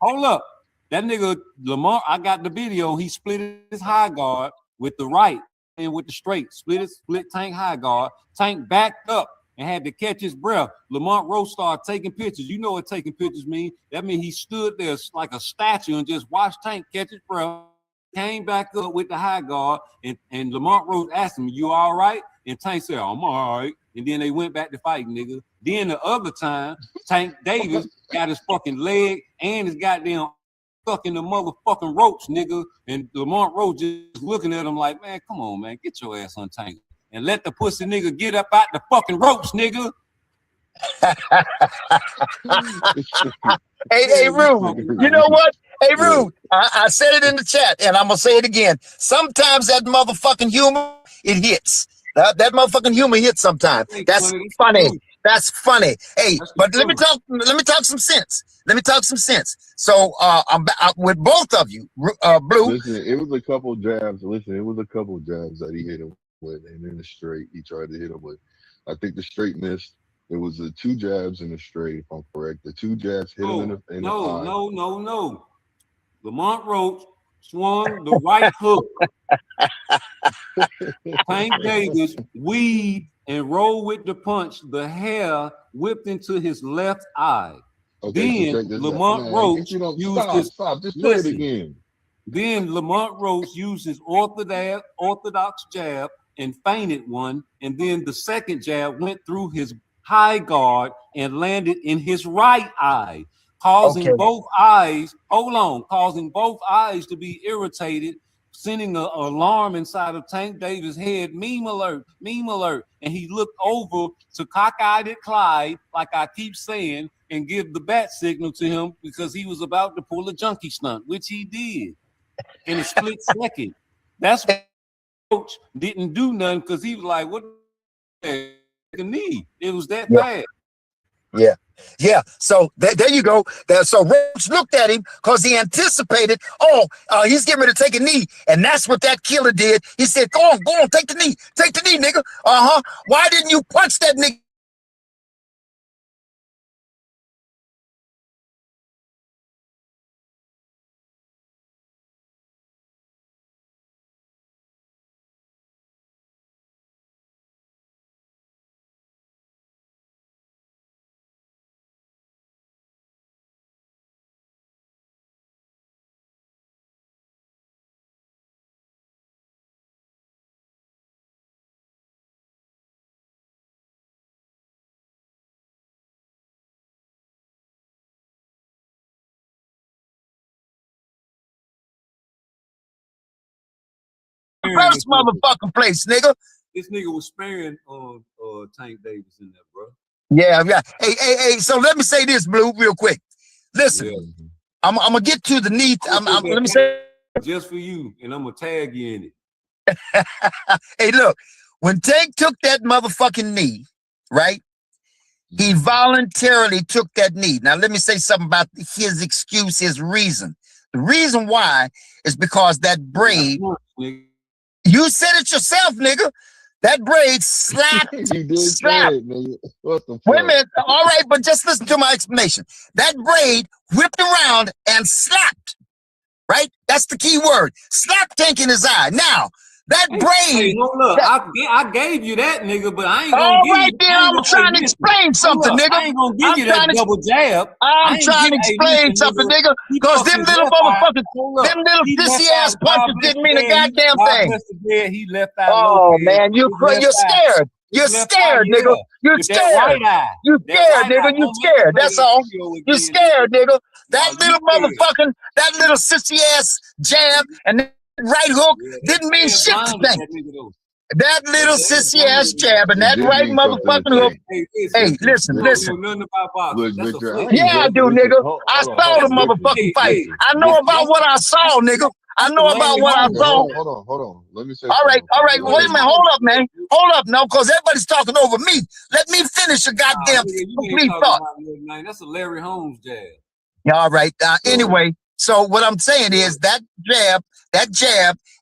Hold up. That nigga Lamar, I got the video. He split his high guard with the right and with the straight. Split Tank high guard. Tank backed up and had to catch his breath. Lamont Rowe started taking pictures. You know what taking pictures mean? That means he stood there like a statue and just watched Tank catch his breath. Came back up with the high guard, and Lamont Rose asked him, "You all right?" And Tank said, "I'm all right." And then they went back to fighting, nigga. Then the other time, Tank Davis got his fucking leg and his goddamn fucking the motherfucking ropes, nigga. And Lamont Rose just looking at him like, "Man, come on, man, get your ass untangled and let the pussy nigga get up out the fucking ropes, nigga." Hey, Rude, you know what? Hey, Rude, I said it in the chat, and I'm going to say it again. Sometimes that motherfucking humor, it hits. That motherfucking humor hits sometimes. That's funny. That's funny. Hey, but let me talk some sense. Let me talk some sense. So I'm with both of you, Blue. Listen, it was a couple jabs. It was a couple jabs that he hit him with, and then the straight he tried to hit him with. I think the straight missed. It was the two jabs and the straight, if I'm correct. The two jabs hit him in the eye. No. Lamont Roach swung the right hook. Tank Davis weaved and rolled with the punch. The hair whipped into his left eye. Okay, then Lamont Roach used his Just play it again. Then Lamont Roach used his orthodox jab and feinted one, and then the second jab went through his high guard and landed in his right eye, causing both eyes to be irritated, sending an alarm inside of Tank Davis' head. Meme alert. And he looked over to cockeyed at Clyde, like I keep saying, and give the bat signal to him because he was about to pull a junkie stunt, which he did in a split second. That's why Coach didn't do nothing, because he was like, what the knee? It was that bad. Yeah. So there you go. So Roach looked at him because he anticipated, he's getting ready to take a knee. And that's what that killer did. He said, go on, take the knee. Take the knee, nigga. Why didn't you punch that nigga? First motherfucking place, nigga. This nigga was sparing Tank Davis in there, bro. Yeah. Hey. So let me say this, Blue, real quick. Listen, I'm gonna get to the knee. Let me say just for you, and I'm gonna tag you in it. Hey, look, when Tank took that motherfucking knee, right? He voluntarily took that knee. Now, let me say something about his excuse, his reason. The reason why is because that braid, you said it yourself, nigga. That braid slapped. Slapped. What the fuck? Wait a minute. All right, but just listen to my explanation. That braid whipped around and slapped. Right? That's the key word. Slap Tank in his eye. Now, that braid. Look, I gave you that, nigga, but I ain't gonna all give right, you. then I'm trying to explain something, nigga. I ain't gonna give you that double jab. I'm trying to explain something, nigga. Because them little motherfuckers, them little pissy ass punches didn't mean a goddamn thing. He left out. Oh man, you're scared. You're scared, nigga. You're scared. You scared, nigga. You scared. That's all. You scared, nigga. That little motherfucking, that little sissy ass jab and that right hook didn't mean shit to Tank. That little sissy ass jab and It that did right mean something to motherfucking hook. Tank. Hey, Hey, listen, you don't listen. know nothing about boxing. Look, That's a Victor, I flick. ain't Yeah, I joking. do, Listen, nigga. hold I on, saw the Victor. motherfucking fight. Listen. I know about what I saw, nigga. I know about what I Okay, saw. hold on. Let me say All right, something. all right. Let Wait a me- minute. Hold up, man. Hold up, no, because everybody's talking over me. Let me finish a Nah, goddamn nigga, you ain't complete talking thought. about Lil Wayne. That's a Larry Holmes jab. Yeah, all right. So, Anyway, so what I'm saying is that jab,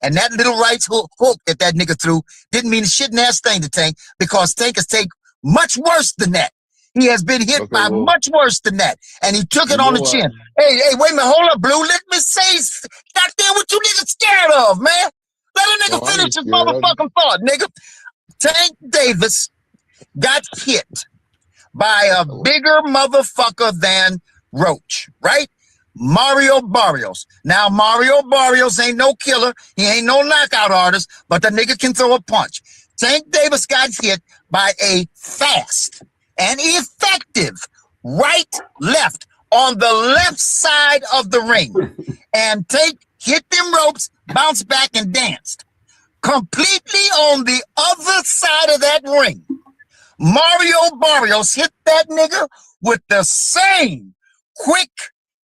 and that little right hook that nigga threw didn't mean a shit and ass thing to Tank, because Tank has taken much worse than that. He has been hit okay, by well, much worse than that, and he took it you on know the what? chin. Hey, wait a minute. Hold up, Blue. Let me say, goddamn, what you niggas scared of, man? Let a No, nigga I finish ain't his scared of you. motherfucking thought, nigga. Tank Davis got hit by a bigger motherfucker than Roach, right? Mario Barrios. Now, Mario Barrios ain't no killer. He ain't no knockout artist, but the nigga can throw a punch. Tank Davis got hit by a fast and effective right, left on the left side of the ring. And Tank hit them ropes, bounced back, and danced. Completely on the other side of that ring, Mario Barrios hit that nigga with the same quick,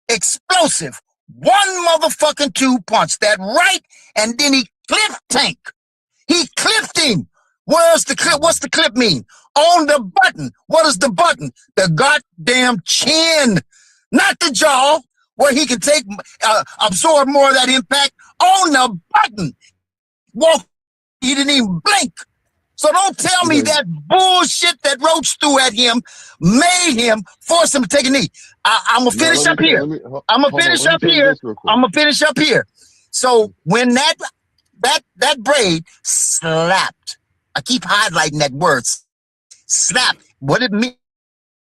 explosive, one motherfucking two punch. That right, and then he clipped Tank. He clipped him. Where's the clip? What's the clip mean? On the button. What is the button? The goddamn chin, not the jaw, where he can take absorb more of that impact. On the button. Walk. He didn't even blink. So don't tell me that bullshit that Roach threw at him made him force him to take a knee. I'm gonna finish up here. I'm gonna finish up here. I'm gonna finish up here. So when that braid slapped, I keep highlighting that word, slapped. What it mean?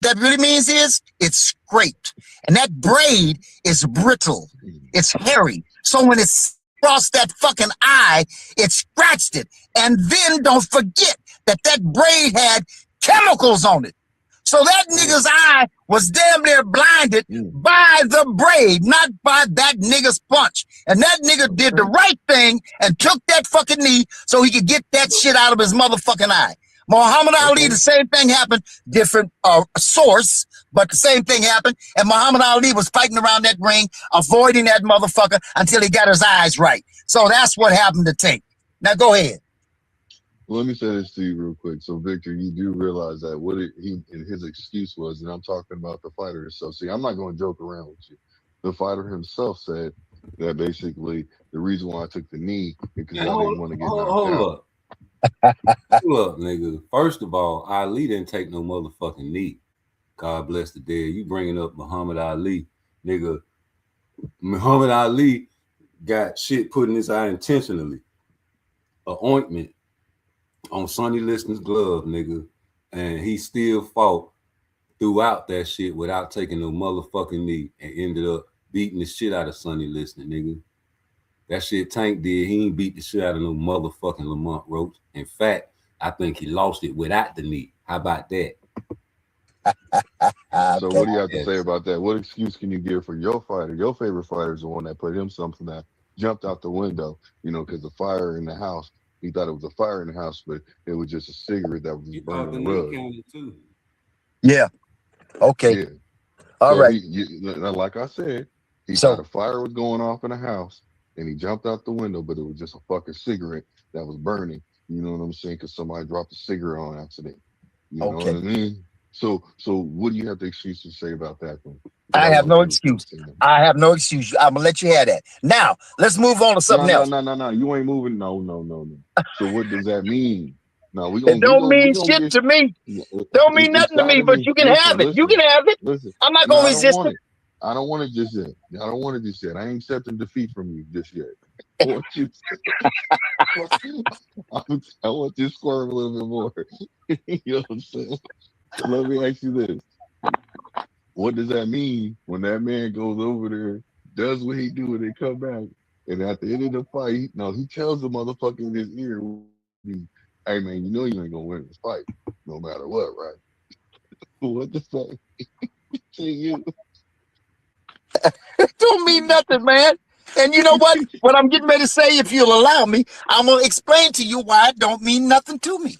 That really means is it's scraped, and that braid is brittle. It's hairy. So when it's across that fucking eye, it scratched it. And then don't forget that braid had chemicals on it. So that nigga's eye was damn near blinded by the braid, not by that nigga's punch. And that nigga did the right thing and took that fucking knee so he could get that shit out of his motherfucking eye. Muhammad Ali, the same thing happened, different source, but the same thing happened. And Muhammad Ali was fighting around that ring, avoiding that motherfucker until he got his eyes right. So that's what happened to Tank. Now go ahead. Let me say this to you real quick. So, Victor, you do realize that his excuse was, and I'm talking about the fighter himself. See, I'm not going to joke around with you. The fighter himself said that basically the reason why I took the knee is because I didn't want to get knocked out. Hold up, nigga. First of all, Ali didn't take no motherfucking knee. God bless the dead. You bringing up Muhammad Ali, nigga. Muhammad Ali got shit put in his eye intentionally. A ointment on Sonny Liston's glove, nigga. And he still fought throughout that shit without taking no motherfucking knee and ended up beating the shit out of Sonny Liston, nigga. That shit Tank did, he ain't beat the shit out of no motherfucking Lamont Roach. In fact, I think he lost it without the knee. How about that? So what do you have to say about that? What excuse can you give for your fighter? Your favorite fighter is the one that put him something that jumped out the window, because the fire in the house, he thought it was a fire in the house, but it was just a cigarette that was burning the rug. Yeah. Okay. Yeah. All so right. Like I said, he thought a fire was going off in the house, and he jumped out the window, but it was just a fucking cigarette that was burning. You know what I'm saying? Because somebody dropped a cigarette on accident. You know what I mean? So what do you have the excuse to say about that then? I have no excuse. I have no excuse. I'm gonna let you have that. Now let's move on to something else. No. You ain't moving. No. So what does that mean? No, it don't mean shit to me. Don't mean nothing to me, but you can have it. You can have it. I'm not gonna resist it. I don't want it just yet. I don't want it just yet. I ain't accepting defeat from you just yet. I want you. I want you to squirm a little bit more. You know what I'm saying? So let me ask you this. What does that mean when that man goes over there, does what he do, and they come back, and at the end of the fight, he tells the motherfucker in his ear, "Hey man, you know you ain't gonna win this fight, no matter what, right?" What the fuck? To you? It don't mean nothing, man. And you know what? What I'm getting ready to say, if you'll allow me, I'm gonna explain to you why it don't mean nothing to me.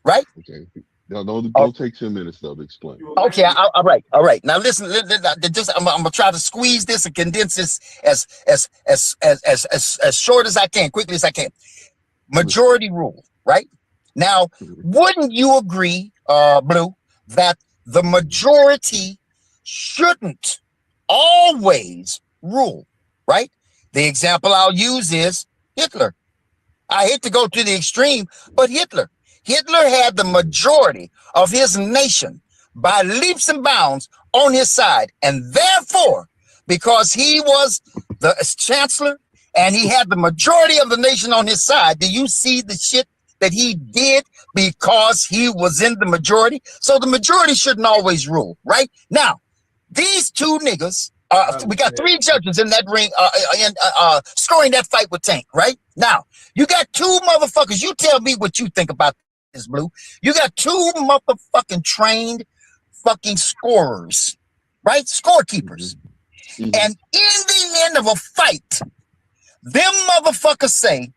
Right? Okay. No, don't take 10 minutes though to explain. Okay, all right. Now listen, I'm gonna try to squeeze this and condense this as short as I can, quickly as I can. Majority rule, right? Now, wouldn't you agree, Blue, that the majority shouldn't always rule, right? The example I'll use is Hitler. I hate to go to the extreme, but Hitler had the majority of his nation by leaps and bounds on his side. And therefore, because he was the chancellor and he had the majority of the nation on his side, do you see the shit that he did because he was in the majority? So the majority shouldn't always rule, right? Now, these two niggas, we got 3 judges in that ring, scoring that fight with Tank, right? Now, you got 2 motherfuckers. You tell me what you think about this, Blue. You got 2 motherfucking trained fucking scorers, right? Scorekeepers. And in the end of a fight, them motherfuckers say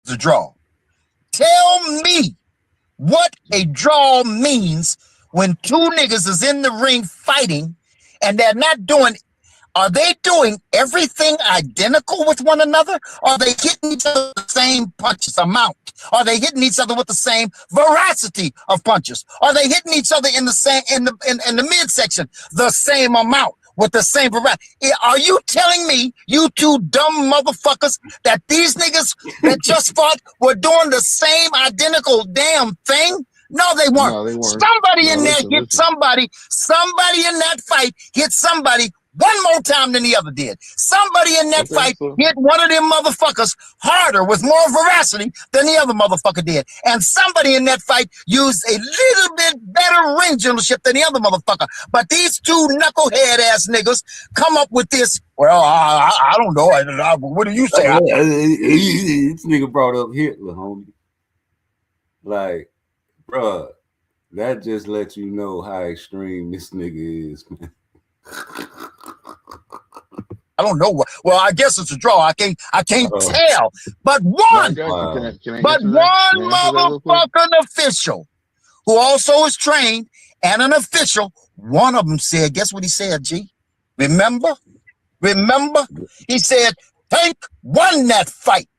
it's a draw. Tell me what a draw means when 2 niggas is in the ring fighting and they're not doing. Are they doing everything identical with one another? Are they hitting each other with the same punches amount? Are they hitting each other with the same veracity of punches? Are they hitting each other in the same in the midsection the same amount with the same variety? Are you telling me, you 2 dumb motherfuckers, that these niggas that just fought were doing the same identical damn thing? No, they weren't. No, they weren't. Somebody in there hit somebody. Somebody in that fight hit somebody one more time than the other did. Somebody in that fight hit one of them motherfuckers harder with more veracity than the other motherfucker did. And somebody in that fight used a little bit better ring generalship than the other motherfucker. But these 2 knucklehead ass niggas come up with this. Well, I don't know. What do you say? This nigga brought up Hitler, homie. Like, bruh, that just lets you know how extreme this nigga is, man. I don't know what. Well, I guess it's a draw. I can't tell. But one motherfucking official who also is trained and an official, one of them said, guess what he said, G? Remember? He said, Tank won that fight.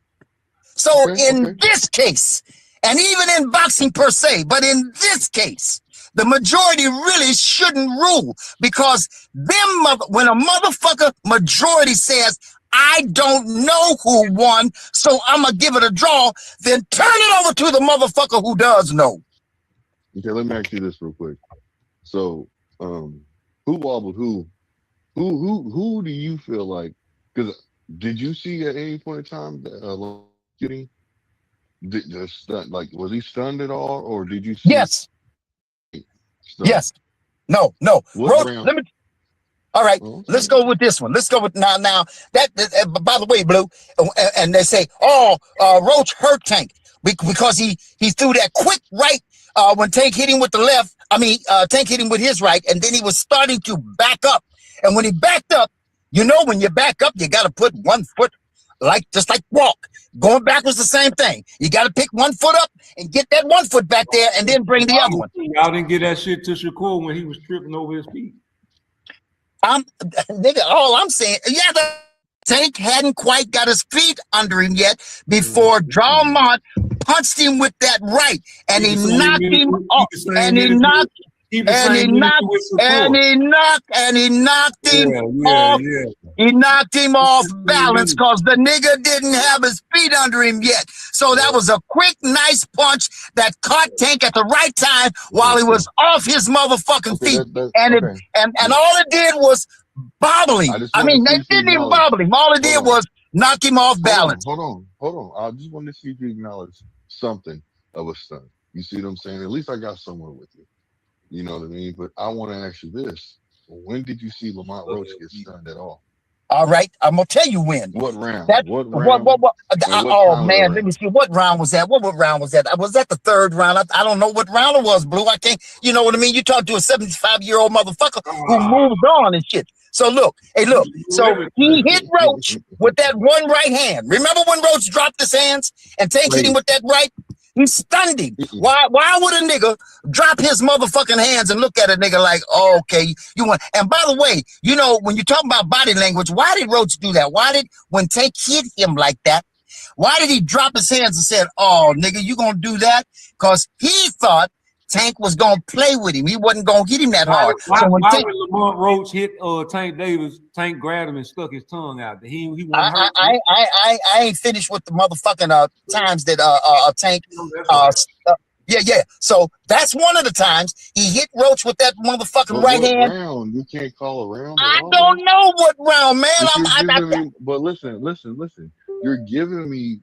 So in this case, and even in boxing per se, but in this case, the majority really shouldn't rule, because when a motherfucker majority says, I don't know who won, so I'm going to give it a draw, then turn it over to the motherfucker who does know. Okay, let me ask you this real quick. So, who wobbled who? Who do you feel like? Because did you see at any point in time that shooting? Like, was he stunned at all, or did you see? Yes. Yes. No. Let me. All right, let's go with this one. Let's go with now. That by the way, Blue, and they say, Roach hurt Tank because he threw that quick right when Tank hit him with the left. Tank hit him with his right, and then he was starting to back up. And when he backed up, when you back up, you got to put one foot just like walk. Going backwards, the same thing. You got to pick one foot up and get that one foot back there, and then bring the other one. Y'all didn't get that shit to Shakur when he was tripping over his feet. Nigga, all I'm saying, the Tank hadn't quite got his feet under him yet before Drawmont punched him with that right, and he knocked him off, and he knocked him off. He knocked him off balance because the nigga didn't have his feet under him yet. So that was a quick, nice punch that caught Tank at the right time while he was off his motherfucking feet. And all it did was bobble him. They didn't even bobble him. All it did was knock him off balance. Hold on. I just wanted to see if you acknowledge something of a stunt. You see what I'm saying? At least I got somewhere with you. You know what I mean? But I want to ask you this. When did you see Lamont Roach get stunned at all? All right, I'm gonna tell you when. What round? What man, let me see. What round was that? What round was that? Was that the 3rd round? I don't know what round it was, Blue. I can't. You know what I mean? You talk to a 75-year-old motherfucker who moved on and shit. So look, hey, look. So he hit Roach with that one right hand. Remember when Roach dropped his hands and Tank hit him with that right? He stunned him. Why would a nigga drop his motherfucking hands and look at a nigga like, oh, okay, you want? And by the way, you know, when you talk about body language, why did Roach do that? When Tank hit him like that, why did he drop his hands and said, oh, nigga, you gonna do that? Because he thought Tank was gonna play with him. He wasn't gonna hit him that hard. Why would Lamont Roach hit Tank Davis? Tank grabbed him and stuck his tongue out. He wasn't hurt. I ain't finished with the motherfucking times that Tank yeah. So that's one of the times he hit Roach with that motherfucking right hand. Round? You can't call a round. I don't know what round, man. But listen. You're giving me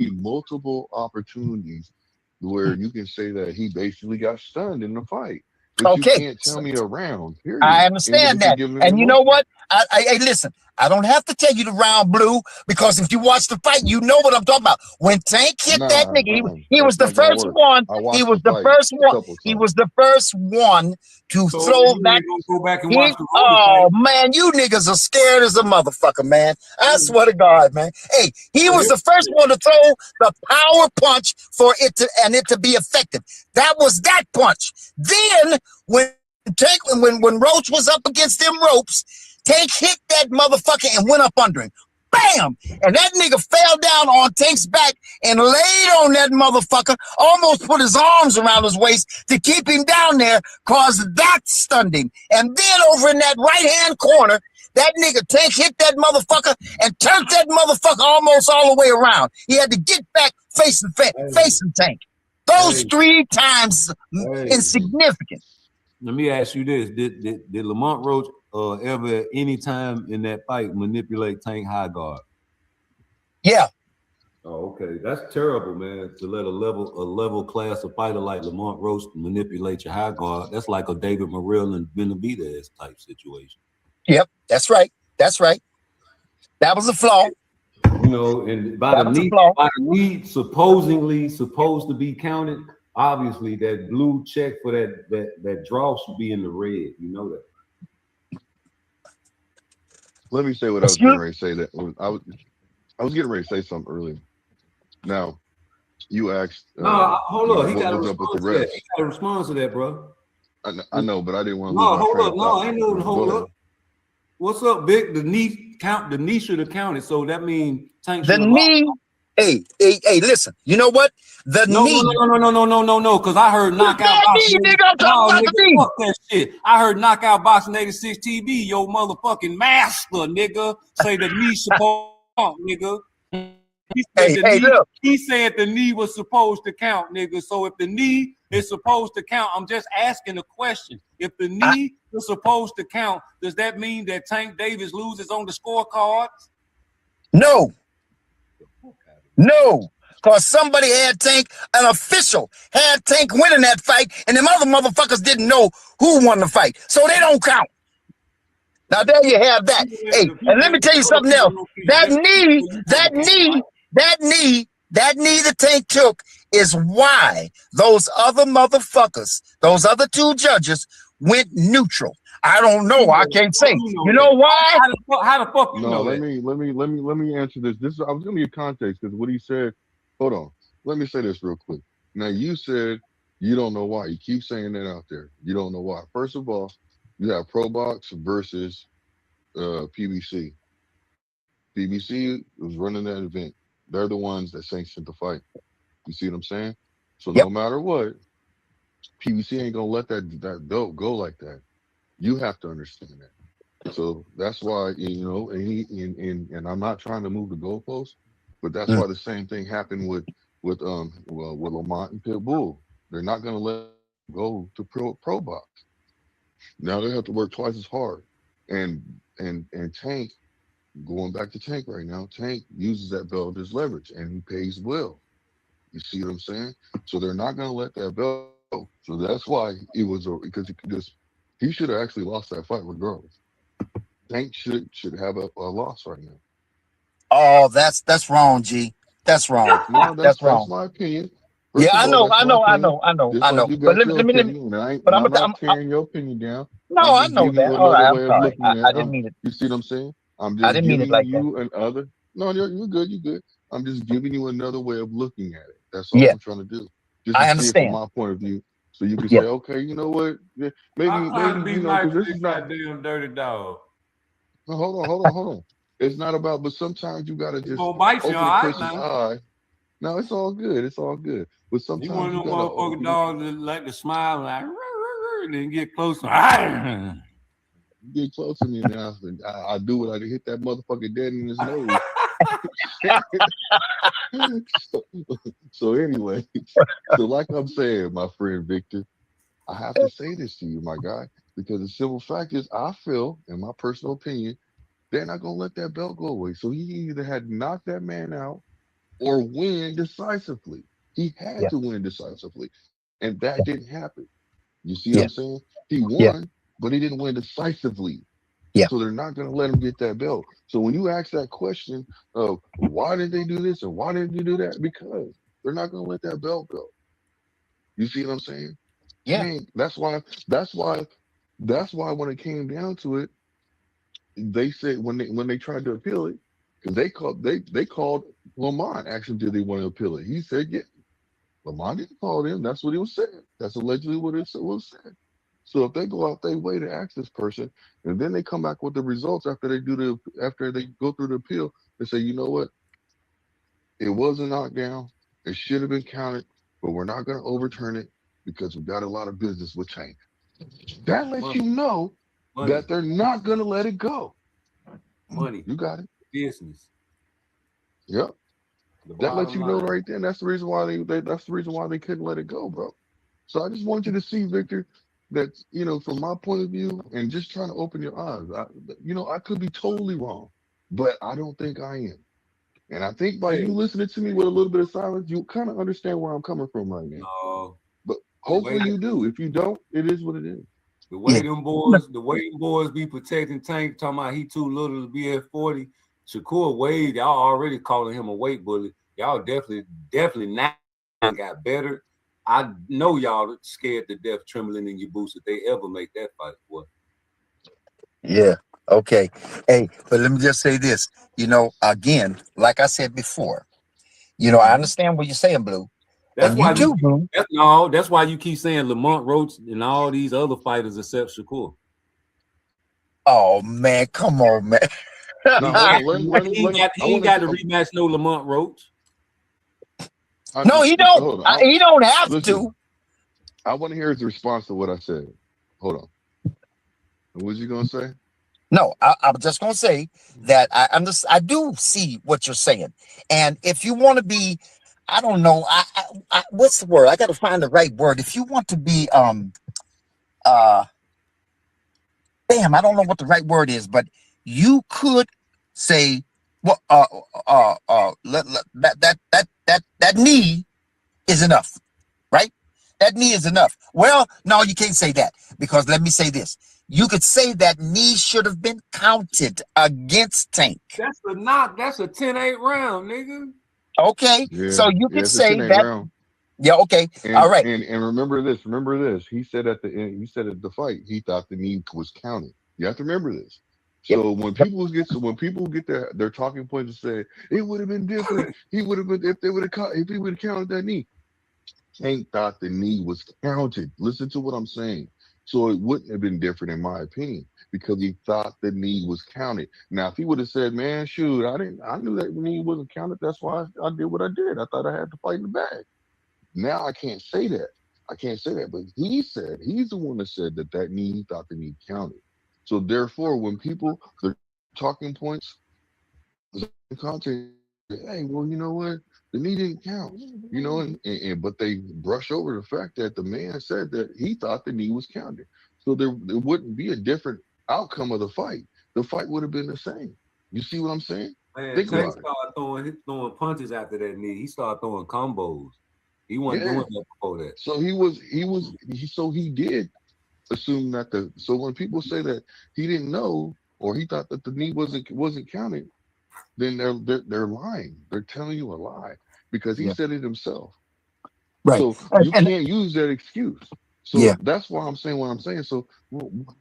multiple opportunities where you can say that he basically got stunned in the fight. But you can't tell me a round. Period. I understand that. And you know what? Hey, listen, I don't have to tell you the round, Blue, because if you watch the fight, you know what I'm talking about. When Tank hit that nigga, he was the first one. He was the first one. He was the first one to throw back. Go back and watch the oh, man, you niggas are scared as a motherfucker, man. I swear to God, man. Hey, he was the first one to throw the power punch for it to be effective. That was that punch. Then when Roach was up against them ropes, Tank hit that motherfucker and went up under him. Bam! And that nigga fell down on Tank's back and laid on that motherfucker, almost put his arms around his waist to keep him down there, cause that stunned him. And then over in that right-hand corner, that nigga Tank hit that motherfucker and turned that motherfucker almost all the way around. He had to get back facing Tank. Those 3 times insignificant. Let me ask you this: Did Lamont Roach ever, any time in that fight, manipulate Tank high guard? Yeah. Oh, okay. That's terrible, man. To let a level class of fighter like Lamont Roach manipulate your high guard. That's like a David Morrell and Benavidez type situation. Yep, that's right. That's right. That was a flaw. You know, and by the knee supposedly supposed to be counted. Obviously, that blue check for that draw should be in the red. You know that. Let me say what I was getting ready to say. I was getting ready to say something earlier. Now, you asked. Hold on. He got to respond to that. He got to respond to that, bro. I know, but I didn't want to. No, hold up. No, I ain't no hold up. What's up, Vic? The knee should have counted. So that means Tank. The knee. Hey, listen. You know what? The knee. No. Because I heard knockout boxing. Fuck that shit. I heard knockout boxing 86 TV. Your motherfucking master, nigga, say the knee supposed to count, nigga. He said the knee was supposed to count, nigga. So if the knee is supposed to count, I'm just asking a question. If the knee is supposed to count, does that mean that Tank Davis loses on the scorecard? No. No, because somebody had Tank, an official had Tank winning that fight, and them other motherfuckers didn't know who won the fight, so they don't count. Now there you have that. Hey, and let me tell you something else. That knee that Tank took is why those other motherfuckers, those other 2 judges went neutral. I don't know. I can't say. You know why? How the fuck you know let me answer this. I was gonna give context because what he said. Hold on. Let me say this real quick. Now you said you don't know why. You keep saying that out there. You don't know why. First of all, you have Pro Box versus PBC. PBC was running that event. They're the ones that sanctioned the fight. You see what I'm saying? So no matter what, PBC ain't gonna let that go like that. You have to understand that. So that's why, you know, and I'm not trying to move the goalposts, but that's why the same thing happened with Lamont and Pitbull. They're not going to let him go to pro box. Now they have to work twice as hard. And Tank, going back to Tank right now, Tank uses that belt as leverage and he pays well. You see what I'm saying? So they're not going to let that belt go. So that's why it was because he should have actually lost that fight regardless. Tank should have a loss right now. Oh, that's wrong, G. That's wrong. No, that's wrong. That's my opinion. Yeah, First of I all, know, that's I my know, I opinion. know, I know, Just I like know. you But got your let me, opinion, and I ain't, but and I'm, I'm not I'm tearing your opinion down. no, I'm I just know giving that. you All another right, I'm way of sorry. looking at. I didn't mean it. You see what I'm saying? I'm I just didn't mean it giving like that. you another. No, you're good. You're good. I'm just giving you another way of looking at it. That's all Yeah, I'm trying to do. Just to I see it from understand. my point of view, so you can Yeah, say, okay, you know what? Yeah, I'm trying to maybe be you know, nice because to this this is not. goddamn dirty dog. No, hold on. It's not about. But sometimes you gotta He just gonna bite you, all open a right person's now. eye. No, it's all good. It's all good. But You one sometimes of you them gotta motherfucking open. dogs that like to smile like, and then get closer. Get close to me now. And I do what I hit that motherfucker dead in his nose. so, so anyway, so like I'm saying, my friend Victor, I have to say this to you, my guy, because the simple fact is, I feel, in my personal opinion, they're not gonna let that belt go away. So he either had to knock that man out or win decisively. He had yeah, to win decisively, and that didn't happen. You see what yeah, I'm saying? He yeah, won, but he didn't win decisively. yeah, So they're not going to let him get that belt. So when you ask that question of why did they do this and why did they do that? Because they're not going to let that belt go. You see what I'm saying? yeah, Tank. That's why. That's why when it came down to it, they said when they tried to appeal it, because they called Lamont. Asked him, did they want to appeal it? He said, yeah. Lamont didn't call him. That's what he was saying. That's allegedly what it was said. So if they go out their way to ask this person, and then they come back with the results after they go through the appeal, they say, you know what, it was a knockdown. It should have been counted, but we're not going to overturn it because we got a lot of business with Tank. That lets Money, you know money, that they're not going to let it go. money, You got it. business. Yep. The That lets bottom you know line. right then. That's the reason why that's the reason why they couldn't let it go, bro. So I just want you to see, Victor, that from my point of view, and just trying to open your eyes. I could be totally wrong, but I don't think I am. And I think by you Hey, listening to me with a little bit of silence, you kind of understand where I'm coming from right now. no, But the way hopefully you do. If you don't, it is what it is. yeah. the way them boys be protecting Tank, talking about he too little to be at 40. Shakur Wade, y'all already calling him a weight bully. Y'all definitely now got better. I know y'all scared to death, trembling in your boots if they ever make that fight, boy. Yeah. Okay. Hey, but let me just say this. Again, like I said before, I understand what you're saying, Blue, That's and you why too, Blue. that's why you keep saying Lamont Roach and all these other fighters except Shakur. Oh man, come on, man. Now hold on. I He ain't want got to. to rematch no Lamont Roach. No, he don't. Hold on. He don't have Listen. to. I want to hear his response to what I said. Hold on. What was you gonna say? No, I'm just gonna say that I do see what you're saying, and if you want to be, I don't know, what's the word? I got to find the right word. If you want to be, uh, damn, I don't know what the right word is, but you could say, well, that knee is enough, right? That knee is enough. Well, no, you can't say that, because let me say this. You could say that knee should have been counted against Tank. That's a knock. That's a 10-8 round, nigga. Okay, Yeah, so you yeah, could it's a say 10-8 that. round. Yeah, okay, all And right. and and remember this. Remember this. He said at the end. He said at the fight, he thought the knee was counted. You have to remember this. Yep, So yep, when people get their talking points and say it would have been different, he would have been if he would have counted that knee. Tank thought the knee was counted. Listen to what I'm saying. So it wouldn't have been different in my opinion because he thought the knee was counted. Now, if he would have said, "Man, shoot, I knew that knee wasn't counted. That's why I did what I did. I thought I had to fight in the bag." Now I can't say that. I can't say that. But he's the one that said that knee, he thought the knee counted. So therefore, when people, their talking points, content, hey, well, you know what? The knee didn't count. But they brush over the fact that the man said that he thought the knee was counted. So there wouldn't be a different outcome of the fight. The fight would have been the same. You see what I'm saying? Man, Think Tank about it. started throwing punches after that knee. He started throwing combos. He wasn't Yeah. doing that before that. So he did assume that so when people say that he didn't know or he thought that the knee wasn't counted, then they're lying. They're telling you a lie because he yeah, said it himself. Right. So you can't use that excuse. So that's why I'm saying what I'm saying. So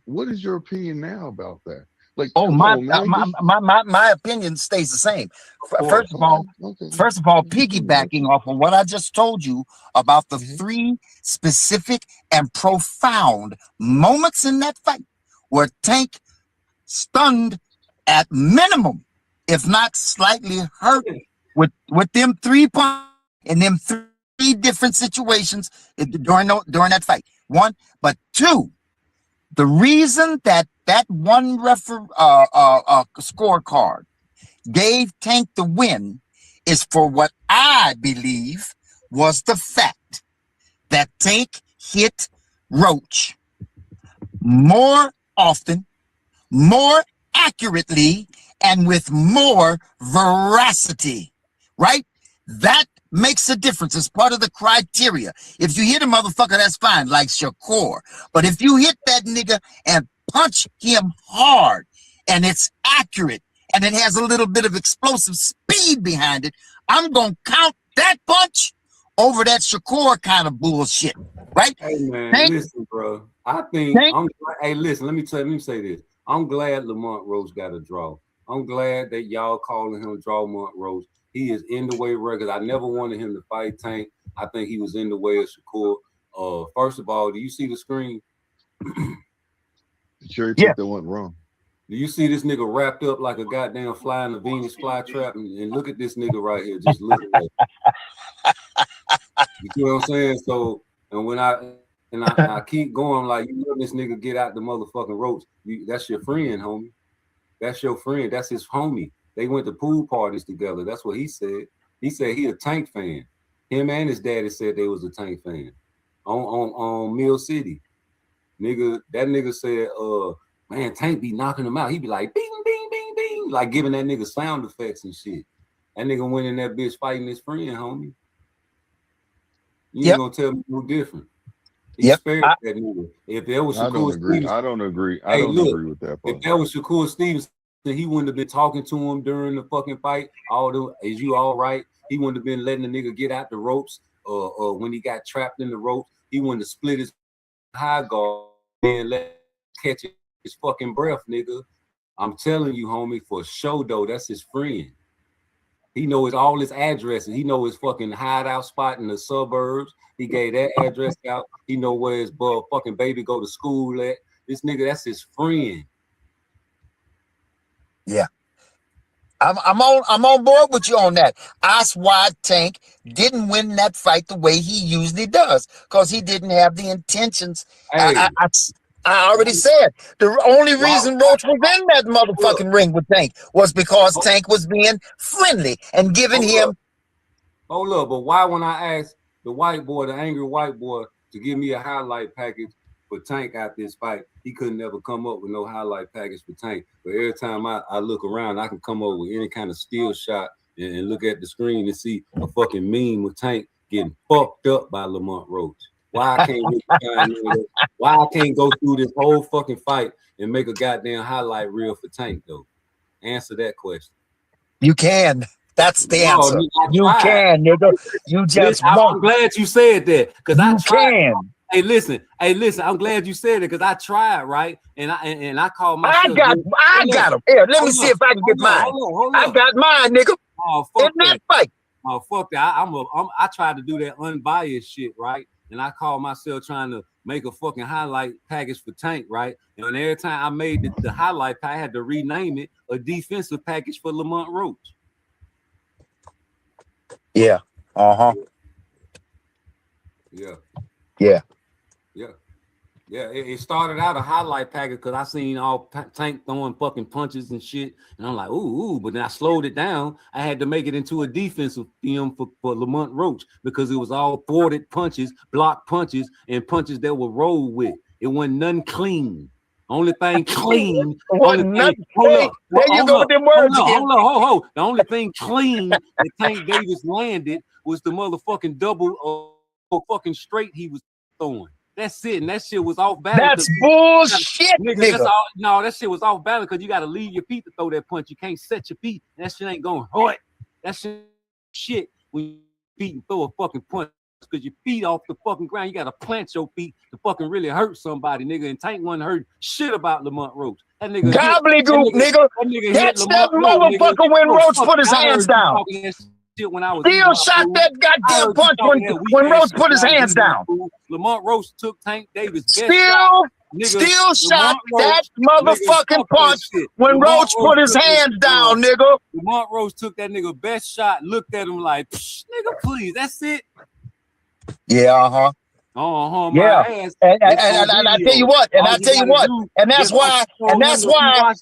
what is your opinion now about that? Like, Oh, come on, man. my opinion stays the same. Okay. First of all, piggybacking off of what I just told you about the three specific and profound moments in that fight where Tank stunned at minimum, if not slightly hurt, with them 3 punches in them 3 different situations during that fight. One, but two. The reason that one scorecard gave Tank the win is for what I believe was the fact that Tank hit Roach more often, more accurately, and with more veracity, right? That makes a difference. It's part of the criteria. If you hit a motherfucker, that's fine, like Shakur. But if you hit that nigga and punch him hard, and it's accurate, and it has a little bit of explosive speed behind it, I'm going to count that punch over that Shakur kind of bullshit, right? Hey, man, listen, bro. I think hey, listen, let me say this. I'm glad Lamont Rose got a draw. I'm glad that y'all calling him Draw Montrose. He is in the way record. I never wanted him to fight Tank. I think he was in the way of Shakur. First of all, do you see the screen? Cherry pick that went wrong. Do you see this nigga wrapped up like a goddamn fly in a Venus flytrap? And look at this nigga right here, just looking at it. You see what I'm saying? So, and when I keep going, like, you let this nigga get out the motherfucking ropes. That's your friend, homie. That's your friend. That's his homie. They went to pool parties together. That's what he said. He said he a Tank fan. Him and his daddy said they was a Tank fan. On Mill City. Nigga, that nigga said, man, Tank be knocking him out. He be like, bing, bing, bing, bing, like giving that nigga sound effects and shit. That nigga went in that bitch fighting his friend, homie. You ain't gonna tell me no different. He spared that nigga. If there was Shakur Stevenson, I don't agree. I don't agree with that part. If that was Shakur Stevenson, he wouldn't have been talking to him during the fucking fight. Is you all right? He wouldn't have been letting the nigga get out the ropes. When he got trapped in the ropes, he wouldn't have split his high guard and let catch his fucking breath, nigga. I'm telling you, homie, for sure though, that's his friend. He knows all his addresses. He know his fucking hideout spot in the suburbs. He gave that address out. He know where his fucking baby go to school at. This nigga, that's his friend. Yeah. I'm on board with you on that. That's why Tank didn't win that fight the way he usually does, because he didn't have the intentions. Hey. I already said the only reason Roach was in that motherfucking ring with Tank was because Tank was being friendly and giving him. Hold up, but why when I asked the white boy, the angry white boy, to give me a highlight package for Tank out this fight, he couldn't never come up with no highlight package for Tank. But every time I look around, I can come up with any kind of still shot and look at the screen and see a fucking meme with Tank getting fucked up by Lamont Roach. Why I can't go through this whole fucking fight and make a goddamn highlight reel for Tank though? Answer that question. You can. That's the answer. You can, nigga. You just won't. I'm glad you said that, because I tried. Can. Hey, listen. I'm glad you said it, because I tried, right? And I called myself. I got him. Here, let me see if I can get mine. I got mine, nigga. Oh, fuck that fight. Oh, fuck that. I tried to do that unbiased shit, right? And I called myself trying to make a fucking highlight package for Tank, right? And every time I made the highlight pack, I had to rename it a defensive package for Lamont Roach. Yeah. Yeah. Yeah. Yeah, it started out a highlight package because I seen all Tank throwing fucking punches and shit, and I'm like, ooh, but then I slowed it down. I had to make it into a defensive film for Lamont Roach, because it was all thwarted punches, blocked punches, and punches that were rolled with. It wasn't none clean. Only thing clean. Hold up. There you go with them words again. Hold. The only thing clean that Tank Davis landed was the motherfucking double fucking straight he was throwing. That's it, and that shit was off balance. That's bullshit, nigga. No, that shit was off balance because you got to leave your feet to throw that punch. You can't set your feet. That shit ain't going hurt. That shit when you feet and throw a fucking punch. because your feet off the fucking ground. You got to plant your feet to fucking really hurt somebody, nigga. And Tank wasn't hurt shit about Lamont Roach. That nigga Gobbledygook, nigga. Catch that motherfucker when Roach put his hands down. When I was Still shot that goddamn punch when Roach put his hands down. Lamont Roach took Tank Davis. Still shot that motherfucking punch when Roach put his hands down, nigga. Lamont Roach took that nigga best shot, looked at him like, nigga, please, that's it. Yeah, yeah, and I tell you what, and that's why,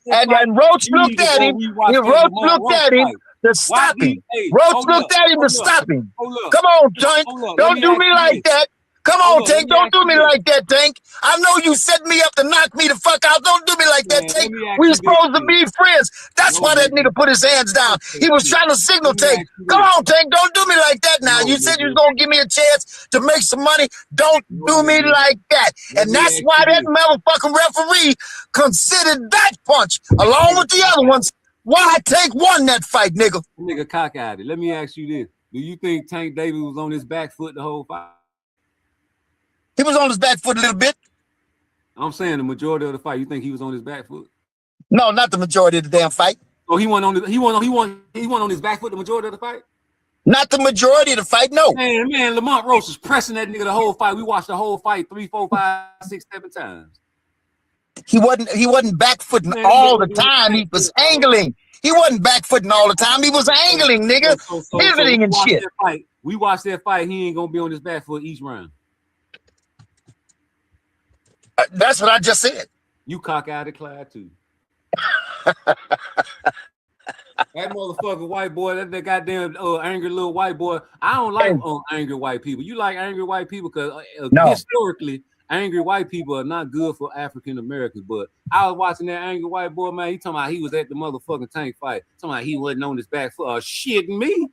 and Roach looked at him. Roach looked at him to stop him. Roach looked at him to stop him. Come on, Tank, don't do me like that. Come on, Tank, don't do me like that, Tank. I know you set me up to knock me the fuck out. Don't do me like that, Tank. We supposed to be friends. That's why that nigga put his hands down. He was trying to signal Tank. Come on, Tank, don't do me like that now. You said you was going to give me a chance to make some money. Don't do me like that. And that's why that motherfucking referee considered that punch, along with the other ones, why Tank won that fight, nigga. Nigga cockeyed. Let me ask you this. Do you think Tank Davis was on his back foot the whole fight? He was on his back foot a little bit. I'm saying the majority of the fight. You think he was on his back foot? No, not the majority of the damn fight. Oh, he went on his back foot the majority of the fight? Not the majority of the fight, no. Man, Lamont Roach was pressing that nigga the whole fight. We watched the whole fight 3, 4, 5, 6, 7 times. He wasn't back footing all the time. He was angling. He wasn't back footing all the time. He was angling, nigga, pivoting and shit. We watched that fight. He ain't gonna be on his back foot each round. That's what I just said. You cockeyed Clyde too. That motherfucker white boy, that goddamn angry little white boy. I don't like angry white people. You like angry white people because historically, angry white people are not good for African Americans. But I was watching that angry white boy, man. He talking about he was at the motherfucking Tank fight. Talking about he wasn't on his back foot. Shitting me.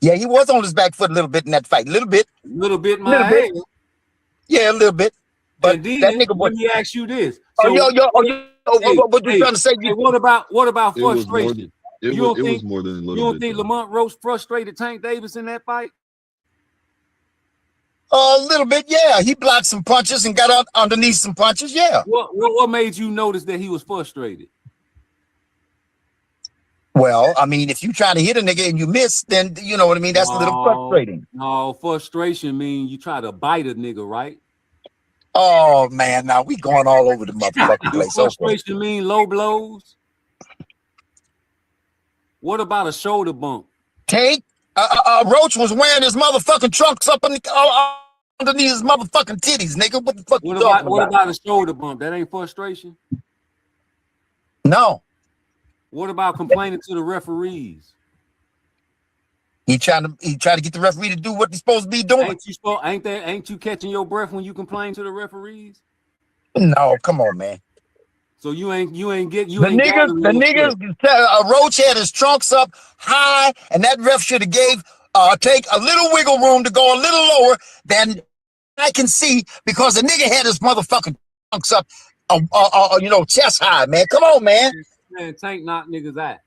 Yeah, he was on his back foot a little bit in that fight. Little bit, my bit. Yeah, a little bit. But then, that nigga let me ask you this. So, what you trying to say? What about frustration? It was more than a little bit. You don't think Lamont Roach frustrated Tank Davis in that fight? A little bit, yeah. He blocked some punches and got underneath some punches, yeah. What made you notice that he was frustrated? Well, I mean, if you try to hit a nigga and you miss, then you know what I mean. That's a little frustrating. No, frustration means you try to bite a nigga, right? Oh man, now we going all over the motherfucking place. Frustration mean low blows. What about a shoulder bump? Tank, Roach was wearing his motherfucking trunks up underneath his motherfucking titties, nigga. What the fuck you talking about? What about a shoulder bump? That ain't frustration. No. What about complaining to the referees? He tried to get the referee to do what he's supposed to be doing. Ain't you catching your breath when you complain to the referees? No, come on, man. So you ain't get you. The niggas, Roach had his trunks up high, and that ref should have gave Tank a little wiggle room to go a little lower than I can see because the nigga had his motherfucking trunks up, chest high, man. Come on, man. Man, Tank knocked niggas out.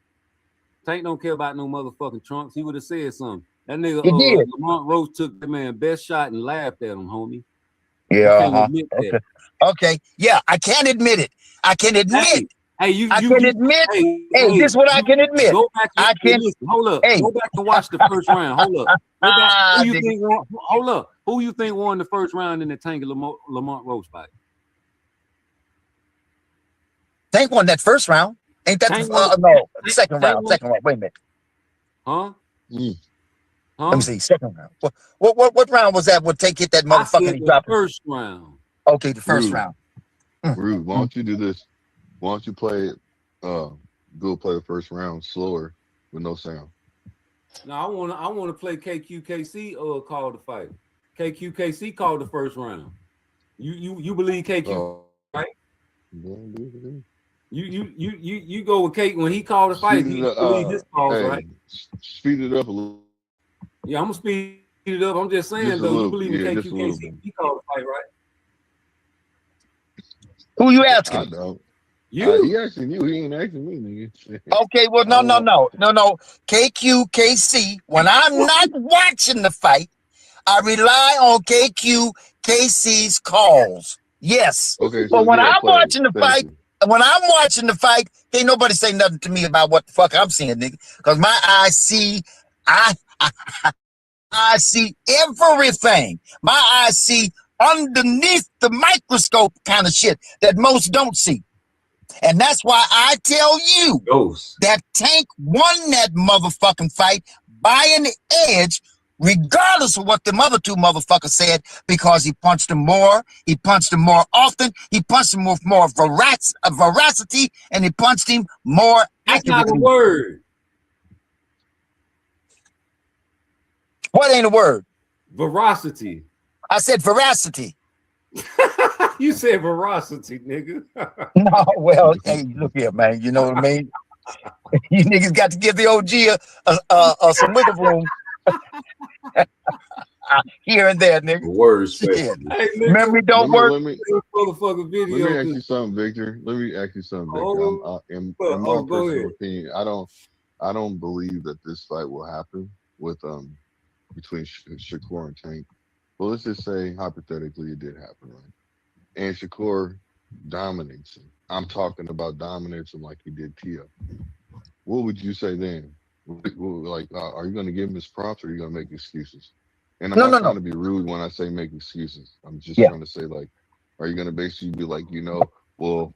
Tank don't care about no motherfucking trunks. He would have said something. That nigga Lamont Roach took the man best shot and laughed at him, homie. Yeah. Okay. Yeah, I can't admit it. I can admit. This is what I can admit. Go back hold up. Go back and watch the first round. Hold up. Who you think won the first round in the Tank and Lamont Roach fight? Tank won that first round. Ain't that second round? Second round. Wait a minute. Huh? Let me see. Second round. What round was that? What Tank hit that motherfucking drop? First round. Okay, the first round. Rude. Why don't you do this? Why don't you play go play the first round slower with no sound? No, I wanna play KQKC called the fight. KQKC called the first round. You believe KQ, right? You go with Kate when he called the fight. He believe his calls, right? Speed it up a little. Yeah, I'm gonna speed it up. I'm just saying though, you believe in KQKC. He called the fight, right? Who you asking? I don't. He asking you. He ain't asking me, nigga. Okay, well, no. KQ, KC. When I'm not watching the fight, I rely on KQ, KC's calls. Yes. Okay, so But when yeah, I'm play. watching the Thank fight, you. can't nobody say nothing to me about what the fuck I'm seeing, nigga. Because my eyes see, I see everything. My eyes see underneath the microscope kind of shit that most don't see. And that's why I tell you that Tank won that motherfucking fight by an edge, regardless of what the other two motherfuckers said, because he punched him more often, he punched him with more veracity, and he punched him more That's not a accurately. word. What ain't a word? Veracity. I said veracity. You said veracity, nigga. No, well, hey, look here, man. You know what I mean? You niggas got to give the OG some wiggle room here and there, nigga. Words. Shit. Memory don't work. Let me ask you something, Victor. Let me ask you something, Victor. In my personal opinion, I don't believe that this fight will happen with between Shakur and Tank. Well, let's just say hypothetically it did happen, right? And Shakur dominates him. I'm talking about dominates him like he did Tia. What would you say then? Like, are you going to give him his props, or are you going to make excuses? And I'm not trying to be rude when I say make excuses. I'm just trying to say, like, are you going to basically be like, well,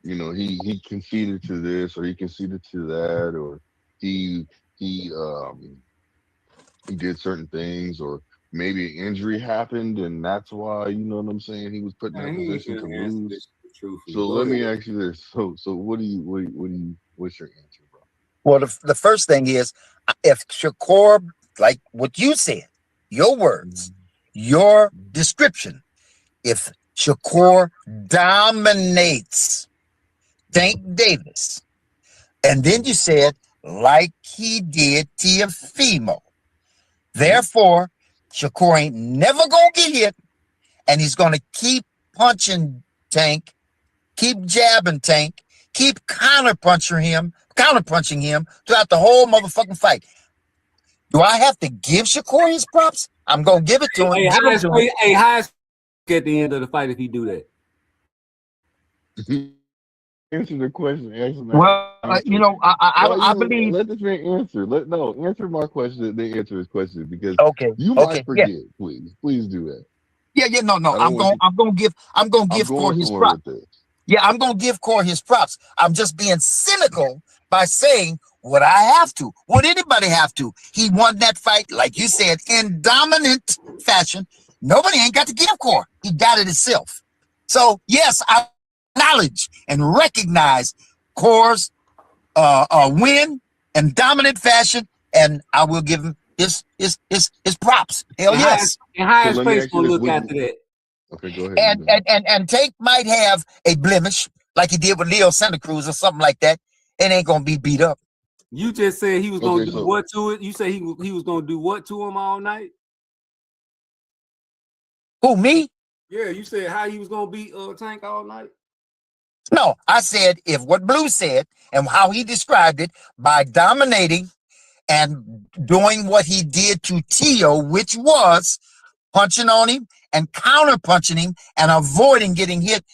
he conceded to this, or he conceded to that, or he did certain things, or maybe an injury happened and that's why, you know what I'm saying, he was put in that position to lose. So let me ask you this. So what's your answer, bro? Well, the first thing is, if Shakur, like what you said, your words, your description, if Shakur dominates Tank Davis, and then you said, like he did Teofimo, therefore, Shakur ain't never gonna get hit, and he's gonna keep punching Tank, keep jabbing Tank, keep counterpunching him throughout the whole motherfucking fight. Do I have to give Shakur his props? I'm gonna give it to him. Hey, how is at the end of the fight if he do that? Answer the question. Well, I believe. Let this man answer. Answer my question. Then answer his question, because you might forget. Yeah. Please do that. Yeah. No. I'm gonna give Corey his props. Yeah, I'm gonna give Corey his props. I'm just being cynical by saying, would I have to? Would anybody have to? He won that fight, like you said, in dominant fashion. Nobody ain't got to give Corey. He got it himself. So yes, I acknowledge and recognize Corey's win in dominant fashion, and I will give him his props. Hell yes. And how his face gonna look after that? Okay, go ahead. And Tank might have a blemish like he did with Leo Santa Cruz or something like that. It ain't gonna be beat up. You just said he was gonna do what to it? You say he was gonna do what to him all night? Who, me? Yeah, you said how he was gonna beat Tank all night. No, I said if what Blue said and how he described it, by dominating and doing what he did to Tio, which was punching on him and counter punching him and avoiding getting hit.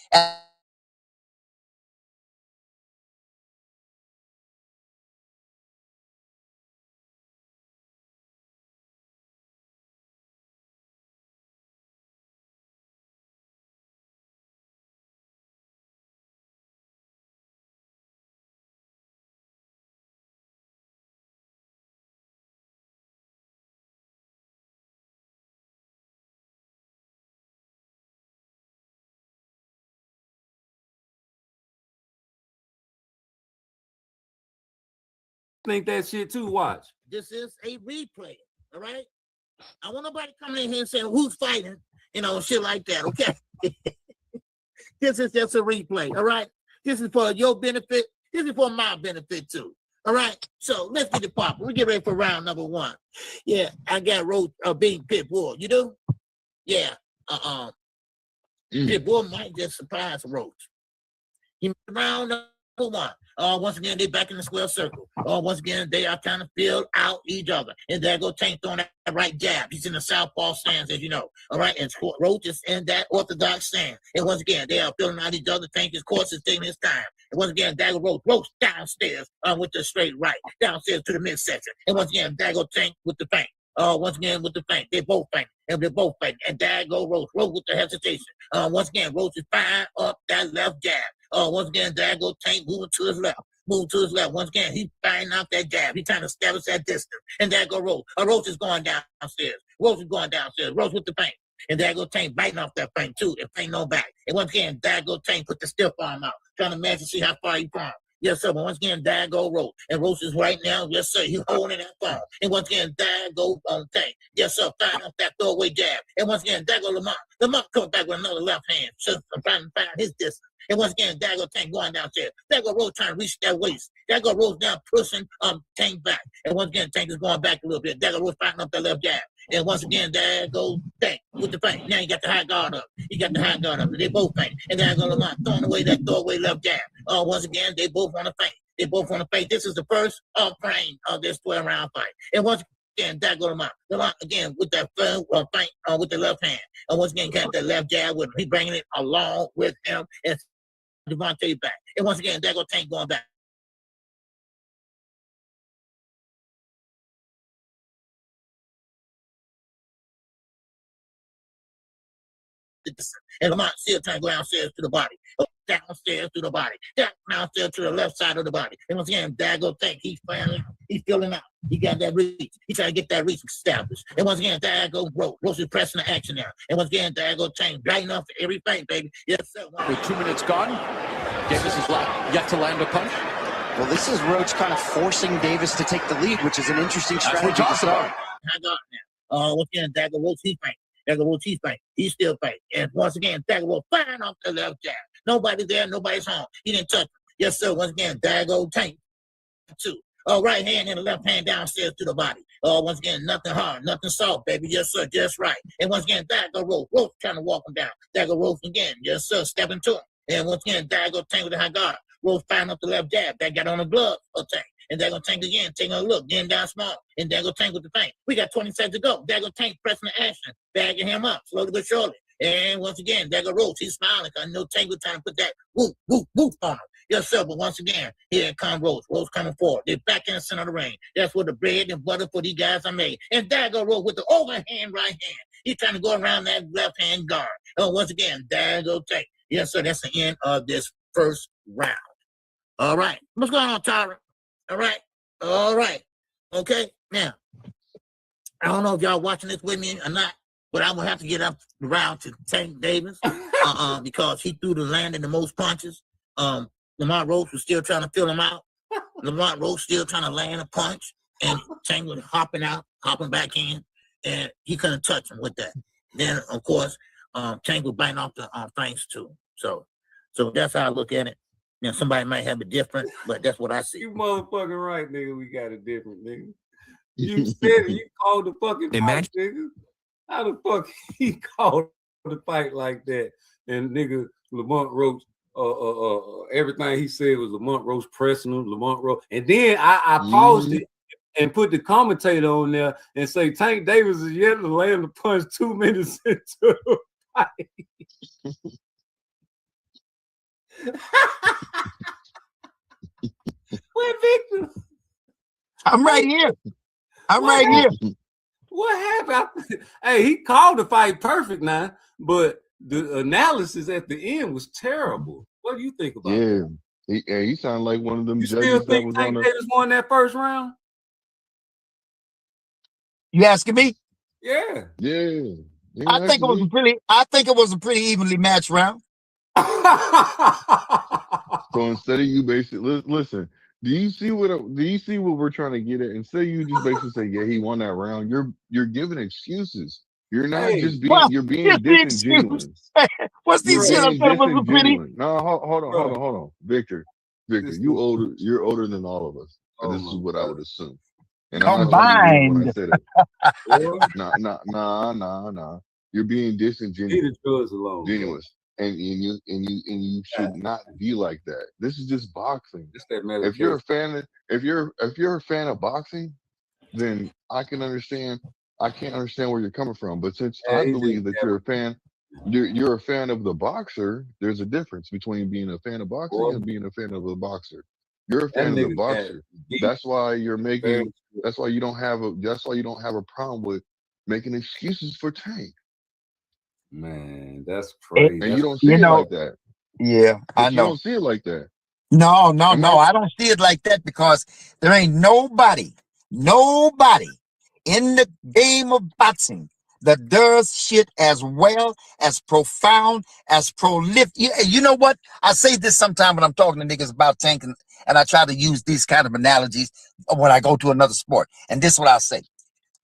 Think that shit too. Watch. This is a replay. All right. I want nobody coming in here and saying who's fighting, shit like that. Okay. This is just a replay. All right. This is for your benefit. This is for my benefit too. All right. So let's get it popping. We get ready for round number 1. Yeah, I got Roach being Pitbull. You do? Yeah. Pitbull might just surprise Roach. He moved around number one. Once again, they back in the square circle. Once again, they are trying to fill out each other. And there go Tank throwing that right jab. He's in the southpaw stance, as you know. All right, and Roach is in that orthodox stance. And once again, they are filling out each other. Tank, his course, is taking his time. And once again, Dagger Roach downstairs with the straight right, downstairs to the midsection. And once again, Dagger Tank with the feint. Once again with the feint. They both feint. And they're both fighting. And Dagger Roach with the hesitation. Once again, Roach is firing up that left jab. Once again, Dagger Tank moving to his left. Move to his left. Once again, he's firing out that jab. He's trying to establish that distance. And there go Roach. Roach is going downstairs. Roach is going downstairs. Roach with the feint. And there go Tank biting off that feint too. And feint no back. And once again, there go Tank put the stiff arm out. Trying to measure, see how far he from. Yes, sir. But once again, there go Roach. And Roach is right now. Yes, sir. He's holding that phone. And once again, there go Tank. Yes, sir. Firing off that throwaway jab. And once again, there go Lamont. Lamont comes back with another left hand. So I'm trying to find his distance. And once again, Dagger Tank going downstairs. Dagger Roach trying to reach that waist. Dagger Roach down pushing Tank back. And once again, Tank is going back a little bit. Dagger Roach fighting up that left jab. And once again, there goes Tank with the feint. Now he got the high guard up. He got the high guard up. They both feint. And there goes Lamont throwing away that throwaway left jab. Once again, they both want to feint. They both want to feint. This is the first frame of this 12-round fight. And once again, that go Lamont. Lamont again with that feint with the left hand. And once again, got that left jab with him. He bringing it along with him. And Devontae back. And once again, there go Tank going back. And Lamont still trying to go downstairs to the body. Downstairs to the body. Downstairs to the left side of the body. And once again, there go Tank. He's filling out. He got that reach. He trying to get that reach established. And once again, there go Roach. Roach is pressing the action there. And once again, there go Tank. Right enough for every feint, baby. Yes, sir. With 2 minutes gone, Davis is yet to land a punch. Well, this is Roach kind of forcing Davis to take the lead, which is an interesting strategy to start. I got it now. Once again, Dagger Roach, he feint. Dagger Roach, he feint. He still feint. And once again, Dagger Roach firing off the left jab. Nobody there, nobody's home. He didn't touch him. Yes, sir. Once again, Dagger Tank. Two. Right hand and the left hand downstairs to the body. Once again, nothing hard, nothing soft, baby. Yes, sir, just right. And once again, Dagger Roach. Roach trying to walk him down. Dagger Roach again. Yes, sir, stepping to him. And once again, Dagger Tank with the high guard. Roach firing up the left jab. That got on the glove of Tank. And Dagger Tank again, taking a look, getting down small. And Dagger Tank with the feint. We got 20 seconds to go. Dagger Tank pressing the action, bagging him up, slowly but surely. And once again, Dagger Roach, he's smiling. I know Tank was trying to put that whoop, whoop, whoop on him. Yes, sir, but once again, here comes Roach. Roach coming forward. They're back in the center of the ring. That's where the bread and butter for these guys are made. And Dagger Roach with the overhand right hand. He's trying to go around that left hand guard. Once again, Dagger Tank. Yes, sir, that's the end of this first round. All right. What's going on, Tyra? All right. All right. Okay. Now, I don't know if y'all watching this with me or not, but I'm going to have to get up around to Tank Davis because he threw the landing the most punches. Lamont Roach was still trying to fill him out. Lamont Roach still trying to land a punch. And Tank was hopping out, hopping back in, and he couldn't touch him with that. Then, of course, Tank was biting off the feints too. So that's how I look at it. Now, somebody might have it different, but that's what I see. You motherfucking right, nigga. We got it different, nigga. You said it. You called the fucking fight, nigga. How the fuck he called the fight like that? And nigga, Lamont Roach, everything he said was Lamont Roach pressing him, Lamont Roach. And then I paused it and put the commentator on there and say Tank Davis is yet to land the punch 2 minutes into the fight. Where Victor? I'm right here. I'm right here. What happened? Hey, he called the fight perfect now, but the analysis at the end was terrible. What do you think about that? He sounded like one of them You judges still that think was Tank on Davis won that first round? You asking me? Yeah. Yeah. I think it was a pretty evenly matched round. So instead of you basically listen, do you see what we're trying to get at? Instead of you just basically say, yeah, he won that round, you're giving excuses. You're not just being you're being disingenuous. What's the excuse? I said it was a pretty. No, hold on. Victor, you're older than all of us. And this is what I would assume. And Combined. I'm not when I say that. Nah. You're being disingenuous. Leave the drugs alone. and you should not be like that. This is just boxing. It's that If you're a medication. fan of if you're a fan of boxing, then I can understand. I can't understand where you're coming from. But since Yeah, I he just believe that you're a fan of the boxer, there's a difference between being a fan of boxing boy, and being a fan of the boxer. You're a that fan of the nigga got boxer. beat. That's why you're Very making. That's why you don't have a. That's why you don't have a problem with making excuses for Tank, man, that's It, crazy. and That's you don't see you it know, like that. yeah, I But you know. don't see it like that. No, no, Am no. I? I don't see it like that because there ain't nobody in the game of boxing that does shit as well, as profound, as prolific. You know what? I say this sometime when I'm talking to niggas about Tank, and I try to use these kind of analogies when I go to another sport. And this is what I say.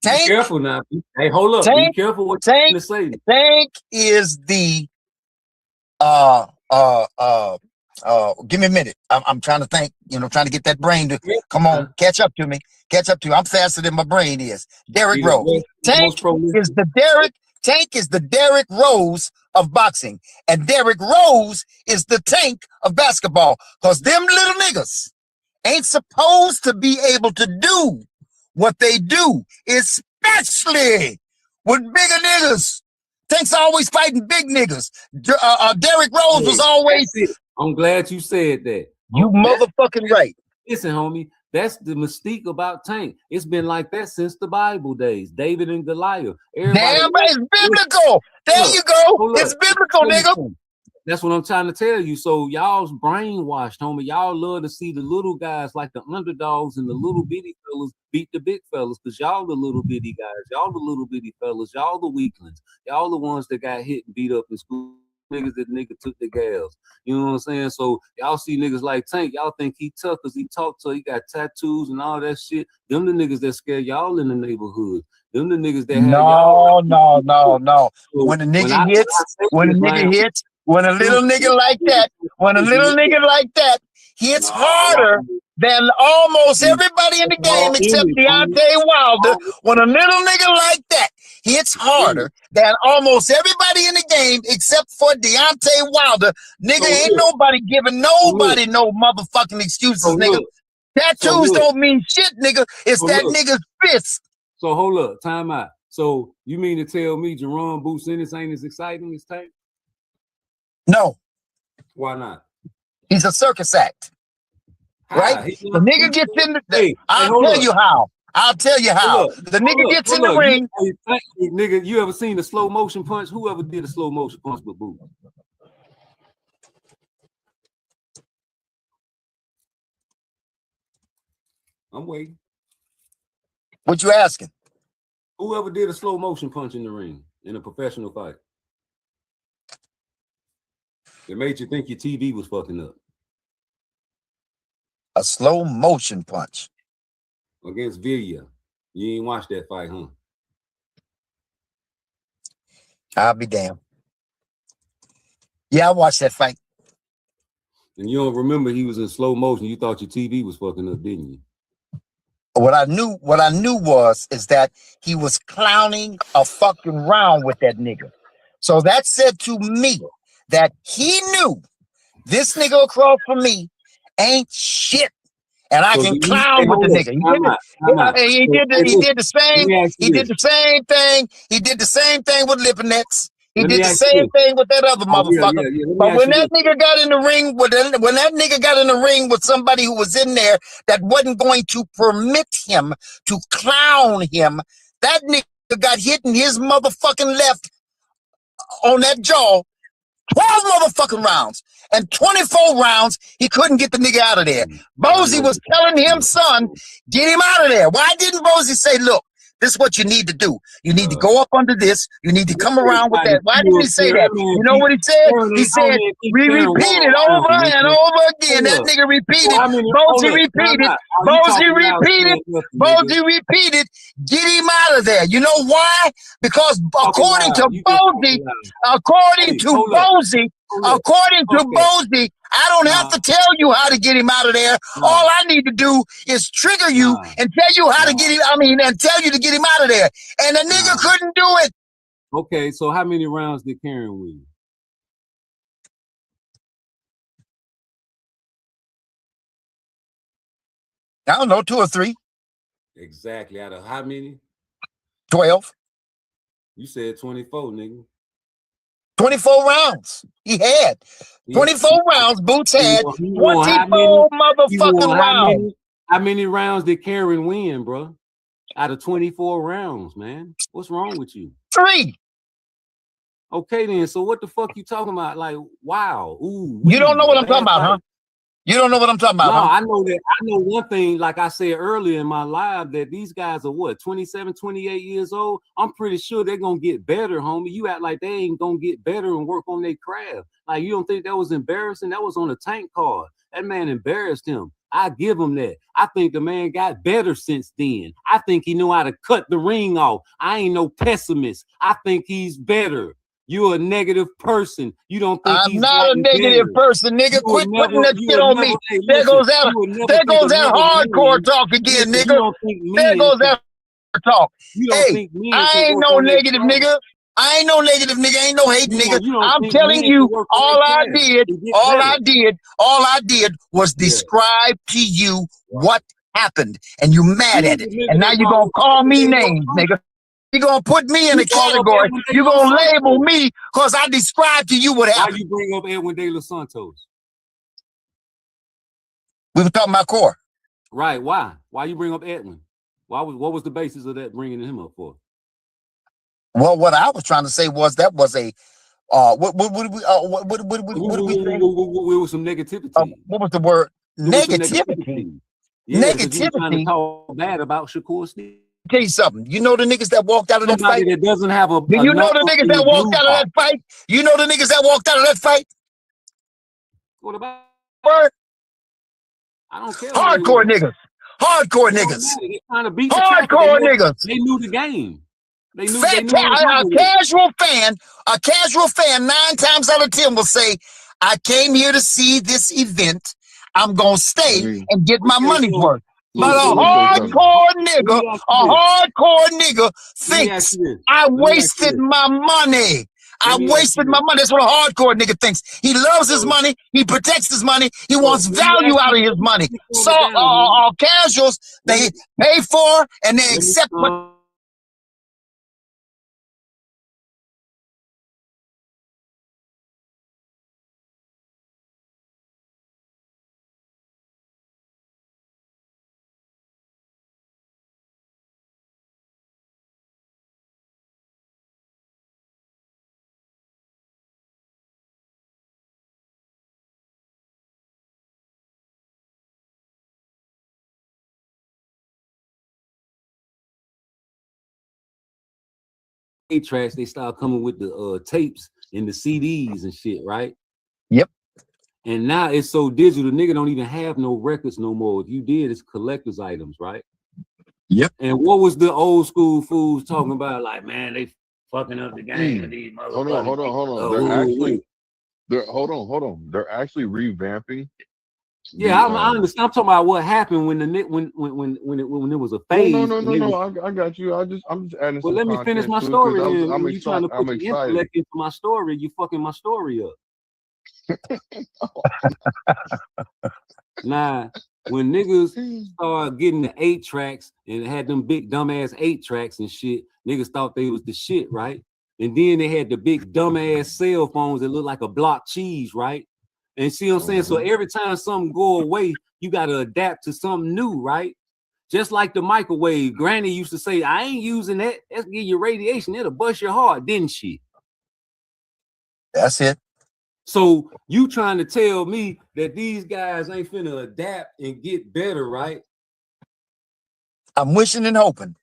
be Tank, careful now. Hey, hold up. Be Tank, careful what you're Tank, going to say. Tank is the give me a minute. I'm trying to think, trying to get that brain to come on, catch up to me. I'm faster than my brain is. Derrick He the Rose. best, Tank most prolific. is the Derrick Rose of boxing. And Derrick Rose is the Tank of basketball. Because them little niggas ain't supposed to be able to do what they do, especially with bigger niggas. Tank's always fighting big niggas. Derrick Rose was Hey, always, that's it. I'm glad you said that. you motherfucking right. Listen, homie, that's the mystique about Tank. It's been like that since the Bible days. David and Goliath. Everybody. Damn, it's biblical. There you go. It's biblical, nigga. That's what I'm trying to tell you. So y'all's brainwashed, homie. Y'all love to see the little guys like the underdogs and the little bitty fellas beat the big fellas because y'all the little bitty guys. Y'all the little bitty fellas. Y'all the weaklings. Y'all the ones that got hit and beat up in school. Niggas that took the gals. You know what I'm saying? So y'all see niggas like Tank. Y'all think he tough because he talk to, he got tattoos and all that shit. Them the niggas that scare y'all in the neighborhood. Them the niggas that have y'all. No. So When a nigga when hits, I say when a this, nigga man, hits, when a little nigga like that, hits harder than almost everybody in the game except Deontay Wilder. When a little nigga like that hits harder than almost everybody in the game except for Deontay Wilder, nigga, ain't nobody giving nobody no motherfucking excuses, nigga. Tattoos don't mean shit, nigga. It's that nigga's fist. So hold up, time out. So you mean to tell me Jerome Boots Ennis ain't as exciting as Tank? No. Why not? He's a circus act. Right? The nigga gets in the I'll tell you how. The nigga gets in the ring. Nigga, you ever seen a slow motion punch? Whoever did a slow motion punch but Boots? I'm waiting. What you asking? Whoever did a slow motion punch in the ring in a professional fight? It made you think your TV was fucking up. A slow motion punch. Against Villa. You ain't watched that fight, huh? I'll be damned. Yeah, I watched that fight. And you don't remember he was in slow motion. You thought your TV was fucking up, didn't you? What I knew is that he was clowning a fucking round with that nigga. So that said to me that he knew this nigga across from me ain't shit. And I can clown with the nigga. He did the same thing. He did the same thing with Lipinets. He did the same thing with that other motherfucker. But when that nigga got in the ring with somebody who was in there that wasn't going to permit him to clown him, that nigga got hit in his motherfucking left on that jaw 12 motherfucking rounds. And 24 rounds, he couldn't get the nigga out of there. Bozy was telling him, son, get him out of there. Why didn't Bozy say, look, this is what you need to do. You need to go up under this. You need to come around with that. Why didn't he say that? You know what he said? He said, we repeated over and over again. That nigga repeated. Bozy repeated, get him out of there. You know why? Because according to Bozy, I don't have to tell you how to get him out of there. All I need to do is trigger you and tell you how to get him. And tell you to get him out of there. And the nigga couldn't do it. Okay, so how many rounds did Karen win? I don't know, 2 or 3. Exactly. Out of how many? 12. You said 24, nigga. 24 rounds. He had 24 rounds. Boots had 24 motherfucking rounds. How many rounds did Karen win, bro? Out of 24 rounds, man. What's wrong with you? 3. Okay, then. So what the fuck you talking about? Like, wow. Ooh. You don't know what I'm talking about, huh? You don't know what I'm talking about, No, huh? I know that. I know one thing, like I said earlier in my live, that these guys are what, 27, 28 years old? I'm pretty sure they're going to get better, homie. You act like they ain't going to get better and work on their craft. Like, you don't think that was embarrassing? That was on a tank card. That man embarrassed him. I give him that. I think the man got better since then. I think he knew how to cut the ring off. I ain't no pessimist. I think he's better. You're a negative person. You don't think I'm he's not a negative person, nigga. Quit putting that shit on me. There goes that hardcore talk again, nigga. There goes that talk. Hey, I ain't no negative nigga. I ain't no negative nigga. Ain't no hate nigga. I'm telling you, all I did was describe to you what happened, and you mad at it. And now you're gonna call me names, nigga. You're going to put me in a category. You're going to label me because I described to you what happened. Why you bring up Edwin De Los Santos? We were talking about core. Right. Why? Why you bring up Edwin? What was the basis of that bringing him up for? Well, what I was trying to say was that was a what did we say? It was some negativity. What was the word? Negativity. Yeah, negativity. Trying to talk bad about Shakur Steve. Tell you something. You know the niggas that walked out of that fight? That doesn't have a. Do you know the niggas that walked out of that fight? You know the niggas that walked out of that fight? What about? Word? I don't care. Hardcore niggas. Hardcore niggas. Hardcore niggas. They knew the game. They knew. A casual fan 9 times out of 10 will say, "I came here to see this event. I'm gonna stay and get my money's worth." But a hardcore nigga thinks I wasted my money. I wasted my money. That's what a hardcore nigga thinks. He loves his money. He protects his money. He wants value out of his money. So casuals, they pay for and they accept what. Tracks, they start coming with the tapes and the CDs and shit, right? Yep. And now it's so digital, nigga don't even have no records no more. If you did, it's collector's items, right? Yep. And what was the old school fools talking about? Like, man, they fucking up the game with these motherfuckers. Hold on. They're actually revamping. Yeah, I understand. I'm talking about what happened when when it was a phase. No. I got you. I'm just adding. Well, let me finish my story. You trying to put the intellect into my story? You fucking my story up. Nah, when niggas started getting the 8 tracks and had them big dumbass 8 tracks and shit, niggas thought they was the shit, right? And then they had the big dumbass cell phones that look like a block cheese, right? And see what I'm saying? So every time something go away, you got to adapt to something new, right? Just like the microwave. Granny used to say, I ain't using that. That's give you radiation. It'll bust your heart, didn't she? That's it. So you trying to tell me that these guys ain't finna adapt and get better, right? I'm wishing and hoping.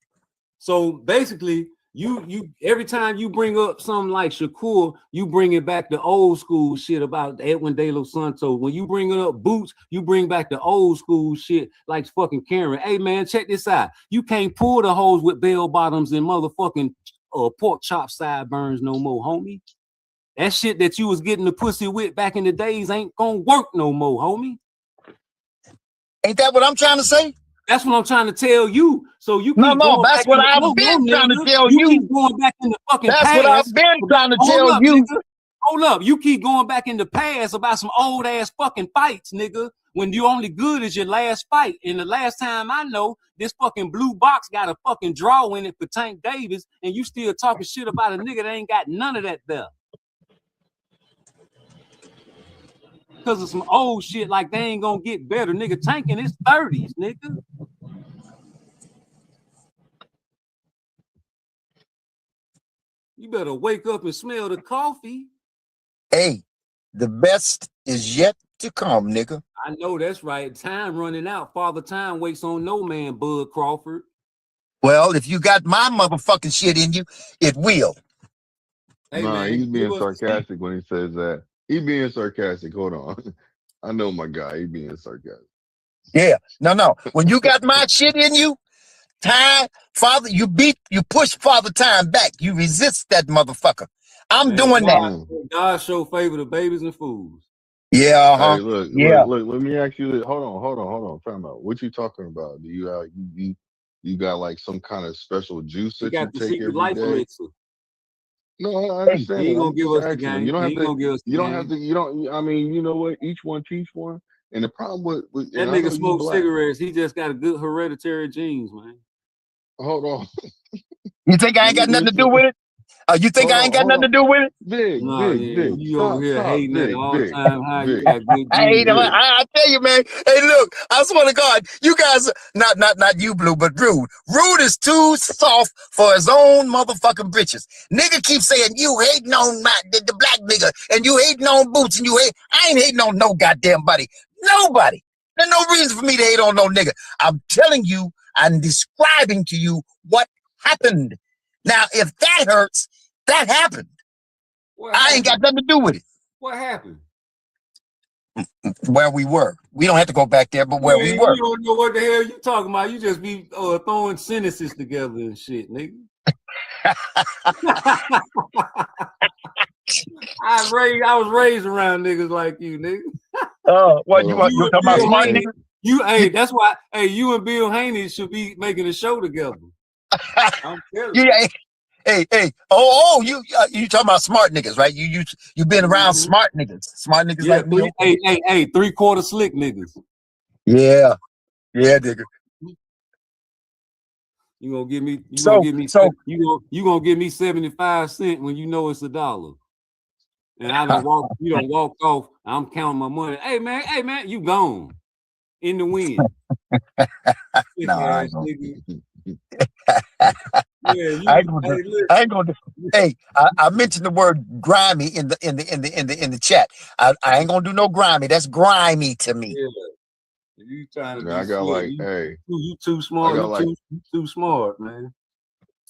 So basically, you every time you bring up something like Shakur, you bring it back to old school shit about Edwin De Los Santos. When you bring up Boots, you bring back the old school shit like fucking Karen. Hey man, check this out. You can't pull the hoes with bell bottoms and motherfucking pork chop sideburns no more, homie. That shit that you was getting the pussy with back in the days ain't gonna work no more, homie. Ain't that what I'm trying to say? That's what I'm trying to tell you. So you keep no, that's what I've been trying to tell you. You keep going back in the fucking past. That's what I've been trying to tell you. Hold up. You keep going back in the past about some old ass fucking fights, nigga. When you only good as your last fight. And the last time I know, this fucking blue box got a fucking draw in it for Tank Davis, and you still talking shit about a nigga that ain't got none of that there. Because of some old shit like they ain't gonna get better. Nigga, Tank in his 30s, nigga. You better wake up and smell the coffee. Hey, the best is yet to come, nigga. I know that's right. Time running out. Father Time waits on no man, Bud Crawford. Well, if you got my motherfucking shit in you, it will. Hey, nah, man, he's being sarcastic when he says that. He's being sarcastic. Hold on. I know my guy. He's being sarcastic. Yeah. No. When you got my shit in you, time, Father, you push Father Time back. You resist that motherfucker. I'm doing that. God show favor to babies and fools. Yeah, Hey, look. Let me ask you this. Hold on. Time out. What you talking about? Do you you got like some kind of special juice that you take every day? Elixir. No, I understand. He ain't gonna I'm give just us the asking. game. You don't have He ain't to. gonna give us the You don't game. have to. You don't. I mean, you know what? Each one teach one. And the problem with that and I know nigga you smokes black. cigarettes. He just got a good hereditary genes, man. Hold on. You think I ain't got nothing to do with it? You think I ain't got nothing to do with it? Big. You over here Stop, hating at Big, all time high. You got good I hate genes. him. I tell you, man. Hey, look, I swear to God, you guys, not you, Blue, but Rude. Rude is too soft for his own motherfucking britches. Nigga keep saying you hating on the black nigga, and you hating on Boots, and I ain't hating on no goddamn body. Nobody. There's no reason for me to hate on no nigga. I'm telling you, I'm describing to you what happened. Now, if that hurts, that happened. I ain't got nothing to do with it. What happened? Where we were. We don't have to go back there, but where we were. You don't know what the hell you talking about. You just be throwing sentences together and shit, nigga. I was raised around niggas like you, nigga. What you talking about smart niggas? Hey, that's why. Hey, you and Bill Haney should be making a show together. I'm telling you. Yeah. Hey. You talking about smart niggas, right? You been around smart niggas like me. Hey, 3/4 slick niggas. Yeah, nigga. You gonna give me? You gonna give me 75 cents when you know it's $1, and I don't walk. You don't walk off. I'm counting my money. Hey man, you gone in the wind. I ain't gonna. Hey, I mentioned the word grimy in the chat. I ain't gonna do no grimy. That's grimy to me. Yeah. You trying to be I got slick. You too smart. You too smart, man.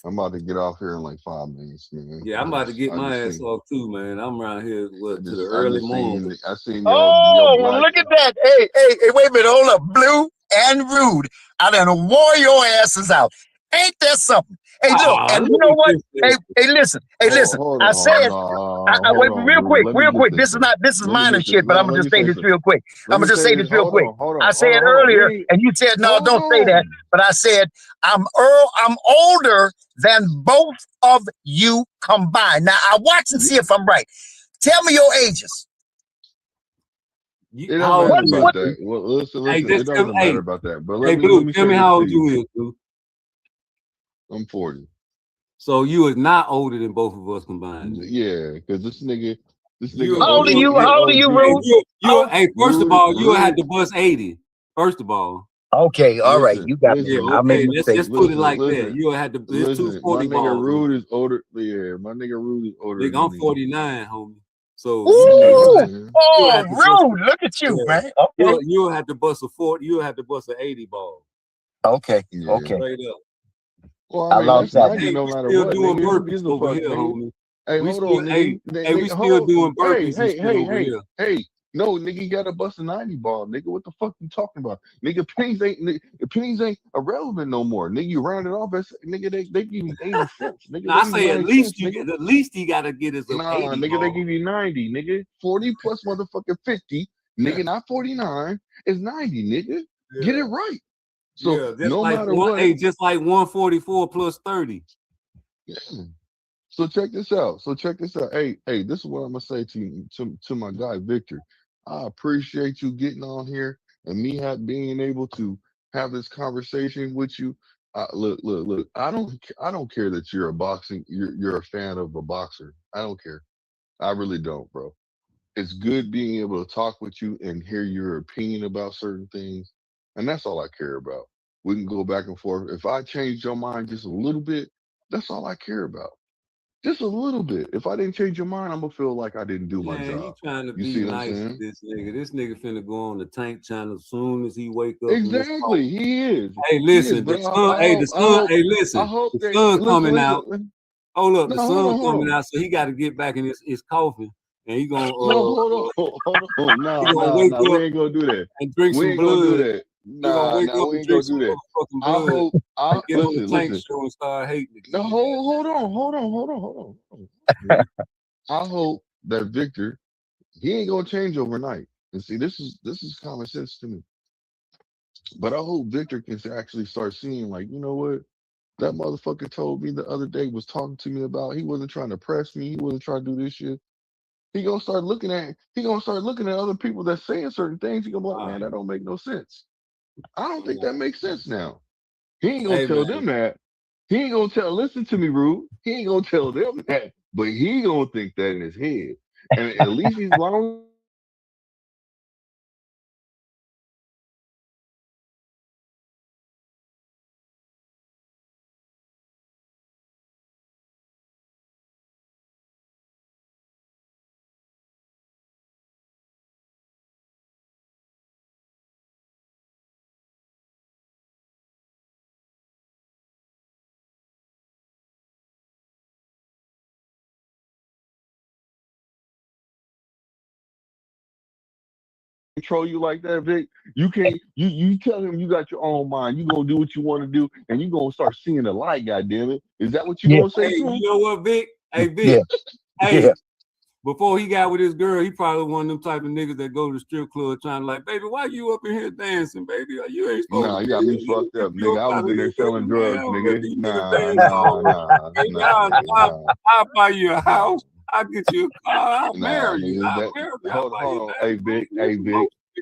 I'm about to get off here in like 5 minutes, man. Yeah, I'm about to get my ass off too, man. I'm around here to the I early just morning. I seen well, look at that. Hey, wait a minute. Hold up. Blue and Rude. I done wore your asses out. Ain't that something? Hey, look, and you know what? Hey, listen. I said, wait, real quick. This is minor shit, but I'm gonna just say this real quick. I'm gonna just say this real quick. I said earlier, and you said no, don't say that. But I said I'm older than both of you combined. Now I watch and see if I'm right. Tell me your ages. It doesn't matter about that. Well, listen. It doesn't matter about that. But let me tell me how old you is, Blue. I'm 40. So you is not older than both of us combined. Yeah, because this nigga. How old are you, Rude? Hey, first of all, you had to bust 80. First of all. Okay, all right, you got me. Okay, let's put it like that. You had to. It's 240 my nigga balls. Rude is older. Yeah, my nigga Rude is older. Nigga, I'm 49, homie. So Rude, look at you, man. Okay, you'll have to bust a 40. You'll have to bust an 80 ball. Okay. Straight up. Well, I mean, lost that's that. 90 no matter Still what. doing Nigga, burpees over here, homie. Hey, hold on, nigga. We still doing burpees over here. Hey, no, nigga, you gotta bust a 90 ball, nigga. What the fuck you talking about, nigga? Pennies ain't irrelevant no more, nigga. You round it off, nigga. They give you 80 cents, nigga. I say at least the least you gotta get is a 80 nigga. ball. They give you 90, nigga. 40 plus motherfucking 50, nigga. Not 49 is 90, nigga. Yeah. Get it right. So no matter what, just like 144 plus 30. Yeah. So check this out. Hey, this is what I'm gonna say to you, to my guy Victor. I appreciate you getting on here and me being able to have this conversation with you. Look. I don't care that you're a boxing. You're a fan of a boxer. I don't care. I really don't, bro. It's good being able to talk with you and hear your opinion about certain things, and that's all I care about. We can go back and forth. If I change your mind just a little bit, that's all I care about. Just a little bit. If I didn't change your mind, I'm gonna feel like I didn't do my Man, you job. trying to You be see what I'm nice to saying? this nigga. This nigga finna go on the Tank channel as soon as he wake up from this call. Exactly. He is. Hey, He is. listen, But the sun, hey, the sun, hey, I listen, hope the that sun coming out. listen. Hold up, No, the hold sun on, hold coming on. out, so he got to get back in his coffin, and he gonna No, hold on. he Nah, gonna nah, wake nah. We up ain't gonna do that. and drink We some ain't gonna do blood. that. He gonna Nah, wake nah, up we and ain't drink gonna some do that. motherfucking I blood hope and get on the Tank listen. show and start hating No, again. hold on. I hope that Victor, he ain't gonna change overnight. And see, this is common sense to me. But I hope Victor can actually start seeing, like, you know what? That motherfucker told me the other day, was talking to me about, he wasn't trying to press me, he wasn't trying to do this shit. He gonna start looking at other people that's saying certain things. He gonna be like, man, that don't make no sense. I don't think that makes sense now. He ain't gonna Hey tell man, them that. He ain't gonna listen to me, Rube. He ain't gonna tell them that, but he gonna think that in his head. And at least he's long. Control you like that, Vic. You can't. You tell him you got your own mind. You gonna do what you want to do, and you gonna start seeing the light. God damn it! Is that what you Yeah, gonna say hey, to you him? know what, Vic? Hey, yeah, Vic. Hey, yeah. before he got with his girl, he probably one of them type of niggas that go to the strip club trying to like, baby, why you up in here dancing, baby? You ain't supposed Nah, to you be got me here. fucked If up, you nigga. I up out was of in here, there selling baby, man, I drugs, don't let nigga. these niggas Nah, dance all nah, over. nah, Baby, nah, nigga, nah, I'll buy you a house. I'll get you a car. I'll nah, marry you. nigga. I'll That marry you. I'll hold buy you on, that. hey Vic,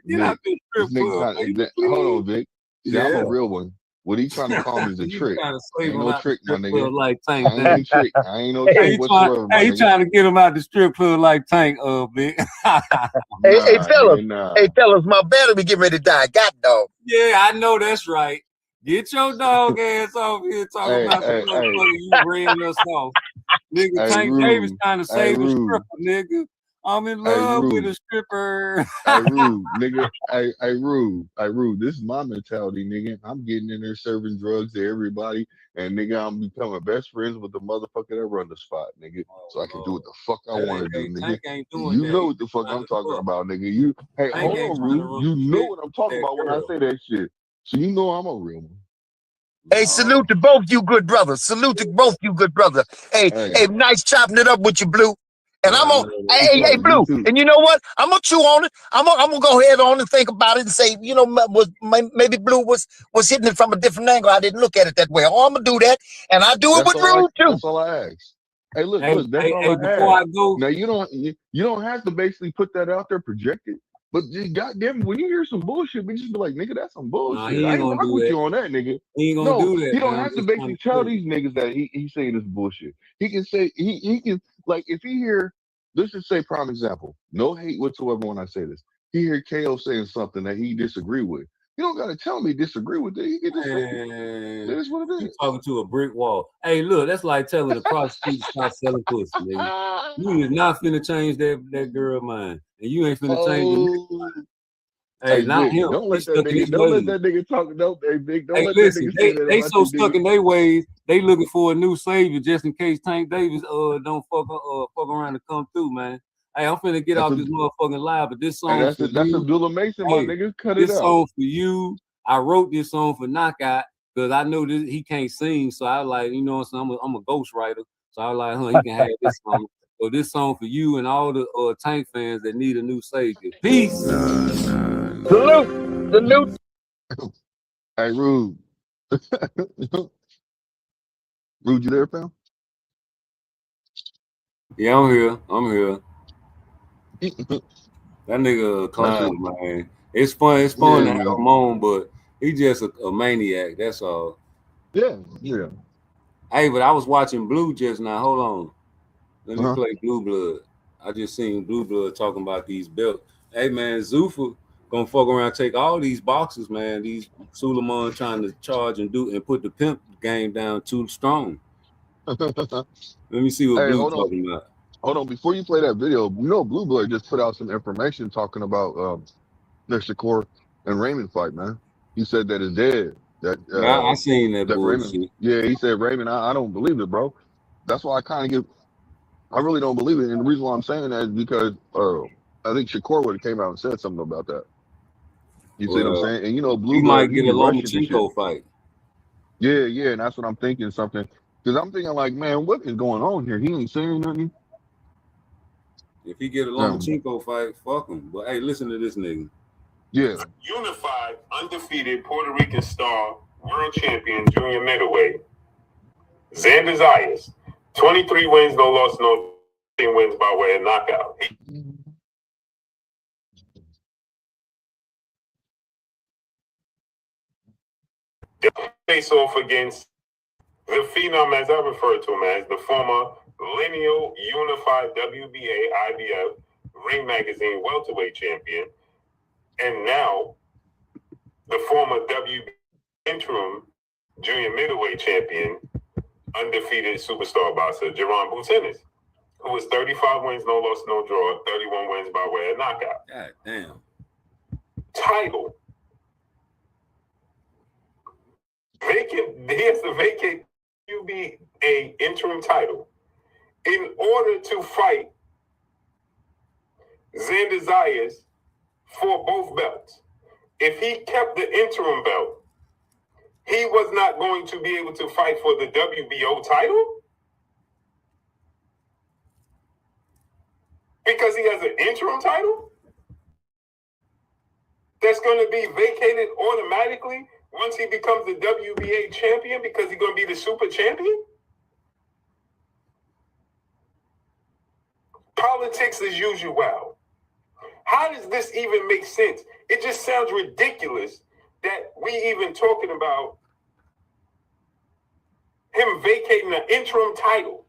Get out Vic. this This strip nigga club, trying. baby, Hold please. on, Vic. See, I'm a Yeah. real one. What he trying to call me is a You trick. trying to I save ain't him no out the trick, my strip nigga. club like Tank, I Tank. ain't trick. I ain't no Hey, trick whatsoever, my he nigga. trying to get him out the strip club like Tank, Vic. Hey, Nah, fellas. nigga, nah. Hey, fellas, my battery getting ready to die. God dog. Yeah, I know that's right. Get your dog ass off here talking Hey, about the hey, hey, motherfucker you ran us off. Nigga, hey, Tank Davis Rude. trying to Hey, save a Rude. stripper, nigga. I'm in Hey, love with Rude. a stripper. Hey, Rude, nigga. Rude. This is my mentality, nigga. I'm getting in there serving drugs to everybody, and nigga, I'm becoming best friends with the motherfucker that run the spot, nigga. So I can do what the fuck I want to do, nigga. Tank ain't doing You that. know He what the fuck trying I'm to talking fuck. about, nigga. Hey, Tank hold ain't on, trying to Rude. run You know shit what I'm with talking that about when I girl. say that shit. So you know I'm a real one. Hey, salute to both you good brothers. Salute to both you good brothers. Hey, Hey, nice chopping it up with you, Blue. And Yeah, I'm I on. know that. Hey, you Blue. too. And you know what? I'm gonna chew on it. I'm gonna go ahead on and think about it and say, you know, maybe Blue was hitting it from a different angle. I didn't look at it that way. Oh, I'm gonna do that, and I do it with Rude too. That's all I ask. Hey, look, Hey, that's all I before ask. I go, Now you don't have to basically put that out there, project it. But just goddamn, when you hear some bullshit, we just be like, nigga, that's some nah, bullshit. he I ain't ain't gonna rock do with that. you on that, nigga. He ain't gonna No, do that, he don't man. I'm have to just trying basically to tell tell you. these niggas that he's saying this bullshit. He can say he can, like, if he hear, let's just say prime example, no hate whatsoever when I say this. He hear KO saying something that he disagree with. You don't gotta tell me disagree with it. He can just say it. Man, That is what it you is. talking to a brick wall. Hey, look, that's like telling the prostitute to stop selling pussy, nigga. You is not finna change that girl mind, and you ain't finna change the nigga. Oh, Hey, hey not Vic, him. He's stuck in his don't let ways. that nigga talk. Don't, hey Vic, don't Hey, let that listen, nigga say that they about so you, stuck nigga. in their ways. They looking for a new savior just in case Tank Davis don't fuck around and come through, man. Hey, I'm finna get That's off a this motherfucking live, but this hey, song for that's you. Abdullah Mason, my Hey, nigga. Cut it this out. song for you. I wrote this song for Knockout because I know this, he can't sing, so I like, you know what I'm saying? I'm a ghostwriter, so I like, he can have this song. So this song for you and all the Tank fans that need a new savior. Peace. Salute, salute. Hey Rude, Rude, you there, fam? Yeah, I'm here. I'm here. That nigga a That shit. clown, man. It's fun. It's fun to have Yeah, him on, but he just a maniac. That's all. yeah, yeah. Hey, but I was watching Blue just now. Hold on. Let me Uh-huh. play Blue Blood. I just seen Blue Blood talking about these belts. Hey man, Zuffa gonna fuck around, take all these boxes, man. These Suleiman trying to charge and do and put the pimp game down too strong. Let me see what Hey, Blue hold on. talking about. Hold on. Before you play that video, you know, Blue Blood just put out some information talking about the Shakur and Raymond fight, man. He said that it's dead. I seen that That Raymond, bullshit. yeah, he said Raymond. I don't believe it, bro. That's why I kind of I really don't believe it. And the reason why I'm saying that is because I think Shakur would have came out and said something about that. You see what I'm Well, saying? And you know, Blue he might Blood, he get a be rushing this shit. Lomachenko fight. Yeah, yeah, and that's what I'm thinking. Something because I'm thinking like, man, what is going on here? He ain't saying nothing. If he get a Lomachenko fight, fuck him. But hey, listen to this nigga. Yeah. Unified, undefeated Puerto Rican star, world champion, junior middleweight, Xander Zayas, 23 wins, no loss, no 10 wins by way of knockout. He face off against the phenom, as I refer to him as, the former lineal unified WBA, IBF, Ring Magazine welterweight champion, and now the former WBA interim junior middleweight champion, undefeated superstar boxer, Jerron Boutinez, who was 35 wins, no loss, no draw, 31 wins by way of knockout. God damn. Title. He has to vacate WBA interim title in order to fight Xander Zayas for both belts. If he kept the interim belt, he was not going to be able to fight for the WBO title because he has an interim title that's going to be vacated automatically once he becomes the WBA champion because he's going to be the super champion. Politics as usual. How does this even make sense? It just sounds ridiculous that we even talking about him vacating an interim title.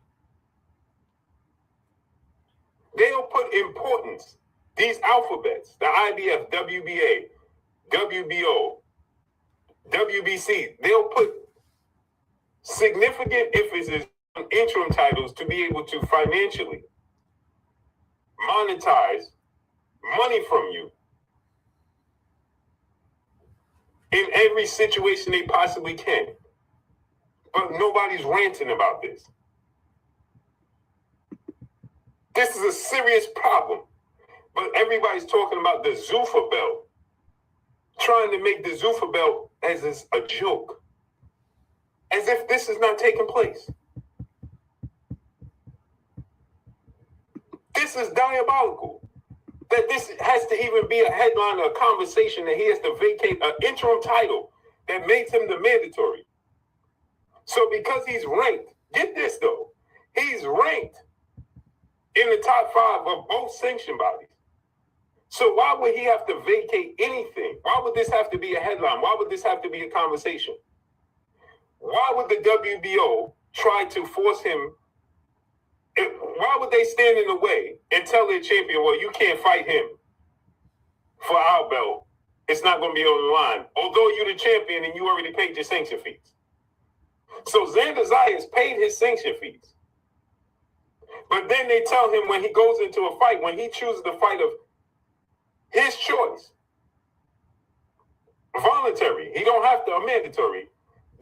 They'll put importance, these alphabets, the IBF, WBA, WBO, WBC, they'll put significant emphasis on interim titles to be able to financially monetize money from you in every situation they possibly can. But nobody's ranting about this. This is a serious problem. But everybody's talking about the Zuffa belt, trying to make the Zuffa belt as a joke, as if this is not taking place. This is diabolical. That this has to even be a headline or a conversation that he has to vacate an interim title that makes him the mandatory. So because he's ranked, get this though, he's ranked in the top 5 of both sanction bodies. So why would he have to vacate anything? Why would this have to be a headline? Why would this have to be a conversation? Why would the WBO try to force him? Why would they stand in the way and tell their champion, well, you can't fight him for our belt? It's not going to be on the line. Although you're the champion and you already paid your sanction fees. So Xander Zayas paid his sanction fees. But then they tell him when he goes into a fight, when he chooses the fight of his choice, voluntary, he don't have to, a mandatory,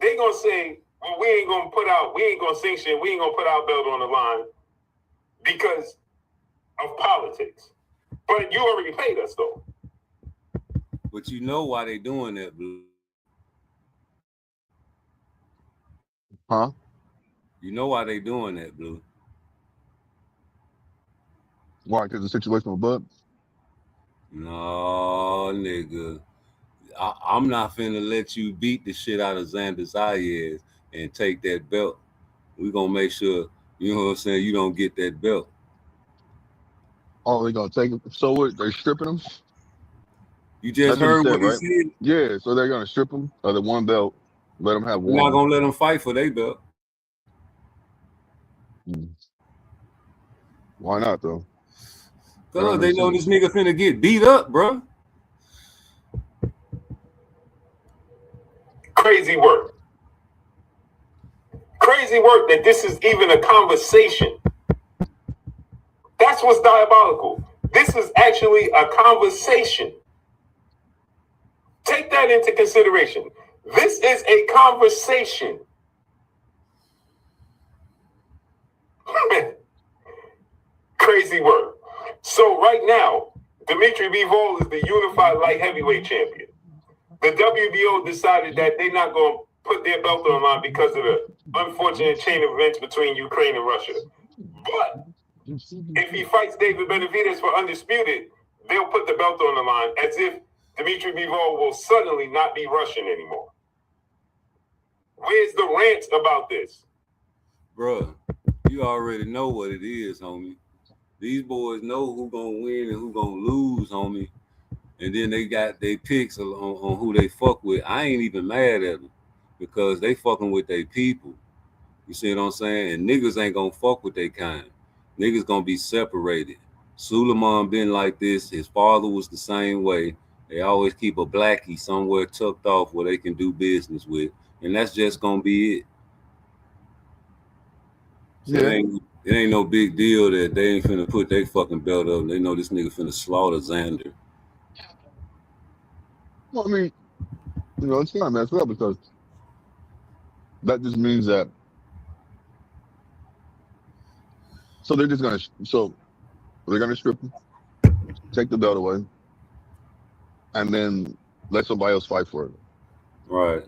they going to say, well, we ain't going to sanction, we ain't going to put our belt on the line because of politics. But you already paid us, though. But you know why they doing that, Blue? Huh? You know why they doing that, Blue? Why? Because the situation with Bud? No, nigga. I'm not finna let you beat the shit out of Xander Zayas and take that belt. We gonna make sure, you know what I'm saying, you don't get that belt. Oh, they gonna take him. So what? They stripping him? You just That's what he heard said, what he right? said. Yeah. So they're gonna strip him of the one belt, let him have They're not one. gonna let them fight for their belt. Hmm. Why not though? That Cause don't they make know this sense. nigga finna get beat up, bro. Crazy work. Crazy work that this is even a conversation. That's what's diabolical. This is actually a conversation. Take that into consideration. This is a conversation. Crazy work. So right now, Dimitri Bivol is the unified light heavyweight champion. The WBO decided that they're not going to put their belt on the line because of the unfortunate chain of events between Ukraine and Russia. But if he fights David Benavidez for undisputed, they'll put the belt on the line as if Dimitri Bivol will suddenly not be Russian anymore. Where's the rant about this? Bro, you already know what it is, homie. These boys know who gonna win and who gonna lose, homie. And then they got their picks on who they fuck with. I ain't even mad at them because they fucking with their people. You see what I'm saying? And niggas ain't gonna fuck with their kind. Niggas gonna be separated. Suleiman been like this. His father was the same way. They always keep a blackie somewhere tucked off where they can do business with. And that's just gonna be it. So Yeah. it ain't no big deal that they ain't finna put their fucking belt up. They know this nigga finna slaughter Xander. Well, I mean, it's not messed up because that just means that. So they're just gonna. So they're gonna strip him, take the belt away, and then let somebody else fight for it. Right.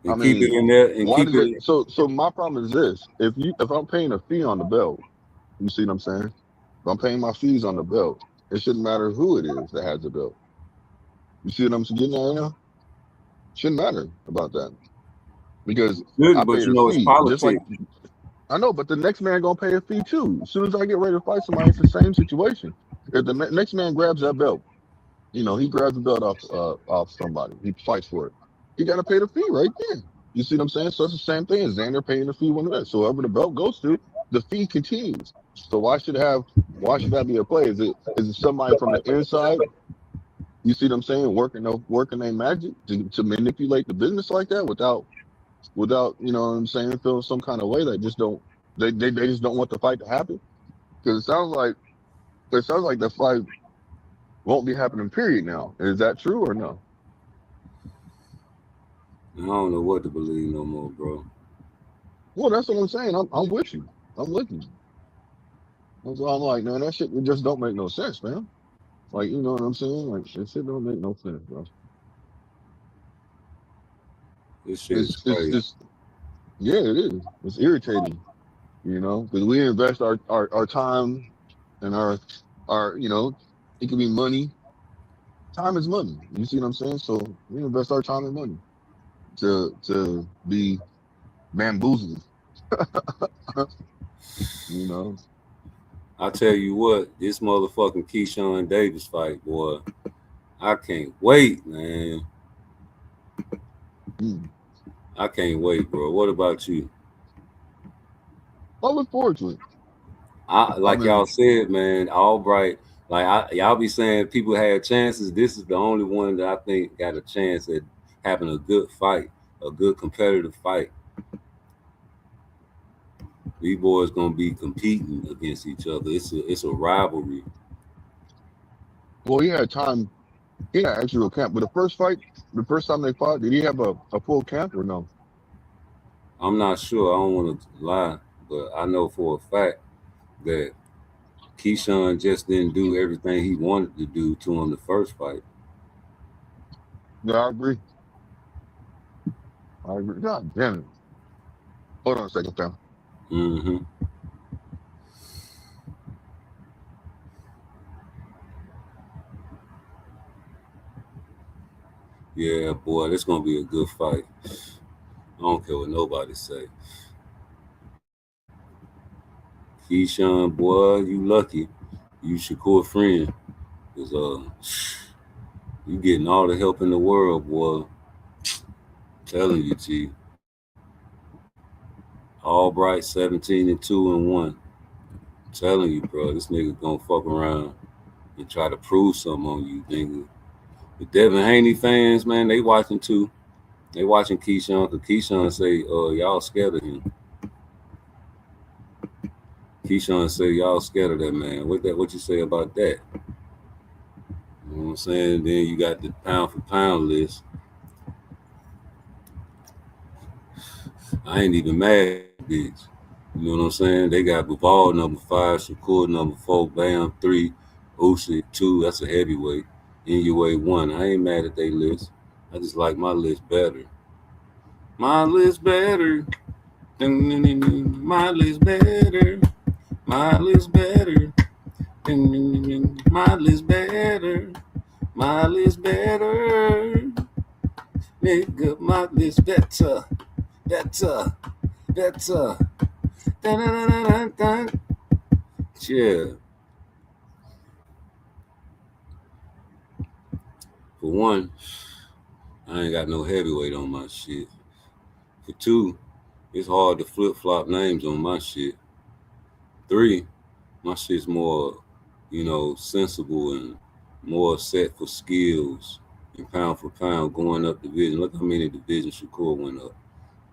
And I keep it mean, in there and why keep does it? it. So my problem is this: if I'm paying a fee on the belt, you see what I'm saying? If I'm paying my fees on the belt, it shouldn't matter who it is that has the belt. You see what I'm getting at right now? Shouldn't matter about that because I Shouldn't, but paid you a know it's fee, just like politics. I know. But the next man gonna pay a fee too. As soon as I get ready to fight somebody, it's the same situation. If the next man grabs that belt, he grabs the belt off somebody, he fights for it. He got to pay the fee right there. You see what I'm saying? So it's the same thing as Xander paying the fee when that. So whoever the belt goes to, the fee continues. So why should that be a play? Is it somebody from the inside? You see what I'm saying? Working their magic to manipulate the business like that without you know what I'm saying, feel some kind of way that just don't they just don't want the fight to happen. Because it sounds like the fight won't be happening. Period. Now, is that true or no? I don't know what to believe no more, bro. Well, that's what I'm saying. I'm with you. I'm with you. That's why I'm like, man, that shit it just don't make no sense, man. Like, you know what I'm saying? Like, that shit don't make no sense, bro. This shit is It's crazy. just, yeah, it is. It's irritating, because we invest our time and our, it could be money. Time is money. You see what I'm saying? So we invest our time and money to be bamboozled, you know? I tell you what, this motherfucking Keyshawn Davis fight, boy, I can't wait, man. Mm. I can't wait, bro. What about you? I look forward to it. I Like y'all mean, said, man, Albright. Y'all be saying people had chances. This is the only one that I think got a chance at having a good fight, a good competitive fight. These boys gonna be competing against each other. It's a rivalry. well, he had time. He had actual camp. But the first fight, the first time they fought, did he have a full camp or no? I'm not sure. I don't want to lie, but I know for a fact that Keyshawn just didn't do everything he wanted to do to him the first fight. Yeah, I agree. I agree. God damn it. Hold on a second, fam. Mm-hmm. Yeah, boy, this gonna be a good fight. I don't care what nobody say. Keyshawn, boy, you lucky. you Shakur friend, cause you getting all the help in the world, boy. Telling you, T. All bright 17-2-1. Telling you, bro, this nigga gonna fuck around and try to prove something on you, nigga. The Devin Haney fans, man, they watching too. They watching Keyshawn, cause Keyshawn say, y'all scared of him. Keyshawn say y'all scared of that man. What you say about that? You know what I'm saying? Then you got the pound for pound list. I ain't even mad, bitch. You know what I'm saying? They got Bivol number 5, Shakur number 4, Bam 3, Usyk 2. That's a heavyweight. NUA 1. I ain't mad at they list. I just like my list better. My list better. My list better. My list better. My list better. My list better. Nigga, my list better. Better. Better. Da-da-da-da-da-da. Yeah. For one, I ain't got no heavyweight on my shit. For two, it's hard to flip-flop names on my shit. 3, my shit's more, sensible and more set for skills and pound for pound going up division. Look how many divisions Shakur went up.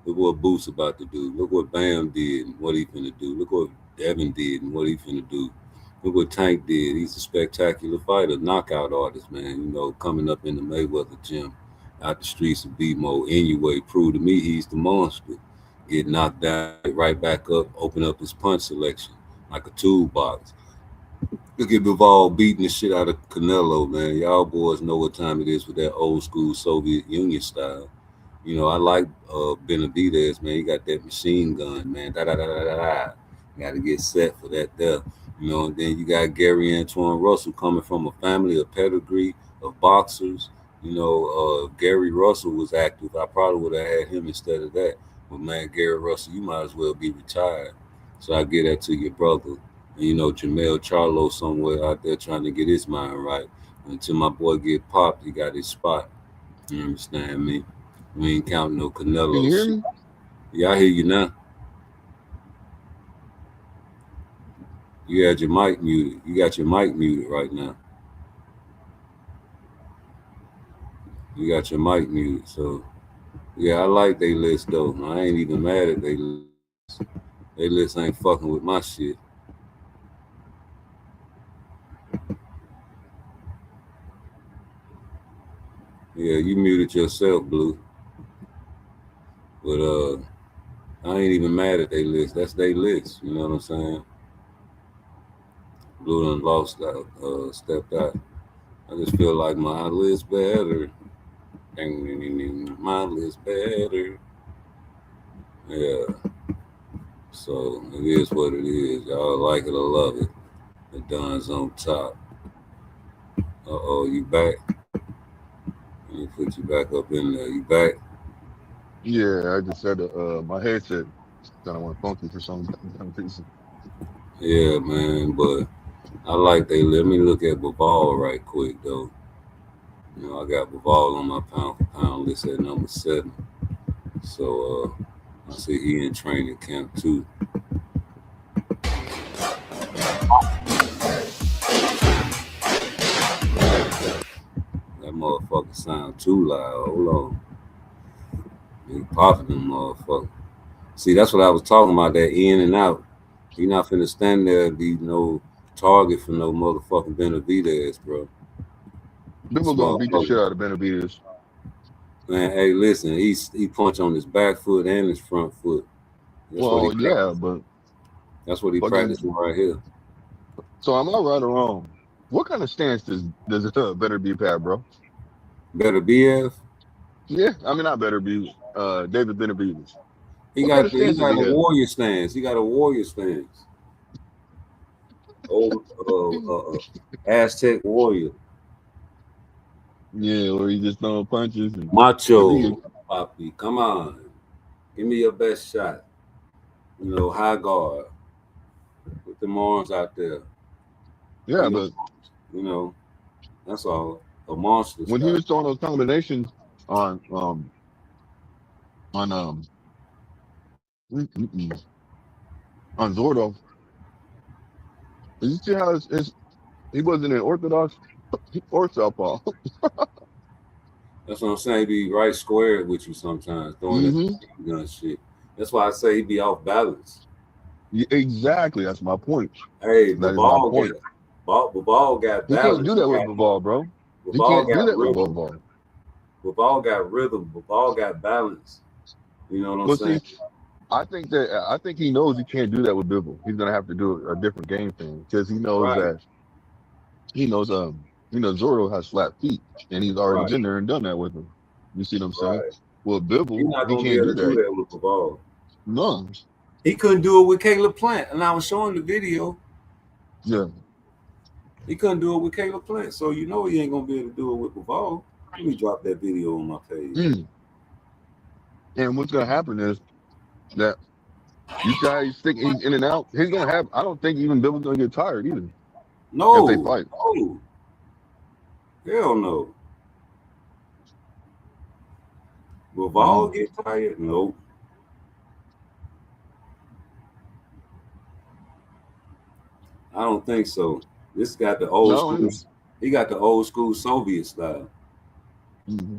Look what Boots about to do. Look what Bam did and what he finna do. Look what Devin did and what he finna do. Look what Tank did. He's a spectacular fighter, knockout artist, man. Coming up in the Mayweather gym, out the streets of B-Mo. Anyway, proved to me he's the monster. Get knocked down, get right back up, open up his punch selection like a toolbox. Look at Bivol beating the shit out of Canelo, man. Y'all boys know what time it is with that old school Soviet Union style. I like Benavidez, man. He got that machine gun, man. Da da da da da da. Got to get set for that there. And then you got Gary Antoine Russell coming from a family, a pedigree of boxers. Gary Russell was active. I probably would have had him instead of that. But man, Gary Russell, you might as well be retired. So I get that to your brother. And Jamel Charlo somewhere out there trying to get his mind right. Until my boy get popped, he got his spot. You understand me? We ain't counting no Canelo Can you hear shit. me? Yeah, I hear you now. You had your mic muted. You got your mic muted right now. You got your mic muted. So, yeah, I like they list, though. I ain't even mad at they list. They list ain't fucking with my shit. Yeah, you muted yourself, Blue. But I ain't even mad at they list. That's they list. You know what I'm saying? Blue done lost out, stepped out. I just feel like my list better. My list better. Yeah. So it is what it is. Y'all like it or love it. The Don's on top. You back? Let me put you back up in there. You back? Yeah, I just said my headset kind of went funky for some reason. Yeah, man. But I like they. Let me look at Bivol right quick though. I got Bivol on my pound for pound list at number 7. So I see he in training camp too. That motherfucker sound too loud. Hold on. He popping them motherfucker. See, that's what I was talking about, that in and out. He not finna stand there and be no target for no motherfucking Benavidez, bro. People gonna beat the shit out of Benavidez. Man, hey, listen, he punched on his back foot and his front foot. That's what he Well, yeah, practiced. but That's what he fucking. practicing right here. So am I right or wrong? What kind of stance does Better Be have, bro? Better BF? Yeah, I mean not Better Be. David Benavidez. He What kind of got stance does he a have? warrior stance. He got a warrior stance. Old Aztec warrior. Yeah, where he just throwing punches and Macho, Poppy, come on. Give me your best shot. High guard. Put them arms out there. Yeah, You know, but you know, that's all. A monster when he style. was throwing those combinations on on mm, mm, mm, on Zordo, you see how he wasn't an orthodox or southpaw. That's what I'm saying. He be right square with you sometimes, throwing that hmm gun shit. That's why I say he be off balance. Exactly, that's my point. Hey, That is my point. Ball got He can't balance. do that with Bivol, bro. He Ball can't do got that with rhythm. Bivol. Ball got rhythm. Ball got balance. You know what I'm But saying? see, I think he knows he can't do that with Bivol. He's gonna have to do a different game plan because he knows Right, that he knows Zorro has flat feet and he's already right, been there and done that with him. You see what I'm saying? right. Well, You're Bivol, not he gonna be can't able do to do that. that with Ball. No. He couldn't do it with Caleb Plant, and I was showing the video. Yeah. He couldn't do it with Caleb Plant, so you know he ain't gonna be able to do it with Ball. Let me drop that video on my page. Mm. And what's gonna happen is that you see how he's sticking in and out. He's gonna have. I don't think even Bivol's gonna get tired either if they No, fight. no, hell no. Will Ball Mm. get tired? Nope. I don't think so. This got the old No. school. He got the old school Soviet style. Mm-hmm.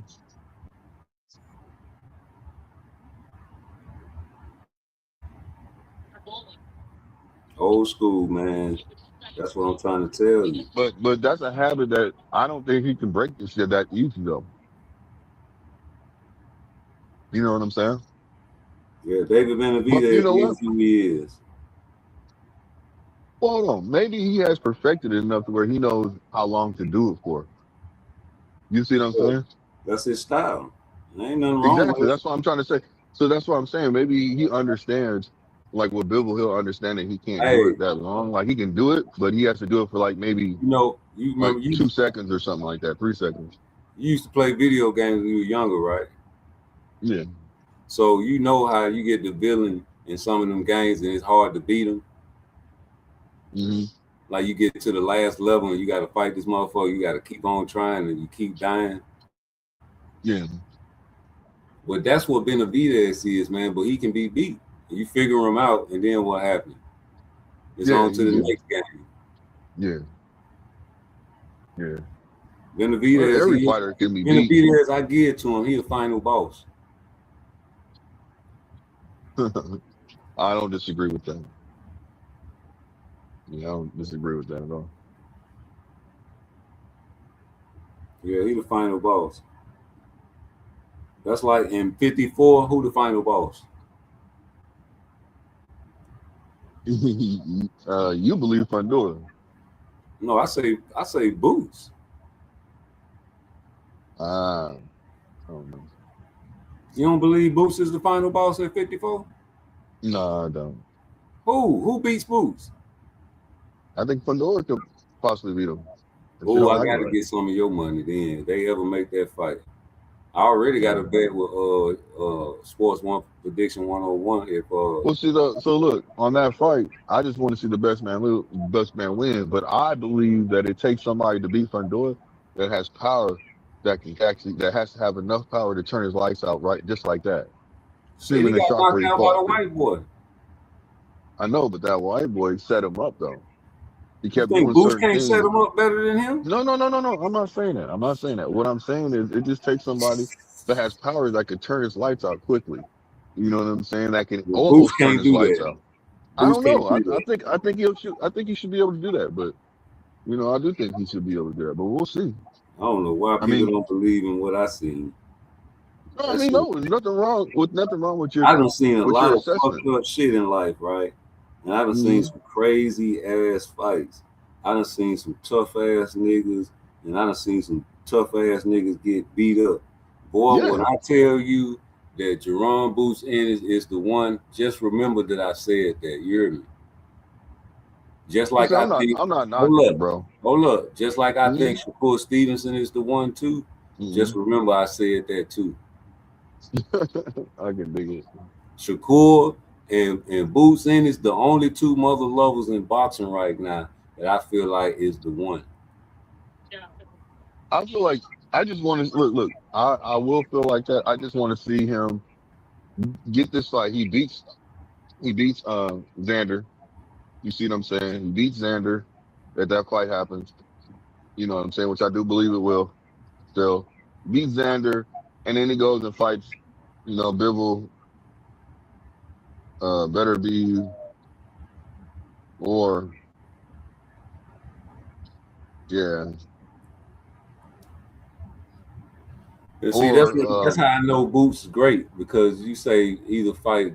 Old school, man. That's what I'm trying to tell you. But that's a habit that I don't think he can break this shit that easy though. You know what I'm saying? Yeah, David But you Benavidez know what? is who he is. Well, hold on. Maybe he has perfected it enough to where he knows how long to do it for. You see what I'm Yeah, saying? that's his style. There ain't nothing wrong Exactly. with it. That's what I'm trying to say. So that's what I'm saying. Maybe he understands, like with Bibble, he'll understand that he can't Hey, do it that long. Like he can do it, but he has to do it for like maybe you like remember 2 seconds or something like that, 3 seconds. you used to play video games when you were younger, right? Yeah. So you know how you get the villain in some of them games and it's hard to beat them. Mm-hmm. Like you get to the last level and you got to fight this motherfucker. You got to keep on trying and you keep dying. Yeah. Well, that's what Benavidez is, man. But he can be beat. You figure him out, and then what happened? It's Yeah. on to the Yeah. next game. Yeah. Yeah. Well, Benavidez, every fighter can be beat. Benavidez, I give it to him. He a final boss. I don't disagree with that. Yeah, I don't disagree with that at all. Yeah, he the final boss. That's like in 54, who the final boss? You believe Pandora. No, I say Boots. I don't know. You don't believe Boots is the final boss at 54? No, I don't. Who beats Boots? I think Pandora could possibly beat him if she Oh, don't I act gotta right. get some of your money then. If they ever make that fight. I already got a Yeah. bet with Sports One Prediction 101. If Well, see, so look on that fight. I just want to see the best man win. But I believe that it takes somebody to beat Pandora that has power that has to have enough power to turn his lights out right just like that. shit, Same he in the got shock where knocked he out by the fought. white boy. I know, but that white boy set him up though. He You kept think doing Boots certain can't set things. him up better than him? No. I'm not saying that. I'm not saying that. What I'm saying is it just takes somebody that has power that can turn his lights out quickly. You know what I'm saying? That can Well, Boots almost turn can't his do lights that. out. I Boots don't can't know. do that. I think he should be able to do that. But I do think he should be able to do that. But we'll see. I don't know why I people mean, don't believe in what I seen. no, I That mean, shit. no, there's nothing wrong with I done seen a lot your of fucked assessment. up shit in life, right? And I done seen Hmm. some crazy ass fights. I done seen some tough ass niggas, and I done seen some tough ass niggas get beat up. Boy, when Yeah. I tell you that Jerome Boots Ennis is the one, just remember that I said that. You hear me? Just like Listen, I think, I'm not knocking you, bro. hold up. Just like I Hmm. think Shakur Stevenson is the one too. Hmm. Just remember I said that too. I can dig it. Shakur and Boots Ennis, the only two mother lovers in boxing right now that I feel like is the one. I feel like I just want to look. I will feel like that. I just want to see him get this fight. He beats Xander. You see what I'm saying? He beats Xander. That fight happens. You know what I'm saying? Which I do believe it will. Still beats Xander, and then he goes and fights. Bivol. Better be or yeah And see, that's or how I know Boots is great because you say either fight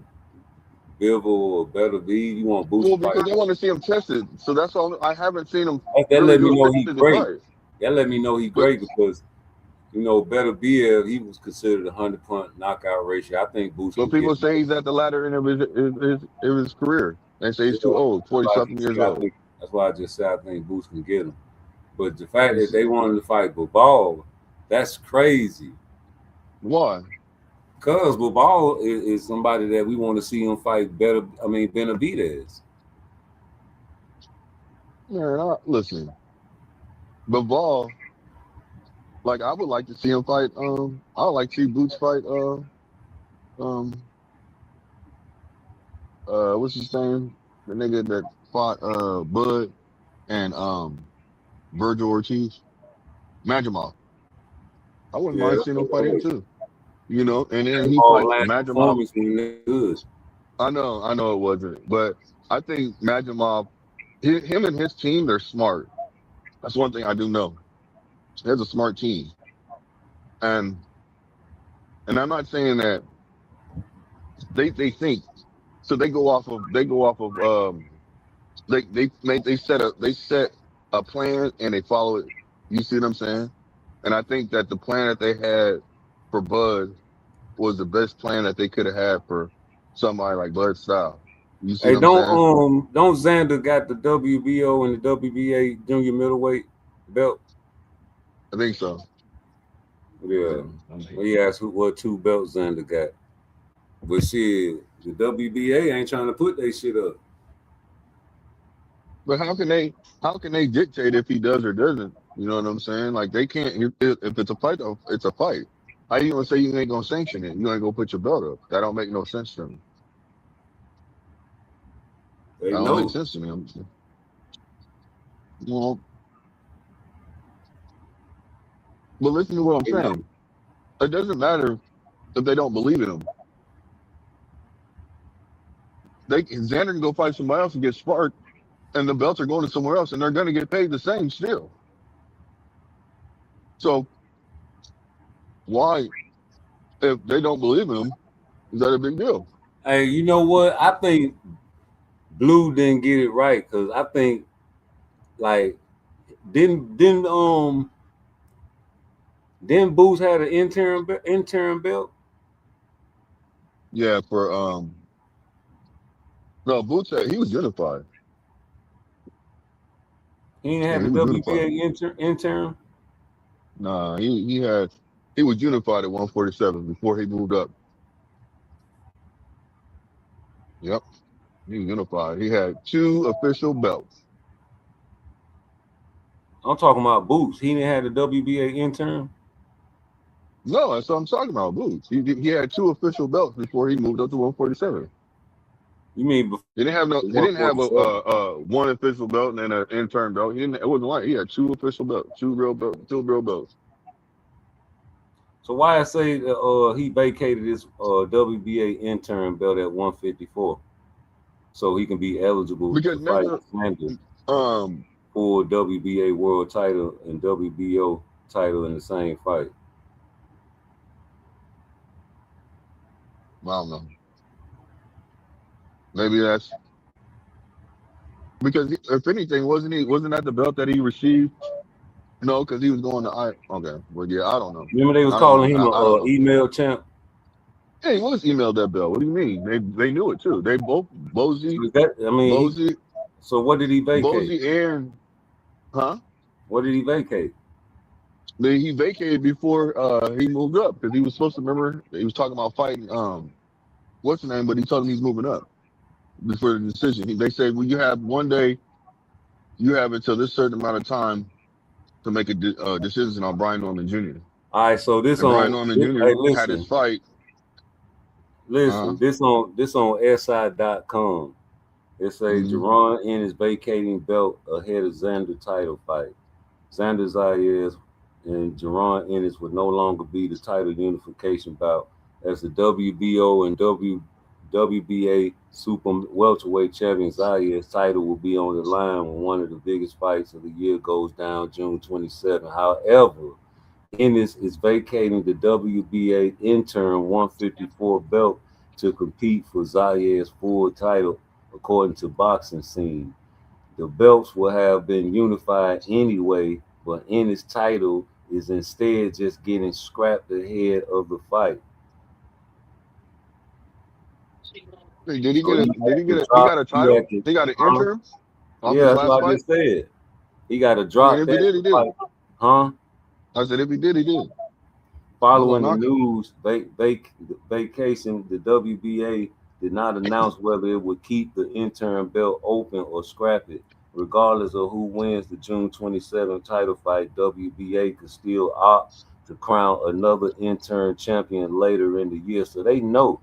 Bivol or Better B. You want Boots well to fight. because they want to see him tested. So that's all. I haven't seen him That really let me do a know he consistent great. fight. That let me know he But great because Better B, he was considered a 100-point knockout ratio. I think Boots but can get people him. say he's at the latter end of his career. They say he's too Yeah, old, that's 40 why I something just years say I old. think that's why I just say I think Boots can get him. But the fact that they wanted to fight Ball, that's crazy. Why? Because Ball is somebody that we want to see him fight better. I mean, Benavidez. Man, listen, Bivol, like I would like to see him fight. I would like to see Boots fight. Um, what's his name? The nigga that fought Bud and Virgil Ortiz, Majimov. I wouldn't Yeah, mind that's seeing him fight him what too. And then he Ball fights last Majimov. performance when they good. I know it wasn't, but I think Majimov, him and his team, they're smart. That's one thing I do know. He has a smart team, and I'm not saying that they think. So they set a plan and they follow it. You see what I'm saying? And I think that the plan that they had for Bud was the best plan that they could have had for somebody like Bud Style. You see Hey, what I'm saying? don't Xander got the WBO and the WBA junior middleweight belt? I think so. Yeah. Well, he asked what two belts Xander got. But shit, the WBA ain't trying to put that shit up. But how can they dictate if he does or doesn't? You know what I'm saying? Like they can't. If it's a fight, though, it's a fight. How you gonna say you ain't gonna sanction it? You ain't gonna put your belt up? That don't make no sense to me. They That don't make know. sense to me. Well, but listen to what I'm They know. saying. It doesn't matter if they don't believe in him. Xander can go fight somebody else and get sparked, and the belts are going to somewhere else, and they're gonna get paid the same still. So why, if they don't believe in him, is that a big deal? Hey, you know what? I think Blue didn't get it right because I think like didn't Boots had an interim belt? Yeah, for no Boots. He was unified. He didn't Yeah, have he the was unified. WBA interim. Nah, he was unified at 147 before he moved up. Yep, he was unified. He had 2 official belts. I'm talking about Boots. He didn't have the WBA interim. No, that's what I'm talking about. Boots. He had 2 official belts before he moved up to 147. You mean before He didn't have no. He didn't have a 147? one official belt and then an intern belt. He didn't. It wasn't like he had 2 official belts, 2 real belts. So why I say he vacated his WBA interim belt at 154, so he can be eligible Because to fight remember, Sanders um, for WBA world title and WBO title in the same fight. I don't know. Maybe that's because if anything, wasn't that the belt that he received? No, because he was going to Okay, well, yeah, I don't know. Remember they was I don't know. calling him I don't a know. email champ. Yeah, he was emailed that belt. What do you mean? They knew it too. They both Bozy, So that I mean, Bozy, so what did he vacate? Bozy, and huh? What did he vacate? He vacated before he moved up because he was supposed to remember he was talking about fighting what's the name, but he told him he's moving up before the decision. They said, well, you have one day you have until this certain amount of time to make a decision on Brian Norman Jr. All right, so this And Brian on Norman this, Jr. hey, had his listen, fight. this on SI.com. It say Mhm. Jerron Ennis vacating belt ahead of Xander title fight. Xander Zayas and Jerron Ennis would no longer be the title unification bout, as the WBO and WBA super welterweight champion Zayas title will be on the line when one of the biggest fights of the year goes down June 27. However, Ennis is vacating the WBA interim 154 belt to compete for Zayas' full title, according to Boxing Scene. The belts will have been unified anyway, but Ennis' title is instead just getting scrapped ahead of the fight. Hey, did he So get a? he Did he had get to a? He drop. got a He title. had to, He got an huh? interim off Yeah, his that's last what I fight. just said. He got to I mean, drop if he that did, he did. fight, huh? I said, if he did, he did. I'm not Following the knocking. news vacation, the WBA did not announce whether it would keep the interim belt open or scrap it. Regardless of who wins the June 27th title fight, WBA could still opt to crown another interim champion later in the year. So they know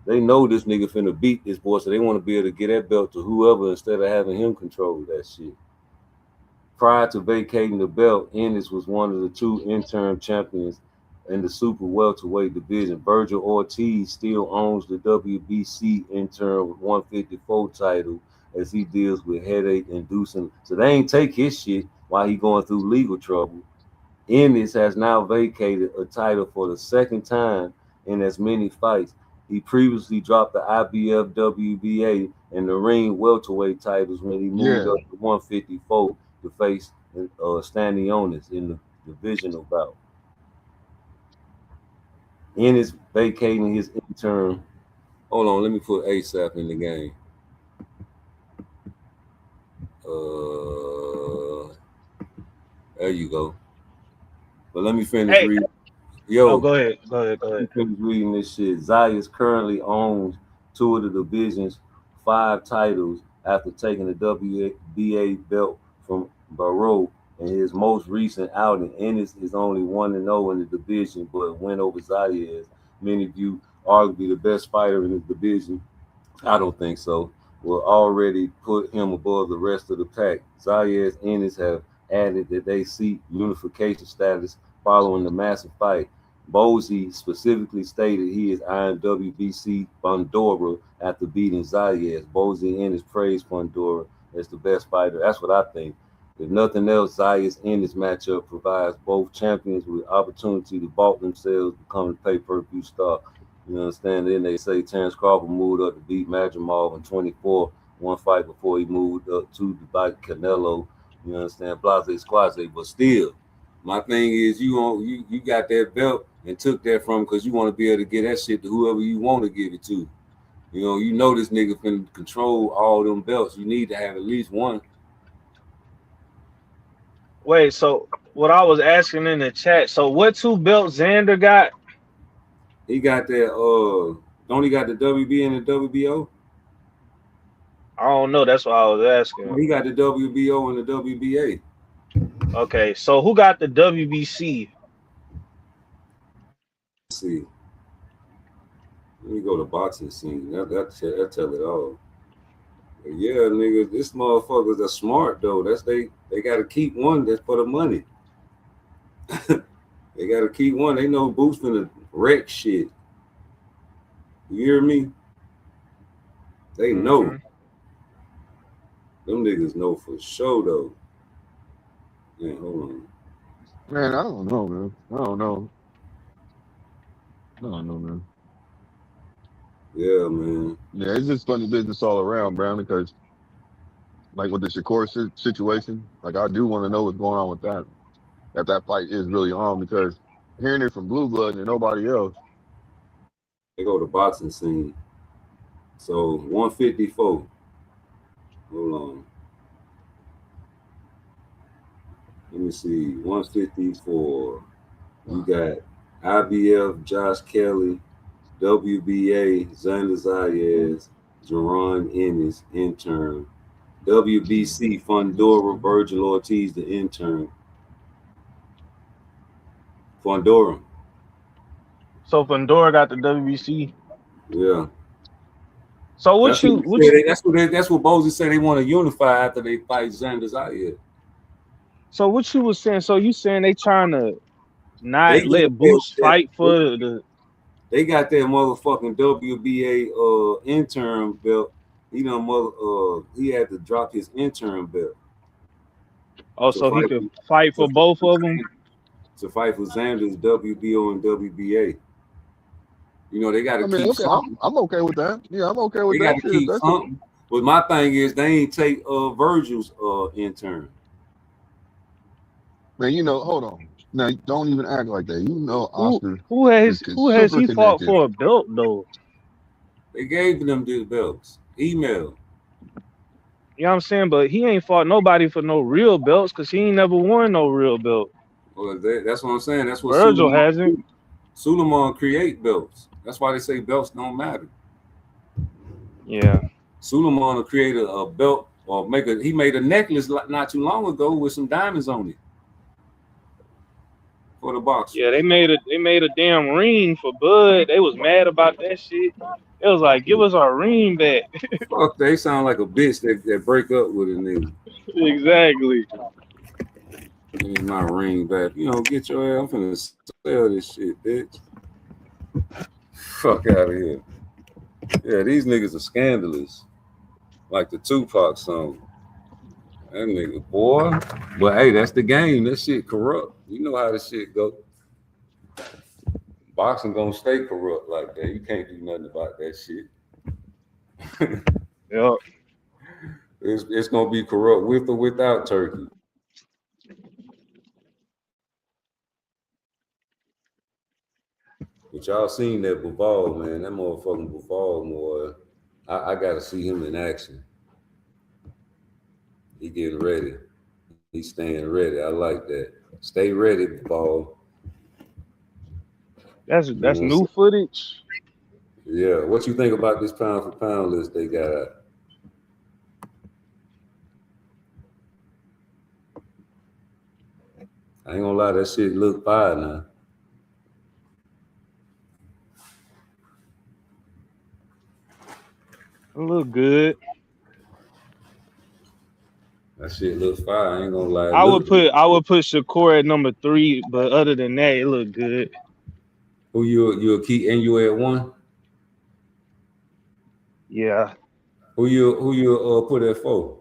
this nigga finna beat this boy, so they want to be able to get that belt to whoever instead of having him control that shit. Prior to vacating the belt, Ennis was one of the two interim champions in the super welterweight division. Virgil Ortiz still owns the WBC interim 154 title as he deals with headache inducing. So they ain't take his shit while he going through legal trouble. Ennis has now vacated a title for the second time in as many fights. He previously dropped the IBF, WBA, and the ring welterweight titles when he moved Yeah. up to 154 to face Stanionis in the divisional bout. Ennis vacating his interim. Hold on, let me put ASAP in the game. There you go. But let me finish Hey, reading. oh, Yo, go ahead, go ahead, go he ahead. finished reading this shit. Zayas currently owns two of the division's 5 titles after taking the WBA belt from Barrow in his most recent outing. Ennis is only 1-0 in the division, but win over Zayas, many view arguably the best fighter in the division. I don't think so. Will already put him above the rest of the pack. Zayas and Ennis have added that they seek unification status following the massive fight. Bozy specifically stated he is eyeing WBC Fundora after beating Zayas. Bozy and Ennis praised Fundora as the best fighter. That's what I think. If nothing else, Zayas and this matchup provides both champions with opportunity to vault themselves, becoming pay-per-view star. You understand? Then they say Terrence Crawford moved up to beat Madrimov in 24, one fight before he moved up to the fight Canelo. You understand? Blase squaze. But still, my thing is you got that belt and took that from because you want to be able to get that shit to whoever you want to give it to. You know this nigga can control all them belts. You need to have at least one. Wait, so what I was asking in the chat, so what two belts Xander got? He got that don't he got the WB and the WBO? I don't know. That's what I was asking. He got the WBO and the WBA. Okay, so who got the WBC? Let's see. Let me go to Boxing Scene. That tell it all. But yeah, nigga, this motherfuckers are smart though. They gotta keep one that's for the money. They gotta keep one. They know Boots finna wreck shit. You hear me? They know. Mm-hmm. Them niggas know for sure though. Yeah, hold on. Man, I don't know, man. I don't know, man. Yeah, man. Yeah, it's just funny business all around, Brown, because like with the Shakur situation, like I do want to know what's going on with that. That fight is really on, because hearing it from Blue Blood and nobody else. They go to Boxing Scene. So 154. Hold on. Let me see. 154. You got IBF, Josh Kelly, WBA, Xander Zayas, Jerron Ennis, intern. WBC, Fundora, Virgil Ortiz, the intern. Fundora. So Fundora got the WBC. Yeah. So what That's what, you what you, that's what Bozy said they want to unify after they fight Sanders out here. so what you was saying? So you saying they trying to They not let got that, Boots fight for the? they got that motherfucking WBA intern belt. You know, he had to drop his intern belt Oh, to so he fight could fight for both of them. to fight for Sanders, WBO and WBA. You know, they got to I mean, keep okay, something. I'm okay with that. Yeah, I'm okay with They got that to shit. keep That's a, something. But my thing is, they ain't take Virgil's intern. man. You know, hold on. Now, don't even act like that. You know, Who Oscar who is has super he fought connected. for a belt though? They gave them the belts. Email. You know what I'm saying? But he ain't fought nobody for no real belts because he ain't never won no real belt. Well, that's what I'm saying. That's what Virgil hasn't. Suleiman create belts. That's why they say belts don't matter. Yeah. Suleiman will create a belt or he made a necklace not too long ago with some diamonds on it for the boxers. Yeah, they made a damn ring for Bud. They was mad about that shit. It was like, give us our ring back. Fuck, they sound like a bitch that break up with a nigga. Exactly. Give me my ring back. You know, get your ass. I'm finna sell this shit, bitch. Fuck out of here. Yeah, these niggas are scandalous. Like the Tupac song. That nigga, boy. But hey, that's the game. That shit corrupt. You know how this shit go. Boxing gonna stay corrupt like that. You can't do nothing about that shit. Yep. It's gonna be corrupt with or without Turkey. But y'all seen that Bivol, man. That motherfucking Bivol, boy. I gotta see him in action. He getting ready. He's staying ready. I like that. Stay ready, Bivol. That's new footage. Yeah. What you think about this pound for pound list they got out? I ain't gonna lie, that shit look fire now. It look good. That shit looks fire. I ain't gonna lie. I would put Shakur at number 3, but other than that, it looked good. Who you'll keep and you at 1? Yeah. Who you put at 4?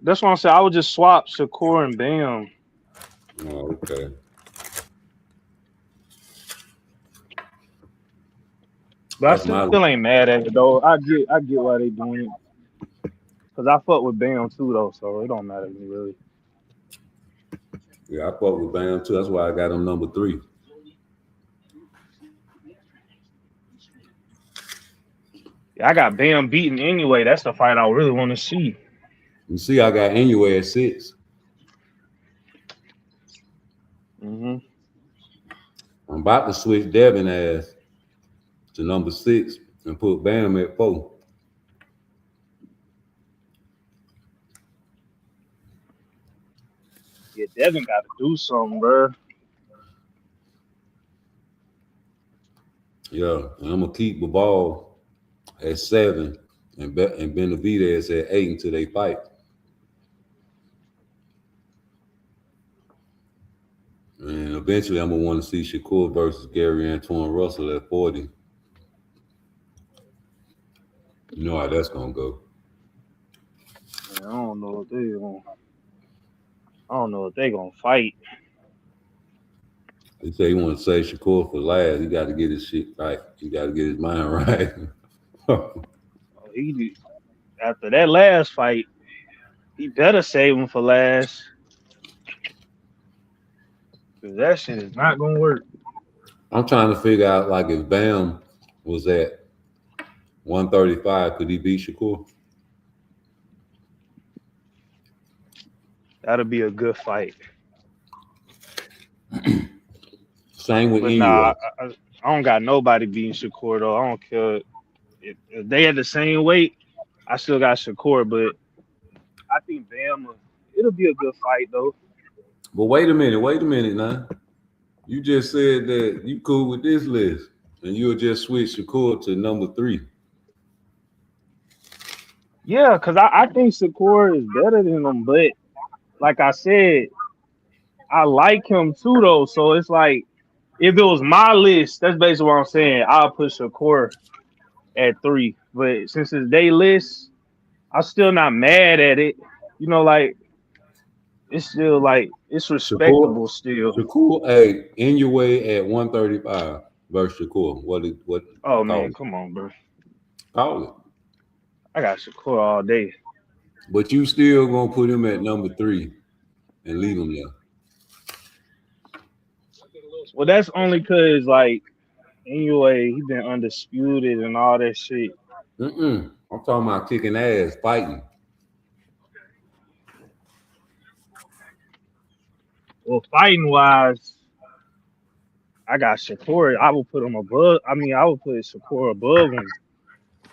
That's what I'm saying. I would just swap Shakur and Bam. Oh, okay. But I still ain't mad at it though. I get why they doing it. Cause I fuck with Bam too though, so it don't matter to me really. Yeah, I fuck with Bam too. That's why I got him number 3. Yeah, I got Bam beaten anyway. That's the fight I really want to see. You see, I got anyway at 6. Mm-hmm. I'm about to switch Devin ass to number 6 and put Bam at 4. Yeah, Devin got to do something, bro. Yeah, and I'm gonna keep the ball at 7 and Benavidez at 8 until they fight. And eventually, I'm gonna want to see Shakur versus Gary Antoine Russell at 40. You know how that's gonna go. Man, I don't know if they gonna fight. They say he want to say Shakur for last. He got to get his shit right. He got to get his mind right. He after that last fight, he better save him for last. Cause that shit is not gonna work. I'm trying to figure out like if Bam was at 135, could he beat Shakur? That'll be a good fight. Same with But Inoue. nah, I don't got nobody beating Shakur though. I don't care if they at the same weight. I still got Shakur, but I think Bama. It'll be a good fight though. But wait a minute now. You just said that you cool with this list, and you'll just switch Shakur to number 3. Yeah, because I think Shakur is better than him, but like I said, I like him too though. So it's like if it was my list, that's basically what I'm saying. I'll put Shakur at 3. But since it's their list, I'm still not mad at it. You know, like it's still like it's Shakur, respectable still. Shakur, hey, in your way at 135 versus Shakur. What Oh call man, it? come on, bro. Call it. I got Shakur all day. But you still gonna put him at number 3 and leave him there. Well, that's only cause like anyway, he been undisputed and all that shit. I'm talking about kicking ass, fighting. Well, fighting wise, I got Shakur. I will put him above. I mean, I would put Shakur above him.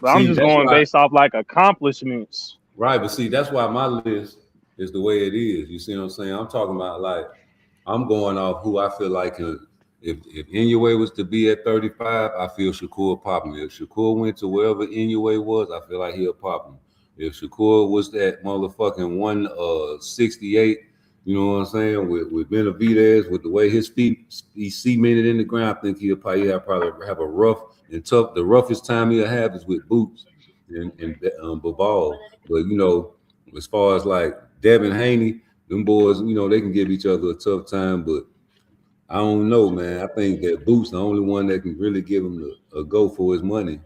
But I'm See, just that's going why, based off like accomplishments. right? But see, that's why my list is the way it is. You see what I'm saying? I'm talking about like I'm going off who I feel like if Inoue was to be at 35, I feel Shakur popping. If Shakur went to wherever Inoue was, I feel like he'll pop him. If Shakur was that motherfucking 168, you know what I'm saying, with Benavidez, with the way his feet he's cemented in the ground, I think he'll probably have a rough and tough. The roughest time he'll have is with Boots and Bivol. But you know, as far as like Devin Haney, them boys, you know, they can give each other a tough time, but I don't know, man. I think that Boots the only one that can really give him a go for his money.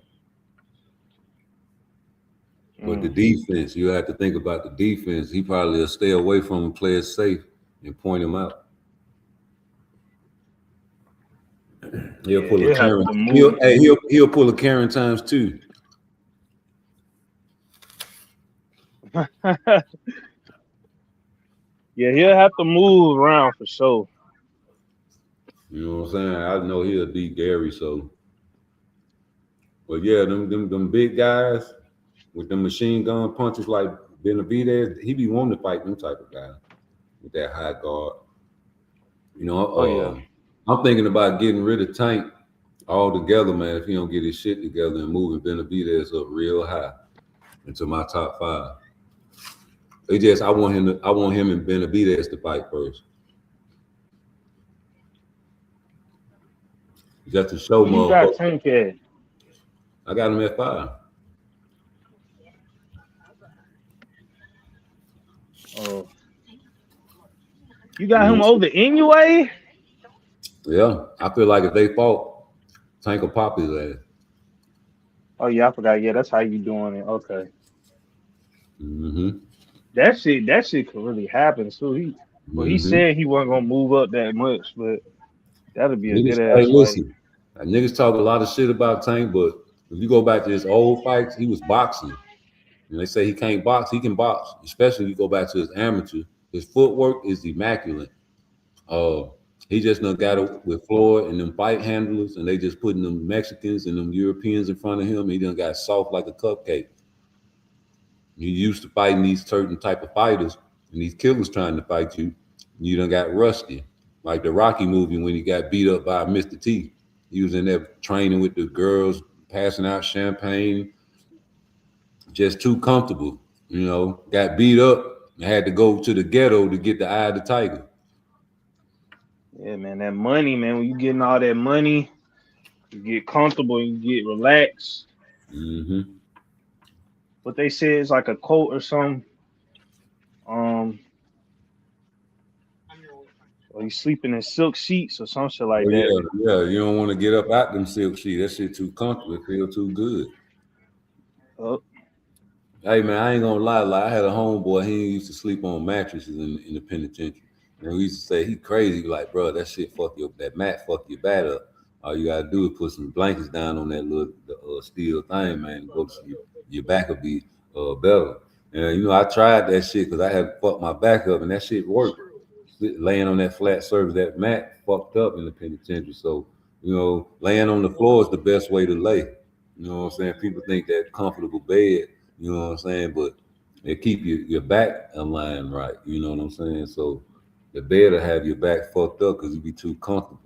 But the defense, you have to think about the defense. He probably will stay away from him, play it safe, and point him out. He'll pull a Karen. He'll pull a Karen times 2. Yeah, he'll have to move around for sure. You know what I'm saying? I know he'll beat Gary, so. But yeah, them big guys with them machine gun punches like Benavidez, he be wanting to fight them type of guy with that high guard. You know, I'm thinking about getting rid of Tank altogether, man. If he don't get his shit together and moving Benavidez up real high into my top 5. I want him and Benavidez to fight first. Just to show you got Tank at? I got him at 5. Oh, you got him over Inoue? Yeah, I feel like if they fought, Tank will pop his ass. Oh yeah, I forgot. Yeah, that's how you doing it. Okay. Mm-hmm. That shit could really happen too. He said he wasn't gonna move up that much, but that'll be a good ass fight. Niggas talk a lot of shit about Tank, but if you go back to his old fights, he was boxing. And they say he can't box, he can box, especially if you go back to his amateur. His footwork is immaculate. He just done got it with Floyd and them fight handlers, and they just putting them Mexicans and them Europeans in front of him. He done got soft like a cupcake. You used to fighting these certain type of fighters, and these killers trying to fight you. You done got rusty, like the Rocky movie when he got beat up by Mr. T. He was in there training with the girls, passing out champagne, just too comfortable. You know, got beat up and had to go to the ghetto to get the eye of the tiger. Yeah, man, that money, man. When you getting all that money, you get comfortable and you get relaxed. Mm-hmm. What they say is like a quote or something. Or you sleeping in silk sheets or some shit like that. Yeah. You don't want to get up out them silk sheets. That shit too comfortable. It feel too good. Oh. Hey man, I ain't gonna lie. Like I had a homeboy. He used to sleep on mattresses in the penitentiary. And we used to say he crazy. Like, bro, that shit that mat fuck your bat up. All you gotta do is put some blankets down on that little steel thing, man. Go to your back will be better. And you know, I tried that shit because I had fucked my back up, and that shit worked. Laying on that flat surface, that mat fucked up in the penitentiary. So, you know, laying on the floor is the best way to lay. You know what I'm saying? People think that comfortable bed You know what I'm saying? But it keep your back aligned right. You know what I'm saying? So the bed will have your back fucked up because you be too comfortable.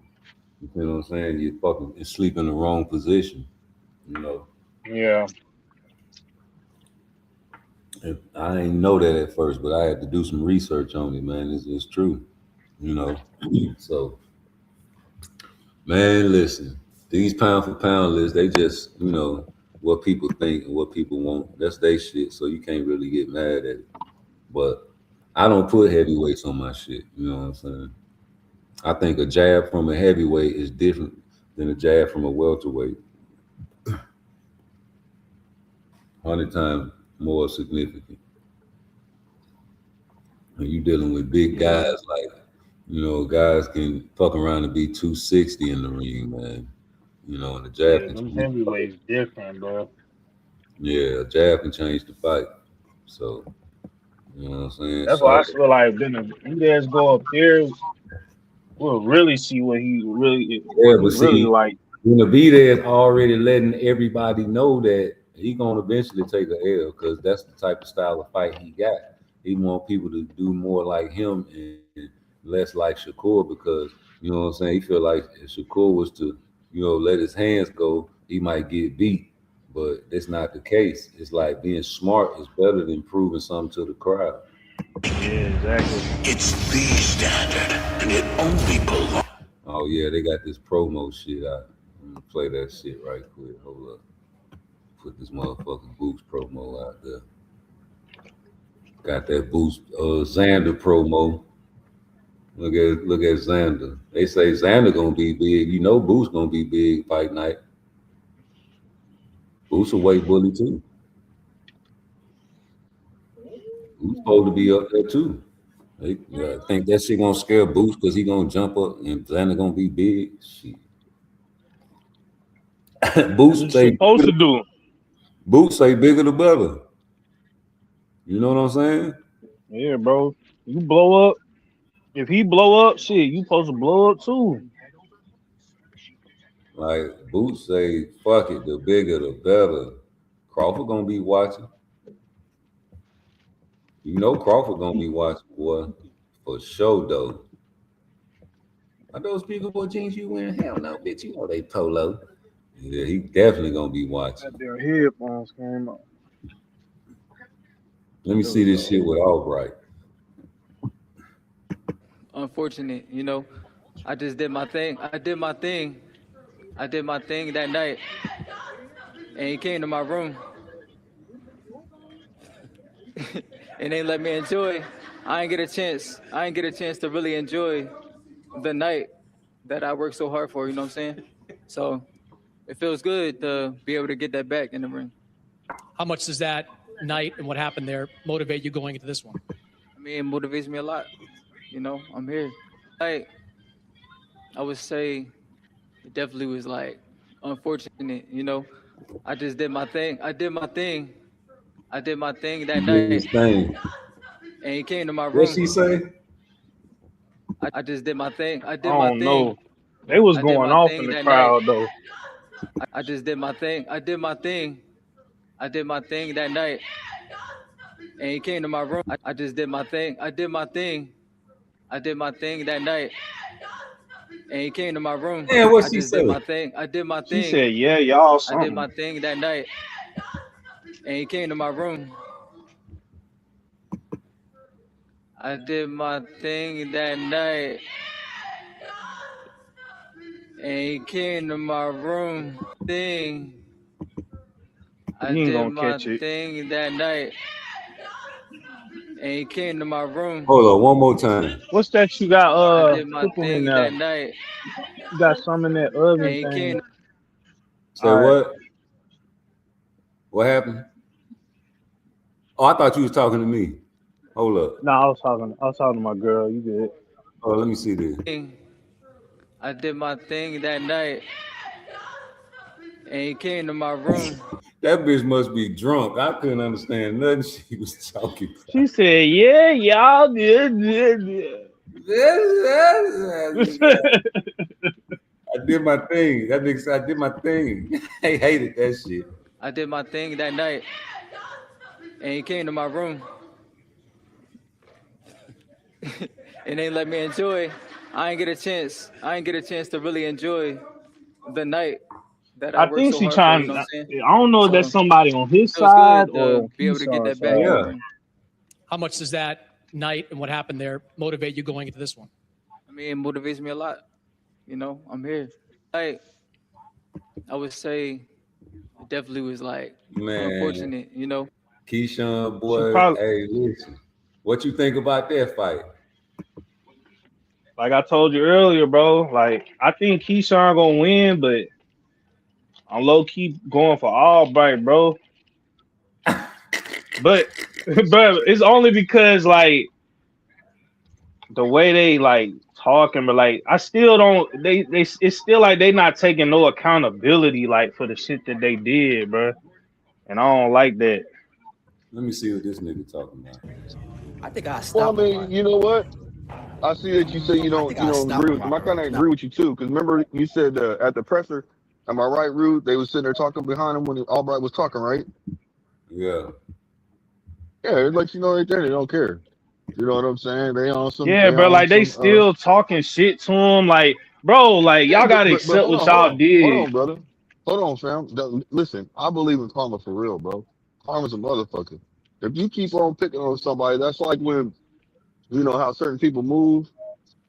You know what I'm saying? You fucking sleep in the wrong position. You know. Yeah. And I didn't know that at first, but I had to do some research on it, man. It's true. You know. So man, listen, these pound for pound lists, they just, what people think and what people want. That's their shit. So you can't really get mad at it. But I don't put heavyweights on my shit. You know what I'm saying? I think a jab from a heavyweight is different than a jab from a welterweight. 100 times more significant. And you dealing with big Yeah. guys like, guys can fuck around and be 260 in the ring, man. And the jab Yeah, can them change the fight. heavyweights different, bro. Yeah, a jab can change the fight. So, you know what I'm saying? That's why I So, feel like Benitez go up there, we'll really see what he really yeah, what he but really see, like. Benavidez already letting everybody know that he gonna eventually take a L because that's the type of style of fight he got. He want people to do more like him and less like Shakur because what I'm saying. He feel like if Shakur was to let his hands go, he might get beat. But that's not the case. It's like being smart is better than proving something to the crowd. Yeah, exactly. It's the standard, and it only belongs. Oh yeah, they got this promo shit out. I'm gonna play that shit right quick. Hold up. Put this motherfucking Boost promo out there. Got that Boost Xander promo. Look at Xander. They say Xander gonna be big. You know Boost gonna be big fight night. Boost a weight bully too. Boost supposed to be up there too. They think that shit gonna scare Boost because he gonna jump up and Xander gonna be big. Shit. That's Boost what you're say supposed to do. Boost say bigger the better. You know what I'm saying? Yeah, bro. You blow up. If he blow up, shit, you supposed to blow up too. Like Boots say, fuck it, the bigger the better. Crawford gonna be watching. You know Crawford gonna be watching, boy. For sure though. Are those people boy jeans you wearing? Hell no, bitch. You know they polo. Yeah, he definitely gonna be watching. That their headphones came up. Let me There we see this go. shit with Albright. Unfortunate, I just did my thing. I did my thing. I did my thing that night. And he came to my room. And they let me enjoy. I ain't get a chance. I ain't get a chance to really enjoy the night that I worked so hard for, you know what I'm saying? So it feels good to be able to get that back in the ring. How much does that night and what happened there motivate you going into this one? I mean, it motivates me a lot. I'm here. I would say it definitely was like unfortunate, I just did my thing. I did my thing. I did my thing that He did night. his thing. And he came to my What room. she say? I just did my thing. I I did my don't thing. know. They was I did going my off in thing the that night. crowd though. I just did my thing. I did my thing. I did my thing that night. And he came to my room. I just did my thing. I did my thing. I did my thing that night. And he came to my room. Yeah, what I she just did say? my thing. I did my She thing. said, "Yeah, y'all I did my something." thing that night. And he came to my room. I did my thing that night. And he came to my room. Thing. I You ain't did gonna my catch it. thing that night. And he came to my room. Hold on, one more time. What's that you got? I did my Put them in thing there. that night. You got some in that And oven he thing. came. Say All right. what? What happened? Oh, I thought you was talking to me. Hold up. No, I was talking to my girl. You good? Oh, let me see this. I did my thing that night. And he came to my room. That bitch must be drunk. I couldn't understand nothing she was talking about. She said, "Yeah, y'all did." I did my thing. That nigga said I did my thing. I hated that shit. I did my thing that night. and he came to my room and they let me enjoy. I ain't get a chance to really enjoy the night that I I worked think so she hard for. You trying. know what I I'm saying? don't know if So that's somebody on his it feels side good or to on be able to get Keyshawn's that back. side. Yeah. How much does that night and what happened there motivate you going into this one? I mean, it motivates me a lot. You know, I'm here. Like, I would say it definitely was like Man, unfortunate, you know. Keyshawn, She boy, probably, hey, listen. What you think about that fight? like I told you earlier, bro. Like I think Keyshawn gonna win, but I'm low key going for Albright, bro. But but it's only because like the way they like talking, but like I still don't. They it's still like they not taking no accountability like for the shit that they did, bro. And I don't like that. Let me see what this nigga talking about. I think I Well, I stopped mean, Lamar. you know what? I see that you say I think you I don't stopped agree with Lamar them. I kind of Rhodes. Now, agree with you too, because remember you said at the presser, am I right, Rude? They was sitting there talking behind him when Albright was talking, right? Yeah. Yeah, it's like right there, they don't care. You know what I'm saying? Yeah, They bro. on Like they some still talking shit to him. Like, bro, like yeah, y'all gotta but accept what hold y'all on, hold did. on, brother, hold on, fam. Listen, I believe in karma for real, bro. Karma's a motherfucker. If you keep on picking on somebody, that's like when you know how certain people move.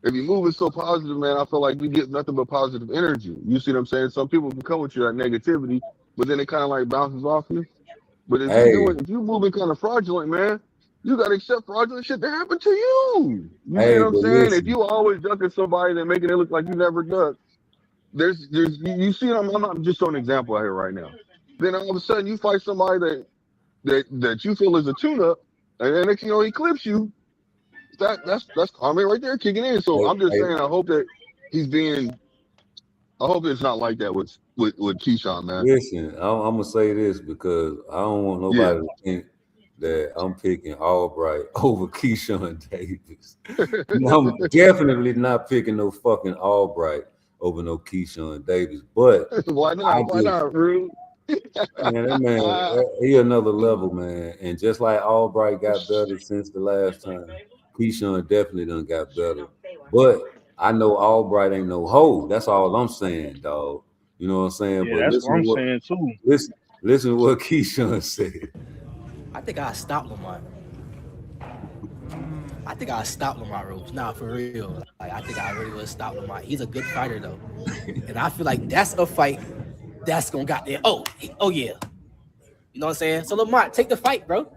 If you move it so positive, man, I feel like we get nothing but positive energy. You see what I'm saying? Some people can come with you that negativity, but then it kind of like bounces off you. But Hey, if you moving kind of fraudulent, man, you gotta accept fraudulent shit to happen to you. You see hey, what I'm but saying? If listen. you always ducking somebody and making it look like you never ducked, you see, I'm not just showing an example out here right now. Then all of a sudden you fight somebody that you feel is a tune-up, and then next thing you know he clips you. That's karma right there kicking in. So Hey, I'm just hey, saying, I hope that he's being. I hope it's not like that with Keyshawn, man. listen. I'm gonna say this because I don't want Yeah. nobody to think that I'm picking Albright over Keyshawn Davis. I'm definitely not picking no fucking Albright over no Keyshawn Davis. But Why I not? Why just not, Rude? Man, that man, he another level, man. And just like Albright got better since the last time, Keyshawn definitely done got better. But I know Albright ain't no hoe. That's all I'm saying, dog. You know what I'm saying? Yeah, But that's what I'm saying too. listen to what Keyshawn said. I think I stopped Lamar. I think I stopped Lamar Rhodes. Nah, for real. Like I think I really would stop Lamar. He's a good fighter though, and I feel like that's a fight that's gonna got there. Oh yeah. You know what I'm saying? So Lamar, take the fight, bro.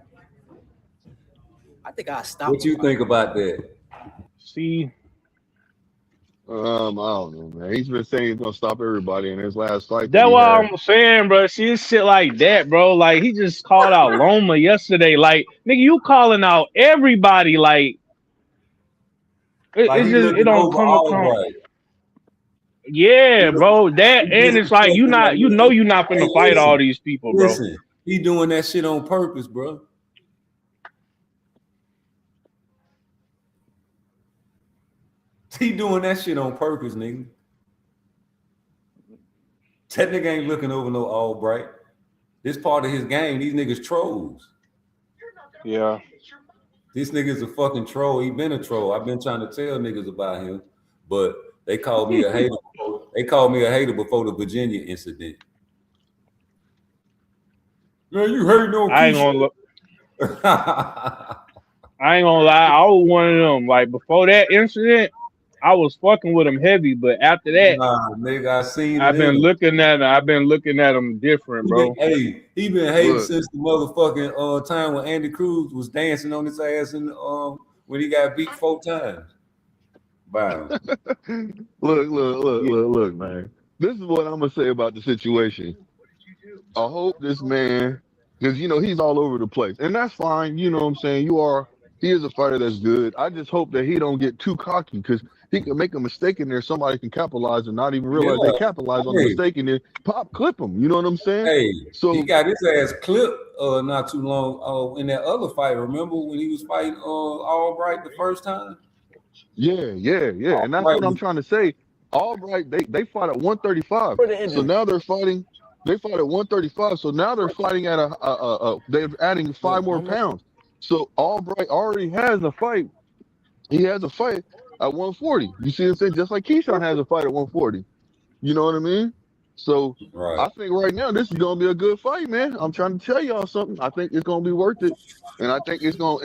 I think I stopped What you Lamar. think about that? See, I don't know, man. He's been saying he's gonna stop everybody in his last fight that that's he what had. I'm saying, bro. See, it's shit like that, bro. Like he just called out Loma yesterday. Like, nigga, you calling out everybody. Like, Like it he just it looking don't over come across. Albright. Yeah, bro. That He and it's like you disrespecting that not, nigga. you're not Hey, finna fight all these people, bro. listen. He doing that shit on purpose, bro. He doing that shit on purpose, nigga. That nigga ain't looking over no Albright. This part of his game. These niggas trolls. Yeah. This nigga's a fucking troll. He been a troll. I've been trying to tell niggas about him, but they called me a hater. They called me a hater before the Virginia incident. Man, you hating on I ain't Keisha? gonna lie. I was one of them. Like before that incident, I was fucking with him heavy, but after that, Nah, nigga, I seen it I've in been him. looking at him. I've been looking at him different, bro. He been hating Look, since the motherfucking time when Andy Cruz was dancing on his ass and when he got beat 4 times. Wow. look, man. This is what I'm gonna say about the situation. I hope this man, because he's all over the place, and that's fine. You know what I'm saying? He is a fighter that's good. I just hope that he don't get too cocky because he can make a mistake in there. Somebody can capitalize and not even realize they Yeah. capitalized on the Hey, mistake and then pop clip him. You know what I'm saying? hey, he So got his ass clipped not too long in that other fight. Remember when he was fighting Albright the first time? yeah, and that's Albright what I'm was trying to say. All right, they fought at 135, so now they're fighting They fought at 135, so now they're fighting at they're adding 5 more pounds. So Albright already has a fight. He has a fight at 140. You see what I'm saying? Just like Keyshawn has a fight at 140. You know what I mean? So I think right now this is gonna be a good fight, man. I'm trying to tell y'all something. I think it's gonna be worth it, and I think it's gonna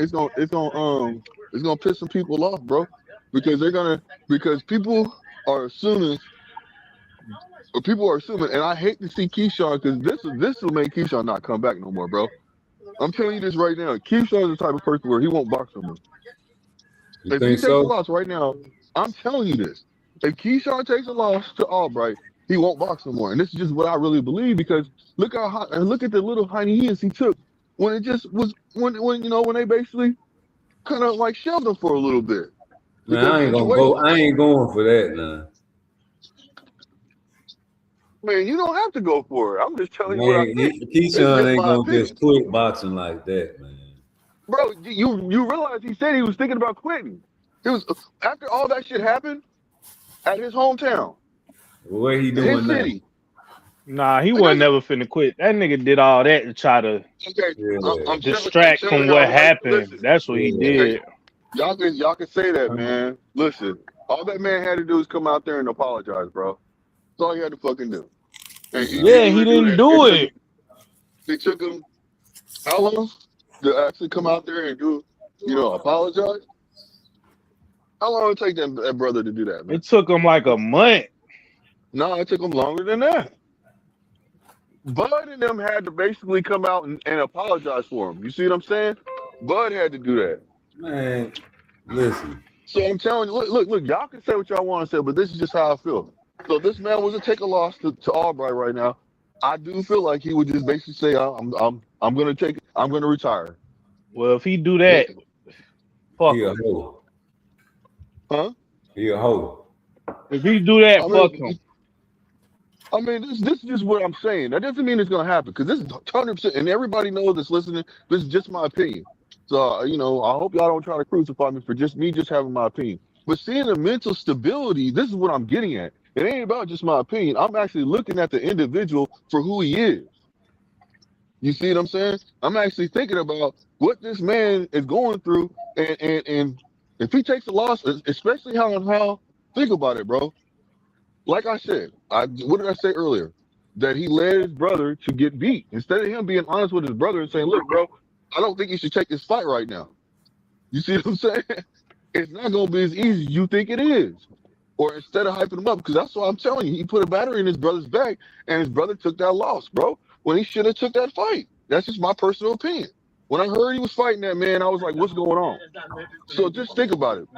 piss some people off, bro, because people are assuming. People are assuming, and I hate to see Keyshawn because this will make Keyshawn not come back no more, bro. I'm telling you this right now. Keyshawn is the type of person where he won't box no more. If he takes a loss right now, I'm telling you this. If Keyshawn takes a loss to Albright, he won't box no more. And this is just what I really believe because look at the little hiatus he took when it just was when they basically kind of like shelved him for a little bit. Man, I ain't going for that now. Man, you don't have to go for it. I'm just telling you what I think. Keyshawn ain't gonna just quit boxing like that, man. Bro, you realize he said he was thinking about quitting. It was after all that shit happened at his hometown. What he doing his city. Nah, he wasn't never finna quit. That nigga did all that to try to distract from what happened. Listen, that's what he did. Y'all can say that, man. Listen, all that man had to do is come out there and apologize, bro. That's all he had to fucking do. And he didn't do it. It took him how long to actually come out there and do, apologize? How long did it take that brother to do that, man? It took him like a month. No, it took him longer than that. Bud and them had to basically come out and apologize for him. You see what I'm saying? Bud had to do that. Man, listen. So I'm telling you, look, y'all can say what y'all want to say, but this is just how I feel. So this man was to take a loss to Albright right now. I do feel like he would just basically say, I'm gonna retire. Well, if he do that, fuck he a him. hoe. Huh? He a hoe. If he do that, fuck him. I mean, this is just what I'm saying. That doesn't mean it's gonna happen because this is 100%, and everybody knows that's listening. This is just my opinion. So I hope y'all don't try to crucify me for just having my opinion. But seeing the mental stability, this is what I'm getting at. It ain't about just my opinion. I'm actually looking at the individual for who he is. You see what I'm saying? I'm actually thinking about what this man is going through, and if he takes a loss, especially how think about it, bro. Like I said, what did I say earlier? That he led his brother to get beat. Instead of him being honest with his brother and saying, look, bro, I don't think you should take this fight right now. You see what I'm saying? It's not going to be as easy as you think it is. Or instead of hyping him up, because that's what I'm telling you. He put a battery in his brother's back, and his brother took that loss, bro, when he should have took that fight. That's just my personal opinion. When I heard he was fighting that man, I was like, what's going on? So just think about it.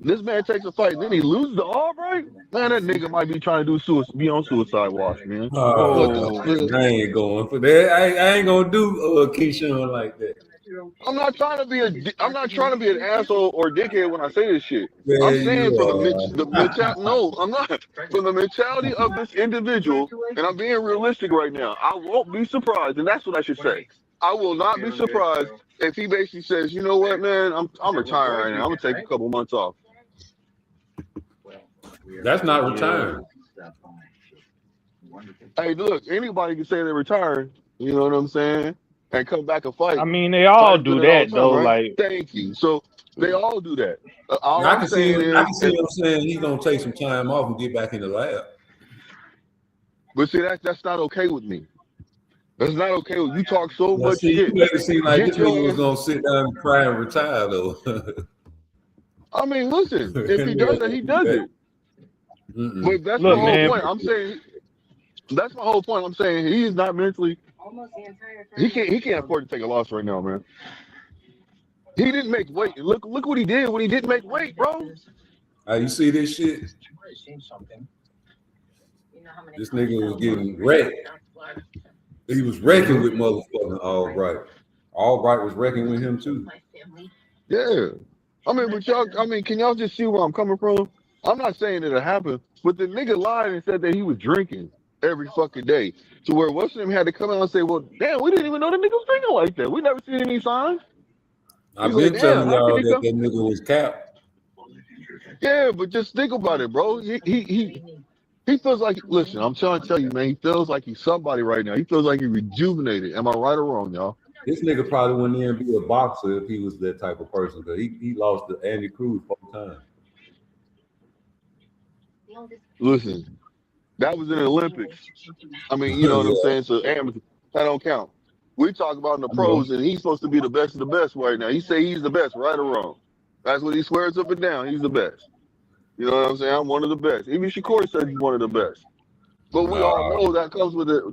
This man takes a fight, then he loses to Albright? Man, that nigga might be trying to be on suicide watch, man. I ain't going for that. I ain't gonna do Keyshawn like that. I'm not trying to be an asshole or dickhead when I say this shit. Man, I'm saying from the mentality. No, I'm not. From the mentality of this individual, and I'm being realistic right now. I won't be surprised, and that's what I should say. I will not be surprised if he basically says, you know what, man, I'm retiring right now. I'm gonna take a couple months off. That's not retiring. Hey, look, anybody can say they're retiring. You know what I'm saying? And come back and fight. I mean, they all do that though. Right? Like, thank you. So they all do that. I can see him saying he's gonna take some time off and get back in the lab. But see, that's not okay with me. That's not okay. You talk so much shit. You make it seem like this nigga was gonna sit down and cry and retire though. I mean, listen, if he does it, he does it. But that's my whole point. I'm saying that's my whole point. I'm saying he is not mentally. He can't afford to take a loss right now, man. He didn't make weight. Look what he did when he didn't make weight, bro. You see this shit? This nigga was getting wrecked. He was wrecking with motherfucking Albright. Albright was wrecking with him too. Yeah. I mean, but y'all, can y'all just see where I'm coming from? I'm not saying that it happened, but the nigga lied and said that he was drinking every fucking day. To where what's him had to come out and say, well, damn, we didn't even know the nigga was drinking like that. We never seen any signs. I've been telling y'all that nigga was capped. Yeah, but just think about it, bro. He feels like, listen, I'm trying to tell you, man, he feels like he's somebody right now. He feels like he's rejuvenated. Am I right or wrong, y'all? This nigga probably wouldn't even be a boxer if he was that type of person, because he lost to Andy Cruz 4 times. Listen, that was in the Olympics. I mean, you know what I'm saying? So amateur, that don't count. We talk about in the pros, and he's supposed to be the best of the best right now. He say he's the best, right or wrong. That's what he swears up and down. He's the best. You know what I'm saying? I'm one of the best. Even Shakur said he's one of the best. But we all know that comes with it.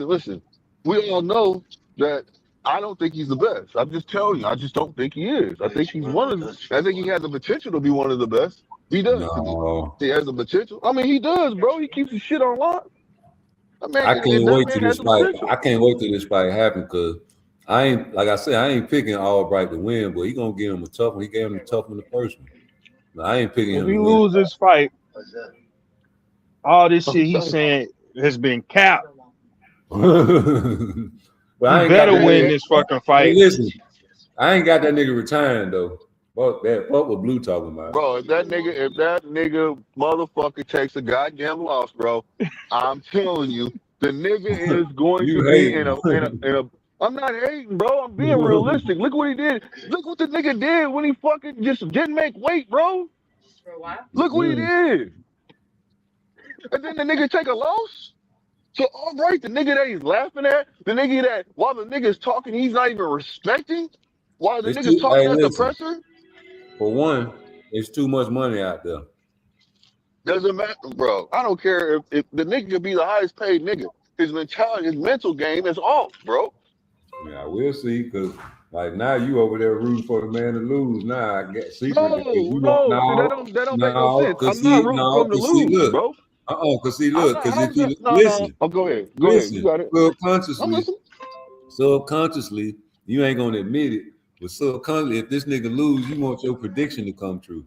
Listen. We all know that I don't think he's the best. I'm just telling you, I just don't think he is. I think he's one of the. I think he has the potential to be one of the best. He does. No. He has the potential. I mean, he does, bro. He keeps his shit on lock. I can't wait till this fight. I can't wait till this fight happen, because I ain't, like I said, I ain't picking Albright to win, but he gonna give him a tough one. He gave him a tough one the first one. But I ain't picking him. If he to win. lose this fight, all this shit he's saying has been capped. But I He ain't better got that win nigga. this fucking fight. Hey, listen, I ain't got that nigga retiring though. Fuck that. Fuck what Blue talking about. Bro, if that nigga motherfucker takes a goddamn loss, bro, I'm telling you, the nigga is going You to be hating. in a. I'm not hating, bro. I'm being realistic. Look what he did. Look what the nigga did when he fucking just didn't make weight, bro. Look what he did. And then the nigga take a loss. So all right, the nigga that he's laughing at, the nigga that while the nigga's talking, he's not even respecting. While the nigga's talking at the presser. For one, there's too much money out there. Doesn't matter, bro. I don't care if the nigga could be the highest paid nigga. His mentality, his mental game is off, bro. Yeah, we'll see, because like now you over there rooting for the man to lose. Now I get secretly. That don't make no sense. I'm not rooting for him to lose, bro. Because he look, because if he listen. Oh, go ahead. Go ahead. You got it. Subconsciously, you ain't gonna admit it. But subconsciously, if this nigga lose, you want your prediction to come true.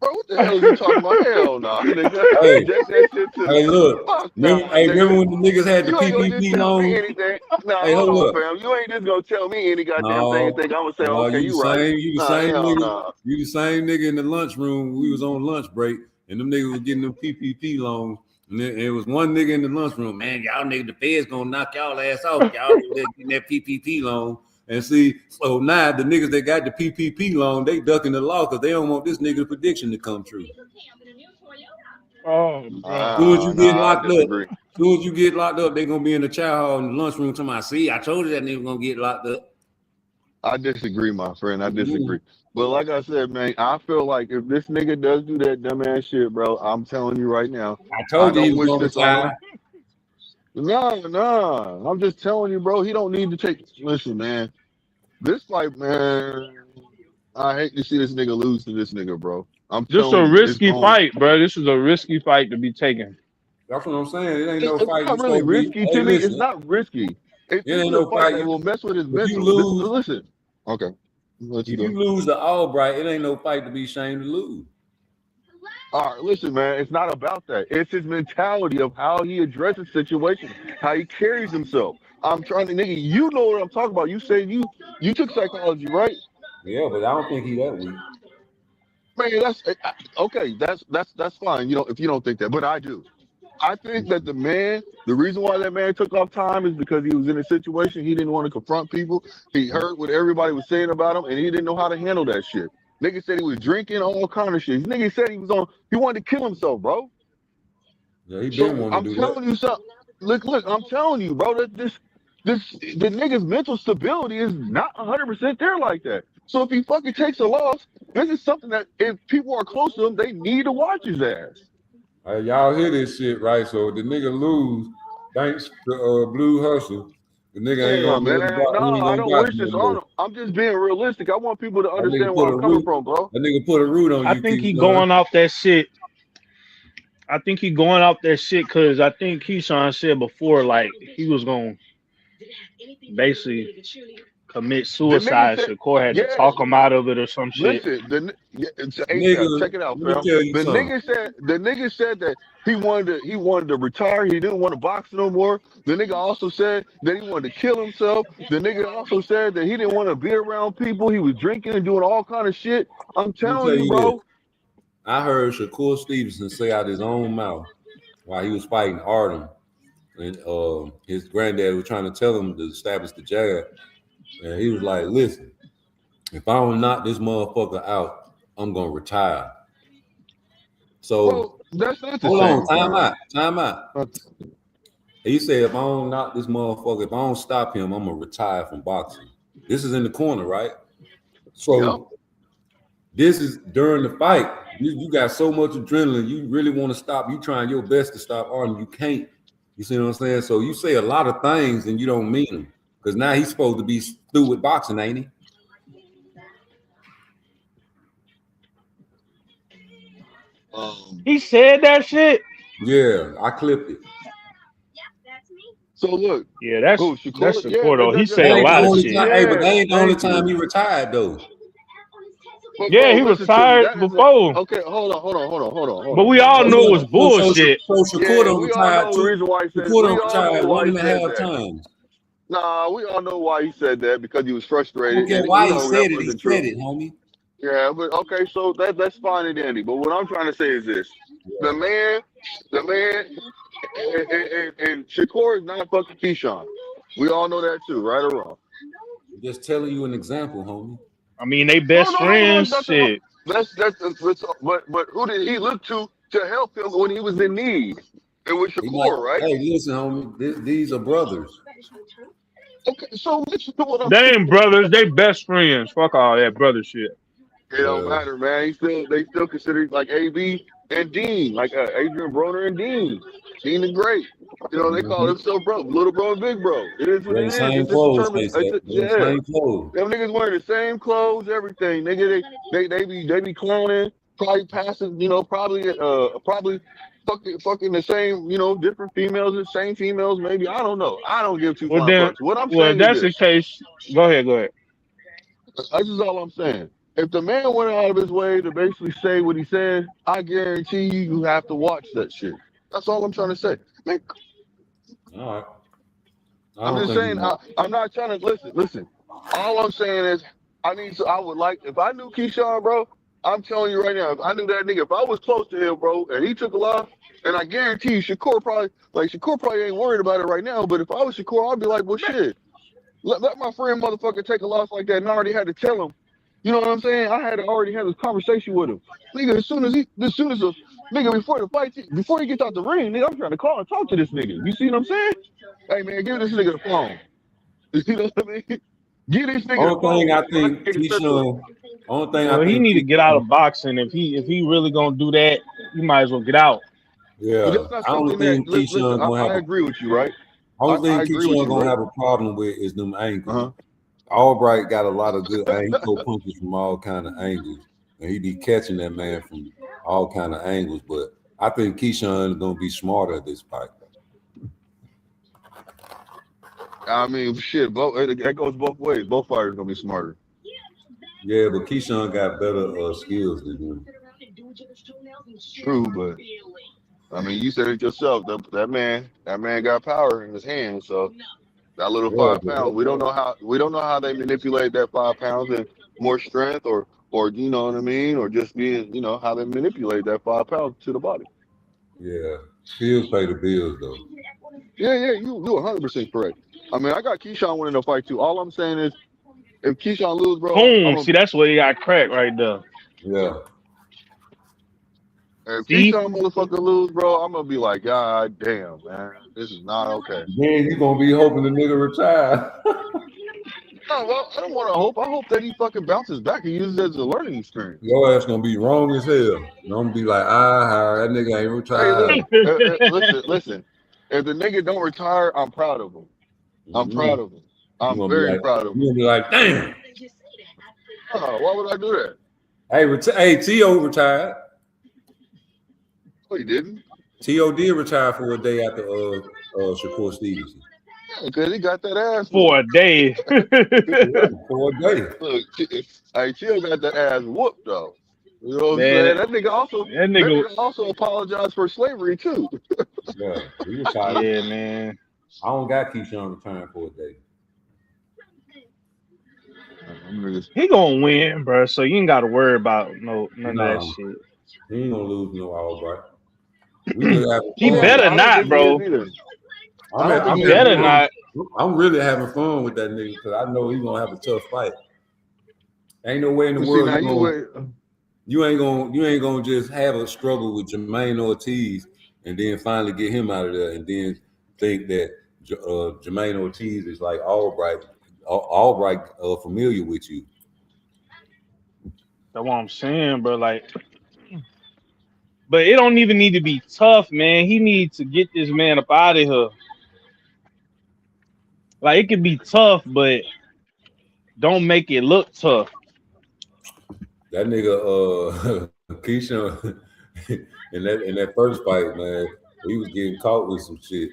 Bro, what the hell are you talking about? Hell no, nigga. Hey, That shit too. hey, look. Remember when the niggas had the You ain't gonna PPP just tell me loan? anything. Nah, Hey, hold hold on, up. fam. You ain't just gonna tell me any goddamn thing and think I'm gonna say, okay, you you right. You the Nah, same hell nigga. nah. You the same nigga in the lunchroom. We was on lunch break, and them niggas was getting them PPP loans. And it was one nigga in the lunchroom. Man, y'all niggas, the Fed's gonna knock y'all ass off. Y'all getting that PPP loan. And see, so now the niggas that got the PPP loan, they ducking the law because they don't want this nigga prediction to come true. Oh, as soon as you get locked I disagree. up, as soon as you get locked up, they gonna be in the chow hall in the lunchroom talking about, see, I told you that nigga gonna get locked up. I disagree, my friend. I disagree. But like I said, man, I feel like if this nigga does do that dumbass shit, bro, I'm telling you right now. I told you he was wish gonna this on him. retire. Nah. I'm just telling you, bro. He don't need to take. Listen, man. This fight, man. I hate to see this nigga lose to this nigga, bro. I'm This is a telling you, risky fight, bro. This is a risky fight to be taken. That's what I'm saying. It ain't no It's fight. not really risky to me. It's not risky. This ain't is no a fight fight. that will mess with his If you mental. lose, Listen. Okay. If you lose to Albright, it ain't no fight to be ashamed to lose. All right, listen, man. It's not about that. It's his mentality of how he addresses situations, how he carries himself. I'm trying to, nigga. You know what I'm talking about. You say you took psychology, right? Yeah, but I don't think he that weak. Man, that's okay. That's fine. You know, if you don't think that, but I do. I think that the reason why that man took off time is because he was in a situation he didn't want to confront people. He heard what everybody was saying about him, and he didn't know how to handle that shit. Nigga said he was drinking, all kind of shit. Nigga said he wanted to kill himself, bro. Yeah, he didn't want to do that. I'm telling you something. Look, I'm telling you, bro, that the nigga's mental stability is not 100% there like that. So if he fucking takes a loss, this is something that if people are close to him, they need to watch his ass. Hey, y'all hear this shit, right? So the nigga lose, thanks to Blue Hustle. The nigga ain't gonna man. No, I don't wish this no on him. I'm just being realistic. I want people to That understand nigga where put I'm a coming root- from, bro. That nigga put a root on I you. think he Keyshawn. going off that shit. I think he going off that shit because I think Keyshawn said before, like, he was going to basically commit suicide. said- Shakur had to talk him out of it or some shit. Listen, Nigga, check it out, let me fam. tell you The something. nigga said that he wanted to retire. He didn't want to box no more. The nigga also said that he wanted to kill himself. The nigga also said that he didn't want to be around people. He was drinking and doing all kind of shit. I'm telling you, bro. I heard Shakur Stevenson say out his own mouth while he was fighting Artem, and his granddad was trying to tell him to establish the jab, and he was like, "Listen, if I don't knock this motherfucker out, I'm gonna retire." So Well, that's not the hold on, same thing. time out. He said, "If I don't knock this motherfucker, if I don't stop him, I'm gonna retire from boxing." This is in the corner, right? So Yep. this is during the fight. You got so much adrenaline. You really want to stop. You trying your best to stop Artem. You can't. You see what I'm saying? So you say a lot of things and you don't mean them. Because now he's supposed to be through with boxing, ain't he? He said that shit. Yeah, I clipped it. So look. Yeah, that's Shakur, Shakur though. He That say a ain't the lot of only shit. time. Hey, but that ain't the only thank time you. he retired though. But Yeah, bro, he listen to me. retired That is before. okay. Hold But we on, all man. knew it was So bullshit. Shakur Yeah, done we all retired know the too. reason why he said. Shakur We done all know retired why he 1.5 said that. times. Nah, we all know why he said that because he was I frustrated, don't care and why he that said it. He wasn't true. said it, homie. Yeah, but okay, so that's fine and dandy. But what I'm trying to say is this: the man, and Shakur is not fucking Keyshawn. We all know that too, right or wrong. I'm just telling you an example, homie. I mean, they No, best friends. nothing wrong. Shit. But who did he look to help him when he was in need? It was He might. Shakur, right? Hey, listen, homie. These are brothers. Okay, so listen to what I'm They saying. ain't brothers. They best friends. Fuck all that brother shit. It don't matter, man. They still consider like AB and Dean, like Adrian Broner and Dean. Dean the Great. You know, they call themselves bro, little bro and big bro. It is what Wearing it the is. same It's just a clothes, term. they said. Wearing the Yeah. same clothes. Them niggas wearing the same clothes, everything. Nigga, they be cloning, probably passing, probably fucking the same, different females, the same females, maybe. I don't know. I don't give two Well flying then, fucks. What I'm well if saying is that's the this. case, go ahead, go ahead. That's just all I'm saying. If the man went out of his way to basically say what he said, I guarantee you have to watch that shit. That's all I'm trying to say. Man, All right. I'm just saying. I'm not trying to listen. All I'm saying is, I would like if I knew Keyshawn, bro. I'm telling you right now, if I knew that nigga, if I was close to him, bro, and he took a loss, and I guarantee you, Shakur probably ain't worried about it right now. But if I was Shakur, I'd be like, well, shit, let my friend motherfucker take a loss like that, and I already had to tell him. You know what I'm saying? I had to already have this conversation with him. Nigga, as soon as the nigga before the fight, before he gets out the ring, nigga, I'm trying to call and talk to this nigga. You see what I'm saying? Hey man, give this nigga the phone. You know what I mean? Give this nigga the phone. Only thing I So I can think get it set up. Keyshawn. Only thing Well, I he think need to get out Keyshawn. of boxing. If he really gonna do that, he might as well get out. But Yeah. that's not I only something that. think Listen, Keyshawn gonna have I a. agree with you, right? Only I thing agree with Keyshawn you, gonna right? have a problem with is them ankles. Uh huh. Albright got a lot of good. He throw punches from all kind of angles, and he be catching that man from all kind of angles. But I think Keyshawn is gonna be smarter at this fight. I mean, shit. That goes both ways. Both fighters gonna be smarter. Yeah, but Keyshawn got better skills than him. True, but I mean, you said it yourself. That man got power in his hands. So that little Yeah, 5 pounds, we don't know how they manipulate that 5 pounds and more strength, or you know what I mean, or just being, how they manipulate that 5 pounds to the body. yeah. Skills pay the bills though. Yeah, you 100% correct. I mean, I got Keyshawn winning the fight too. All I'm saying is, if Keyshawn lose, bro, Boom. See, that's where he got cracked right there. Yeah. if See? Keyshawn motherfucker lose, bro, I'm gonna be like, God damn, man, this is not okay. Then you gonna be hoping the nigga retire. No, well, I don't want to hope. I hope that he fucking bounces back and uses it as a learning experience. Your ass gonna be wrong as hell. You gonna be like, that nigga ain't Hey, retired. look, listen. If the nigga don't retire, I'm proud of him. I'm proud of him. I'm very proud of him. You gonna be like, damn. Oh, why would I do that? Hey, T.O. retired. Oh, he didn't? T.O. did retire for a day after Shakur Stevenson. Yeah, because he got that ass for a day. For a day. Look, hey, T.O. got that ass whooped though. You know what I'm Man, saying? That nigga also apologized for slavery too. Yeah, he retired. Yeah, man. I don't got Keyshawn retiring for a day. He gonna win, bro. So you ain't got to worry about none of that shit. He ain't gonna lose no Albright. We just having He fun. better I don't not, think he is bro. either. I I'm, don't think He he is better either. not. I'm really having fun with that nigga because I know he's gonna have a tough fight. Ain't no way in the But see, world now you ain't gonna just have a struggle with Jermaine Ortiz and then finally get him out of there and then think that Jermaine Ortiz is like Albright familiar with you. That's what I'm saying, bro. Like, but it don't even need to be tough, man. He needs to get this man up out of here. Like, it could be tough, but don't make it look tough. That nigga Keyshawn in that first fight, man, he was getting caught with some shit.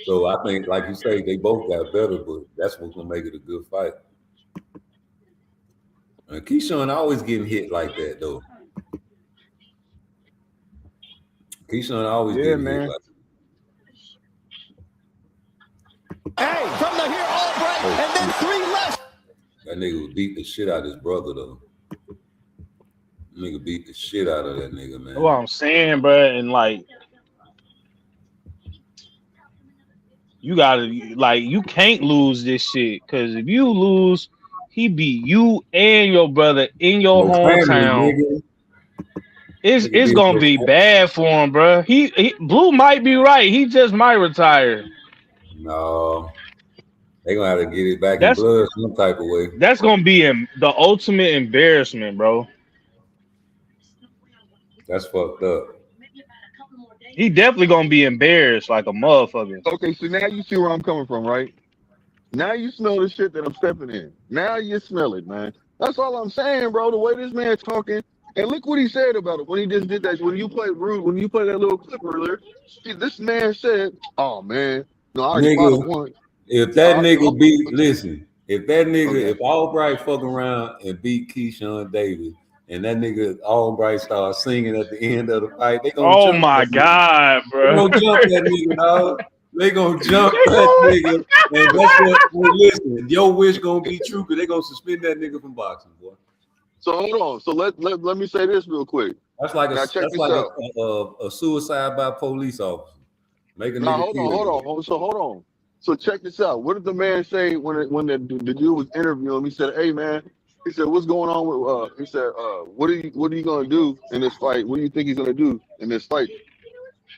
So I think, like you say, they both got better, but that's what's gonna make it a good fight. And Keyshawn always getting hit like that, though. Keyshawn always getting hit like that. Hey, from the here, Albright, and then 3 left. That nigga would beat the shit out of his brother, though. Nigga beat the shit out of that nigga, man. That's what I'm saying, bro. And like, you gotta, like, you can't lose this shit. Cause if you lose, he beat you and your brother in your hometown. Family, It's gonna be bad for him, bro. He Blue might be right. He just might retire. No, they gonna have to get it back in blood some type of way. That's gonna be the ultimate embarrassment, bro. That's fucked up. He definitely gonna be embarrassed like a motherfucker. Okay, so now you see where I'm coming from, right? Now you smell the shit that I'm stepping in. Now you smell it, man. That's all I'm saying, bro. The way this man's talking, and look what he said about it when he just did that. When you played that little clip earlier, this man said, "Oh man, no, I already fought him once." If that nigga if Albright fuck around and beat Keyshawn Davis, and that nigga Albright starts singing at the end of the fight, they gonna Oh jump my that God, nigga. bro. They gonna jump that nigga, dog. They gonna jump that nigga, and that's what. Well, listen, your wish gonna be true because they gonna suspend that nigga from boxing, boy. So hold on. So let me say this real quick. That's like now check this out. a suicide by police officer. Make a nigga hold on. So check this out. What did the man say when the dude was interviewing him? He said, "Hey man," he said, "What's going on with?" He said, "What are you gonna do in this fight? What do you think he's gonna do in this fight?"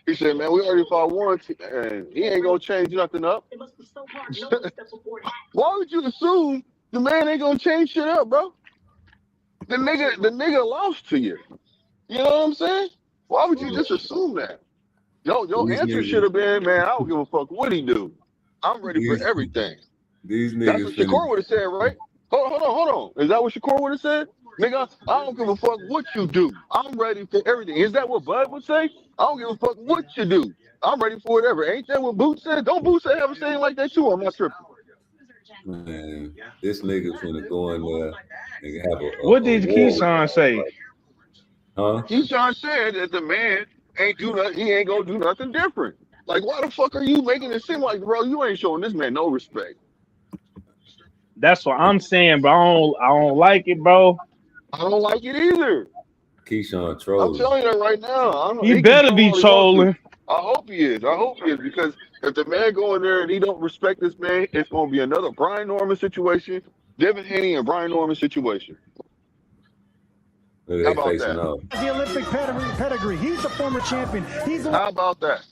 He said, "Man, we already fought once, and he ain't gonna change nothing up." Why would you assume the man ain't gonna change shit up, bro? The nigga lost to you. You know what I'm saying? Why would you just assume that? Your answer should have been, "Man, I don't give a fuck what he do. I'm ready for everything." These niggas. That's what Shakur would have said, right? Hold on. Is that what Shakur would have said? Nigga, I don't give a fuck what you do. I'm ready for everything. Is that what Bud would say? I don't give a fuck what you do. I'm ready for whatever. Ain't that what Boots said? Don't Boots have a saying like that too? I'm not tripping. Man, this nigga's finna go in there and have a what did Keyshawn say? Huh? Keyshawn said that the man ain't do nothing. He ain't gonna do nothing different. Like, why the fuck are you making it seem like, bro, you ain't showing this man no respect? That's what I'm saying, bro. I don't like it, bro. I don't like it either. Keyshawn trolling. I'm telling you that right now. He better be trolling. I hope he is. Because if the man go in there and he don't respect this man, it's gonna be another Brian Norman situation, Devin Haney and Brian Norman situation. How about that? The Olympic pedigree. He's the former champion. How about that?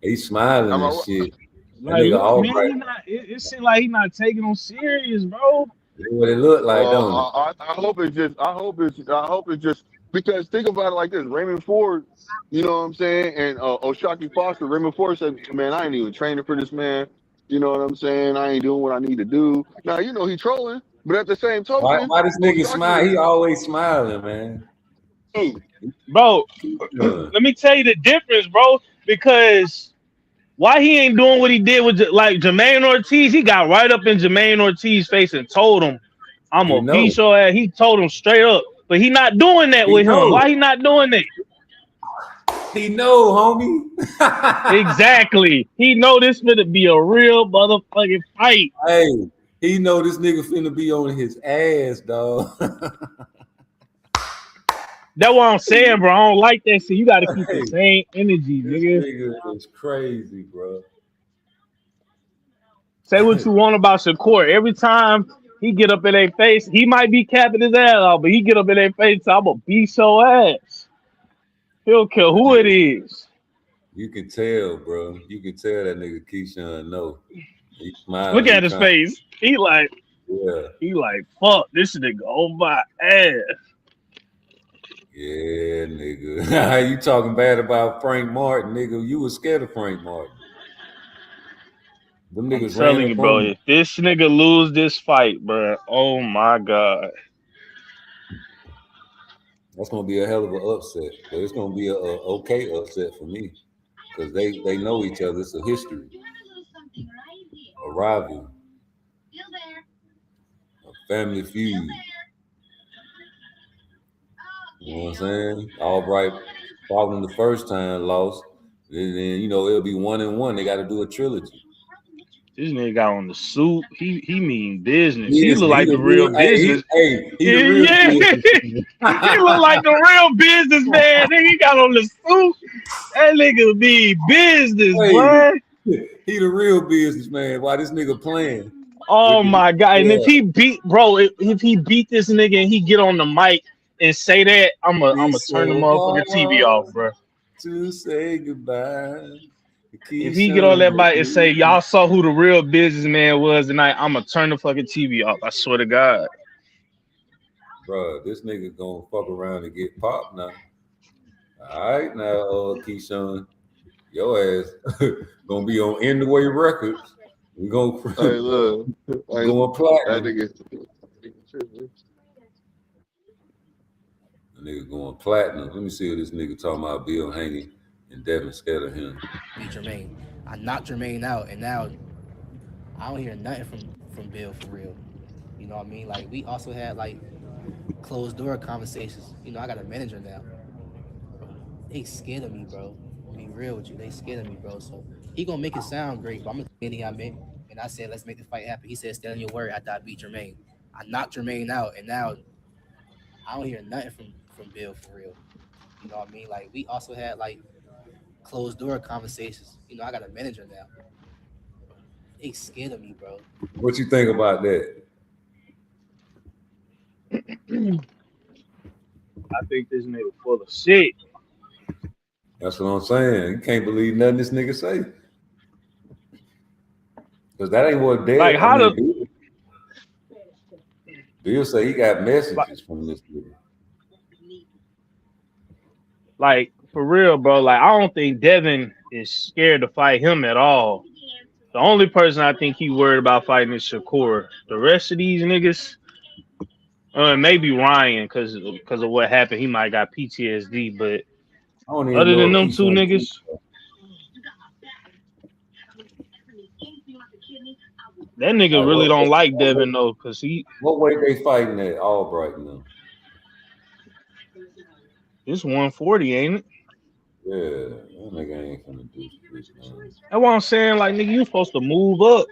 He's smiling and shit. Like, man, it seems like he's not taking them serious, bro. That's what it look like, don't it? I hope it's just because think about it like this. Raymond Ford, you know what I'm saying, and Oshaki Foster. Raymond Ford said, "Man, I ain't even training for this man. You know what I'm saying? I ain't doing what I need to do." Now you know he trolling, but at the same token, why this nigga smile? He always smiling, man. Bro, let me tell you the difference, bro. Because why he ain't doing what he did with like Jermaine Ortiz? He got right up in Jermaine Ortiz's face and told him, "I'm gonna beat your ass." He told him straight up, but he not doing that with him. Why he not doing that? He know, homie. Exactly. He know this finna be a real motherfucking fight. Hey, he know this nigga finna be on his ass, dog. That's what I'm saying, bro. I don't like that shit. You got to keep the same energy, This nigga. nigga is crazy, bro. Say what you want about Shakur. Every time he get up in their face, he might be capping his ass off, but he get up in their face, so I'm gonna beat your ass. He don't care who it is. You can tell, bro. You can tell that nigga Keyshawn know. He smiling. Look at his face. He like, fuck this nigga on my ass. Yeah, nigga. You talking bad about Frank Martin, nigga? You was scared of Frank Martin. Them I'm niggas ran telling you, up bro. on you. If this nigga lose this fight, bro, oh my god. That's gonna be a hell of an upset, but it's gonna be a okay upset for me because they know each other. It's a history, a rival, a family feud. You know what I'm saying? Albright fought him the first time, lost. Then you know it'll be 1-1. They got to do a trilogy. This nigga got on the suit. He mean business. He He look like the real business. He the real business. He look like the real business man. Nigga, he got on the suit. That nigga be business, boy. He the real business man. Why this nigga playing? Oh my god! And if he beat, bro, if he beat this nigga and he get on the mic and say that, I'm gonna turn the motherfucking TV off, bro. To say goodbye. If he get on that mic and say y'all saw who the real businessman was tonight, I'm gonna turn the fucking TV off. I swear to God. Bro, this nigga gonna fuck around and get popped now. All right, now, Keyshawn, your ass gonna be on In the Way Records. We gonna going platinum. The nigga going platinum. Let me see what this nigga talking about. Bill Haney and Devin scared of him. Beat Jermaine. I knocked Jermaine out, and now I don't hear nothing from Bill for real. You know what I mean? Like, we also had like closed door conversations. You know, I got a manager now. They scared of me, bro. Be real with you. They scared of me, bro. So he gonna make it sound great, but I'm gonna anything I meant. And I said, let's make the fight happen. He said, stand on your word after I beat Jermaine. I knocked Jermaine out, and now I don't hear nothing from Bill for real. You know what I mean? Like, we also had like closed door conversations. You know, I got a manager now. They scared of me, bro. What you think about that? I think this nigga full of shit. That's what I'm saying. You can't believe nothing this nigga say. Because that ain't what Dad. Like, how Bill say he got messages from this nigga. Like, for real, bro. Like, I don't think Devin is scared to fight him at all. The only person I think he worried about fighting is Shakur. The rest of these niggas, maybe Ryan, because of what happened, he might got PTSD. But other than them two niggas, that nigga really don't like Devin though, because he. What weight they fighting at Albright now? It's 140, ain't it? Yeah, that nigga ain't gonna do shit, man. That's what I'm saying. Like, nigga, you supposed to move up.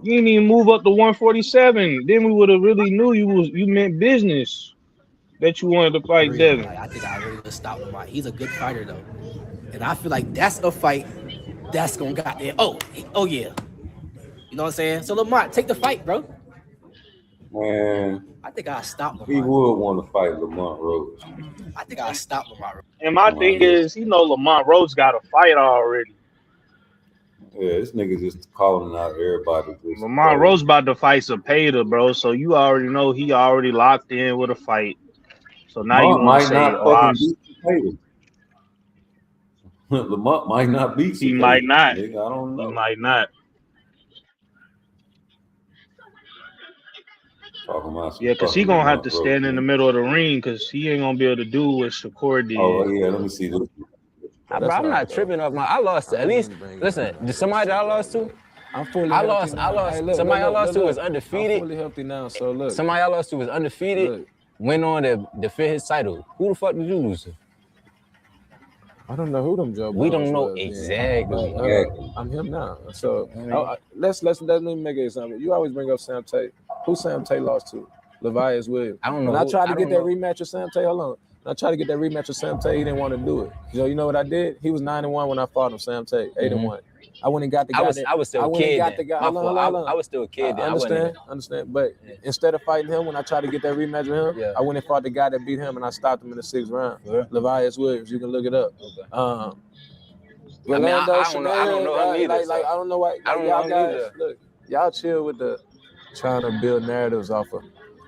You didn't even move up to 147. Then we would have really knew you meant business. That you wanted to fight Devin. Like, I think I really would stop him. He's a good fighter though, and I feel like that's a fight that's gonna got there. Oh yeah. You know what I'm saying? So Lamont, take the fight, bro. Man, I think I'll stop Lamont. He would want to fight Lamont Rhodes. I think I'll stop Lamont Rhodes. And my thing is, Lamont Rhodes got a fight already. Yeah, this nigga just calling out everybody. Lamont Rhodes about to fight Cepeda, bro. So you already know he already locked in with a fight. So now you want to say, Lamont might not beat Cepeda. He might not. Nigga, I don't know. He might not. Yeah, because he gonna have to stand in the middle of the ring because he ain't gonna be able to do what Shakur did. Oh yeah, let me see this. Bro, I'm not tripping off I lost to, at least listen, somebody that I lost to. I'm fully I lost. Hey, look, somebody I lost to was I'm undefeated. fully healthy now, so look. Somebody I lost to was undefeated. Went on to defend his title. Who the fuck did you lose to? I don't know who them Joe. We don't know exactly. I'm him now. So let's let me make an example. You always bring up Sam Tate. Who Sam Tate lost to? Levias Williams. I don't know. When I tried to get that rematch with Sam Tate, hold on. I tried to get that rematch with Sam Tate. He didn't want to do it. You know what I did? He was 9-1 when I fought him. Sam Tate 8-1. I went and got the guy. I was still a kid then. Hold on. I was still a kid then. I understand. But instead of fighting him, when I tried to get that rematch with him, I went and fought the guy that beat him, and I stopped him in the 6th round. Levias Williams. You can look it up. I don't know him either. I don't know why. I don't y'all know guys, either. look, y'all chill with the trying to build narratives off of.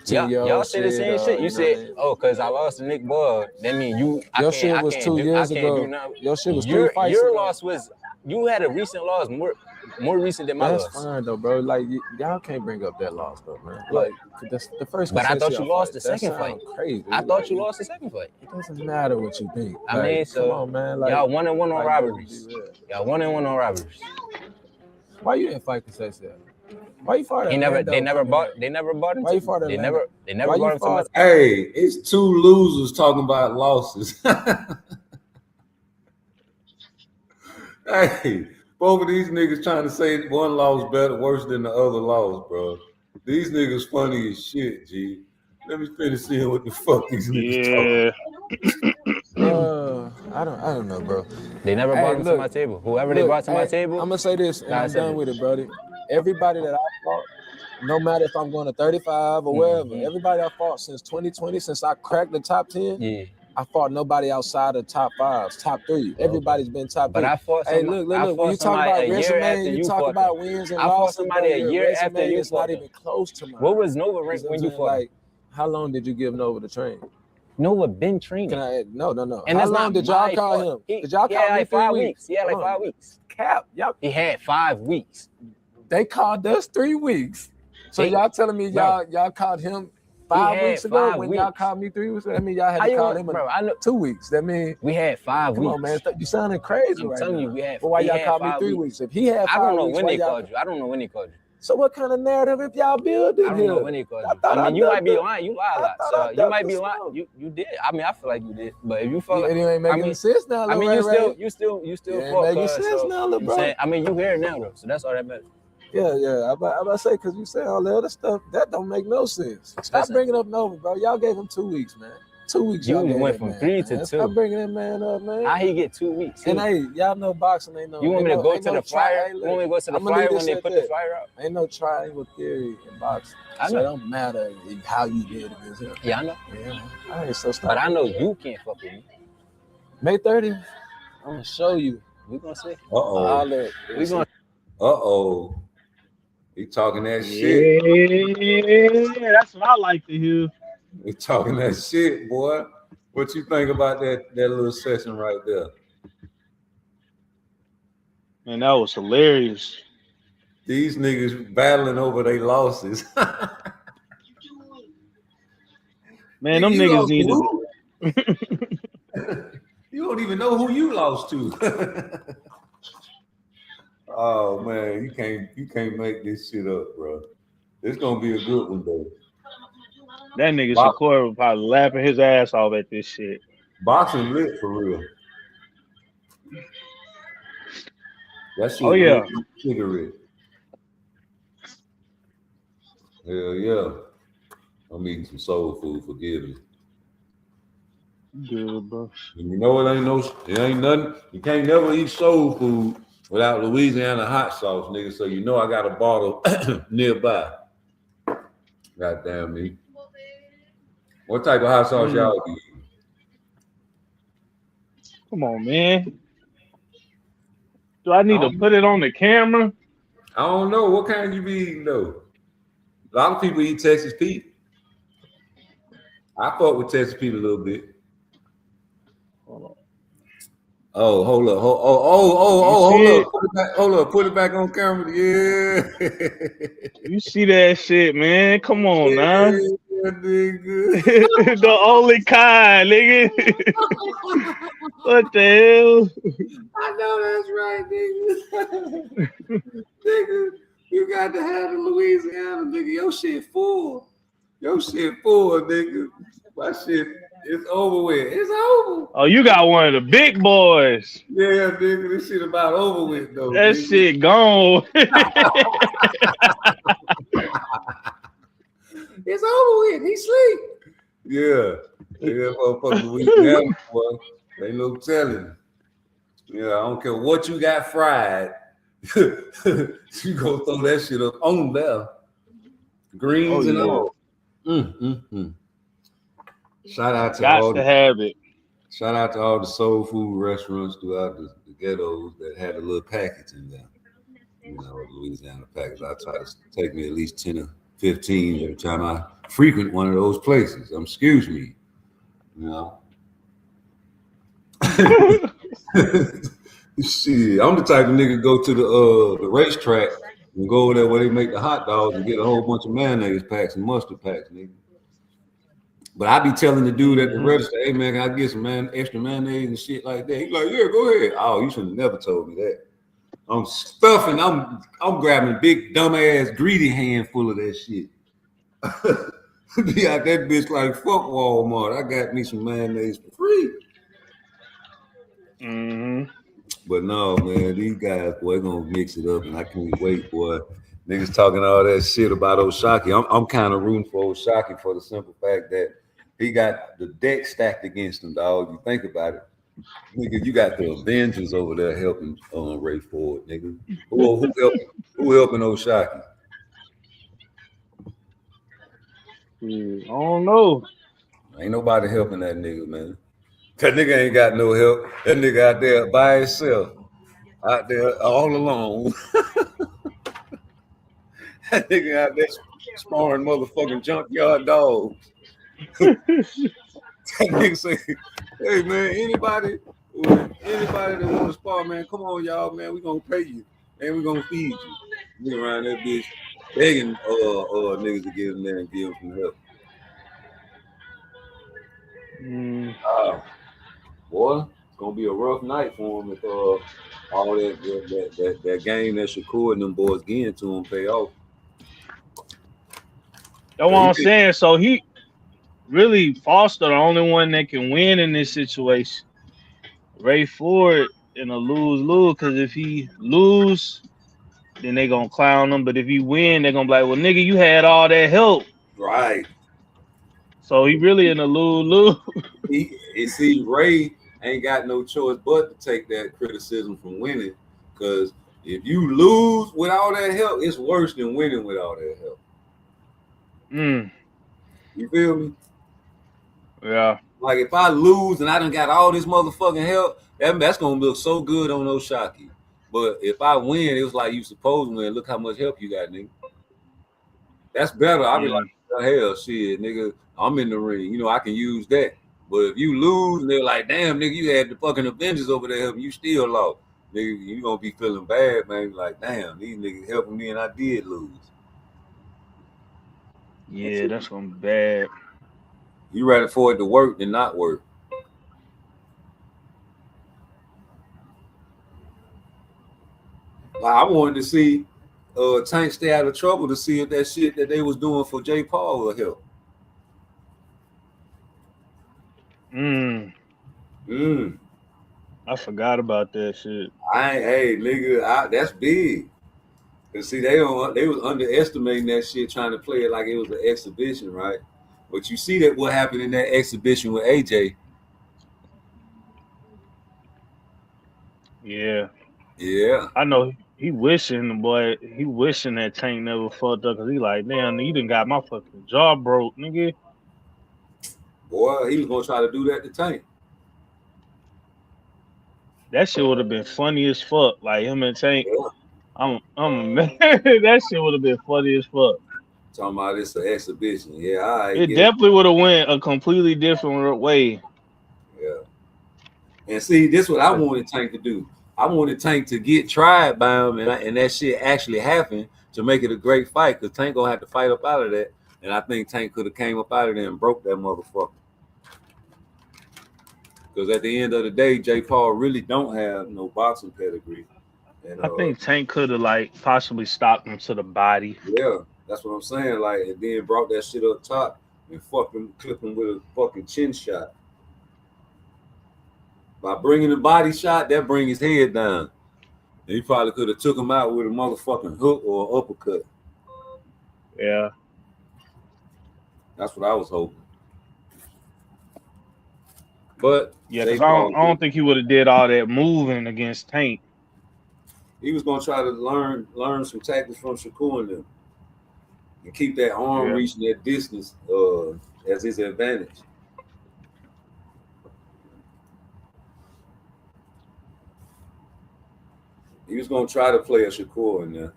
Y'all say the same shit. You said, because I lost to Nick Boyle. That mean your shit was 2 years ago. Your shit was 3 fights Your ago. loss was, you had a recent loss, more recent than my That's loss. fine though, bro. Like y'all can't bring up that loss though, man. Like the first. But I thought you lost the that second fight. Crazy. I thought you lost the second fight. It doesn't matter what you think. I mean, so come on, man. Like, y'all 1-1 on robberies. Y'all 1-1 on robberies. Why you didn't fight Conceição? Why you fought? They never bought him. Why you fought They never Why bought him to my. Hey, it's 2 losers talking about losses. Hey, both of these niggas trying to say one loss worse than the other loss, bro. These niggas funny as shit, G. Let me finish seeing what the fuck these niggas talking. I don't know, bro. They never brought him to my table. Whoever they brought to my table. I'm gonna say this, and I'm done with it, brody. Everybody that I fought, no matter if I'm going to 35 or wherever, everybody I fought since 2020, since I cracked the top 10, I fought nobody outside of top 5, top 3. Everybody's been top 3. But I fought. Look. When you talk about resume, you talk about wins and losses. I fought somebody a year after you. It's not even close to mine. What was Nova ranked when you fought? Like, how long did you give Nova to train? Nova been training. No. And how long did y'all call him? Did y'all call me 3 weeks? Yeah, like 5 weeks. Cap. Y'all. He had 5 weeks. They called us 3 weeks. So y'all telling me y'all called him 5 weeks ago when y'all called me 3 weeks ago? That mean y'all had to call him 2 weeks. That mean we had 5 weeks. Come on, man. You sounding crazy I'm telling you, we had. But why y'all called me 3 weeks? If he had 5 weeks, I don't know when they called you. I don't know when they called you. So what kind of narrative if y'all building here? I don't know when they called you. I mean, you might be lying. You lie a lot. So you might be lying. You did. I mean, I feel like you did. But if you feel like it ain't making sense now. I mean, you still fought. Making sense now, bro. I mean, you here now, though. So that's all that matters. Yeah. I'm about to say, because you say all the other stuff, that don't make no sense. Stop bringing up Nova, bro. Y'all gave him 2 weeks, man. 2 weeks. You went from 3 to 2. Stop bringing that man up, man. How he get 2 weeks? And hey, y'all know boxing ain't no. You want me to go to the flyer? You want me to go to the flyer when they put the flyer out? Ain't no triangle theory in boxing. So it don't matter how you did against him. Yeah, I know. Yeah. All right, so stop. But I know you can't fuck with me. May 30th, I'm gonna show you. We gonna see. We gonna. He talking that shit. Yeah, that's what I like to hear. He talking that shit, boy. What you think about that little session right there? Man, that was hilarious. These niggas battling over their losses. Man, them niggas need to. You don't even know who you lost to. Oh man, you can't make this shit up, bro. It's gonna be a good one though. That nigga Shakur was probably laughing his ass off at this shit. Boxing lit for real. That shit. Oh yeah. Cigarette. Hell yeah. I'm eating some soul food. Forgive me. Good, bro. And you know it ain't nothing. You can't never eat soul food without Louisiana hot sauce, nigga. So you know I got a bottle nearby. God damn me. What type of hot sauce y'all be eating? Come on, man. Do I need to put it on the camera? I don't know. What kind you be eating though? A lot of people eat Texas Pete. I fuck with Texas Pete a little bit. Hold on. Oh, hold up. Hold up. Hold up. Put it back on camera. Yeah. You see that shit, man. Come on, now. Yeah, nigga. The only kind, nigga. What the hell? I know that's right, nigga. Nigga, you got to have the Louisiana, nigga. Your shit full, nigga. My shit is over with. It's over. Oh, you got one of the big boys. Yeah, nigga. This shit about over with, though. That nigga. shit gone. It's over with. He sleep. Yeah. Yeah, motherfucker Louisiana, boy. Ain't no telling. Yeah, I don't care what you got fried. You gonna throw that shit up on there. Greens and all. Shout out to Got all to have it. Shout out to all the soul food restaurants throughout the ghettos that had a little package in there. You know, Louisiana package. I try to take me at least 10 or 15 every time I frequent one of those places. Excuse me. You know. Shit, I'm the type of nigga go to the racetrack and go over there where they make the hot dogs and get a whole bunch of mayonnaise packs and mustard packs, nigga. But I be telling the dude at the register, hey man, can I get some extra mayonnaise and shit like that? He's like, yeah, go ahead. Oh, you should have never told me that. I'm stuffing, I'm grabbing a big dumbass greedy handful of that shit. Be out that bitch like fuck Walmart. I got me some mayonnaise for free. But no, man, these guys, boy, gonna mix it up, and I can't wait, boy. Niggas talking all that shit about Oshaki. I'm kind of rooting for Oshaki for the simple fact that he got the deck stacked against him, dog. You think about it, nigga. You got the Avengers over there helping Ray Ford, nigga. Who helping Oshaki? I don't know. Ain't nobody helping that nigga, man. That nigga ain't got no help. That nigga out there by himself, out there all alone. That nigga out there sparring motherfucking junkyard dogs. That nigga say, hey man, anybody that want to spar, man, come on, y'all, man, we gonna pay you and we gonna feed you. Nigga around that bitch begging niggas to get in there and give them some help. Boy, it's gonna be a rough night for him if all that game that Shakur and them boys getting to him pay off. That's what I'm saying. So he really Foster the only one that can win in this situation. Ray Ford in a lose-lose, because if he lose, then they gonna clown him. But if he win, they're gonna be like, well, nigga, you had all that help. Right. So he really in a lose-lose. See, Ray ain't got no choice but to take that criticism from winning, because if you lose with all that help, it's worse than winning with all that help. You feel me? Yeah. Like if I lose and I done got all this motherfucking help, that's gonna look so good on Oshaki. But if I win, it was like you supposed to win. Look how much help you got, nigga. That's better. I'll be like, hell, shit, nigga, I'm in the ring. You know, I can use that. But if you lose, and they're like, damn, nigga, you had the fucking Avengers over there helping you, still lost. Nigga, you gonna be feeling bad, man. Like, damn, these niggas helping me and I did lose. Yeah, that's gonna be bad. You rather for it to work than not work. Like, I wanted to see Tank stay out of trouble to see if that shit that they was doing for J. Paul will help. I forgot about that shit. Hey, nigga, that's big. Cause see, they was underestimating that shit, trying to play it like it was an exhibition, right? But you see that what happened in that exhibition with AJ. Yeah. Yeah. I know he wishing that Tank never fucked up, because he like, damn, you done got my fucking jaw broke, nigga. Boy, he was gonna try to do that to Tank. That shit would have been funny as fuck. Like him and Tank. I'm that shit would have been funny as fuck. Talking about it's an exhibition. Yeah, all right. It definitely would have went a completely different way. Yeah. And see, this is what I wanted Tank to do. I wanted Tank to get tried by him, and that shit actually happened to make it a great fight, because Tank gonna have to fight up out of that. And I think Tank could have came up out of there and broke that motherfucker. Because at the end of the day, J. Paul really don't have no boxing pedigree. And, I think Tank could have like possibly stopped him to the body. Yeah, that's what I'm saying. Like, and then brought that shit up top and fucking clip him with a fucking chin shot. By bringing the body shot, that bring his head down. And he probably could have took him out with a motherfucking hook or uppercut. Yeah. That's what I was hoping. But Yeah, they because I don't think he would have did all that moving against Tank. He was gonna try to learn some tactics from Shakur and them, and keep that arm reaching that distance as his advantage. He was gonna try to play a Shakur in there.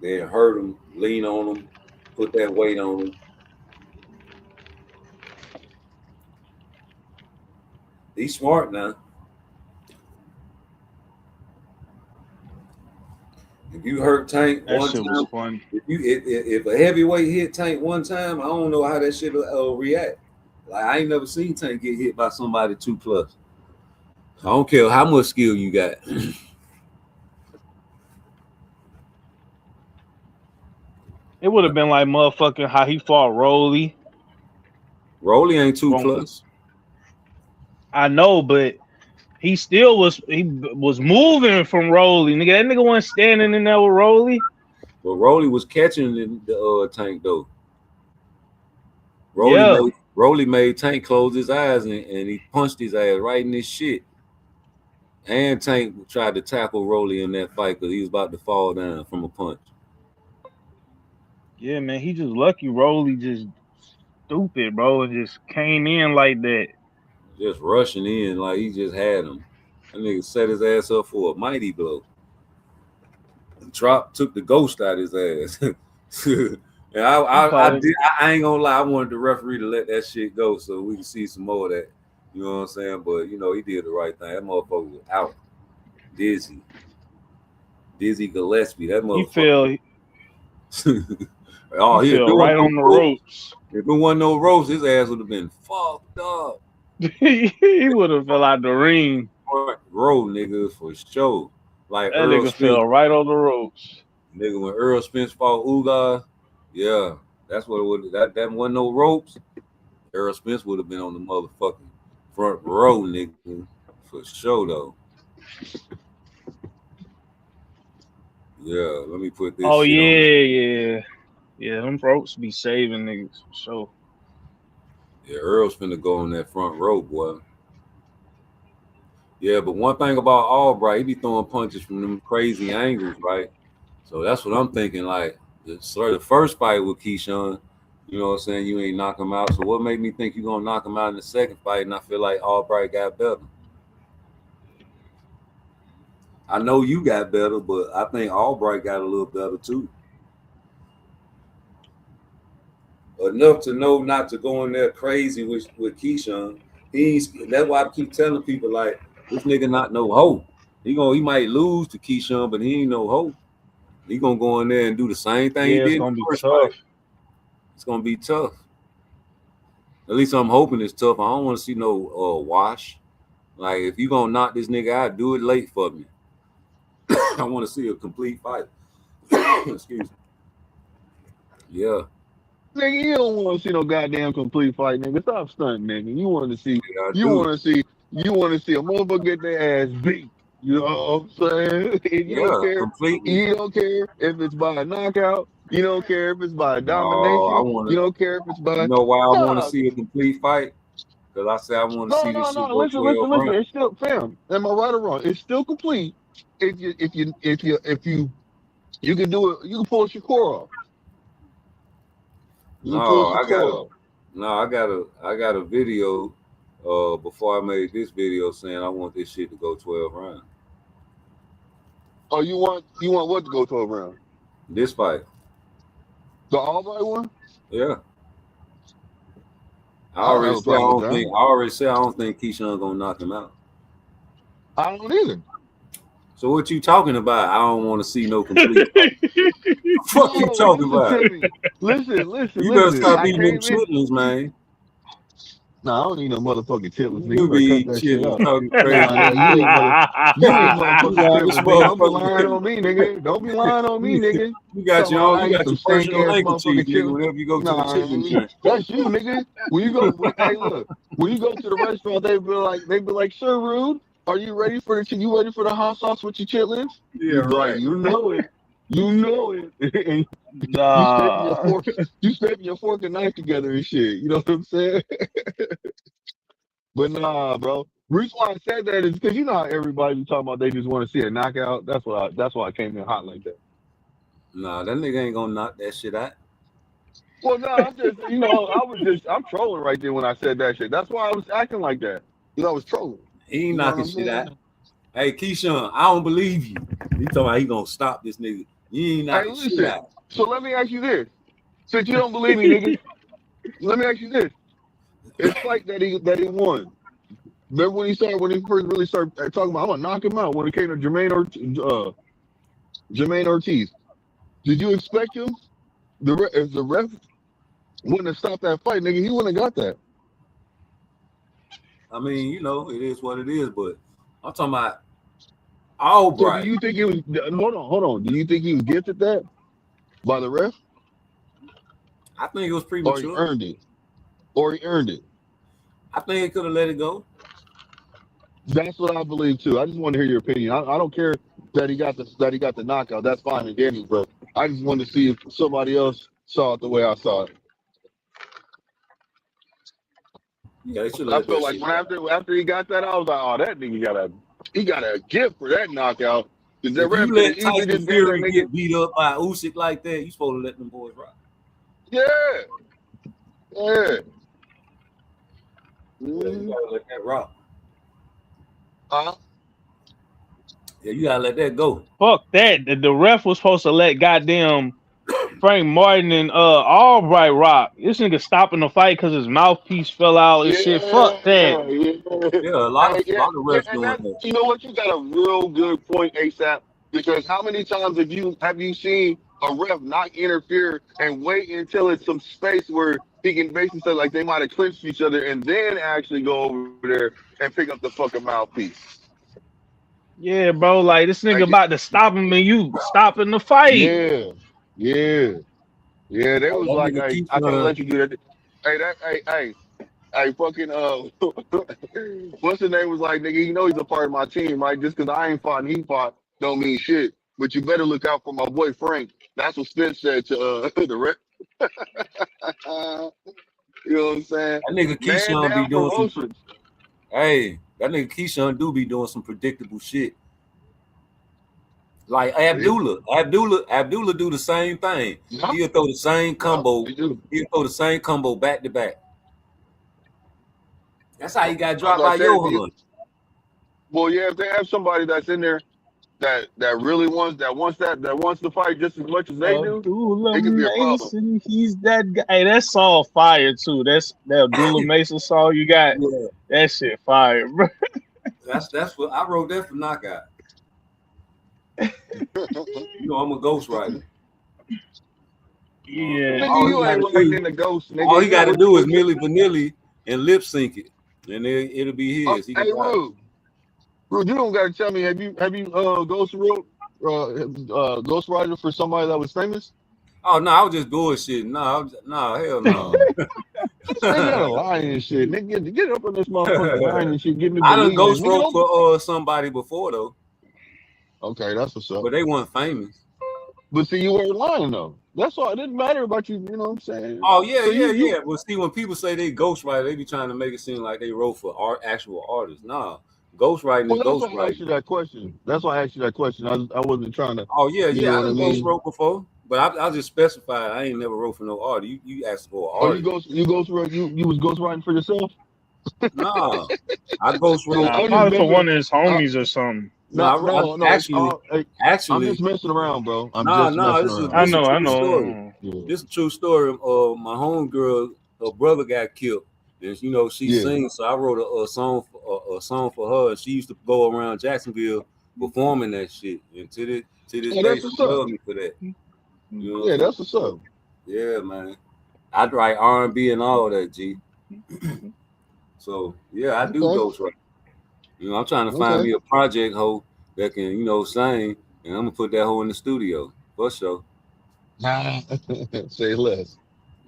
Then hurt him, lean on him, put that weight on him. He's smart now. If you hurt Tank That one shit was time, fun. if a heavyweight hit Tank one time, I don't know how that shit will react. Like I ain't never seen Tank get hit by somebody 2+. I don't care how much skill you got. It would have been like motherfucking how he fought Rolly. Rolly ain't 2+. I know, but he still was moving from Rolly. Nigga, that nigga wasn't standing in there with Rolly. But Rolly was catching the Tank though. Rolly made Tank close his eyes and he punched his ass right in his shit. And Tank tried to tackle Rolly in that fight because he was about to fall down from a punch. Yeah, man, he just lucky Rolly just stupid, bro, and just came in like that. Just rushing in like he just had him. That nigga set his ass up for a mighty blow. Took the ghost out his ass. And I ain't gonna lie, I wanted the referee to let that shit go so we can see some more of that. You know what I'm saying? But you know, he did the right thing. That motherfucker was out. Dizzy Gillespie. That motherfucker. He fell right on the ropes. If it wasn't no ropes, his ass would have been fucked up. He would have fell out the ring. Road nigga for sure. Like that nigga fell right on the ropes. Nigga, when Earl Spence fought Ugas, yeah, that's what it would. That wasn't no ropes. Earl Spence would have been on the motherfucking front row, nigga, for sure though. Yeah, let me put this. Oh shit yeah. Them ropes be saving niggas for sure. Yeah, Earl's finna go on that front row, boy. Yeah, but one thing about Albright, he be throwing punches from them crazy angles, right? So that's what I'm thinking. Like the first fight with Keyshawn, you know what I'm saying? You ain't knock him out. So what made me think you gonna knock him out in the second fight? And I feel like Albright got better. I know you got better, but I think Albright got a little better too. Enough to know not to go in there crazy with Keyshawn. That's why I keep telling people like this nigga not no hoe. He might lose to Keyshawn, but he ain't no hoe. He gonna go in there and do the same thing he did. It's gonna be tough. It's gonna be tough. At least I'm hoping it's tough. I don't want to see no wash. Like if you gonna knock this nigga out, do it late for me. I want to see a complete fight. Excuse me. Yeah. Nigga, you don't want to see no goddamn complete fight, nigga. Stop stunting, nigga. You want to see a motherfucker get their ass beat. You know what I'm saying? You don't care. Completely. You don't care if it's by a knockout. You don't care if it's by a domination. You don't care if it's by. You know why I want to see a complete fight? Because I said I want to see this shit go 12 rounds. It's still, fam. Am I right or wrong? It's still complete. If you can do it, you can pull Shakur off. I got a video before I made this video saying I want this shit to go 12 rounds. Oh, you want what to go 12 rounds? This fight. The Albright one? Yeah. I already said I don't think Keyshawn gonna knock him out. I don't either. So what you talking about? I don't want to see no complete. Fuck you talking about? Listen. You better stop eating them chitlins, man. Nah, I don't need no motherfucking chitlins. You be eating chitlins, talking crazy. Don't be lying on me, nigga. Don't be lying on me, nigga. You got your personal handkerchief, nigga. Whenever you go to the chitlin joint. That's you, nigga. When you go, hey, look. When you go to the restaurant, they be like, Sir Rude, are you ready for the hot sauce with your chitlins? Yeah, right. You know it. You know it. And Nah. you scraping your fork and knife together and shit. You know what I'm saying? But nah, bro. Reason why I said that is because you know how everybody be talking about they just want to see a knockout. That's why I came in hot like that. Nah, that nigga ain't gonna knock that shit out. Well, no, I'm just I'm trolling right there when I said that shit. That's why I was acting like that. Because I was trolling. He ain't You know what knocking I'm shit out. saying? Hey, Keyshawn, I don't believe you. He talking about he gonna stop this nigga. You ain't Hey, knocking shit listen. out. So let me ask you this. Since you don't believe me, nigga, let me ask you this. His fight that he won. Remember when he first really started talking about I'm gonna knock him out when it came to Jermaine Ortiz. Did you expect him? If the ref wouldn't have stopped that fight, nigga, he wouldn't have got that. I mean, you know, it is what it is, but I'm talking about So do Albright. you think it was hold on. Do you think he was gifted that by the ref? I think it was Or he premature. earned it? Or he earned it. I think he could have let it go. That's what I believe too. I just want to hear your opinion. I don't care that he got the knockout. That's fine and dandy, but I just wanted to see if somebody else saw it the way I saw it. Yeah, they should have I let feel that like shit when go. after he got that, I was like, oh, that nigga got a gift for that knockout. Because the If ref you could have let easily Tyson just gave that Fury nigga. get beat up by Usyk like that, you supposed to let them boys rock. Yeah. Yeah. Yeah, you gotta let that rock. Huh? Yeah, you gotta let that go. Fuck that. The ref was supposed to let goddamn Frank Martin and Albright rock. This nigga stopping the fight because his mouthpiece fell out and Yeah, shit. Fuck that. Yeah, a Hey, lot of refs and doing that that. you know what? You got a real good point, ASAP. Because how many times have you seen a ref not interfere and wait until it's some space where he can basically say like they might have clinched each other and then actually go over there and pick up the fucking mouthpiece? Yeah, bro. Like this nigga Like, about to stop him and you stopping the fight. yeah, yeah, yeah. They Oh, was that like, nigga hey, keeps I can't let you do that. Hey, fucking what's his name was like, nigga, you know he's a part of my team, right? Just because I ain't fought and he fought don't mean shit. But you better look out for my boy Frank. That's what Spence said to the rep. You know what I'm saying? that nigga Man Keyshawn be down doing some promotions. hey, that nigga Keyshawn do be doing some predictable shit. Like See? Abdullah do the same thing. Yeah, He'll throw the same yeah, combo. they do. He'll throw the same combo back to back. That's how he got That's dropped what I by said. Johan. Well, yeah, if they have somebody that's in there that really wants to fight just as much as they do, Abdullah it could be a problem. Mason, he's that guy. Hey, that song fire too. That's that Abdullah Mason song you got. Yeah, That shit fire, bro. that's what I wrote that for knockout. You know I'm a ghostwriter. Yeah. Nigga, All he you got ain't to writing do, the ghost, all he nigga. got to do is What you Milli Vanilli and lip sync it, and it'll be his. He can hey, buy it. Rude, you don't gotta tell me, have you ghost wrote ghost writer for somebody that was famous? Oh no, I was just bullshitting. No, hell no. Nigga gotta lie and shit. Nigga, get up on this motherfucker lying and shit, get me I done believing. ghost Nigga, wrote don't. for somebody before though, Okay, that's what's up. but they weren't famous. But see, you weren't lying though. That's all. It didn't matter about you. You know what I'm saying? Oh yeah, So you. yeah. But see, when people say they ghostwriter, they be trying to make it seem like they wrote for actual artists. Nah, ghostwriting is Well, that's why I asked ghostwriting. you that question. That's why I asked you that question. I wasn't trying to. Oh yeah, You yeah. know I what I done ghost mean? wrote before, but I just specified I ain't never wrote for no artist. You asked for an Oh, artist. you was ghost writing for yourself? Nah, I ghost wrote. Nah, I'm just probably for messing. one of his homies or something. No, I No. I'm actually, just messing around, bro. I'm nah, just nah. messing This is around. I this a know, I true story. know. Yeah. This a true story. My homegirl, her brother got killed, and you know she Yeah. sings. So I wrote a song for her. And she used to go around Jacksonville performing that shit, and to this Oh, day that's she what's up. loved me for that. You know what Yeah, I'm saying? that's what's up. So, yeah, man. I'd write R&B and all that, G. So yeah, I do Okay. ghostwrite. You know, I'm trying to find Okay. me a project hoe that can, sing, and I'm gonna put that hoe in the studio for sure. Say less.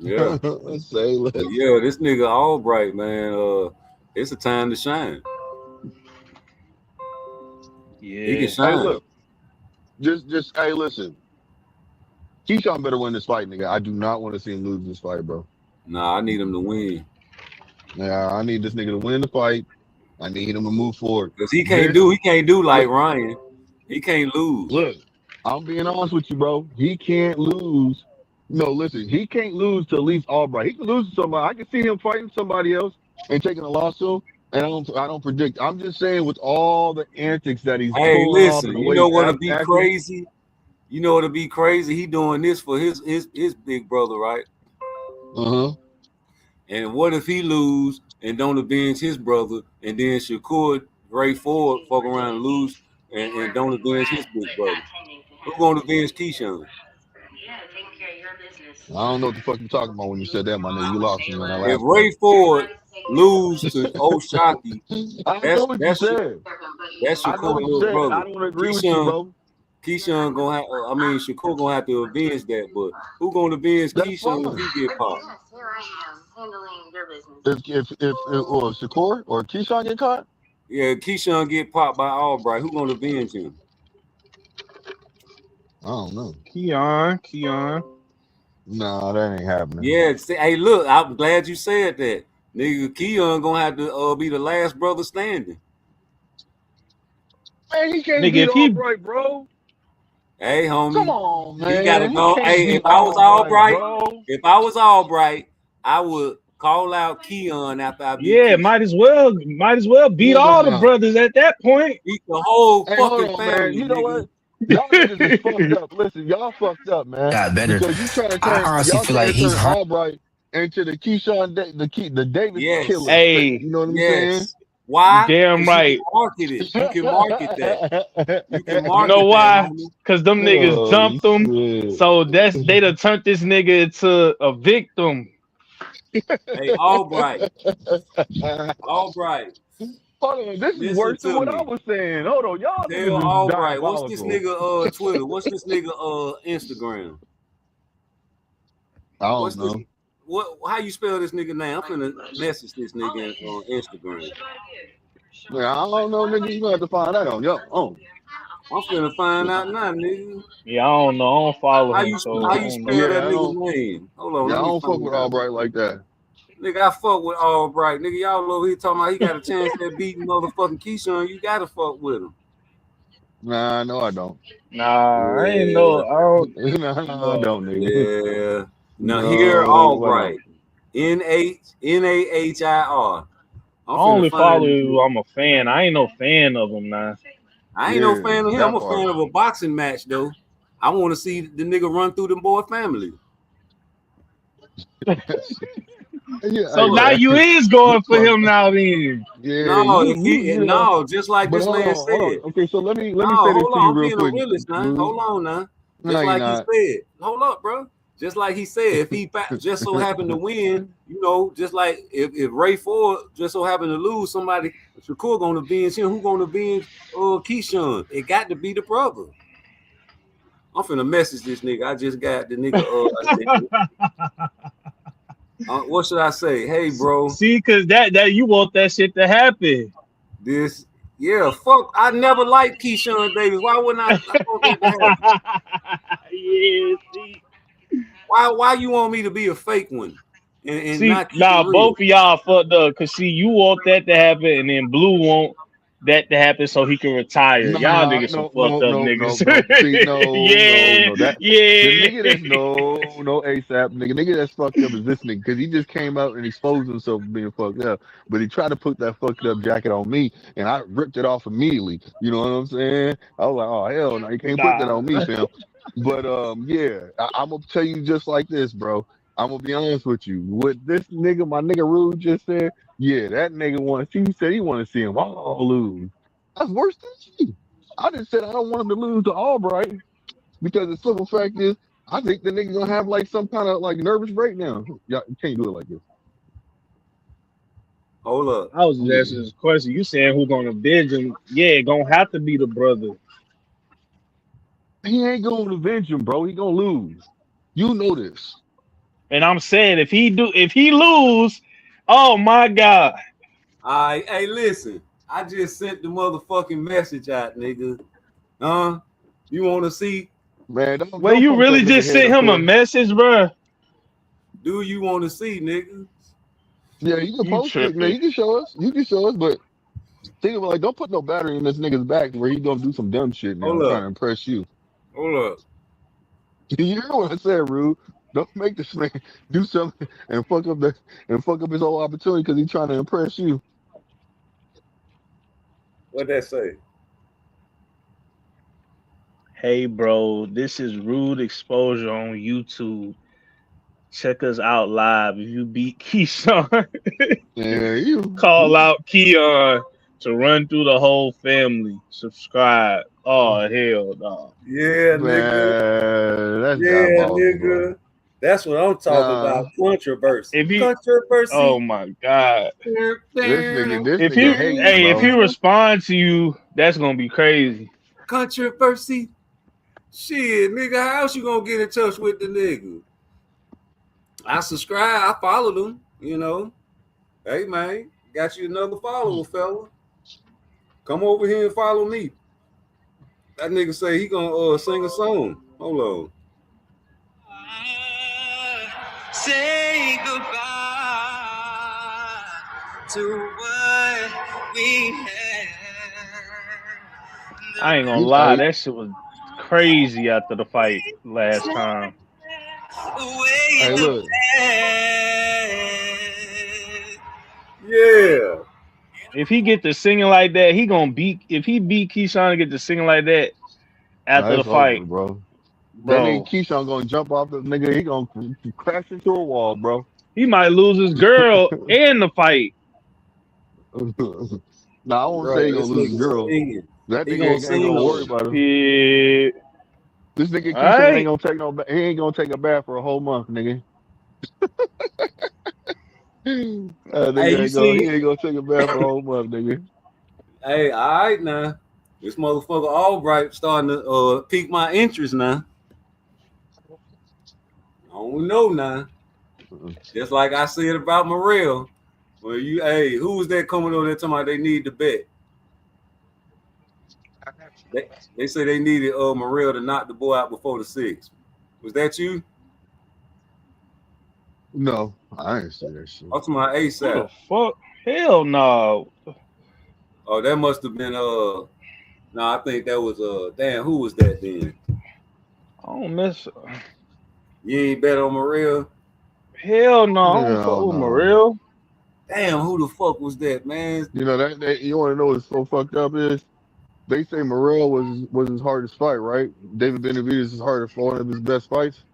Yeah, Say but less. yeah, this nigga Albright, man. It's a time to shine. He can Yeah. Hey, shine. look. Just hey, listen. Keyshawn better win this fight, nigga. I do not want to see him lose this fight, bro. Nah, I need him to win. Yeah, I need this nigga to win the fight. I need him to move forward. Because he can't do like Ryan. He can't lose. Look, I'm being honest with you, bro. He can't lose. No, listen, he can't lose to at least Albright. He can lose to somebody. I can see him fighting somebody else and taking a loss to him. And I don't predict. I'm just saying with all the antics that he's pulling off and Listen, the you way know he's what'll be acting. crazy? You know what'll be crazy? He doing this for his big brother, right? Uh-huh. And what if he lose and don't avenge his brother, and then Shakur Ray Ford fuck around and lose and don't avenge his big brother? Who gonna avenge Keyshawn? I don't know what the fuck you're talking about when you said that, my nigga. You lost me on that last If Ray Ford lose to Oshaki, I know what you said. That's I know Shakur what you little said. brother. I don't agree with you, bro. Keyshawn gonna have. Shakur gonna have to avenge that. But who gonna avenge Keyshawn if he get popped? If or Shakur or Keyshawn get caught? Yeah, Keyshawn get popped by Albright. Who gonna avenge him? I don't know. Keon. No, that ain't happening. Yeah, hey, look, I'm glad you said that. Nigga, Keon gonna have to be the last brother standing. Man, he can't Nigga, beat if he- Albright, bro. Hey, homie. Come on, man. He gotta go. can't Hey, beat if I was Albright, bro. I would call out Keon after I beat Yeah, Keyshawn. might as well beat all the brothers at that point. Beat the whole Hey, fucking hold on, family, man. You know nigga. what? Y'all niggas is fucked up. Listen, y'all fucked up, man. Got better. Because you trying to I turn honestly feel like he's hard. Albright into the Keyshawn, the Davis Yes. killer. Hey, You know what I'm saying? Why? Damn 'Cause right. You can market it. You can market that. You can market You know why? that, homie. Because them niggas Oh, jumped him. shit. So they done turned this nigga into a victim. Hey, Albright. Albright. Hold on, this is Listen worse than to what me. I was saying. Hold on, y'all Tell niggas is Albright. What's this diabolical. nigga Twitter? What's this nigga Instagram? I don't know. How you spell this nigga name? I'm finna message this nigga on Instagram. Man, I don't know, nigga. You gonna have to find that on your own. I'm finna find out now, nigga. Yeah, I don't know. I don't follow How him. you So how I you don't spell know. that I nigga don't- name? Hold on, Yeah, I let me don't fuck find with out. Albright like that. Nigga, I fuck with Albright. Nigga, y'all over here talking about he got a chance at beating motherfucking Keyshawn. You gotta fuck with him. Nah, no, I don't. Nah, I ain't Yeah. know. I don't. No, I don't, nigga. Yeah. Now No, here, I Albright. Nahir. I I'm only finna find follow this you. nigga. I'm a fan. I ain't no fan of him now. I ain't no Yeah, fan of him. that I'm a part. fan of a boxing match though. I want to see the nigga run through them boy family. Yeah, So hey, now man. you is going for him now, then. Yeah, you know. No, just like But this man hold on. said. Okay, so let me No, say this hold to on. you I'm real being a quick. realist now. Smooth. Hold on now. No, Just you're like he not. said. Hold up, bro. Just like he said, if he just so happened to win, you know, just like if Ray Ford just so happened to lose, somebody Shakur gonna avenge him. Who gonna avenge Keyshawn? It got to be the brother. I'm finna message this nigga. I just got the nigga. What should I say? Hey, bro. See, cause that you want that shit to happen. Fuck. I never liked Keyshawn Davis. Why wouldn't I want that to happen? Yeah, see. Why you want me to be a fake one and See, not keep it real? both of y'all fucked up. Cause see, you want that to happen, and then Blue want that to happen so he can retire. Y'all Nah, niggas some no. fucked up niggas. See, no. That the yeah. nigga that's no ASAP nigga that's fucked up is this nigga because he just came out and exposed himself for being fucked up. But he tried to put that fucked up jacket on me, and I ripped it off immediately. You know what I'm saying? I was like, oh hell no, you can't put that on me, fam. But yeah, I'm gonna tell you just like this, bro. I'm gonna be honest with you. What this nigga, my nigga Rude just said, yeah, that nigga he said he want to see him all lose. That's worse than me. I just said I don't want him to lose to Albright because the simple fact is I think the nigga gonna have like some kind of like nervous breakdown. Y'all you can't do it like this. Hold up. I was just asking this question. You saying who gonna avenge him? Yeah, gonna have to be the brother. He ain't gonna avenge him, bro. He gonna lose. You know this. And I'm saying if he lose, oh my God. All right, hey, listen. I just sent the motherfucking message out, nigga. You want to see Man, Well, don't you poke really that nigga just head sent up him a there. message, bro? Do you want to see, nigga? Yeah, you can You post it, man. tripping? You can show us. You can show us, but think about like, don't put no battery in this nigga's back where he gonna do some dumb shit now, Hold trying up. to impress you. Hold up. You hear what I said, Rude? Don't make this man do something and fuck up his whole opportunity because he's trying to impress you. What'd that say? Hey, bro, this is Rude Exposure on YouTube. Check us out live. If you beat Keyshawn, Yeah, you. call out Keon to run through the whole family. Subscribe. Oh, hell no. Yeah, nigga. Man, that's Yeah, diabolical, bro. nigga. That's what I'm talking about. Nah, Controversy. If he, oh Controversy. my God. this If he, nigga hating, hey, if he bro. respond to you, that's gonna be crazy. Controversy. Shit, nigga, how else you gonna get in touch with the nigga? I subscribe, I followed him, you know. Hey man, got you another follower, fella. Come over here and follow me. That nigga say he gonna sing a song. Hold on. Say goodbye to what we had. I ain't gonna lie, that shit was crazy after the fight last time. Hey, look. Yeah. If he get to singing like that, he gonna beat. If he beat Keyshawn and get to singing like that Nah, after the it's over, fight, bro. That nigga bro, Keyshawn gonna jump off the nigga. He gonna crash into a wall, bro. he might lose his girl and the fight. Nah, I won't say Bro, he gonna this lose his nigga girl. singing. That He nigga gonna ain't sing gonna worry though. about him. Yeah. This nigga All Keyshawn ain't right. gonna take no. He ain't gonna take a bath for a whole month, nigga. That Hey, nigga you ain't gonna. see? He ain't gonna take a bath for a whole month, nigga. Hey, all right now. This motherfucker Albright starting to pique my interest now. I don't know now. Just like I said about Morrell. Well, hey, who was that coming over there talking about they need to bet? They say they needed Morrell to knock the boy out before the 6th. Was that you? No, I ain't say that shit. I'm talking about Who ASAP. the fuck? Hell no. Oh, that must have been no, I think that was damn, who was that then? I don't miss. You ain't bet on Morrell? Hell no. I don't fuck Hell with no. Morrell. Damn, who the fuck was that, man? You know that you want to know what's so fucked up is they say Morrell was his hardest fight, right? David Benavidez is hardest for one of his best fights.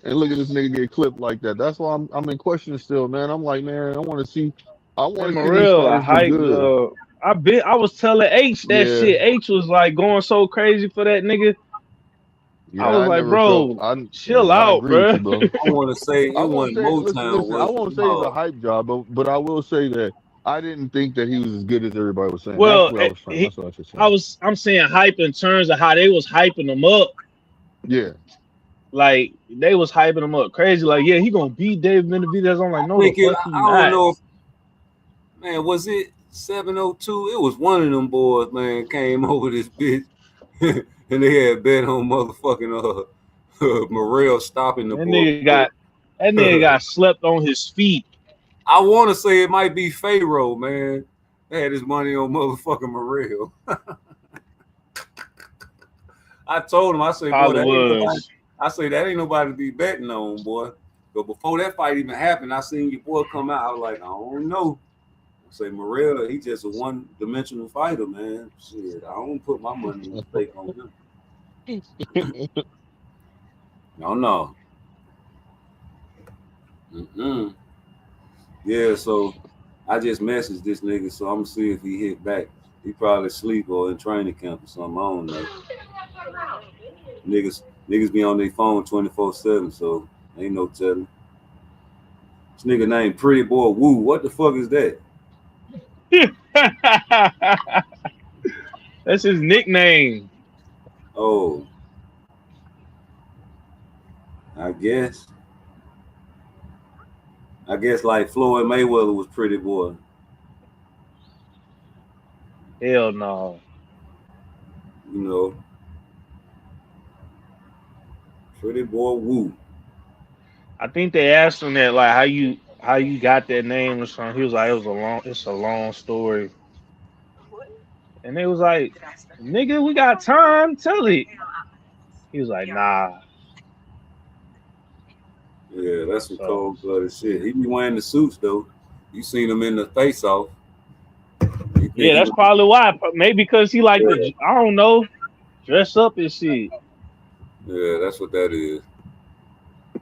And look at this nigga get clipped like that. That's why I'm in question still, man. I'm like, man, I want to see And these Morrell, a fighters do hype. good. I was telling H that Yeah, shit. H was like going so crazy for that nigga. I yeah. was I like, never felt. bro, chill I out, agree with bro. you, bro. I want to say I it won't wasn't say. Listen, Motown, I was won't say it's a hype job, but I will say that I didn't think that he was as good as everybody was saying. That's Well, what I was saying. That's what I was saying. I'm saying hype in terms of how they was hyping him up. Yeah. Like they was hyping him up crazy. Like, yeah, he gonna beat David Benavidez. I'm like, no, the fuck he I don't not. know if, man, was it 702? It was one of them boys, man, came over this bitch and they had bet on motherfucking Morrell stopping the boy. That nigga got slept on his feet. I want to say it might be Pharaoh, man. They had his money on motherfucking Morrell. I told him, I say, boy, Probably that ain't nobody. was. I say that ain't nobody to be betting on, boy. But before that fight even happened, I seen your boy come out. I was like, I don't know. I say Morrell, he just a one-dimensional fighter, man. Shit, I don't put my money in stake on him. No. Yeah, so I just messaged this nigga, so I'm gonna see if he hit back. He probably asleep or in training camp or something. I don't know. Niggas be on their phone 24/7, so ain't no telling. This nigga named Pretty Boy Woo. What the fuck is that? That's his nickname. Oh, I guess like Floyd Mayweather was Pretty Boy. Hell no. You know. Pretty boy Woo. I think they asked him that, like, how you got that name or something. He was like, it's a long story. And they was like, nigga, we got time, tell it. He was like, nah. Yeah, that's some So cold-blooded shit. He be wearing the suits though. You seen him in the face-off. yeah, that's probably why. Maybe because he like Yeah. I don't know, dress up and shit. Yeah, that's what that is.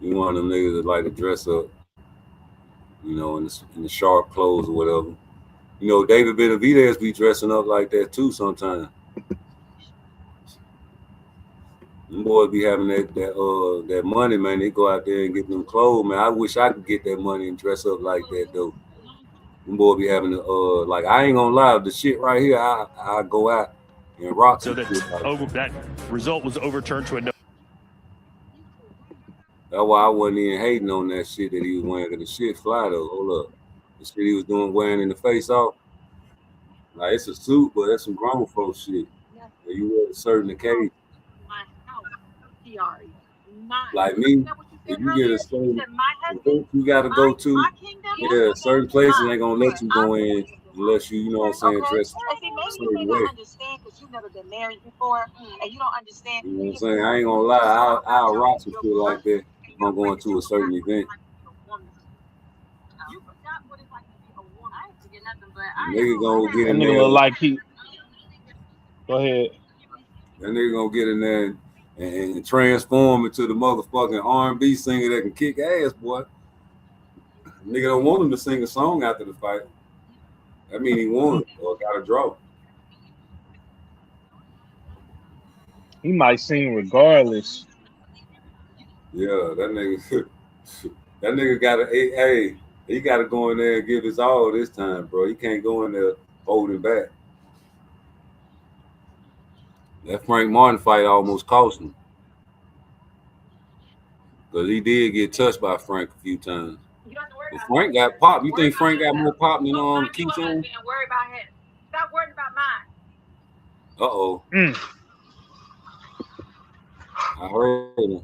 You one of them niggas that like to dress up, you know, in the sharp clothes or whatever. You know, David Benavidez be dressing up like that too sometimes. Them boys be having that money, man. They go out there and get them clothes, man. I wish I could get that money and dress up like that though. Them boys be having like I ain't gonna lie, the shit right here, I go out and rock. So that that result was overturned to a no. That's why I wasn't even hating on that shit that he was wearing. Cause the shit fly though. Hold up, the shit he was wearing in the face off. Like it's a suit, but that's some grown folks shit. That you wear a certain occasion. Like me, if you get a certain event you gotta go to, yeah, certain places ain't gonna let you go in unless you know what I'm saying, dress a certain way. You know what I'm saying? I ain't gonna lie, I'll rock some shit like that if I'm going to a certain event. Nigga gonna get in That nigga there. look like he. Go ahead. That nigga gonna get in there and transform into the motherfucking R&B singer that can kick ass, boy. Nigga don't want him to sing a song after the fight. That mean he won or got a draw. He might sing regardless. Yeah, that nigga gotta, hey, he gotta go in there and give his all this time, bro. He can't go in there holding back. That Frank Martin fight almost cost him. Because he did get touched by Frank a few times. But Frank got popped. You think Frank got more pop than Keyshawn? Stop worrying about mine. Uh-oh. I heard him.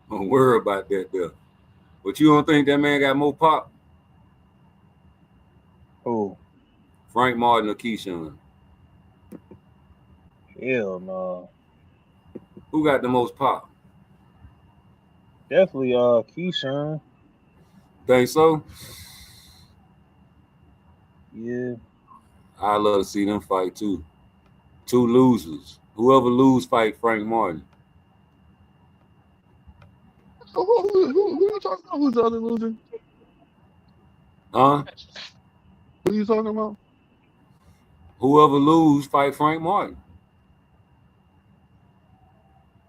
Don't worry about that there. But you don't think that man got more pop? Who? Frank Martin or Keyshawn? Hell no. Who got the most pop? Definitely Keyshawn. Think so? Yeah. I love to see them fight too. Two losers. Whoever lose fight Frank Martin. Who you talking about? Who's the other loser? Huh? Who you talking about? Whoever lose fight Frank Martin.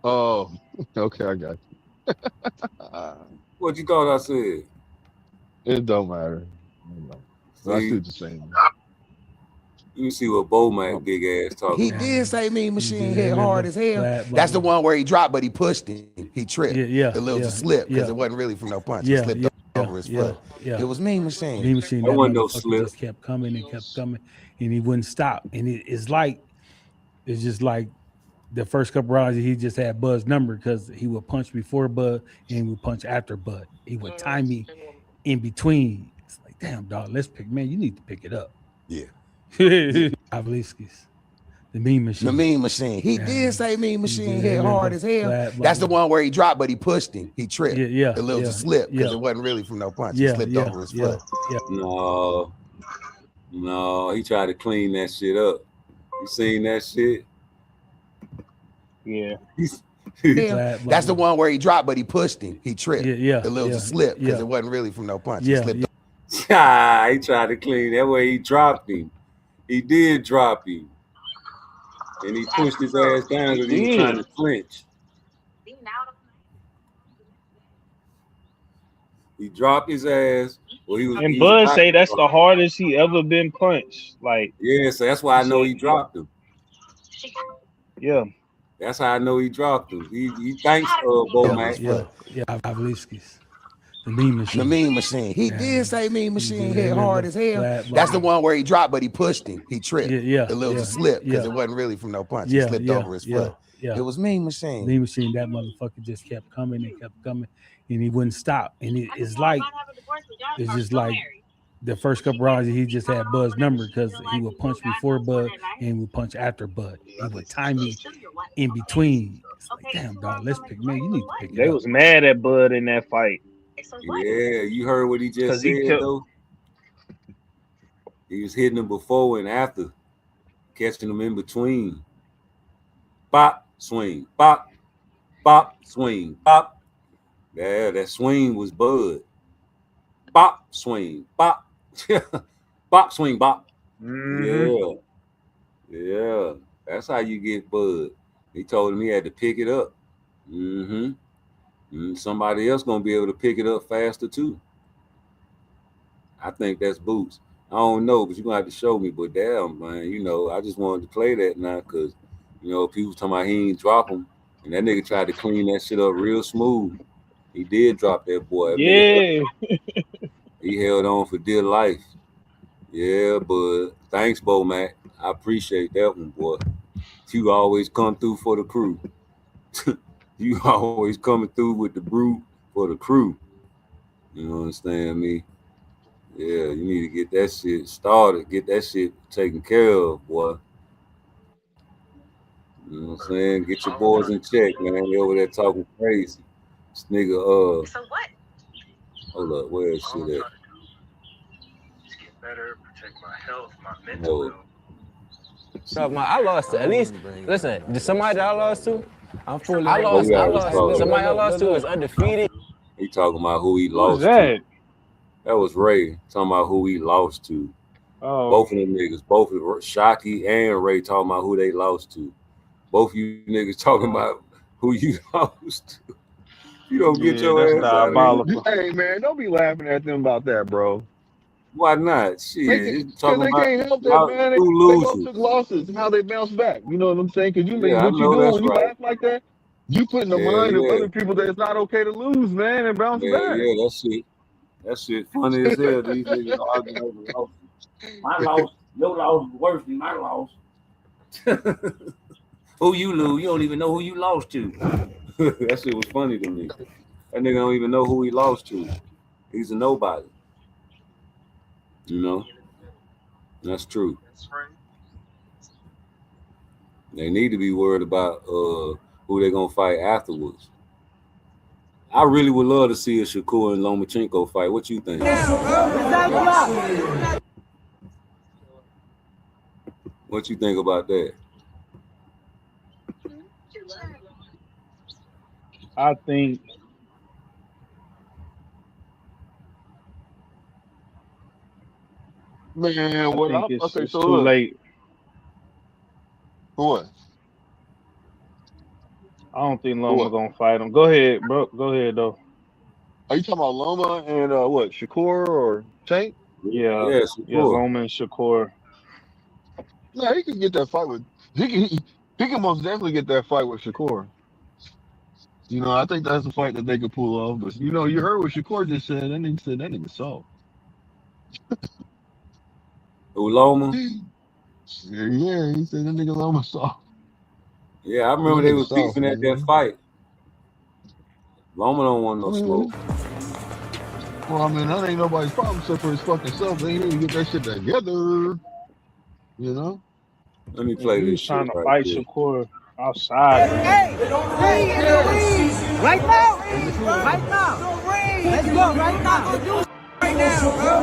Oh, okay, I got you. What you thought I said? It don't matter. I see what you're saying. You see what Bowman big ass talking. He did say Mean Machine hit hard as hell. That's the one where he dropped, but he pushed him. He tripped. A little slip because it wasn't really from no punch. He slipped over his foot. It was Mean Machine. Mean Machine. That That wasn't no motherfucker slip. just kept coming and kept coming, and he wouldn't stop. And it's just like the first couple rounds he just had Bud's number because he would punch before Bud and he would punch after Bud. He would time me in between. It's like, damn, dog, let's pick. Man, you need to pick it up. Yeah. Pavlovsky's. The Mean Machine. The Mean Machine. He did say Mean Machine hit hard as hell. That's the one where he dropped, but he pushed him. He tripped. A little slip because it wasn't really from no punch. He slipped over his foot. No, he tried to clean that shit up. You seen that shit? Yeah. That's the one where he dropped, but he pushed him. He tripped. A little slip because it wasn't really from no punch. He slipped. He tried to clean that way. He dropped him. He did drop him. And he pushed his ass down because he was trying to clinch. He dropped his ass. Well, And Bud say that's the hardest he ever been punched. Like, yeah, so that's why I know he dropped him. Yeah. That's how I know he dropped him. He thanks Bomac. Pavlovsky's. The Mean Machine. The Mean Machine. He did say Mean Machine hit hard as hell. That's the one where he dropped, but he pushed him. He tripped. It was a slip because it wasn't really from no punch. He slipped over his foot. It was Mean Machine. Mean Machine. That motherfucker just kept coming and kept coming, and he wouldn't stop. And it's like just like the first couple rounds he just had Bud's number because he would punch before Bud and he would punch after Bud. He would time me in between. It's like, damn dog, let's pick. Man, you need to pick it up. They was mad at Bud in that fight. Yeah, you heard what he just said, though? He was hitting him before and after, catching him in between. Bop, swing, bop, swing, bop. Yeah, that swing was Bud. Bop, swing, bop. Bop, swing, bop. Mm-hmm. Yeah. That's how you get Bud. He told him he had to pick it up. Somebody else gonna be able to pick it up faster too. I think that's Boots. I don't know, but you're gonna have to show me. But damn, man, I just wanted to play that now because people talking about he ain't drop him, and that nigga tried to clean that shit up real smooth. He did drop that boy. Yeah. He held on for dear life. Yeah, but thanks, Bo Mac. I appreciate that one, boy. You always come through for the crew. You always coming through with the brew for the crew. You understand me? Yeah, you need to get that shit started. Get that shit taken care of, boy. You know what I'm saying? Get your boys in check, man. They over there talking crazy. This nigga, So what? Hold up, where is shit at? Just get better, protect my health, my mental health. So I lost to at least. Listen, did somebody that I lost to? I'm fully. I lost. Somebody I lost to is undefeated. He talking about who he lost that? to. That was Ray talking about who he lost to. Oh. Both of them niggas, both of Shockey and Ray talking about who they lost to. Both of you niggas talking about who you lost to. You don't get your ass out of here. Hey man, don't be laughing at them about that, bro. Why not? Shit, because they can't help that, man. They both took losses and how they bounce back. You know what I'm saying? Because what you doing when you laugh like that, you put in the mind of other people that it's not okay to lose, man, and bounce back. Yeah, that shit funny as hell. These niggas arguing over losses. My loss, your loss was worse than my loss. Who you lose? You don't even know who you lost to. That shit was funny to me. That nigga don't even know who he lost to. He's a nobody. That's true. They need to be worried about who they're gonna fight afterwards. I really would love to see a Shakur and Lomachenko fight. What you think? What you think about that? I think man, what I think it's too late. What? I don't think Loma gonna fight him. Go ahead, bro. Go ahead though. Are you talking about Loma and what? Shakur or Tank? Yeah, Loma and Shakur. No, he can get that fight with. He can most definitely get that fight with Shakur. I think that's a fight that they could pull off. But you heard what Shakur just said. That nigga said that nigga soft. Loma? Yeah, he said that nigga Loma soft. Yeah, I remember they was beefing at that fight. Loma don't want no smoke. Well, I mean, that ain't nobody's problem except for his fucking self. They need to get that shit together. Let me play this shit. Trying to fight Shakur outside. Hey, right now. Let's go right now. Right now, bro.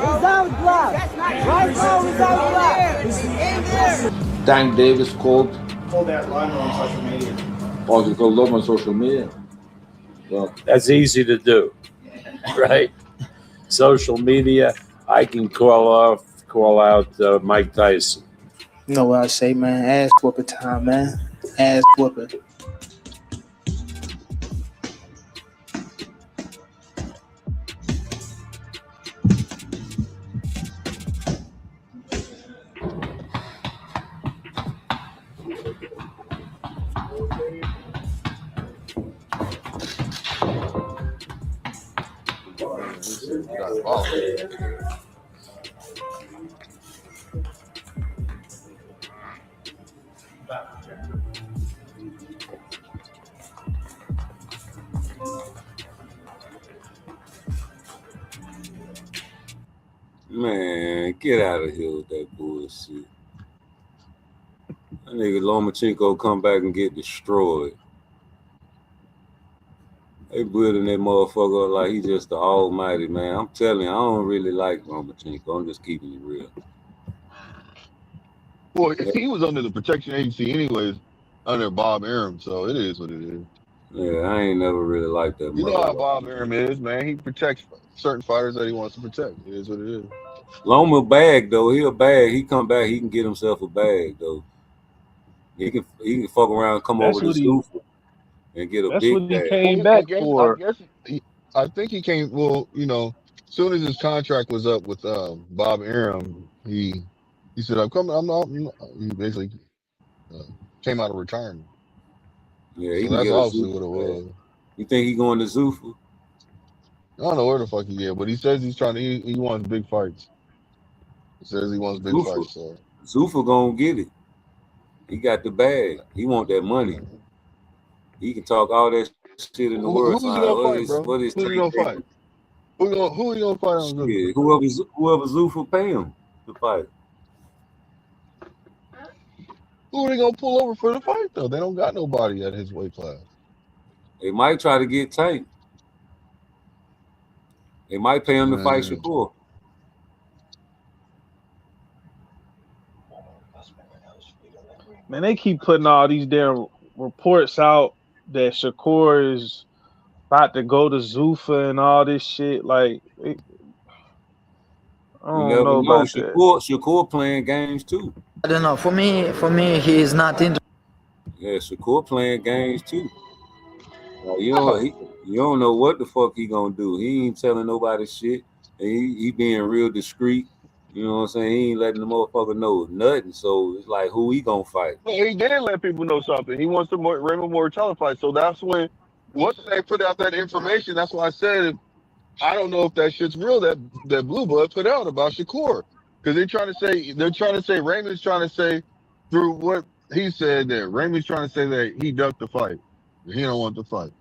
Without block. Right now, without block. Tank Davis called. Pull that line on social media. Oh, you called them on social media? Well, that's easy to do, right? Social media, I can call out Mike Tyson. You know what I say, man? Ass whooping time, man. Ass whooping. Got ball. Man, get out of here with that bullshit. That nigga Lomachenko come back and get destroyed. They building that motherfucker up like he just the almighty, man. I'm telling you, I don't really like Lomachenko. I'm just keeping it real. Well, he was under the protection agency anyways, under Bob Arum, so it is what it is. Yeah, I ain't never really liked that. You know how Bob Arum is, man. He protects certain fighters that he wants to protect. It is what it is. Loma bag though, he a bag. He come back, he can get himself a bag though. He can fuck around, come over to Zuffa and get a that's big what he bag. came back for. I think he came. Well, you know, as soon as his contract was up with Bob Arum, he said, "I'm coming. I'm not." He basically came out of retirement. Yeah, he so can that's get obviously what it was. You think he going to Zuffa? I don't know where the fuck he is, but he says he's trying to. He wants big fights. He says he wants big fights. So Zuffa gonna get it. He got the bag. He want that money. He can talk all that shit in the world. Who's he gonna fight, bro? Who he gonna fight? Who he gonna fight on Zuffa? Whoever Zuffa pay him to fight. Who are they gonna pull over for the fight though? They don't got nobody at his weight class. They might try to get Tank. They might pay him to fight Shakur. Man, they keep putting all these damn reports out that Shakur is about to go to Zuffa and all this shit. Like, I don't know about that. Shakur playing games too. I don't know. For me, he is not interested. Yeah, Shakur playing games too. You don't know what the fuck he gonna do. He ain't telling nobody shit. And he being real discreet. You know what I'm saying? He ain't letting the motherfucker know nothing. So it's like, who he gonna fight? Well, he did let people know something. He wants to Raymond Mortella fight. So that's when once they put out that information, that's why I said I don't know if that shit's real that Blue Blood put out about Shakur. Because they're trying to say Raymond's trying to say through what he said that Raymond's trying to say that he ducked the fight. He don't want the fight.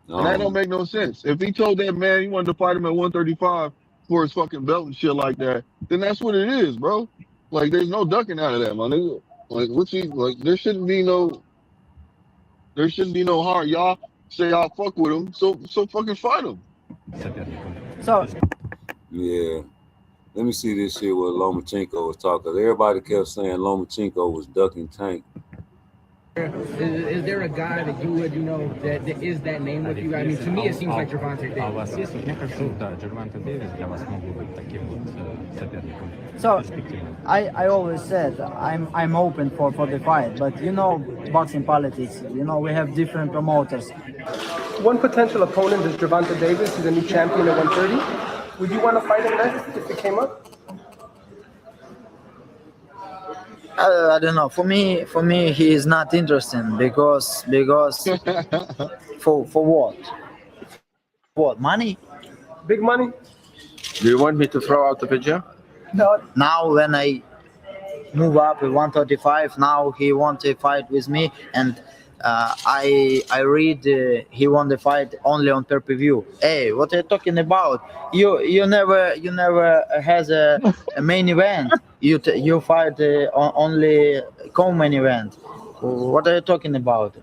And that don't make no sense. If he told that man he wanted to fight him at 135 for his fucking belt and shit like that, then that's what it is, bro. Like, there's no ducking out of that, my nigga. Like, there shouldn't be no hard. Y'all say y'all fuck with him, so fucking fight him. So yeah. Let me see this shit where Lomachenko was talking. Everybody kept saying Lomachenko was ducking Tank. Is there a guy that you would, that is that name with you? I mean, to me, it seems like Gervonta Davis. So, I always said I'm open for the fight, but boxing politics. We have different promoters. One potential opponent is Gervonta Davis. He's a new champion at 130. Would you want to fight him next if it came up? I don't know. For me, he is not interesting because for what? What, money? Big money? Do you want me to throw out the picture? No. Now when I move up with 135, now he wants to fight with me, and I read he won the fight only on pay-per-view. Hey, what are you talking about? You never has a main event. You fight only co-main event. What are you talking about?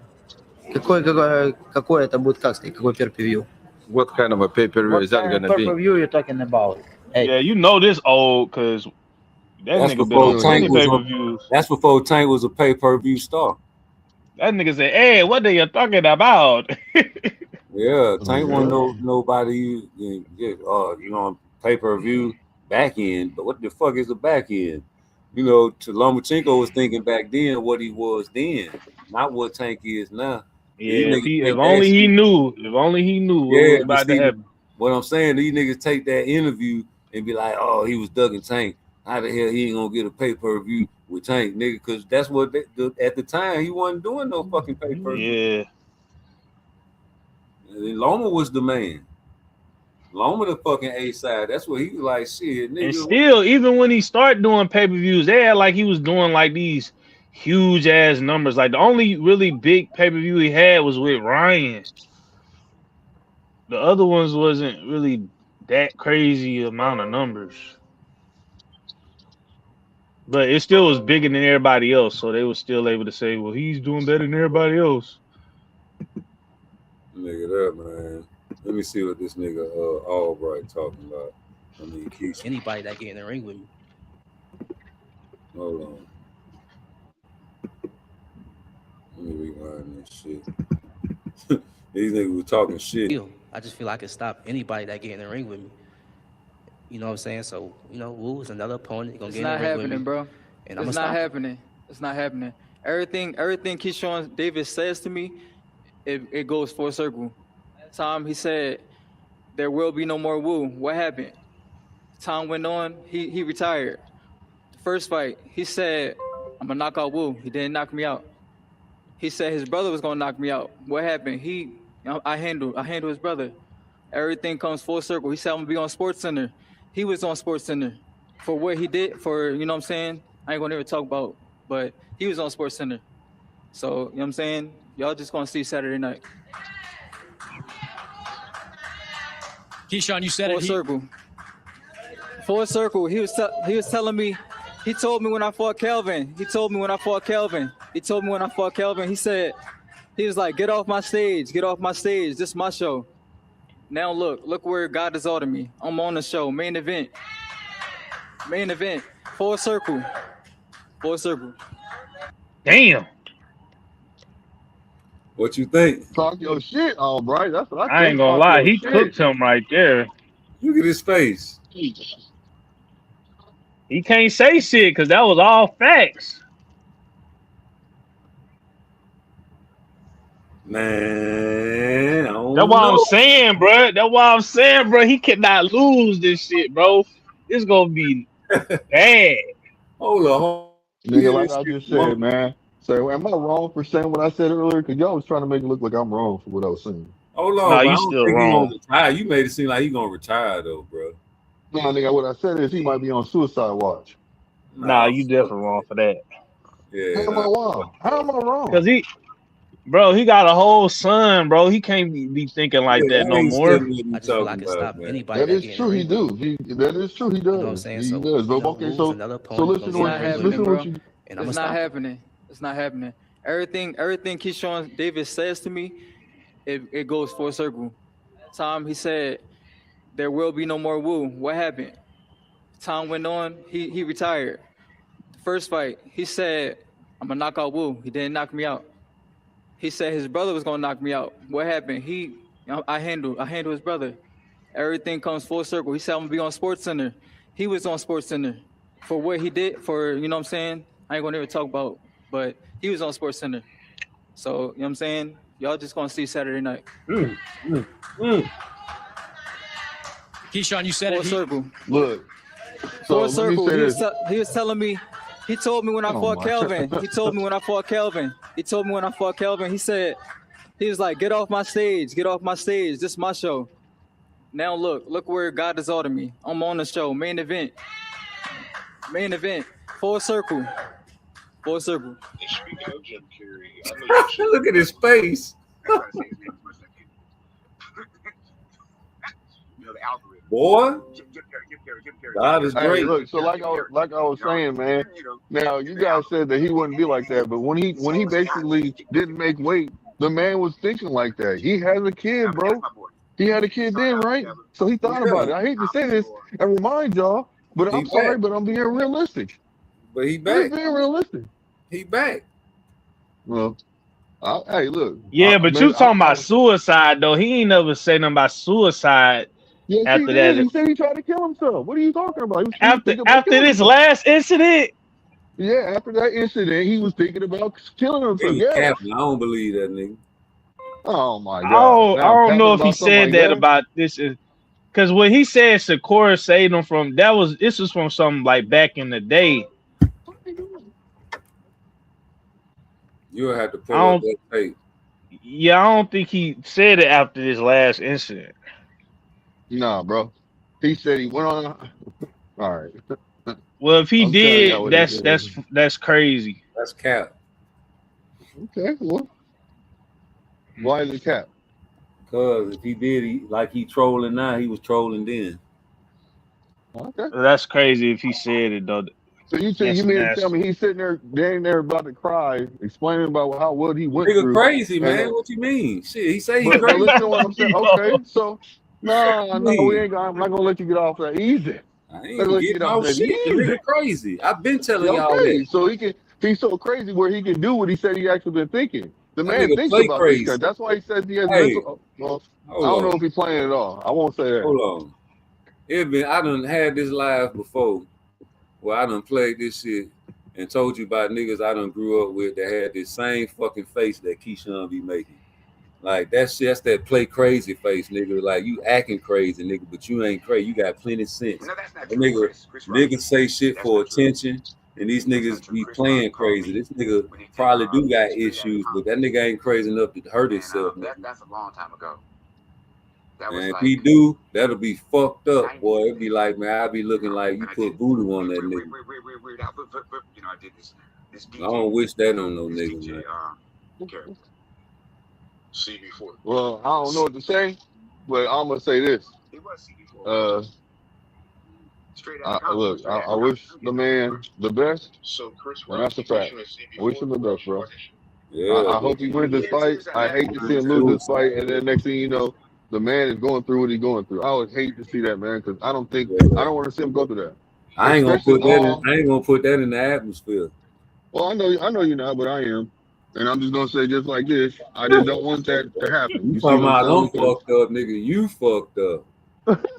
Какой это будет, как сказать, какой pay-per-view? What kind of a pay-per-view is that gonna be? Pay-per-view you're talking about? Hey. Yeah, this old because that nigga been on plenty pay-per-views. That's before Tank was a pay-per-view star. That nigga said, "Hey, what are you talking about?" Yeah, Tank wasn't nobody. Pay-per-view back end. But what the fuck is the back end? Lomachenko was thinking back then what he was then, not what Tank is now. Yeah, if only he knew. If only he knew what was about to happen. What I'm saying, these niggas take that interview and be like, "Oh, he was ducking Tank. How the hell he ain't gonna get a pay-per-view with Tank, nigga?" Because that's what at the time he wasn't doing no fucking pay-per-view. Yeah. Loma was the man. Loma the fucking A side. That's what he was like, shit, nigga. And still, even when he started doing pay-per-views, they had like he was doing like these huge ass numbers. Like the only really big pay-per-view he had was with Ryan. The other ones wasn't really that crazy amount of numbers. But it still was bigger than everybody else, so they were still able to say, well, he's doing better than everybody else. Nigga, that man. Let me see what this nigga Albright talking about. I mean, Keisha. Anybody that get in the ring with me. Hold on. Let me rewind this shit. These niggas was talking shit. I just feel I can stop anybody that get in the ring with me. You know what I'm saying? So, you know, Wu is another opponent. Gonna It's get not in the ring with me. happening, bro. And I'm It's gonna not stop. happening. It's not happening. Everything Keyshawn Davis says to me, it goes full circle. Time he said there will be no more Wu. What happened? Time went on. He retired. The first fight, he said, I'm gonna knock out Wu. He didn't knock me out. He said his brother was gonna knock me out. What happened? I handled his brother. Everything comes full circle. He said I'm gonna be on SportsCenter. He was on SportsCenter for what he did for, you know what I'm saying? I ain't gonna ever talk about, but he was on SportsCenter. So, you know what I'm saying? Y'all just gonna see Saturday night. Keyshawn, you said Full it. circle. Full circle. He was telling me, he told me when I fought Kelvin. He said, he was like, get off my stage. This is my show. Now look where God has ordered me. I'm on the show, main event. Full circle. Damn. What you think? Talk your shit, Albright. That's what I I think. ain't gonna Talk lie, your he shit. cooked him right there. Look at his face. He can't say shit because that was all facts. Man, I don't That's what know. I'm saying, bro. He cannot lose this shit, bro. It's gonna be bad. Hold on. Nigga, like I just said, man. So am I wrong for saying what I said earlier? Because y'all was trying to make it look like I'm wrong for what I was saying. Hold on, Nah, bro. you I don't still think he wrong. gonna retire. You made it seem like he gonna retire though, bro. No, nigga, what I said is he might be on suicide watch. Nah, you definitely wrong for that. Yeah. How am I wrong? How am I wrong? Cause he got a whole son, bro. He can't be thinking like that no more. I just feel I can stop anybody That that is get true. in the He ring do. with me. That is true. He does. You know what I'm saying? He So, does. But you know, okay, Wu's so another so opponent. listen to what you. And I'm It's gonna not stop. happening. It's not happening. Everything Keyshawn Davis says to me, it goes full circle. Time he said there will be no more Wu. What happened? Time went on. He retired. The first fight, he said I'm gonna knock out Wu. He didn't knock me out. He said his brother was gonna knock me out. What happened? I handled his brother. Everything comes full circle. He said I'm gonna be on SportsCenter. He was on SportsCenter for what he did for, you know what I'm saying? I ain't gonna ever talk about, but he was on SportsCenter. So, you know what I'm saying? Y'all just gonna see Saturday night. Keyshawn, you said Full it. circle. Look. So Full let me circle. say this. He was telling me, he told me when I Oh fought my Kelvin. He told me when I fought Kelvin. He said, he was like, get off my stage. This is my show. Now look where God has ordered me. I'm on the show, main event. Full circle. Speaking of Jim Carrey, I know you should. Look at his face. You know the algorithm. Boy. Jim Carrey. God is Hey, great. look. So like I was saying, man. Now you guys said that he wouldn't be like that, but when he basically didn't make weight, the man was thinking like that. He has a kid, bro. He had a kid then, right? So he thought about it. I hate to say this and remind y'all, but I'm sorry, but I'm being realistic. But he I'm back. being realistic. He back. Well, hey, look. Yeah, but you talking about suicide though. He ain't never say nothing about suicide. Yes, after he did. that. He said he tried to kill himself. What are you talking about? After this last incident. Yeah, after that incident, he was thinking about killing himself. Yeah. I don't believe that nigga. Oh my God! I don't know if he said that about this, because when he said Sakura saved him from this was from something like back in the day. You'll have to pull up that tape. Yeah, I don't think he said it after this last incident. Nah, bro. He said he went on. All right. Well, if he I'm telling y'all did, what he said. that's crazy. That's cap. Okay, well, why is it cap? Cause if he did, he trolling now, he was trolling then. Okay. That's crazy if he said it though. So you mean to tell me he's sitting there, about to cry, explaining about what he went Nigga through? crazy, man. What you mean? Shit, he say he But crazy. listen to what I'm saying. Okay, so no, we ain't. I'm not gonna let you get off that easy. I ain't getting off shit. The nigga crazy. I've been telling y'all Okay, that. so he's so crazy where he can do what he said he actually been thinking. The That man nigga thinks play about crazy. this. That's why he says he has Hey, mental. Well, I don't know if he's playing at all. I won't say that. Hold on. I done had this live before where I done played this shit and told you about niggas I done grew up with that had this same fucking face that Keyshawn be making. Like that's that play crazy face, nigga. Like you acting crazy, nigga, but you ain't crazy. You got plenty of sense. Niggas say shit for attention, and these niggas be playing crazy. This nigga probably do got issues, but that nigga ain't crazy enough to hurt himself. That's a long time ago. And if he do, that'll be fucked up, boy. It'd be like, man, I'll be looking like you put voodoo on that nigga. You know, I did this I don't wish that on no nigga, man. CB4. Well, I don't know what to say, but I'm gonna say this. Look, I wish the man the best. And that's a fact. I wish him the best, bro. Yeah, I hope he wins this fight. I hate to see him lose this fight, and then next thing you know, the man is going through what he's going through. I would hate to see that, man, because I don't want to see him go through that. I ain't gonna put that in the atmosphere. Well, I know you're not, but I am. And I'm just gonna say just like this, I just don't want that to happen. You talking about I'm fucked up, nigga. You fucked up.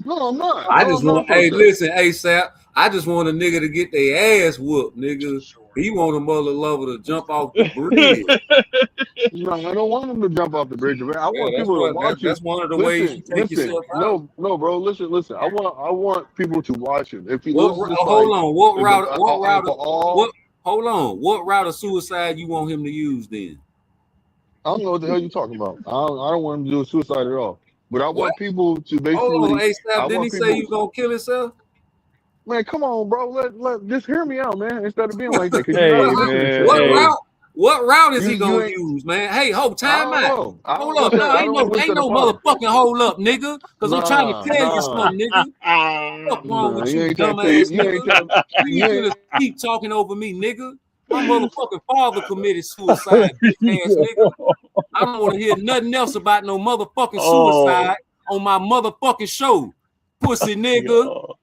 No, I'm not. I just want listen, ASAP. I just want a nigga to get their ass whooped, nigga. He want a mother lover to jump off the bridge. No, I don't want him to jump off the bridge. Man. I want people to watch it. That's one of the ways you take yourself out. No, bro. Listen. I want people to watch it. If he hold on, what route of suicide you want him to use then? I don't know what the hell you're talking about. I don't want him to do a suicide at all. But I want people to basically. Hold on, ASAP. Didn't he say you gonna kill himself? Man, come on, bro. Let just hear me out, man. Instead of being like that. What route is he gonna use, man? Hey, time out. Hold up. No, ain't no motherfucking hold up, nigga. Because I'm trying to tell you something, nigga. What's wrong with you, dumbass nigga? You need to keep talking over me, nigga. My motherfucking father committed suicide, bitch ass nigga. I don't want to hear nothing else about no motherfucking suicide on my motherfucking show. Pussy nigga.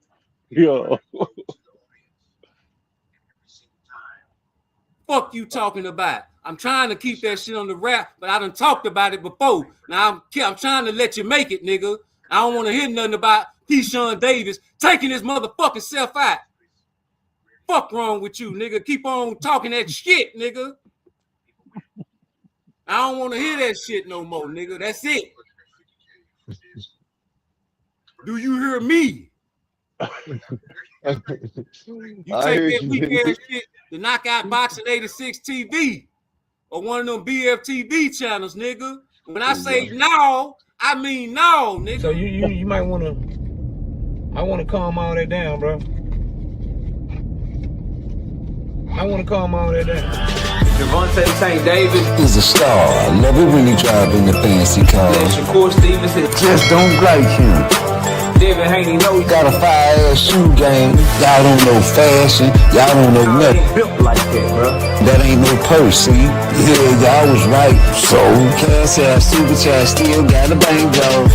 Yo. Fuck you talking about? I'm trying to keep that shit on the rap, but I done talked about it before. Now I'm trying to let you make it, nigga. I don't want to hear nothing about Keyshawn Davis taking his motherfucking self out. Fuck wrong with you, nigga? Keep on talking that shit, nigga. I don't want to hear that shit no more, nigga. That's it. Do you hear me? You take that weak ass shit to Knockout Boxing 86 TV or one of them BFTV channels, nigga. When I say no, I mean no, nigga. So you might want to. I want to calm all that down, bro. I want to calm all that down. Javante Tank Davis is a star. I love it when he drive in the fancy car. Shakur Stevenson Just don't like him. David Haney know he got a fire-ass shoe game. Y'all don't know fashion. Y'all don't know nothing. Built like that, bro. That ain't no purse, see? Yeah, y'all was right. So cash ass, super chat, still got a banjo.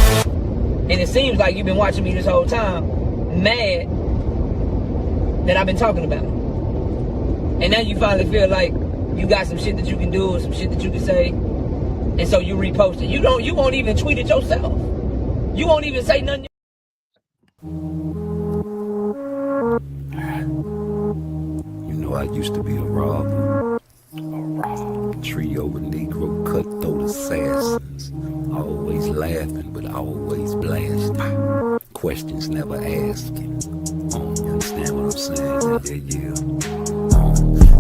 And it seems like you've been watching me this whole time, mad that I've been talking about it. And now you finally feel like you got some shit that you can do or some shit that you can say, and so you repost it. You won't even tweet it yourself. You won't even say nothing. You know, I used to be a robber. Trio of Negro cutthroat assassins. Always laughing, but always blasting. Questions never asking. You understand what I'm saying? Yeah.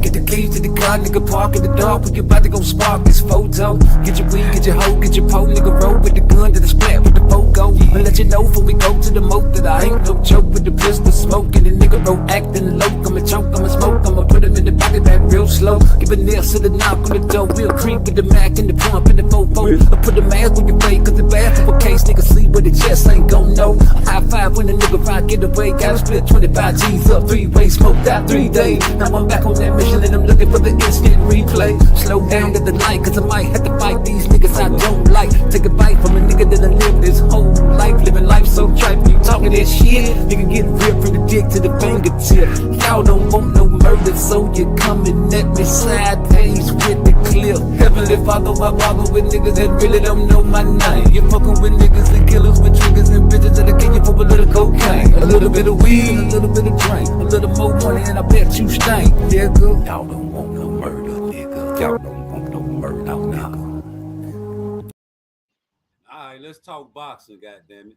Get the keys to the car, nigga park in the dark. We about to go spark this photo. Get your weed, get your hoe, get your pole, nigga roll with the gun to the splat with the photo. I'll let you know before we go to the moat that I ain't no joke with the pistol smoking. The nigga bro acting low, I'ma choke, I'ma smoke, I'ma put him in the pocket back real slow. Give a nail to the knock on the door, we'll creep with the Mac and the pump and the fofo. I put the mask on your face, cause the bathroom case nigga sleep with the chest ain't gon' know. High five when the nigga ride get away, gotta split 25 G's up, 3-way, smoked out 3 days. Now I'm back on that mission and I'm looking for the instant replay. Slow down at the light, cause I might have to fight these niggas I don't like. Take a bite from a nigga that I lived his whole life, living life so tripe. You talking that shit, nigga getting ripped from the dick to the fingertip. Y'all don't want no murder, so you coming at me sideways with the clip. Heavenly Father, I walk with niggas that really don't know my name. You fucking with niggas and killers with triggers and bitches that'll kill you for a little cocaine, a little bit of weed, a little bit of drink, a little more money, and I bet you stink, nigga. Y'all don't want no murder, nigga. Y'all don't want no murder, nigga. All right, let's talk boxing, goddammit.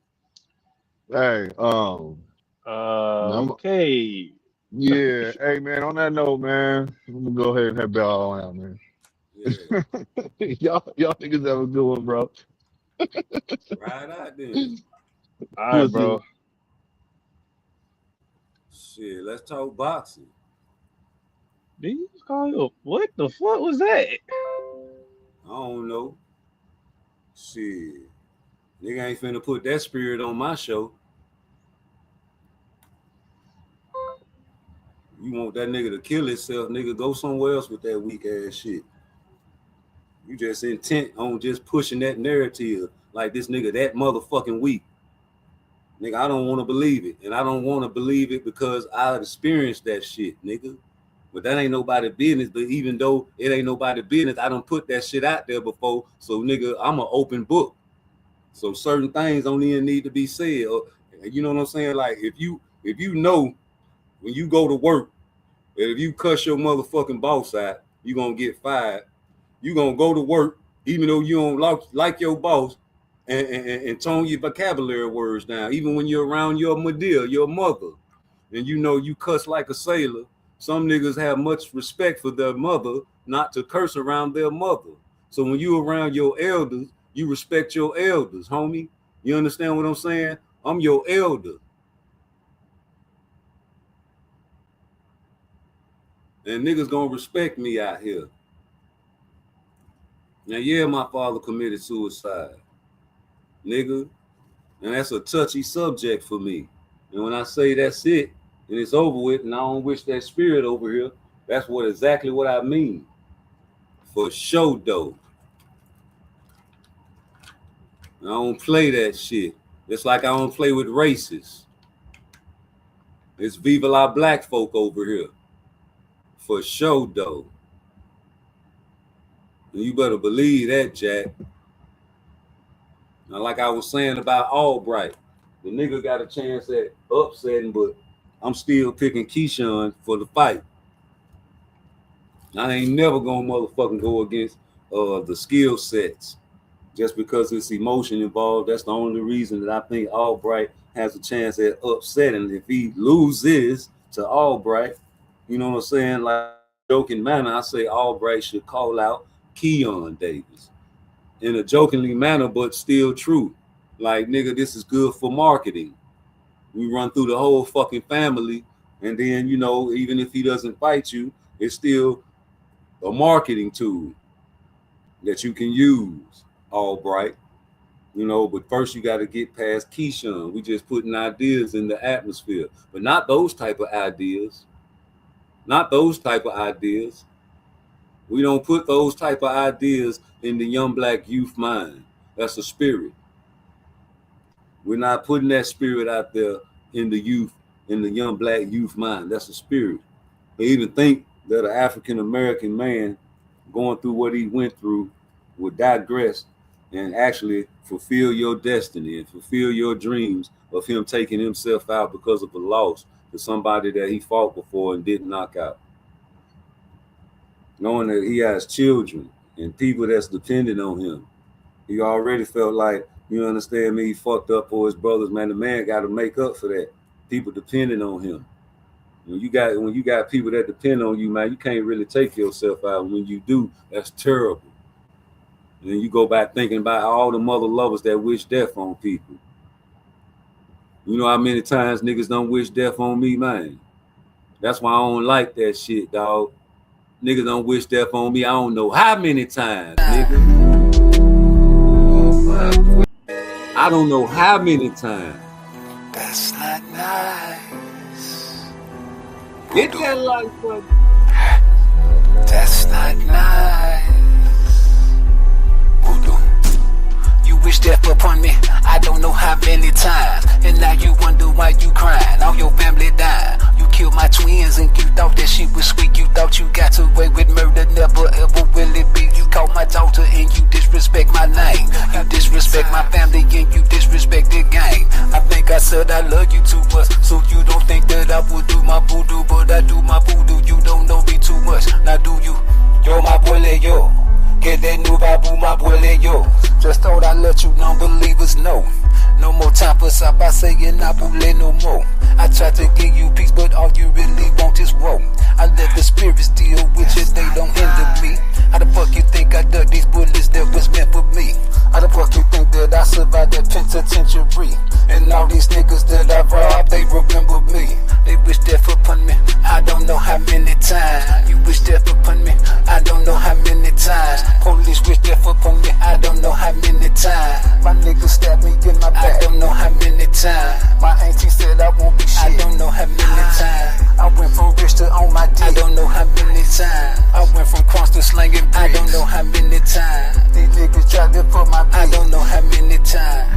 Hey, okay. Yeah, hey man, on that note, man, I'm gonna go ahead and head back all out, man. Yeah. y'all niggas have a good one, bro. Right out then. All right, bro. Shit, let's talk boxing. Did you call you? What the fuck was that? I don't know. Shit. Nigga ain't finna put that spirit on my show. You want that nigga to kill himself, nigga, go somewhere else with that weak ass shit. You just intent on just pushing that narrative like this nigga that motherfucking weak. Nigga, I don't want to believe it. And I don't want to believe it because I experienced that shit, nigga. But that ain't nobody business. But even though it ain't nobody business, I done put that shit out there before. So, nigga, I'm an open book. So certain things don't even need to be said. Or, you know what I'm saying? Like, if you know when you go to work, that if you cuss your motherfucking boss out, you going to get fired. You going to go to work, even though you don't like your boss, and tone your vocabulary words down. Even when you're around your mother, your mother, and you know you cuss like a sailor. Some niggas have much respect for their mother, not to curse around their mother. So when you around your elders, you respect your elders, homie. You understand what I'm saying? I'm your elder. And niggas gonna respect me out here. Now, yeah, my father committed suicide, nigga. And that's a touchy subject for me. And when I say that's it, and it's over with, and I don't wish that spirit over here, that's exactly what I mean. For sure, though. I don't play that shit. It's like I don't play with racists. It's Viva la black folk over here. For sure, though. And you better believe that, Jack. Now, like I was saying about Albright, the nigga got a chance at upsetting, but I'm still picking Keyshawn for the fight. I ain't never gonna motherfucking go against the skill sets just because it's emotion involved. That's the only reason that I think Albright has a chance at upsetting. If he loses to Albright, you know what I'm saying? Like joking manner, I say Albright should call out Keon Davis in a jokingly manner, but still true. Like, nigga, this is good for marketing. We run through the whole fucking family, and then, you know, even if he doesn't fight you, it's still a marketing tool that you can use, Albright. You know, but first you got to get past Keyshawn. We just putting ideas in the atmosphere, but not those type of ideas. Not those type of ideas. We don't put those type of ideas in the young black youth mind. That's a spirit. We're not putting that spirit out there in the youth, in the young black youth mind. That's a spirit. They even think that an African American man going through what he went through would digress and actually fulfill your destiny and fulfill your dreams of him taking himself out because of a loss to somebody that he fought before and didn't knock out. Knowing that he has children and people that's dependent on him. He already felt like, you understand me, he fucked up for his brothers, man. The man got to make up for that. People depending on him. When you got people that depend on you, man, you can't really take yourself out. When you do, that's terrible. And then you go back thinking about all the mother lovers that wish death on people. You know how many times niggas don't wish death on me, man? That's why I don't like that shit, dog. Niggas don't wish death on me. I don't know how many times, nigga. I don't know how many times. That's not nice. Get that life, buddy. That's not nice. You wish death upon me, I don't know how many times. And now you wonder why you crying, all your family died. You killed my twins and you thought that she was sweet. You thought you got away with murder, never ever will it be. You called my daughter and you disrespect my name. You disrespect my family and you disrespect the game. I think I said I love you too much, so you don't think that I would do my voodoo. But I do my voodoo, you don't know me too much. Now do you? Yo, my boy, yo. Que de new babu, my boy, yo. Just thought I'd let you non-believers know. No more time for stop by saying I won't let no more. I tried to give you peace, but all you really want is woe. I let the spirits deal with you, they don't hinder me. How the fuck you think I dug these bullets that was meant for me? How the fuck you think that I survived that penitentiary? And all these niggas that I robbed, they remember me. They wish death upon me, I don't know how many times. You wish death upon me, I don't know how many times. Police wish death upon me, I don't know how many times. My niggas stabbed me in my back, I don't know how many times. My auntie said I won't be shit, I don't know how many times. I went from rich to on my dick, I don't know how many times. I went from cross to slanging bricks, I don't know how many times. These niggas tried to put my I don't know how many times.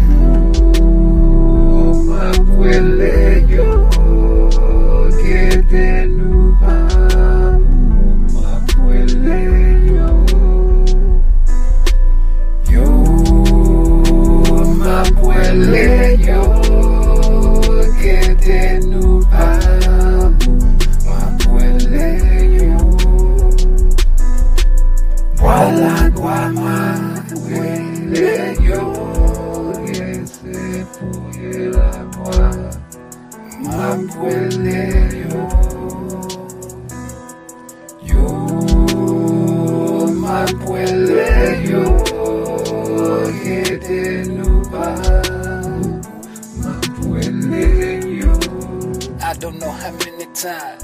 I don't know how many times.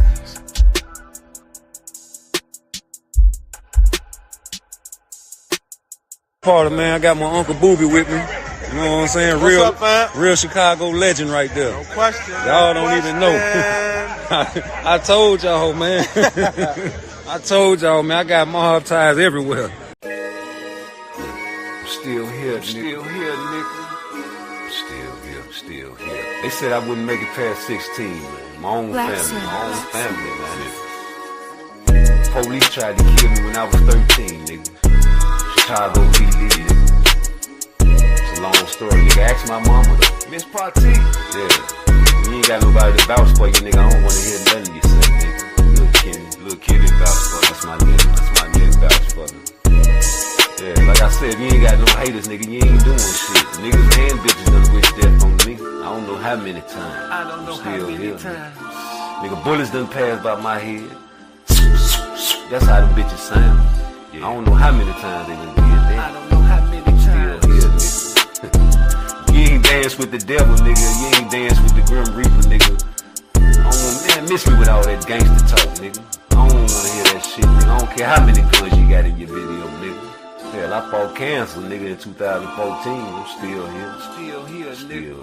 Party, man, I got my Uncle Booby with me. You know what I'm saying? Real Chicago legend right there. No question. Y'all don't even know. I told y'all, man. I told y'all, man, I got mob ties everywhere. Still here, nigga. Still here. They said I wouldn't make it past 16, man. My own family, man. Police tried to kill me when I was 13, nigga. Chicago PD, nigga. It's a long story, nigga. Ask my mama, though. Miss Party? Yeah. You ain't got nobody to vouch for you, nigga. I don't want to hear nothing you say, nigga. Little kid that vouch for. That's my nigga vouch for me. Yeah, like I said, you ain't got no haters, nigga. You ain't doing shit. Niggas and bitches done wish death on me. I don't know how many times. I don't know how many times. Nigga, bullets done passed by my head. That's how them bitches sound. Yeah. I don't know how many times they done did that. I don't know how many times. Still here, nigga. You ain't dance with the devil, nigga. You ain't dance with the Grim Reaper, nigga. Man, miss me with all that gangster talk, nigga. I don't wanna hear that shit, nigga. I don't care how many guns you got in your video, nigga. Hell, I fought cancer, nigga, in 2014. I'm still here. Still here, nigga.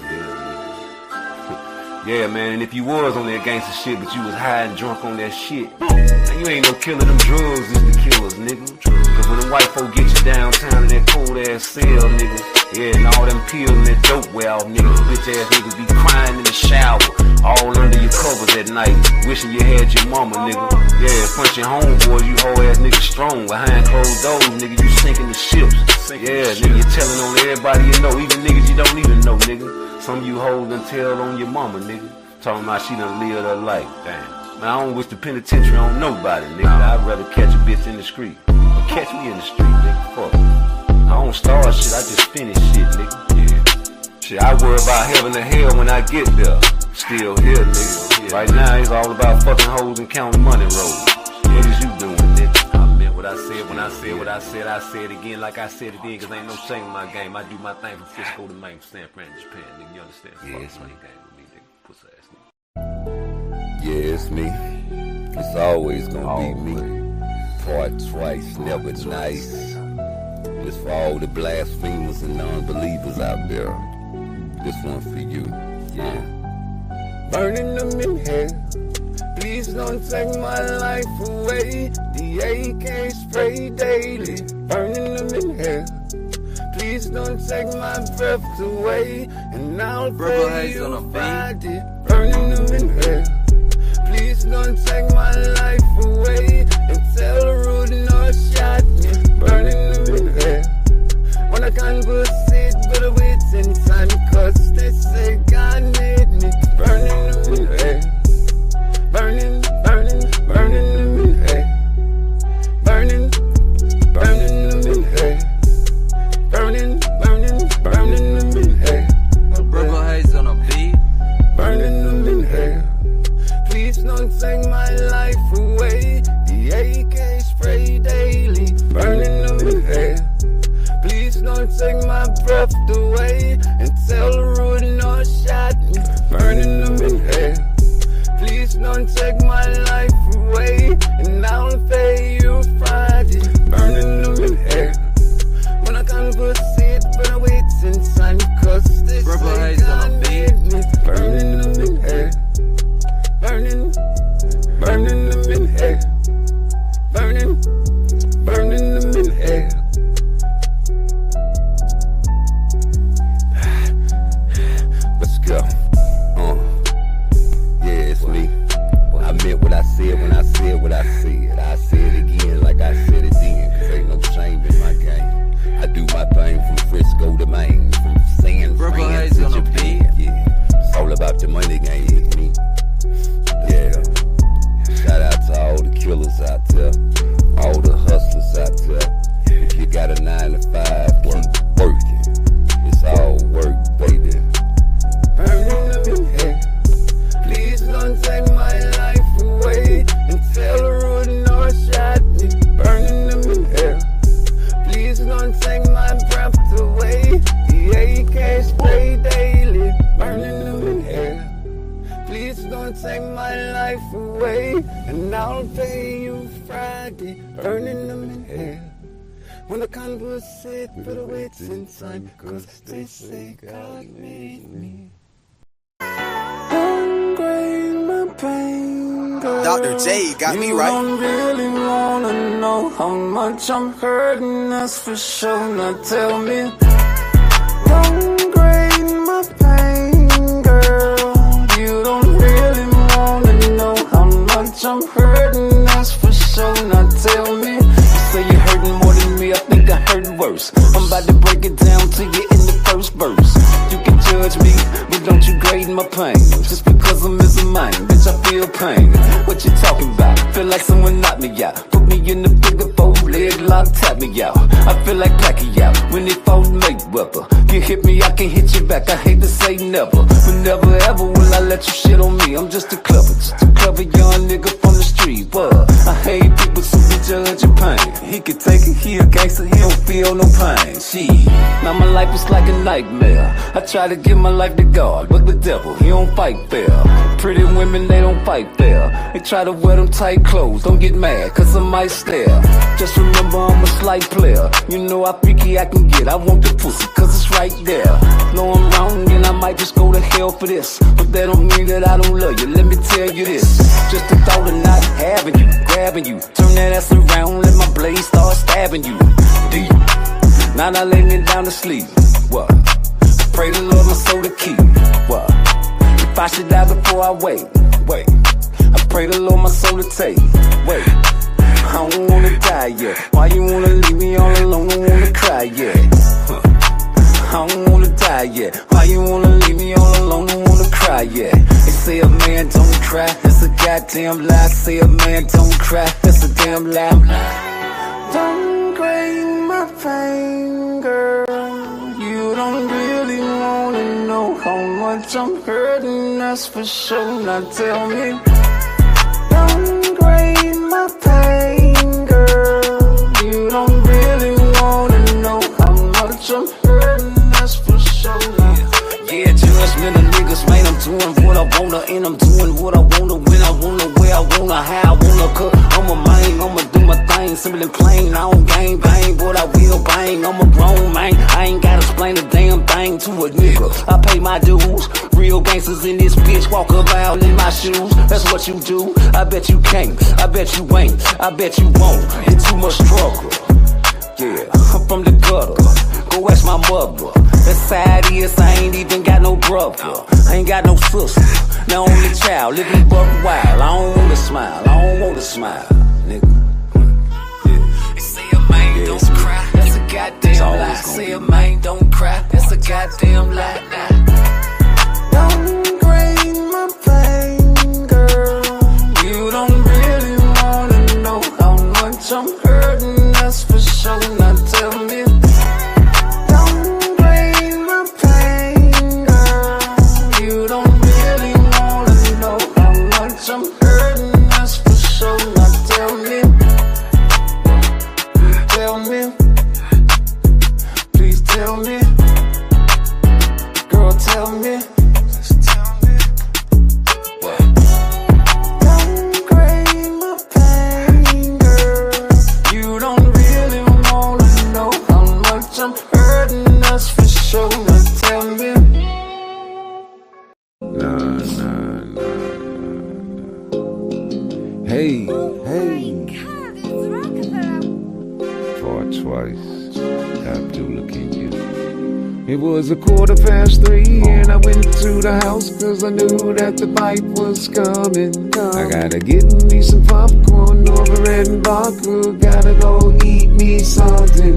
Yeah, man, and if you was on that gangster shit, but you was high and drunk on that shit, man, you ain't no killer. Them drugs is the killers, nigga. Cause when them white folk get you downtown in that cold ass cell, nigga, yeah, and all them pills and that dope wear off, nigga, bitch ass niggas be crying in the shower, all under your covers at night, wishing you had your mama, nigga. Yeah, in front of your homeboys, you whole ass niggas strong. Behind closed doors, nigga, you sinking the ships. Yeah, nigga, you telling on everybody you know, even niggas you don't even know, nigga. Some of you hoes done tell on your mama, nigga. Talking about she done lived her life. Damn. Man, I don't wish the penitentiary on nobody, nigga. I'd rather catch a bitch in the street. Or catch me in the street, nigga. Fuck. I don't start shit, I just finish shit, nigga. Yeah. Shit, I worry about heaven or hell when I get there. Still here, nigga. Right now, it's all about fucking hoes and counting money rolls. What is you doing, nigga? I meant what I said when I said what I said. I said it again like I said it then, cause ain't no shame in my game. I do my thing from Frisco to Maine, from San Fran to Japan, nigga. You understand? Yeah, it's me. me. Game with me, nigga. Pussy ass nigga. Yeah, it's me. It's always gonna be me. Part twice, never nice. It's for all the blasphemers and non-believers out there. This one for you, yeah. Burning them in hell. Please don't take my life away. The AK spray daily. Burning them in hell. Please don't take my breath away. And I'll pay you Friday. Burning them in hell. Please don't take my life away. And tell the road no shot me. Burning them in hell. When I can't go sit, but I wait in time. Cause they say God made me. Burning them in hell. Burning, burning, burning them in hell. Burning, burning them in hell. Burning, burning, burning them in hell. Purple haze on a beat. Burning them in hell. Please don't take my life away. The AK spray daily. Burning them in hell. Please don't take my breath away. And tell the road no shot me. Burning them in hell. Please don't take my life away. And I'll pay you Friday. Burning them in hell. When I can't go sit, but I wait in time. Cause they say God made me. Burning them in hell. Burning, burning them in hell. Burning, burning them in hell. Let's go. Yeah, it's me. I meant what I said when I said what I said. I said it again like I said it then, cause ain't no shame in my game. I do my thing from Frisco to Maine, from San Fran to Japan. Yeah, it's all about the money game with me. Yeah, shout out to all the killers out there, all the hustlers out there. If you got a 9 to 5, keep working. It's all work, baby. Burning them in hell. Please don't take my life away. And tell the road no shot me. Burning them in hell. Please don't take my breath away. The AK spray daily. Burning them in hell. Please don't take my life away. And I'll pay you Friday. Burning them in hell. When I can't go sit, but I wait in time. Cause they say God made me. Dr. J got me right. You don't really wanna know how much I'm hurting, that's for sure. Now tell me, don't grade my pain, girl. You don't really wanna know how much I'm hurting, that's for sure. Now tell me, you say you're hurting more than me, I think I hurt worse. I'm about to break it down to you in the first verse. You can judge me, but don't you grade my pain. Just because I'm missing mine, bitch, I feel pain. What you talking about? Feel like someone knocked me out. Put me in the bigger 4-leg lock, tap me out. I feel like Pacquiao when they fought Mayweather. You hit me, I can hit you back. I hate to say never, but never ever will I let you shit on me. I'm just a clever young nigga from the street. What? I hate people who be judging pain. He can take it, he a gangster, he don't feel no pain. Shit, now my life is like a nightmare. I try to give my life to God, but the devil, he don't fight fair. Pretty women, they don't fight fair. They try to wear them tight clothes, don't get mad, cause I might stare. Just remember I'm a slight player. You know how freaky I can get, I want the pussy, cause it's right there. Know I'm wrong, and I might just go to hell for this, but that don't mean that I don't love you, let me tell you this. Just the thought of not having you, grabbing you. Turn that ass around, let my blade start stabbing you. Deep. Now I lay me down to sleep. What? Pray the Lord my soul to keep. What? If I should die before I wait. I pray the Lord my soul to take. Wait, I don't wanna die yet. Why you wanna leave me all alone? Don't wanna cry yet. I don't wanna die yet. Why you wanna leave me all alone? Don't wanna cry yet. They say a man don't cry, that's a goddamn lie. Say a man don't cry, that's a damn lie. Don't grade my pain, girl. You don't really wanna know how much much I'm hurting, that's for sure. Now tell me, downgrade my pain, girl. You don't really wanna know how much I'm hurting, that's for sure. Yeah, judgment of niggas, man, I'm doing what I wanna, and I'm doing what I wanna, when I wanna, where I wanna, how I wanna cook. I'm a man, I'ma do my thing, simple and plain. I don't gang bang, but I will bang. I'm a grown man, I ain't gotta explain a damn thing to a nigga. I pay my dues, real gangsters in this bitch, walk around in my shoes. That's what you do, I bet you can't, I bet you ain't, I bet you won't. It's too much struggle, yeah, I'm from the gutter. Go ask my mother. That's how it is, I ain't even got no brother. I ain't got no sister, no only child, living buck wild. I don't wanna smile, I don't wanna smile, nigga. They say a man don't cry, that's a goddamn lie. Say a man don't cry, that's a goddamn lie. Downgrade my pain, girl. You don't really wanna know how much I'm hurting, that's for sure. Now tell me, downgrade my pain, girl. You don't really wanna know how much I'm hurting, that's for sure. Now tell me, please tell me, girl, tell me. Downgrade my pain, girl. You don't really wanna know how much I'm hurting, that's for sure. Now tell me. Hey, PARTTWICE, Abdullah King. It was 3:15 and I went to the house cause I knew that the bite was coming. I gotta get me some popcorn over red and vodka. Gotta go eat me something.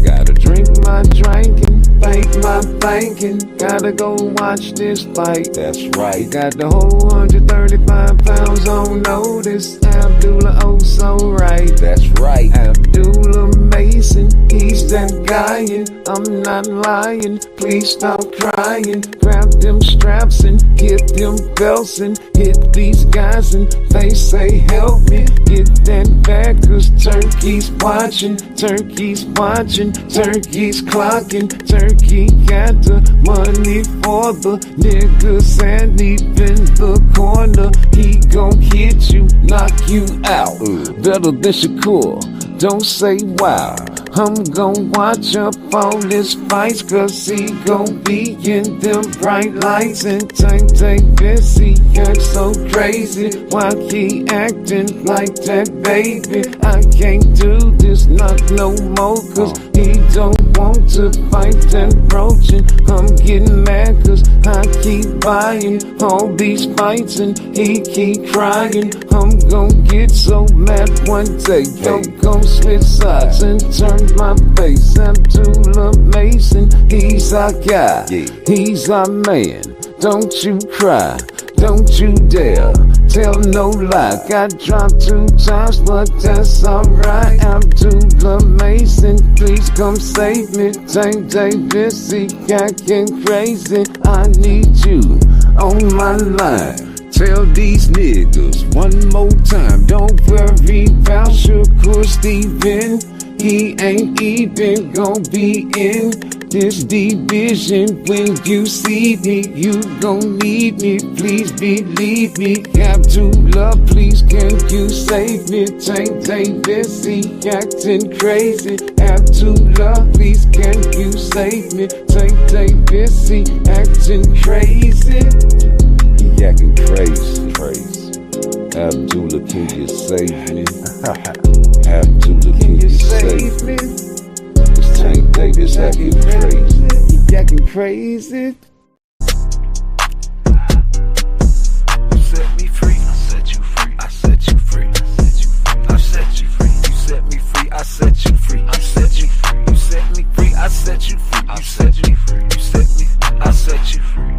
Gotta drink my drinking, bank my banking. Gotta go watch this fight. That's right. Got the whole 135 pounds on notice. Abdullah, oh so right. That's right. Abdullah Mason, he's that guy, and I'm not lying. Please stop crying. Grab them straps and get them belts and hit these guys and they say help me get that bag cause turkey's watching, turkey's watching, turkey's clocking. Turkey got the money for the niggas and deep in the corner he gon' hit you, knock you out. Better than Shakur, don't say wow. I'm gon' watch up all his fights cause he gon' be in them bright lights. And Tank this, he acts so crazy. Why he acting like that, baby? I can't do this, not no more cause he don't want to fight that broaching. I'm getting mad cause I keep buying all these fights and he keep crying. I'm gon' get so mad one day, I'm gon' switch sides and turn my face. Abdullah Mason, he's our guy, he's our man. Don't you cry, don't you dare tell no lie. Got dropped 2 times, but that's alright. Abdullah Mason, please come save me. Tank Davis, he acting crazy. I need you on my line. Tell these niggas one more time, don't worry about Shakur Steven. He ain't even gon' be in this division. When you see me, you gon' need me. Please believe me. Abdullah, please can you save me? Tank Davis, he acting crazy. Abdullah, please can you save me? Tank Davis, he acting crazy. He acting crazy. Abdullah, can you save me? Abdullah, can you save me? This Tank Davis acting crazy. He acting crazy. You set me free, I set you free, I set you free, I set you free, you set me free, I set you free, I set you free, you set me free, I set you free, I set you free, you set me, I set you free,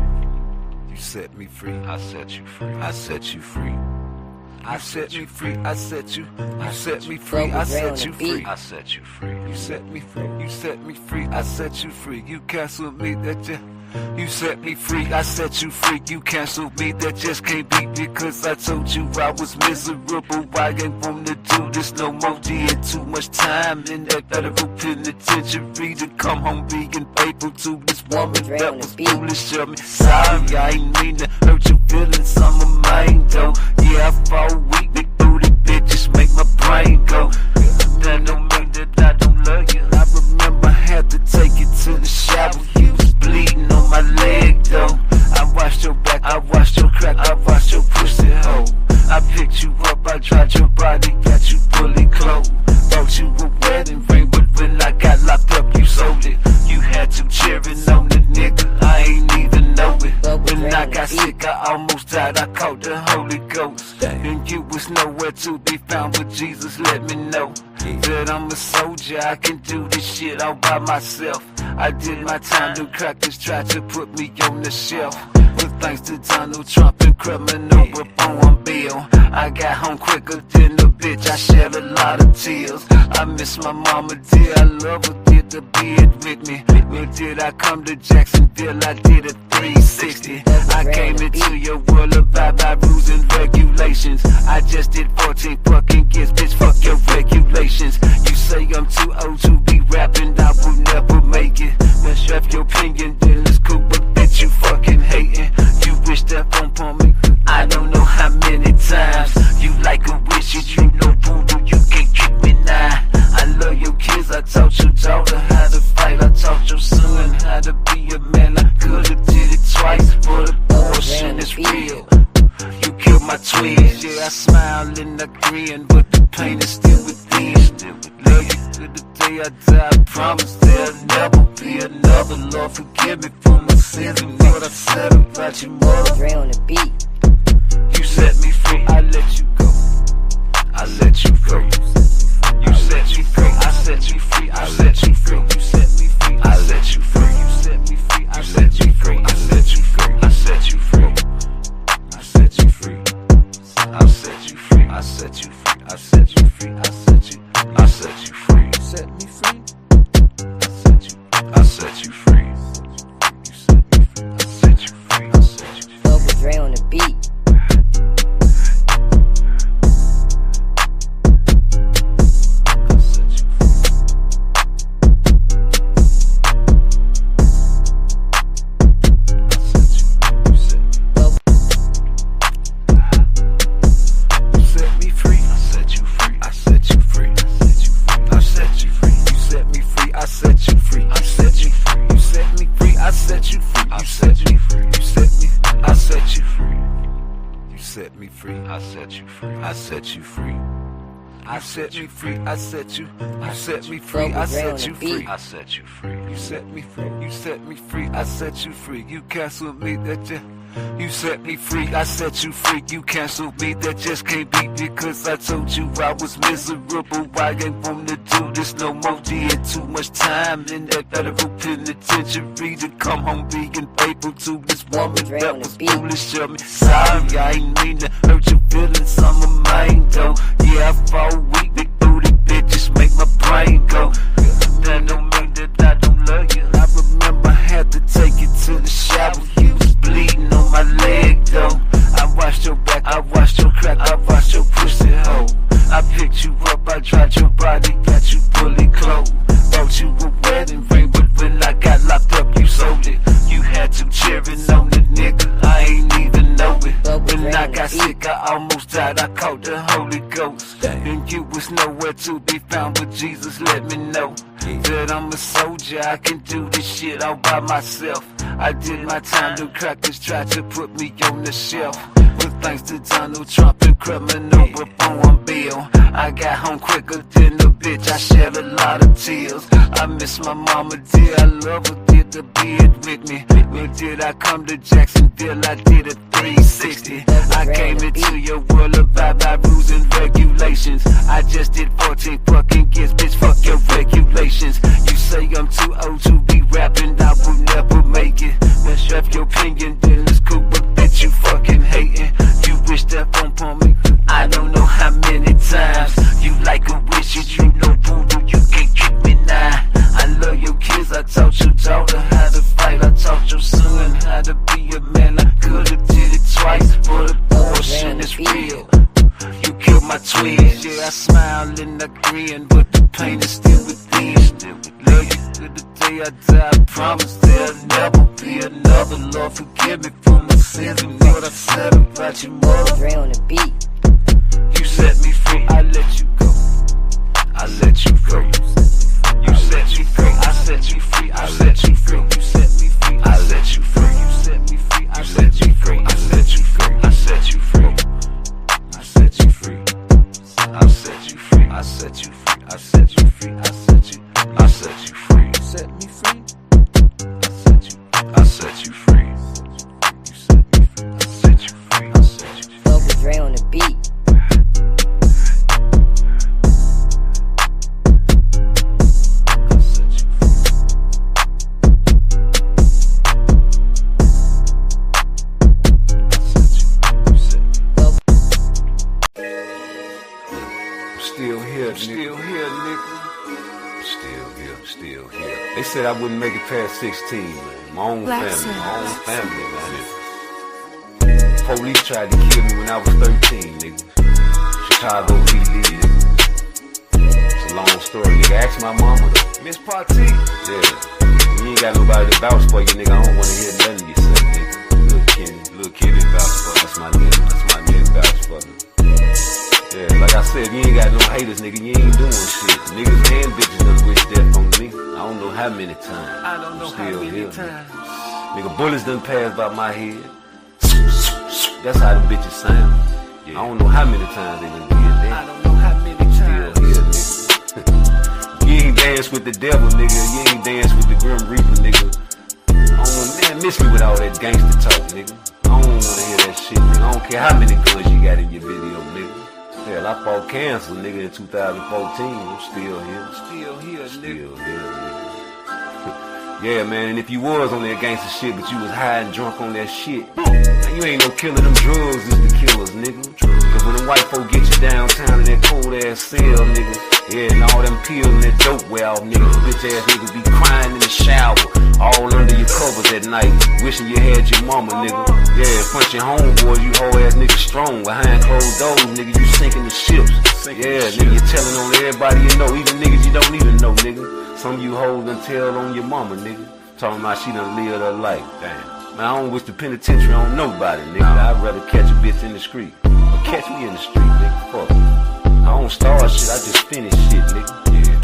you set me free, I set you free, I set you free. I set you free, I set you, you set me free, I set you free, I set you free, you set me free, you set me free, I set you free, you cancel me, that you You set me free, I set you free. You canceled me, that just can't be because I told you I was miserable. I ain't wanna do this no more. Did too much time in that federal penitentiary to come home being faithful to this woman that was foolish of me. Sorry, I ain't mean to hurt your feelings. I'm a mind though. Yeah, I fall weak, big booty bitches make my brain go. That don't mean that I don't love you. I remember I had to take you to the shower. You was bleeding on my leg though. I washed your back, I washed your crack, I washed your pussy hole. I picked you up, I dried your body, got you fully clothed. Bought you a wedding ring, but when I got locked up, you sold it. You had to cheering on the nigga, I ain't even know it. When I got sick, I almost died, I caught the Holy Ghost. And you was nowhere to be found, but Jesus let me know that I'm a soldier, I can do this shit all by myself. I did my time, them crackers tried to put me on the shelf. But thanks to Donald Trump and criminal reform bill, I got home quicker than a bitch, I shed a lot of tears. I miss my mama, dear, I love her, did the bed with me. When did I come to Jacksonville, I did a 360. I came into your world of by rules and regulations. I just did 14 fucking years, bitch, fuck your regulations. You say I'm too old to be rapping, I will never make it. That's your opinion, then it's cool, but bitch, you fucking hating. You wish that on me, I don't know how many times. You like a wish, you know voodoo, you can't trick me now. I love your kids, I taught your daughter how to fight. I taught your son how to be a man. I could've did it twice, but abortion is real. You killed my twins, yeah, I smile and I grin, but the pain is still within. Love you to the day I die, I promise there'll never be another. Lord, forgive me for my sins and what I said about your mother. Dre on the beat. You set me free, I let you go. I let you go. You set me free, I set you free, I set you free. You set me free, I set you free. You set me free, I set you free, I set you free, I set you free. I set you free. I set you free. I set you free. I set you free. I set you. I set you free. You set me free. I set you. I set you free. You set me free. I set you free. I set you free. Double Dre on the beat. I set you free. I set you free. I set you. You set me free. I set you free. I set you free. You set me free. You set me free. I set you free. You canceled me. That you set me free. I set you free. You canceled me. That just can't be because I told you I was miserable. I ain't wanna do this no more. Did too much time in that federal penitentiary to come home being faithful to this woman that was foolish of me. Sorry, I ain't mean to hurt your feelings. I'm a mind though. Yeah, I fall weak, big booty bitches make my brain go. That don't mean that I don't love you. I remember I had to take you to the shower. You was bleeding on my leg though. I washed your back, I washed your crack, I washed your pussy hole. I picked you up, I dried your body, got you fully clothed. Bought you a wedding ring, but when I got locked up, you sold it. You had to cheering on the nigga, I ain't even know it. When I got sick, I almost died, I caught the Holy Ghost. And you was nowhere to be found, but Jesus let me know that I'm a soldier, I can do this shit all by myself. I did my time, them crackers tried to put me on the shelf. But thanks to Donald Trump and criminal reform bill, I got home quicker than a bitch, I shed a lot of tears. I miss my mama, dear, I love her, did the bed with me. When did I come to Jacksonville, I did a 360. I came into your world of by rules and regulations. I just did 14 fucking years, bitch, fuck your regulations. You say I'm too old to be rapping, I will never make it. That's your opinion, then it's cool, but bitch, you fucking hating. You wish that on me, I don't know how many times. You like a wish, you know voodoo, you can't trick me now. I love your kids, I taught your daughter how to fight, I taught your son the pain is still within. Love you to the day I die. I promise there'll never be another. Lord, forgive me for my sins and what I said about your mother. Dre on the beat. You set me free, I let you go. I let you go. You set me free, I set you free. I set you free. You set me free, I set you free. You set me free, I set you free. I set you free. I set you free. I set you free. I set you free. I set you free. I set you free. I set you. I set you free. You set me free. I set you. I set you free. You set me free. I set you free. I set you free. Fuck with Dre on the beat. Still here, still here, nigga. Still here, still here. They said I wouldn't make it past 16, man. My own family, man. Police tried to kill me when I was 13, nigga. Chicago PD, nigga. It's a long story, nigga. Ask my mama, though. Miss PARTTWICE? Yeah. You ain't got nobody to vouch for you, nigga. I don't wanna hear nothing you say, nigga. Little kid that vouch for me. That's my nigga vouch for me. Yeah, like I said, you ain't got no haters, nigga. You ain't doing shit. Niggas and bitches done wish death on me. I don't know how many times. I don't know how many times. Nigga, bullets done passed by my head. That's how the bitches sound. Yeah. I don't know how many times they done did that. I don't know how many times. Still here, nigga. You ain't dance with the devil, nigga. You ain't dance with the Grim Reaper, nigga. I don't want, man, miss me with all that gangster talk, nigga. I don't wanna hear that shit, nigga. I don't care how many guns you got in your video, nigga. Hell, I fought cancer, nigga, in 2014. I'm still here. Still here, nigga. Still here, nigga. Yeah, man, and if you was on that gangster shit, but you was high and drunk on that shit, man, you ain't no killer. Them drugs is the killers, nigga. Cause when them white folk get you downtown in that cold ass cell, nigga, yeah, and all them pills and that dope wear off, nigga, bitch ass niggas be crying in the shower, all under your covers at night, wishing you had your mama, nigga. Yeah, in front your homeboys, you whole ass niggas strong. Behind closed doors, nigga, you sinking the ships. Yeah, nigga, you telling on everybody you know, even niggas you don't even know, nigga. Some of you hoes done tell on your mama, nigga. Talking about she done lived her life. Damn. Man, I don't wish the penitentiary on nobody, nigga. I'd rather catch a bitch in the street. Or catch me in the street, nigga. Fuck. I don't start shit, I just finish shit, nigga. Yeah.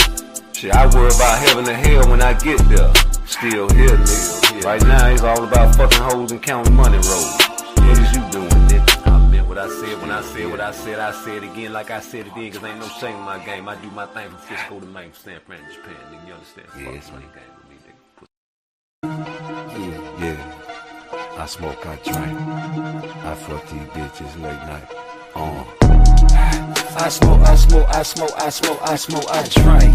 Shit, I worry about heaven or hell when I get there. Still here, nigga. Right now, it's all about fucking hoes and counting money rolls. What is you doing, nigga? I meant what I said when I said what I said. I said it again like I said it then, cause ain't no shame in my game. I do my thing from Frisco to Maine, from San Fran to Japan, nigga. You understand? Yeah, it's my game with me, nigga. Yeah. I smoke, I drink. I fuck these bitches late night. I smoke, I smoke, I smoke, I smoke, I smoke, I drink.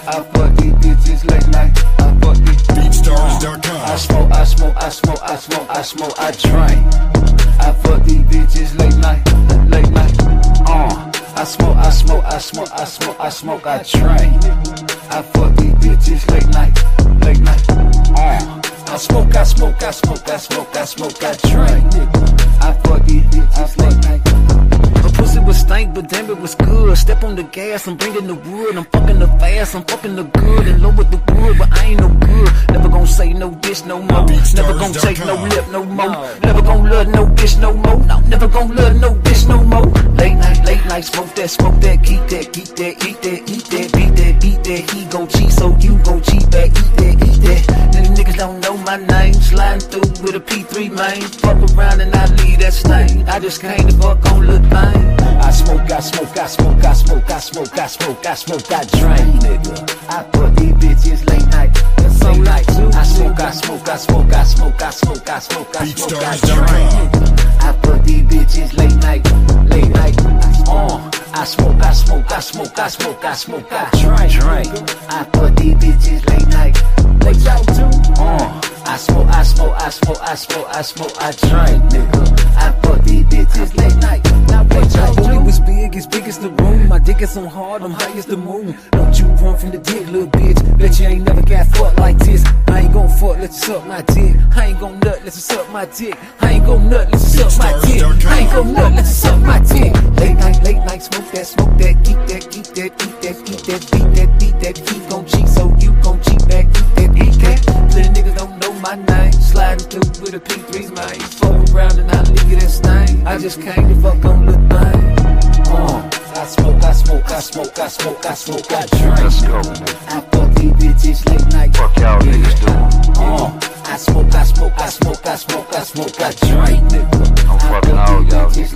I fuck these bitches late night. I fuck these BeatStars.com. I smoke, I smoke, I smoke, I smoke, I smoke, I drink. I fuck these bitches late night, late night. I smoke, I smoke, I smoke, I smoke, I smoke, I drink. I fuck these bitches late night, late night. I smoke, I smoke, I smoke, I smoke, I smoke, I drink. I fuck these bitches late night. Her pussy was stank, but damn it was good. Step on the gas, I'm bringing the wood. I'm fucking the fast, I'm fucking the good. In love with the wood, but I ain't no good. Never gonna say no dish no more. Never gonna take no lip no more. Never gonna love no bitch no more. No, never gonna love no bitch no more. Late night, smoke that, keep that, eat that, beat that, beat that. He gon' cheat, so you gon' cheat back, eat that. Them niggas don't know my name. Sliding through with a P3 main. Fuck around and I leave that stain. I just came to fuck on little thing. I smoke, I smoke, I smoke, I smoke, I smoke, I smoke, I smoke, I drink, nigga. I put these bitches late night, late night. I smoke, I smoke, I smoke, I smoke, I smoke, I smoke, I smoke, I drink. I put these bitches late night, late night. I smoke, I smoke, I smoke, I smoke, I smoke, I drink. I put these bitches late night, late night too. I smoke, I smoke, I smoke, I smoke, I smoke, I drink, nigga. I fuck these bitches late night. Now what y'all Booty do? was big as the room. My dick is so hard, I'm high as the moon. Don't you run from the dick, little bitch. Bet you ain't never got fucked like this. I ain't gon' fuck, let you suck my dick. I ain't gon' nut, let you suck my dick. I ain't gon' nut, let you suck my dick. I ain't gon' nut, let you suck my dick. Late night, smoke that, keep that, eat that, beat that. He gon' cheat, so you gon' cheat back, eat that. Plenty niggas don't know my name. Sliding through with a P3's man. Fuck around and I leave you that stain. I just came to fuck on the thing. I smoke, I smoke, I smoke, I smoke, I smoke, I drink. Let's go, nigga. I fuck these bitches late night. Fuck y'all niggas doing. I smoke, I smoke, I smoke, I smoke, I smoke, I drink, nigga. I'm fucking all y'all niggas.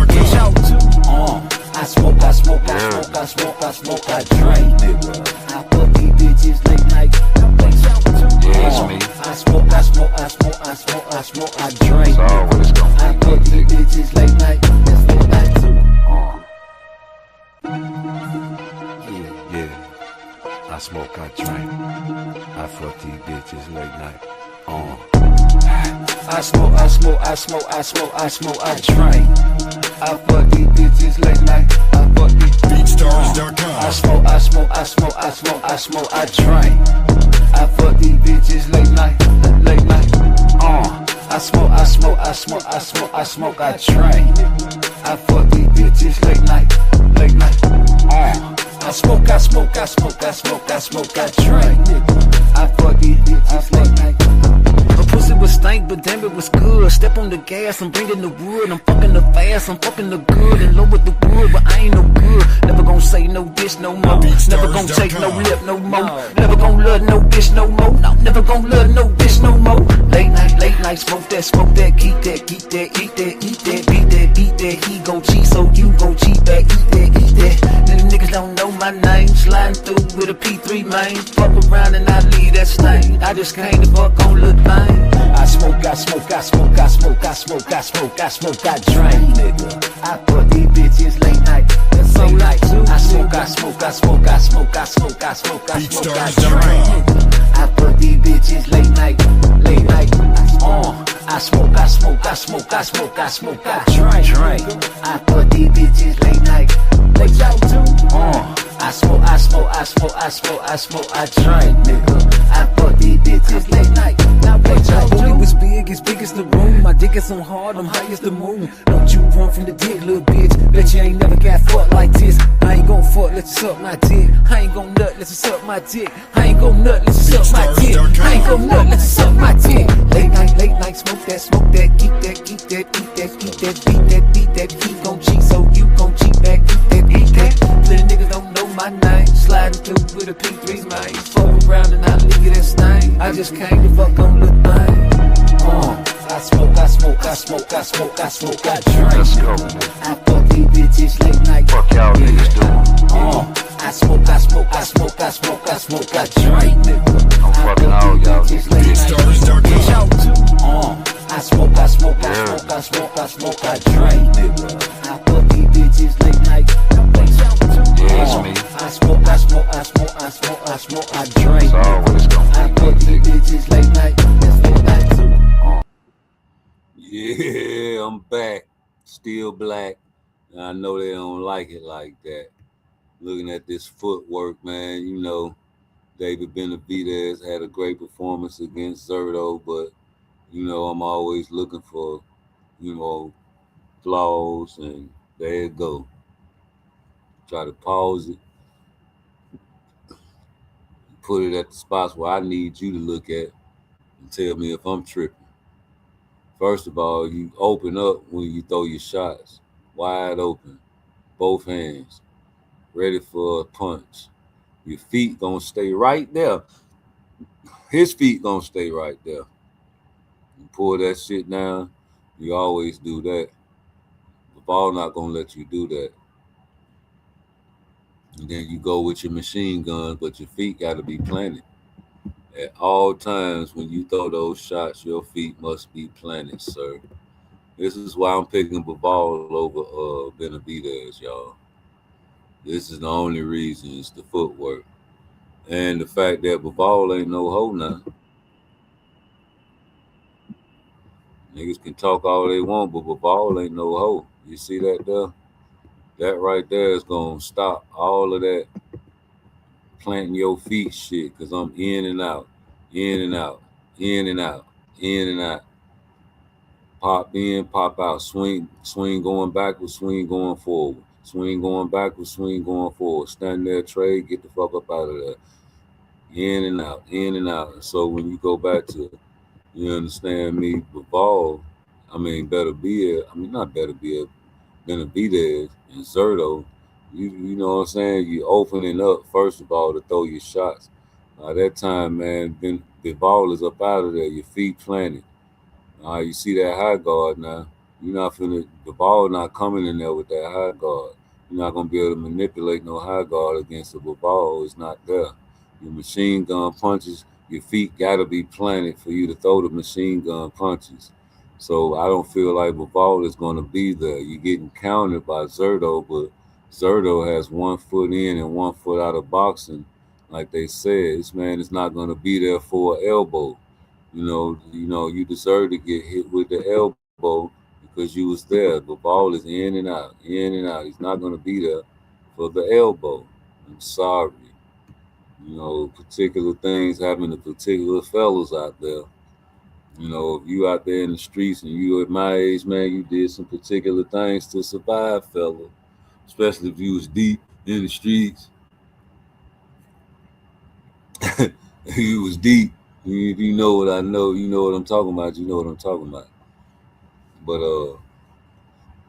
Get y'all too. I smoke, I smoke, I smoke, I smoke, I smoke, I drink, nigga. I fuck these bitches late night. Get y'all too. Yeah, it's me. I smoke, I smoke, I smoke, I smoke, I smoke, I drink. It's always gonna I be fuck me, these nigga. bitches late night. That's late night too. Yeah, I smoke, I drink. I fuck these bitches late night. I smoke, I smoke, I smoke, I smoke, I smoke, I drink. I fuck these bitches late night. I fuck these BeatStars.com. I smoke, I smoke, I smoke, I smoke, I smoke, I drink. I fuck these bitches late night. I smoke, I smoke, I smoke, I smoke, I smoke, I drink. I fuck these bitches late night. I smoke, I smoke, I smoke, I smoke, I smoke, I drink. I fuck these bitches late night. Her pussy was stank, but damn it was good. Step on the gas, I'm bringing the wood. I'm fucking the fast, I'm fucking the good. And low with the wood, but I ain't no good. Never gon' say no bitch no more. Never gon' take no lip no more. Never gon' love no bitch no more. No, never gon' love no bitch no more. Late night, smoke that, keep that, eat that, beat that. He gon' cheat, so you gon' cheat back, eat that. Then the niggas don't know my name. Sliding through with a P3 man. Fuck around and I leave that stain. I just came to fuck on the thing. I smoke, I smoke, I smoke, I smoke, I smoke, I smoke, I smoke, I drink, nigga. I fuck these bitches late night. That's so night too. I smoke, I smoke, I smoke, I smoke, I smoke, I smoke, I smoke, I drink. I fuck these bitches late night. I smoke, I smoke, I smoke, I smoke, I smoke, I drink. I fuck these bitches late night. What y'all do? I smoke, I smoke, I smoke, I smoke, I smoke, I drink, nigga. I fuck these bitches late night. Now what y'all do? Booty was big as the room. My dick is so hard, I'm high as the moon. Don't you run from the dick, little bitch. Bet you ain't never got fucked like this. I ain't gon' fuck, let you suck my dick. I ain't gon' nut, let you suck my dick. I ain't gon' nut, let you suck my dick. I ain't gon' nut, let you suck my dick. Late night, smoke that, keep that, eat that, beat that. He gon' cheat, so you gon' cheat back, eat that. Plenty niggas don't know my name. Sliding through with a P3's man. Fuck around and I leave you that stain. I just came to fuck on the thing. I smoke, I smoke, I smoke, I smoke, I smoke, I drink. Let's go, nigga. I fuck these bitches late night. Fuck y'all niggas doing. I smoke, I smoke, I smoke, I smoke, I smoke, I drink, nigga. I'm fucking all y'all niggas. Get y'all too. I smoke, I smoke, I smoke, I smoke, I smoke, I drink, nigga. I fuck these bitches late night. Yeah, it's me. I smoke, I smoke, I smoke, I smoke, I smoke, I drink. It's always gonna I be fuck me, these nigga. bitches late night. That's late night too. Yeah, I'm back. Still black. And I know they don't like it like that. Looking at this footwork, man, you know, David Benavidez had a great performance against Zerto, but, you know, I'm always looking for, you know, flaws, and there it go. Try to pause it, put it at the spots where I need you to look at and tell me if I'm tripping. First of all, you open up when you throw your shots, wide open, both hands, ready for a punch. Your feet gonna stay right there. His feet gonna stay right there. You pull that shit down, you always do that. The ball not gonna let you do that. And then you go with your machine gun, but your feet gotta be planted. At all times when you throw those shots, your feet must be planted, sir. This is why I'm picking Bivol over Benavidez, y'all. This is the only reason. It's the footwork. And the fact that Bivol ain't no hoe now. Niggas can talk all they want, but Bivol ain't no hoe. You see that there? That right there is gonna stop all of that planting your feet shit, cause I'm in and out, in and out, in and out, in and out. Pop in, pop out, swing, swing going backwards, swing going forward, swing going backwards, swing going forward. Stand there, trade, get the fuck up out of there. In and out, in and out. And so when you go back to, you understand me, Bivol, I mean, not Better Be a Benavidez and Zerto, you know what I'm saying? You opening up, first of all, to throw your shots. By that time, man, the ball is up out of there, your feet planted. You see that high guard now. You're not finna, the ball not coming in there with that high guard. You're not gonna be able to manipulate no high guard against the ball. It's not there. Your machine gun punches, your feet gotta be planted for you to throw the machine gun punches. So I don't feel like the ball is gonna be there. You're getting countered by Zerto, but Zerto has 1 foot in and 1 foot out of boxing. Like they said, this man is not gonna be there for an elbow. You deserve to get hit with the elbow because you was there. The ball is in and out, in and out. He's not going to be there for the elbow. I'm sorry. Particular things happen to particular fellas out there. If you out there in the streets and you at my age, man, you did some particular things to survive, fella. Especially if you was deep in the streets. You was deep. You know what I know. You know what I'm talking about. You know what I'm talking about. But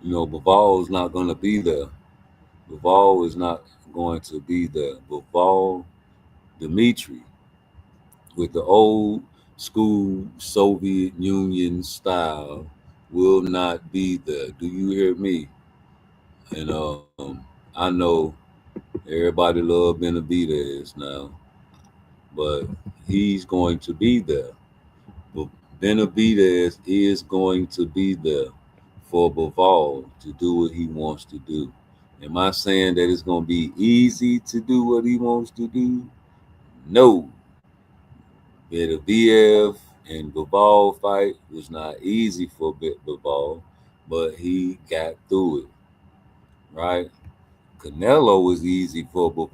Bivol's not going to be there. Bivol is not going to be there. Bivol, Dimitri, with the old school Soviet Union style, will not be there. Do you hear me? And I know everybody love Benavidez now, but he's going to be there. But Benavidez is going to be there for Bivol to do what he wants to do. Am I saying that it's going to be easy to do what he wants to do? No. The BF and Bivol fight was not easy for Bivol, but he got through it, right? Canelo was easy for Bivol.